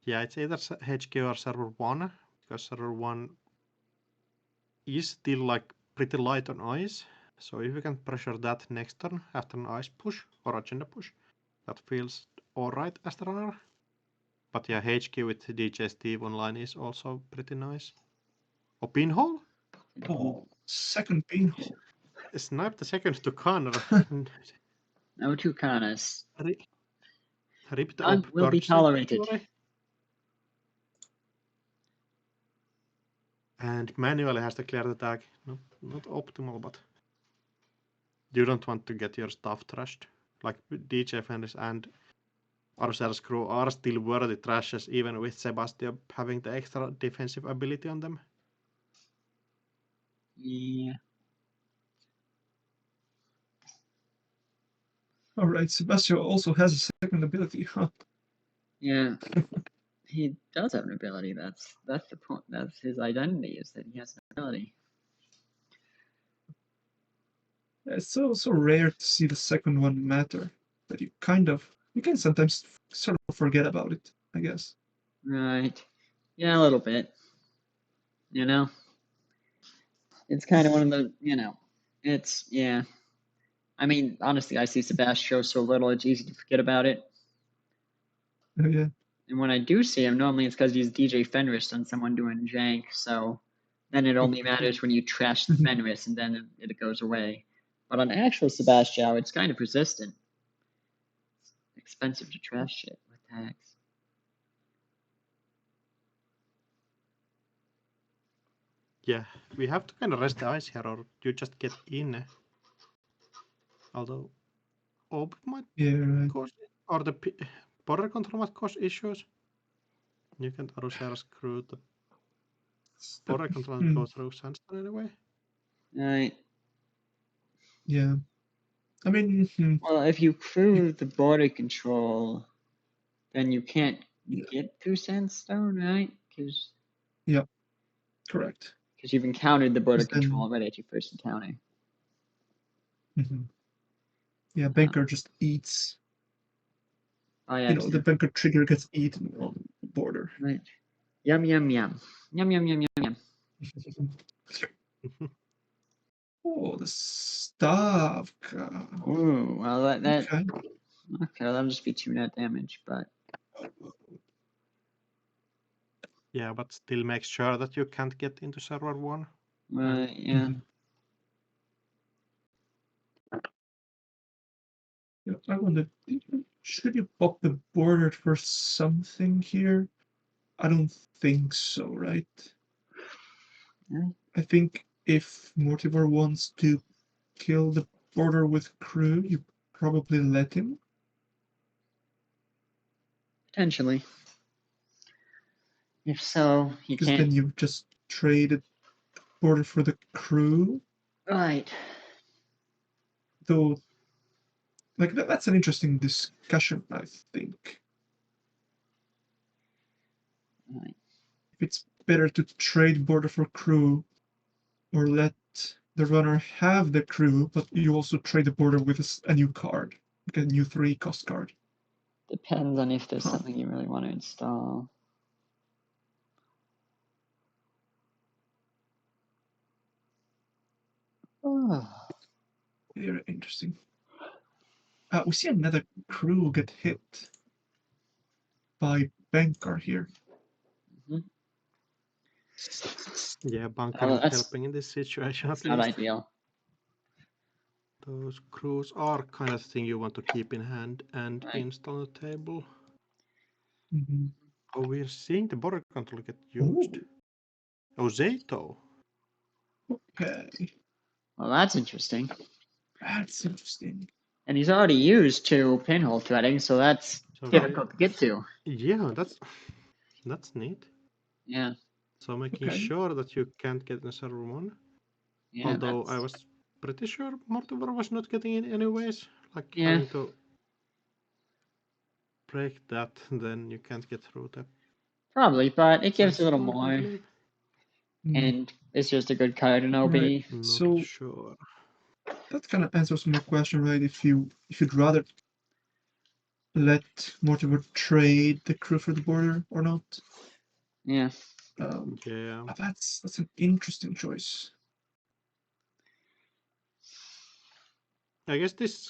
Speaker 5: Yeah, it's either HQ or server 1, because server 1 is still like pretty light on ice. So if you can pressure that next turn after an ice push or agenda push, that feels alright as the runner. But yeah, HQ with DJ Steve online is also pretty nice. Oh, pinhole?
Speaker 7: Oh, second pinhole.
Speaker 5: Snipe the second to Connor.
Speaker 1: No Tucanas.
Speaker 5: Rip the
Speaker 1: None will be tolerated.
Speaker 5: And manually has to clear the tag. Not optimal, but you don't want to get your stuff trashed. Like DJ Fenders and Arcel's crew are still worthy trashes, even with Sebastian having the extra defensive ability on them.
Speaker 1: Yeah.
Speaker 7: Alright, Sebastian also has a second ability, huh?
Speaker 1: Yeah. He does have an ability. That's the point. That's his identity, is that he has an ability.
Speaker 7: It's so rare to see the second one matter that you can sometimes sort of forget about it, I guess.
Speaker 1: Right. Yeah, a little bit. You know? It's kind of one of the, it's, yeah. I mean, honestly, I see Sebastian so little, it's easy to forget about it.
Speaker 7: Oh, yeah.
Speaker 1: And when I do see him, normally it's because he's DJ Fenris on someone doing jank, so then it only matters when you trash the Fenris and then it goes away. But on actual Sebastian, it's kind of persistent. It's expensive to trash shit with tags.
Speaker 5: Yeah, we have to kind of rest the ice here, or you just get in. Although, Orb might cause, or the border control might cause issues. You can Arusera screw the border control and go through sandstone anyway.
Speaker 1: Right.
Speaker 7: Yeah. I mean,
Speaker 1: well, if you crew the border control, then you can't get through sandstone, right? Because
Speaker 7: yeah, correct.
Speaker 1: Because you've encountered the border control already at your first encounter.
Speaker 7: Yeah, Banker just eats. The Banker trigger gets eaten on the border.
Speaker 1: Right. Yum, yum, yum. Yum, yum, yum, yum, yum.
Speaker 7: Oh, the Stavka.
Speaker 1: Ooh, well, that
Speaker 7: Okay.
Speaker 1: That'll just be 2 net damage, but.
Speaker 5: Yeah, but still make sure that you can't get into server 1.
Speaker 1: Yeah.
Speaker 7: Yeah, I wonder, should you pop the border for something here? I don't think so, right?
Speaker 1: Yeah.
Speaker 7: I think if Mortimer wants to kill the border with crew, you probably let him.
Speaker 1: Potentially. If so, he
Speaker 7: because
Speaker 1: can't.
Speaker 7: then you've just traded border for the crew.
Speaker 1: Right.
Speaker 7: Though, like that's an interesting discussion, I think.
Speaker 1: Right.
Speaker 7: If it's better to trade border for crew, or let the runner have the crew, but you also trade the border with a new card, like a new 3 cost card.
Speaker 1: Depends on if there's something you really want to install. Oh.
Speaker 7: Very interesting. We see another crew get hit by Bankar here.
Speaker 5: Yeah, Bunker not helping in this situation at least.
Speaker 1: Not ideal.
Speaker 5: Those crews are kind of thing you want to keep in hand and install on the table. Oh, we're seeing the border control get used. Oh, Zato.
Speaker 7: Okay.
Speaker 1: Well, that's interesting.
Speaker 7: That's interesting.
Speaker 1: And he's already used 2 pinhole threading, so that's difficult to get to.
Speaker 5: Yeah, that's neat.
Speaker 1: Yeah.
Speaker 5: So making sure that you can't get in server 1.
Speaker 1: Yeah,
Speaker 5: although I was pretty sure Mortimer was not getting in anyways. Like having to break that, then you can't get through the.
Speaker 1: Probably, but it gives a little more.
Speaker 7: Mm.
Speaker 1: And it's just a good card in OB.
Speaker 7: Right.
Speaker 5: Not
Speaker 7: So
Speaker 5: sure.
Speaker 7: that kind of answers my question, right? If you'd rather let Mortimer trade the crew for the border or not.
Speaker 1: Yeah.
Speaker 5: Yeah.
Speaker 7: That's an interesting choice.
Speaker 5: I guess this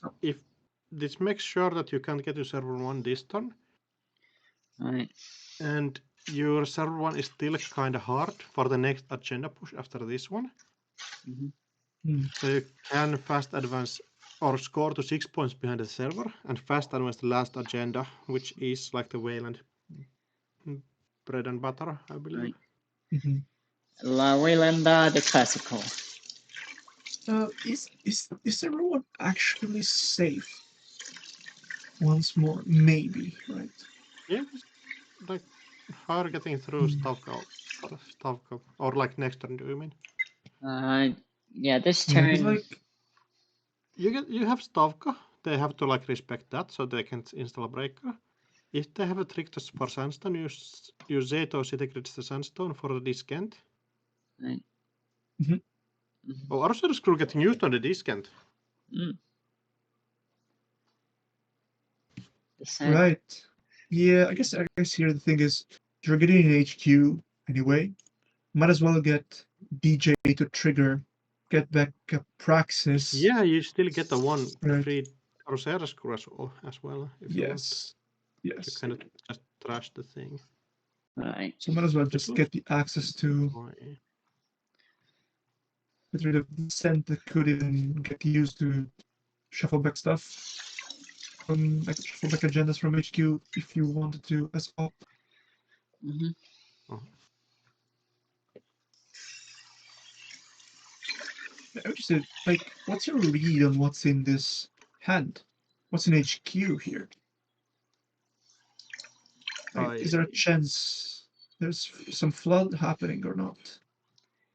Speaker 5: makes sure that you can't get to server 1 this turn.
Speaker 1: Right.
Speaker 5: And your server 1 is still kind of hard for the next agenda push after this one. So you can fast advance or score to 6 points behind the server and fast advance the last agenda, which is like the Wayland bread and butter, I believe.
Speaker 7: Right.
Speaker 1: La Waylanda the classical.
Speaker 7: Is everyone actually safe? Once more, maybe, right?
Speaker 5: Yeah, like how are you getting through Stavka or like next turn? Do you mean?
Speaker 1: Yeah, this turn.
Speaker 7: Like
Speaker 5: you have Stavka. They have to like respect that, so they can't install a breaker. If they have a trick for Sandstone, use Zeto City Grids the Sandstone for the discount.
Speaker 1: Right.
Speaker 5: Oh, Archer Screw getting used on the discount.
Speaker 7: Right. Yeah, I guess here the thing is you're getting an HQ anyway. Might as well get DJ to trigger, get back a Praxis.
Speaker 5: Yeah, you still get the one free Archer Screw as well if you want.
Speaker 7: Yes.
Speaker 5: You kind of just trash the thing.
Speaker 1: Right.
Speaker 7: So might as well just get the access to get rid of the scent that could even get used to shuffle back stuff from shuffle back agendas from HQ if you wanted to as well. I'm interested, like, what's your read on what's in this hand? What's in HQ here? Like, is there a chance there's some flood happening or not?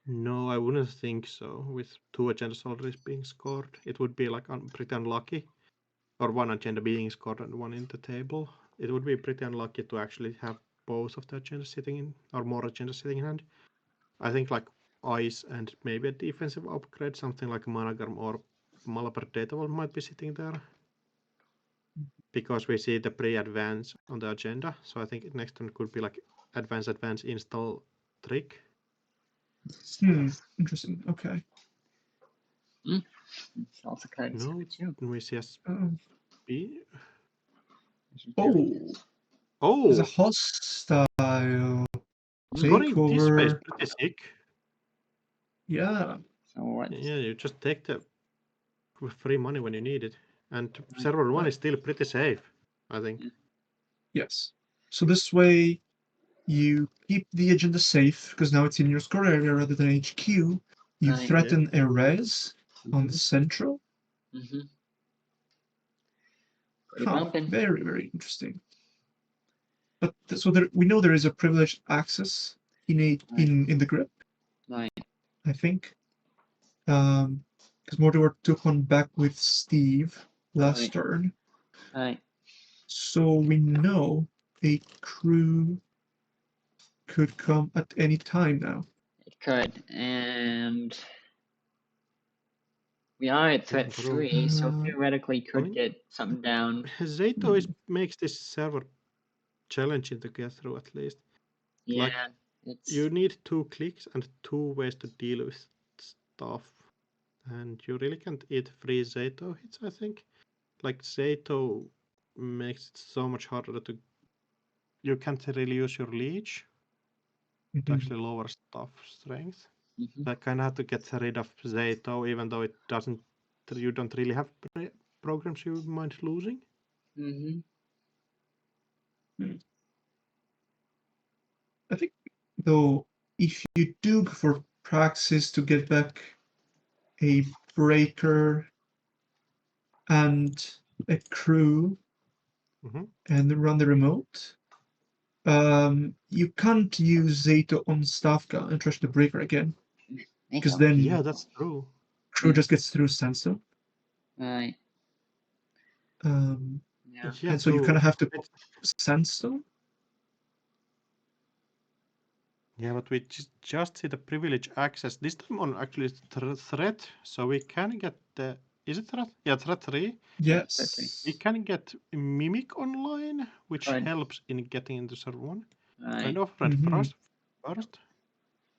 Speaker 5: No, I wouldn't think so. With 2 agendas already being scored, it would be like pretty unlucky. Or 1 agenda being scored and 1 in the table. It would be pretty unlucky to actually have both of the agendas sitting in, or more agendas sitting in hand. I think like Ice and maybe a defensive upgrade, something like Managarm or Malapert Data Vault might be sitting there. Because we see the pre-advance on the agenda, so I think next turn could be like advance install trick.
Speaker 7: Interesting. Okay.
Speaker 1: It's also card
Speaker 5: No, we see as B.
Speaker 7: Oh, there's a hostile
Speaker 5: Scoring this way is
Speaker 7: takeover.
Speaker 5: pretty sick.
Speaker 7: Yeah.
Speaker 1: So what?
Speaker 5: Yeah, you just take the free money when you need it, and server 1 is still pretty safe, I think.
Speaker 7: Yes. So this way, you keep the agenda safe because now it's in your score area rather than HQ. You threaten a res on the central. Very, very interesting. But so we know there is a privileged access in the grip.
Speaker 1: Right.
Speaker 7: I think. Because Mortimer took one back with Steve last turn.
Speaker 1: Right.
Speaker 7: So we know a crew could come at any time now.
Speaker 1: It could, and we are at threat 3, so theoretically could get something down.
Speaker 5: Zeto makes this server challenging to get through at least.
Speaker 1: Yeah,
Speaker 5: like, you need 2 clicks and 2 ways to deal with stuff. And you really can't eat free Zeto hits, I think. Like, Zeto makes it so much harder to... You can't really use your leech to actually lower stuff strength. So I kind of have to get rid of Zeto, even though it doesn't... You don't really have programs you mind losing.
Speaker 7: I think, though, if you do for Praxis to get back a breaker, and a crew and run the remote, you can't use Zato on Stavka and trash the breaker again. Because then
Speaker 5: that's true.
Speaker 7: crew just gets through sandstone.
Speaker 1: Right.
Speaker 7: And so you kind of have to pop sandstone.
Speaker 5: Yeah, but we just see the privilege access this time on actually threat, so we can get the. Is it threat? Yeah, threat 3.
Speaker 7: Yes.
Speaker 5: We can get Mimic online, which
Speaker 1: Right.
Speaker 5: helps in getting into server 1.
Speaker 1: Right.
Speaker 5: Friend of friend first.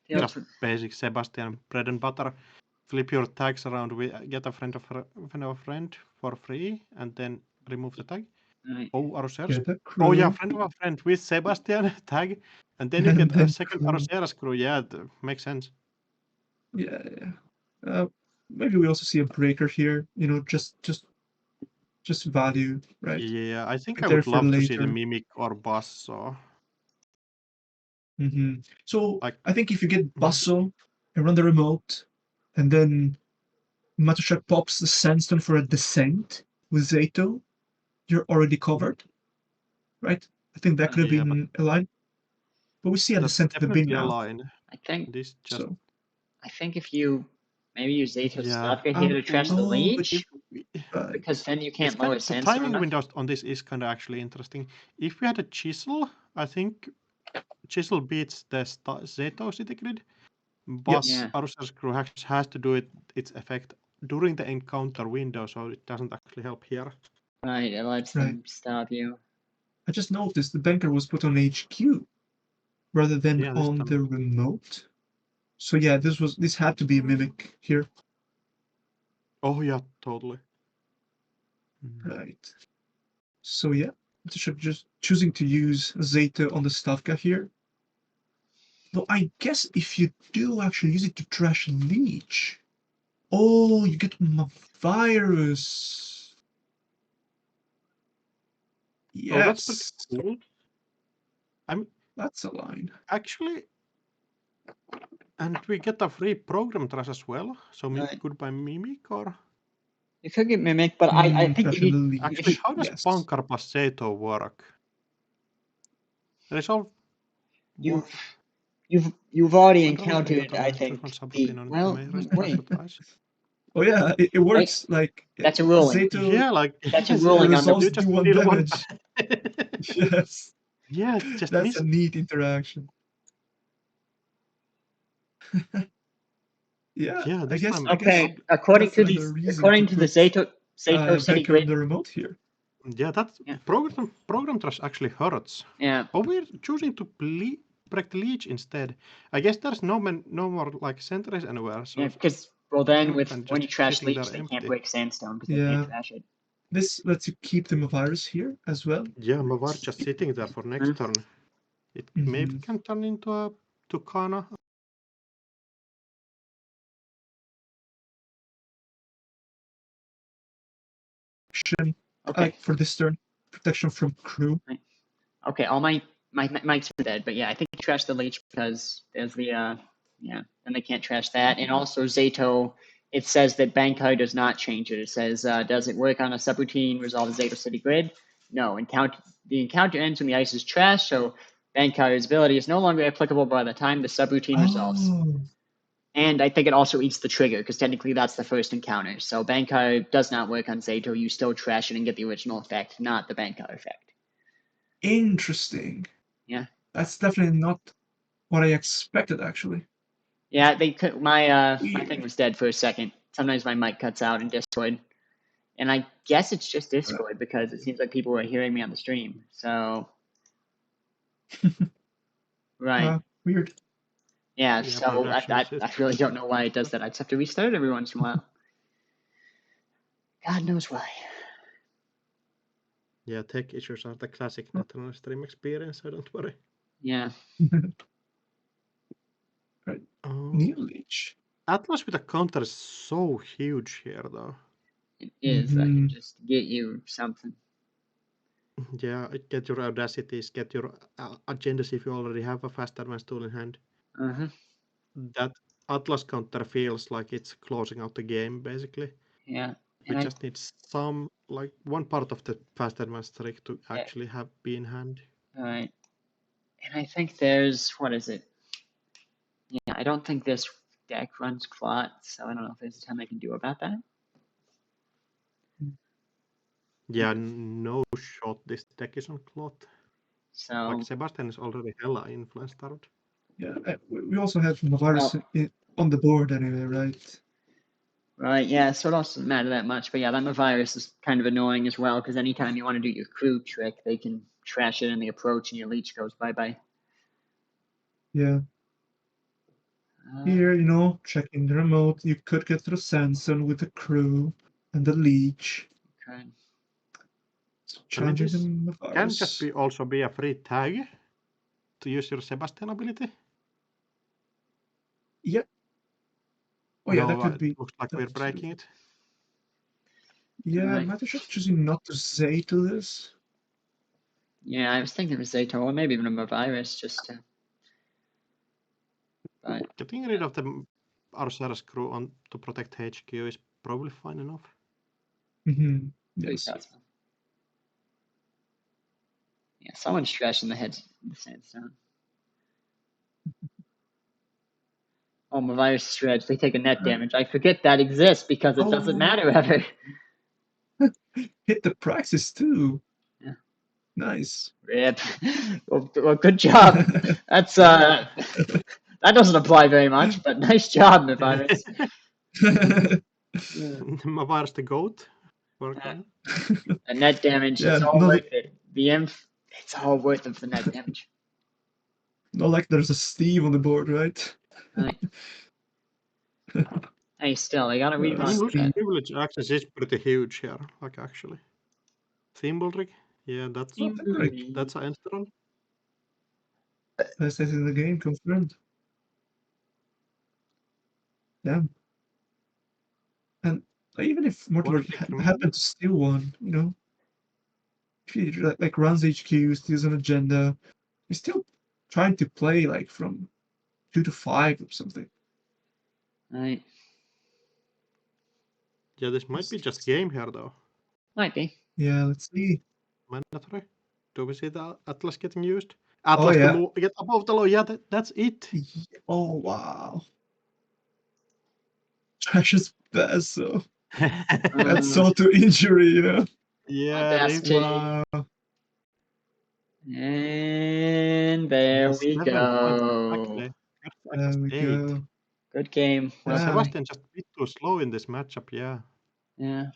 Speaker 1: Yep.
Speaker 5: Just basic Sebastian bread and butter. Flip your tags around. We get a friend of a friend for free, and then remove the tag.
Speaker 1: Right.
Speaker 5: Oh, Arusers.
Speaker 7: Get a crew.
Speaker 5: Oh yeah, friend of a friend with Sebastian tag, and then you get a second Arusers crew. Yeah, makes sense.
Speaker 7: Yeah. Maybe we also see a breaker here. You know, just value, right?
Speaker 5: Yeah, I think I
Speaker 7: There
Speaker 5: would
Speaker 7: for
Speaker 5: love to see the
Speaker 7: later.
Speaker 5: Mimic or Boss. So
Speaker 7: So
Speaker 5: like,
Speaker 7: I think if you get Bustle and run the remote, and then Matushak pops the sandstone for a descent with Zato, you're already covered, right? I think that could have been a line. But we see a
Speaker 5: that's
Speaker 7: descent to the bin
Speaker 5: definitely a
Speaker 7: now.
Speaker 5: line.
Speaker 1: I think
Speaker 5: This just.
Speaker 7: So
Speaker 1: I think if you maybe use Zato
Speaker 5: Yeah.
Speaker 1: Stavka here to trash the leech,
Speaker 7: right.
Speaker 1: because then you
Speaker 5: It's
Speaker 1: can't
Speaker 5: kind
Speaker 1: lower
Speaker 5: of, the
Speaker 1: sandstone
Speaker 5: timing
Speaker 1: enough.
Speaker 5: window on this is kind of actually interesting. If we had a chisel, I think chisel beats the Zato city grid. But Arusar's crew has to do its effect during the encounter window, so it doesn't actually help here.
Speaker 1: Right, it lets them stop you.
Speaker 7: I just noticed the banker was put on HQ rather than on the remote. So yeah, this had to be a mimic here.
Speaker 5: Oh yeah, totally.
Speaker 7: Right. So yeah, just choosing to use Zeta on the Stavka here. Though I guess if you do actually use it to trash leech, oh, you get virus. Yes.
Speaker 5: Oh, that's pretty cool.
Speaker 7: That's a line.
Speaker 5: Actually, and we get a free program trash as well. So goodbye Mimic or.
Speaker 1: You could get Mimic, but I think if you
Speaker 5: actually, how does Bunker Passeto work? Resolve.
Speaker 1: You've already encountered, I think. Wait.
Speaker 7: Oh yeah, it works like
Speaker 1: that's a ruling.
Speaker 7: Zato,
Speaker 5: yeah, like
Speaker 1: that's a ruling on the.
Speaker 7: You just do 1 damage. Yes.
Speaker 5: Yeah, just
Speaker 7: that's a neat interaction. Yeah, I guess.
Speaker 1: Okay, according to the Zato city grid.
Speaker 7: The remote here.
Speaker 5: Yeah, that's program trash actually hurts.
Speaker 1: Yeah.
Speaker 5: Oh, we're choosing to break the leech instead. I guess there's no more like sentries anywhere. So
Speaker 1: yeah, because then when you trash leech, they can't break sandstone because they can't trash it.
Speaker 7: This lets you keep the Mavirus here as well.
Speaker 5: Yeah, Mavar just sitting there for next turn. It maybe can turn into a Tucana.
Speaker 1: Okay.
Speaker 7: For this turn, protection from crew.
Speaker 1: Okay, all my mics are dead, but yeah, I think you trash the leech because there's the and they can't trash that. And also Zato, it says that Bankai does not change it. It says, does it work on a subroutine resolve the Zato city grid? No. The encounter ends when the ice is trashed, so Bankai's ability is no longer applicable by the time the subroutine resolves. And I think it also eats the trigger, because technically that's the first encounter. So Bankai does not work on Zato. You still trash it and get the original effect, not the Bankai effect.
Speaker 7: Interesting.
Speaker 1: Yeah.
Speaker 7: That's definitely not what I expected, actually.
Speaker 1: Yeah, they could. My thing was dead for a second. Sometimes my mic cuts out in Discord, and I guess it's just Discord because it seems like people were hearing me on the stream. So, right.
Speaker 7: Weird.
Speaker 1: Yeah. So I really don't know why it does that. I just have to restart it every once in a while. God knows why.
Speaker 5: Yeah, tech issues are the classic natural stream experience. So don't worry.
Speaker 1: Yeah.
Speaker 7: Right. New leech.
Speaker 5: Atlas with a counter is so huge here, though.
Speaker 1: It is. I can just get you something.
Speaker 5: Yeah, get your audacities, get your agendas if you already have a fast advanced tool in hand. That Atlas counter feels like it's closing out the game, basically.
Speaker 1: Yeah.
Speaker 5: We just need some, like, one part of the fast advance trick to actually have be in hand.
Speaker 1: Alright. And I think there's, what is it? Yeah, I don't think this deck runs clot, so I don't know if there's a ton I can do about that.
Speaker 5: Yeah, no shot this deck is on clot.
Speaker 1: So
Speaker 5: Like Sebastian is already hella influenced out.
Speaker 7: Yeah, we also have Mavirus on the board anyway, right?
Speaker 1: Right, yeah, so it also doesn't matter that much, but yeah, that virus is kind of annoying as well, because anytime you want to do your crew trick, they can trash it in the approach and your leech goes bye-bye.
Speaker 7: Yeah. Here, checking the remote, you could get through Sanson with the crew and the leech.
Speaker 1: Okay.
Speaker 7: So challenging the
Speaker 5: Mavirus. Can just also be a free tag to use your Sebastian ability.
Speaker 7: Yep. Oh yeah, that could be.
Speaker 5: Looks like we're breaking it.
Speaker 7: Yeah,
Speaker 1: Right.
Speaker 7: might have just choosing not to say to this.
Speaker 1: Yeah, I was thinking of Zato, or maybe even a virus, just to. But
Speaker 5: getting rid of the Arceras crew on to protect HQ is probably fine enough.
Speaker 7: Mm-hmm. Yes.
Speaker 1: Yeah, someone's trashing the heads the sandstone. Oh, my virus stretch. They take a net damage. I forget that exists because it doesn't matter ever.
Speaker 7: Hit the Praxis too.
Speaker 1: Yeah.
Speaker 7: Nice.
Speaker 1: Rip. Well, good job. That's that doesn't apply very much, but nice job, my virus.
Speaker 5: My virus the goat.
Speaker 1: The net damage is all worth it. The inf, it's all worth it for net damage.
Speaker 7: Not like there's a Steve on the board, right?
Speaker 1: Right. Hey, still, I gotta rerun.
Speaker 5: Privilege access is pretty huge here, like actually. Thimblerig, yeah, that's that's an Ensteron.
Speaker 7: Best in the game, confirmed. Damn. And even if Mortimer happened to steal one, if he like runs HQ, steals an agenda, he's still trying to play like from 2 to 5 or something.
Speaker 1: Right.
Speaker 5: Yeah, this might be just game here though.
Speaker 1: Might be.
Speaker 7: Yeah, let's see.
Speaker 5: Mandatory. Do we see the Atlas getting used? Atlas to get above the low. Yeah, that's it.
Speaker 7: Oh wow. Trash's Basso. That's so to injury,
Speaker 5: Yeah,
Speaker 7: wow.
Speaker 1: And there we go.
Speaker 7: There we go.
Speaker 1: Good game.
Speaker 5: Well, Sebastian just a bit too slow in this matchup, yeah.
Speaker 1: Yeah.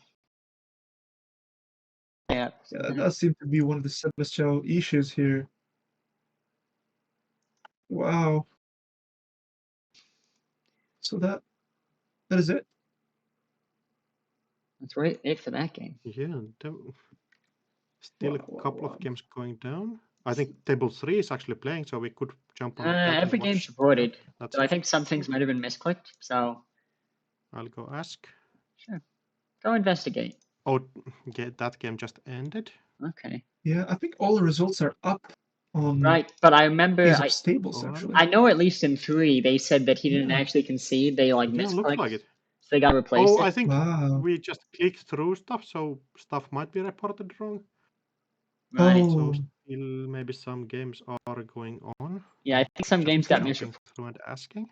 Speaker 7: Yeah, that does seem to be one of the Sebastian issues here. Wow. So that is it.
Speaker 1: That's right. It for that game.
Speaker 5: Yeah. Still a couple of games going down. I think table 3 is actually playing, so we could jump on that.
Speaker 1: Every game's reported. So I think some things might have been misclicked. So
Speaker 5: I'll go ask.
Speaker 1: Sure. Go investigate.
Speaker 5: Oh, that game just ended.
Speaker 1: Okay.
Speaker 7: Yeah, I think all the results are up on.
Speaker 1: Right, but I remember
Speaker 7: stables actually.
Speaker 1: I know at least in 3 they said that he didn't actually concede. They misclicked.
Speaker 5: Looks like it.
Speaker 1: So they got replaced.
Speaker 5: I think we just clicked through stuff, so stuff might be reported wrong.
Speaker 1: Right.
Speaker 5: So still maybe some games are going on.
Speaker 1: Yeah, I think some games got misreported.
Speaker 5: Through and asking.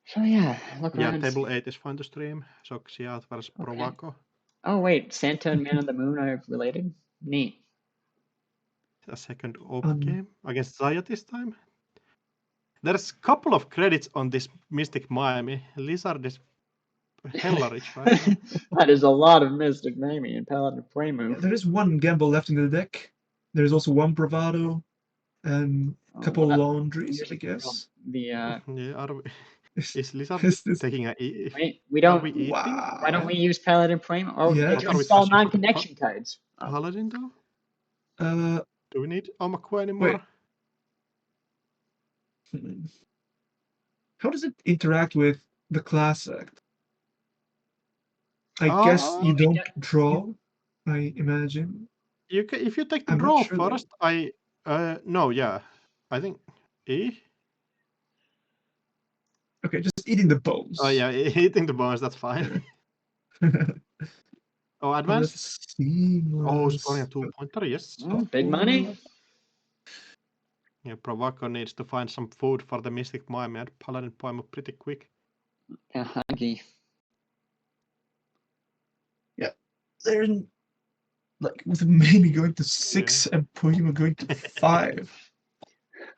Speaker 1: So yeah, look around.
Speaker 5: Table 8 is fine to stream. So Xiat versus Provaco.
Speaker 1: Oh wait, Santa and Man on the Moon are related? Neat.
Speaker 5: A second OP game against Zaya this time. There's a couple of credits on this Mystic Miami. Lizard is hella rich, right?
Speaker 1: That is a lot of Mystic Miami and Paladin Play Move.
Speaker 7: There is one gamble left in the deck. There's also one Bravado and a couple of laundries, I guess.
Speaker 5: Is Lizard taking a
Speaker 1: Wait, we don't.
Speaker 7: Wow.
Speaker 1: Why don't we use Paladin Play Move? Oh,
Speaker 7: yeah.
Speaker 1: they install non-connection cards.
Speaker 5: Paladin though? Do we need Omakua anymore?
Speaker 7: Wait. How does it interact with the class act? I guess you don't draw, I imagine.
Speaker 5: If you take the draw first, I think E.
Speaker 7: Okay, just eating the bones.
Speaker 5: Oh yeah, eating the bones, that's fine. Oh, advance. Oh, scoring a 2-pointer, yes.
Speaker 1: Big money.
Speaker 5: Yeah, Provoco needs to find some food for the Mystic Mime and Paladin Poem pretty quick.
Speaker 1: Yeah, huggy.
Speaker 7: Yeah, they're like with maybe going to 6 and Poema going to 5.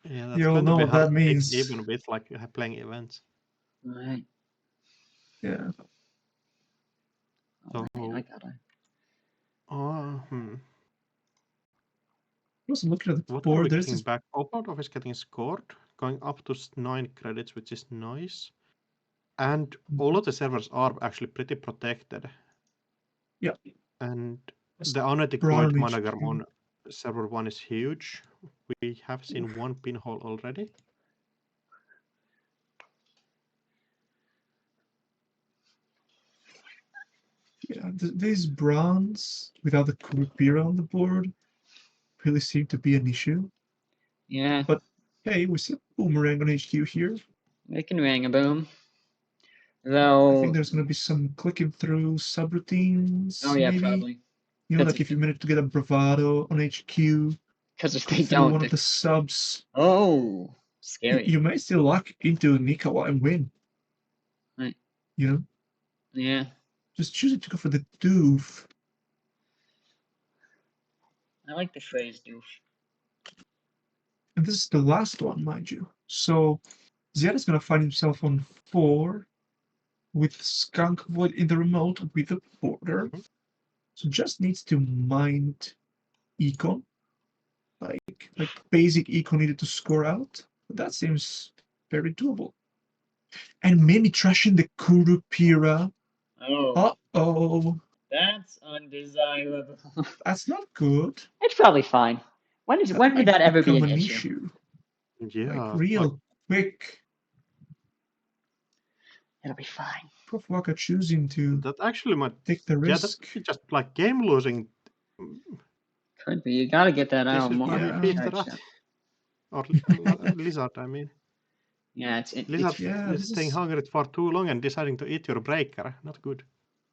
Speaker 5: Yeah, that's
Speaker 7: You all
Speaker 5: going to
Speaker 7: know
Speaker 5: be
Speaker 7: what
Speaker 5: hard
Speaker 7: that
Speaker 5: to
Speaker 7: means.
Speaker 5: keep even with like playing events.
Speaker 1: Right.
Speaker 7: Yeah.
Speaker 5: So,
Speaker 1: I gotta.
Speaker 7: I was looking at the
Speaker 5: what are
Speaker 7: board.
Speaker 5: we
Speaker 7: There's
Speaker 5: getting
Speaker 7: this.
Speaker 5: back? Opal is getting scored, going up to 9 credits, which is nice. And all of the servers are actually pretty protected.
Speaker 7: Yeah.
Speaker 5: And the Unetic Void Managram on server 1 is huge. We have seen one pinhole already.
Speaker 7: Yeah, these bronze without the Kurupira on the board really seem to be an issue.
Speaker 1: Yeah.
Speaker 7: But hey, we see Boomerang on HQ here.
Speaker 1: They can ring a boom. Though
Speaker 7: I think there's going to be some clicking through subroutines.
Speaker 1: Oh yeah,
Speaker 7: maybe.
Speaker 1: probably.
Speaker 7: You know, like if you manage to get a Bravado on HQ.
Speaker 1: Because if they
Speaker 7: through
Speaker 1: don't,
Speaker 7: one of the subs.
Speaker 1: Oh, scary.
Speaker 7: You may still lock into Nikawa and win.
Speaker 1: Right.
Speaker 7: You know?
Speaker 1: Yeah.
Speaker 7: Just choosing to go for the doof.
Speaker 1: I like the phrase doof.
Speaker 7: And this is the last one, mind you. So Ziad is going to find himself on 4 with Skunk Void in the remote with the border. So just needs to mind econ. Like basic econ needed to score out. But that seems very doable. And maybe trashing the Kurupira.
Speaker 1: Oh.
Speaker 7: Uh-oh.
Speaker 1: That's undesirable.
Speaker 7: That's not good.
Speaker 1: It's probably fine. When would that ever be an issue?
Speaker 5: Yeah.
Speaker 7: Like real quick.
Speaker 1: It'll be fine.
Speaker 7: Prof Waka choosing to
Speaker 5: that actually might
Speaker 7: take the risk.
Speaker 5: Yeah, that could be just like game losing.
Speaker 1: Could be. You gotta get that out more.
Speaker 5: Feed the rat. Or lizard, I mean.
Speaker 1: Yeah,
Speaker 5: lizard is staying hungry for too long and deciding to eat your breaker. Not good.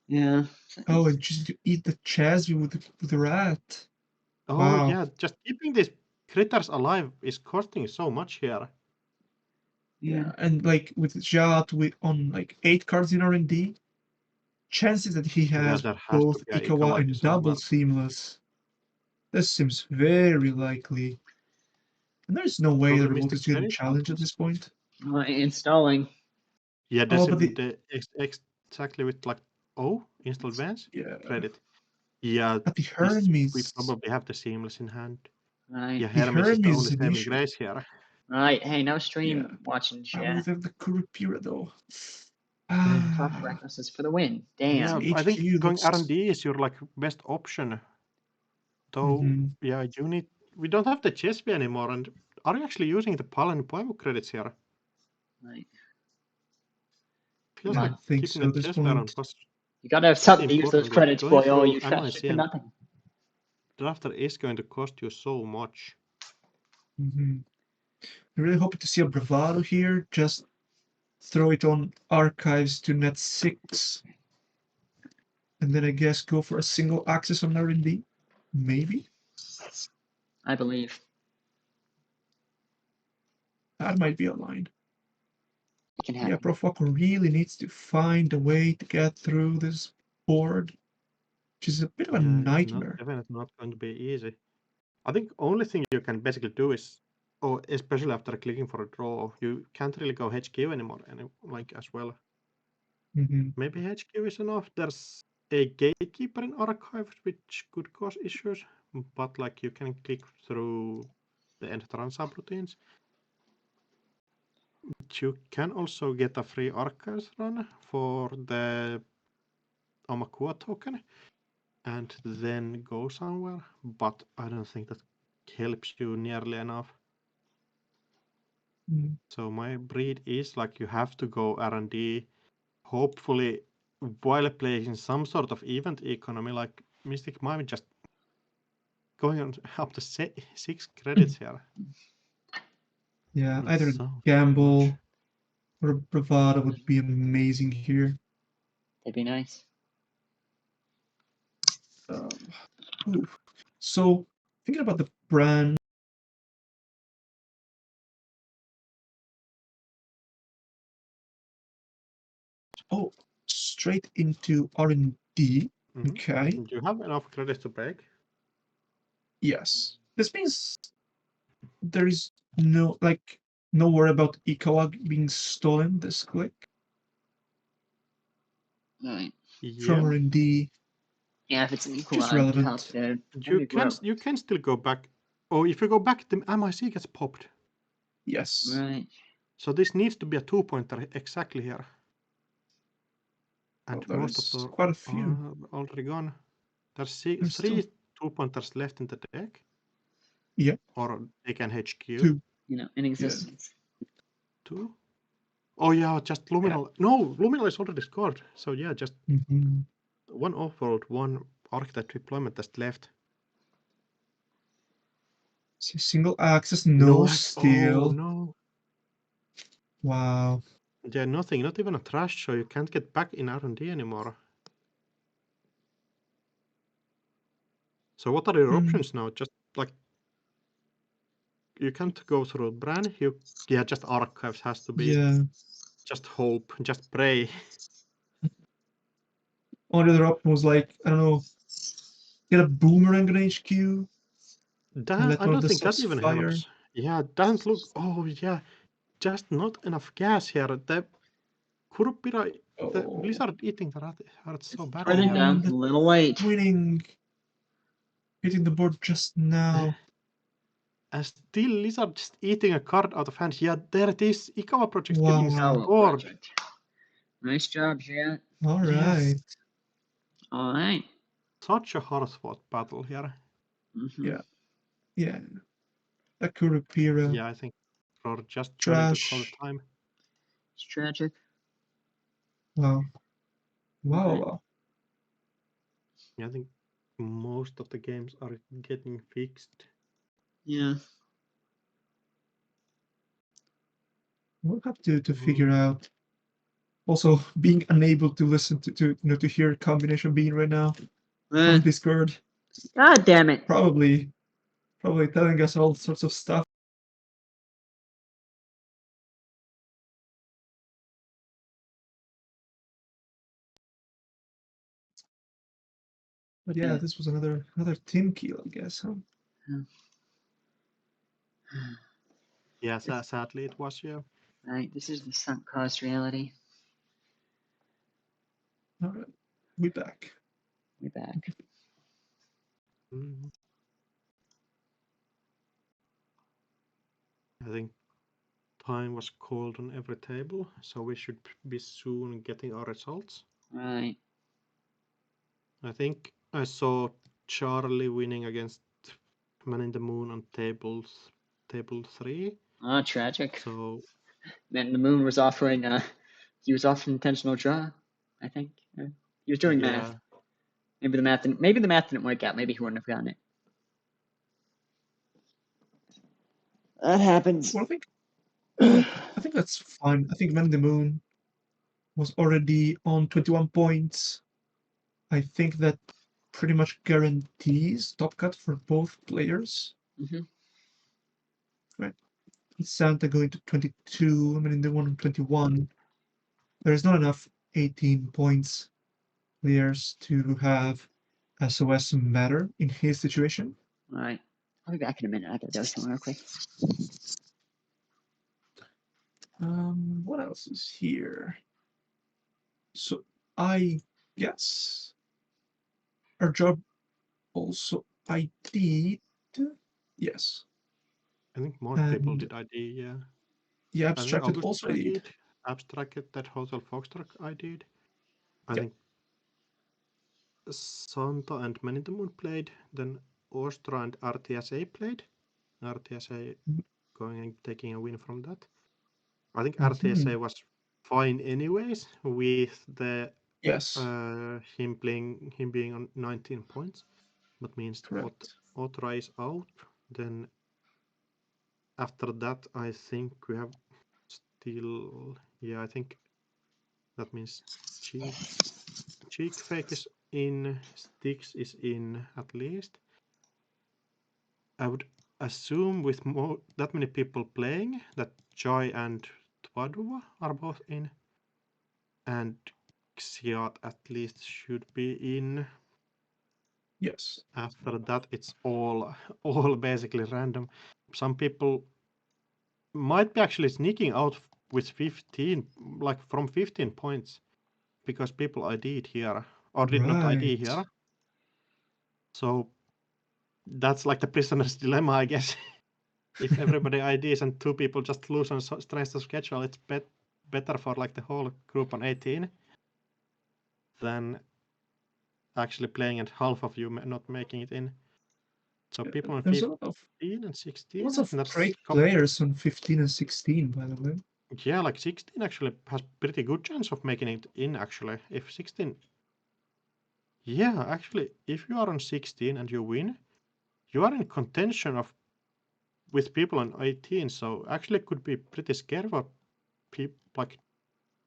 Speaker 1: Yeah.
Speaker 7: Oh, and choosing to eat the chassis with the rat.
Speaker 5: Oh
Speaker 7: wow.
Speaker 5: yeah, just keeping these critters alive is costing so much here.
Speaker 7: Yeah, and like with Jad on like 8 cards in R&D, chances that he has both Ikawa and double seamless. This seems very likely. And there's no way the remote is getting challenged at this point.
Speaker 1: Installing.
Speaker 5: Yeah, exactly with like install Vance?
Speaker 7: Yeah.
Speaker 5: Credit. Yeah,
Speaker 7: but the Hermes.
Speaker 5: We probably have the seamless in hand.
Speaker 1: Right.
Speaker 5: Yeah, Hermes is the only saving grace here.
Speaker 1: Right. Hey, no stream watching chat.
Speaker 7: We have the Kurupira though.
Speaker 1: Tough recklessness for the win. Damn.
Speaker 5: Yeah, I think going R&D is your like best option. Though, yeah, you need. We don't have the Chesby anymore, and are you actually using the Paladin Poemo credits here?
Speaker 1: Right.
Speaker 7: Feels like keeping so
Speaker 5: the Chesby around was.
Speaker 1: You gotta have something to use those credits for, or you trash it for nothing.
Speaker 5: Drafter is going to cost you so much.
Speaker 7: I'm really hoping to see a Bravado here. Just throw it on archives to net 6. And then I guess go for a single access on R&D. Maybe.
Speaker 1: I believe.
Speaker 7: That might be a line.
Speaker 1: Yeah,
Speaker 7: Prof Waka really needs to find a way to get through this board, which is a bit of a nightmare.
Speaker 5: Definitely not going to be easy. I think only thing you can basically do is, especially after clicking for a draw, you can't really go HQ anymore, as well. Maybe HQ is enough. There's a gatekeeper in archives which could cause issues, but like you can click through the end run subroutines. You can also get a free archives run for the Omakua token and then go somewhere, but I don't think that helps you nearly enough. So my breed is like you have to go R&D, hopefully while playing some sort of event economy, like Mystic Mime just going on up to 6 credits here.
Speaker 7: Yeah, either gamble or bravado would be amazing here.
Speaker 1: That'd be nice.
Speaker 7: So thinking about the brand. Oh, straight into R&D. Okay.
Speaker 5: Do you have enough credits to break?
Speaker 7: Yes. This means there is no worry about ECOAG being stolen this quick.
Speaker 1: Right.
Speaker 7: From R&D.
Speaker 1: Yeah, if it's an equal
Speaker 7: Just relevant.
Speaker 5: You can still go back. Oh, if you go back, the MIC gets popped.
Speaker 7: Yes.
Speaker 1: Right.
Speaker 5: So this needs to be a 2-pointer exactly here. And
Speaker 7: Well,
Speaker 5: most of the
Speaker 7: quite a few.
Speaker 5: are already gone. There's 3 2-pointers left in the deck.
Speaker 7: Yeah.
Speaker 5: Or they can HQ.
Speaker 7: 2.
Speaker 1: In existence.
Speaker 5: 2? Oh yeah, just Luminal. Yeah. No, Luminal is already scored. So yeah, just one offload, one archetype deployment that's left.
Speaker 7: Single access, no steal.
Speaker 5: Oh no.
Speaker 7: Wow.
Speaker 5: Yeah, nothing, not even a trash, so you can't get back in R&D anymore. So what are your options now? Just like you can't go through Bran. Just archives has to be.
Speaker 7: Yeah.
Speaker 5: Just hope, just pray.
Speaker 7: Only other option was I don't know, get a boomerang on HQ.
Speaker 5: I don't think that even helps. Yeah, doesn't look. Oh yeah, just not enough gas here. The Kurupira, the Blizzard eating the rat hurts so bad.
Speaker 1: Running down a little late.
Speaker 7: Winning. Hitting the board just now.
Speaker 5: And still Lizard just eating a card out of hand. Yeah, there it is. Ikawa Project getting
Speaker 1: Ikawa
Speaker 5: scored.
Speaker 1: Project. Nice job, Jet.
Speaker 7: All right.
Speaker 5: Yes.
Speaker 1: All right.
Speaker 5: Such a hard-fought battle here.
Speaker 7: Yeah. A Kurupira.
Speaker 5: Yeah, I think for just
Speaker 7: trying
Speaker 5: to call the time.
Speaker 1: It's tragic.
Speaker 7: Wow.
Speaker 5: Yeah, I think most of the games are getting fixed.
Speaker 1: Yeah.
Speaker 7: We'll have to figure out. Also, being unable to listen to hear combination being right now on Discord.
Speaker 1: God damn it!
Speaker 7: Probably telling us all sorts of stuff. But yeah, this was another team kill, I guess, huh?
Speaker 5: Yeah, sadly it was, yeah.
Speaker 1: Right, this is the sunk cost reality.
Speaker 7: All right, we're back.
Speaker 1: We're back.
Speaker 5: I think time was called on every table, so we should be soon getting our results.
Speaker 1: Right.
Speaker 5: I think I saw Charlie winning against Man in the Moon on table 3.
Speaker 1: Oh, tragic.
Speaker 5: So
Speaker 1: Man in the Moon was offering he was offering intentional draw, I think. He was doing math. Maybe the math didn't work out. Maybe he wouldn't have gotten it. That happens.
Speaker 7: Well, I think that's fine. I think Man in the Moon was already on 21 points. I think that pretty much guarantees top cut for both players. Right. Santa going to 22. I mean, in the one on 21. There's not enough 18 points players to have SOS matter in his situation.
Speaker 1: All right. I'll be back in a minute. I gotta go somewhere real quick.
Speaker 7: What else is here? So I guess our job also ID'd. Yes.
Speaker 5: I think more people did ID, yeah.
Speaker 7: Yeah, Abstracted also ID'd.
Speaker 5: Abstracted, that Hotel Foxtrot ID'd. I think Santa and Man in the Moon played, then Ostra and RTSA played. RTSA going and taking a win from that. I think RTSA was fine anyways with the him being on 19 points, but means Otra is out. Then after that, I think we have still Yeah, I think that means cheek fake is in, sticks is in at least. I would assume with that many people playing that Joy and Twadua are both in, and Xiat at least should be in.
Speaker 7: Yes.
Speaker 5: After that, it's all basically random. Some people might be actually sneaking out with 15, like from 15 points, because people ID'd here or did not ID here. So that's like the prisoner's dilemma, I guess. If everybody IDs and 2 people just lose on strength of schedule, it's better for like the whole group on 18 than actually playing and half of you not making it in. So people on
Speaker 7: There's
Speaker 5: 15 and 16.
Speaker 7: lots of great players on 15 and 16, by the way.
Speaker 5: Yeah, like 16 actually has pretty good chance of making it in, actually. If 16... Yeah, actually, if you are on 16 and you win, you are in contention with people on 18, so actually it could be pretty scary for people like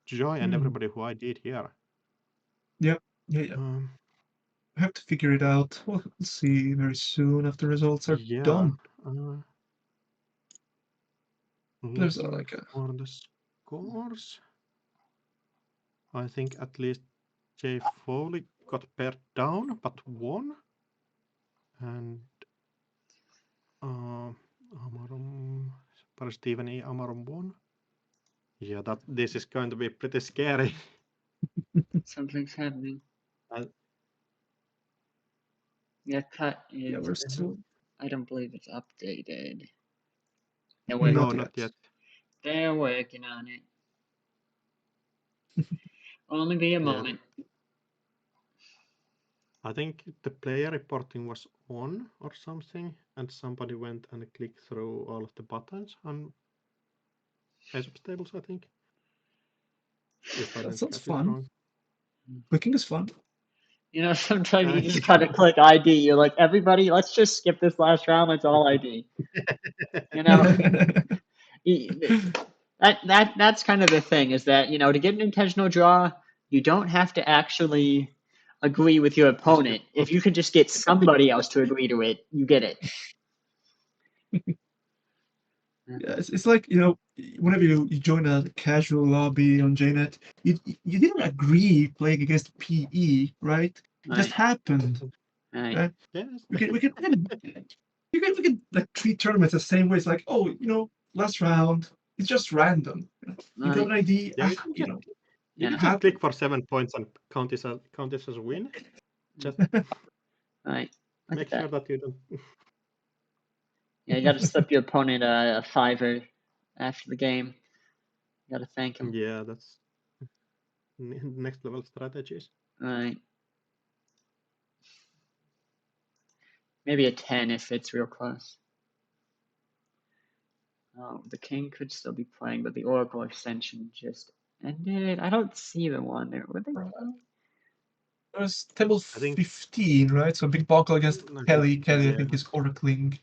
Speaker 5: Joy and everybody who I did here.
Speaker 7: Yeah. I have to figure it out. We'll see very soon after results are done. There's like
Speaker 5: for the scores. I think at least Jay Foley got paired down, but won. And Amarum, Stephen E. Amarum won. Yeah, this is going to be pretty scary.
Speaker 1: Something's happening. Yeah, cut is.
Speaker 7: Yeah, we're still.
Speaker 1: I don't believe it's updated.
Speaker 5: No, not yet.
Speaker 1: They're working on it. Only be a moment.
Speaker 5: I think the player reporting was on or something, and somebody went and clicked through all of the buttons on ASOP tables, I think. If I
Speaker 7: That
Speaker 5: don't
Speaker 7: sounds
Speaker 5: get it
Speaker 7: fun.
Speaker 5: wrong.
Speaker 7: Clicking is fun.
Speaker 1: You know, sometimes you just gotta click ID. You're like, everybody, let's just skip this last round. Let's all ID. You know, that's kind of the thing, is that, you know, to get an intentional draw, you don't have to actually agree with your opponent. If you can just get somebody else to agree to it, you get it.
Speaker 7: Yeah, it's like, you know, whenever you join a casual lobby on JNet, you didn't agree playing against PE, right? It just happened.
Speaker 1: Right.
Speaker 7: Yes. We can like treat tournaments the same way. It's like, oh, you know, last round, it's just random. You got an ID, you know.
Speaker 5: You can just click for 7 points and count this as a win. Just
Speaker 1: right.
Speaker 5: make sure that you don't.
Speaker 1: Yeah, you got to slip your opponent a $5 after the game. You got to thank him.
Speaker 5: Yeah, that's next level strategies.
Speaker 1: Right. Maybe a 10 if it's real close. Oh, the king could still be playing, but the Oracle extension just ended. I don't see the one there. Were they playing?
Speaker 7: It was table 15, right? So Big Bonkel against Kelly. Kelly, I think, is oracling.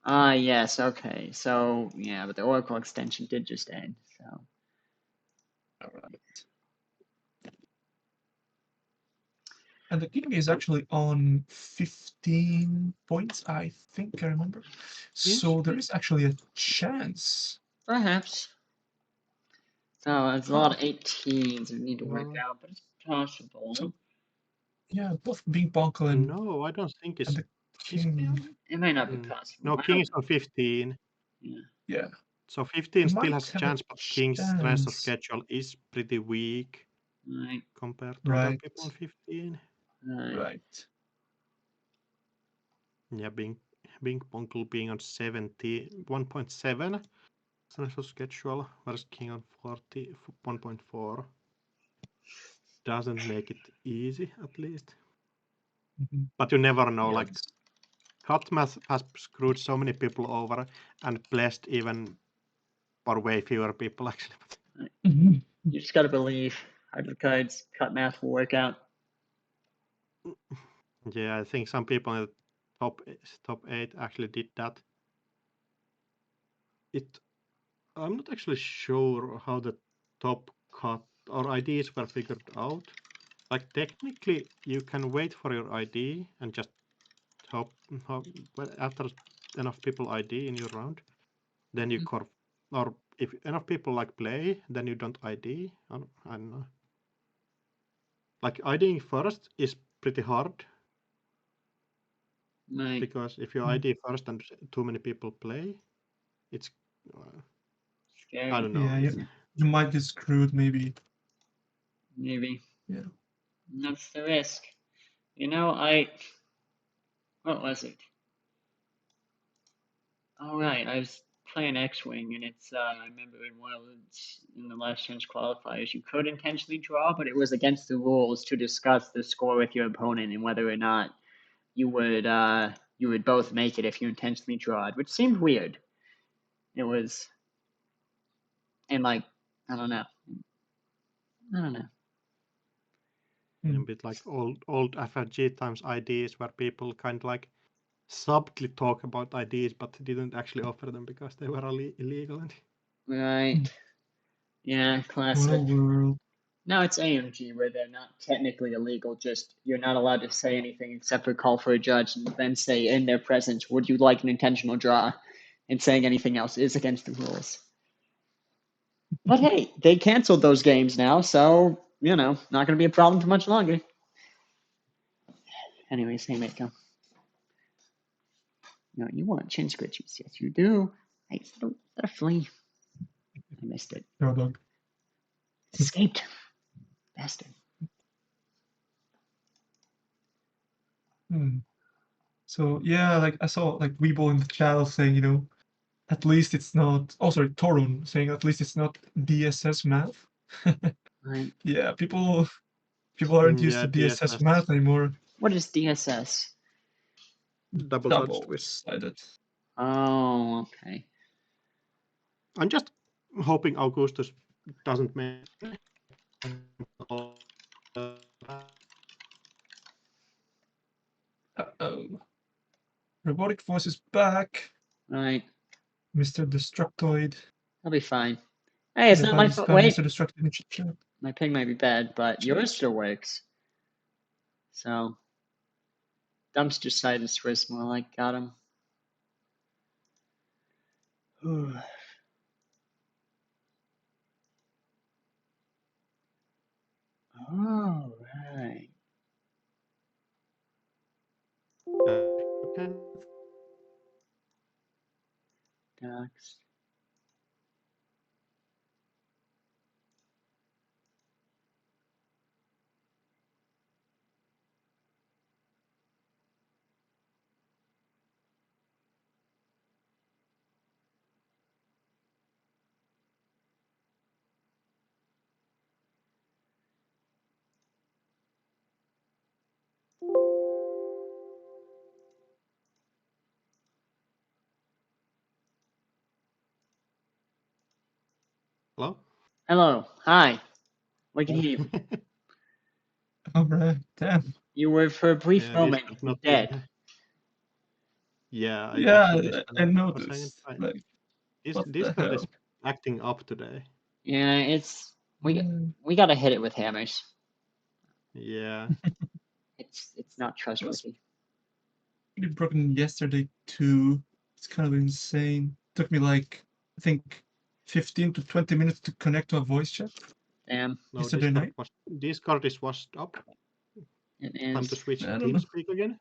Speaker 1: Ah, yes, okay. So, yeah, but the Oracle extension did just end, so.
Speaker 7: All right. And the king is actually on 15 points, I think I remember. So there is actually a chance.
Speaker 1: Perhaps. So it's a lot of 18s we need to work out, but it's possible.
Speaker 7: So, yeah, both Big Bonkel and
Speaker 5: no, I don't think it's
Speaker 7: the king.
Speaker 1: It might not be possible.
Speaker 5: No, king is on 15.
Speaker 7: Yeah.
Speaker 5: So 15 still has a chance, but king's strength of schedule is pretty weak compared to other people on 15.
Speaker 7: Right.
Speaker 5: Yeah, Bing Bonkel being on 1.7 strength of schedule, whereas king on 1.4 doesn't make it easy, at least. But you never know, like cut math has screwed so many people over and blessed even or way fewer people, actually.
Speaker 1: You just gotta believe. Hybrid cards, cut math will work out.
Speaker 5: Yeah, I think some people in the top 8 actually did that. I'm not actually sure how the top cut or IDs were figured out, like technically you can wait for your ID and just hope after enough people ID in your round, then you or if enough people like play, then you don't ID. I don't know. Like IDing first is pretty hard.
Speaker 1: Right.
Speaker 5: Because if you ID first and too many people play, it's
Speaker 1: scary.
Speaker 5: I don't know.
Speaker 7: Yeah, you might get screwed maybe.
Speaker 1: Maybe.
Speaker 7: Yeah.
Speaker 1: That's the risk. What was it? Oh, right. I was playing X-Wing, and I remember in the last chance qualifiers, you could intentionally draw, but it was against the rules to discuss the score with your opponent and whether or not you would both make it if you intentionally drawed, which seemed weird. It was, and I don't know.
Speaker 5: A bit like old FRG times IDs where people kind of like subtly talk about IDs but didn't actually offer them because they were illegal.
Speaker 1: Right. Yeah, classic.
Speaker 7: World.
Speaker 1: Now it's AMG where they're not technically illegal, just you're not allowed to say anything except for call for a judge and then say in their presence, would you like an intentional draw? And saying anything else is against the rules. But hey, they canceled those games now, so, not going to be a problem for much longer. Anyways, hey, Mako. No, you want chin scritches. Yes, you do. Hey, is that a flea? I missed it.
Speaker 7: No, dog.
Speaker 1: Escaped. Bastard.
Speaker 7: So yeah, like I saw like Weeble in the channel saying, at least it's not. Oh, sorry, Torun saying at least it's not DSS math.
Speaker 1: Right.
Speaker 7: Yeah, people aren't used to DSS math anymore.
Speaker 1: What is DSS?
Speaker 5: Double-sided.
Speaker 1: Oh, okay.
Speaker 5: I'm just hoping Augustus doesn't make.
Speaker 7: Uh-oh. Robotic Force is back.
Speaker 1: Right.
Speaker 7: Mr. Destructoid.
Speaker 1: I'll be fine. Hey, it's not my fault. Wait.
Speaker 7: Mr. Destructoid.
Speaker 1: My ping might be bad, but yours still works. So, dumpster side is twist more like got him. All right.
Speaker 5: Okay.
Speaker 1: Docs.
Speaker 5: Hello?
Speaker 1: Hello. Hi. We can hear you.
Speaker 7: All right. Damn.
Speaker 1: You were for a brief moment
Speaker 5: not
Speaker 1: dead.
Speaker 5: Yeah.
Speaker 7: I noticed. Like,
Speaker 5: Discord is acting up today.
Speaker 1: Yeah, we gotta hit it with hammers.
Speaker 5: Yeah.
Speaker 1: It's not trustworthy.
Speaker 7: Pretty broken yesterday too. It's kind of insane. Took me like I think 15 to 20 minutes to connect to a voice chat.
Speaker 1: Damn.
Speaker 5: No,
Speaker 7: yesterday night.
Speaker 5: Discord is washed up.
Speaker 1: It is.
Speaker 5: Time to switch to TeamSpeak again.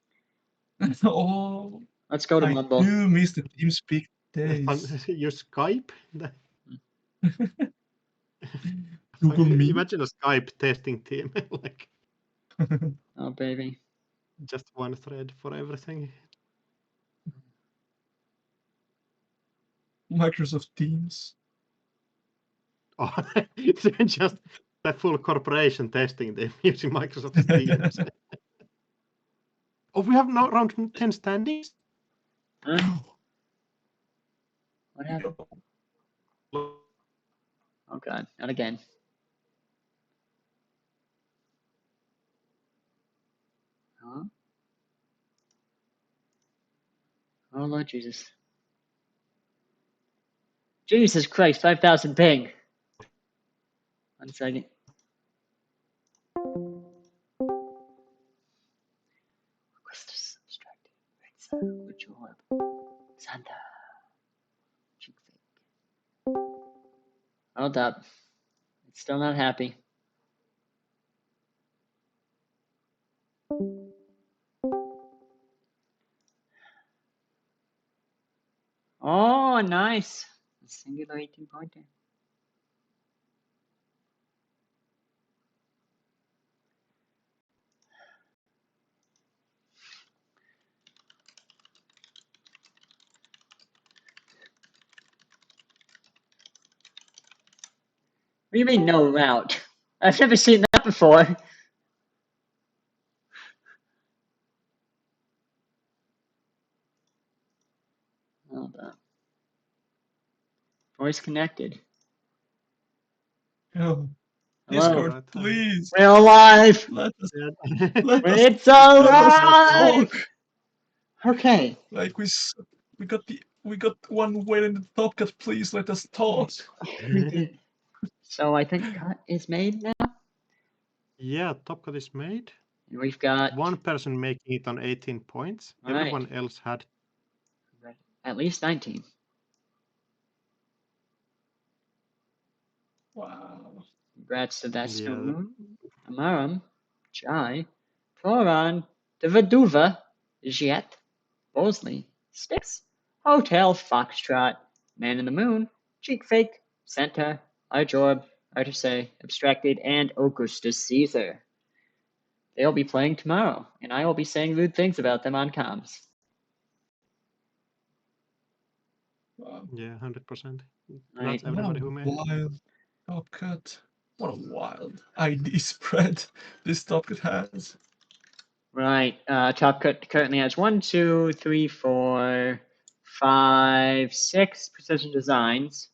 Speaker 7: Oh.
Speaker 1: Let's go to Mumble.
Speaker 7: I do miss the TeamSpeak days.
Speaker 5: You Skype?
Speaker 7: Google Meet.
Speaker 5: Imagine a Skype testing team. Like,
Speaker 1: oh, baby.
Speaker 5: Just one thread for everything.
Speaker 7: Microsoft Teams.
Speaker 5: Oh, it's just the full corporation testing them using Microsoft Teams. Oh, we have no round 10 standings?
Speaker 1: Huh? What happened? Oh god, not again. Huh? Oh Lord Jesus. Jesus Christ, 5,000 ping. 1 second. Santa. Hold up. It's still not happy. Oh, nice. A singular 18-pointer. What do you mean no route? I've never seen that before. Hold up. Voice connected.
Speaker 7: Oh,
Speaker 1: Hello.
Speaker 7: Discord, please.
Speaker 1: We're alive.
Speaker 7: Let us
Speaker 1: It's
Speaker 7: let us
Speaker 1: alive.
Speaker 7: talk.
Speaker 1: Okay.
Speaker 7: Like we got one whale in the top cut. Please let us talk.
Speaker 1: So I think cut is made now.
Speaker 5: Yeah, top cut is made.
Speaker 1: And we've got
Speaker 5: One person making it on 18 points.
Speaker 1: Right.
Speaker 5: Everyone else had
Speaker 1: at least 19.
Speaker 7: Wow.
Speaker 1: Congrats to Vestal
Speaker 5: Yeah.
Speaker 1: Moon, Amaram, Jai, Floran, Devaduva, Jet, Bosley, Sticks, Hotel Foxtrot, Man in the Moon, Cheek Fake, Santa, Arjorb, Artisay, Abstracted, and Augustus Caesar. They'll be playing tomorrow, and I will be saying rude things about them on comms.
Speaker 7: Wow.
Speaker 5: Yeah, 100%.
Speaker 1: Right.
Speaker 5: That's everybody who made it.
Speaker 7: Wild top cut. What a wild ID spread this top cut has.
Speaker 1: Right. Top Cut currently has 1, 2, 3, 4, 5, 6 precision designs.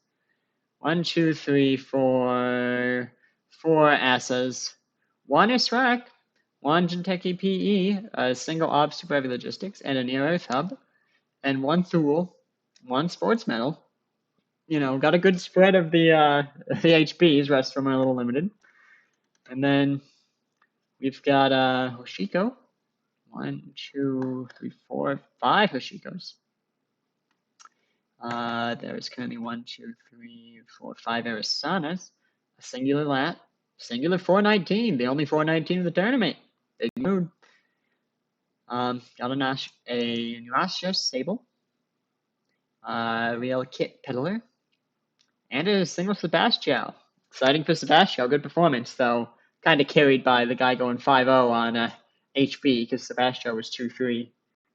Speaker 1: 1, 2, 3, 4, 4 asses. 1 Israk, 1 Genteki PE, a single ops super heavy logistics, and a near Earth hub, and 1 Thule, 1 sports medal. You know, got a good spread of the HPs, rest from a little limited. And then we've got Hoshiko. 1, 2, 3, 4, 5 Hoshikos. There's currently 1, 2, 3, 4, 5 Arisanas. A singular lat. Singular 419. The only 419 in the tournament. Big mood. Got a Nashia Sable. Real Kit Peddler. And a single Sebastiao. Exciting for Sebastiao. Good performance, though. Kind of carried by the guy going 5-0 on HP because Sebastiao was 2-3.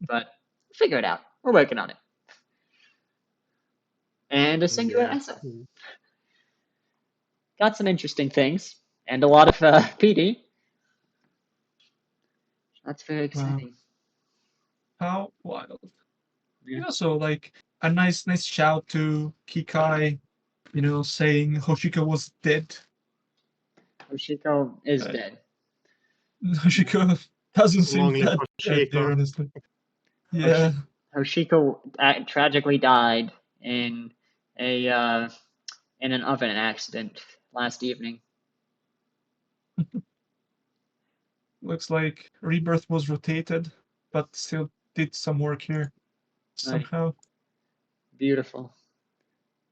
Speaker 1: But figure it out. We're working on it. And a singular Essa. Got some interesting things. And a lot of PD. That's very exciting.
Speaker 7: Wow. How wild.
Speaker 1: Yeah.
Speaker 7: Yeah, so like a nice shout to Kikai, saying Hoshiko was dead.
Speaker 1: Hoshiko is dead.
Speaker 7: Hoshiko doesn't seem
Speaker 5: Long live
Speaker 7: that dead there,
Speaker 5: Hoshiko.
Speaker 7: honestly. Yeah.
Speaker 1: Hoshiko tragically died in an oven accident last evening.
Speaker 7: Looks like Rebirth was rotated, but still did some work here somehow.
Speaker 1: Beautiful.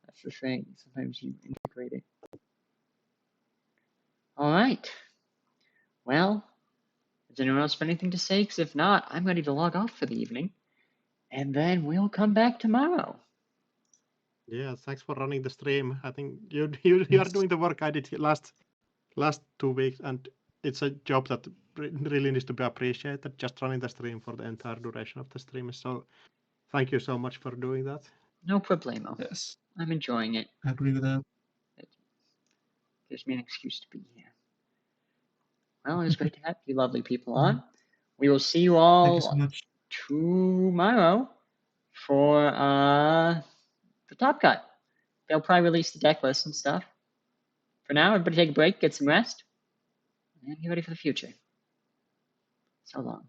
Speaker 1: That's the thing. Sometimes you integrate it. All right. Well, does anyone else have anything to say? Because if not, I'm ready to log off for the evening. And then we'll come back tomorrow.
Speaker 5: Yeah, thanks for running the stream. I think you are doing the work I did last 2 weeks, and it's a job that really needs to be appreciated. Just running the stream for the entire duration of the stream. So thank you so much for doing that.
Speaker 1: No problemo.
Speaker 7: Yes.
Speaker 1: I'm enjoying it.
Speaker 7: I agree with that.
Speaker 1: It gives me an excuse to be here. Well, it was great to have you lovely people on. We will see you all
Speaker 7: Thank you so much.
Speaker 1: tomorrow for the Top Cut. They'll probably release the deck list and stuff. For now, everybody take a break, get some rest, and get ready for the future. So long.